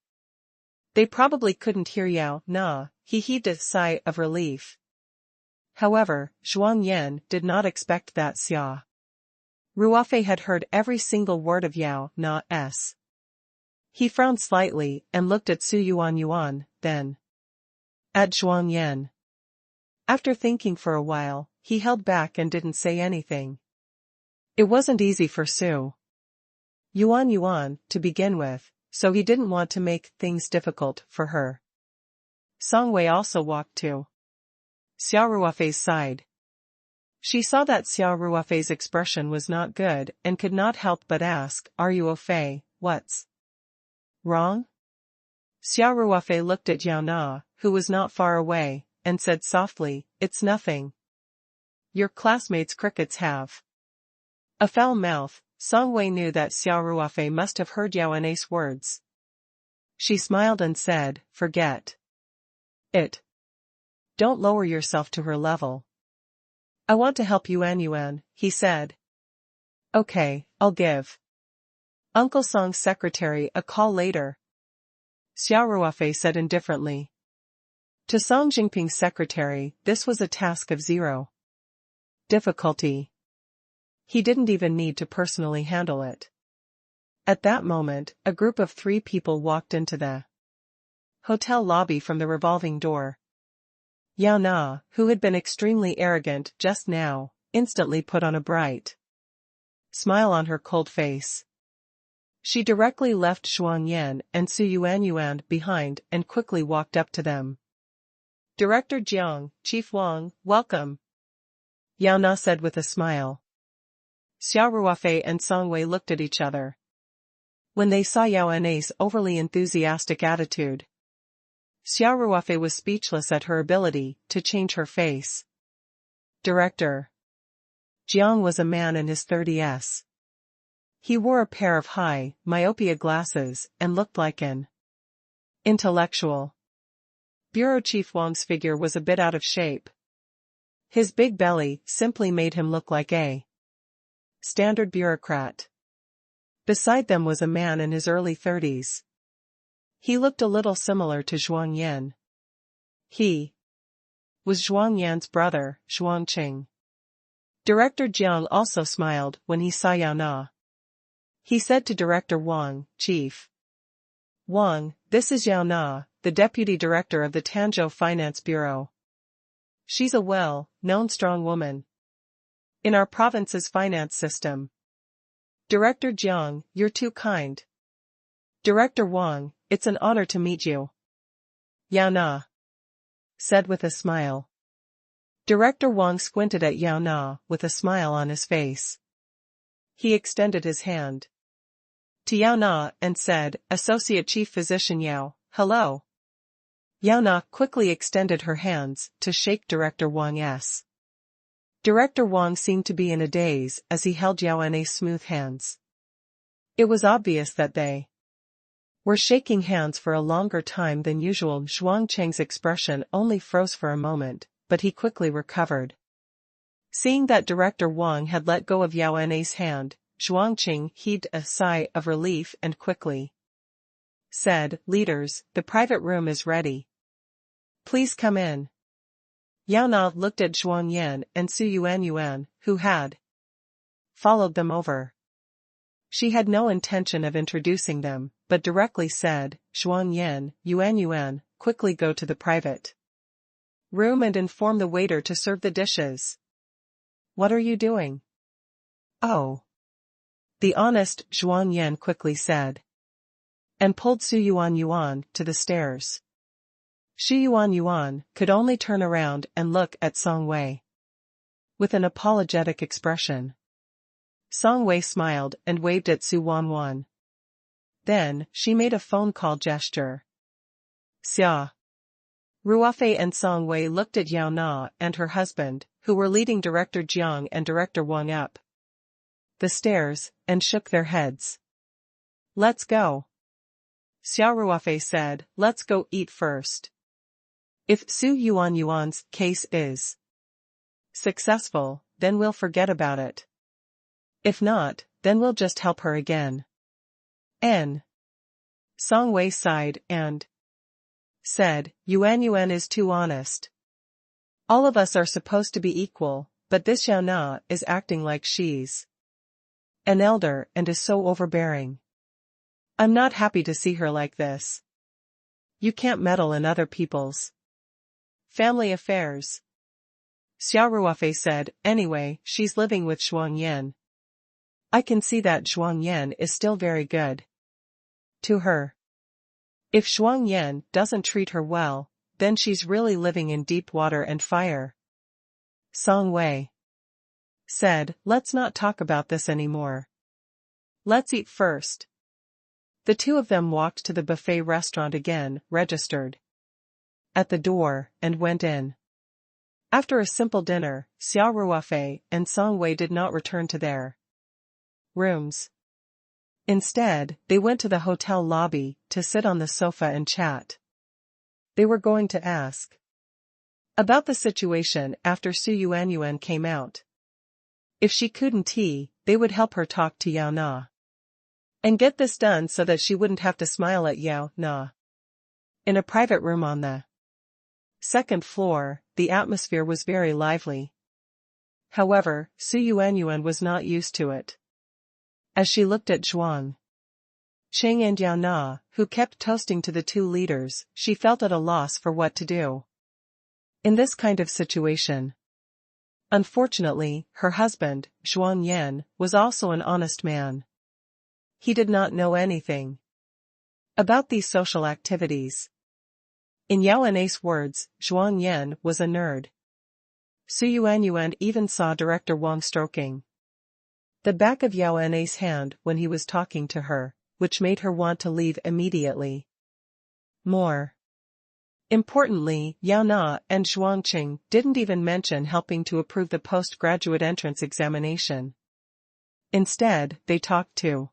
they probably couldn't hear Yao Na, he heaved a sigh of relief. However, Zhuang Yan did not expect that Xia Ruofei had heard every single word of Yao Na's. He frowned slightly and looked at Su Yuanyuan, then at Zhuang Yan. After thinking for a while, he held back and didn't say anything. It wasn't easy for Su Yuanyuan to begin with, so he didn't want to make things difficult for her. Song Wei also walked to Xia Ruofei's side. She saw that Xia Ruofei's expression was not good and could not help but ask, "Are you Ruofei, what's wrong?" Xia Ruofei looked at Yao Na, who was not far away, and said softly, "It's nothing. Your classmates' crickets have a foul mouth." Song Wei knew that Xia Ruofei must have heard Yao An's words. She smiled and said, "Forget it. Don't lower yourself to her level." "I want to help Yuanyuan," he said. "Okay, I'll give Uncle Song's secretary a call later," Xia Ruofei said indifferently. To Song Jingping's secretary, this was a task of zero difficulty. He didn't even need to personally handle it. At that moment, a group of 3 people walked into the hotel lobby from the revolving door. Yao Na, who had been extremely arrogant just now, instantly put on a bright smile on her cold face. She directly left Zhuang Yan and Su Yuanyuan behind and quickly walked up to them. "Director Jiang, Chief Wang, welcome," Yao Na said with a smile. Xia Ruofei and Song Wei looked at each other when they saw Yao An's overly enthusiastic attitude. Xia Ruofei was speechless at her ability to change her face. Director Jiang was a man in his 30s. He wore a pair of high, myopia glasses and looked like an intellectual. Bureau Chief Wang's figure was a bit out of shape. His big belly simply made him look like a standard bureaucrat. Beside them was a man in his early 30s. He looked a little similar to Zhuang Yan. He was Zhuang Yan's brother, Zhuang Qing. Director Jiang also smiled when he saw Yao Na. He said to Director Wang, "Chief Wang, this is Yao Na, the Deputy Director of the Tanzhou Finance Bureau. She's a well-known strong woman in our province's finance system." Director Jiang, you're too kind. Director Wang, it's an honor to meet you. Yao Na said with a smile. Director Wang squinted at Yao Na with a smile on his face. He extended his hand to Yao Na and said, "Associate Chief Physician Yao, hello." Yao Na quickly extended her hands to shake Director Wang's. Director Wang seemed to be in a daze as he held Yao Na's smooth hands. It was obvious that they were shaking hands for a longer time than usual. Zhuang Cheng's expression only froze for a moment, but he quickly recovered. Seeing that Director Wang had let go of Yao Na's hand, Zhuang Qing heaved a sigh of relief and quickly said, "Leaders, the private room is ready. Please come in." Yao Na looked at Zhuang Yan and Su Yuan, who had followed them over. She had no intention of introducing them, but directly said, "Zhuang Yan, Yuan, quickly go to the private room and inform the waiter to serve the dishes." "What are you doing?" "Oh." The honest Zhuang Yan quickly said. And pulled Su Yuan to the stairs. Su Yuan could only turn around and look at Song Wei with an apologetic expression. Song Wei smiled and waved at Su Wan. Then, she made a phone call gesture. Xia Ruofei and Song Wei looked at Yao Na and her husband, who were leading Director Jiang and Director Wang up the stairs, and shook their heads. "Let's go." Xia Ruofei said, "Let's go eat first. If Su Yuan's case is successful, then we'll forget about it. If not, then we'll just help her again." Song Wei sighed and said, Yuan is too honest. All of us are supposed to be equal, but this Yao Na is acting like she's an elder and is so overbearing. I'm not happy to see her like this. You can't meddle in other people's family affairs. Xia Ruofei said, "Anyway, she's living with Zhuang Yan. I can see that Zhuang Yan is still very good to her. If Zhuang Yan doesn't treat her well, then she's really living in deep water and fire." Song Wei said, "Let's not talk about this anymore. Let's eat first." The two of them walked to the buffet restaurant again, registered at the door, and went in. After a simple dinner, Xia Ruofei and Song Wei did not return to their rooms. Instead, they went to the hotel lobby to sit on the sofa and chat. They were going to ask about the situation after Su Yuan came out. If she couldn't they would help her talk to Yao Na and get this done so that she wouldn't have to smile at Yao Na. In a private room on the second floor, the atmosphere was very lively. However, Su Yuan was not used to it. As she looked at Zhuang Qing and Yao Na, who kept toasting to the two leaders, she felt at a loss for what to do in this kind of situation. Unfortunately, her husband, Zhuang Yan, was also an honest man. He did not know anything about these social activities. In Yao Na's words, Zhuang Yan was a nerd. Su Yuan even saw Director Wang stroking the back of Yao Na's hand when he was talking to her, which made her want to leave immediately. More Importantly, Yao Na and Zhuangqing didn't even mention helping to approve the postgraduate entrance examination. Instead, they talked to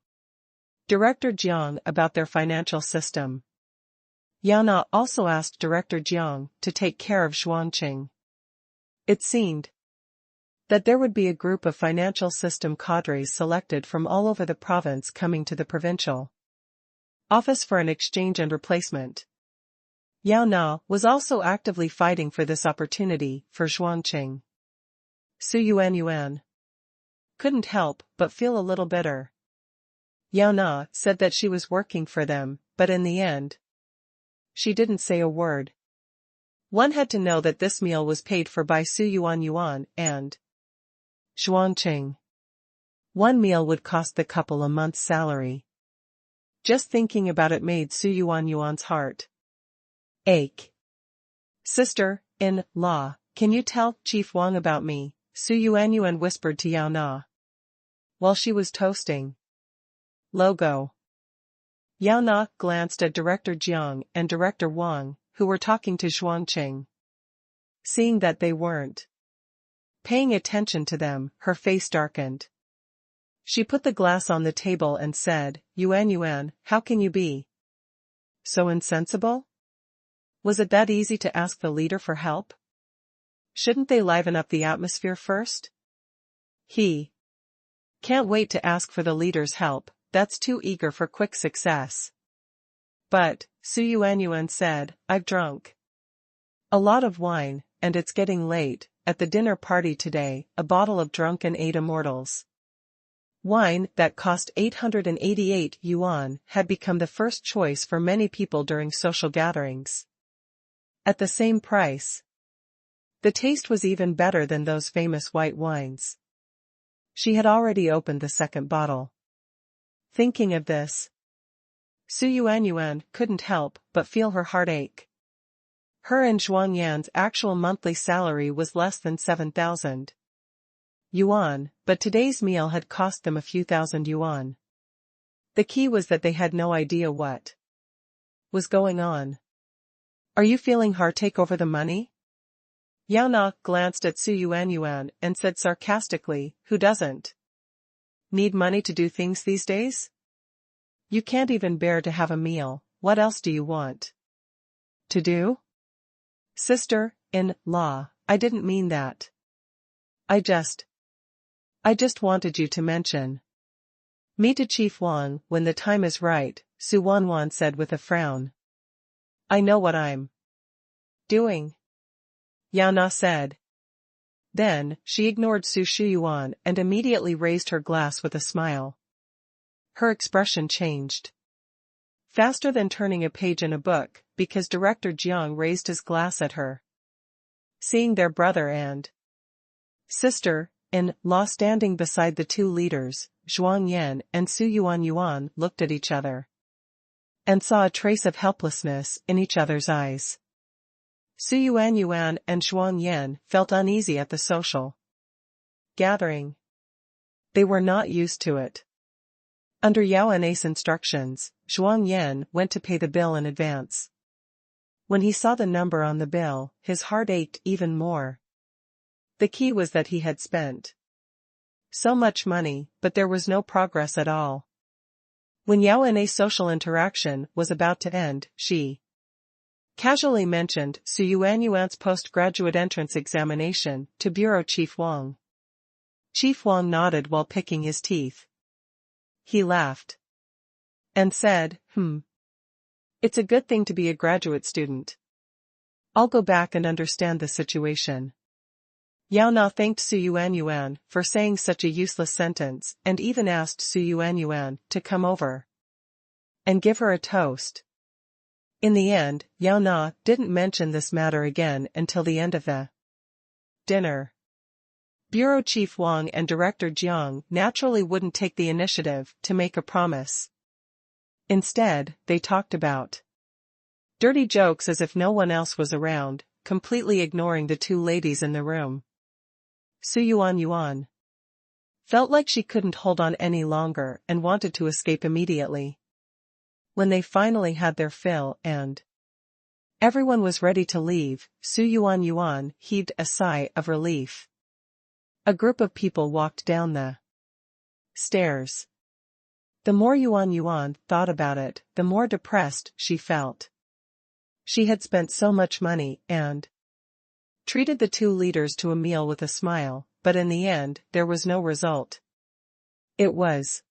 Director Jiang about their financial system. Yao Na also asked Director Jiang to take care of Zhuangqing. It seemed that there would be a group of financial system cadres selected from all over the province coming to the provincial office for an exchange and replacement. Yao Na was also actively fighting for this opportunity for Zhuangqing. Su Yuan couldn't help but feel a little bitter. Yao Na said that she was working for them, but in the end, she didn't say a word. One had to know that this meal was paid for by Su Yuan and Zhuangqing. One meal would cost the couple a month's salary. Just thinking about it made Su Yuan's heart ache. Sister-in-law, can you tell Chief Wang about me? Su Yuan whispered to Yao Na while she was toasting. Logo. Yao Na glanced at Director Jiang and Director Wang, who were talking to Zhuangqing. Seeing that they weren't paying attention to them, her face darkened. She put the glass on the table and said, Yuan, how can you be so insensible? Was it that easy to ask the leader for help? Shouldn't they liven up the atmosphere first? He can't wait to ask for the leader's help, that's too eager for quick success. But, Su Yuan said, I've drunk a lot of wine, and it's getting late. At the dinner party today, a bottle of drunken eight immortals wine that cost 888 yuan had become the first choice for many people during social gatherings. At the same price, the taste was even better than those famous white wines. She had already opened the second bottle. Thinking of this, Su Yuan couldn't help but feel her heart ache. Her and Zhuangyan's actual monthly salary was less than 7,000 yuan, but today's meal had cost them a few thousand yuan. The key was that they had no idea what was going on. Are you feeling heartache over the money? Yao Na glanced at Su Yuan and said sarcastically, who doesn't need money to do things these days? You can't even bear to have a meal, what else do you want to do? Sister-in-law, I didn't mean that. I just wanted you to mention me to Chief Wang when the time is right, Su Wanwan said with a frown. I know what I'm doing, Yao Na said. Then, she ignored Su Shiyuan and immediately raised her glass with a smile. Her expression changed faster than turning a page in a book, because Director Jiang raised his glass at her. Seeing their brother and sister-in-law standing beside the two leaders, Zhuang Yan and Su Yuan looked at each other and saw a trace of helplessness in each other's eyes. Su Yuan and Zhuang Yan felt uneasy at the social gathering. They were not used to it. Under Yao Na's instructions, Zhuang Yan went to pay the bill in advance. When he saw the number on the bill, his heart ached even more. The key was that he had spent so much money, but there was no progress at all. When Yao Na's social interaction was about to end, she casually mentioned Su Yuan's postgraduate entrance examination to Bureau Chief Wang. Chief Wang nodded while picking his teeth. He laughed and said, It's a good thing to be a graduate student. I'll go back and understand the situation. Yao Na thanked Su Yuan for saying such a useless sentence and even asked Su Yuan to come over and give her a toast. In the end, Yao Na didn't mention this matter again until the end of the dinner. Bureau Chief Wang and Director Jiang naturally wouldn't take the initiative to make a promise. Instead, they talked about dirty jokes as if no one else was around, completely ignoring the two ladies in the room. Su Yuan felt like she couldn't hold on any longer and wanted to escape immediately. When they finally had their fill and Everyone was ready to leave. Su Yuan heaved a sigh of relief. A group of people walked down the stairs. The more Yuan thought about it, the more depressed she felt. She had spent so much money and treated the two leaders to a meal with a smile, but in the end, there was no result. It was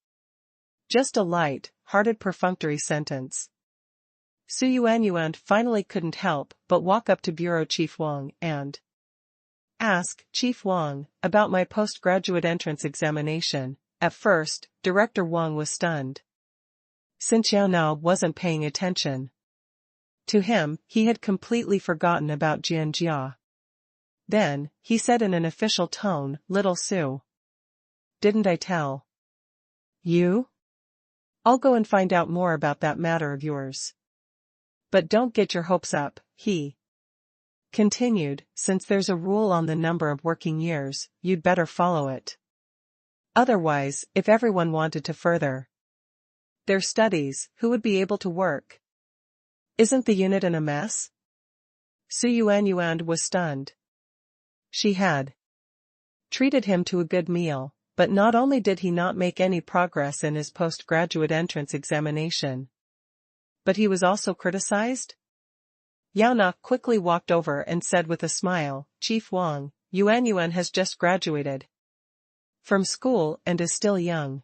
just a light-hearted perfunctory sentence. Su Yuan finally couldn't help but walk up to Bureau Chief Wang and ask Chief Wang about my postgraduate entrance examination. At first, Director Wang was stunned. Since Yao Na wasn't paying attention to him, he had completely forgotten about Jianjia. Then, he said in an official tone, "Little Su. Didn't I tell you? I'll go and find out more about that matter of yours. But don't get your hopes up," he continued, "since there's a rule on the number of working years, you'd better follow it. Otherwise, if everyone wanted to further their studies, who would be able to work? Isn't the unit in a mess?" Su Yuan was stunned. She had treated him to a good meal, but not only did he not make any progress in his postgraduate entrance examination, but he was also criticized? Yao Na quickly walked over and said with a smile, "Chief Wang, Yuan has just graduated from school and is still young.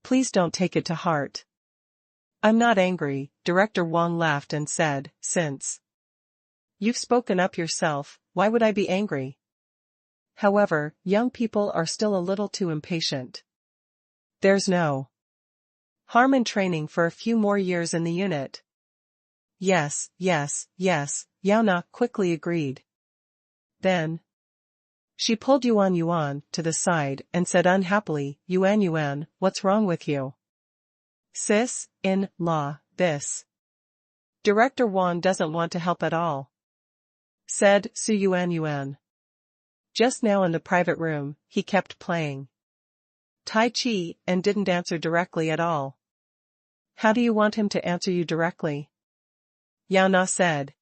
Please don't take it to heart." "I'm not angry," Director Wang laughed and said, "since you've spoken up yourself, why would I be angry? However, young people are still a little too impatient. There's no harm in training for a few more years in the unit." Yes, Yao Na quickly agreed. Then she pulled Yuan to the side and said unhappily, Yuan, what's wrong with you? Sis, in law, this Director Wang doesn't want to help at all, said Su Yuan. Just now in the private room, he kept playing Tai Chi and didn't answer directly at all. How do you want him to answer you directly? Yao Na said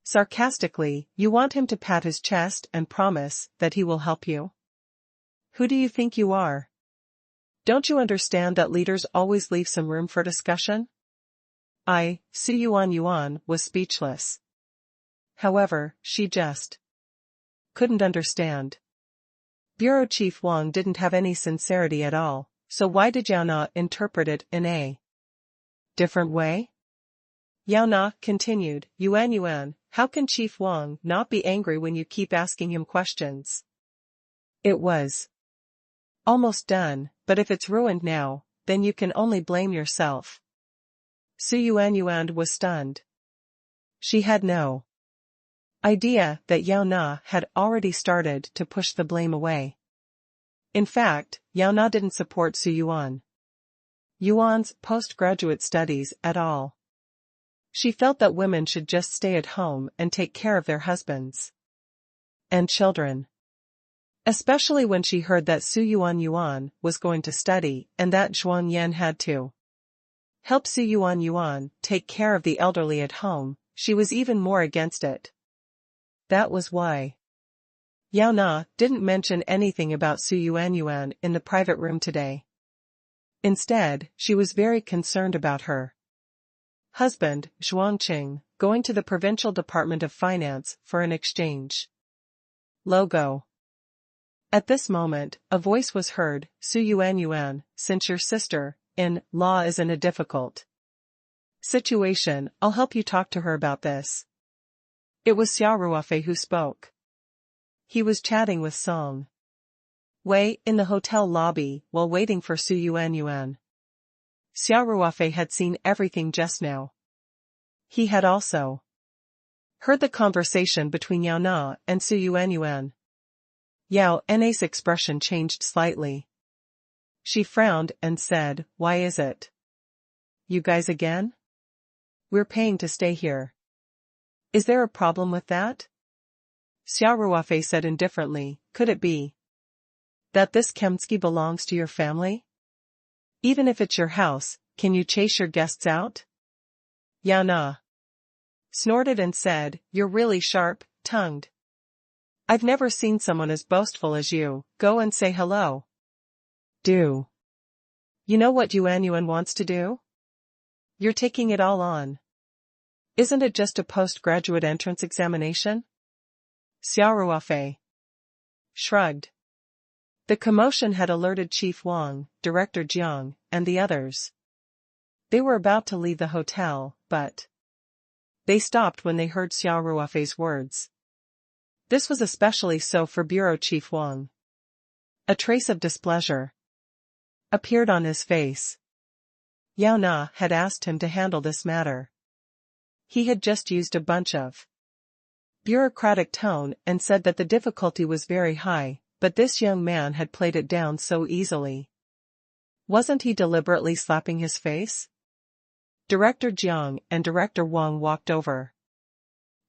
sarcastically, you want him to pat his chest and promise that he will help you? Who do you think you are? Don't you understand that leaders always leave some room for discussion? Su Yuan was speechless. However, she just couldn't understand. Bureau Chief Wang didn't have any sincerity at all, so why did Yao Na interpret it in a different way? Yao Na continued, Yuan, how can Chief Wang not be angry when you keep asking him questions? It was almost done, but if it's ruined now, then you can only blame yourself. Su Yuan was stunned. She had no idea that Yao Na had already started to push the blame away. In fact, Yao Na didn't support Su Yuan's postgraduate studies at all. She felt that women should just stay at home and take care of their husbands and children. Especially when she heard that Su Yuan was going to study and that Zhuang Yan had to help Su Yuan take care of the elderly at home, she was even more against it. That was why Yao Na didn't mention anything about Su Yuan in the private room today. Instead, she was very concerned about her husband, Zhuangqing, going to the Provincial Department of Finance for an exchange logo. At this moment, a voice was heard, Su Yuan, since your sister-in-law is in a difficult situation, I'll help you talk to her about this. It was Xia Ruofei who spoke. He was chatting with Song Wei in the hotel lobby while waiting for Su Yuan. Xia Ruofei had seen everything just now. He had also heard the conversation between Yao Na and Su Yuan. Yao Na's expression changed slightly. She frowned and said, why is it? You guys again? We're paying to stay here. Is there a problem with that? Xia Ruofei said indifferently, could it be that this Kemsky belongs to your family? Even if it's your house, can you chase your guests out? Yao Na snorted and said, "You're really sharp-tongued. I've never seen someone as boastful as you. Go and say hello." "Do you know what Yuan wants to do? You're taking it all on. Isn't it just a postgraduate entrance examination?" Xia Ruofei shrugged. The commotion had alerted Chief Wang, Director Jiang, and the others. They were about to leave the hotel, but they stopped when they heard Xia Ruofei's words. This was especially so for Bureau Chief Wang. A trace of displeasure appeared on his face. Yao Na had asked him to handle this matter. He had just used a bunch of bureaucratic tone and said that the difficulty was very high, but this young man had played it down so easily. Wasn't he deliberately slapping his face? Director Jiang and Director Wang walked over.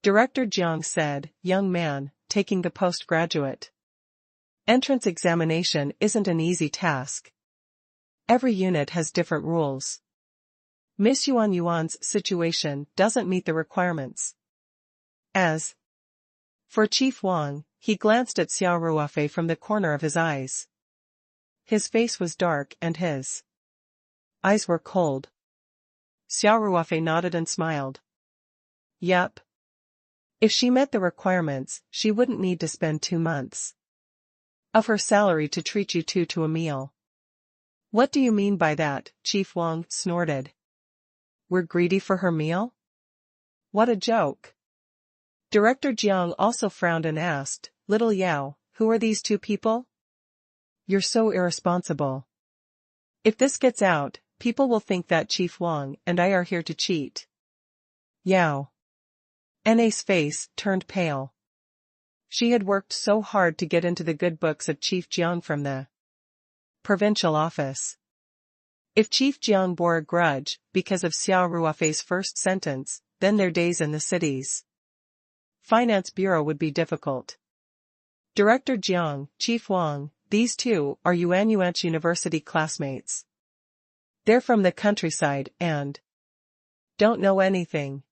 Director Jiang said, "Young man, taking the postgraduate entrance examination isn't an easy task. Every unit has different rules. Miss Yuan's situation doesn't meet the requirements." As for Chief Wang, he glanced at Xia Ruofei from the corner of his eyes. His face was dark and his eyes were cold. Xia Ruofei nodded and smiled. Yup. If she met the requirements, she wouldn't need to spend 2 months of her salary to treat you two to a meal. "What do you mean by that?" Chief Wang snorted. "We're greedy for her meal? What a joke." Director Jiang also frowned and asked, "Little Yao, who are these 2 people? You're so irresponsible. If this gets out, people will think that Chief Wang and I are here to cheat." Yao Na's face turned pale. She had worked so hard to get into the good books of Chief Jiang from the provincial office. If Chief Jiang bore a grudge because of Xia Ruofei's first sentence, then their days in the city's finance bureau would be difficult. Director Jiang, Chief Wang, these 2 are Yuan's university classmates. They're from the countryside and don't know anything.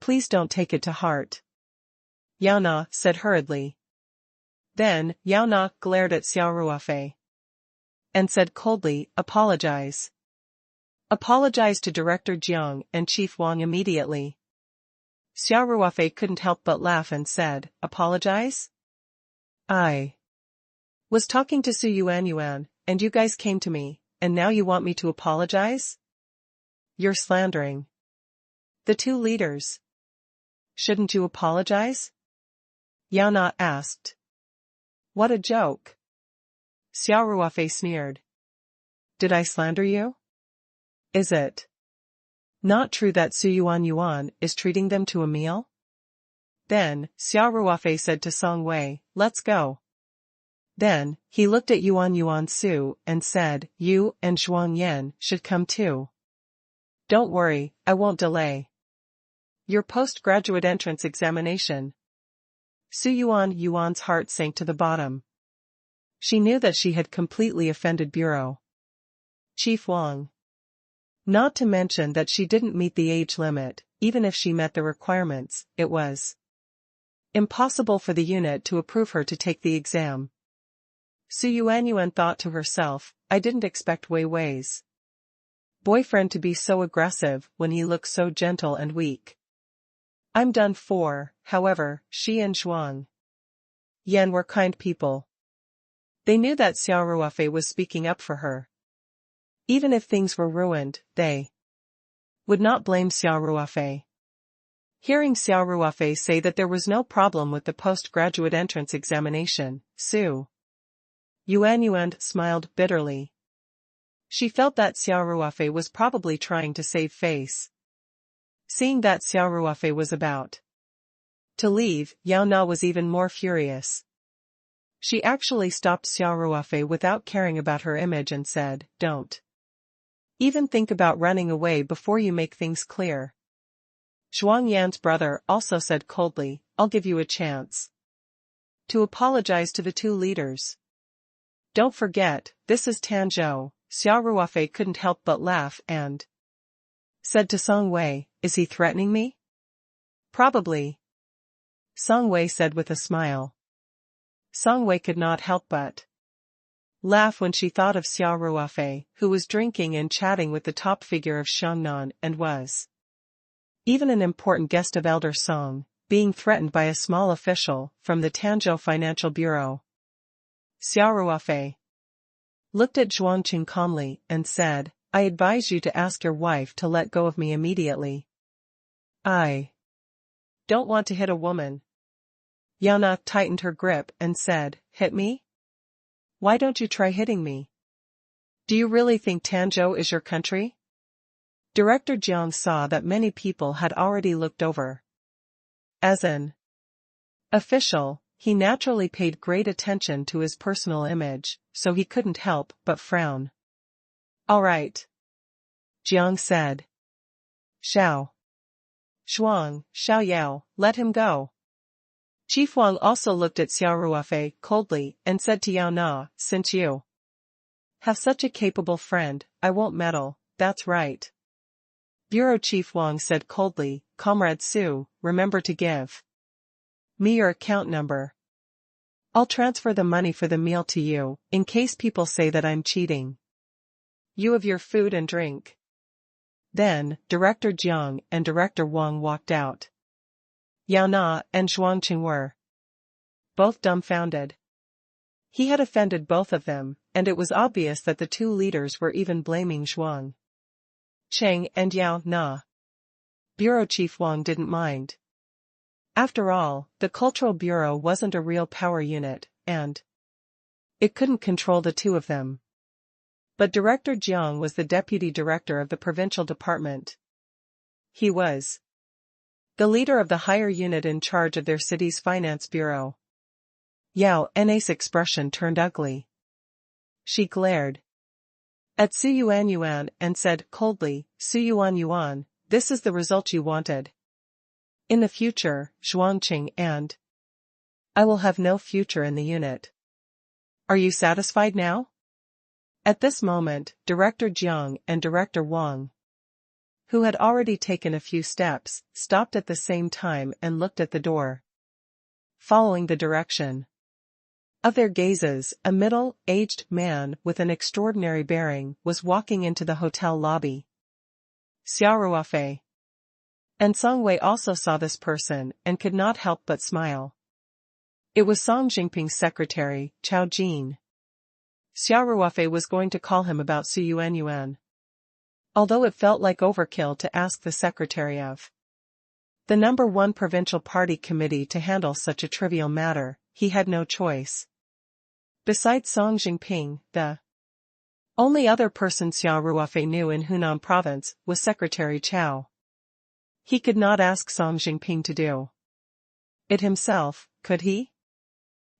Please don't take it to heart," Yao Na said hurriedly. Then, Yao Na glared at Xia Ruofei and said coldly, "Apologize. Apologize to Director Jiang and Chief Wang immediately." Xia Ruofei couldn't help but laugh and said, "Apologize? I was talking to Su Yuan, and you guys came to me, and now you want me to apologize? You're slandering the 2 leaders. Shouldn't you apologize?" Yao Na asked. "What a joke." Xia Ruofei sneered. "Did I slander you? Is it not true that Su Yuan is treating them to a meal?" Then, Xia Ruofei said to Song Wei, "Let's go." Then, he looked at Yuan Su and said, "You and Zhuang Yan should come too. Don't worry, I won't delay your postgraduate entrance examination." Su Yuan's heart sank to the bottom. She knew that she had completely offended Bureau Chief Wang. Not to mention that she didn't meet the age limit. Even if she met the requirements, it was impossible for the unit to approve her to take the exam. Su Yuan thought to herself, "I didn't expect Wei Wei's boyfriend to be so aggressive when he looks so gentle and weak. I'm done for." However, she and Zhuang Yan were kind people. They knew that Xia Ruofei was speaking up for her. Even if things were ruined, they would not blame Xia Ruofei. Hearing Xia Ruofei say that there was no problem with the postgraduate entrance examination, Su Yuan smiled bitterly. She felt that Xia Ruofei was probably trying to save face. Seeing that Xia Ruofei was about to leave, Yao Na was even more furious. She actually stopped Xia Ruofei without caring about her image and said, "Don't even think about running away before you make things clear." Zhuang Yan's brother also said coldly, "I'll give you a chance to apologize to the 2 leaders. Don't forget, this is Tanzhou." Xia Ruofei couldn't help but laugh and said to Song Wei, "Is he threatening me?" Probably, Song Wei said with a smile. Song Wei could not help but laugh when she thought of Xia Ruofei, who was drinking and chatting with the top figure of Xiangnan and was even an important guest of Elder Song, being threatened by a small official from the Tanzhou Financial Bureau. Xia Ruofei looked at Zhuangqing calmly and said, I advise you to ask your wife to let go of me immediately. I don't want to hit a woman. Yana tightened her grip and said, hit me? Why don't you try hitting me? Do you really think Tanzhou is your country? Director Jiang saw that many people had already looked over. As an official, he naturally paid great attention to his personal image, so he couldn't help but frown. All right, Jiang said. Xiao Yao, let him go. Chief Wang also looked at Xia Ruofei coldly and said to Yao Na, since you have such a capable friend, I won't meddle, that's right. Bureau Chief Wang said coldly, Comrade Su, remember to give me your account number. I'll transfer the money for the meal to you, in case people say that I'm cheating. You have your food and drink. Then, Director Jiang and Director Wang walked out. Yao Na and Zhuangqing were both dumbfounded. He had offended both of them, and it was obvious that the two leaders were even blaming Zhuang Cheng and Yao Na. Bureau Chief Wang didn't mind. After all, the Cultural Bureau wasn't a real power unit, and it couldn't control the two of them. But Director Jiang was the deputy director of the provincial department. He was the leader of the higher unit in charge of their city's finance bureau. Yao Na's expression turned ugly. She glared at Su Yuan and said coldly, Su Yuan, this is the result you wanted. In the future, Zhuangqing and I will have no future in the unit. Are you satisfied now? At this moment, Director Jiang and Director Wang, who had already taken a few steps, stopped at the same time and looked at the door. Following the direction of their gazes, a middle-aged man with an extraordinary bearing was walking into the hotel lobby. Xia Ruofei and Song Wei also saw this person and could not help but smile. It was Song Jingping's secretary, Chao Jin. Xia Ruofei was going to call him about Su Yuan. Although it felt like overkill to ask the secretary of the number 1 provincial party committee to handle such a trivial matter, he had no choice. Besides Song Jingping, the only other person Xia Ruofei knew in Hunan province was Secretary Chao. He could not ask Song Jingping to do it himself, could he?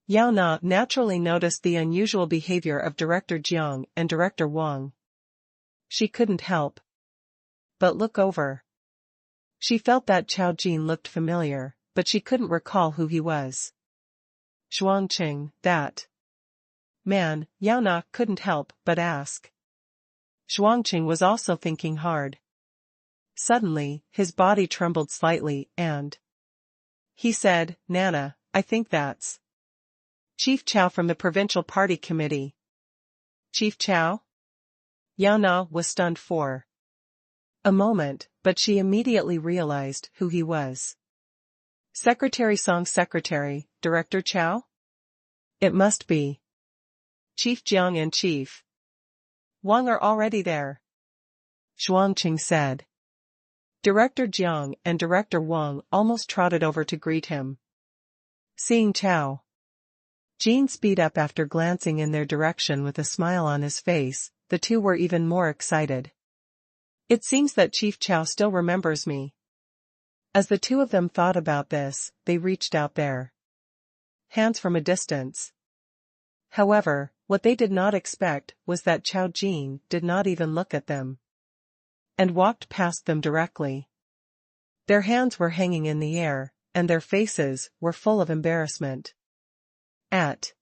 Yao Na naturally noticed the unusual behavior of Director Jiang and Director Wang. She couldn't help but look over. She felt that Chao Jin looked familiar, but she couldn't recall who he was. Zhuangqing, that man, Yao Na couldn't help but ask. Zhuangqing was also thinking hard. Suddenly, his body trembled slightly and he said, Nana, I think that's Chief Chao from the Provincial Party Committee. Chief Chao? Yao Na was stunned for a moment, but she immediately realized who he was. Secretary Song's secretary, Director Chao? It must be. Chief Jiang and Chief Wang are already there, Zhuangqing said. Director Jiang and Director Wang almost trotted over to greet him. Seeing Chao Jin speed up after glancing in their direction with a smile on his face, the two were even more excited. It seems that Chief Chao still remembers me. As the two of them thought about this, they reached out their hands from a distance. However, what they did not expect was that Chao Jin did not even look at them and walked past them directly. Their hands were hanging in the air, and their faces were full of embarrassment. At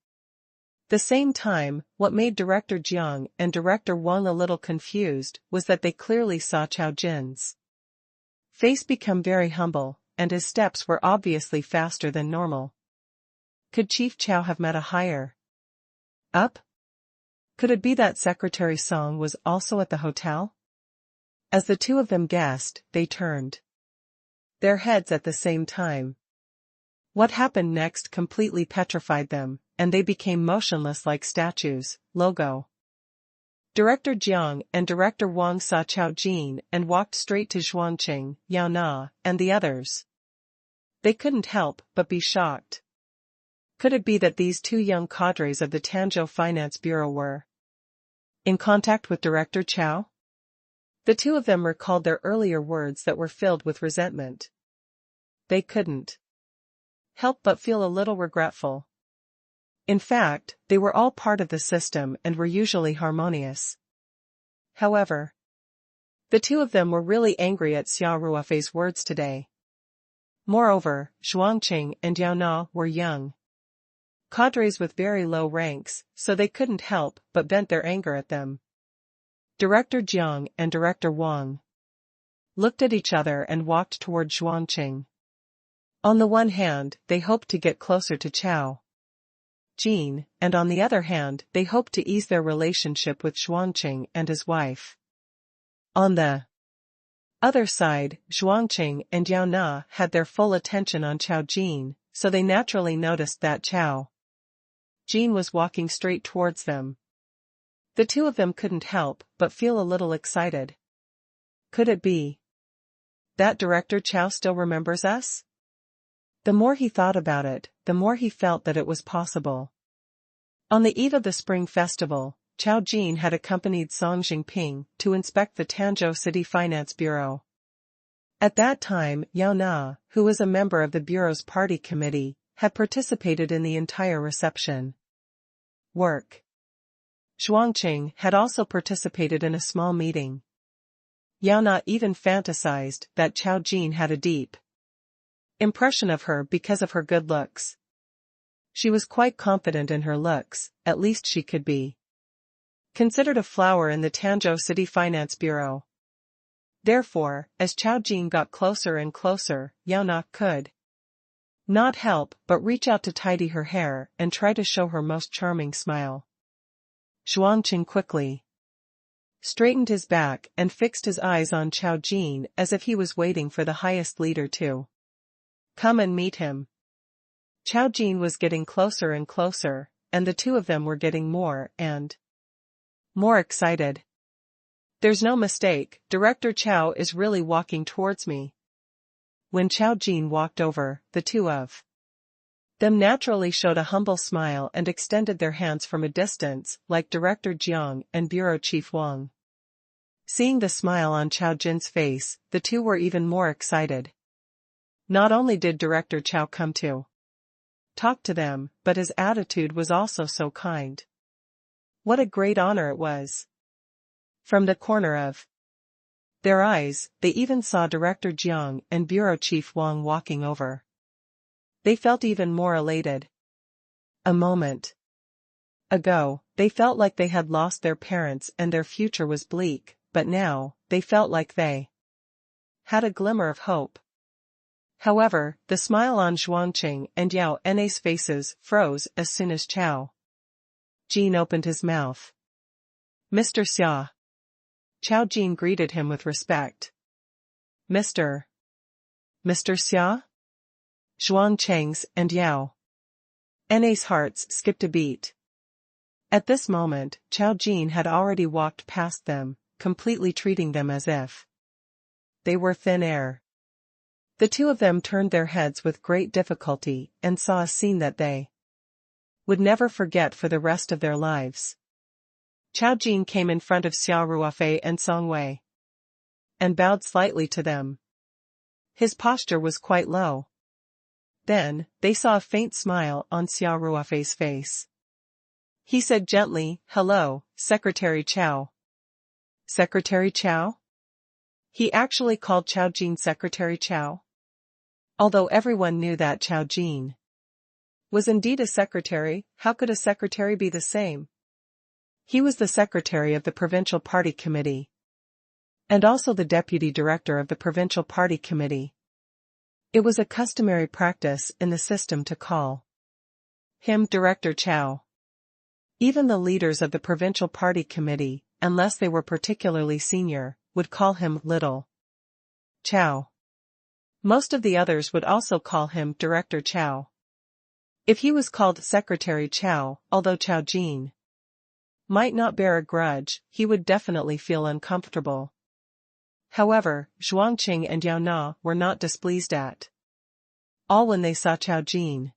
the same time, what made Director Jiang and Director Wang a little confused was that they clearly saw Chao Jin's face become very humble, and his steps were obviously faster than normal. Could Chief Chow have met a higher up? Could it be that Secretary Song was also at the hotel? As the two of them guessed, they turned their heads at the same time. What happened next completely petrified them, and they became motionless like statues. Logo. Director Jiang and Director Wang saw Chao Jin and walked straight to Zhuangqing, Yao Na, and the others. They couldn't help but be shocked. Could it be that these two young cadres of the Tanzhou Finance Bureau were in contact with Director Chao? The two of them recalled their earlier words that were filled with resentment. They couldn't help but feel a little regretful. In fact, they were all part of the system and were usually harmonious. However, the two of them were really angry at Xia Ruofei's words today. Moreover, Zhuangqing and Yao Na were young cadres with very low ranks, so they couldn't help but vent their anger at them. Director Jiang and Director Wang looked at each other and walked toward Zhuangqing. On the one hand, they hoped to get closer to Chao Jin, and on the other hand, they hoped to ease their relationship with Zhuangqing and his wife. On the other side, Zhuangqing and Yao Na had their full attention on Chao Jin, so they naturally noticed that Chao Jin was walking straight towards them. The two of them couldn't help but feel a little excited. Could it be that Director Chao still remembers us? The more he thought about it, the more he felt that it was possible. On the eve of the Spring Festival, Chao Jin had accompanied Song Jingping to inspect the Tanzhou City Finance Bureau. At that time, Yao Na, who was a member of the Bureau's party committee, had participated in the entire reception work. Zhuangqing had also participated in a small meeting. Yao Na even fantasized that Chao Jin had a deep impression of her because of her good looks. She was quite confident in her looks, at least she could be considered a flower in the Tanzhou City Finance Bureau. Therefore, as Chao Jin got closer and closer, Yao Na could not help but reach out to tidy her hair and try to show her most charming smile. Zhuangqing quickly straightened his back and fixed his eyes on Chao Jin as if he was waiting for the highest leader to come and meet him. Chao Jin was getting closer and closer, and the two of them were getting more and more excited. There's no mistake, Director Chao is really walking towards me. When Chao Jin walked over, the two of them naturally showed a humble smile and extended their hands from a distance, like Director Jiang and Bureau Chief Wang. Seeing the smile on Chao Jin's face, the two were even more excited. Not only did Director Chao come to talk to them, but his attitude was also so kind. What a great honor it was. From the corner of their eyes, they even saw Director Jiang and Bureau Chief Wang walking over. They felt even more elated. A moment ago, they felt like they had lost their parents and their future was bleak, but now, they felt like they had a glimmer of hope. However, the smile on Zhuangqing and Yao Na's faces froze as soon as Chao Jin opened his mouth. Mr. Xia. Chao Jin greeted him with respect. Mr. Xia? Zhuangqing's and Yao Na's hearts skipped a beat. At this moment, Chao Jin had already walked past them, completely treating them as if they were thin air. The two of them turned their heads with great difficulty and saw a scene that they would never forget for the rest of their lives. Chao Jin came in front of Xia Ruofei and Song Wei and bowed slightly to them. His posture was quite low. Then, they saw a faint smile on Xia Ruofei's face. He said gently, "Hello, Secretary Chao." Secretary Chao? He actually called Chao Jin Secretary Chao? Although everyone knew that Chao Jin was indeed a secretary, how could a secretary be the same? He was the secretary of the Provincial Party Committee, and also the deputy director of the Provincial Party Committee. It was a customary practice in the system to call him Director Chow. Even the leaders of the provincial party committee, unless they were particularly senior, would call him Little Chow. Most of the others would also call him Director Chow. If he was called Secretary Chow, although Chow Jin might not bear a grudge, he would definitely feel uncomfortable. However, Zhuangqing and Yao Na were not displeased at all when they saw Chow Jin.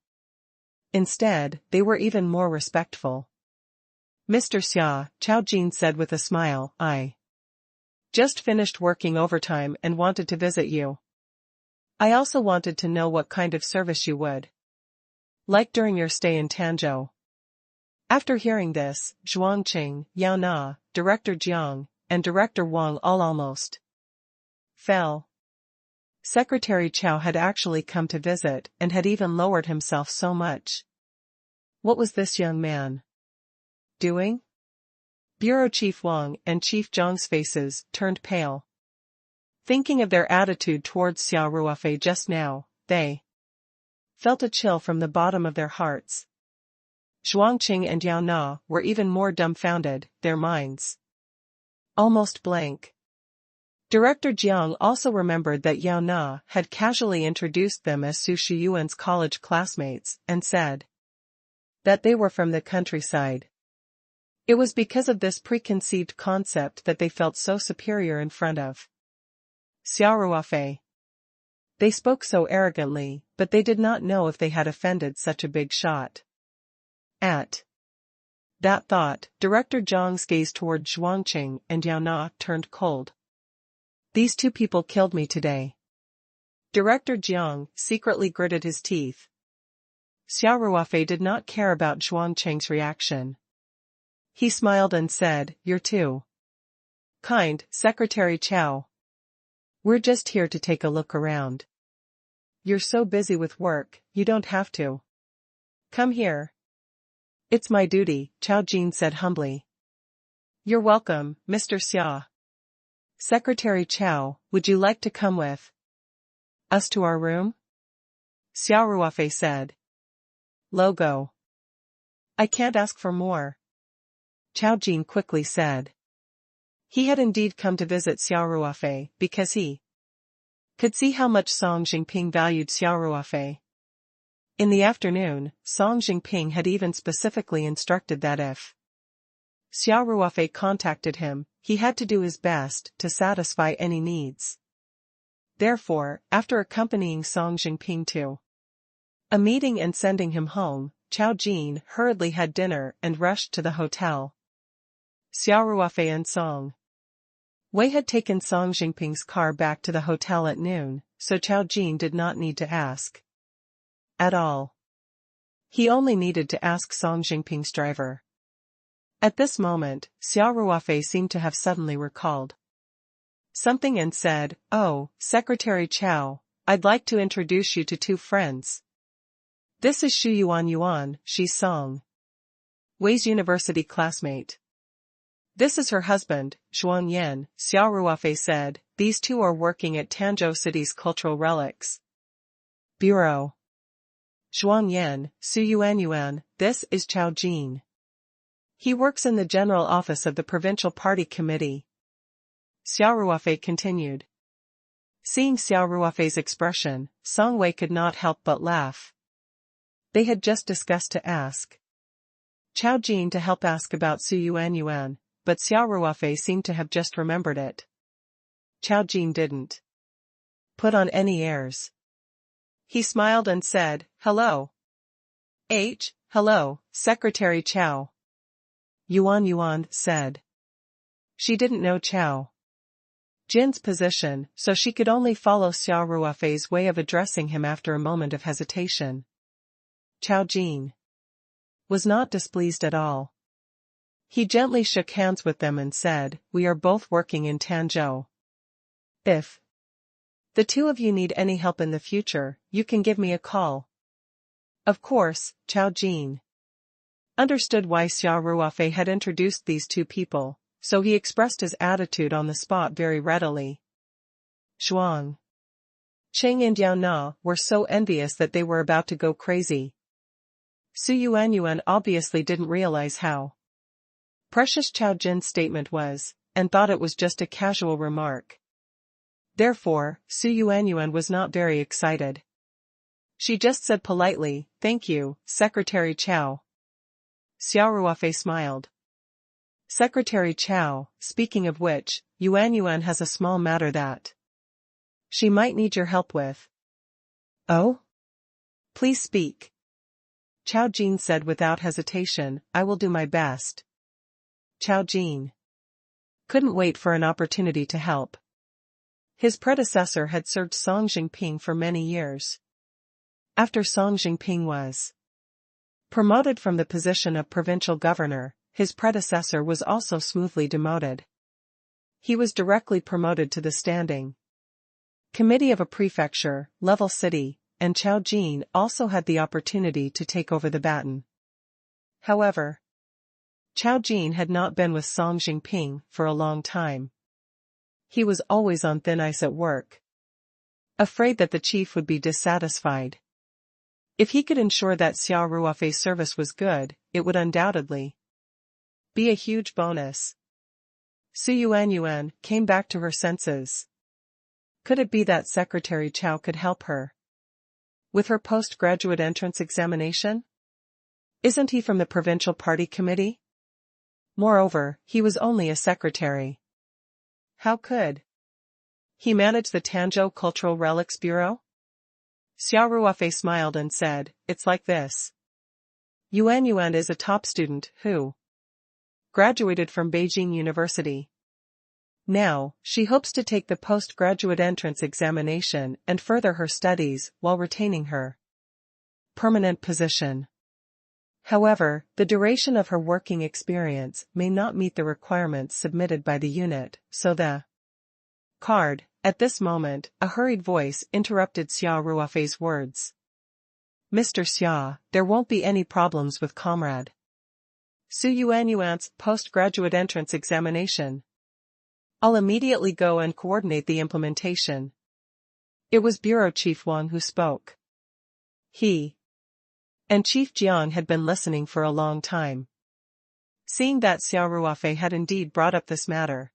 Instead, they were even more respectful. Mr. Xia, Chow Jin said with a smile, I just finished working overtime and wanted to visit you. I also wanted to know what kind of service you would like during your stay in Tanzhou. After hearing this, Zhuangqing, Yao Na, Director Jiang, and Director Wang all almost fell. Secretary Chow had actually come to visit and had even lowered himself so much. What was this young man doing? Bureau Chief Wang and Chief Zhang's faces turned pale. Thinking of their attitude towards Xia Ruofei just now, they felt a chill from the bottom of their hearts. Zhuangqing and Yao Na were even more dumbfounded, their minds almost blank. Director Jiang also remembered that Yao Na had casually introduced them as Su Shiyuan's college classmates and said that they were from the countryside. It was because of this preconceived concept that they felt so superior in front of Xia Ruofei. They spoke so arrogantly, but they did not know if they had offended such a big shot. At that thought, Director Zhang's gaze toward Zhuangqing and Yao Na turned cold. These two people killed me today. Director Jiang secretly gritted his teeth. Xia Ruofei did not care about Zhuangqing's reaction. He smiled and said, You're too kind, Secretary Chow. We're just here to take a look around. You're so busy with work, you don't have to come here. It's my duty, Chow Jin said humbly. You're welcome, Mr. Xia. Secretary Chow, would you like to come with us to our room? Xia Ruofei said. Logo. I can't ask for more. Chow Jin quickly said. He had indeed come to visit Xia Ruofei because he could see how much Song Jingping valued Xia Ruofei. In the afternoon, Song Jingping had even specifically instructed that if Xia Ruofei contacted him, he had to do his best to satisfy any needs. Therefore, after accompanying Song Jingping to a meeting and sending him home, Chow Jin hurriedly had dinner and rushed to the hotel. Xia Ruofei and Song Wei had taken Song Jingping's car back to the hotel at noon, so Chow Jin did not need to ask at all. He only needed to ask Song Jingping's driver. At this moment, Xia Ruofei seemed to have suddenly recalled something and said, Oh, Secretary Chow, I'd like to introduce you to two friends. This is Shu Yuan, she's Song Wei's university classmate. This is her husband, Zhuang Yan, Xia Ruofei said. These two are working at Tanzhou City's Cultural Relics Bureau. Zhuang Yan, Su Yuan, this is Chow Jin. He works in the general office of the provincial party committee. Xia Ruofei continued. Seeing Xia Ruofei's expression, Song Wei could not help but laugh. They had just discussed to ask Chow Jin to help ask about Su Yuan, but Xia Ruofei seemed to have just remembered it. Chow Jin didn't put on any airs. He smiled and said, Hello. Hello, Secretary Chow. Yuan said. She didn't know Chow Jin's position, so she could only follow Xia Ruofei's way of addressing him after a moment of hesitation. Chow Jin was not displeased at all. He gently shook hands with them and said, We are both working in Tanzhou. If the two of you need any help in the future, you can give me a call. Of course, Chow Jin understood why Xia Ruofei had introduced these two people, so he expressed his attitude on the spot very readily. Zhuang Cheng and Yao Na were so envious that they were about to go crazy. Su Yuanyuan obviously didn't realize how precious Chao Jin's statement was, and thought it was just a casual remark. Therefore, Su Yuanyuan was not very excited. She just said politely, "Thank you, Secretary Chao." Xia Ruofei smiled. "Secretary Chao, speaking of which, Yuanyuan has a small matter that she might need your help with." "Oh? Please speak." Chao Jin said without hesitation, "I will do my best." Chao Jin couldn't wait for an opportunity to help. His predecessor had served Song Jinping for many years. After Song Jinping was promoted from the position of provincial governor, his predecessor was also smoothly demoted. He was directly promoted to the standing committee of a prefecture-level city, and Chao Jin also had the opportunity to take over the baton. However, Chao Jin had not been with Song Jinping for a long time. He was always on thin ice at work, afraid that the chief would be dissatisfied. If he could ensure that Xia Ruofei's service was good, it would undoubtedly be a huge bonus. Su Yuanyuan came back to her senses. Could it be that Secretary Chao could help her with her postgraduate entrance examination? Isn't he from the provincial party committee? Moreover, he was only a secretary. How could he manage the Tanzhou Cultural Relics Bureau? Xia Ruofei smiled and said, "It's like this. Yuanyuan is a top student who graduated from Beijing University. Now, she hopes to take the postgraduate entrance examination and further her studies while retaining her permanent position. However, the duration of her working experience may not meet the requirements submitted by the unit, so the card." At this moment, a hurried voice interrupted Xia Ruofei's words. "Mr. Xia, there won't be any problems with Comrade Su Yuanyuan's postgraduate entrance examination. I'll immediately go and coordinate the implementation." It was Bureau Chief Wang who spoke. He and Chief Jiang had been listening for a long time. Seeing that Xia Ruofei had indeed brought up this matter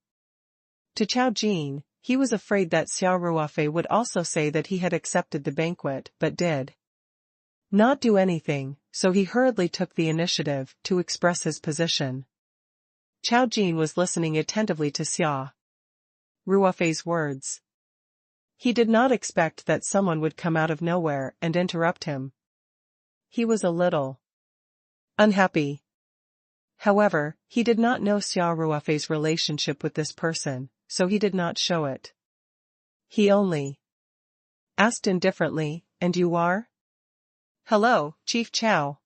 to Chao Jin, he was afraid that Xia Ruofei would also say that he had accepted the banquet but did not do anything, so he hurriedly took the initiative to express his position. Chao Jin was listening attentively to Xia Ruofei's words. He did not expect that someone would come out of nowhere and interrupt him. He was a little unhappy. However, he did not know Xia Ruofei's relationship with this person, so he did not show it. He only asked indifferently, "And you are?" "Hello, Chief Chao."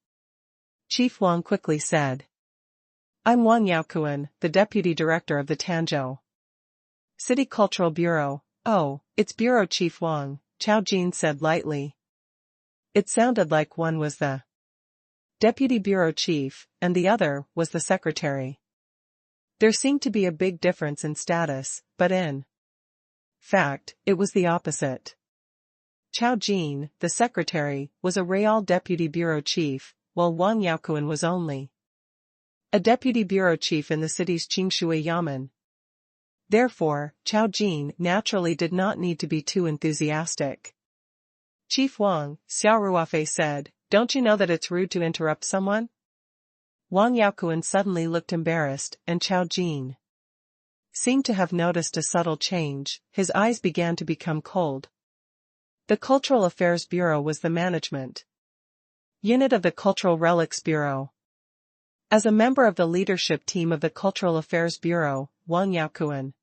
Chief Wang quickly said. "I'm Wang Yaokuan, the Deputy Director of the Tanzhou City Cultural Bureau." "Oh, it's Bureau Chief Wang," Chao Jin said lightly. It sounded like one was the Deputy Bureau Chief, and the other was the Secretary. There seemed to be a big difference in status, but in fact, it was the opposite. Chao Jin, the Secretary, was a Real Deputy Bureau Chief, while Wang Yaokuan was only a Deputy Bureau Chief in the city's Qingshui Yamen. Therefore, Chao Jin naturally did not need to be too enthusiastic. "Chief Wang," Xia Ruofei said, "don't you know that it's rude to interrupt someone?" Wang Yaokuan suddenly looked embarrassed, and Chao Jin seemed to have noticed a subtle change. His eyes began to become cold. The Cultural Affairs Bureau was the management unit of the Cultural Relics Bureau. As a member of the leadership team of the Cultural Affairs Bureau, Wang Yaokuan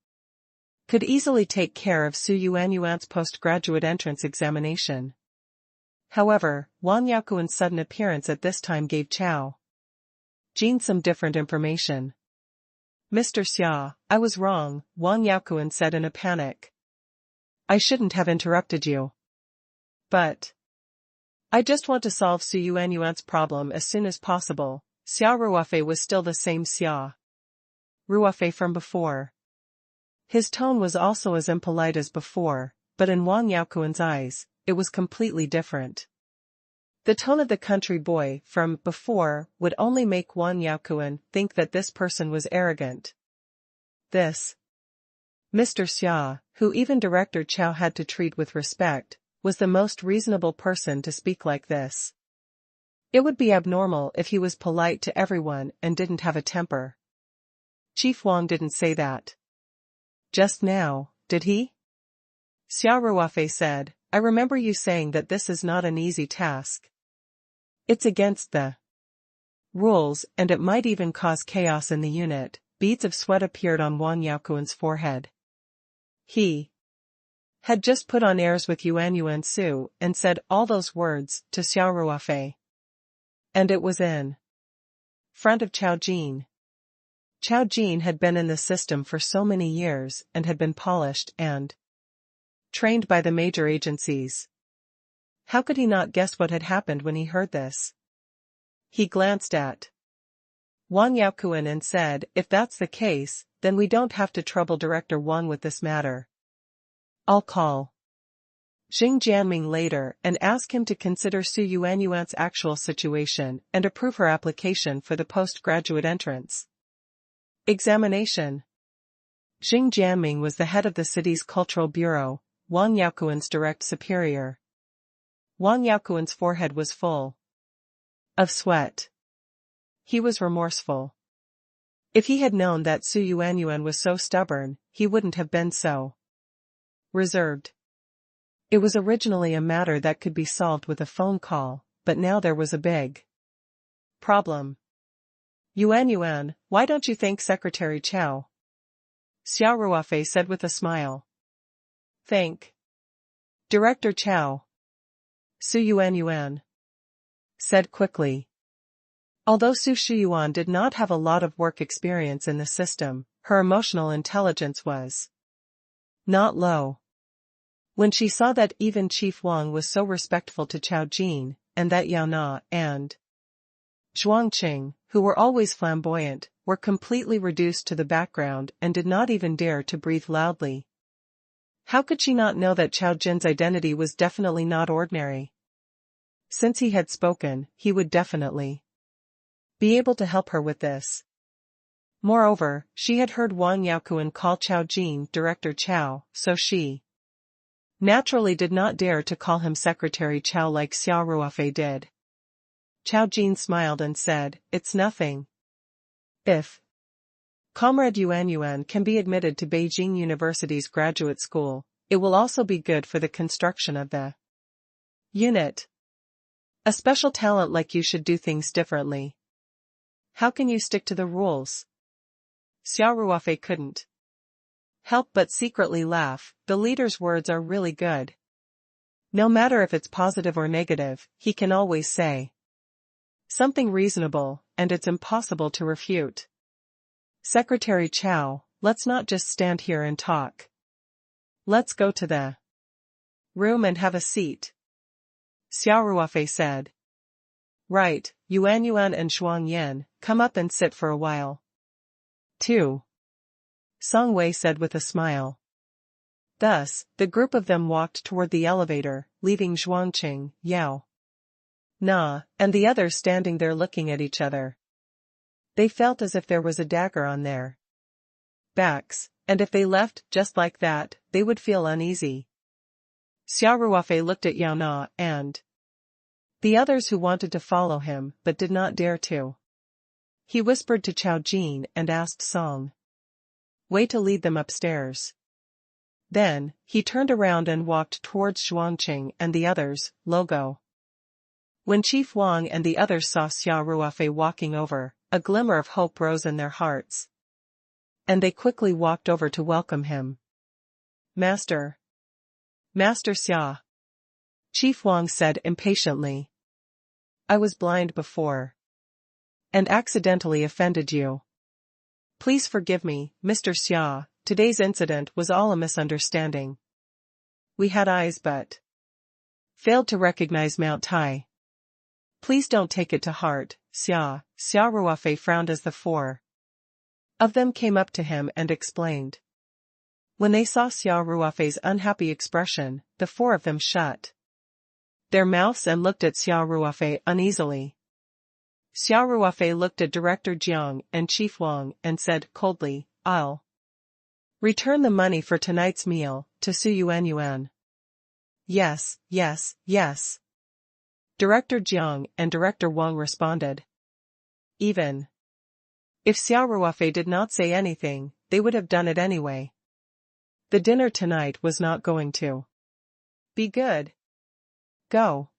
could easily take care of Su Yuanyuan's postgraduate entrance examination. However, Wang Yaokuan's sudden appearance at this time gave Chao Jin some different information. "Mr. Xia, I was wrong," Wang Yaokuan said in a panic. "I shouldn't have interrupted you. But I just want to solve Su Yuanyuan's problem as soon as possible." Xia Ruofei was still the same Xia Ruofei from before. His tone was also as impolite as before, but in Wang Yaokuan's eyes, it was completely different. The tone of the country boy from before would only make Wang Yaokuan think that this person was arrogant. This Mr. Xia, who even Director Chow had to treat with respect, was the most reasonable person to speak like this. It would be abnormal if he was polite to everyone and didn't have a temper. Chief Wang didn't say that. Just now, did he? Xia Ruofei said, I remember you saying that this is not an easy task. It's against the rules and it might even cause chaos in the unit. Beads of sweat appeared on Wang Yaokuan's forehead. He had just put on airs with Yuan Su and said all those words to Xia Ruofei. And it was in front of Chao Jin. Chao Jin had been in the system for so many years and had been polished and trained by the major agencies. How could he not guess what had happened when he heard this? He glanced at Wang Yaokuan and said, if that's the case, then we don't have to trouble Director Wang with this matter. I'll call Xing Jianming later and ask him to consider Su Yuanyuan's actual situation and approve her application for the postgraduate entrance examination. Xing Jianming was the head of the city's cultural bureau, Wang Yaokuan's direct superior. Wang Yaokuan's forehead was full of sweat. He was remorseful. If he had known that Su Yuanyuan was so stubborn, he wouldn't have been so reserved. It was originally a matter that could be solved with a phone call, but now there was a big problem. Yuanyuan, why don't you thank Secretary Chow? Xia Ruofei said with a smile. Thank Director Chow. Su Yuanyuan said quickly. Although Su Shiyuan did not have a lot of work experience in the system, her emotional intelligence was not low. When she saw that even Chief Wang was so respectful to Chao Jin, and that Yao Na and Zhuangqing, who were always flamboyant, were completely reduced to the background and did not even dare to breathe loudly. How could she not know that Chao Jin's identity was definitely not ordinary? Since he had spoken, he would definitely be able to help her with this. Moreover, she had heard Wang Yaokuan call Chao Jin Director Chow, so she naturally did not dare to call him Secretary Chow like Xia Ruofei did. Chao Jin smiled and said, it's nothing. If Comrade Yuanyuan can be admitted to Beijing University's graduate school, it will also be good for the construction of the unit. A special talent like you should do things differently. How can you stick to the rules? Xia Ruofei couldn't help but secretly laugh. The leader's words are really good. No matter if it's positive or negative, he can always say something reasonable, and it's impossible to refute. Secretary Chow, let's not just stand here and talk. Let's go to the room and have a seat. Xia Ruofei said. Right, Yuanyuan and Shuang Yan, come up and sit for a while. 2. Song Wei said with a smile. Thus, the group of them walked toward the elevator, leaving Zhuangqing, Yao Na, and the others standing there looking at each other. They felt as if there was a dagger on their backs, and if they left just like that, they would feel uneasy. Xia Ruofei looked at Yao Na and the others who wanted to follow him but did not dare to. He whispered to Chao Jin and asked Song Wei to lead them upstairs. Then, he turned around and walked towards Zhuangqing and the others, Logo. When Chief Wang and the others saw Xia Ruofei walking over, a glimmer of hope rose in their hearts. And they quickly walked over to welcome him. Master Xia. Chief Wang said impatiently. I was blind before. And accidentally offended you. Please forgive me, Mr. Xia, today's incident was all a misunderstanding. We had eyes but failed to recognize Mount Tai. Please don't take it to heart, Xia. Xia Ruofei frowned as the four of them came up to him and explained. When they saw Xia Ruofei's unhappy expression, the four of them shut their mouths and looked at Xia Ruofei uneasily. Xia Ruofei looked at Director Jiang and Chief Wang and said coldly, "I'll return the money for tonight's meal to Su Yuan." Yes, yes, yes. Director Jiang and Director Wang responded. Even if Xia Ruofei did not say anything, they would have done it anyway. The dinner tonight was not going to be good. Go.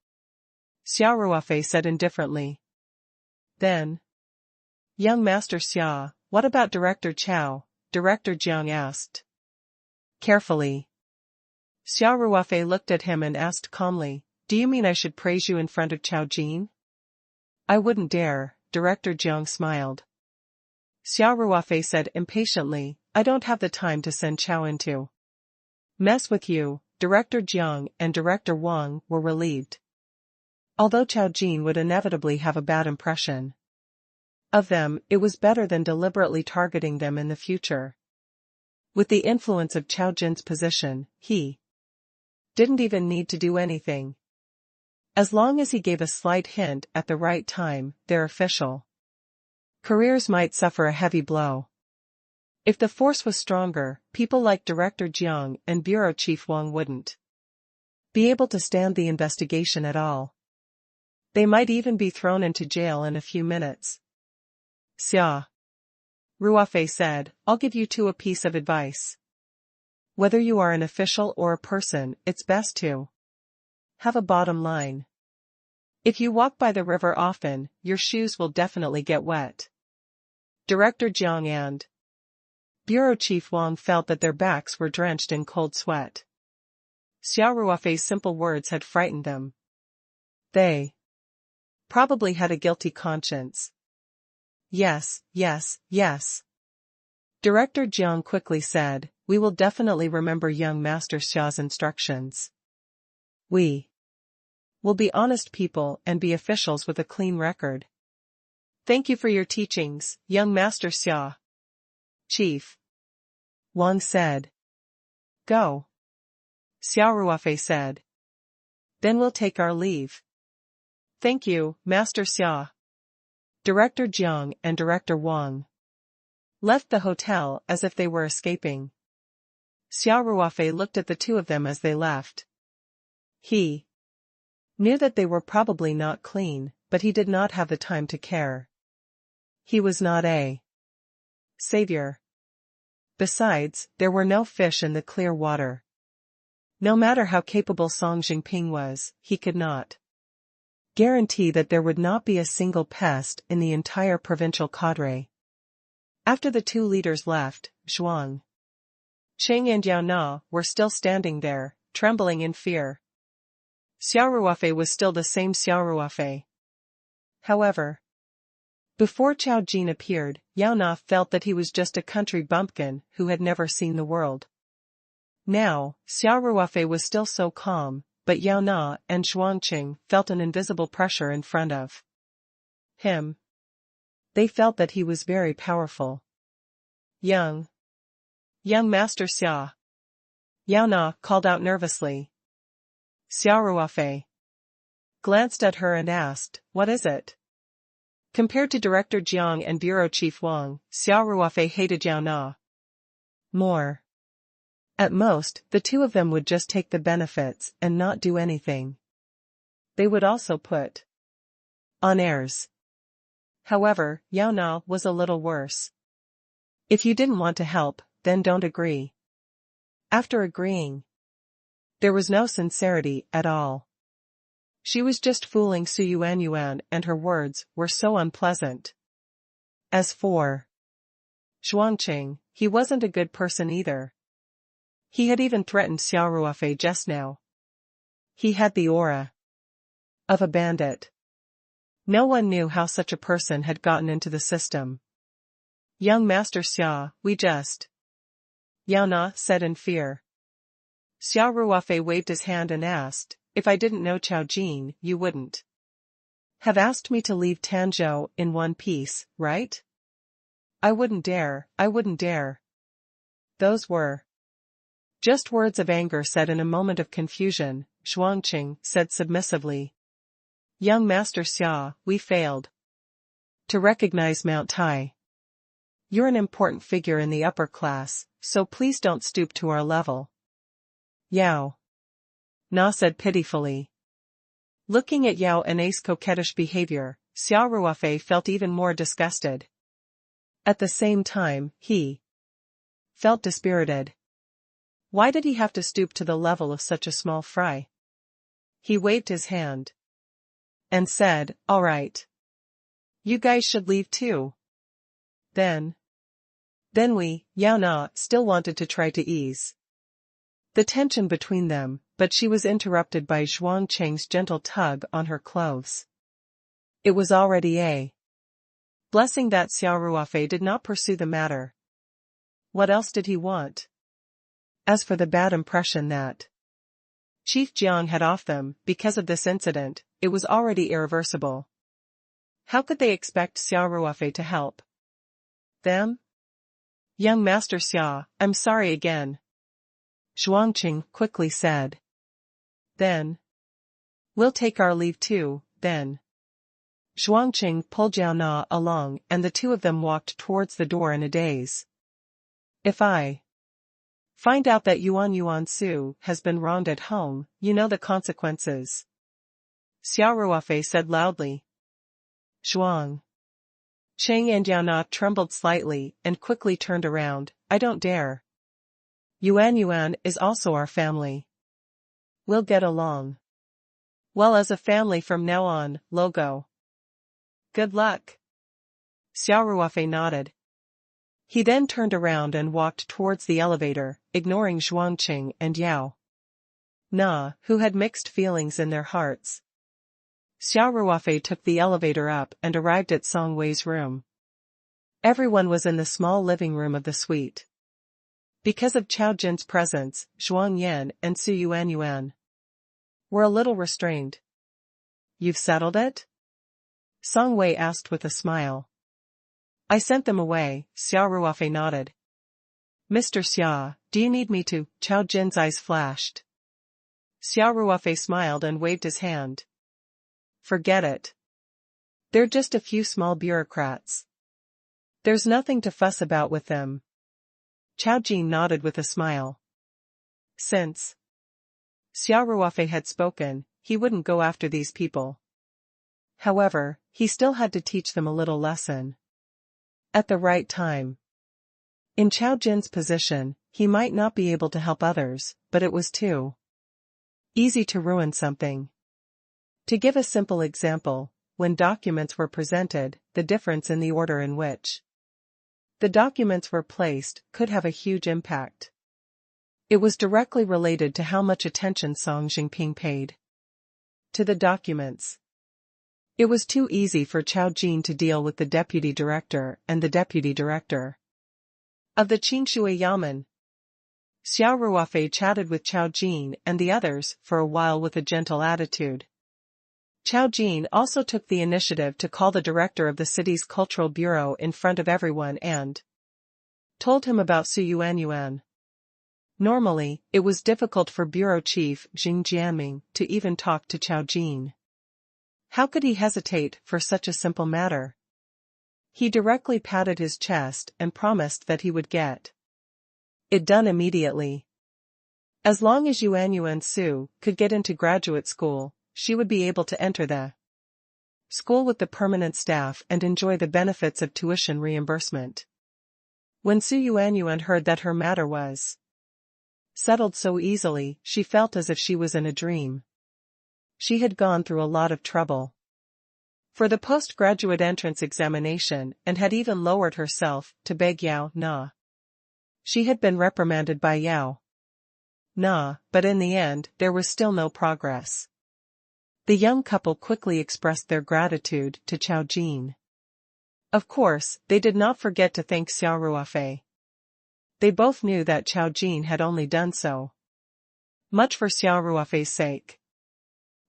Xia Ruofei said indifferently. Then, "Young Master Xia, what about Director Chao?" Director Jiang asked. Carefully. Xia Ruofei looked at him and asked calmly, "Do you mean I should praise you in front of Chao Jin?" "I wouldn't dare," Director Jiang smiled. Xia Ruofei said impatiently, "I don't have the time to send Chao into mess with you." Director Jiang and Director Wang were relieved. Although Chao Jin would inevitably have a bad impression of them, it was better than deliberately targeting them in the future. With the influence of Chao Jin's position, he didn't even need to do anything. As long as he gave a slight hint at the right time, their official careers might suffer a heavy blow. If the force was stronger, people like Director Jiang and Bureau Chief Wang wouldn't be able to stand the investigation at all. They might even be thrown into jail in a few minutes. Xia Ruofei said, "I'll give you two a piece of advice. Whether you are an official or a person, it's best to have a bottom line. If you walk by the river often, your shoes will definitely get wet." Director Jiang and Bureau Chief Wang felt that their backs were drenched in cold sweat. Xia Ruofei's simple words had frightened them. They probably had a guilty conscience. Yes, yes, yes. Director Jiang quickly said, "We will definitely remember young Master Xia's instructions. We will be honest people and be officials with a clean record. Thank you for your teachings, young Master Xia." Chief Wang said. "Go." Xia Ruofei said. "Then we'll take our leave." "Thank you, Master Xia." Director Jiang and Director Wang left the hotel as if they were escaping. Xia Ruofei looked at the two of them as they left. He knew that they were probably not clean, but he did not have the time to care. He was not a savior. Besides, there were no fish in the clear water. No matter how capable Song Jingping was, he could not guarantee that there would not be a single pest in the entire provincial cadre. After the two leaders left, Zhuang Qing and Yao Na were still standing there, trembling in fear. Xia Ruofei was still the same Xia Ruofei. However, before Chao Jin appeared, Yao Na felt that he was just a country bumpkin who had never seen the world. Now, Xia Ruofei was still so calm, but Yao Na and Zhuangqing felt an invisible pressure in front of him. They felt that he was very powerful. Young Master Xia," Yao Na called out nervously. Xia Ruofei glanced at her and asked, "What is it?" Compared to Director Jiang and Bureau Chief Wang, Xia Ruofei hated Yao Na more. At most, the two of them would just take the benefits and not do anything. They would also put on airs. However, Yao Na was a little worse. If you didn't want to help, then don't agree. After agreeing, there was no sincerity at all. She was just fooling Su Yuan, and her words were so unpleasant. As for Zhuangqing, he wasn't a good person either. He had even threatened Xia Ruofei just now. He had the aura of a bandit. No one knew how such a person had gotten into the system. "Young Master Xia, we just," Yao Na said in fear. Xia Ruofei waved his hand and asked, "If I didn't know Chao Jin, you wouldn't have asked me to leave Tanzhou in one piece, right?" I wouldn't dare. Those were Just words of anger said in a moment of confusion, Zhuangqing said submissively. Young Master Xia, we failed to recognize Mount Tai. You're an important figure in the upper class, so please don't stoop to our level. Yao. Na said pitifully. Looking at Yao and Ace's coquettish behavior, Xia Ruofei felt even more disgusted. At the same time, he felt dispirited. Why did he have to stoop to the level of such a small fry? He waved his hand and said, all right. You guys should leave too. Then Yao Na still wanted to try to ease the tension between them, but she was interrupted by Zhuangqing's gentle tug on her clothes. It was already a blessing that Xia Ruofei did not pursue the matter. What else did he want? As for the bad impression that Chief Jiang had off them because of this incident, it was already irreversible. How could they expect Xia Ruofei to help them? Young Master Xia, I'm sorry again. Zhuangqing quickly said. Then we'll take our leave too, then. Zhuangqing pulled Yao Na along and the two of them walked towards the door in a daze. If I find out that Yuan Su has been wronged at home, you know the consequences. Xia Ruofei said loudly. Zhuang Qing and Yao Na trembled slightly and quickly turned around. I don't dare. Yuan is also our family. We'll get along well as a family from now on, logo. Good luck. Xia Ruofei nodded. He then turned around and walked towards the elevator, ignoring Zhuangqing and Yao Na, who had mixed feelings in their hearts. Xia Ruofei took the elevator up and arrived at Song Wei's room. Everyone was in the small living room of the suite. Because of Chao Jin's presence, Zhuang Yan and Su Yuan were a little restrained. You've settled it? Song Wei asked with a smile. I sent them away, Xia Ruofei nodded. Mr. Xia, do you need me to? Chao Jin's eyes flashed. Xia Ruofei smiled and waved his hand. Forget it. They're just a few small bureaucrats. There's nothing to fuss about with them. Chao Jin nodded with a smile. Since Xia Ruofei had spoken, he wouldn't go after these people. However, he still had to teach them a little lesson. At the right time. In Chao Jin's position, he might not be able to help others, but it was too easy to ruin something. To give a simple example, when documents were presented, the difference in the order in which the documents were placed could have a huge impact. It was directly related to how much attention Song Jingping paid to the documents. It was too easy for Chao Jin to deal with the deputy director and the deputy director of the Qingshui Yamen. Xia Ruofei chatted with Chao Jin and the others for a while with a gentle attitude. Chao Jin also took the initiative to call the director of the city's cultural bureau in front of everyone and told him about Su Yuan. Normally, it was difficult for bureau chief Jing Jianming to even talk to Chao Jin. How could he hesitate for such a simple matter? He directly patted his chest and promised that he would get it done immediately. As long as Yuan Su could get into graduate school, she would be able to enter the school with the permanent staff and enjoy the benefits of tuition reimbursement. When Su Yuan heard that her matter was settled so easily, she felt as if she was in a dream. She had gone through a lot of trouble for the postgraduate entrance examination and had even lowered herself to beg Yao Na. She had been reprimanded by Yao Na, but in the end there was still no progress. The young couple quickly expressed their gratitude to Chao Jin. Of course, they did not forget to thank Xia Ruofei. They both knew that Chao Jin had only done so much for Xia Ruofei's sake.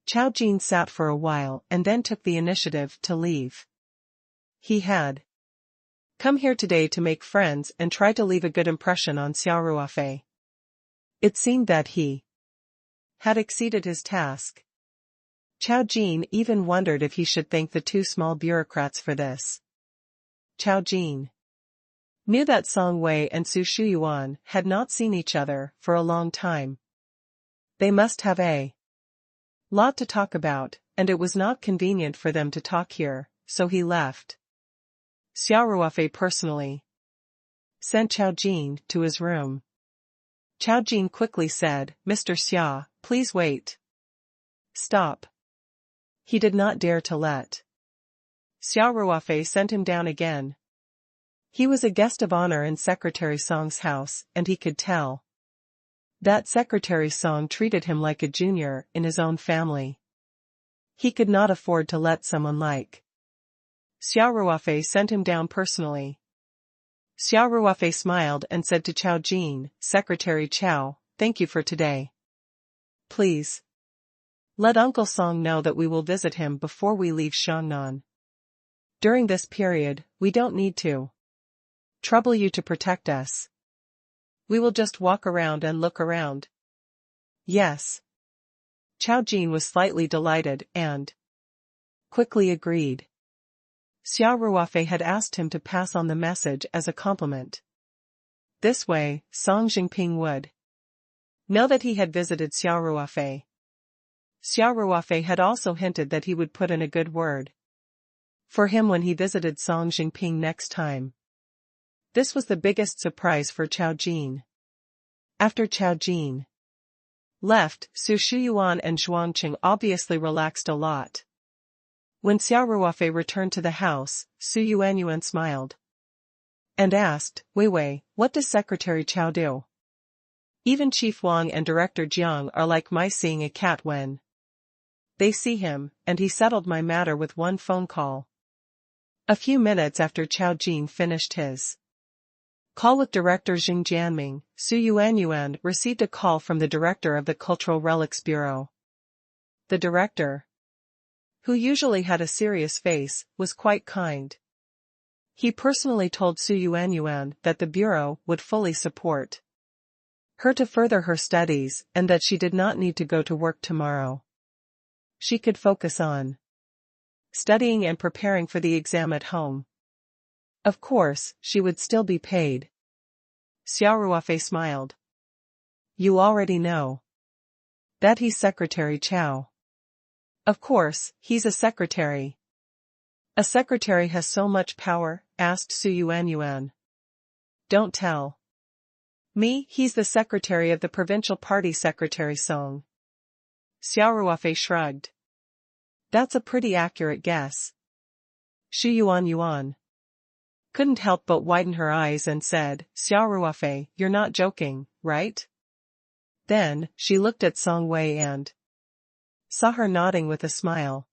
Chao Jin sat for a while and then took the initiative to leave. He had come here today to make friends and try to leave a good impression on Xia Ruofei. It seemed that he had exceeded his task. Chao Jin even wondered if he should thank the two small bureaucrats for this. Chao Jin knew that Song Wei and Su Shuyuan had not seen each other for a long time. They must have a lot to talk about, and it was not convenient for them to talk here, so he left. Xia Ruofei personally sent Chao Jin to his room. Chao Jin quickly said, "Mr. Xia, please wait." "Stop." He did not dare to let Xia Ruofei sent him down again. He was a guest of honor in Secretary Song's house, and he could tell that Secretary Song treated him like a junior in his own family. He could not afford to let someone like Xia Ruofei send him down personally. Xia Ruofei smiled and said to Chao Jin, "Secretary Chao, thank you for today. Please let Uncle Song know that we will visit him before we leave Xiangnan. During this period, we don't need to trouble you to protect us. We will just walk around and look around." "Yes." Chao Jin was slightly delighted and quickly agreed. Xia Ruofei had asked him to pass on the message as a compliment. This way, Song Jingping would know that he had visited Xia Ruofei. Xia Ruofei had also hinted that he would put in a good word for him when he visited Song Jingping next time. This was the biggest surprise for Chao Jin. After Chao Jin left, Su Shuyuan and Zhuangqing obviously relaxed a lot. When Xia Ruofei returned to the house, Su Yuanyuan smiled and asked, "Wei Wei, what does Secretary Chao do? Even Chief Wang and Director Jiang are like mice seeing a cat when they see him, and he settled my matter with one phone call." A few minutes after Chao Jin finished his call with Director Xing Jianming, Su Yuanyuan received a call from the director of the Cultural Relics Bureau. The director, who usually had a serious face, was quite kind. He personally told Su Yuanyuan that the bureau would fully support her to further her studies and that she did not need to go to work tomorrow. She could focus on studying and preparing for the exam at home. Of course, she would still be paid. Xia Ruofei smiled. "You already know that he's Secretary Chao." "Of course, he's a secretary." "A secretary has so much power?" asked Su Yuanyuan. "Don't tell me he's the secretary of the provincial party Secretary Song." Xia Ruofei shrugged. "That's a pretty accurate guess." Su Yuanyuan couldn't help but widen her eyes and said, "Xia Ruofei, you're not joking, right?" Then, she looked at Song Wei and saw her nodding with a smile.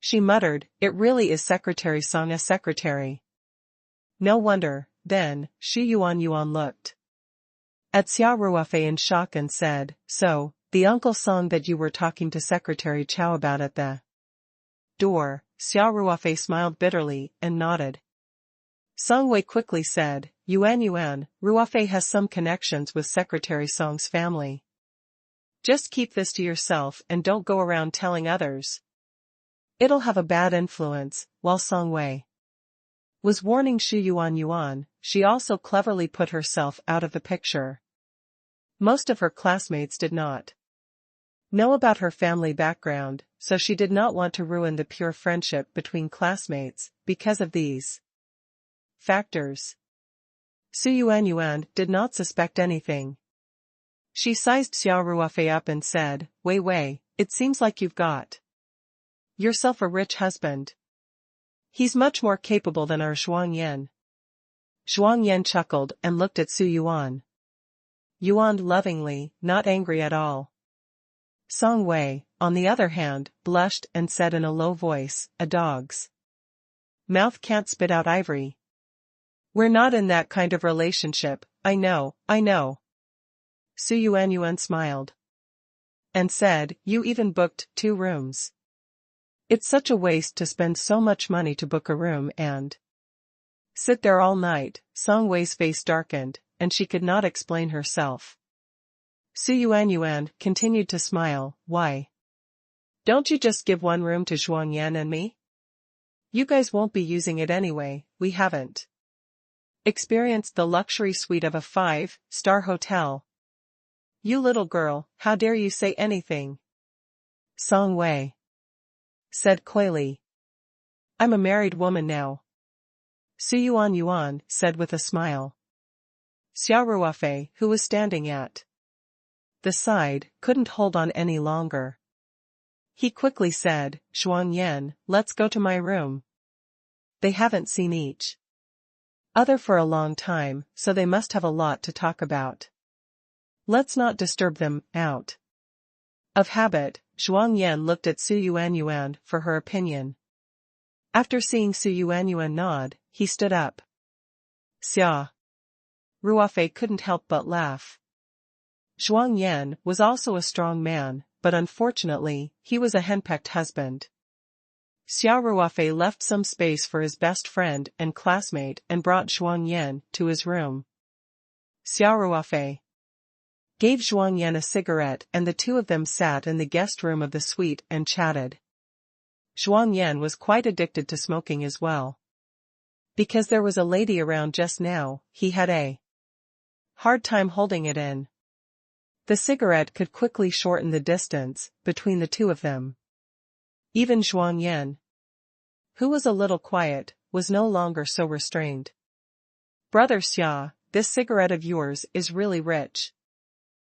She muttered, "It really is Secretary Song, a secretary." No wonder. Then, Xu Yuanyuan looked at Xia Ruofei in shock and said, "So, the Uncle Song that you were talking to Secretary Chao about at the door?" Xia Ruofei smiled bitterly and nodded. Song Wei quickly said, "Yuanyuan, Ruofei has some connections with Secretary Song's family. Just keep this to yourself and don't go around telling others. It'll have a bad influence." While Song Wei was warning Xu Yuanyuan, she also cleverly put herself out of the picture. Most of her classmates did not know about her family background, so she did not want to ruin the pure friendship between classmates because of these factors. Su Yuanyuan did not suspect anything. She sized Xia Ruofei up and said, "Wei Wei, it seems like you've got yourself a rich husband. He's much more capable than our Zhuang Yan." Zhuang Yan chuckled and looked at Su Yuan. Yuan lovingly, not angry at all. Song Wei, on the other hand, blushed and said in a low voice, "A dog's mouth can't spit out ivory. We're not in that kind of relationship." I know. Su Yuanyuan smiled and said, "You even booked 2 rooms. It's such a waste to spend so much money to book a room and sit there all night." Song Wei's face darkened, and she could not explain herself. Su Yuanyuan continued to smile. Why? Don't you just give one room to Zhuangyan and me? You guys won't be using it anyway, we haven't experienced the luxury suite of a 5-star hotel. You little girl, how dare you say anything? Song Wei said coyly. I'm a married woman now. Su Yuanyuan said with a smile. Xia Ruofei, who was standing at the side, couldn't hold on any longer. He quickly said, Zhuangyan, let's go to my room. They haven't seen each other for a long time, so they must have a lot to talk about. Let's not disturb them. Out of habit, Zhuangyan looked at Su Yuanyuan for her opinion. After seeing Su Yuanyuan nod, he stood up. Xia Ruofei couldn't help but laugh. Zhuangyan was also a strong man, but unfortunately, he was a henpecked husband. Xia Ruofei left some space for his best friend and classmate and brought Zhuangyan to his room. Xia Ruofei gave Zhuangyan a cigarette and the two of them sat in the guest room of the suite and chatted. Zhuangyan was quite addicted to smoking as well. Because there was a lady around just now, he had a hard time holding it in. The cigarette could quickly shorten the distance between the two of them. Even Zhuangyan, who was a little quiet, was no longer so restrained. Brother Xia, this cigarette of yours is really rich.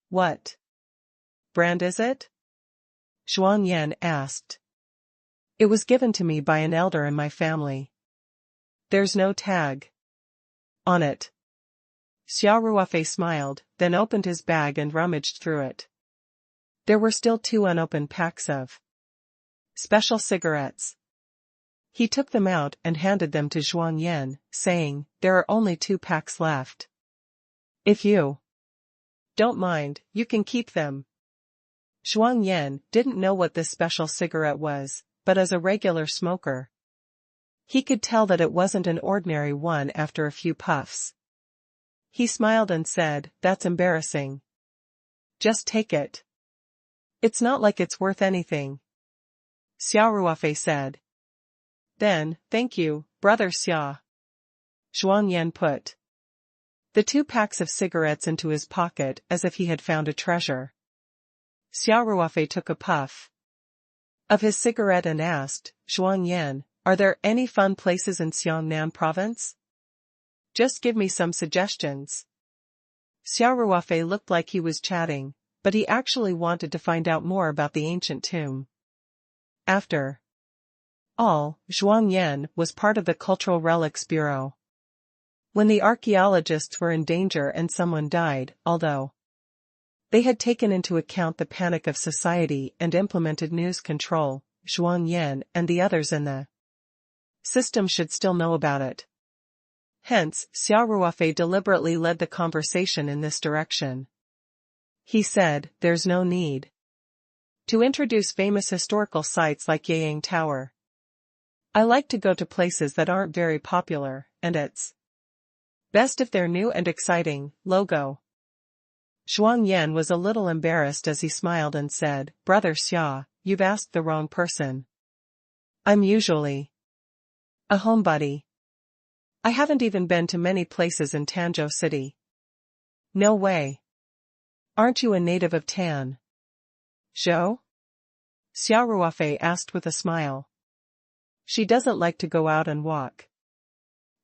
What brand is it? Zhuangyan asked. It was given to me by an elder in my family. There's no tag on it. Xia Ruofei smiled, then opened his bag and rummaged through it. There were still 2 unopened packs of special cigarettes. He took them out and handed them to Zhuangyan, saying, there are only 2 packs left. If you don't mind, you can keep them. Zhuangyan didn't know what this special cigarette was, but as a regular smoker, he could tell that it wasn't an ordinary one after a few puffs. He smiled and said, that's embarrassing. Just take it. It's not like it's worth anything. Xia Ruofei said. Then, thank you, brother Xia. Zhuangyan put the 2 packs of cigarettes into his pocket as if he had found a treasure. Xia Ruofei took a puff of his cigarette and asked, Zhuangyan, are there any fun places in Xiongnan province? Just give me some suggestions. Xia Ruofei looked like he was chatting, but he actually wanted to find out more about the ancient tomb. After all, Zhuangyan was part of the Cultural Relics Bureau. When the archaeologists were in danger and someone died, although they had taken into account the panic of society and implemented news control, Zhuangyan and the others in the system should still know about it. Hence, Xia Ruofei deliberately led the conversation in this direction. He said, there's no need to introduce famous historical sites like Yayang Tower. I like to go to places that aren't very popular, and it's best if they're new and exciting. Logo. Zhuangyan was a little embarrassed as he smiled and said, Brother Xia, you've asked the wrong person. I'm usually a homebody. I haven't even been to many places in Tanzhou City. No way. Aren't you a native of Tan Zhou? Xia Ruofei asked with a smile. She doesn't like to go out and walk.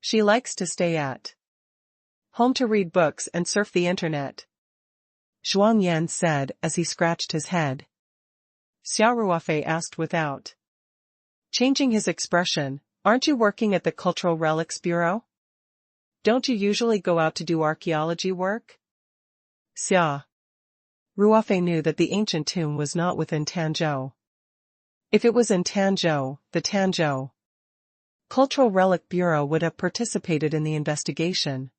She likes to stay at home to read books and surf the internet. Zhuangyan said as he scratched his head. Xia Ruofei asked without changing his expression, aren't you working at the Cultural Relics Bureau? Don't you usually go out to do archaeology work? Xia Ruofei knew that the ancient tomb was not within Tanzhou. If it was in Tanzhou, the Tanzhou Cultural Relic Bureau would have participated in the investigation.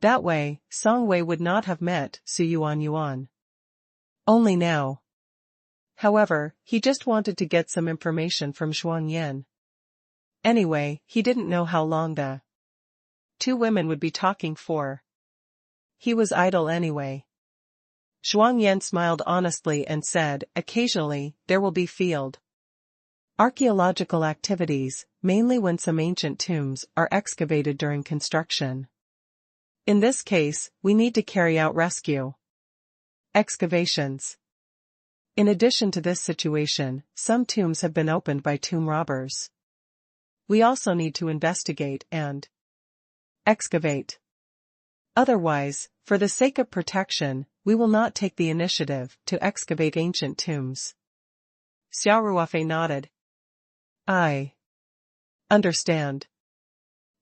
That way, Song Wei would not have met Su Yuanyuan. Only now. However, he just wanted to get some information from Zhuangyan. Anyway, he didn't know how long the 2 women would be talking for. He was idle anyway. Zhuang Yan smiled honestly and said, occasionally, there will be field archaeological activities, mainly when some ancient tombs are excavated during construction. In this case, we need to carry out rescue excavations. In addition to this situation, some tombs have been opened by tomb robbers. We also need to investigate and excavate. Otherwise, for the sake of protection, we will not take the initiative to excavate ancient tombs. Xia Ruofei nodded. I understand.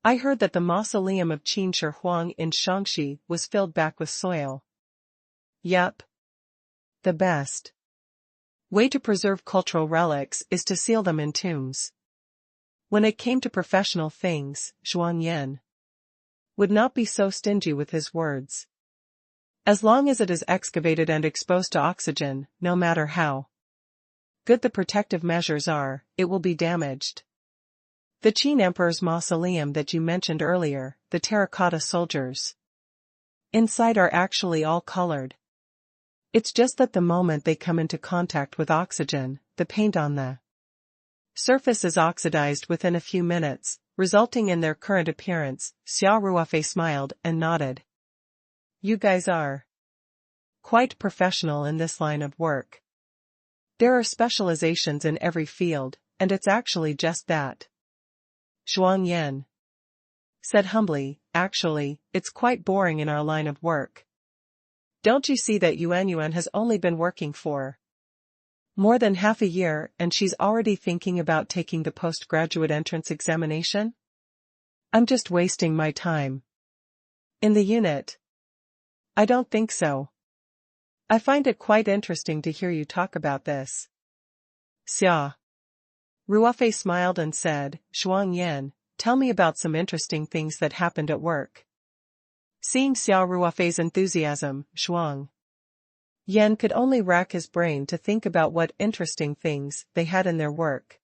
I heard that the mausoleum of Qin Shi Huang in Shaanxi was filled back with soil. Yep. The best way to preserve cultural relics is to seal them in tombs. When it came to professional things, Zhuang Yan would not be so stingy with his words. As long as it is excavated and exposed to oxygen, no matter how good the protective measures are, it will be damaged. The Qin Emperor's mausoleum that you mentioned earlier, the terracotta soldiers inside are actually all colored. It's just that the moment they come into contact with oxygen, the paint on the surface is oxidized within a few minutes, resulting in their current appearance. Xia Ruofei smiled and nodded. You guys are quite professional in this line of work. There are specializations in every field, and it's actually just that. Zhuang Yan said humbly, actually, it's quite boring in our line of work. Don't you see that Yuan has only been working for more than half a year and she's already thinking about taking the postgraduate entrance examination? I'm just wasting my time. In the unit? I don't think so. I find it quite interesting to hear you talk about this. Xia Ruofei smiled and said, Zhuang Yan, tell me about some interesting things that happened at work. Seeing Xia Ruofei's enthusiasm, Zhuang Yan could only rack his brain to think about what interesting things they had in their work.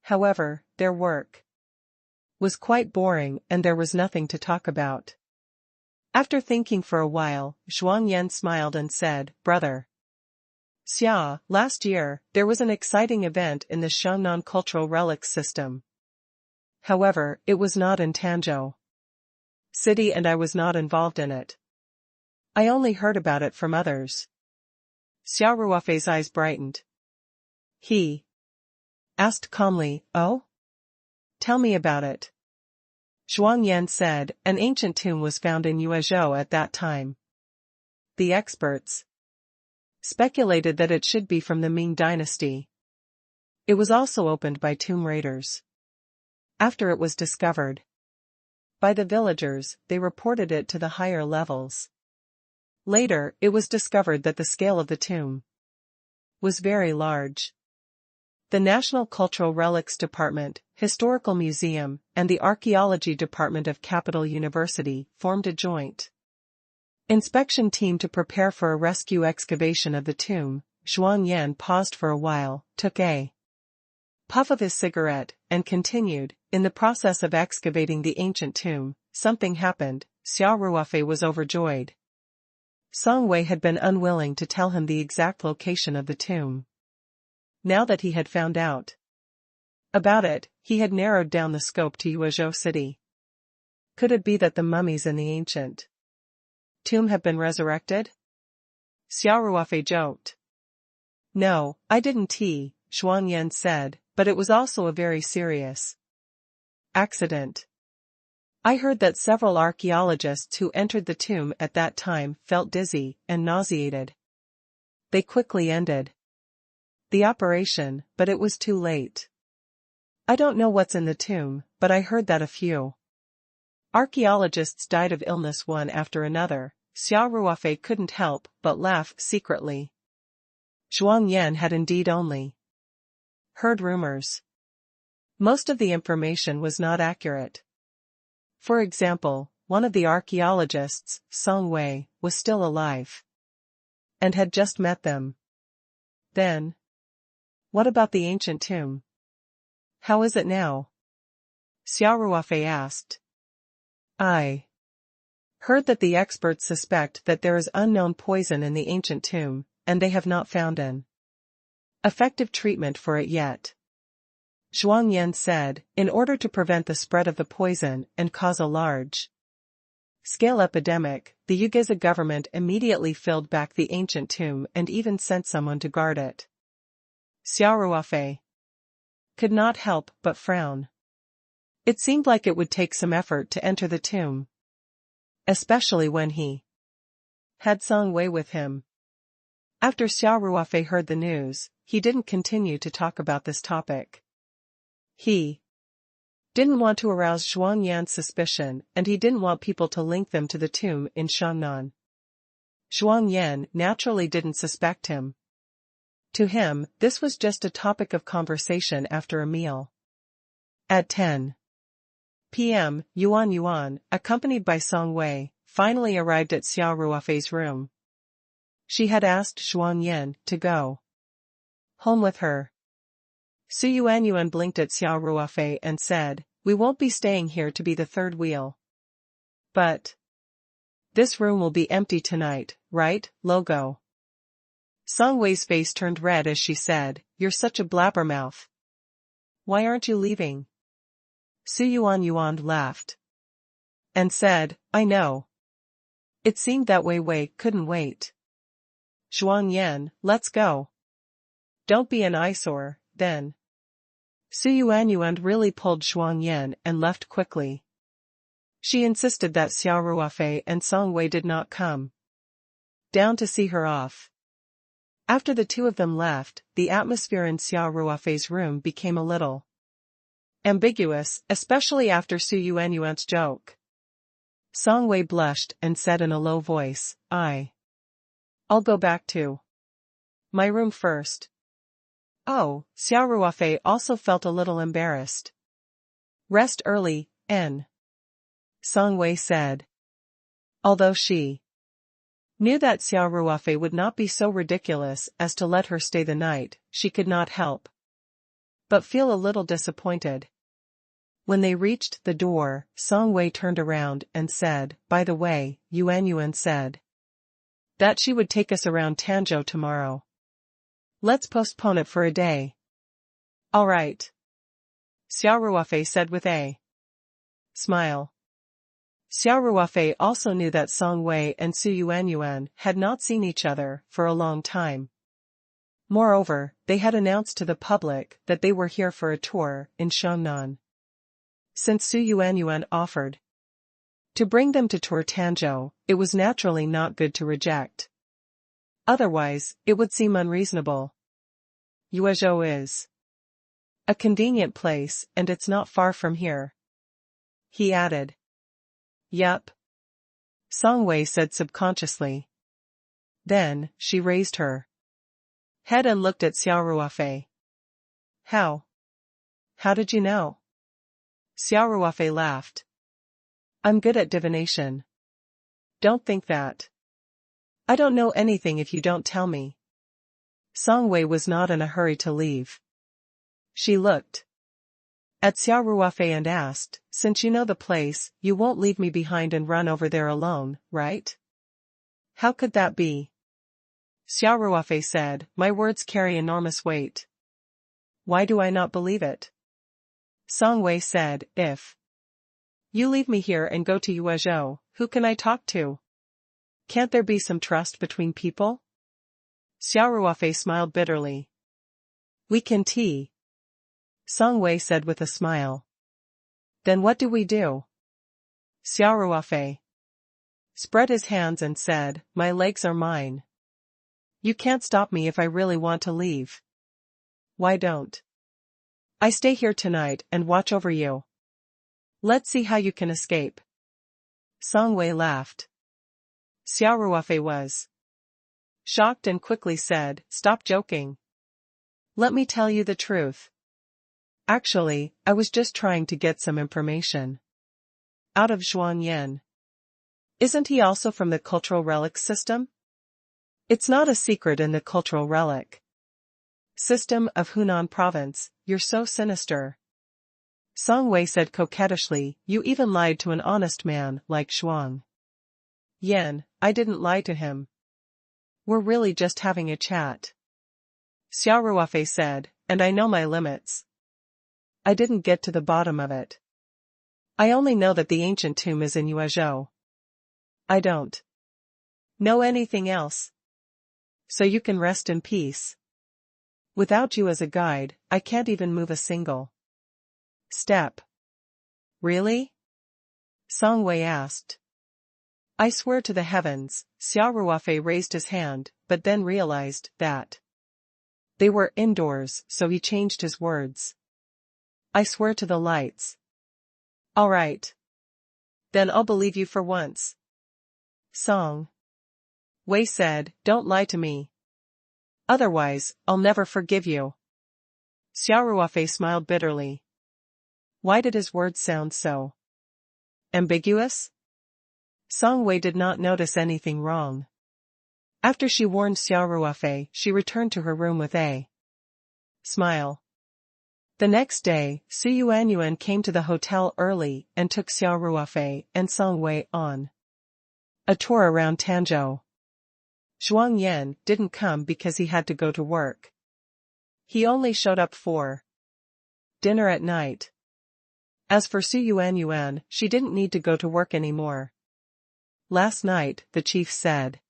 However, their work was quite boring and there was nothing to talk about. After thinking for a while, Zhuang Yan smiled and said, Brother Xia, last year, there was an exciting event in the Shangnan Cultural Relics System. However, it was not in Tanzhou City and I was not involved in it. I only heard about it from others. Xia Ruofei's eyes brightened. He asked calmly, Oh? Tell me about it. Zhuang Yan said, an ancient tomb was found in Yuezhou at that time. The experts speculated that it should be from the Ming dynasty. It was also opened by tomb raiders. After it was discovered by the villagers, they reported it to the higher levels. Later, it was discovered that the scale of the tomb was very large. The National Cultural Relics Department, Historical Museum, and the Archaeology Department of Capital University formed a joint inspection team to prepare for a rescue excavation of the tomb. Zhuang Yan paused for a while, took a puff of his cigarette, and continued, in the process of excavating the ancient tomb, something happened. Xia Ruofei was overjoyed. Song Wei had been unwilling to tell him the exact location of the tomb. Now that he had found out about it, he had narrowed down the scope to Yuezhou City. Could it be that the mummies in the ancient tomb have been resurrected? Xia Ruofei joked. No, I didn't, Zhuang Yan said, but it was also a very serious accident. I heard that several archaeologists who entered the tomb at that time felt dizzy and nauseated. They quickly ended the operation, but it was too late. I don't know what's in the tomb, but I heard that a few archaeologists died of illness one after another. Xia Ruofei couldn't help but laugh secretly. Zhuang Yan had indeed only heard rumors. Most of the information was not accurate. For example, one of the archaeologists, Song Wei, was still alive and had just met them. Then, what about the ancient tomb? How is it now? Xia Ruofei asked. I Heard that the experts suspect that there is unknown poison in the ancient tomb, and they have not found an effective treatment for it yet. Zhuang Yan said, in order to prevent the spread of the poison and cause a large-scale epidemic, the Ugiza government immediately filled back the ancient tomb and even sent someone to guard it. Xia Ruofei could not help but frown. It seemed like it would take some effort to enter the tomb, especially when he had Song Wei with him. After Xia Ruofei heard the news, he didn't continue to talk about this topic. He didn't want to arouse Zhuang Yan's suspicion, and he didn't want people to link them to the tomb in Shangnan. Zhuang Yan naturally didn't suspect him. To him, this was just a topic of conversation after a meal. At 10 p.m., Yuan, accompanied by Song Wei, finally arrived at Xia Ruofei's room. She had asked Zhuang Yan to go home with her. Su Yuan blinked at Xia Ruofei and said, "We won't be staying here to be the third wheel. But this room will be empty tonight, right, Logo?" Song Wei's face turned red as she said, "You're such a blabbermouth. Why aren't you leaving?" Su Yuan laughed and said, "I know. It seemed that Wei couldn't wait. Zhuang Yan, let's go. Don't be an eyesore, then." Su Yuan really pulled Zhuang Yan and left quickly. She insisted that Xia Ruofei and Song Wei did not come down to see her off. After the two of them left, the atmosphere in Xia Ruofei's room became a little ambiguous, especially after Su Yuan's joke. Song Wei blushed and said in a low voice, I'll go back to my room first." Oh, Xia Ruofei also felt a little embarrassed. "Rest early, N," Song Wei said. Although she knew that Xia Ruofei would not be so ridiculous as to let her stay the night, she could not help but feel a little disappointed. When they reached the door, Song Wei turned around and said, "By the way, Yuan said that she would take us around Tanzhou tomorrow. Let's postpone it for a day." "All right," Xia Ruofei said with a smile. Xia Ruofei also knew that Song Wei and Su Yuan had not seen each other for a long time. Moreover, they had announced to the public that they were here for a tour in Shangnan. Since Su Yuan offered to bring them to tour Tanzhou, it was naturally not good to reject. Otherwise, it would seem unreasonable. Yuezhou is a convenient place, and it's not far from here, he added. Yup, Song Wei said subconsciously. Then, she raised her head and looked at Xia Ruofei. How did you know?" Xia Ruofei laughed. "I'm good at divination. Don't think that. I don't know anything if you don't tell me." Song Wei was not in a hurry to leave. She looked at Xia Ruofei and asked, "Since you know the place, you won't leave me behind and run over there alone, right?" "How could that be?" Xia Ruofei said, "My words carry enormous weight. Why do I not believe it?" Song Wei said, "If you leave me here and go to Yuezhou, who can I talk to? Can't there be some trust between people?" Xia Ruofei smiled bitterly. "We can tea," Song Wei said with a smile. "Then what do we do?" Xia Ruofei spread his hands and said, "My legs are mine. You can't stop me if I really want to leave. Why don't I stay here tonight and watch over you? Let's see how you can escape." Song Wei laughed. Xia Ruofei was shocked and quickly said, "Stop joking. Let me tell you the truth. Actually, I was just trying to get some information out of Zhuang Yan. Isn't he also from the cultural relic system? It's not a secret in the cultural relic system of Hunan province. You're so sinister." Song Wei said coquettishly, "You even lied to an honest man like Zhuang Yan, I didn't lie to him. We're really just having a chat. Xia Ruofei said, and I know my limits. I didn't get to the bottom of it. I only know that the ancient tomb is in Yuezhou. I don't know anything else. So you can rest in peace. Without you as a guide, I can't even move a single step. Really? Song Wei asked. I swear to the heavens, Xia Ruofei raised his hand, but then realized that they were indoors, so he changed his words. I swear to the lights. All right. Then I'll believe you for once. Song Wei said, don't lie to me. Otherwise, I'll never forgive you. Xia Ruofei smiled bitterly. Why did his words sound so ambiguous? Song Wei did not notice anything wrong. After she warned Xia Ruofei, she returned to her room with a smile. The next day, Su Yuanyuan came to the hotel early and took Xia Ruofei and Song Wei on a tour around Tanzhou. Zhuang Yan didn't come because he had to go to work. He only showed up for dinner at night. As for Su Yuanyuan, she didn't need to go to work anymore. Last night, the chief said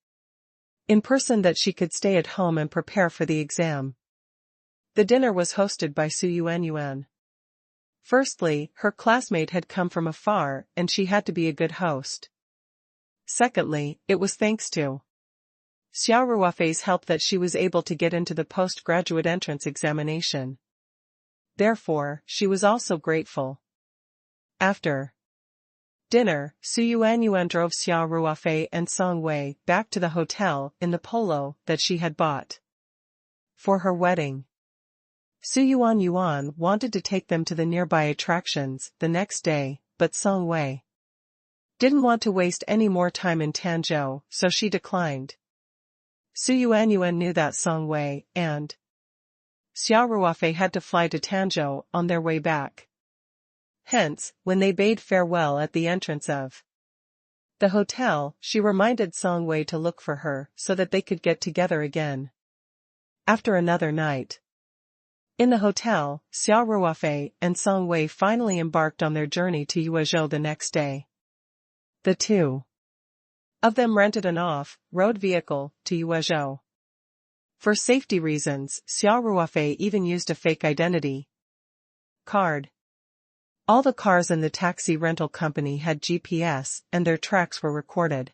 in person that she could stay at home and prepare for the exam. The dinner was hosted by Su Yuanyuan. Firstly, her classmate had come from afar and she had to be a good host. Secondly, it was thanks to Xia Ruofei's help that she was able to get into the postgraduate entrance examination. Therefore, she was also grateful. After dinner, Su Yuanyuan drove Xia Ruofei and Song Wei back to the hotel in the polo that she had bought for her wedding. Su Yuanyuan wanted to take them to the nearby attractions the next day, but Song Wei didn't want to waste any more time in Tanzhou, so she declined. Su Yuanyuan knew that Song Wei and Xia Ruofei had to fly to Tanzhou on their way back. Hence, when they bade farewell at the entrance of the hotel, she reminded Song Wei to look for her so that they could get together again. After another night in the hotel, Xia Ruofei and Song Wei finally embarked on their journey to Yuezhou the next day. The two of them rented an off-road vehicle to Yuezhou. For safety reasons, Xia Ruofei even used a fake identity card. All the cars in the taxi rental company had GPS and their tracks were recorded.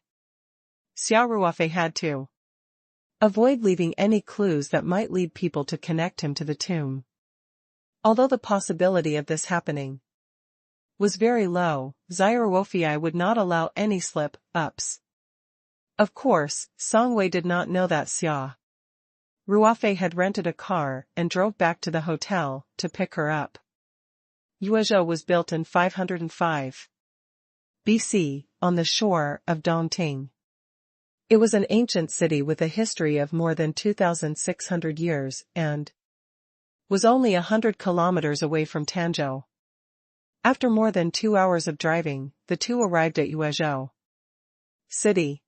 Xia Ruofei had to avoid leaving any clues that might lead people to connect him to the tomb. Although the possibility of this happening was very low, Xia Ruofei would not allow any slip-ups. Of course, Song Wei did not know that Xia Ruofei had rented a car and drove back to the hotel to pick her up. Yuezhou was built in 505 BC, on the shore of Dongting. It was an ancient city with a history of more than 2,600 years and was only 100 kilometers away from Tanzhou. After more than 2 hours of driving, the two arrived at Yuezhou city.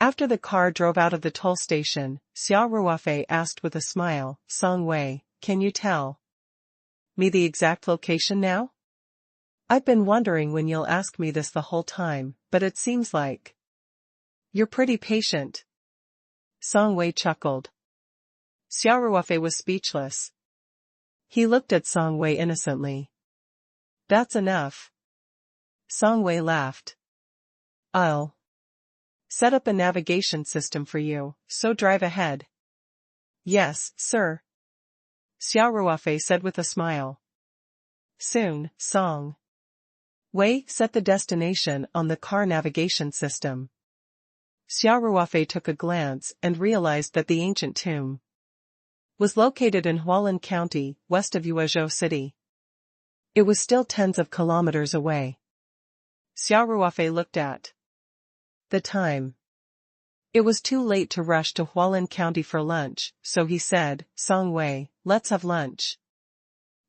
After the car drove out of the toll station, Xia Ruofei asked with a smile, Song Wei, can you tell me the exact location now? I've been wondering when you'll ask me this the whole time, but it seems like you're pretty patient. Song Wei chuckled. Xia Ruofei was speechless. He looked at Song Wei innocently. That's enough. Song Wei laughed. I'll set up a navigation system for you, so drive ahead. Yes, sir. Xia Ruofei said with a smile. Soon, Song Wei set the destination on the car navigation system. Xia Ruofei took a glance and realized that the ancient tomb was located in Hualien County, west of Yuezhou City. It was still tens of kilometers away. Xia Ruofei looked at the time. It was too late to rush to Hualien County for lunch, so he said, Song Wei, let's have lunch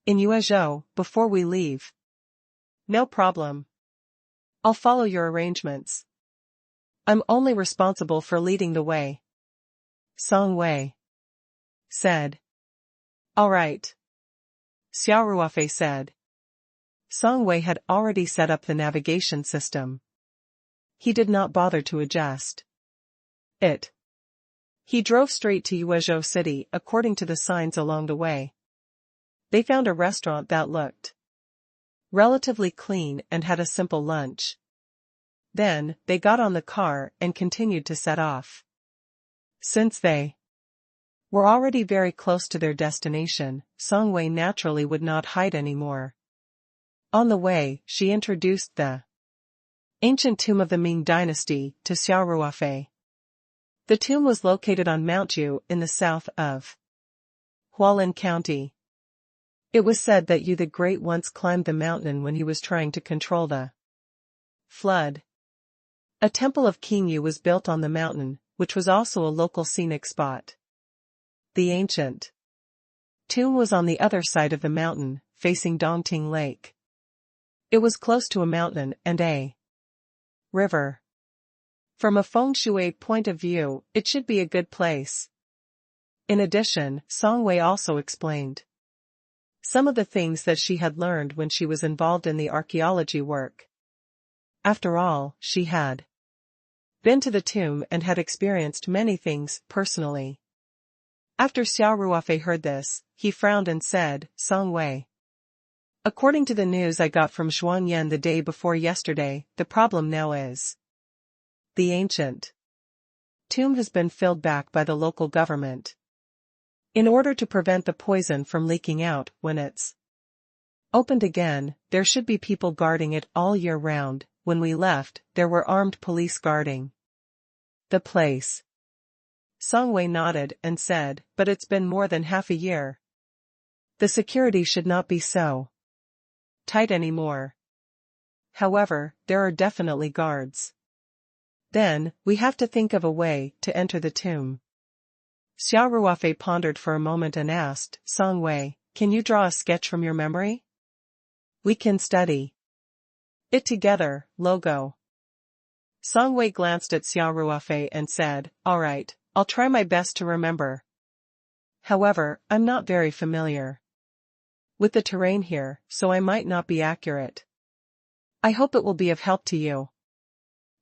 in Yuezhou before we leave. No problem. I'll follow your arrangements. I'm only responsible for leading the way. Song Wei said. All right. Xia Ruofei said. Song Wei had already set up the navigation system. He did not bother to adjust it. He drove straight to Yuezhou City according to the signs along the way. They found a restaurant that looked relatively clean and had a simple lunch. Then, they got on the car and continued to set off. Since they were already very close to their destination, Song Wei naturally would not hide anymore. On the way, she introduced the ancient tomb of the Ming dynasty to Xia Ruofei. The tomb was located on Mount Yu in the south of Hualien County. It was said that Yu the Great once climbed the mountain when he was trying to control the flood. A temple of King Yu was built on the mountain, which was also a local scenic spot. The ancient tomb was on the other side of the mountain, facing Dongting Lake. It was close to a mountain and a river. From a feng shui point of view, it should be a good place. In addition, Song Wei also explained some of the things that she had learned when she was involved in the archaeology work. After all, she had been to the tomb and had experienced many things personally. After Xia Ruofei heard this, he frowned and said, Song Wei. According to the news I got from Zhuangyan the day before yesterday, the problem now is the ancient tomb has been filled back by the local government. In order to prevent the poison from leaking out when it's opened again, there should be people guarding it all year round. When we left, there were armed police guarding the place. Song Wei nodded and said, but it's been more than half a year. The security should not be so tight anymore. However, there are definitely guards. Then, we have to think of a way to enter the tomb. Xia Ruofei pondered for a moment and asked, Song Wei, can you draw a sketch from your memory? We can study it together, logo. Song Wei glanced at Xia Ruofei and said, all right, I'll try my best to remember. However, I'm not very familiar with the terrain here, so I might not be accurate. I hope it will be of help to you.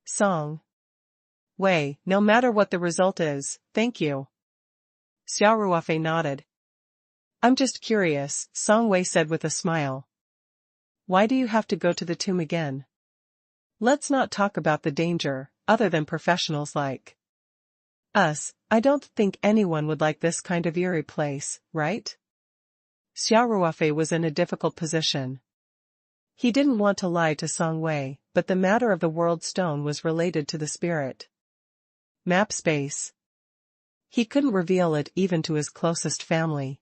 Song Wei, no matter what the result is, thank you. Xia Ruofei nodded. I'm just curious, Song Wei said with a smile. Why do you have to go to the tomb again? Let's not talk about the danger, other than professionals like us. I don't think anyone would like this kind of eerie place, right? Xia Ruofei was in a difficult position. He didn't want to lie to Song Wei, but the matter of the world stone was related to the spirit map space. He couldn't reveal it even to his closest family.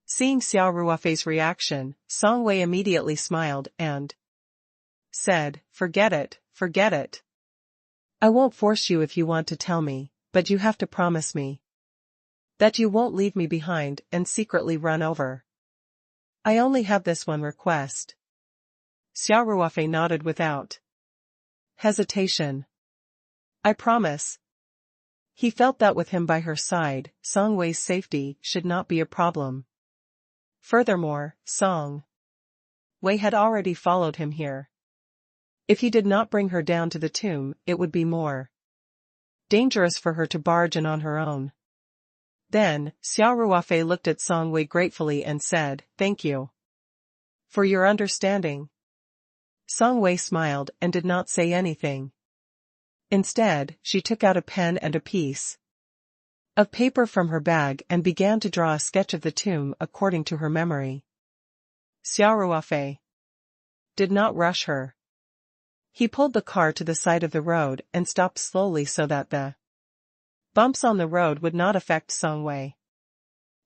Seeing Xia Ruofei's reaction, Song Wei immediately smiled and said, forget it, forget it. I won't force you if you want to tell me, but you have to promise me that you won't leave me behind and secretly run over. I only have this one request. Xia Ruofei nodded without hesitation. I promise. He felt that with him by her side, Song Wei's safety should not be a problem. Furthermore, Song Wei had already followed him here. If he did not bring her down to the tomb, it would be more dangerous for her to barge in on her own. Then, Xia Ruofei looked at Song Wei gratefully and said, thank you for your understanding. Song Wei smiled and did not say anything. Instead, she took out a pen and a piece of paper from her bag and began to draw a sketch of the tomb according to her memory. Xia Ruofei did not rush her. He pulled the car to the side of the road and stopped slowly so that the bumps on the road would not affect Song Wei.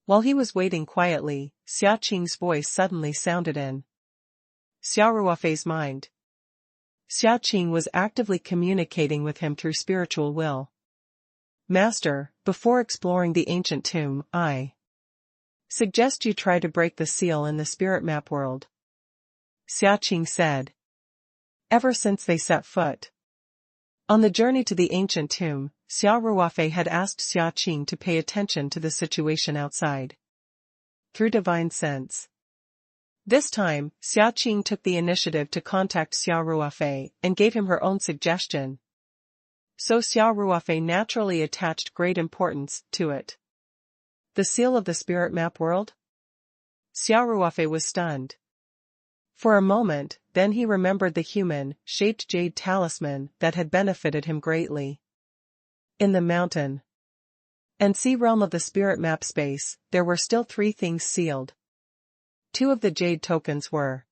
While he was waiting quietly, Xia Qing's voice suddenly sounded in Xia Ruofei's mind. Xia Qing was actively communicating with him through spiritual will. Master, before exploring the ancient tomb, I suggest you try to break the seal in the spirit map world. Xia Qing said. Ever since they set foot On the journey to the ancient tomb, Xia Ruofei had asked Xia Qing to pay attention to the situation outside. Through divine sense. This time, Xia Qing took the initiative to contact Xia Ruofei and gave him her own suggestion. So Xia Ruofei naturally attached great importance to it. The seal of the spirit map world? Xia Ruofei was stunned. For a moment, then he remembered the human-shaped jade talisman that had benefited him greatly. In the mountain and sea realm of the spirit map space, there were still 3 things sealed. 2 of the jade tokens were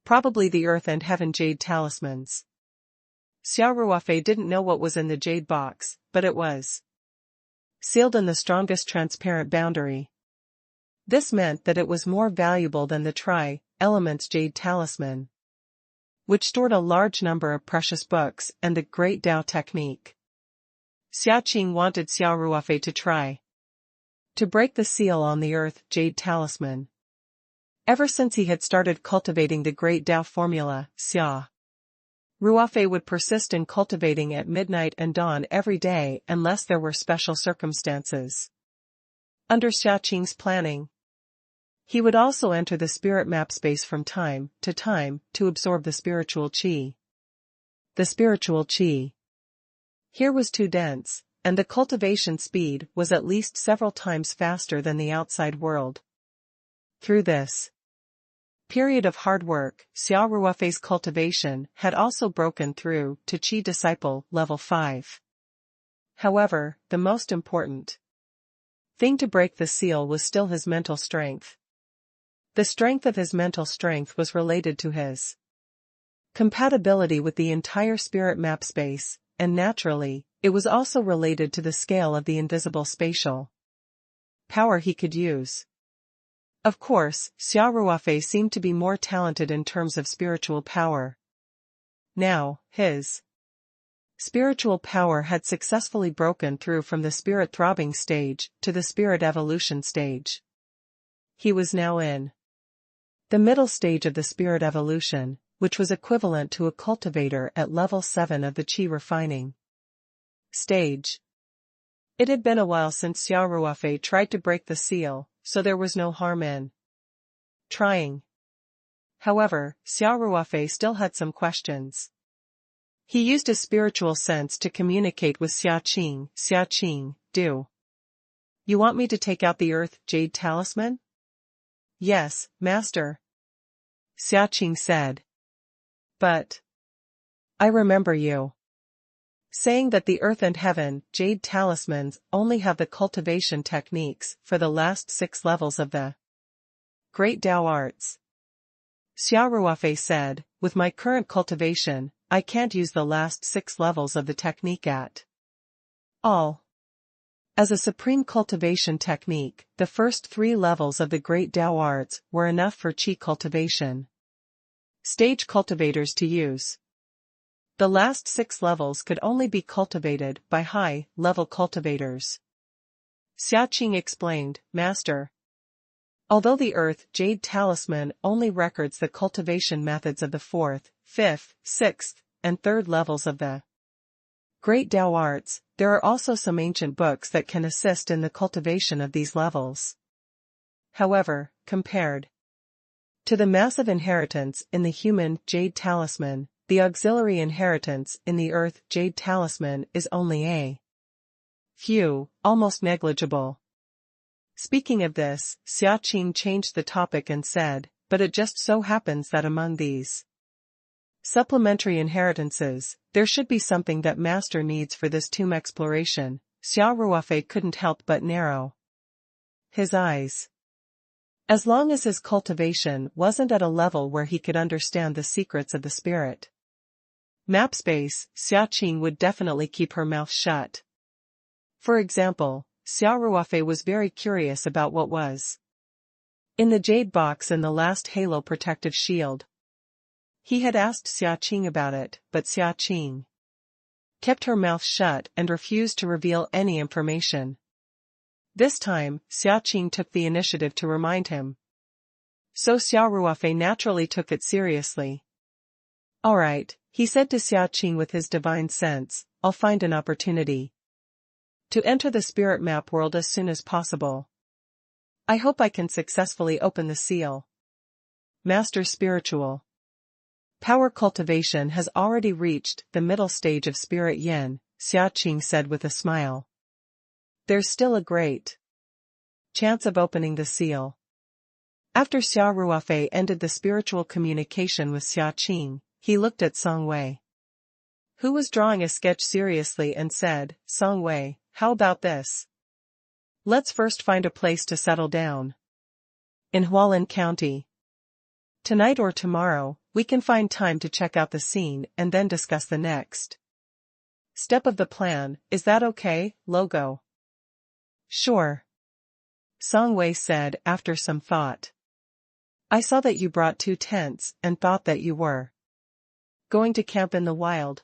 probably the earth and heaven jade talismans. Xia Ruofei didn't know what was in the jade box, but it was sealed in the strongest transparent boundary. This meant that it was more valuable than the tri-elements jade talisman, which stored a large number of precious books and the Great Tao technique. Xia Qing wanted Xia Ruofei to try to break the seal on the earth jade talisman. Ever since he had started cultivating the Great Tao formula, Xia Ruofei would persist in cultivating at midnight and dawn every day unless there were special circumstances. Under Xia Qing's planning, he would also enter the spirit map space from time to absorb the spiritual qi. The spiritual qi here was too dense, and the cultivation speed was at least several times faster than the outside world. Through this period of hard work, Xia Ruofei's cultivation had also broken through to Qi Disciple level 5. However, the most important thing to break the seal was still his mental strength. The strength of his mental strength was related to his compatibility with the entire spirit map space, and naturally, it was also related to the scale of the invisible spatial power he could use. Of course, Xia Ruofei seemed to be more talented in terms of spiritual power. Now, his spiritual power had successfully broken through from the spirit throbbing stage to the spirit evolution stage. He was now in the middle stage of the spirit evolution, which was equivalent to a cultivator at level 7 of the Qi refining stage. It had been a while since Xia Ruofei tried to break the seal, so there was no harm in trying. However, Xia Ruofei still had some questions. He used his spiritual sense to communicate with Xia Qing. Xia Qing, do you want me to take out the earth jade talisman? Yes, master, Xia Qing said. But I remember you saying that the earth and heaven jade talismans only have the cultivation techniques for the last 6 levels of the Great Tao arts. Xia Ruofei said, with my current cultivation, I can't use the last 6 levels of the technique at all. As a supreme cultivation technique, the first 3 levels of the Great Tao arts were enough for Qi cultivation stage cultivators to use. The last 6 levels could only be cultivated by high-level cultivators. Xia Qing explained, Master. Although the earth jade talisman only records the cultivation methods of the 4th, 5th, 6th, and 3rd levels of the Great Tao arts, there are also some ancient books that can assist in the cultivation of these levels. However, compared to the massive inheritance in the human jade talisman, the auxiliary inheritance in the earth jade talisman is only a few, almost negligible. Speaking of this, Xia Qing changed the topic and said, but it just so happens that among these supplementary inheritances, there should be something that master needs for this tomb exploration. Xia Ruofei couldn't help but narrow his eyes. As long as his cultivation wasn't at a level where he could understand the secrets of the spirit map space, Xia Qing would definitely keep her mouth shut. For example, Xia Ruofei was very curious about what was in the jade box in the last halo protective shield. He had asked Xia Qing about it, but Xia Qing kept her mouth shut and refused to reveal any information. This time, Xia Qing took the initiative to remind him. So Xia Ruofei naturally took it seriously. Alright, he said to Xia Qing with his divine sense, I'll find an opportunity to enter the spirit map world as soon as possible. I hope I can successfully open the seal. Master Spiritual. Power cultivation has already reached the middle stage of spirit yin, Xia Qing said with a smile. There's still a great chance of opening the seal. After Xia Ruofei ended the spiritual communication with Xia Qing, he looked at Song Wei, who was drawing a sketch seriously, and said, Song Wei, how about this? Let's first find a place to settle down in Hualien County. Tonight or tomorrow, we can find time to check out the scene and then discuss the next step of the plan. Is that okay, Logo? Sure. Song Wei said after some thought. I saw that you brought 2 tents and thought that you were going to camp in the wild.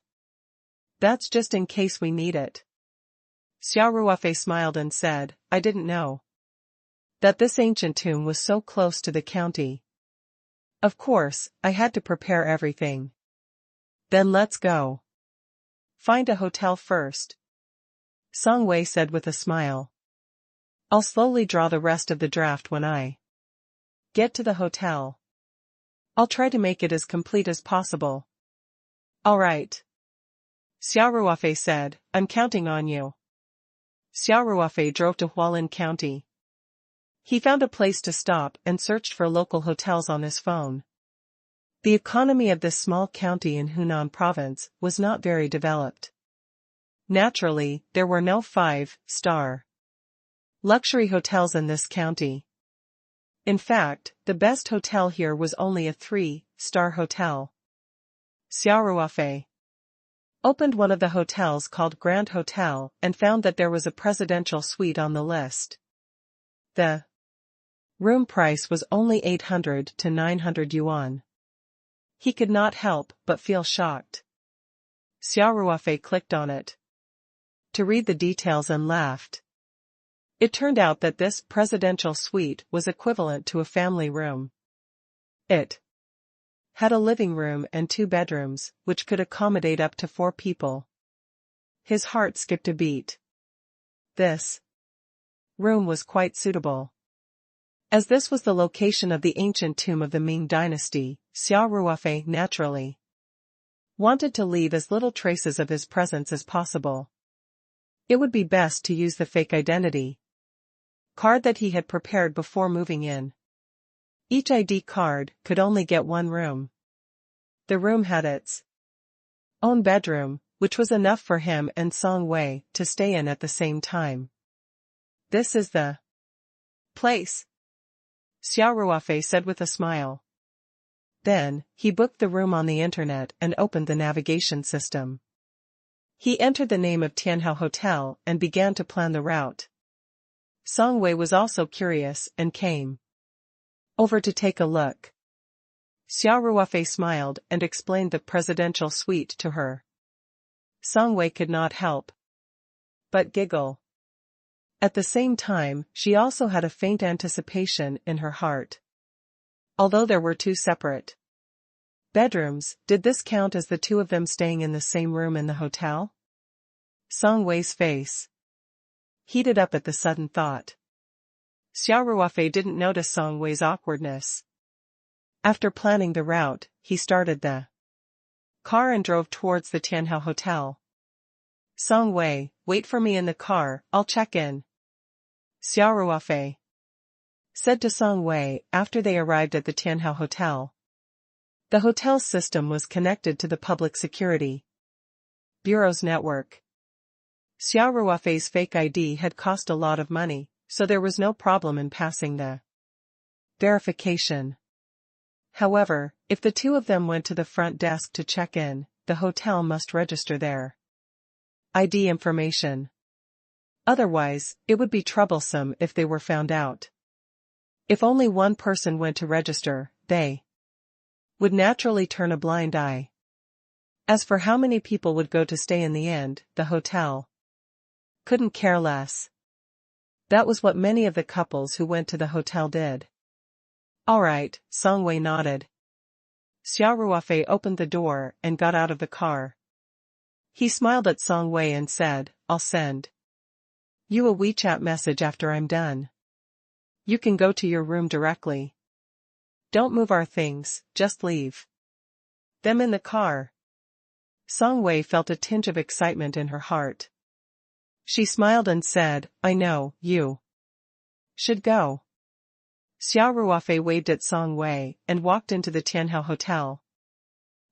That's just in case we need it. Xia Ruofei smiled and said, I didn't know that this ancient tomb was so close to the county. Of course, I had to prepare everything. Then let's go. Find a hotel first. Song Wei said with a smile. I'll slowly draw the rest of the draft when I get to the hotel. I'll try to make it as complete as possible. All right. Xia Ruofei said, I'm counting on you. Xia Ruofei drove to Hualien County. He found a place to stop and searched for local hotels on his phone. The economy of this small county in Hunan province was not very developed. Naturally, there were no 5-star luxury hotels in this county. In fact, the best hotel here was only a 3-star hotel. Xia Ruofei opened one of the hotels called Grand Hotel and found that there was a presidential suite on the list. The room price was only 800 to 900 yuan. He could not help but feel shocked. Xia Ruofei clicked on it to read the details and laughed. It turned out that this presidential suite was equivalent to a family room. It had a living room and 2 bedrooms, which could accommodate up to 4 people. His heart skipped a beat. This room was quite suitable. As this was the location of the ancient tomb of the Ming dynasty, Xia Ruofei naturally wanted to leave as little traces of his presence as possible. It would be best to use the fake identity card that he had prepared before moving in. Each ID card could only get 1 room. The room had its own bedroom, which was enough for him and Song Wei to stay in at the same time. This is the place, Xia Ruofei said with a smile. Then, he booked the room on the internet and opened the navigation system. He entered the name of Tianhao Hotel and began to plan the route. Song Wei was also curious and came over to take a look. Xia Ruofei smiled and explained the presidential suite to her. Song Wei could not help but giggle. At the same time, she also had a faint anticipation in her heart. Although there were 2 separate bedrooms, did this count as the 2 of them staying in the same room in the hotel? Song Wei's face heated up at the sudden thought. Xia Ruofei didn't notice Song Wei's awkwardness. After planning the route, he started the car and drove towards the Tianhao Hotel. Song Wei, wait for me in the car, I'll check in. Xia Ruofei said to Song Wei after they arrived at the Tianhao Hotel. The hotel's system was connected to the Public Security Bureau's network. Xia Ruofei's fake ID had cost a lot of money, so there was no problem in passing the verification. However, if the 2 of them went to the front desk to check in, the hotel must register their ID information. Otherwise, it would be troublesome if they were found out. If only one person went to register, they would naturally turn a blind eye. As for how many people would go to stay in the end, the hotel couldn't care less. That was what many of the couples who went to the hotel did. All right, Song Wei nodded. Xia Ruofei opened the door and got out of the car. He smiled at Song Wei and said, "I'll send you a WeChat message after I'm done. You can go to your room directly. Don't move our things, just leave them in the car." Song Wei felt a tinge of excitement in her heart. She smiled and said, "I know, you should go." Xia Ruofei waved at Song Wei and walked into the Tianhao Hotel.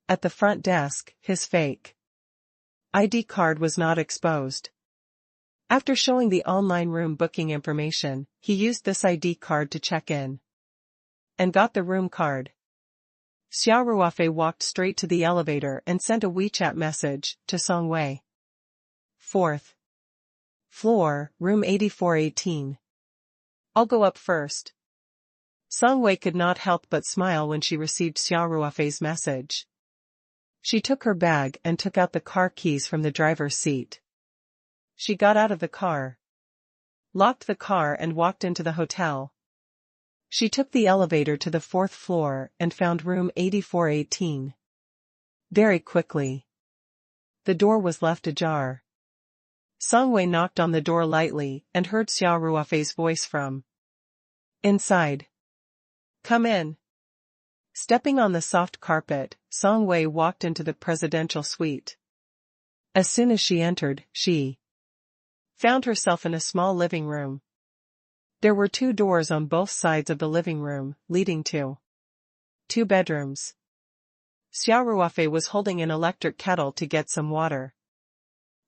At the front desk, his fake ID card was not exposed. After showing the online room booking information, he used this ID card to check in and got the room card. Xia Ruofei walked straight to the elevator and sent a WeChat message to Song Wei. 4th floor, room 8418. I'll go up first. Song Wei could not help but smile when she received Xia Ruofei's message. She took her bag and took out the car keys from the driver's seat. She got out of the car, locked the car and walked into the hotel. She took the elevator to the 4th floor and found room 8418. Very quickly, the door was left ajar. Song Wei knocked on the door lightly and heard Xia Ruofei's voice from inside. "Come in." Stepping on the soft carpet, Song Wei walked into the presidential suite. As soon as she entered, she found herself in a small living room. There were 2 doors on both sides of the living room, leading to 2 bedrooms. Xia Ruofei was holding an electric kettle to get some water.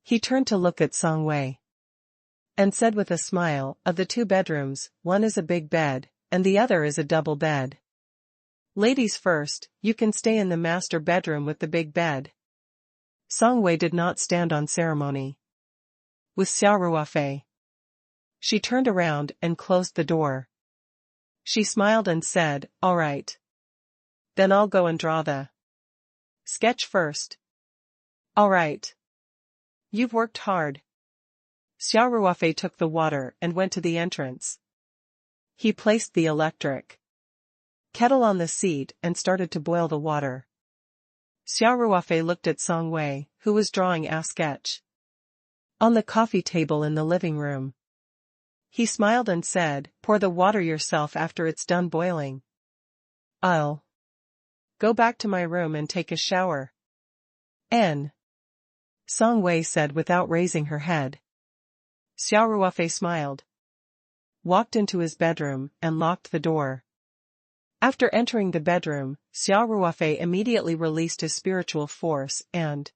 He turned to look at Song Wei and said with a smile, "Of the 2 bedrooms, one is a big bed, and the other is a double bed. Ladies first, you can stay in the master bedroom with the big bed." Song Wei did not stand on ceremony with Xia Ruofei. She turned around and closed the door. She smiled and said, "All right. Then I'll go and draw the sketch first." "All right. You've worked hard." Xia Ruofei took the water and went to the entrance. He placed the electric kettle on the seat and started to boil the water. Xia Ruofei looked at Song Wei, who was drawing a sketch on the coffee table in the living room. He smiled and said, "Pour the water yourself after it's done boiling. I'll go back to my room and take a shower." Song Wei said without raising her head. Xia Ruofei smiled, walked into his bedroom, and locked the door. After entering the bedroom, Xia Ruofei immediately released his spiritual force and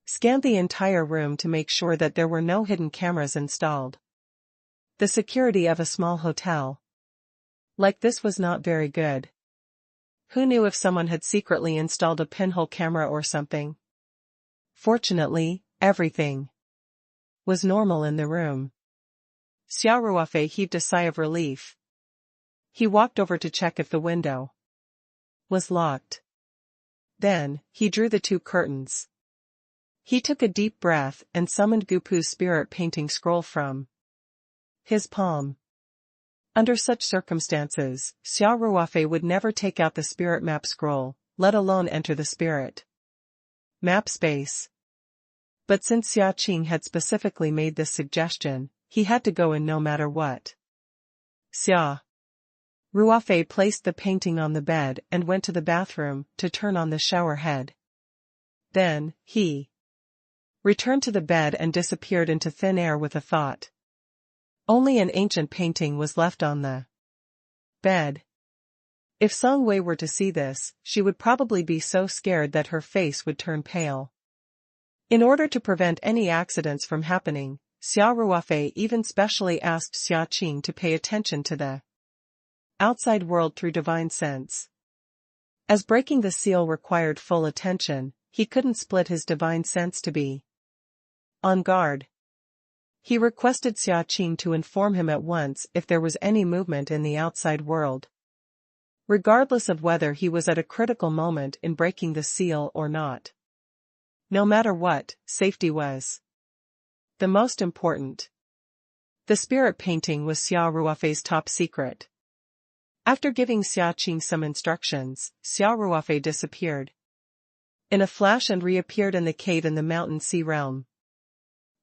scanned the entire room to make sure that there were no hidden cameras installed. The security of a small hotel like this was not very good. Who knew if someone had secretly installed a pinhole camera or something? Fortunately, everything was normal in the room. Xia Ruofei heaved a sigh of relief. He walked over to check if the window was locked. Then, he drew the 2 curtains. He took a deep breath and summoned Gupu's spirit painting scroll from his palm. Under such circumstances, Xia Ruofei would never take out the spirit map scroll, let alone enter the spirit map space. But since Xia Qing had specifically made this suggestion, he had to go in no matter what. Xia Ruofei placed the painting on the bed and went to the bathroom to turn on the shower head. Then, he returned to the bed and disappeared into thin air with a thought. Only an ancient painting was left on the bed. If Song Wei were to see this, she would probably be so scared that her face would turn pale. In order to prevent any accidents from happening, Xia Ruofei even specially asked Xia Qing to pay attention to the outside world through divine sense. As breaking the seal required full attention, he couldn't split his divine sense to be on guard. He requested Xia Qing to inform him at once if there was any movement in the outside world, regardless of whether he was at a critical moment in breaking the seal or not. No matter what, safety was the most important. The spirit painting was Xia Ruofei's top secret. After giving Xia Qing some instructions, Xia Ruofei disappeared in a flash and reappeared in the cave in the mountain sea realm.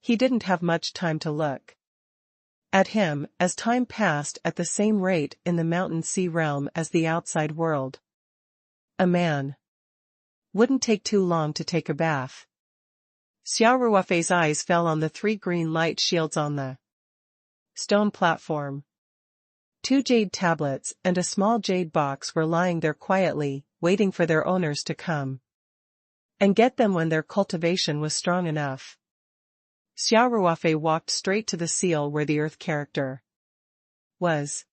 He didn't have much time to look at him, as time passed at the same rate in the mountain sea realm as the outside world. A man wouldn't take too long to take a bath. Xia Ruofei's eyes fell on the 3 green light shields on the stone platform. 2 jade tablets and a small jade box were lying there quietly, waiting for their owners to come and get them when their cultivation was strong enough. Xia Ruofei walked straight to the seal where the earth character was.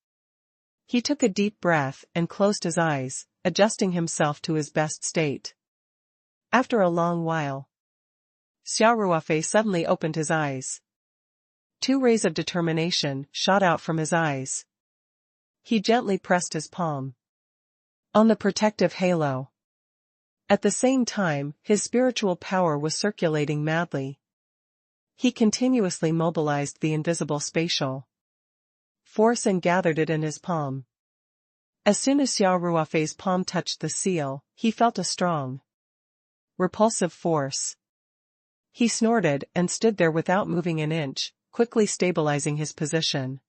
He took a deep breath and closed his eyes, adjusting himself to his best state. After a long while, Xia Ruofei suddenly opened his eyes. 2 rays of determination shot out from his eyes. He gently pressed his palm on the protective halo. At the same time, his spiritual power was circulating madly. He continuously mobilized the invisible spatial force and gathered it in his palm. As soon as Xia Ruofei's palm touched the seal, he felt a strong, repulsive force. He snorted and stood there without moving an inch, quickly stabilizing his position.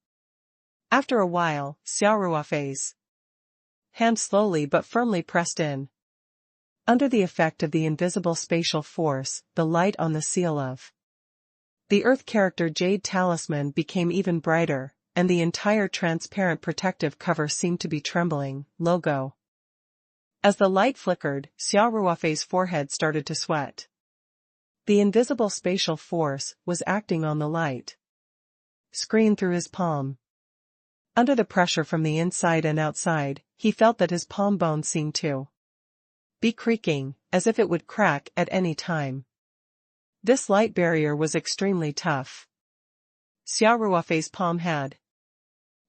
After a while, Xia Ruofei's hand slowly but firmly pressed in. Under the effect of the invisible spatial force, the light on the seal of the earth character jade talisman became even brighter, and the entire transparent protective cover seemed to be trembling. Logo. As the light flickered, Xia Ruofei's forehead started to sweat. The invisible spatial force was acting on the light screen through his palm. Under the pressure from the inside and outside, he felt that his palm bone seemed to be creaking, as if it would crack at any time. This light barrier was extremely tough. Xia Ruofei's palm had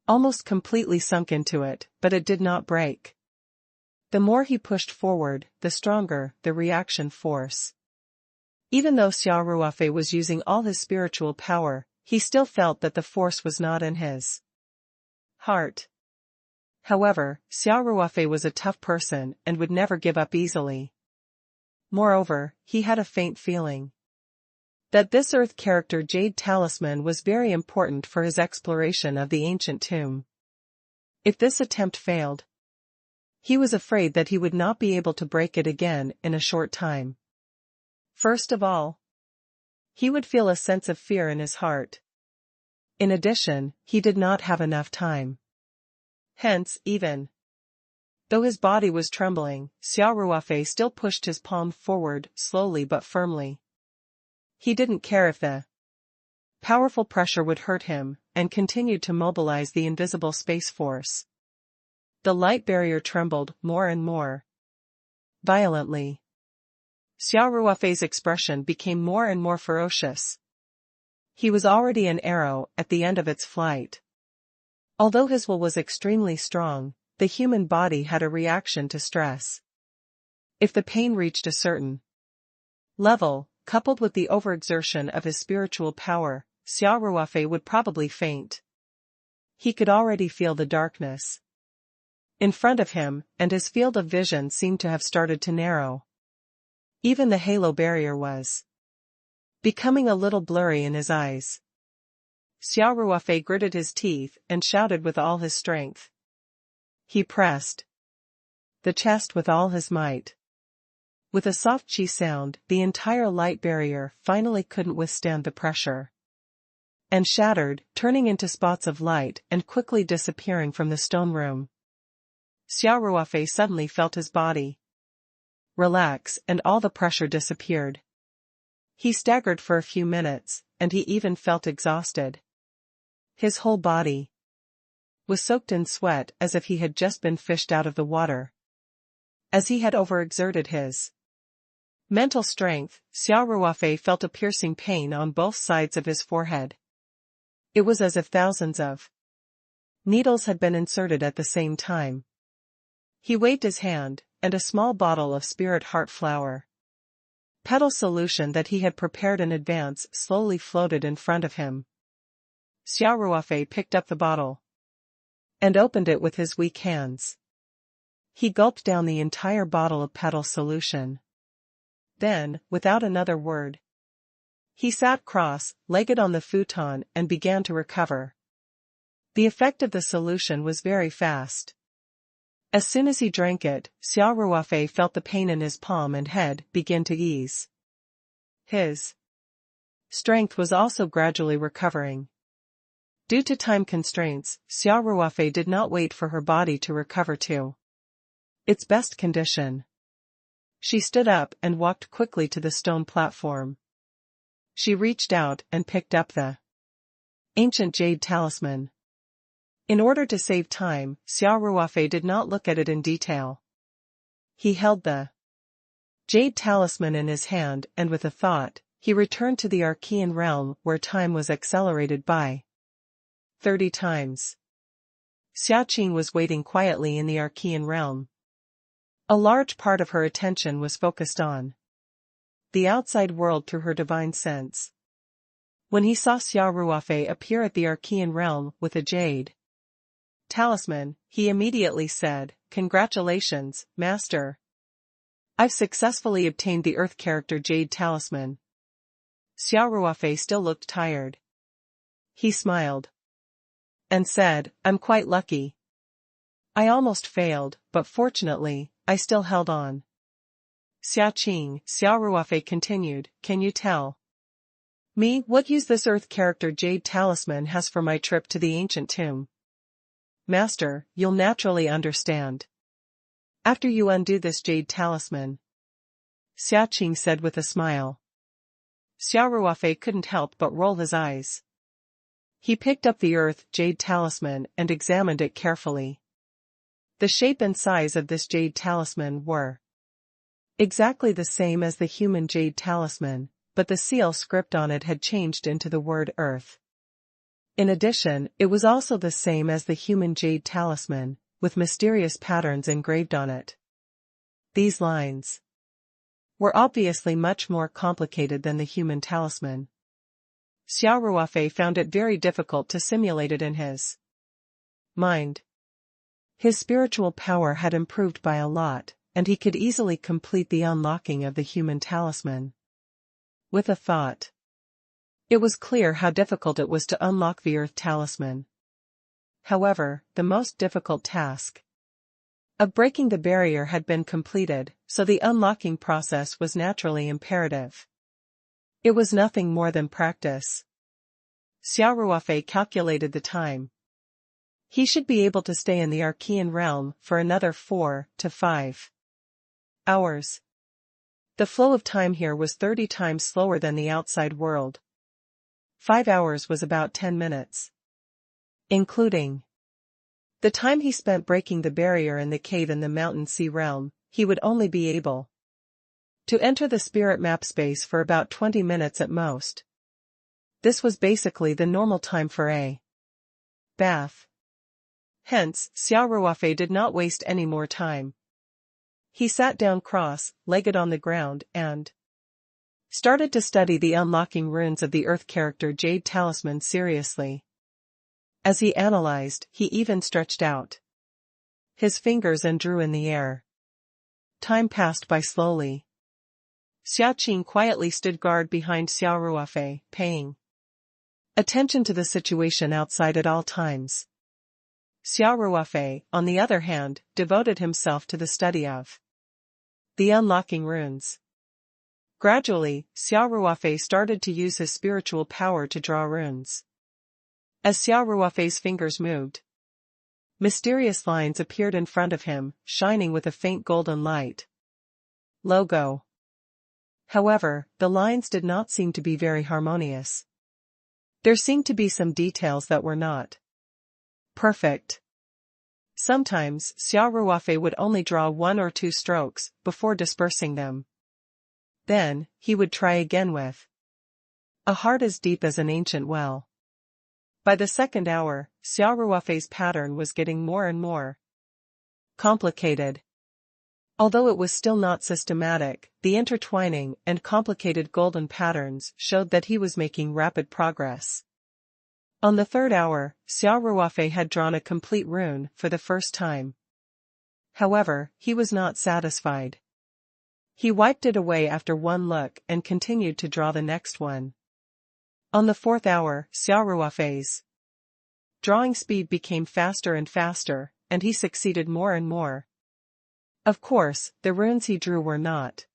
almost completely sunk into it, but it did not break. The more he pushed forward, the stronger the reaction force. Even though Xia Ruofei was using all his spiritual power, he still felt that the force was not in his heart. However, Xia Ruofei was a tough person and would never give up easily. Moreover, he had a faint feeling that this earth character jade talisman was very important for his exploration of the ancient tomb. If this attempt failed, he was afraid that he would not be able to break it again in a short time. First of all, he would feel a sense of fear in his heart. In addition, he did not have enough time. Hence, even though his body was trembling, Xia Ruofei still pushed his palm forward slowly but firmly. He didn't care if the powerful pressure would hurt him, and continued to mobilize the invisible space force. The light barrier trembled more and more violently. Xia Ruofei's expression became more and more ferocious. He was already an arrow at the end of its flight. Although his will was extremely strong, the human body had a reaction to stress. If the pain reached a certain level, coupled with the overexertion of his spiritual power, Xia Ruofei would probably faint. He could already feel the darkness in front of him, and his field of vision seemed to have started to narrow. Even the halo barrier was becoming a little blurry in his eyes. Xia Ruofei gritted his teeth and shouted with all his strength. He pressed the chest with all his might. With a soft chi sound, the entire light barrier finally couldn't withstand the pressure and shattered, turning into spots of light and quickly disappearing from the stone room. Xia Ruofei suddenly felt his body relax and all the pressure disappeared. He staggered for a few minutes, and he even felt exhausted. His whole body was soaked in sweat as if he had just been fished out of the water. As he had overexerted his mental strength, Xia Ruofei felt a piercing pain on both sides of his forehead. It was as if thousands of needles had been inserted at the same time. He waved his hand, and a small bottle of spirit heart flower petal solution that he had prepared in advance slowly floated in front of him. Xia Ruofei picked up the bottle and opened it with his weak hands. He gulped down the entire bottle of petal solution. Then, without another word, he sat cross-legged on the futon and began to recover. The effect of the solution was very fast. As soon as he drank it, Xia Ruofei felt the pain in his palm and head begin to ease. His strength was also gradually recovering. Due to time constraints, Xia Ruofei did not wait for her body to recover to its best condition. She stood up and walked quickly to the stone platform. She reached out and picked up the ancient jade talisman. In order to save time, Xia Ruofei did not look at it in detail. He held the jade talisman in his hand and with a thought, he returned to the Archean realm where time was accelerated by 30 times. Xia Qing was waiting quietly in the Archean realm. A large part of her attention was focused on the outside world through her divine sense. When he saw Xia Ruofei appear at the Archean realm with a jade talisman, he immediately said, "Congratulations, Master. I've successfully obtained the Earth character jade talisman." Xia Ruofei still looked tired. He smiled and said, "I'm quite lucky. I almost failed, but fortunately, I still held on." Xia Ruofei continued, "Can you tell me what use this Earth character jade talisman has for my trip to the ancient tomb?" "Master, you'll naturally understand after you undo this jade talisman," Xia Qing said with a smile. Xia Ruofei couldn't help but roll his eyes. He picked up the Earth jade talisman and examined it carefully. The shape and size of this jade talisman were exactly the same as the human jade talisman, but the seal script on it had changed into the word Earth. In addition, it was also the same as the human jade talisman, with mysterious patterns engraved on it. These lines were obviously much more complicated than the human talisman. Xia Ruofei found it very difficult to simulate it in his mind. His spiritual power had improved by a lot, and he could easily complete the unlocking of the human talisman. With a thought, it was clear how difficult it was to unlock the Earth talisman. However, the most difficult task of breaking the barrier had been completed, so the unlocking process was naturally imperative. It was nothing more than practice. Xia Ruofei calculated the time. He should be able to stay in the Archean realm for another 4 to 5 hours. The flow of time here was 30 times slower than the outside world. 5 hours was about 10 minutes. Including the time he spent breaking the barrier in the cave in the Mountain Sea realm, he would only be able to enter the spirit map space for about 20 minutes at most. This was basically the normal time for a bath. Hence, Xia Ruofei did not waste any more time. He sat down cross-legged on the ground and started to study the unlocking runes of the Earth character jade talisman seriously. As he analyzed, he even stretched out his fingers and drew in the air. Time passed by slowly. Xia Qing quietly stood guard behind Xia Ruofei, paying attention to the situation outside at all times. Xia Ruofei, on the other hand, devoted himself to the study of the unlocking runes. Gradually, Xia Ruofei started to use his spiritual power to draw runes. As Xia Ruofei's fingers moved, mysterious lines appeared in front of him, shining with a faint golden light. Logo. However, the lines did not seem to be very harmonious. There seemed to be some details that were not perfect. Sometimes, Xia Ruofei would only draw 1 or 2 strokes before dispersing them. Then, he would try again with a heart as deep as an ancient well. By the second hour, Xia Ruofei's pattern was getting more and more complicated. Although it was still not systematic, the intertwining and complicated golden patterns showed that he was making rapid progress. On the third hour, Xia Ruofei had drawn a complete rune for the first time. However, he was not satisfied. He wiped it away after one look and continued to draw the next one. On the fourth hour, Xia Ruofei's drawing speed became faster and faster, and he succeeded more and more. Of course, the runes he drew were not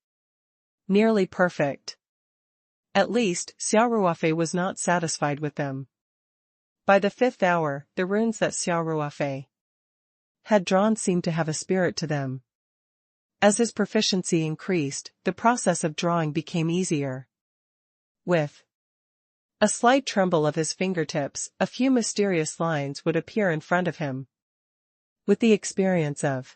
nearly perfect. At least, Xia Ruofei was not satisfied with them. By the fifth hour, the runes that Xia Ruofei had drawn seemed to have a spirit to them. As his proficiency increased, the process of drawing became easier. With a slight tremble of his fingertips, a few mysterious lines would appear in front of him. With the experience of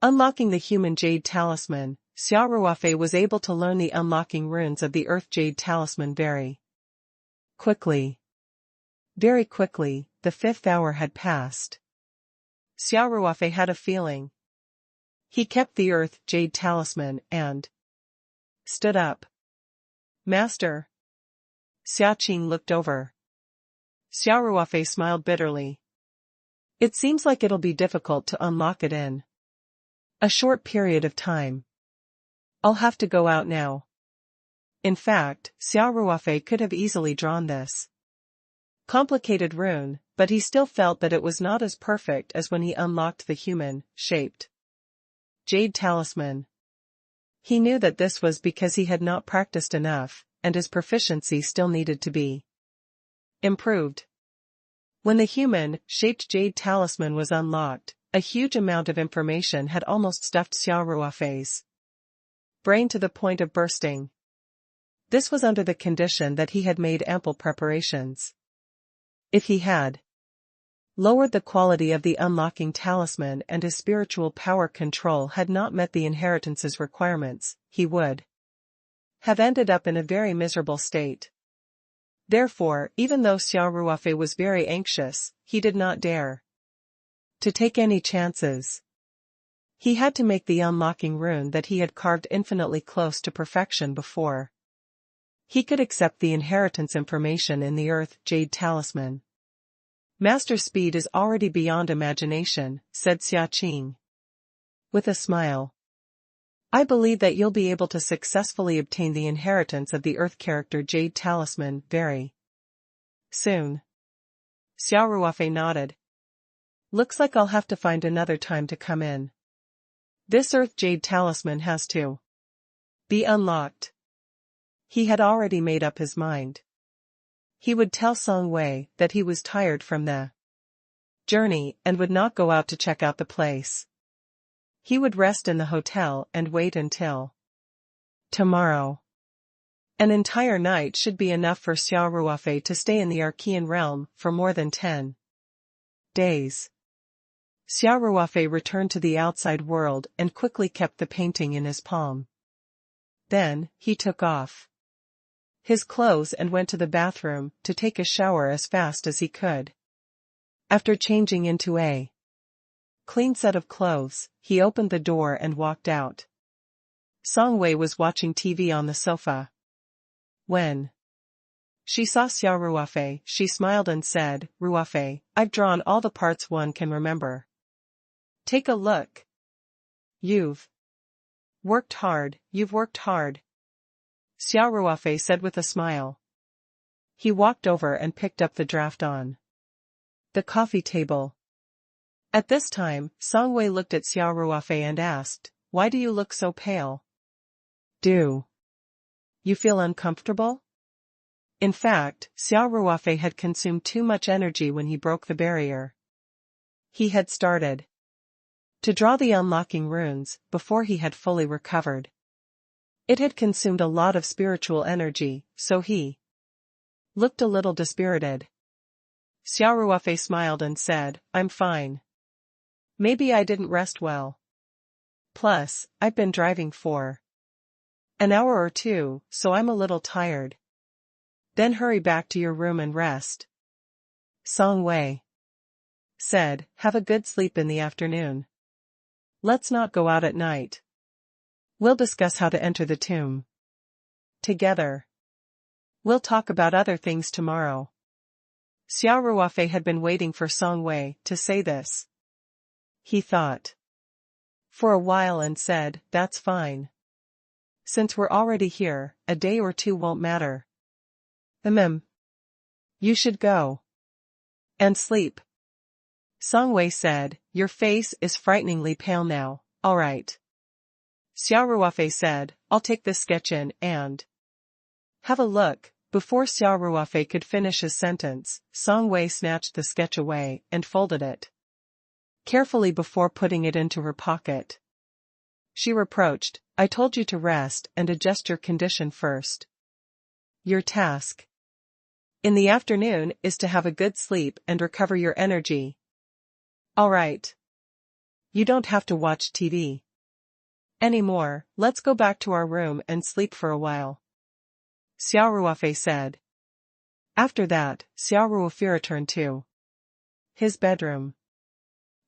unlocking the human jade talisman, Xia Ruofei was able to learn the unlocking runes of the earth jade talisman very quickly. Very quickly, the fifth hour had passed. Xia Ruofei had a feeling. He kept the earth jade talisman and stood up. Master. Xia Qing looked over. Xia Ruofei smiled bitterly. It seems like it'll be difficult to unlock it in a short period of time. I'll have to go out now. In fact, Xia Ruofei could have easily drawn this complicated rune, but he still felt that it was not as perfect as when he unlocked the human-shaped jade talisman. He knew that this was because he had not practiced enough, and his proficiency still needed to be improved. When the human-shaped jade talisman was unlocked, a huge amount of information had almost stuffed Xia Ruofei's brain to the point of bursting. This was under the condition that he had made ample preparations. If he had lowered the quality of the unlocking talisman and his spiritual power control had not met the inheritance's requirements, he would have ended up in a very miserable state. Therefore, even though Xia Ruofei was very anxious, he did not dare to take any chances. He had to make the unlocking rune that he had carved infinitely close to perfection before he could accept the inheritance information in the earth jade talisman. Master speed is already beyond imagination, said Xia Qing with a smile. I believe that you'll be able to successfully obtain the inheritance of the earth character jade talisman very soon. Xia Ruofei nodded. Looks like I'll have to find another time to come in. This earth jade talisman has to be unlocked. He had already made up his mind. He would tell Song Wei that he was tired from the journey and would not go out to check out the place. He would rest in the hotel and wait until tomorrow. An entire night should be enough for Xia Ruofei to stay in the Archean realm for more than 10 days. Xia Ruofei returned to the outside world and quickly kept the painting in his palm. Then, he took off his clothes and went to the bathroom to take a shower as fast as he could. After changing into a clean set of clothes, he opened the door and walked out. Song Wei was watching TV on the sofa. When she saw Xia Ruofei, she smiled and said, Ruofei, I've drawn all the parts one can remember. Take a look. You've worked hard. Xia Ruofei said with a smile. He walked over and picked up the draft on the coffee table. At this time, Song Wei looked at Xia Ruofei and asked, why do you look so pale? Do you feel uncomfortable? In fact, Xia Ruofei had consumed too much energy when he broke the barrier. He had started to draw the unlocking runes before he had fully recovered. It had consumed a lot of spiritual energy, so he looked a little dispirited. Xia Ruofei smiled and said, I'm fine. Maybe I didn't rest well. Plus, I've been driving for an hour or two, so I'm a little tired. Then hurry back to your room and rest. Song Wei said, have a good sleep in the afternoon. Let's not go out at night. We'll discuss how to enter the tomb together. We'll talk about other things tomorrow. Xia Ruofei had been waiting for Song Wei to say this. He thought for a while and said, "That's fine. Since we're already here, a day or two won't matter." You should go and sleep. Song Wei said, "Your face is frighteningly pale now." "All right." Xia Ruofei said, "I'll take this sketch in and have a look." Before Xia Ruofei could finish his sentence, Song Wei snatched the sketch away and folded it carefully before putting it into her pocket. She reproached, "I told you to rest and adjust your condition first. Your task in the afternoon is to have a good sleep and recover your energy." "All right. You don't have to watch TV anymore, let's go back to our room and sleep for a while," Xia Ruofei said. After that, Xia Ruofei returned to his bedroom.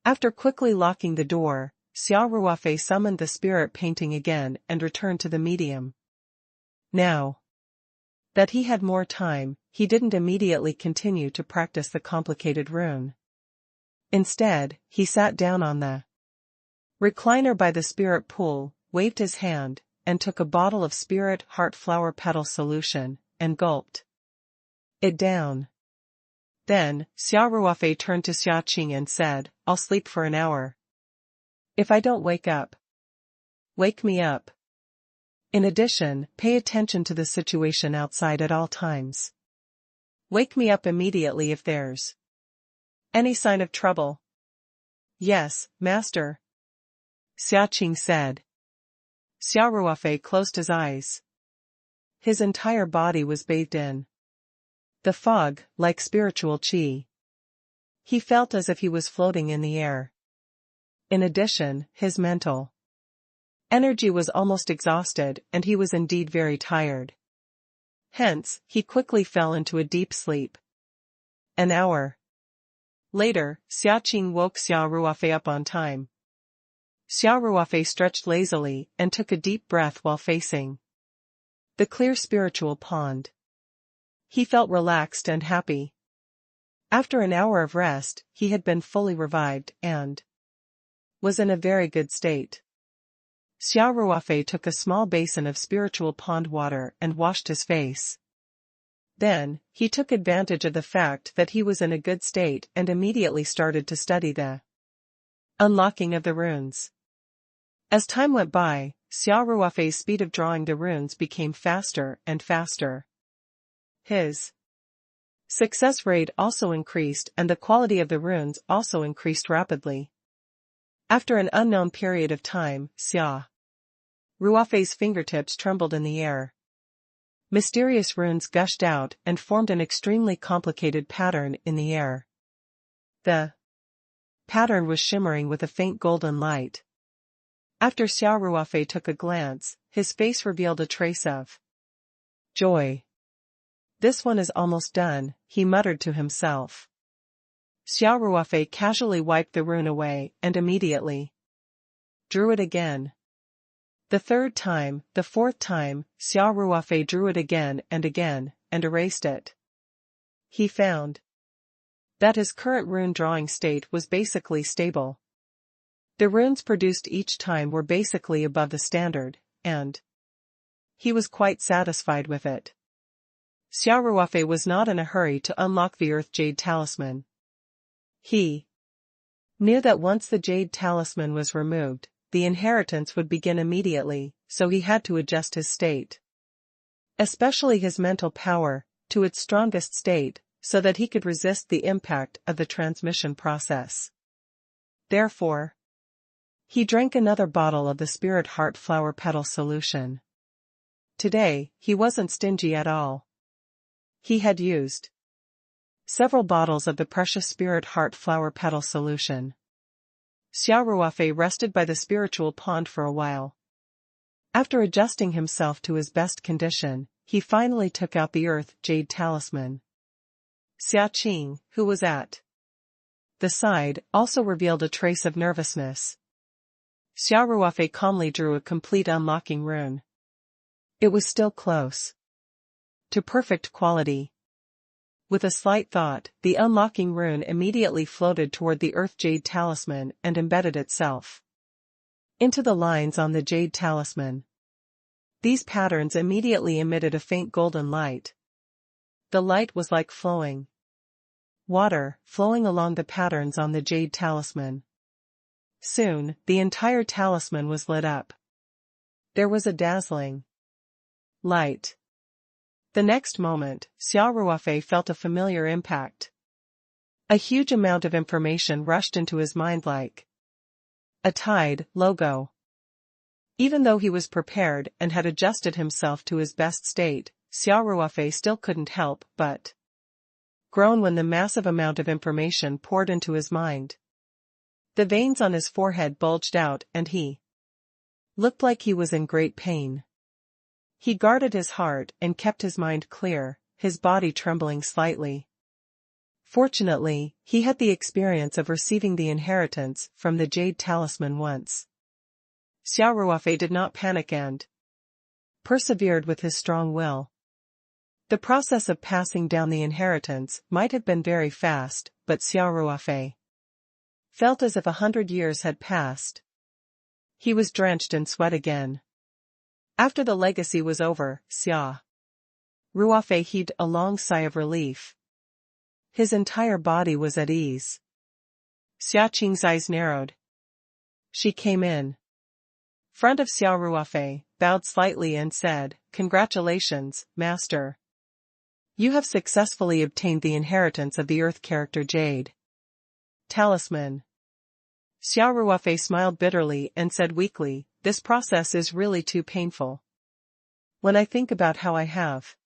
After quickly locking the door, Xia Ruofei summoned the spirit painting again and returned to the medium. Now that he had more time, he didn't immediately continue to practice the complicated rune. Instead, he sat down on the recliner by the spirit pool, waved his hand, and took a bottle of spirit heart flower petal solution, and gulped it down. Then, Xia Ruofei turned to Xia Qing and said, "I'll sleep for an hour. If I don't wake up, wake me up. In addition, pay attention to the situation outside at all times. Wake me up immediately if there's any sign of trouble." "Yes, master," Xia Qing said. Xia Ruofei closed his eyes. His entire body was bathed in the fog, like spiritual qi. He felt as if he was floating in the air. In addition, his mental energy was almost exhausted and he was indeed very tired. Hence, he quickly fell into a deep sleep. An hour later, Xia Qing woke Xia Ruofei up on time. Xia Ruofei stretched lazily and took a deep breath while facing the clear spiritual pond. He felt relaxed and happy. After an hour of rest, he had been fully revived and was in a very good state. Xia Ruofei took a small basin of spiritual pond water and washed his face. Then, he took advantage of the fact that he was in a good state and immediately started to study the unlocking of the runes. As time went by, Xia Ruofei's speed of drawing the runes became faster and faster. His success rate also increased and the quality of the runes also increased rapidly. After an unknown period of time, Xia Ruofei's fingertips trembled in the air. Mysterious runes gushed out and formed an extremely complicated pattern in the air. The pattern was shimmering with a faint golden light. After Xia Ruofei took a glance, his face revealed a trace of joy. "This one is almost done," he muttered to himself. Xia Ruofei casually wiped the rune away and immediately drew it again. The third time, the fourth time, Xia Ruofei drew it again and erased it. He found that his current rune drawing state was basically stable. The runes produced each time were basically above the standard, and he was quite satisfied with it. Xia Ruofei was not in a hurry to unlock the Earth Jade Talisman. He knew that once the Jade Talisman was removed, the inheritance would begin immediately, so he had to adjust his state, especially his mental power, to its strongest state, so that he could resist the impact of the transmission process. Therefore, he drank another bottle of the Spirit Heart Flower Petal solution. Today, he wasn't stingy at all. He had used several bottles of the precious Spirit Heart Flower Petal solution. Xia Ruofei rested by the spiritual pond for a while. After adjusting himself to his best condition, he finally took out the Earth Jade Talisman. Xia Qing, who was at the side, also revealed a trace of nervousness. Xia Ruofei calmly drew a complete unlocking rune. It was still close to perfect quality. With a slight thought, the unlocking rune immediately floated toward the earth jade talisman and embedded itself into the lines on the jade talisman. These patterns immediately emitted a faint golden light. The light was like flowing water, flowing along the patterns on the jade talisman. Soon, the entire talisman was lit up. There was a dazzling light. The next moment, Xia Ruofei felt a familiar impact. A huge amount of information rushed into his mind like a tide logo. Even though he was prepared and had adjusted himself to his best state, Xia Ruofei still couldn't help but groan when the massive amount of information poured into his mind. The veins on his forehead bulged out and he looked like he was in great pain. He guarded his heart and kept his mind clear, his body trembling slightly. Fortunately, he had the experience of receiving the inheritance from the jade talisman once. Xia Ruofei did not panic and persevered with his strong will. The process of passing down the inheritance might have been very fast, but Xia Ruofei felt as if 100 years had passed. He was drenched in sweat again. After the legacy was over, Xia Ruofei heaved a long sigh of relief. His entire body was at ease. Xia Qing's eyes narrowed. She came in front of Xia Ruofei, bowed slightly and said, "Congratulations, Master. You have successfully obtained the inheritance of the Earth character Jade Talisman." Xia Ruofei smiled bitterly and said weakly, "This process is really too painful. When I think about how I have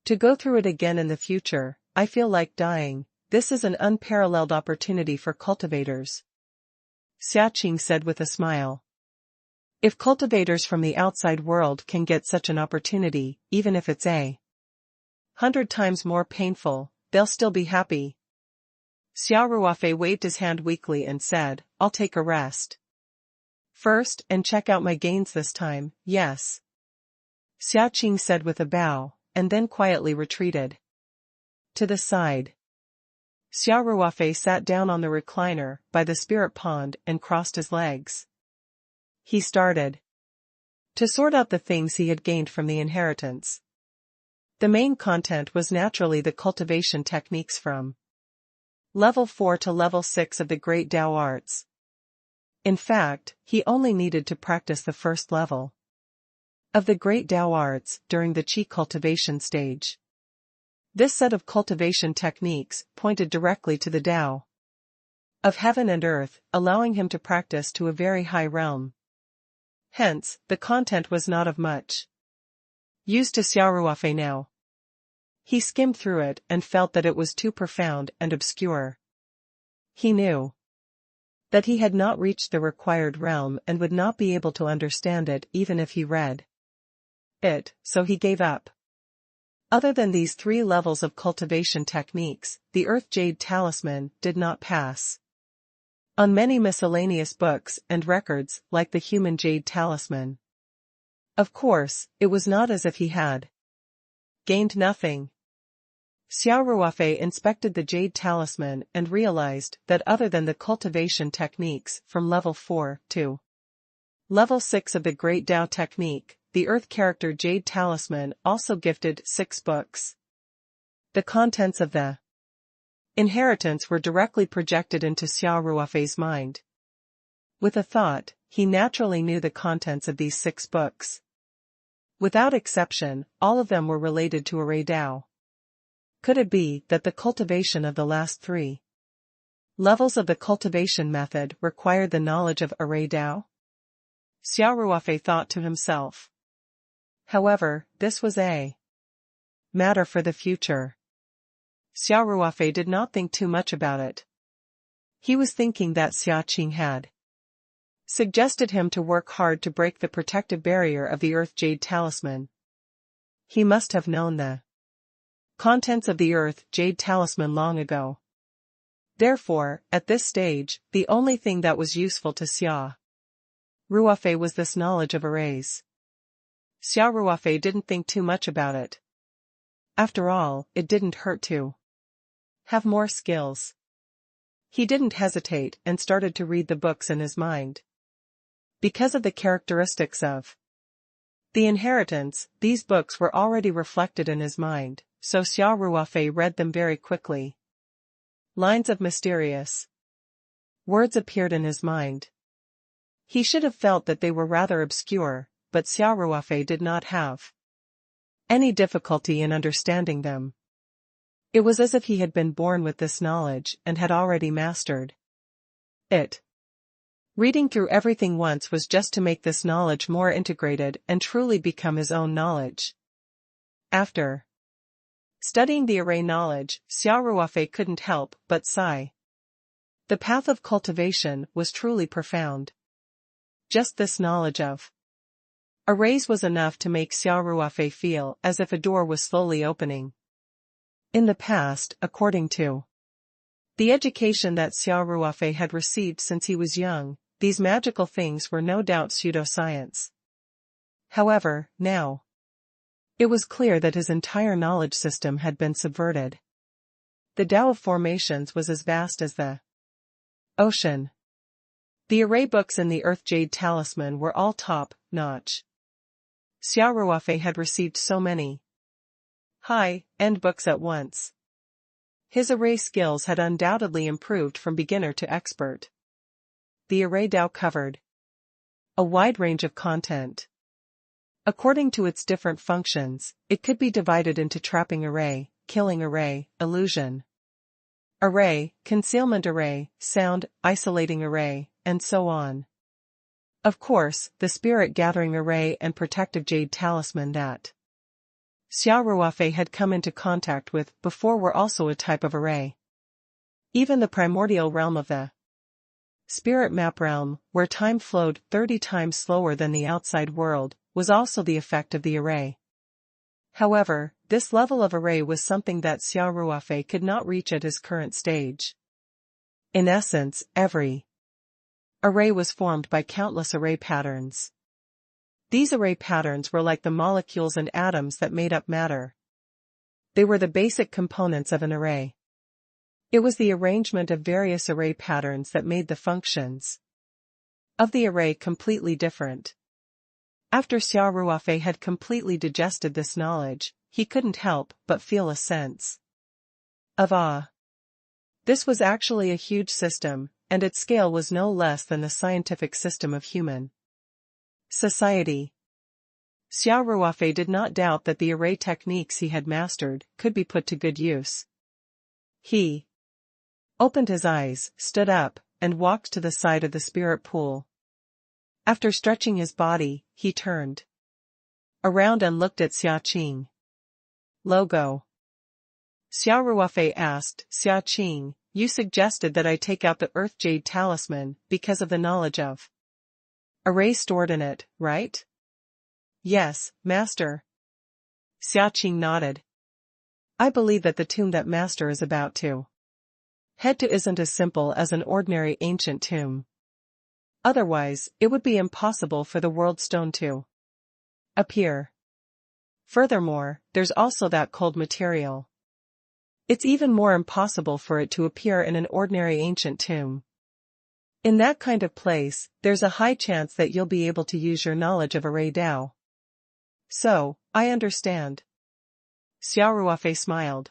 to go through it again in the future, I feel like dying. This is an unparalleled opportunity for cultivators," Xia Qing said with a smile. "If cultivators from the outside world can get such an opportunity, even if it's 100 times more painful, they'll still be happy." Xia Ruofei waved his hand weakly and said, "I'll take a rest first and check out my gains this time." "Yes," Xia Qing said with a bow, and then quietly retreated to the side. Xia Ruofei sat down on the recliner by the spirit pond and crossed his legs. He started to sort out the things he had gained from the inheritance. The main content was naturally the cultivation techniques from level 4 to level 6 of the Great Tao Arts. In fact, he only needed to practice the first level of the Great Tao Arts during the Qi cultivation stage. This set of cultivation techniques pointed directly to the Tao of heaven and earth, allowing him to practice to a very high realm. Hence, the content was not of much use to Xia Ruofei now. He skimmed through it and felt that it was too profound and obscure. He knew that he had not reached the required realm and would not be able to understand it even if he read it, so he gave up. Other than these 3 levels of cultivation techniques, the Earth Jade Talisman did not pass on many miscellaneous books and records like the Human Jade Talisman. Of course, it was not as if he had gained nothing. Xia Ruofei inspected the Jade Talisman and realized that other than the cultivation techniques from level 4 to level 6 of the Great Tao technique, the Earth character Jade Talisman also gifted 6 books. The contents of the inheritance were directly projected into Xia Ruofei's mind. With a thought, he naturally knew the contents of these 6 books. Without exception, all of them were related to Array Tao. Could it be that the cultivation of the last 3 levels of the cultivation method required the knowledge of Array Tao? Xia Ruofei thought to himself. However, this was a matter for the future. Xia Ruofei did not think too much about it. He was thinking that Xia Qing had suggested him to work hard to break the protective barrier of the Earth Jade Talisman. He must have known the contents of the Earth Jade Talisman long ago. Therefore, at this stage, the only thing that was useful to Xia Ruofei was this knowledge of arrays. Xia Ruofei didn't think too much about it. After all, it didn't hurt to have more skills. He didn't hesitate and started to read the books in his mind. Because of the characteristics of the inheritance, these books were already reflected in his mind, so Xia Ruofei read them very quickly. Lines of mysterious words appeared in his mind. He should have felt that they were rather obscure, but Xia Ruofei did not have any difficulty in understanding them. It was as if he had been born with this knowledge and had already mastered it. Reading through everything once was just to make this knowledge more integrated and truly become his own knowledge. After studying the array knowledge, Xia Ruofei couldn't help but sigh. The path of cultivation was truly profound. Just this knowledge of arrays was enough to make Xia Ruofei feel as if a door was slowly opening. In the past, according to the education that Xia Ruofei had received since he was young, these magical things were no doubt pseudoscience. However, now it was clear that his entire knowledge system had been subverted. The Tao of formations was as vast as the ocean. The array books in the Earth Jade Talisman were all top-notch. Xia Ruofei had received so many high-end books at once. His array skills had undoubtedly improved from beginner to expert. The array Tao covered a wide range of content. According to its different functions, it could be divided into trapping array, killing array, illusion array, concealment array, sound, isolating array, and so on. Of course, the spirit gathering array and protective jade talisman that Xia Ruofei had come into contact with before were also a type of array. Even the primordial realm of the spirit map realm, where time flowed 30 times slower than the outside world, was also the effect of the array. However, this level of array was something that Xia Ruofei could not reach at his current stage. In essence, every array was formed by countless array patterns. These array patterns were like the molecules and atoms that made up matter. They were the basic components of an array. It was the arrangement of various array patterns that made the functions of the array completely different. After Xia Ruofei had completely digested this knowledge, he couldn't help but feel a sense of awe. This was actually a huge system, and its scale was no less than the scientific system of human society. Xia Ruofei did not doubt that the array techniques he had mastered could be put to good use. He opened his eyes, stood up, and walked to the side of the spirit pool. After stretching his body, he turned around and looked at Xia Qing. Logo. Xia Ruofei asked, Xia Qing, you suggested that I take out the Earth Jade Talisman because of the knowledge of array stored in it, right? Yes, Master. Xia Qing nodded. I believe that the tomb that Master is about to head to isn't as simple as an ordinary ancient tomb. Otherwise, it would be impossible for the world stone to appear. Furthermore, there's also that cold material. It's even more impossible for it to appear in an ordinary ancient tomb. In that kind of place, there's a high chance that you'll be able to use your knowledge of array Tao. So, I understand. Xia Ruofei smiled.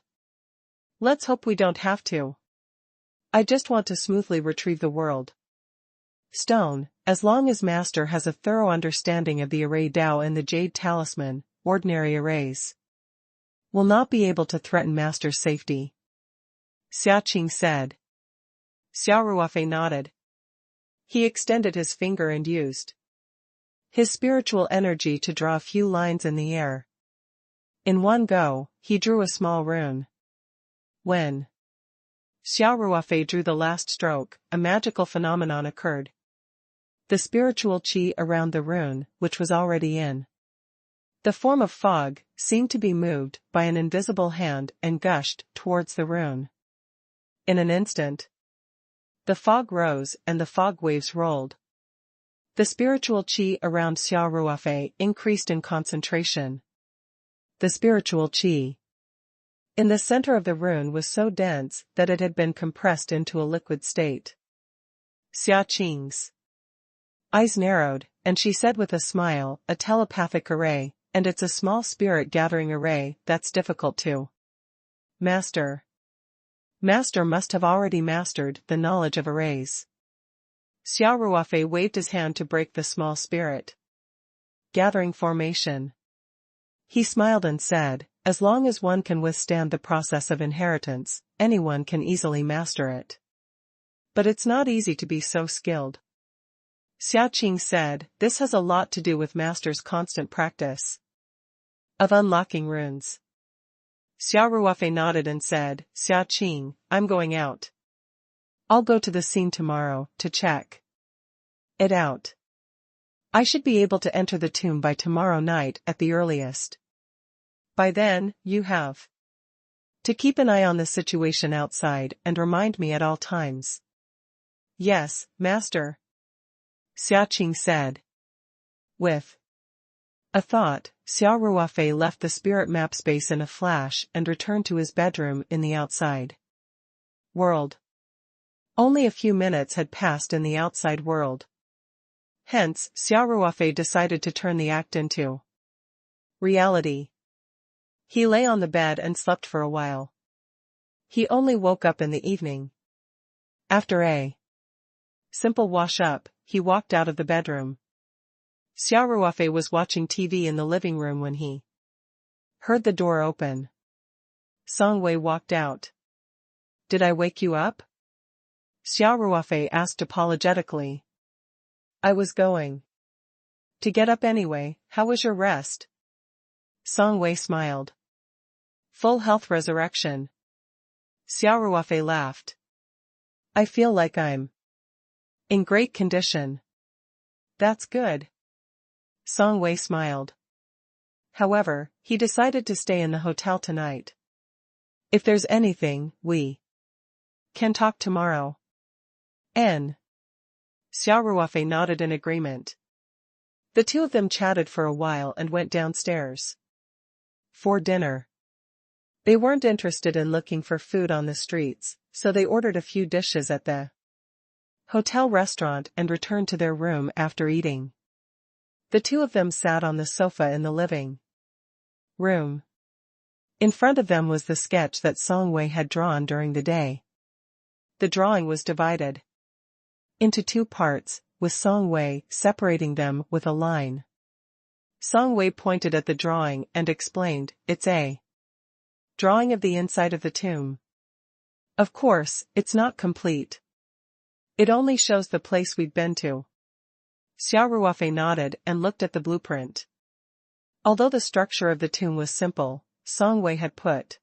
Let's hope we don't have to. I just want to smoothly retrieve the world stone, as long as Master has a thorough understanding of the array Tao and the Jade Talisman, ordinary arrays will not be able to threaten Master's safety. Xia Qing said. Xia Ruofei nodded. He extended his finger and used his spiritual energy to draw a few lines in the air. In one go, he drew a small rune. When Xia Ruofei drew the last stroke, a magical phenomenon occurred. The spiritual qi around the rune, which was already in the form of fog, seemed to be moved by an invisible hand and gushed towards the rune. In an instant, the fog rose and the fog waves rolled. The spiritual qi around Xia Ruofei increased in concentration. The spiritual qi In the center of the rune was so dense that it had been compressed into a liquid state. Xia Qing's eyes narrowed, and she said with a smile, a telepathic array, and it's a small spirit-gathering array that's difficult to master. Master must have already mastered the knowledge of arrays. Xia Ruofei waved his hand to break the small spirit gathering formation. He smiled and said, as long as one can withstand the process of inheritance, anyone can easily master it. But it's not easy to be so skilled. Xia Qing said, this has a lot to do with master's constant practice of unlocking runes. Xia Ruofei nodded and said, Xia Qing, I'm going out. I'll go to the scene tomorrow to check it out. I should be able to enter the tomb by tomorrow night at the earliest. By then, you have to keep an eye on the situation outside and remind me at all times. Yes, master, Xia Qing said. With a thought, Xia Ruofei left the spirit map space in a flash and returned to his bedroom in the outside world. Only a few minutes had passed in the outside world. Hence, Xia Ruofei decided to turn the act into reality. He lay on the bed and slept for a while. He only woke up in the evening. After a simple wash-up, he walked out of the bedroom. Xia Ruofei was watching TV in the living room when he heard the door open. Song Wei walked out. Did I wake you up? Xia Ruofei asked apologetically. I was going to get up anyway. How was your rest? Song Wei smiled. Full health resurrection. Xia Ruofei laughed. I feel like I'm in great condition. That's good. Song Wei smiled. However, he decided to stay in the hotel tonight. If there's anything, we can talk tomorrow. Xia Ruofei nodded in agreement. The two of them chatted for a while and went downstairs for dinner. They weren't interested in looking for food on the streets, so they ordered a few dishes at the hotel restaurant and returned to their room after eating. The two of them sat on the sofa in the living room. In front of them was the sketch that Song Wei had drawn during the day. The drawing was divided into two parts, with Song Wei separating them with a line. Song Wei pointed at the drawing and explained, it's a drawing of the inside of the tomb. Of course, it's not complete. It only shows the place we'd been to. Xia Ruofei nodded and looked at the blueprint. Although the structure of the tomb was simple, Song Wei had put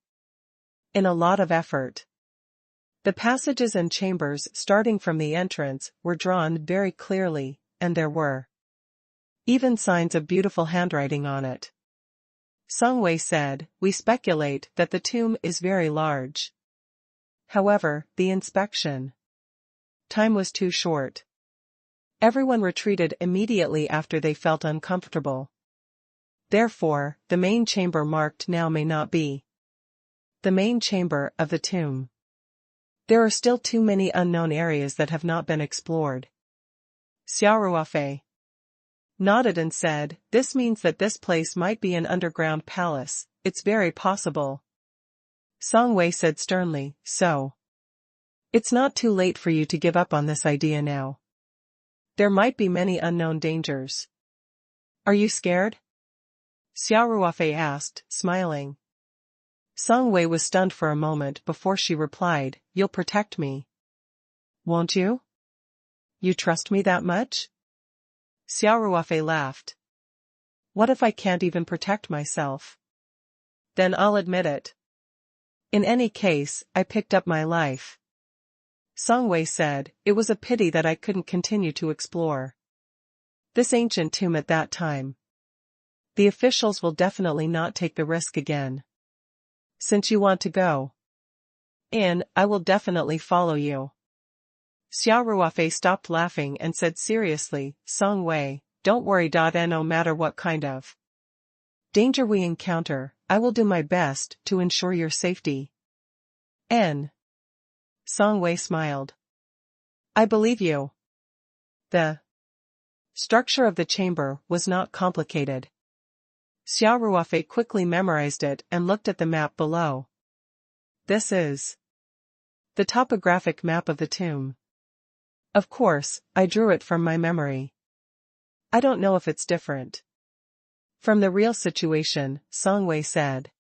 in a lot of effort. The passages and chambers starting from the entrance were drawn very clearly, and there were even signs of beautiful handwriting on it. Song Wei said, we speculate that the tomb is very large. However, the inspection time was too short. Everyone retreated immediately after they felt uncomfortable. Therefore, the main chamber marked now may not be the main chamber of the tomb. There are still too many unknown areas that have not been explored. Xia Ruofei nodded and said, this means that this place might be an underground palace. It's very possible. Song Wei said sternly, so it's not too late for you to give up on this idea now. There might be many unknown dangers. Are you scared? Xia Ruofei asked, smiling. Song Wei was stunned for a moment before she replied, you'll protect me. Won't you? You trust me that much? Xia Ruofei laughed. What if I can't even protect myself? Then I'll admit it. In any case, I picked up my life. Song Wei said, it was a pity that I couldn't continue to explore this ancient tomb at that time. The officials will definitely not take the risk again. Since you want to go in, I will definitely follow you. Xia Ruofei stopped laughing and said seriously, Song Wei, don't worry. No matter what kind of Danger we encounter, I will do my best to ensure your safety. N. Song Wei smiled. I believe you. The structure of the chamber was not complicated. Xia Ruofei quickly memorized it and looked at the map below. This is the topographic map of the tomb. Of course, I drew it from my memory. I don't know if it's different from the real situation, Song Wei said.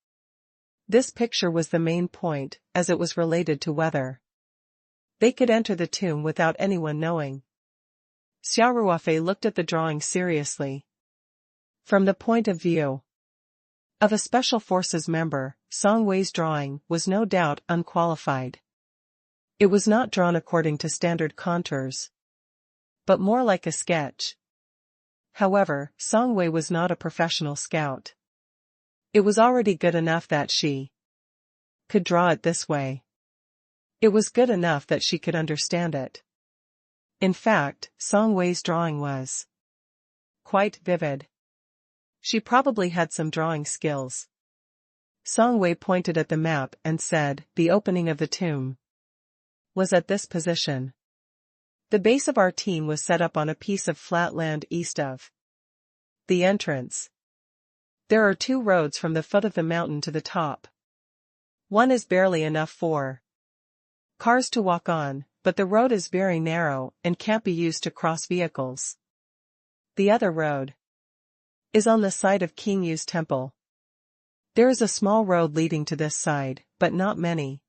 This picture was the main point, as it was related to whether they could enter the tomb without anyone knowing. Xia Ruofei looked at the drawing seriously. From the point of view of a Special Forces member, Song Wei's drawing was no doubt unqualified. It was not drawn according to standard contours, but more like a sketch. However, Song Wei was not a professional scout. It was already good enough that she could draw it this way. It was good enough that she could understand it. In fact, Song Wei's drawing was quite vivid. She probably had some drawing skills. Song Wei pointed at the map and said, the opening of the tomb was at this position. The base of our team was set up on a piece of flat land east of the entrance. There are 2 roads from the foot of the mountain to the top. One is barely enough for cars to walk on, but the road is very narrow and can't be used to cross vehicles. The other road is on the side of King Yu's temple. There is a small road leading to this side, but not many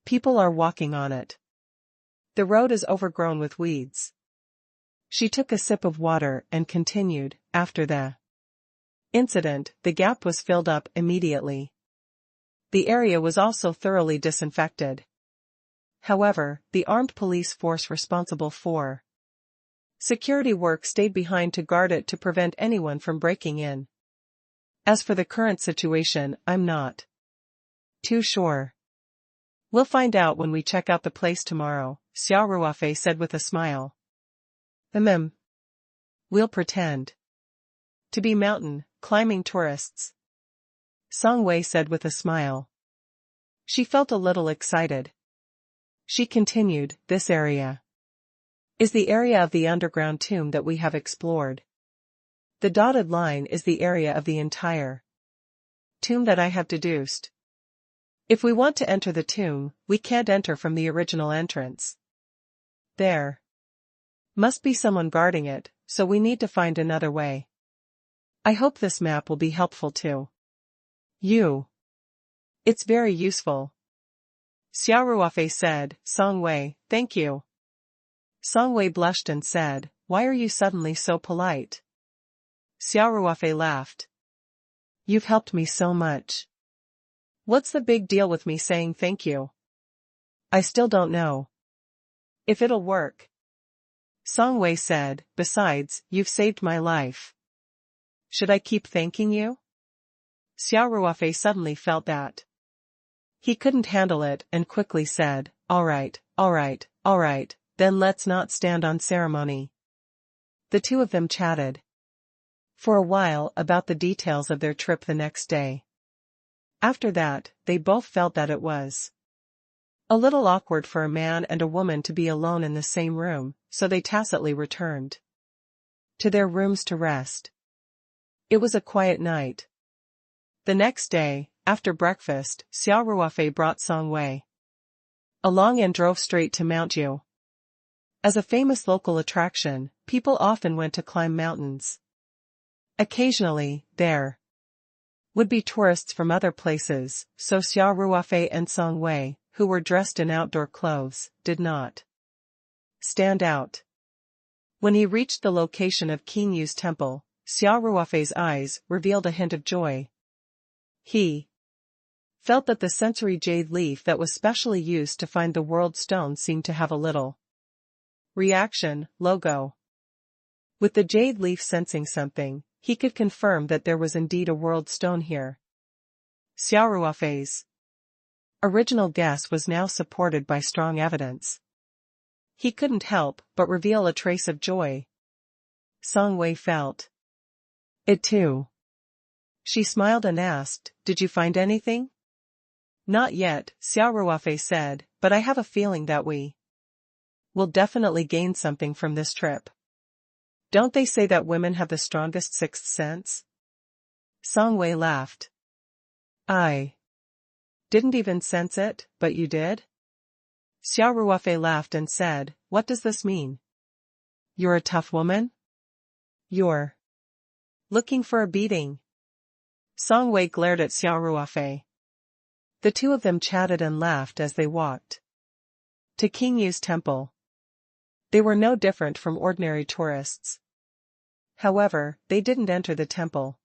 people are walking on it. The road is overgrown with weeds. She took a sip of water and continued, after the incident, the gap was filled up immediately. The area was also thoroughly disinfected. However, the armed police force responsible for security work stayed behind to guard it to prevent anyone from breaking in. As for the current situation, I'm not too sure. We'll find out when we check out the place tomorrow, Xia Ruofei said with a smile. We'll pretend to be mountain climbing tourists, Song Wei said with a smile. She felt a little excited. She continued, this area is the area of the underground tomb that we have explored. The dotted line is the area of the entire tomb that I have deduced. If we want to enter the tomb, we can't enter from the original entrance. There must be someone guarding it, so we need to find another way. I hope this map will be helpful to you. It's very useful. Xia Ruofei said, Song Wei, thank you. Song Wei blushed and said, why are you suddenly so polite? Xia Ruofei laughed. You've helped me so much. What's the big deal with me saying thank you? I still don't know if it'll work. Song Wei said, besides, you've saved my life. Should I keep thanking you? Xia Ruofei suddenly felt that he couldn't handle it and quickly said, all right, then let's not stand on ceremony. The 2 of them chatted for a while about the details of their trip the next day. After that, they both felt that it was a little awkward for a man and a woman to be alone in the same room, so they tacitly returned to their rooms to rest. It was a quiet night. The next day, after breakfast, Xia Ruofei brought Song Wei along and drove straight to Mount Yu. As a famous local attraction, people often went to climb mountains. Occasionally, there would be tourists from other places, so Xia Ruofei and Song Wei, who were dressed in outdoor clothes, did not stand out. When he reached the location of King Yu's temple, Xia Ruofei's eyes revealed a hint of joy. He felt that the sensory jade leaf that was specially used to find the world stone seemed to have a little reaction, logo. With the jade leaf sensing something, he could confirm that there was indeed a world stone here. Xia Ruofei's original guess was now supported by strong evidence. He couldn't help but reveal a trace of joy. Song Wei felt it too. She smiled and asked, "Did you find anything?" "Not yet," Xia Ruofei said, "but I have a feeling that we will definitely gain something from this trip. Don't they say that women have the strongest sixth sense?" Song Wei laughed. "I didn't even sense it, but you did?" Xia Ruofei laughed and said, "What does this mean? You're a tough woman? You're looking for a beating?" Song Wei glared at Xia Ruofei. The two of them chatted and laughed as they walked to King Yu's temple. They were no different from ordinary tourists. However, they didn't enter the temple.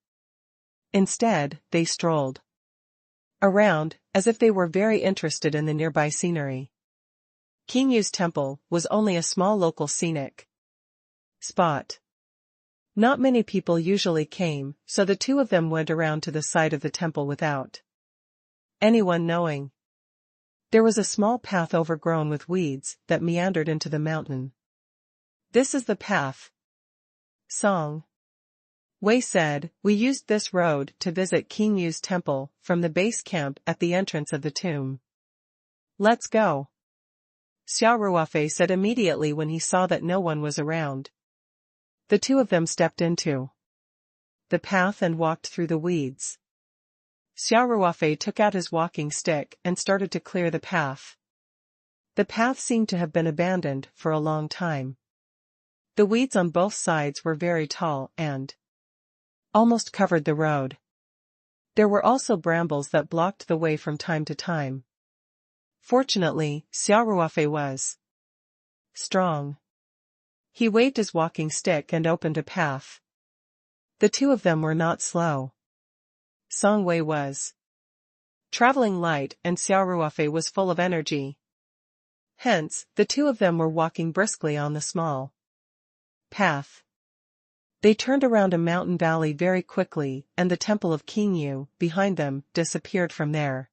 Instead, they strolled around, as if they were very interested in the nearby scenery. King Yu's temple was only a small local scenic spot. Not many people usually came, so the two of them went around to the side of the temple without anyone knowing. There was a small path overgrown with weeds that meandered into the mountain. "This is the path," Song Wei said. "We used this road to visit King Yu's temple from the base camp at the entrance of the tomb." "Let's go," Xia Ruofei said immediately when he saw that no one was around. The two of them stepped into the path and walked through the weeds. Xia Ruofei took out his walking stick and started to clear the path. The path seemed to have been abandoned for a long time. The weeds on both sides were very tall and almost covered the road. There were also brambles that blocked the way from time to time. Fortunately, Xia Ruofei was strong. He waved his walking stick and opened a path. The two of them were not slow. Song Wei was traveling light and Xia Ruofei was full of energy. Hence, the two of them were walking briskly on the small path. They turned around a mountain valley very quickly, and the temple of King Yu, behind them, disappeared from their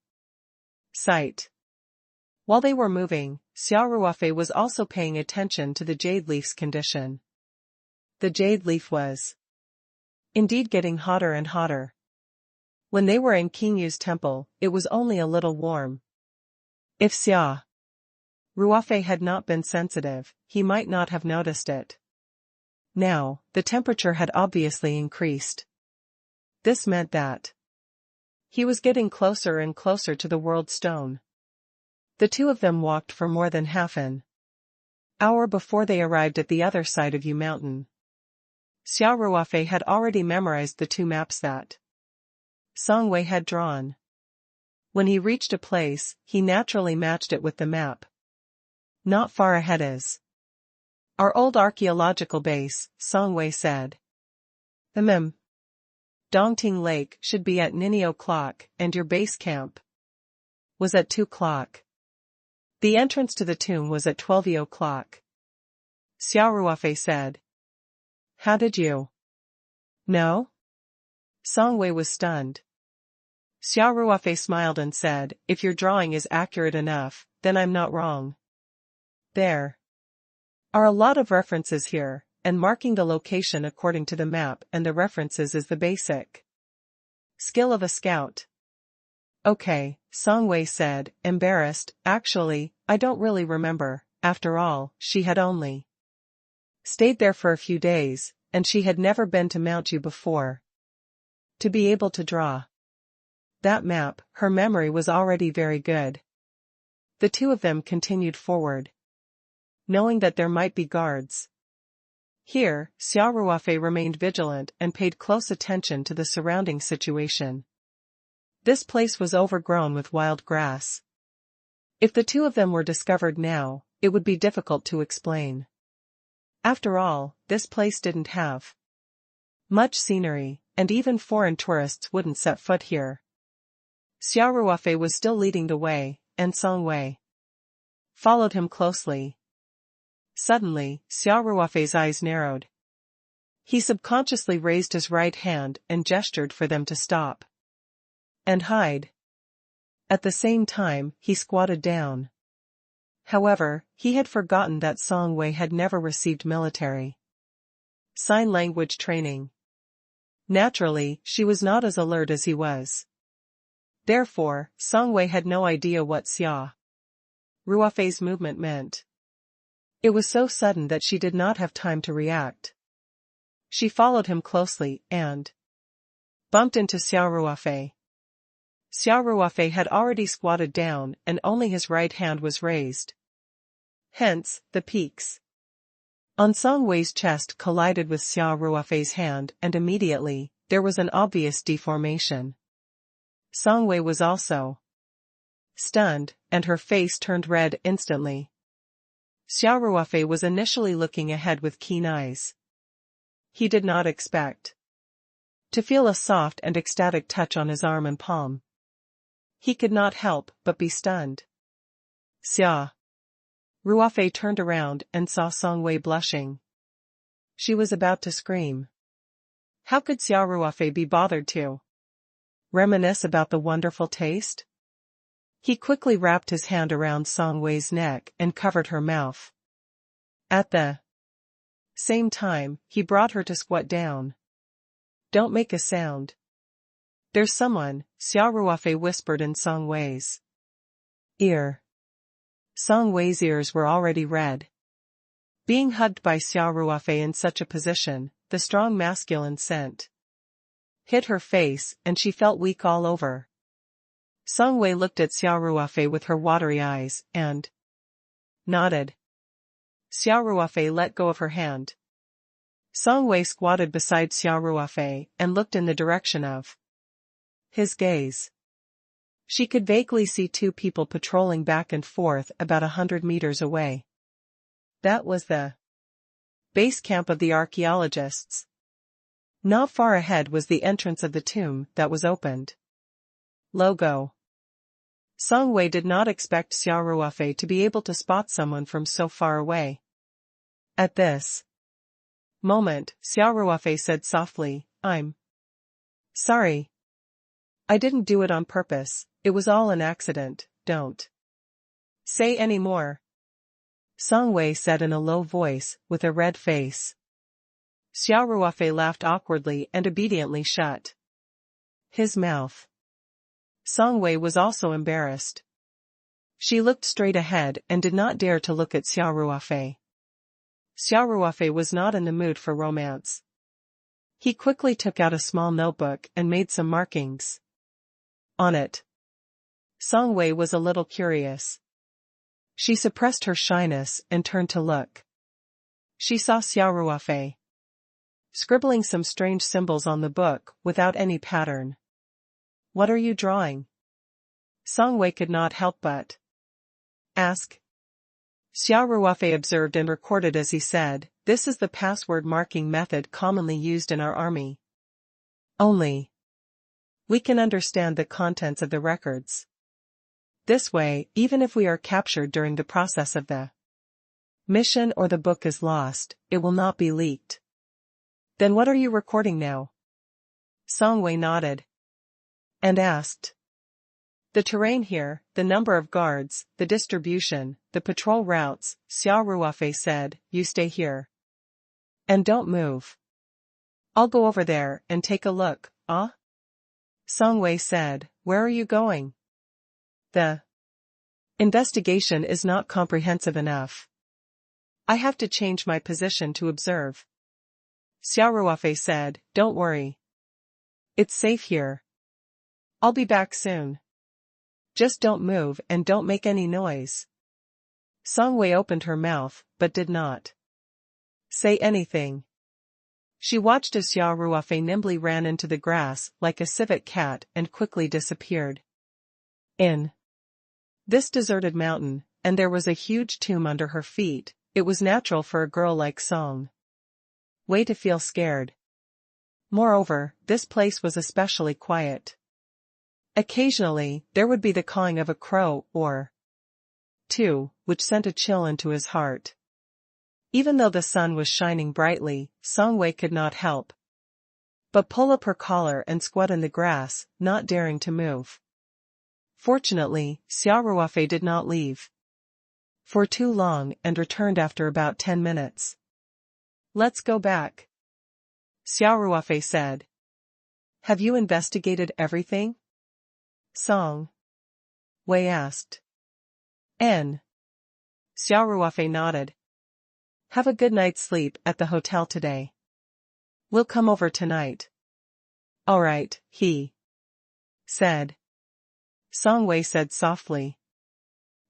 sight. While they were moving, Xia Ruofei was also paying attention to the jade leaf's condition. The jade leaf was indeed getting hotter and hotter. When they were in King Yu's temple, it was only a little warm. If Xia Ruofei had not been sensitive, he might not have noticed it. Now, the temperature had obviously increased. This meant that he was getting closer and closer to the world stone. The two of them walked for more than half an hour before they arrived at the other side of Yu Mountain. Xia Ruofei had already memorized the two maps that Song Wei had drawn. When he reached a place, he naturally matched it with the map. "Not far ahead is our old archaeological base," Song Wei said. Dongting Lake should be at 9 o'clock, and your base camp was at 2 o'clock. The entrance to the tomb was at 12 o'clock. Xia Ruofei said. "How did you know?" Song Wei was stunned. Xia Ruofei smiled and said, "If your drawing is accurate enough, then I'm not wrong. There are a lot of references here, and marking the location according to the map and the references is the basic skill of a scout." "Okay," Song Wei said, embarrassed. "Actually, I don't really remember. After all, she had only stayed there for a few days, and she had never been to Mount Yu before. To be able to draw that map, her memory was already very good." The two of them continued forward, knowing that there might be guards. Here, Xia Ruofei remained vigilant and paid close attention to the surrounding situation. This place was overgrown with wild grass. If the two of them were discovered now, it would be difficult to explain. After all, this place didn't have much scenery, and even foreign tourists wouldn't set foot here. Xia Ruofei was still leading the way, and Song Wei followed him closely. Suddenly, Xia Ruofei's eyes narrowed. He subconsciously raised his right hand and gestured for them to stop and hide. At the same time, he squatted down. However, he had forgotten that Song Wei had never received military sign language training. Naturally, she was not as alert as he was. Therefore, Songwei had no idea what Xia Ruofei's movement meant. It was so sudden that she did not have time to react. She followed him closely and bumped into Xia Ruofei. Xia Ruofei had already squatted down and only his right hand was raised. Hence, the peaks on Songwei's chest collided with Xia Ruofei's hand and immediately, there was an obvious deformation. Songwei was also stunned, and her face turned red instantly. Xia Ruofei was initially looking ahead with keen eyes. He did not expect to feel a soft and ecstatic touch on his arm and palm. He could not help but be stunned. Xia Ruofei turned around and saw Songwei blushing. She was about to scream. How could Xia Ruofei be bothered to reminisce about the wonderful taste? He quickly wrapped his hand around Songwei's neck and covered her mouth. At the same time, he brought her to squat down. Don't make a sound. There's someone, Xia Ruofei whispered in Songwei's ear. Songwei's ears were already red. Being hugged by Xia Ruofei in such a position, the strong masculine scent hit her face and she felt weak all over. Songwei looked at Xia Ruofei with her watery eyes and nodded. Xia Ruofei let go of her hand. Songwei squatted beside Xia Ruofei and looked in the direction of his gaze. She could vaguely see two people patrolling back and forth about 100 meters away. That was the base camp of the archaeologists. Not far ahead was the entrance of the tomb that was opened. Logo. Songwei did not expect Xia Ruofei to be able to spot someone from so far away. At this moment, Xia Ruofei said softly, I'm sorry. I didn't do it on purpose, it was all an accident, don't say any more. Songwei said in a low voice, with a red face. Xia Ruofei laughed awkwardly and obediently shut his mouth. Songwei was also embarrassed. She looked straight ahead and did not dare to look at Xia Ruofei. Xia Ruofei was not in the mood for romance. He quickly took out a small notebook and made some markings on it. Songwei was a little curious. She suppressed her shyness and turned to look. She saw Xia Ruofei scribbling some strange symbols on the book without any pattern. What are you drawing? Songwei could not help but ask. Xia Ruofei observed and recorded as he said, this is the password marking method commonly used in our army. Only we can understand the contents of the records. This way, even if we are captured during the process of the mission or the book is lost, it will not be leaked. Then what are you recording now? Songwei nodded and asked. The terrain here, the number of guards, the distribution, the patrol routes, Xia Ruofei said, you stay here. And don't move. I'll go over there and take a look, Songwei said, where are you going? The investigation is not comprehensive enough. I have to change my position to observe. Xia Ruofei said, don't worry. It's safe here. I'll be back soon. Just don't move and don't make any noise. Songwei opened her mouth, but did not say anything. She watched as Xia Ruofei nimbly ran into the grass like a civet cat and quickly disappeared. In this deserted mountain, and there was a huge tomb under her feet, it was natural for a girl like Song Wei to feel scared. Moreover, this place was especially quiet. Occasionally, there would be the cawing of a crow or two, which sent a chill into his heart. Even though the sun was shining brightly, Songwei could not help but pull up her collar and squat in the grass, not daring to move. Fortunately, Xia Ruofei did not leave for too long and returned after about 10 minutes. Let's go back, Xia Ruofei said. Have you investigated everything? Song Wei asked. Xia Ruofei nodded. Have a good night's sleep at the hotel today. We'll come over tonight. All right, he said. Song Wei said softly.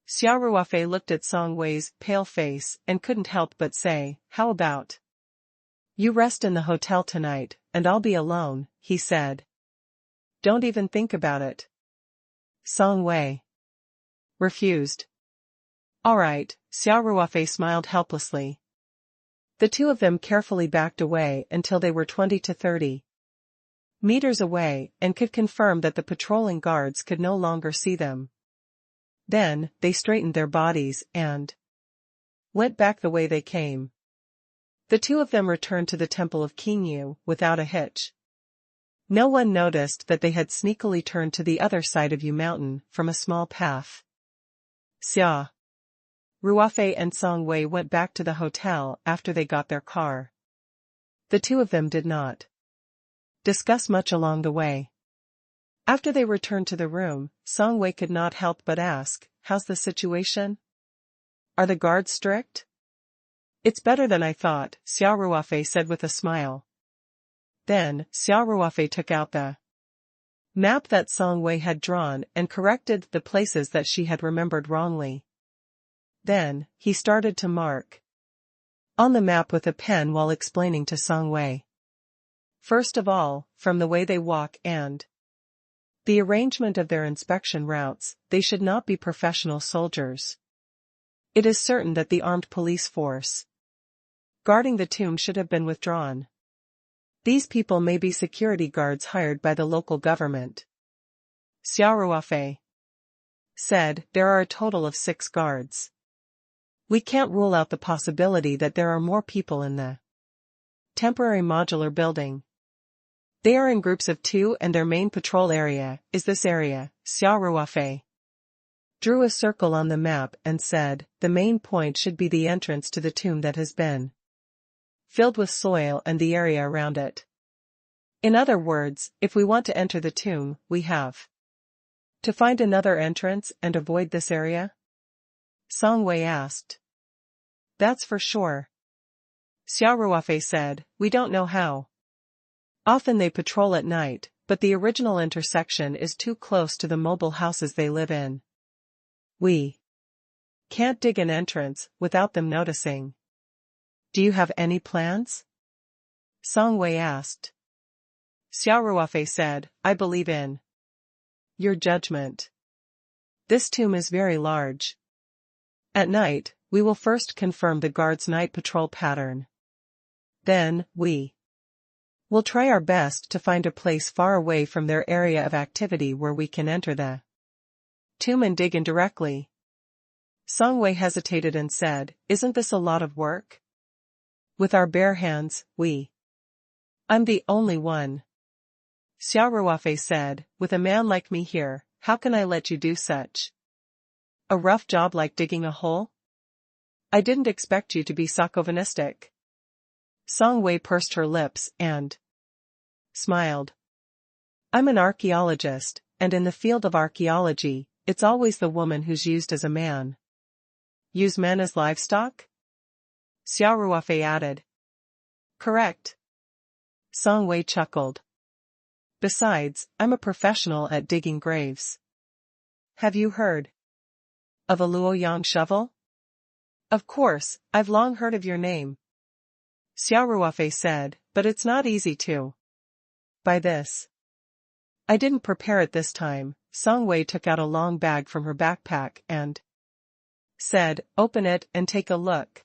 Xia Ruofei looked at Song Wei's pale face and couldn't help but say, how about you rest in the hotel tonight, and I'll be alone, he said. Don't even think about it. Song Wei refused. All right, Xia Ruofei smiled helplessly. The two of them carefully backed away until they were 20 to 30 meters away and could confirm that the patrolling guards could no longer see them. Then, they straightened their bodies and went back the way they came. The two of them returned to the temple of Qingyu without a hitch. No one noticed that they had sneakily turned to the other side of Yu Mountain from a small path. Xia Ruofei and Song Wei went back to the hotel after they got their car. The two of them did not discuss much along the way. After they returned to the room, Song Wei could not help but ask, how's the situation? Are the guards strict? It's better than I thought, Xia Ruofei said with a smile. Then, Xia Ruofei took out the map that Song Wei had drawn and corrected the places that she had remembered wrongly. Then, he started to mark on the map with a pen while explaining to Song Wei. First of all, from the way they walk and the arrangement of their inspection routes, they should not be professional soldiers. It is certain that the armed police force guarding the tomb should have been withdrawn. These people may be security guards hired by the local government. Xia Ruofei said, there are a total of 6 guards. We can't rule out the possibility that there are more people in the temporary modular building. They are in groups of 2 and their main patrol area is this area. Xia Ruofei drew a circle on the map and said, the main point should be the entrance to the tomb that has been filled with soil and the area around it. In other words, if we want to enter the tomb, we have to find another entrance and avoid this area? Song Wei asked. That's for sure. Xia Ruofei said, we don't know how. Often they patrol at night, but the original intersection is too close to the mobile houses they live in. We can't dig an entrance without them noticing. Do you have any plans? Song Wei asked. Xia Ruofei said, I believe in your judgment. This tomb is very large. At night, we will first confirm the guard's night patrol pattern. Then, we will try our best to find a place far away from their area of activity where we can enter the tomb and dig in directly. Song Wei hesitated and said, isn't this a lot of work? With our bare hands, I'm the only one. Xia Ruofei said, with a man like me here, how can I let you do such a rough job like digging a hole? I didn't expect you to be chauvinistic. Song Wei pursed her lips and smiled. I'm an archaeologist, and in the field of archaeology, it's always the woman who's used as a man. Use men as livestock? Xia Ruofei added. Correct. Song Wei chuckled. Besides, I'm a professional at digging graves. Have you heard of a Luoyang shovel? Of course, I've long heard of your name. Xia Ruofei said, but it's not easy to buy this. I didn't prepare it this time. Song Wei took out a long bag from her backpack and said, open it and take a look.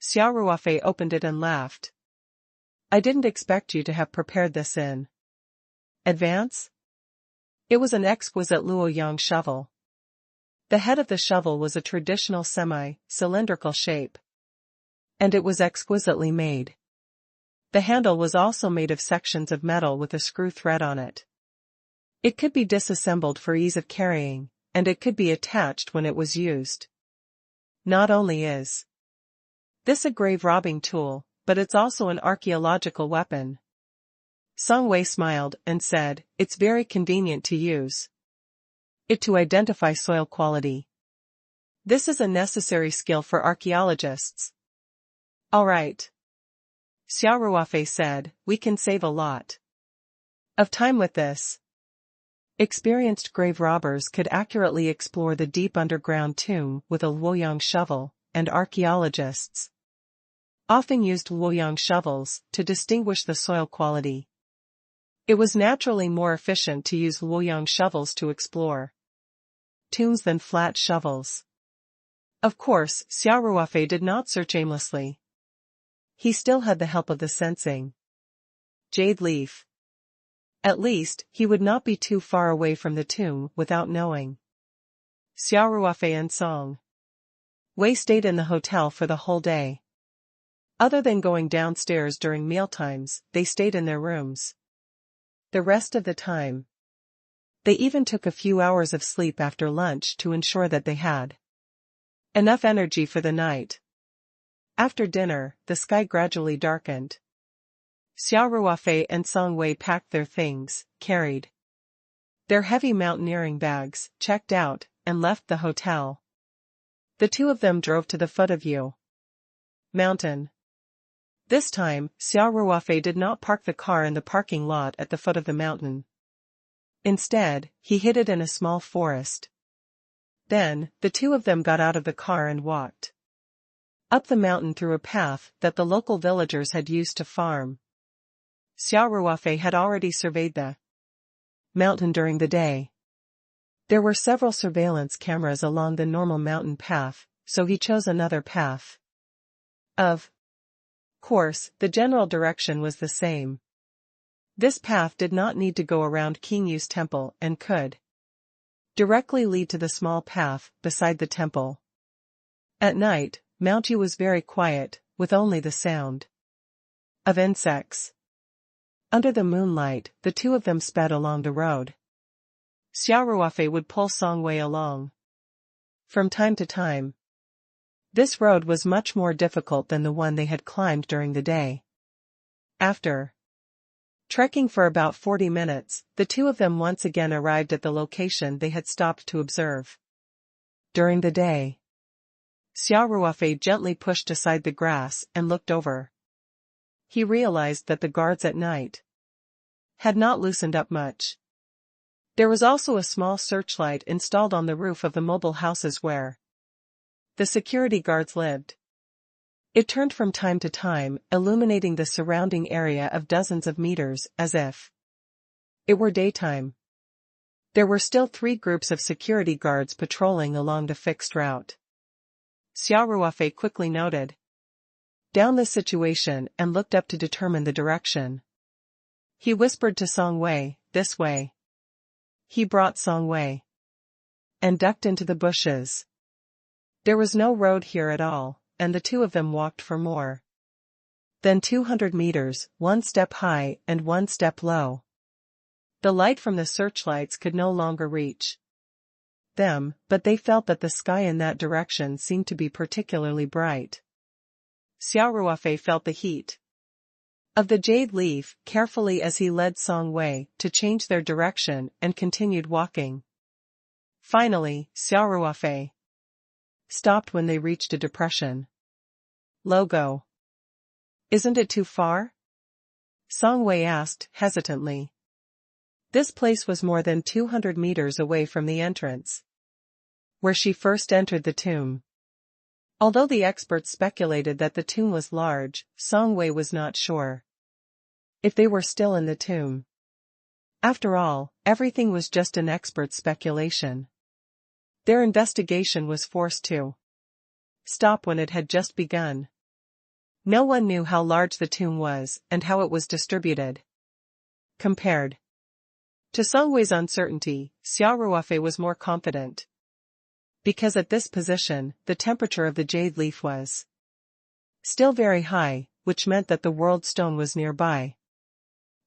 Xia Ruofei opened it and laughed. I didn't expect you to have prepared this in advance. It was an exquisite Luoyang shovel. The head of the shovel was a traditional semi-cylindrical shape, and it was exquisitely made. The handle was also made of sections of metal with a screw thread on it. It could be disassembled for ease of carrying, and it could be attached when it was used. Not only is this a grave robbing tool, but it's also an archaeological weapon. Song Wei smiled and said, "It's very convenient to use it to identify soil quality. This is a necessary skill for archaeologists." "All right," Xia Ruofei said, "we can save a lot of time with this." Experienced grave robbers could accurately explore the deep underground tomb with a luoyang shovel, and archaeologists often used luoyang shovels to distinguish the soil quality. It was naturally more efficient to use luoyang shovels to explore tombs than flat shovels. Of course, Xia Ruofei did not search aimlessly. He still had the help of the sensing jade leaf. At least, he would not be too far away from the tomb without knowing. Xia Ruofei and Song Wei stayed in the hotel for the whole day. Other than going downstairs during mealtimes, they stayed in their rooms. The rest of the time, they even took a few hours of sleep after lunch to ensure that they had enough energy for the night. After dinner, the sky gradually darkened. Xia Ruofei and Song Wei packed their things, carried their heavy mountaineering bags, checked out, and left the hotel. The two of them drove to the foot of Yu Mountain. This time, Xia Ruofei did not park the car in the parking lot at the foot of the mountain. Instead, he hid it in a small forest. Then, the two of them got out of the car and walked up the mountain through a path that the local villagers had used to farm. Xia Ruofei had already surveyed the mountain during the day. There were several surveillance cameras along the normal mountain path, so he chose another path. Of course, the general direction was the same. This path did not need to go around King Yu's temple and could directly lead to the small path beside the temple. At night, Mount Yu was very quiet, with only the sound of insects. Under the moonlight, the two of them sped along the road. Xia Ruofei would pull Song Wei along from time to time. This road was much more difficult than the one they had climbed during the day. After trekking for about 40 minutes, the two of them once again arrived at the location they had stopped to observe during the day. Xia Ruofei gently pushed aside the grass and looked over. He realized that the guards at night had not loosened up much. There was also a small searchlight installed on the roof of the mobile houses where the security guards lived. It turned from time to time, illuminating the surrounding area of dozens of meters as if it were daytime. There were still 3 groups of security guards patrolling along the fixed route. Xia Ruofei quickly noted down the situation and looked up to determine the direction. He whispered to Song Wei, "This way." He brought Song Wei and ducked into the bushes. There was no road here at all, and the two of them walked for more than 200 meters, 1 step high and 1 step low. The light from the searchlights could no longer reach them, but they felt that the sky in that direction seemed to be particularly bright. Xia Ruofei felt the heat of the jade leaf carefully as he led Song Wei to change their direction and continued walking. Finally, Xia Ruofei stopped when they reached a depression. "Logo. Isn't it too far?" Song Wei asked, hesitantly. This place was more than 200 meters away from the entrance where she first entered the tomb. Although the experts speculated that the tomb was large, Song Wei was not sure if they were still in the tomb. After all, everything was just an expert's speculation. Their investigation was forced to stop when it had just begun. No one knew how large the tomb was and how it was distributed. Compared to Song Wei's uncertainty, Xia Ruofei was more confident. Because at this position, the temperature of the jade leaf was still very high, which meant that the world stone was nearby.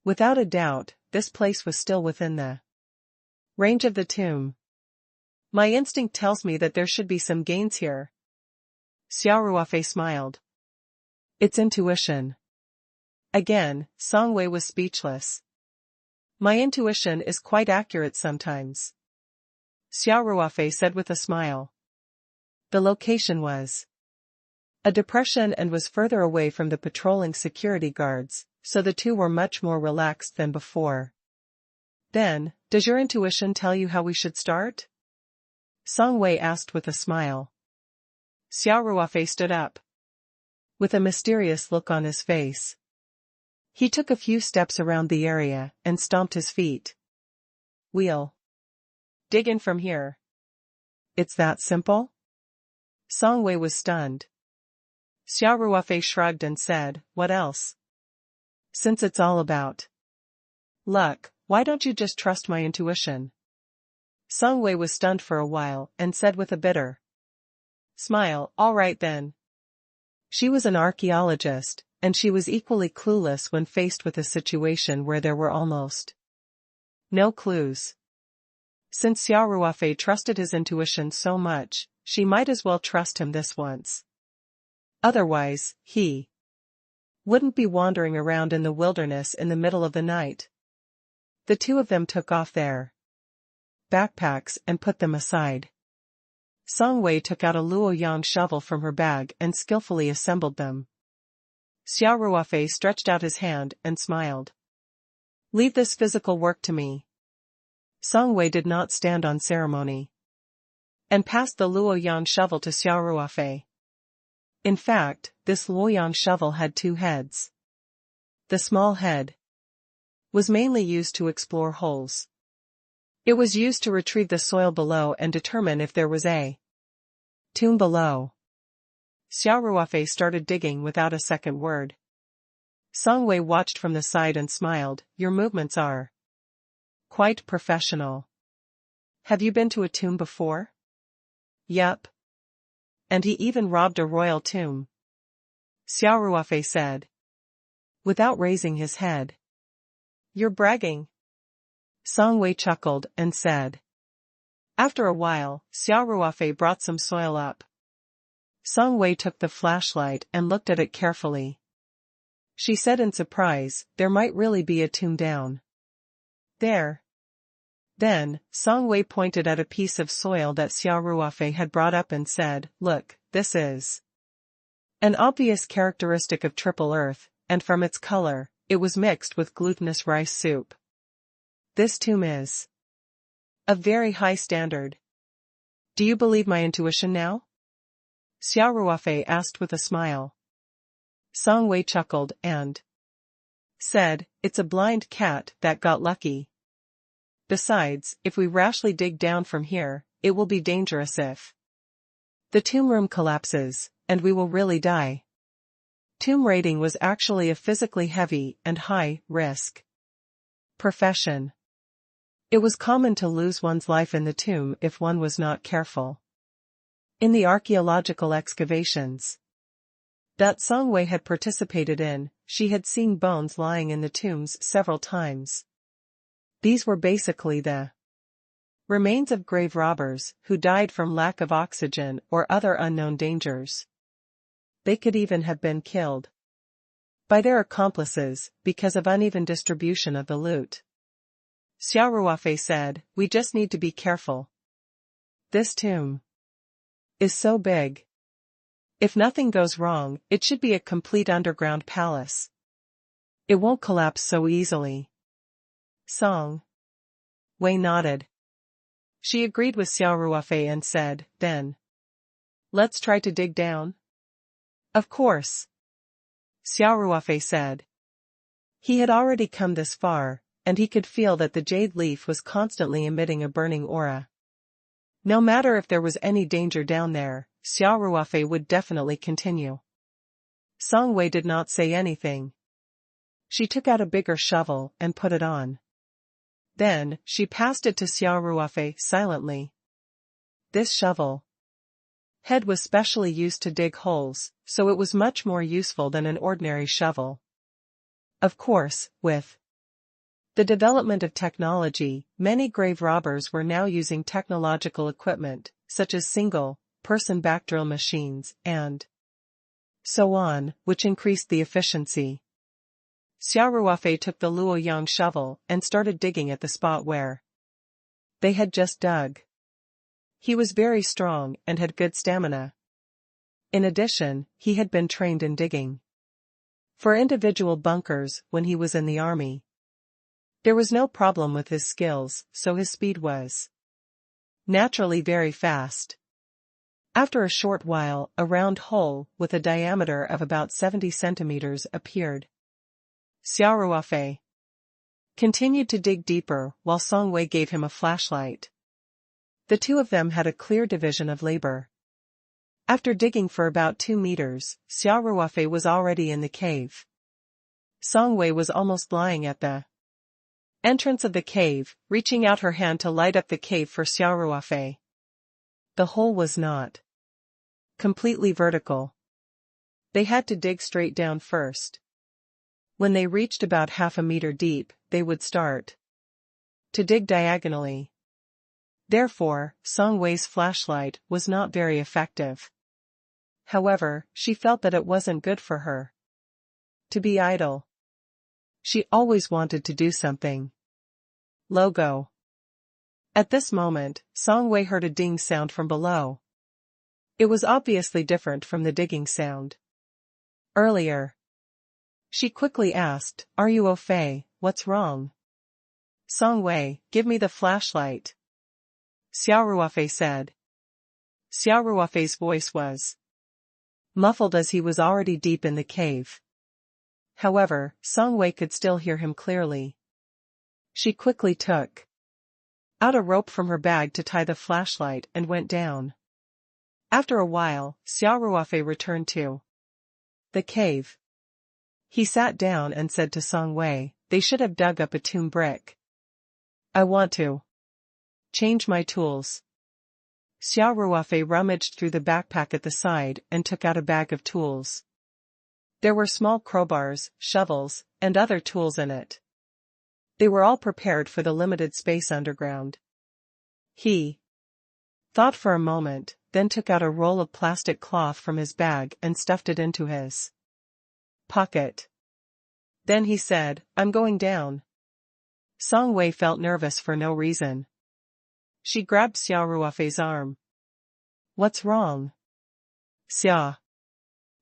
Without a doubt, this place was still within the range of the tomb. "My instinct tells me that there should be some gains here." Xia Ruofei smiled. "It's intuition. Again, Song Wei was speechless. My intuition is quite accurate sometimes, Xia Ruofei said with a smile. The location was a depression and was further away from the patrolling security guards, so the two were much more relaxed than before. Then, does your intuition tell you how we should start? Song Wei asked with a smile. Xia Ruofei stood up, with a mysterious look on his face. He took a few steps around the area and stomped his feet. We'll dig in from here. It's that simple? Song Wei was stunned. Xia Ruofei shrugged and said, what else? Since it's all about luck, why don't you just trust my intuition? Song Wei was stunned for a while and said with a bitter smile, all right then. She was an archaeologist, and she was equally clueless when faced with a situation where there were almost no clues. Since Xia Ruofei trusted his intuition so much, she might as well trust him this once. Otherwise, he wouldn't be wandering around in the wilderness in the middle of the night. The two of them took off their backpacks and put them aside. Song Wei took out a Luoyang shovel from her bag and skillfully assembled them. Xia Ruofei stretched out his hand and smiled. Leave this physical work to me. Song Wei did not stand on ceremony, and passed the Luoyang shovel to Xia Ruofei. In fact, this Luoyang shovel had two heads. The small head was mainly used to explore holes. It was used to retrieve the soil below and determine if there was a tomb below. Xia Ruofei started digging without a second word. Song Wei watched from the side and smiled. Your movements are quite professional. Have you been to a tomb before? Yup. And he even robbed a royal tomb, Xia Ruofei said, without raising his head. You're bragging. Song Wei chuckled and said. After a while, Xia Ruofei brought some soil up. Song Wei took the flashlight and looked at it carefully. She said in surprise, there might really be a tomb down there. Then, Song Wei pointed at a piece of soil that Xia Ruofei had brought up and said, look, this is an obvious characteristic of Triple Earth, and from its color, it was mixed with glutinous rice soup. This tomb is of very high standard. Do you believe my intuition now? Xia Ruofei asked with a smile. Song Wei chuckled and said, it's a blind cat that got lucky. Besides, if we rashly dig down from here, it will be dangerous if the tomb room collapses, and we will really die. Tomb raiding was actually a physically heavy and high-risk profession. It was common to lose one's life in the tomb if one was not careful. In the archaeological excavations that Song Wei had participated in, she had seen bones lying in the tombs several times. These were basically the remains of grave robbers who died from lack of oxygen or other unknown dangers. They could even have been killed by their accomplices because of uneven distribution of the loot. Xia Ruofei said, we just need to be careful. This tomb is so big. If nothing goes wrong, it should be a complete underground palace. It won't collapse so easily. Song Wei nodded. She agreed with Xia Ruofei and said, then let's try to dig down. Of course, Xia Ruofei said. He had already come this far, and he could feel that the jade leaf was constantly emitting a burning aura. No matter if there was any danger down there, Xia Ruofei would definitely continue. Song Wei did not say anything. She took out a bigger shovel and put it on. Then, she passed it to Xia Ruofei silently. This shovel head was specially used to dig holes, so it was much more useful than an ordinary shovel. Of course, with the development of technology, many grave robbers were now using technological equipment, such as single-person backdrill machines and so on, which increased the efficiency. Xia Ruofei took the Luoyang shovel and started digging at the spot where they had just dug. He was very strong and had good stamina. In addition, he had been trained in digging for individual bunkers when he was in the army. There was no problem with his skills, so his speed was naturally very fast. After a short while, a round hole with a diameter of about 70 centimeters appeared. Xia Ruofei continued to dig deeper while Song Wei gave him a flashlight. The two of them had a clear division of labor. After digging for about 2 meters, Xia Ruofei was already in the cave. Song Wei was almost lying at the entrance of the cave, reaching out her hand to light up the cave for Xia Ruofei. The hole was not completely vertical. They had to dig straight down first. When they reached about half a meter deep, they would start to dig diagonally. Therefore, Song Wei's flashlight was not very effective. However, she felt that it wasn't good for her to be idle. She always wanted to do something. Logo. At this moment, Song Wei heard a ding sound from below. It was obviously different from the digging sound earlier. She quickly asked, "Are you Ruofei? What's wrong?" "Song Wei, give me the flashlight," Xia Ruofei said. Xia Ruofei's voice was muffled as he was already deep in the cave. However, Song Wei could still hear him clearly. She quickly took out a rope from her bag to tie the flashlight and went down. After a while, Xia Ruofei returned to the cave. He sat down and said to Song Wei, "They should have dug up a tomb brick. I want to change my tools." Xia Ruofei rummaged through the backpack at the side and took out a bag of tools. There were small crowbars, shovels, and other tools in it. They were all prepared for the limited space underground. He thought for a moment, then took out a roll of plastic cloth from his bag and stuffed it into his pocket. Then he said, "I'm going down." Song Wei felt nervous for no reason. She grabbed Xia Ruofei's arm. "What's wrong?" Xia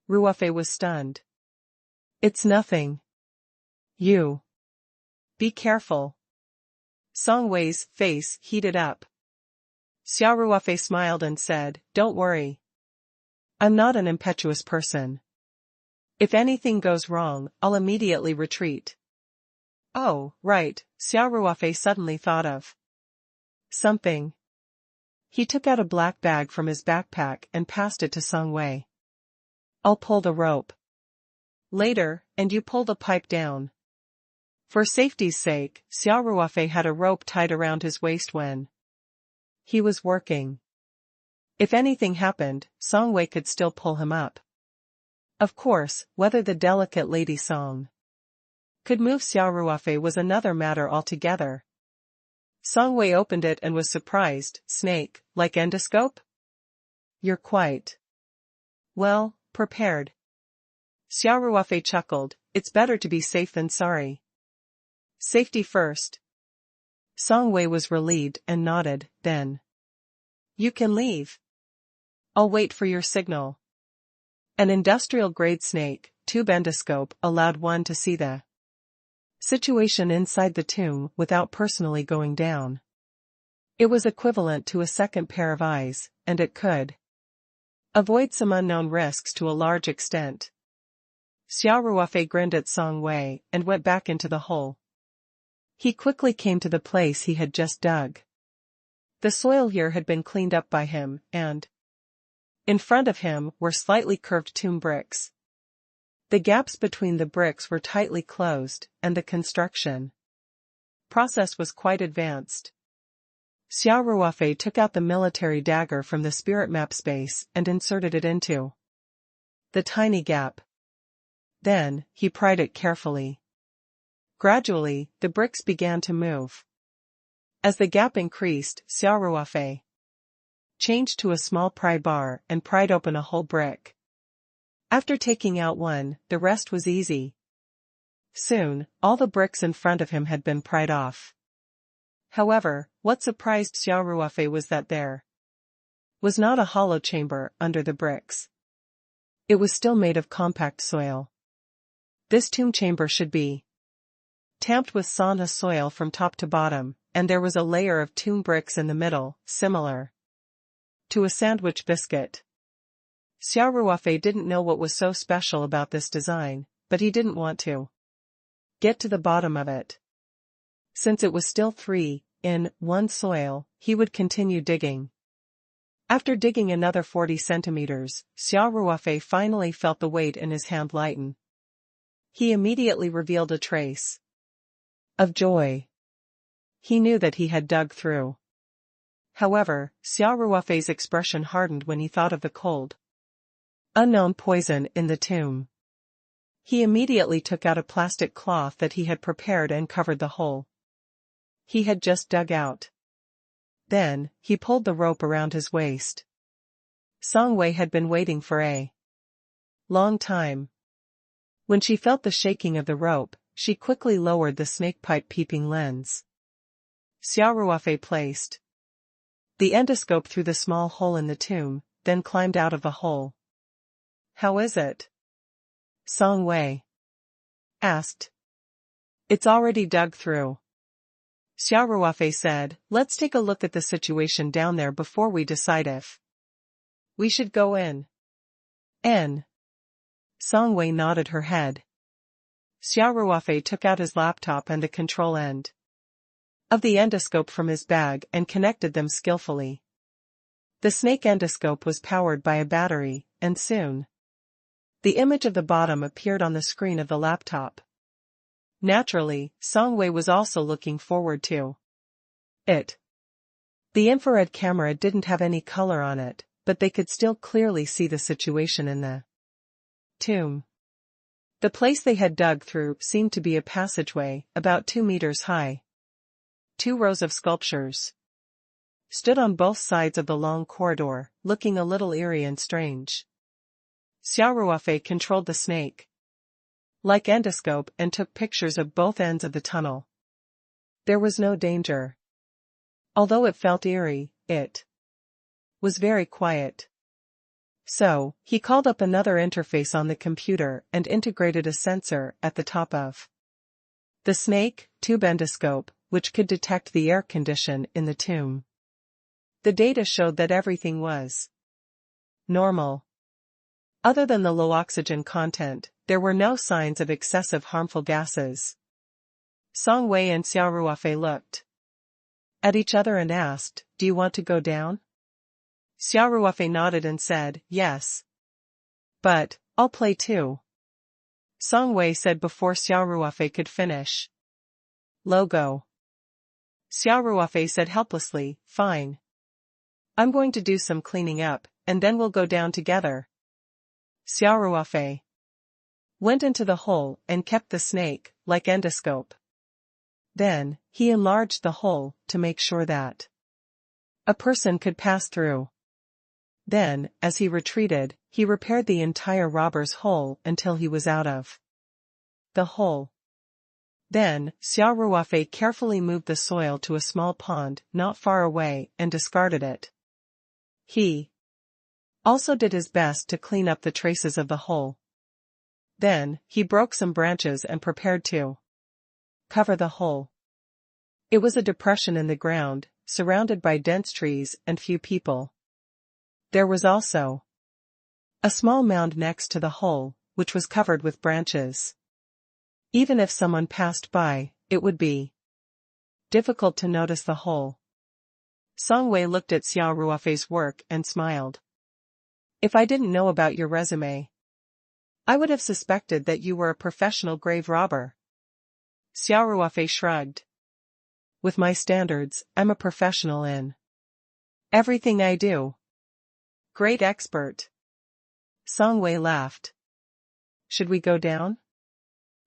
Ruofei was stunned. "It's nothing. You be careful." Song Wei's face heated up. Xia Ruofei smiled and said, "Don't worry. I'm not an impetuous person. If anything goes wrong, I'll immediately retreat." "Oh, right," Xia Ruofei suddenly thought of something. He took out a black bag from his backpack and passed it to Song Wei. "I'll pull the rope later, and you pull the pipe down." For safety's sake, Xia Ruofei had a rope tied around his waist when he was working. If anything happened, Song Wei could still pull him up. Of course, whether the delicate lady Song could move Xia Ruofei was another matter altogether. Song Wei opened it and was surprised. "Snake, like endoscope? You're quite well prepared." Xia Ruofei chuckled, "It's better to be safe than sorry. Safety first." Song Wei was relieved and nodded, "Then you can leave. I'll wait for your signal." An industrial-grade snake tube endoscope allowed one to see the situation inside the tomb without personally going down. It was equivalent to a second pair of eyes, and it could avoid some unknown risks to a large extent. Xia Ruofei grinned at Song Wei and went back into the hole. He quickly came to the place he had just dug. The soil here had been cleaned up by him, and in front of him were slightly curved tomb bricks. The gaps between the bricks were tightly closed, and the construction process was quite advanced. Xia Ruofei took out the military dagger from the spirit map space and inserted it into the tiny gap. Then, he pried it carefully. Gradually, the bricks began to move. As the gap increased, Xia Ruofei changed to a small pry bar and pried open a whole brick. After taking out one, the rest was easy. Soon, all the bricks in front of him had been pried off. However, what surprised Xia Ruofei was that there was not a hollow chamber under the bricks. It was still made of compact soil. This tomb chamber should be tamped with sauna soil from top to bottom, and there was a layer of tomb bricks in the middle, similar to a sandwich biscuit. Xia Ruofei didn't know what was so special about this design, but he didn't want to get to the bottom of it. Since it was still 3-in-1 soil, he would continue digging. After digging another 40 centimeters, Xia Ruofei finally felt the weight in his hand lighten. He immediately revealed a trace of joy. He knew that he had dug through. However, Xia Ruofei's expression hardened when he thought of the cold, unknown poison in the tomb. He immediately took out a plastic cloth that he had prepared and covered the hole he had just dug out. Then, he pulled the rope around his waist. Song Wei had been waiting for a long time. When she felt the shaking of the rope, she quickly lowered the snakepipe peeping lens. Xia Ruofei placed the endoscope through the small hole in the tomb, then climbed out of the hole. "How is it?" Song Wei asked. "It's already dug through," Xia Ruofei said. "Let's take a look at the situation down there before we decide if we should go in." Song Wei nodded her head. Xia Ruofei took out his laptop and the control end of the endoscope from his bag and connected them skillfully. The snake endoscope was powered by a battery, and soon the image of the bottom appeared on the screen of the laptop. Naturally, Song Wei was also looking forward to it. The infrared camera didn't have any color on it, but they could still clearly see the situation in the tomb. The place they had dug through seemed to be a passageway, about 2 meters high. 2 rows of sculptures stood on both sides of the long corridor, looking a little eerie and strange. Xia Ruofei controlled the snake-like endoscope and took pictures of both ends of the tunnel. There was no danger. Although it felt eerie, it was very quiet. So, he called up another interface on the computer and integrated a sensor at the top of the snake tube endoscope, which could detect the air condition in the tomb. The data showed that everything was normal. Other than the low oxygen content, there were no signs of excessive harmful gases. Song Wei and Xia Ruofei looked at each other and asked, "Do you want to go down?" Xia Ruofei nodded and said, "Yes. But, I'll play too." Song Wei said before Xia Ruofei could finish. "Logo." Xia Ruofei said helplessly, "Fine. I'm going to do some cleaning up, and then we'll go down together." Xia Ruofei went into the hole and kept the snake-like endoscope. Then, he enlarged the hole to make sure that a person could pass through. Then, as he retreated, he repaired the entire robber's hole until he was out of the hole. Then, Xia Ruofei carefully moved the soil to a small pond not far away and discarded it. He also did his best to clean up the traces of the hole. Then, he broke some branches and prepared to cover the hole. It was a depression in the ground, surrounded by dense trees and few people. There was also a small mound next to the hole, which was covered with branches. Even if someone passed by, it would be difficult to notice the hole. Song Wei looked at Xia Ruofei's work and smiled. "If I didn't know about your resume, I would have suspected that you were a professional grave robber." Xia Ruofei shrugged. "With my standards, I'm a professional in everything I do." "Great expert." Song Wei laughed. "Should we go down?"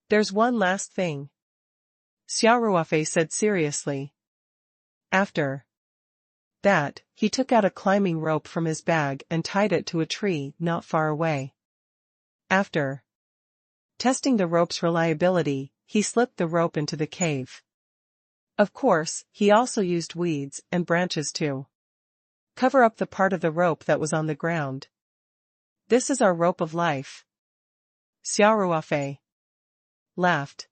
"There's one last thing," Xia Ruofei said seriously. After that, he took out a climbing rope from his bag and tied it to a tree not far away. After testing the rope's reliability, he slipped the rope into the cave. Of course, he also used weeds and branches to cover up the part of the rope that was on the ground. This is our rope of life. Xia Ruofei laughed.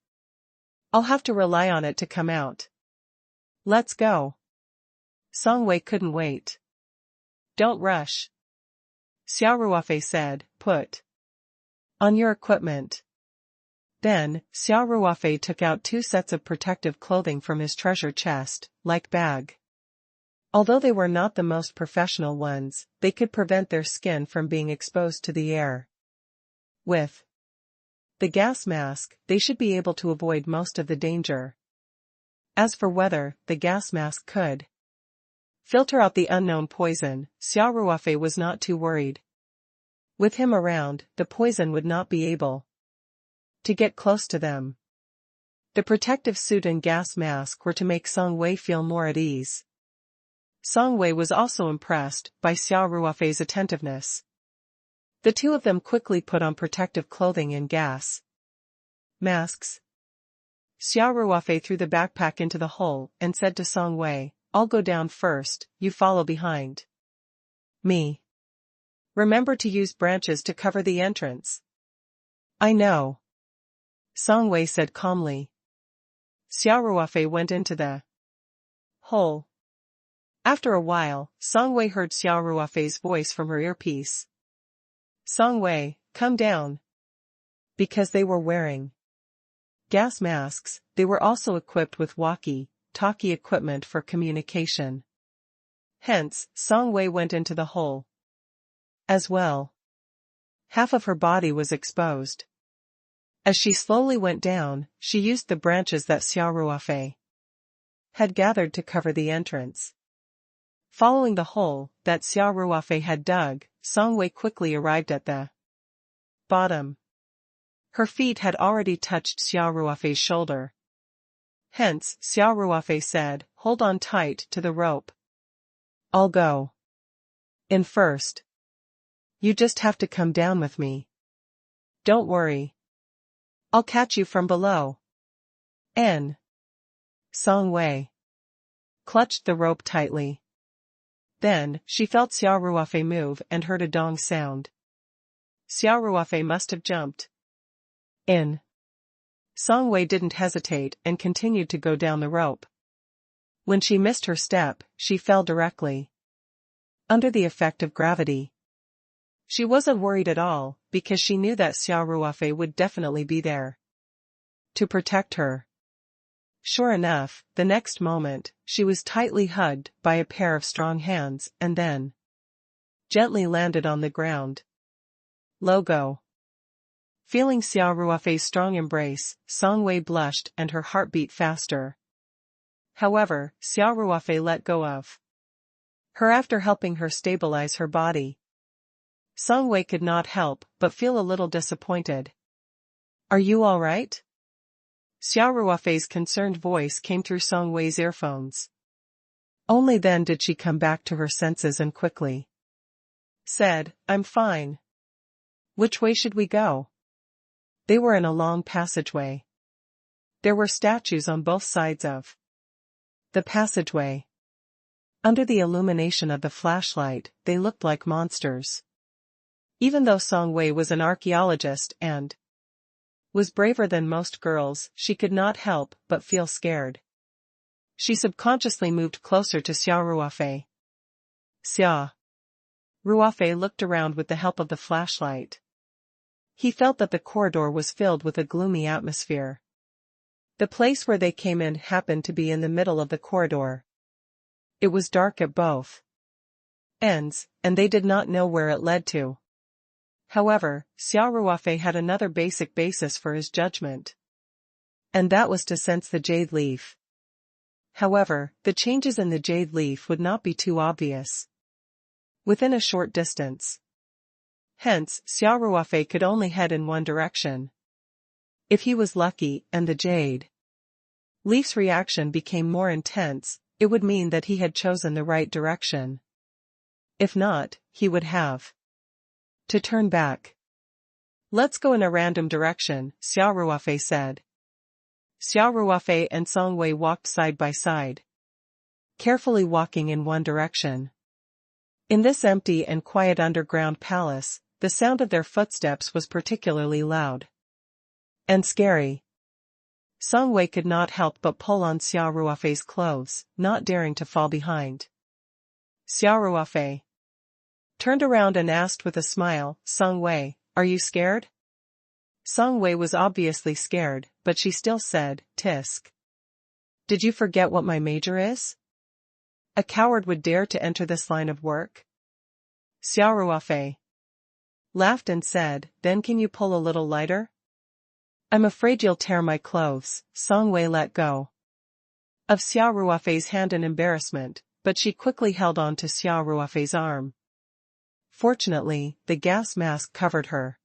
I'll have to rely on it to come out. Let's go. Songwei couldn't wait. Don't rush. Xia Ruofei said, put on your equipment. Then, Xia Ruofei took out 2 sets of protective clothing from his treasure chest, like bag. Although they were not the most professional ones, they could prevent their skin from being exposed to the air. With the gas mask, they should be able to avoid most of the danger. As for whether the gas mask could filter out the unknown poison, Xia Ruofei was not too worried. With him around, the poison would not be able to get close to them. The protective suit and gas mask were to make Songwei feel more at ease. Songwei was also impressed by Xia Ruofei's attentiveness. The two of them quickly put on protective clothing and gas masks. Xia Ruofei threw the backpack into the hole and said to Songwei, I'll go down first, you follow behind me. Remember to use branches to cover the entrance. I know. Songwei said calmly. Xia Ruofei went into the hole. After a while, Songwei heard Xia Ruofei's voice from her earpiece. Songwei, come down. Because they were wearing gas masks, they were also equipped with walkie-talkie equipment for communication. Hence, Songwei went into the hole as well. Half of her body was exposed. As she slowly went down, she used the branches that Xia Ruofei had gathered to cover the entrance. Following the hole that Xia Ruofei had dug, Songwei quickly arrived at the bottom. Her feet had already touched Xia Ruofei's shoulder. Hence, Xia Ruofei said, hold on tight to the rope. I'll go in first. You just have to come down with me. Don't worry. I'll catch you from below. Songwei clutched the rope tightly. Then, she felt Xia Ruofei move and heard a dong sound. Xia Ruofei must have jumped in. Songwei didn't hesitate and continued to go down the rope. When she missed her step, she fell directly under the effect of gravity. She wasn't worried at all, because she knew that Xia Ruofei would definitely be there to protect her. Sure enough, the next moment, she was tightly hugged by a pair of strong hands and then gently landed on the ground. Logo. Feeling Xia Ruofei's strong embrace, Songwei blushed and her heart beat faster. However, Xia Ruofei let go of her after helping her stabilize her body. Songwei could not help but feel a little disappointed. Are you all right? Xia Ruofei's concerned voice came through Songwei's earphones. Only then did she come back to her senses and quickly said, I'm fine. Which way should we go? They were in a long passageway. There were statues on both sides of the passageway. Under the illumination of the flashlight, they looked like monsters. Even though Songwei was an archaeologist and was braver than most girls, she could not help but feel scared. She subconsciously moved closer to Xia Ruofei. Xia Ruofei looked around with the help of the flashlight. He felt that the corridor was filled with a gloomy atmosphere. The place where they came in happened to be in the middle of the corridor. It was dark at both ends, and they did not know where it led to. However, Xia Ruofei had another basic basis for his judgment. And that was to sense the jade leaf. However, the changes in the jade leaf would not be too obvious within a short distance. Hence, Xia Ruofei could only head in one direction. If he was lucky and the jade leaf's reaction became more intense, it would mean that he had chosen the right direction. If not, he would have to turn back. Let's go in a random direction, Xia Ruofei said. Xia Ruofei and Song Wei walked side by side, carefully walking in one direction. In this empty and quiet underground palace, the sound of their footsteps was particularly loud and scary. Song Wei could not help but pull on Xia Ruofei's clothes, not daring to fall behind. Xia Ruofei turned around and asked with a smile, "Song Wei, are you scared?" Song Wei was obviously scared, but she still said, "Tisk. Did you forget what my major is? A coward would dare to enter this line of work?" Xia Ruofei laughed and said, "Then can you pull a little lighter?" "I'm afraid you'll tear my clothes." Song Wei let go of Xia Ruofei's hand in embarrassment, but she quickly held on to Xia Ruofei's arm. Fortunately, the gas mask covered her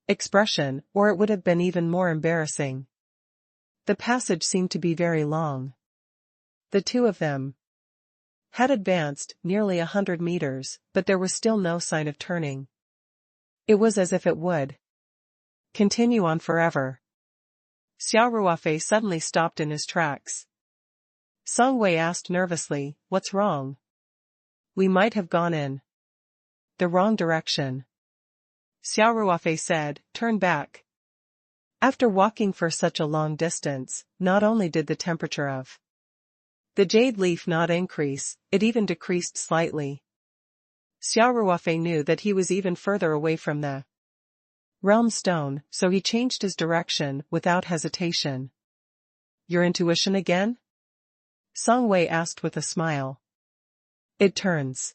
expression, or it would have been even more embarrassing. The passage seemed to be very long. The two of them had advanced nearly 100 meters, but there was still no sign of turning. It was as if it would continue on forever. Xia Ruofei suddenly stopped in his tracks. Song Wei asked nervously, "What's wrong?" "We might have gone in the wrong direction." Xia Ruofei said, "Turn back." After walking for such a long distance, not only did the temperature of the jade leaf not increase, it even decreased slightly. Xia Ruofei knew that he was even further away from the realm stone, so he changed his direction without hesitation. "Your intuition again?" Song Wei asked with a smile. "It turns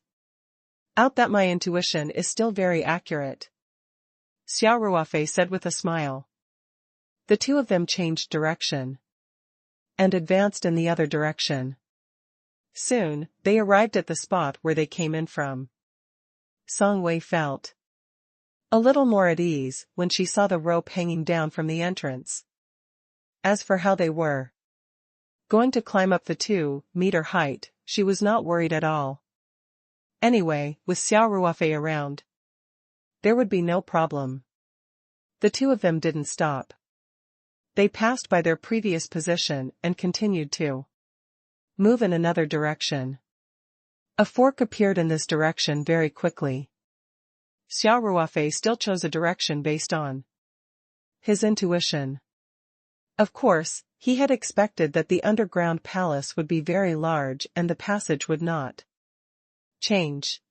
out that my intuition is still very accurate," Xia Ruofei said with a smile. The two of them changed direction and advanced in the other direction. Soon, they arrived at the spot where they came in from. Song Wei felt a little more at ease when she saw the rope hanging down from the entrance. As for how they were going to climb up the 2-meter height, she was not worried at all. Anyway, with Xia Ruofei around, there would be no problem. The two of them didn't stop. They passed by their previous position and continued to move in another direction. A fork appeared in this direction very quickly. Xia Ruofei still chose a direction based on his intuition. Of course, he had expected that the underground palace would be very large and the passage would not change.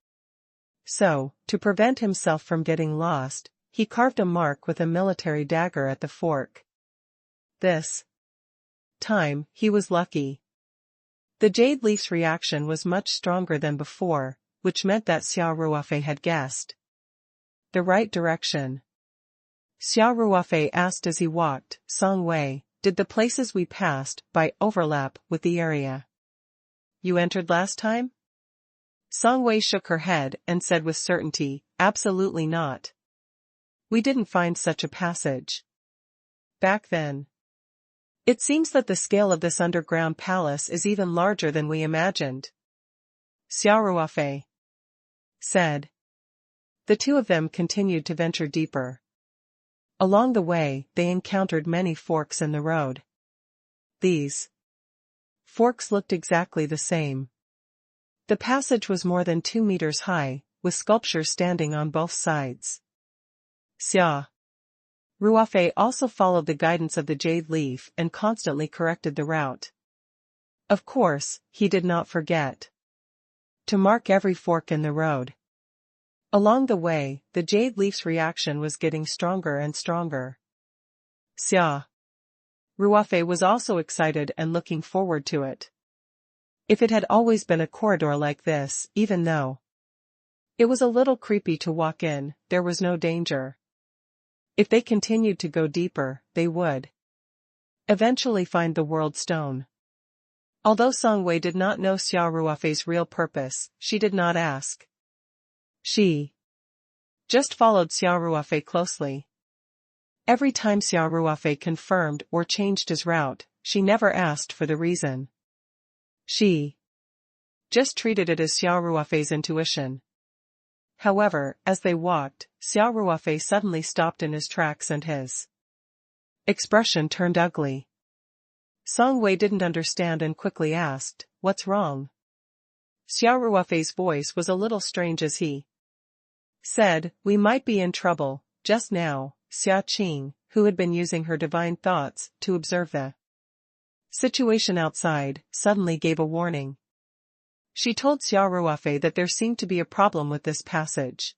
So, to prevent himself from getting lost, he carved a mark with a military dagger at the fork. This time, he was lucky. The jade leaf's reaction was much stronger than before, which meant that Xia Ruofei had guessed the right direction. Xia Ruofei asked as he walked, "Song Wei, did the places we passed by overlap with the area you entered last time?" Song Wei shook her head and said with certainty, "Absolutely not. We didn't find such a passage back then. It seems that the scale of this underground palace is even larger than we imagined," Xia Ruofei said. The two of them continued to venture deeper. Along the way, they encountered many forks in the road. These forks looked exactly the same. The passage was more than 2 meters high, with sculptures standing on both sides. Xia Ruofei also followed the guidance of the jade leaf and constantly corrected the route. Of course, he did not forget to mark every fork in the road. Along the way, the jade leaf's reaction was getting stronger and stronger. Xia Ruofei was also excited and looking forward to it. If it had always been a corridor like this, even though it was a little creepy to walk in, there was no danger. If they continued to go deeper, they would eventually find the world stone. Although Song Wei did not know Xia Ruofei's real purpose, she did not ask. She just followed Xia Ruofei closely. Every time Xia Ruofei confirmed or changed his route, she never asked for the reason. She just treated it as Xia Ruofei's intuition. However, as they walked, Xia Ruofei suddenly stopped in his tracks and his expression turned ugly. Song Wei didn't understand and quickly asked, "What's wrong?" Xia Ruofei's voice was a little strange as he said, "We might be in trouble." Just now, Xia Qing, who had been using her divine thoughts to observe the situation outside, suddenly gave a warning. She told Xia Ruofei that there seemed to be a problem with this passage,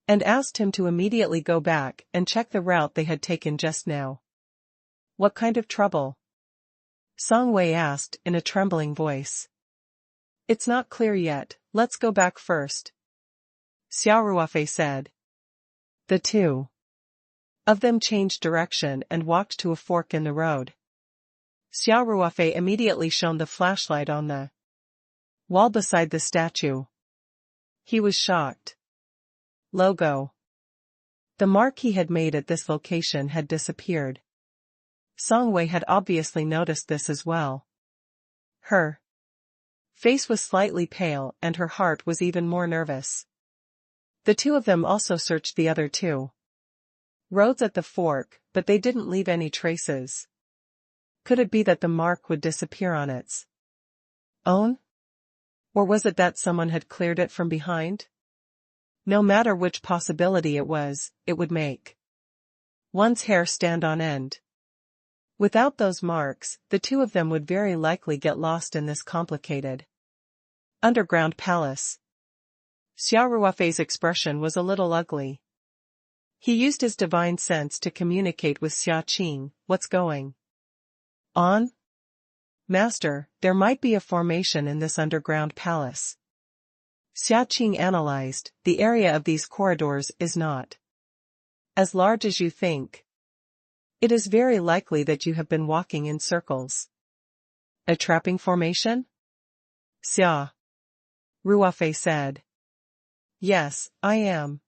and asked him to immediately go back and check the route they had taken just now. "What kind of trouble?" Song Wei asked in a trembling voice. "It's not clear yet, let's go back first," Xia Ruofei said. The two of them changed direction and walked to a fork in the road. Xia Ruofei immediately shone the flashlight on the wall beside the statue. He was shocked. Logo. The mark he had made at this location had disappeared. Song Wei had obviously noticed this as well. Her face was slightly pale and her heart was even more nervous. The two of them also searched the other two roads at the fork, but they didn't leave any traces. Could it be that the mark would disappear on its own? Or was it that someone had cleared it from behind? No matter which possibility it was, it would make one's hair stand on end. Without those marks, the two of them would very likely get lost in this complicated underground palace. Xia Ruofei's expression was a little ugly. He used his divine sense to communicate with Xia Qing. "What's going on?" "Master, there might be a formation in this underground palace." Xia Qing analyzed, "The area of these corridors is not as large as you think. It is very likely that you have been walking in circles." "A trapping formation?" Xia Ruofei said. "Yes, I am."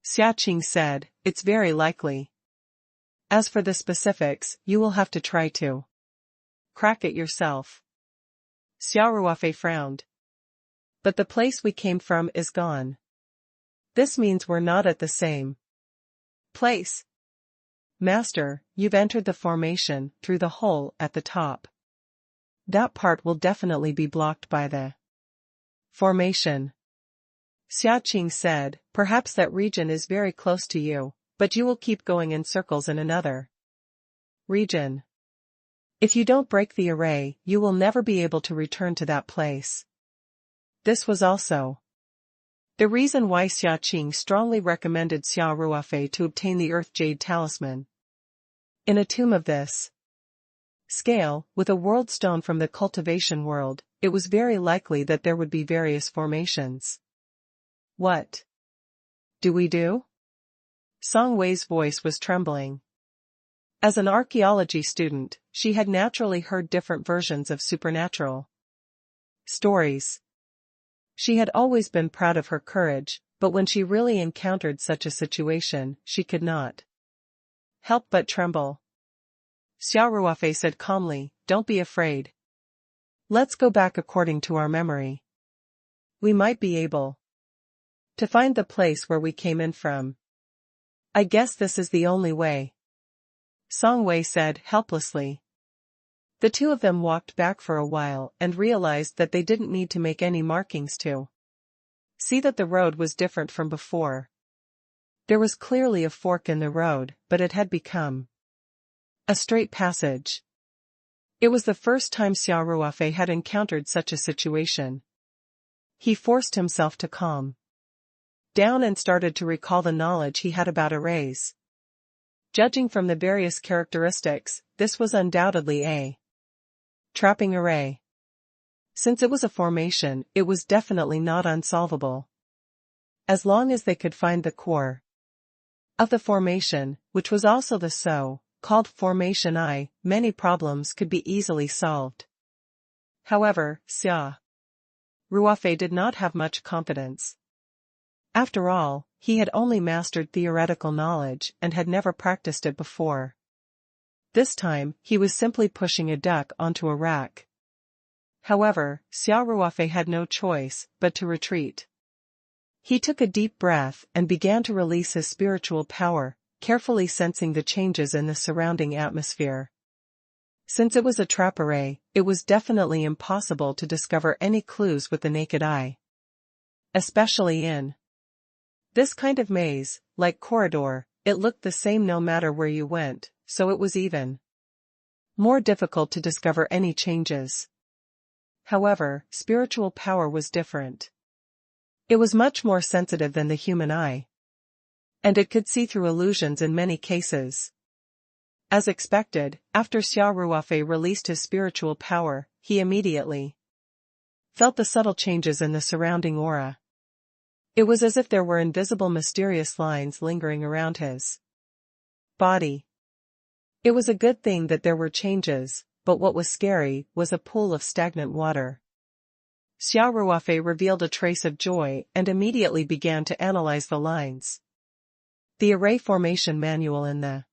Xia Qing said, "It's very likely. As for the specifics, you will have to try to crack it yourself." Xia Ruofei frowned. "But the place we came from is gone. This means we're not at the same place." "Master, you've entered the formation through the hole at the top. That part will definitely be blocked by the formation." Xia Qing said, "Perhaps that region is very close to you, but you will keep going in circles in another region. If you don't break the array, you will never be able to return to that place." This was also the reason why Xia Qing strongly recommended Xia Ruofei to obtain the Earth Jade Talisman. In a tomb of this scale, with a world stone from the cultivation world, it was very likely that there would be various formations. "What do we do?" Song Wei's voice was trembling. As an archaeology student, she had naturally heard different versions of supernatural stories. She had always been proud of her courage, but when she really encountered such a situation, she could not help but tremble. Xia Ruofei said calmly, "Don't be afraid. Let's go back according to our memory. We might be able to find the place where we came in from." "I guess this is the only way," Song Wei said helplessly. The two of them walked back for a while and realized that they didn't need to make any markings to see that the road was different from before. There was clearly a fork in the road, but it had become a straight passage. It was the first time Xia Ruofei had encountered such a situation. He forced himself to calm down and started to recall the knowledge he had about arrays. Judging from the various characteristics, this was undoubtedly a trapping array. Since it was a formation, it was definitely not unsolvable. As long as they could find the core of the formation, which was also the so-called formation I, many problems could be easily solved. However, Xia Ruofei did not have much confidence. After all, he had only mastered theoretical knowledge and had never practiced it before. This time, he was simply pushing a duck onto a rack. However, Xia Ruofei had no choice but to retreat. He took a deep breath and began to release his spiritual power, carefully sensing the changes in the surrounding atmosphere. Since it was a trap array, it was definitely impossible to discover any clues with the naked eye. Especially in this kind of maze, like corridor, it looked the same no matter where you went, so it was even more difficult to discover any changes. However, spiritual power was different. It was much more sensitive than the human eye, and it could see through illusions in many cases. As expected, after Xia Ruofei released his spiritual power, he immediately felt the subtle changes in the surrounding aura. It was as if there were invisible mysterious lines lingering around his body. It was a good thing that there were changes, but what was scary was a pool of stagnant water. Xia Ruofei revealed a trace of joy and immediately began to analyze the lines. The array formation manual in the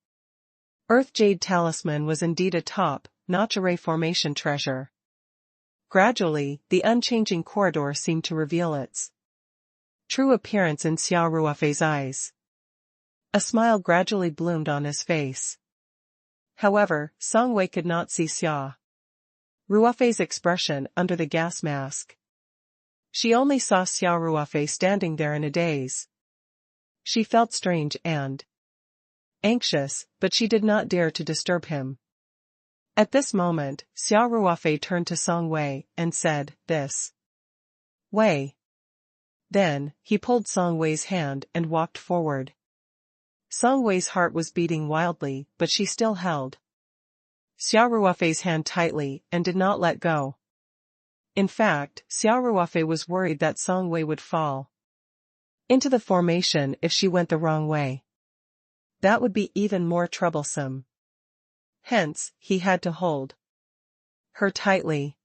Earth Jade Talisman was indeed a top-notch array formation treasure. Gradually, the unchanging corridor seemed to reveal its true appearance in Xia Ruofei's eyes. A smile gradually bloomed on his face. However, Songwei could not see Xia Ruofei's expression under the gas mask. She only saw Xia Ruofei standing there in a daze. She felt strange and anxious, but she did not dare to disturb him. At this moment, Xia Ruofei turned to Songwei and said, "This way." Then, he pulled Songwei's hand and walked forward. Songwei's heart was beating wildly, but she still held Xia Ruofei's hand tightly and did not let go. In fact, Xia Ruofei was worried that Songwei would fall into the formation if she went the wrong way. That would be even more troublesome. Hence, he had to hold her tightly.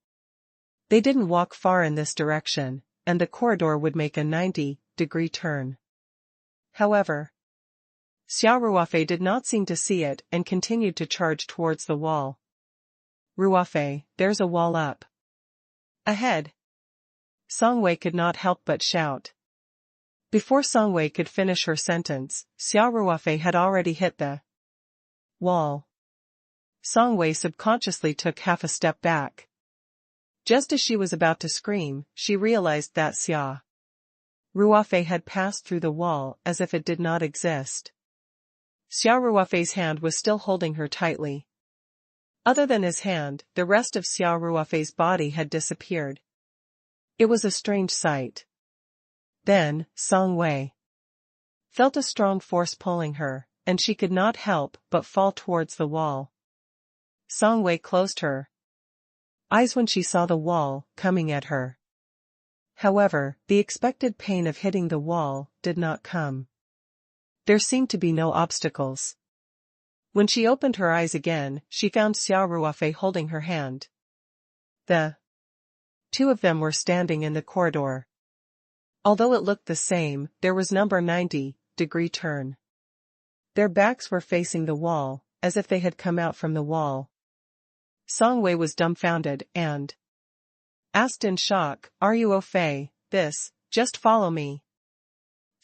They didn't walk far in this direction, and the corridor would make a 90-degree turn. However, Xia Ruofei did not seem to see it and continued to charge towards the wall. "Ruofei, there's a wall up ahead." Songwei could not help but shout. Before Songwei could finish her sentence, Xia Ruofei had already hit the wall. Songwei subconsciously took half a step back. Just as she was about to scream, she realized that Xia Ruofei had passed through the wall as if it did not exist. Xia Ruofei's hand was still holding her tightly. Other than his hand, the rest of Xia Ruofei's body had disappeared. It was a strange sight. Then, Songwei felt a strong force pulling her, and she could not help but fall towards the wall. Songwei closed her eyes when she saw the wall coming at her. However, the expected pain of hitting the wall did not come. There seemed to be no obstacles. When she opened her eyes again, she found Xia Ruofei holding her hand. The two of them were standing in the corridor. Although it looked the same, there was number 90-degree turn. Their backs were facing the wall, as if they had come out from the wall. Songwei was dumbfounded and asked in shock, "Are you Ruofei? Just follow me."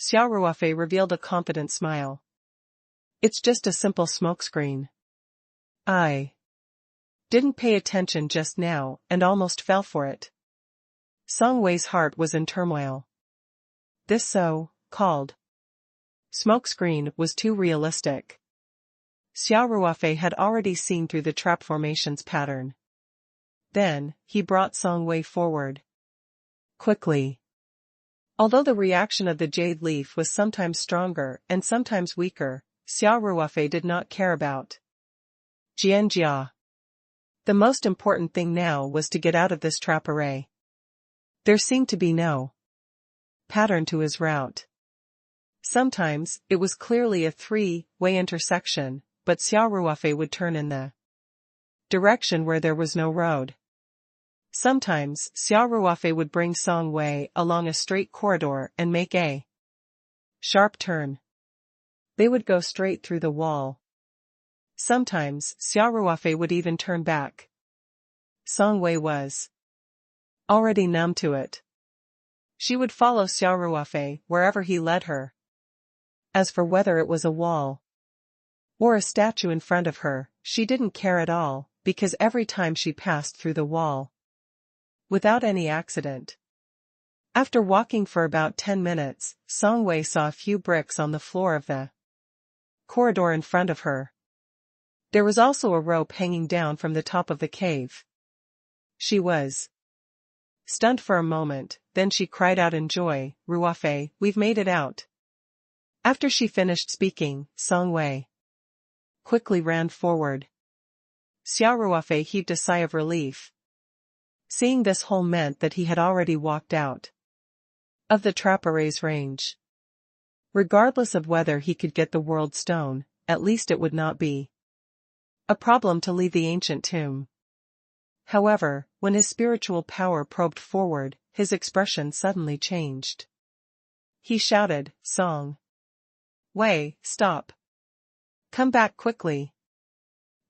Xia Ruofei revealed a confident smile. "It's just a simple smokescreen. I didn't pay attention just now and almost fell for it." Songwei's heart was in turmoil. This so-called smokescreen was too realistic. Xia Ruofei had already seen through the trap formation's pattern. Then, he brought Songwei forward quickly. Although the reaction of the jade leaf was sometimes stronger and sometimes weaker, Xia Ruofei did not care about Jianjia. The most important thing now was to get out of this trap array. There seemed to be no pattern to his route. Sometimes, it was clearly a three-way intersection, but Xia Ruofei would turn in the direction where there was no road. Sometimes, Xia Ruofei would bring Songwei along a straight corridor and make a sharp turn. They would go straight through the wall. Sometimes, Xia Ruofei would even turn back. Songwei was already numb to it. She would follow Xia Ruofei wherever he led her. As for whether it was a wall or a statue in front of her, she didn't care at all, because every time she passed through the wall, without any accident. After walking for about 10 minutes, Song Wei saw a few bricks on the floor of the corridor in front of her. There was also a rope hanging down from the top of the cave. She was stunned for a moment, then she cried out in joy, "Ruofei, we've made it out." After she finished speaking, Song Wei quickly ran forward. Xia Ruofei heaved a sigh of relief. Seeing this hole meant that he had already walked out of the trap array's range. Regardless of whether he could get the world stone, at least it would not be a problem to leave the ancient tomb. However, when his spiritual power probed forward, his expression suddenly changed. He shouted, "Song Wei, stop. Come back quickly."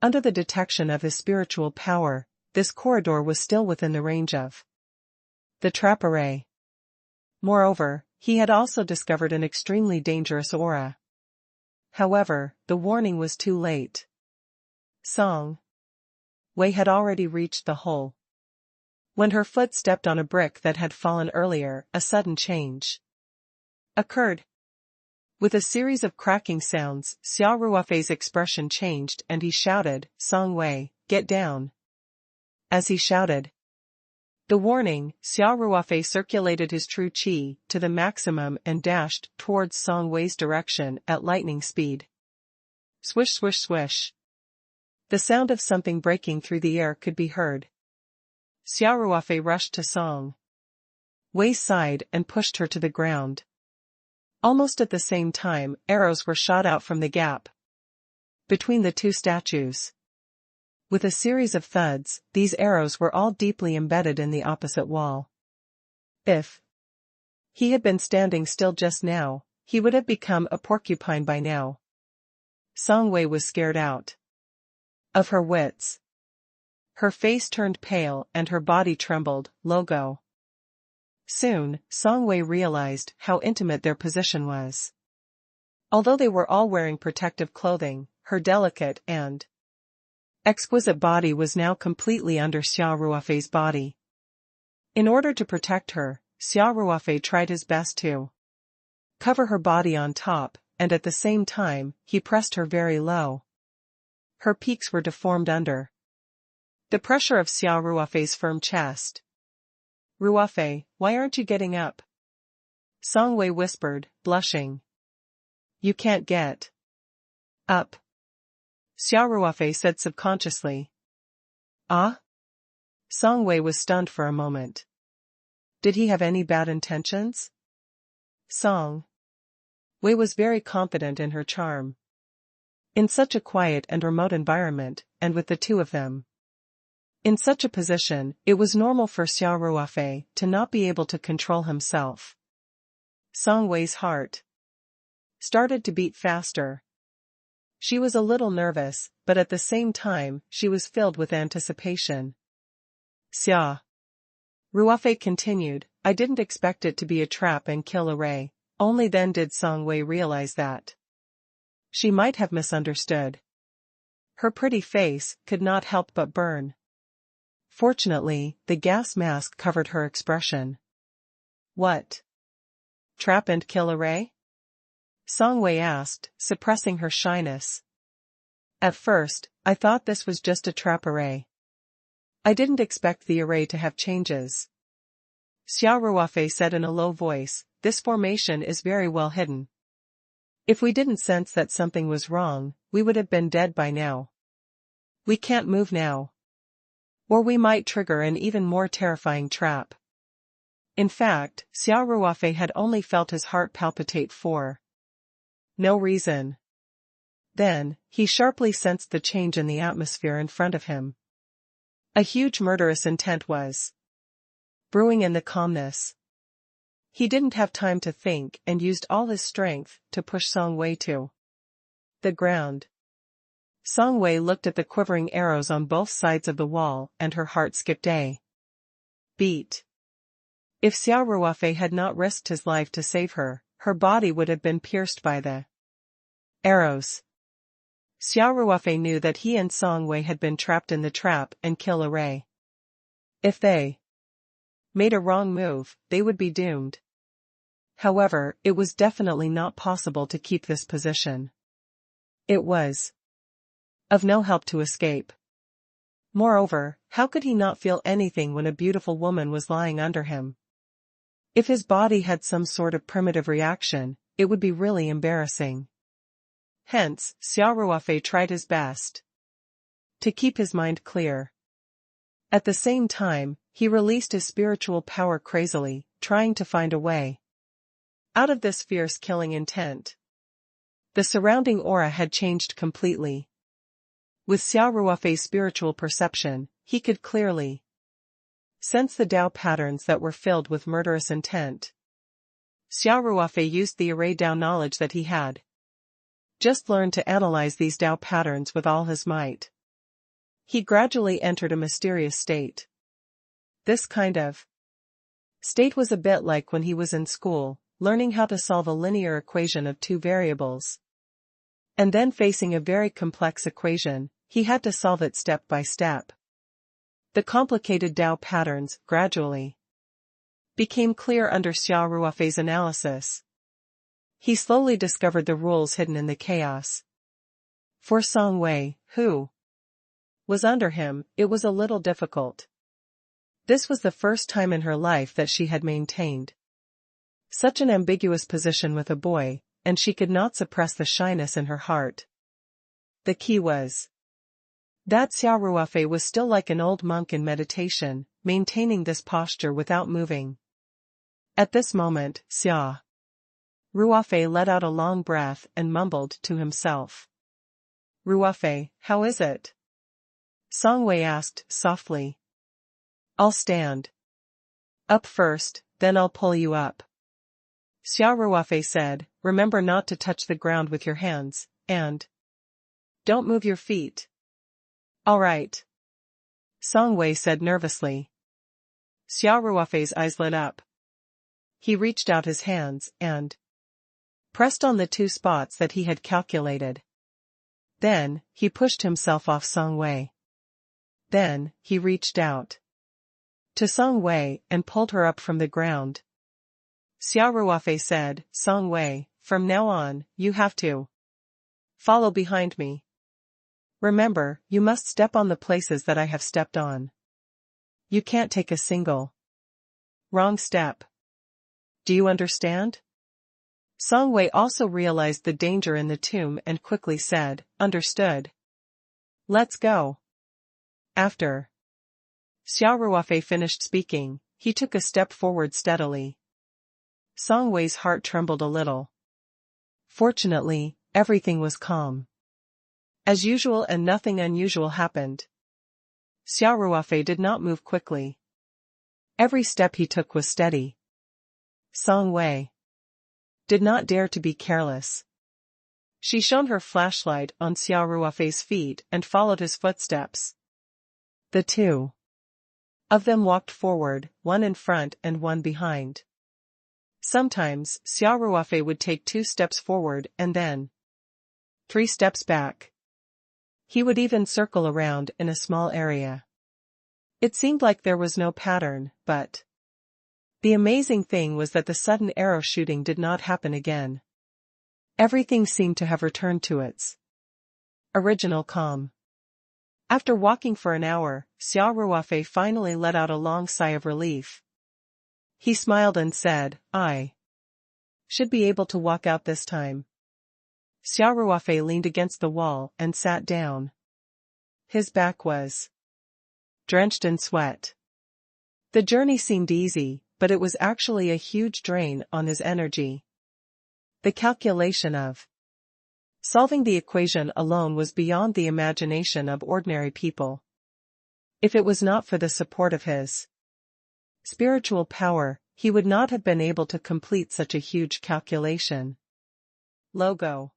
Under the detection of his spiritual power, this corridor was still within the range of the trap array. Moreover, he had also discovered an extremely dangerous aura. However, the warning was too late. Song Wei had already reached the hole. When her foot stepped on a brick that had fallen earlier, a sudden change occurred. With a series of cracking sounds, Xia Ruofei's expression changed and he shouted, "Song Wei, get down." As he shouted the warning, Xia Ruofei circulated his true qi to the maximum and dashed towards Song Wei's direction at lightning speed. Swish swish swish. The sound of something breaking through the air could be heard. Xia Ruofei rushed to Song Wei's side and pushed her to the ground. Almost at the same time, arrows were shot out from the gap between the two statues. With a series of thuds, these arrows were all deeply embedded in the opposite wall. If he had been standing still just now, he would have become a porcupine by now. Song Wei was scared out of her wits. Her face turned pale and her body trembled. Logo. Soon, Song Wei realized how intimate their position was. Although they were all wearing protective clothing, her delicate and exquisite body was now completely under Xia Ruofei's body. In order to protect her, Xia Ruofei tried his best to cover her body on top, and at the same time, he pressed her very low. Her peaks were deformed under the pressure of Xia Ruofei's firm chest. "Ruofei, why aren't you getting up?" Song Wei whispered, blushing. "You can't get up," Xia Ruofei said subconsciously. "Ah?" Song Wei was stunned for a moment. Did he have any bad intentions? Song Wei was very confident in her charm. In such a quiet and remote environment, and with the two of them in such a position, it was normal for Xia Ruofei to not be able to control himself. Song Wei's heart started to beat faster. She was a little nervous, but at the same time, she was filled with anticipation. Xia Ruofei continued, "I didn't expect it to be a trap and kill Array." Only then did Song Wei realize that she might have misunderstood. Her pretty face could not help but burn. Fortunately, the gas mask covered her expression. "What? Trap and kill Array?" Song Wei asked, suppressing her shyness. "At first, I thought this was just a trap array. I didn't expect the array to have changes." Xia Ruofei said in a low voice, "This formation is very well hidden. If we didn't sense that something was wrong, we would have been dead by now. We can't move now. Or we might trigger an even more terrifying trap." In fact, Xia Ruofei had only felt his heart palpitate for no reason. Then, he sharply sensed the change in the atmosphere in front of him. A huge murderous intent was brewing in the calmness. He didn't have time to think and used all his strength to push Song Wei to the ground. Song Wei looked at the quivering arrows on both sides of the wall and her heart skipped a beat. If Xia Ruofei had not risked his life to save her, her body would have been pierced by the arrows. Xia Ruofei knew that he and Song Wei had been trapped in the trap and kill array. If they made a wrong move, they would be doomed. However, it was definitely not possible to keep this position. It was of no help to escape. Moreover, how could he not feel anything when a beautiful woman was lying under him? If his body had some sort of primitive reaction, it would be really embarrassing. Hence, Xia Ruofei tried his best to keep his mind clear. At the same time, he released his spiritual power crazily, trying to find a way out of this fierce killing intent. The surrounding aura had changed completely. With Xia Ruofei's spiritual perception, he could clearly sense the Dao patterns that were filled with murderous intent. Xia Ruofei used the array Dao knowledge that he had just learned to analyze these Dao patterns with all his might. He gradually entered a mysterious state. This kind of state was a bit like when he was in school, learning how to solve a linear equation of two variables. And then facing a very complex equation, he had to solve it step by step. The complicated Dao patterns, gradually, became clear under Xia Ruofei's analysis. He slowly discovered the rules hidden in the chaos. For Song Wei, who was under him, it was a little difficult. This was the first time in her life that she had maintained such an ambiguous position with a boy, and she could not suppress the shyness in her heart. The key was that Xia Ruofei was still like an old monk in meditation, maintaining this posture without moving. At this moment, Xia Ruofei let out a long breath and mumbled to himself. "Ruofei, how is it?" Song Wei asked softly. "I'll stand up first, then I'll pull you up." Xia Ruofei said, "Remember not to touch the ground with your hands, and don't move your feet." "All right," Song Wei said nervously. Xia Ruofei's eyes lit up. He reached out his hands and pressed on the two spots that he had calculated. Then, he pushed himself off Song Wei. Then, he reached out to Song Wei and pulled her up from the ground. Xia Ruofei said, "Song Wei, from now on, you have to follow behind me. Remember, you must step on the places that I have stepped on. You can't take a single wrong step. Do you understand?" Song Wei also realized the danger in the tomb and quickly said, "Understood. Let's go." After Xia Ruofei finished speaking, he took a step forward steadily. Song Wei's heart trembled a little. Fortunately, everything was calm as usual and nothing unusual happened. Xia Ruofei did not move quickly. Every step he took was steady. Song Wei did not dare to be careless. She shone her flashlight on Xia Ruofei's feet and followed his footsteps. The two of them walked forward, one in front and one behind. Sometimes, Xia Ruofei would take 2 steps forward and then 3 steps back. He would even circle around in a small area. It seemed like there was no pattern, but the amazing thing was that the sudden arrow shooting did not happen again. Everything seemed to have returned to its original calm. After walking for an hour, Xia Ruofei finally let out a long sigh of relief. He smiled and said, "I should be able to walk out this time." Xia Ruofei leaned against the wall and sat down. His back was drenched in sweat. The journey seemed easy, but it was actually a huge drain on his energy. The calculation of solving the equation alone was beyond the imagination of ordinary people. If it was not for the support of his spiritual power, he would not have been able to complete such a huge calculation. Logo.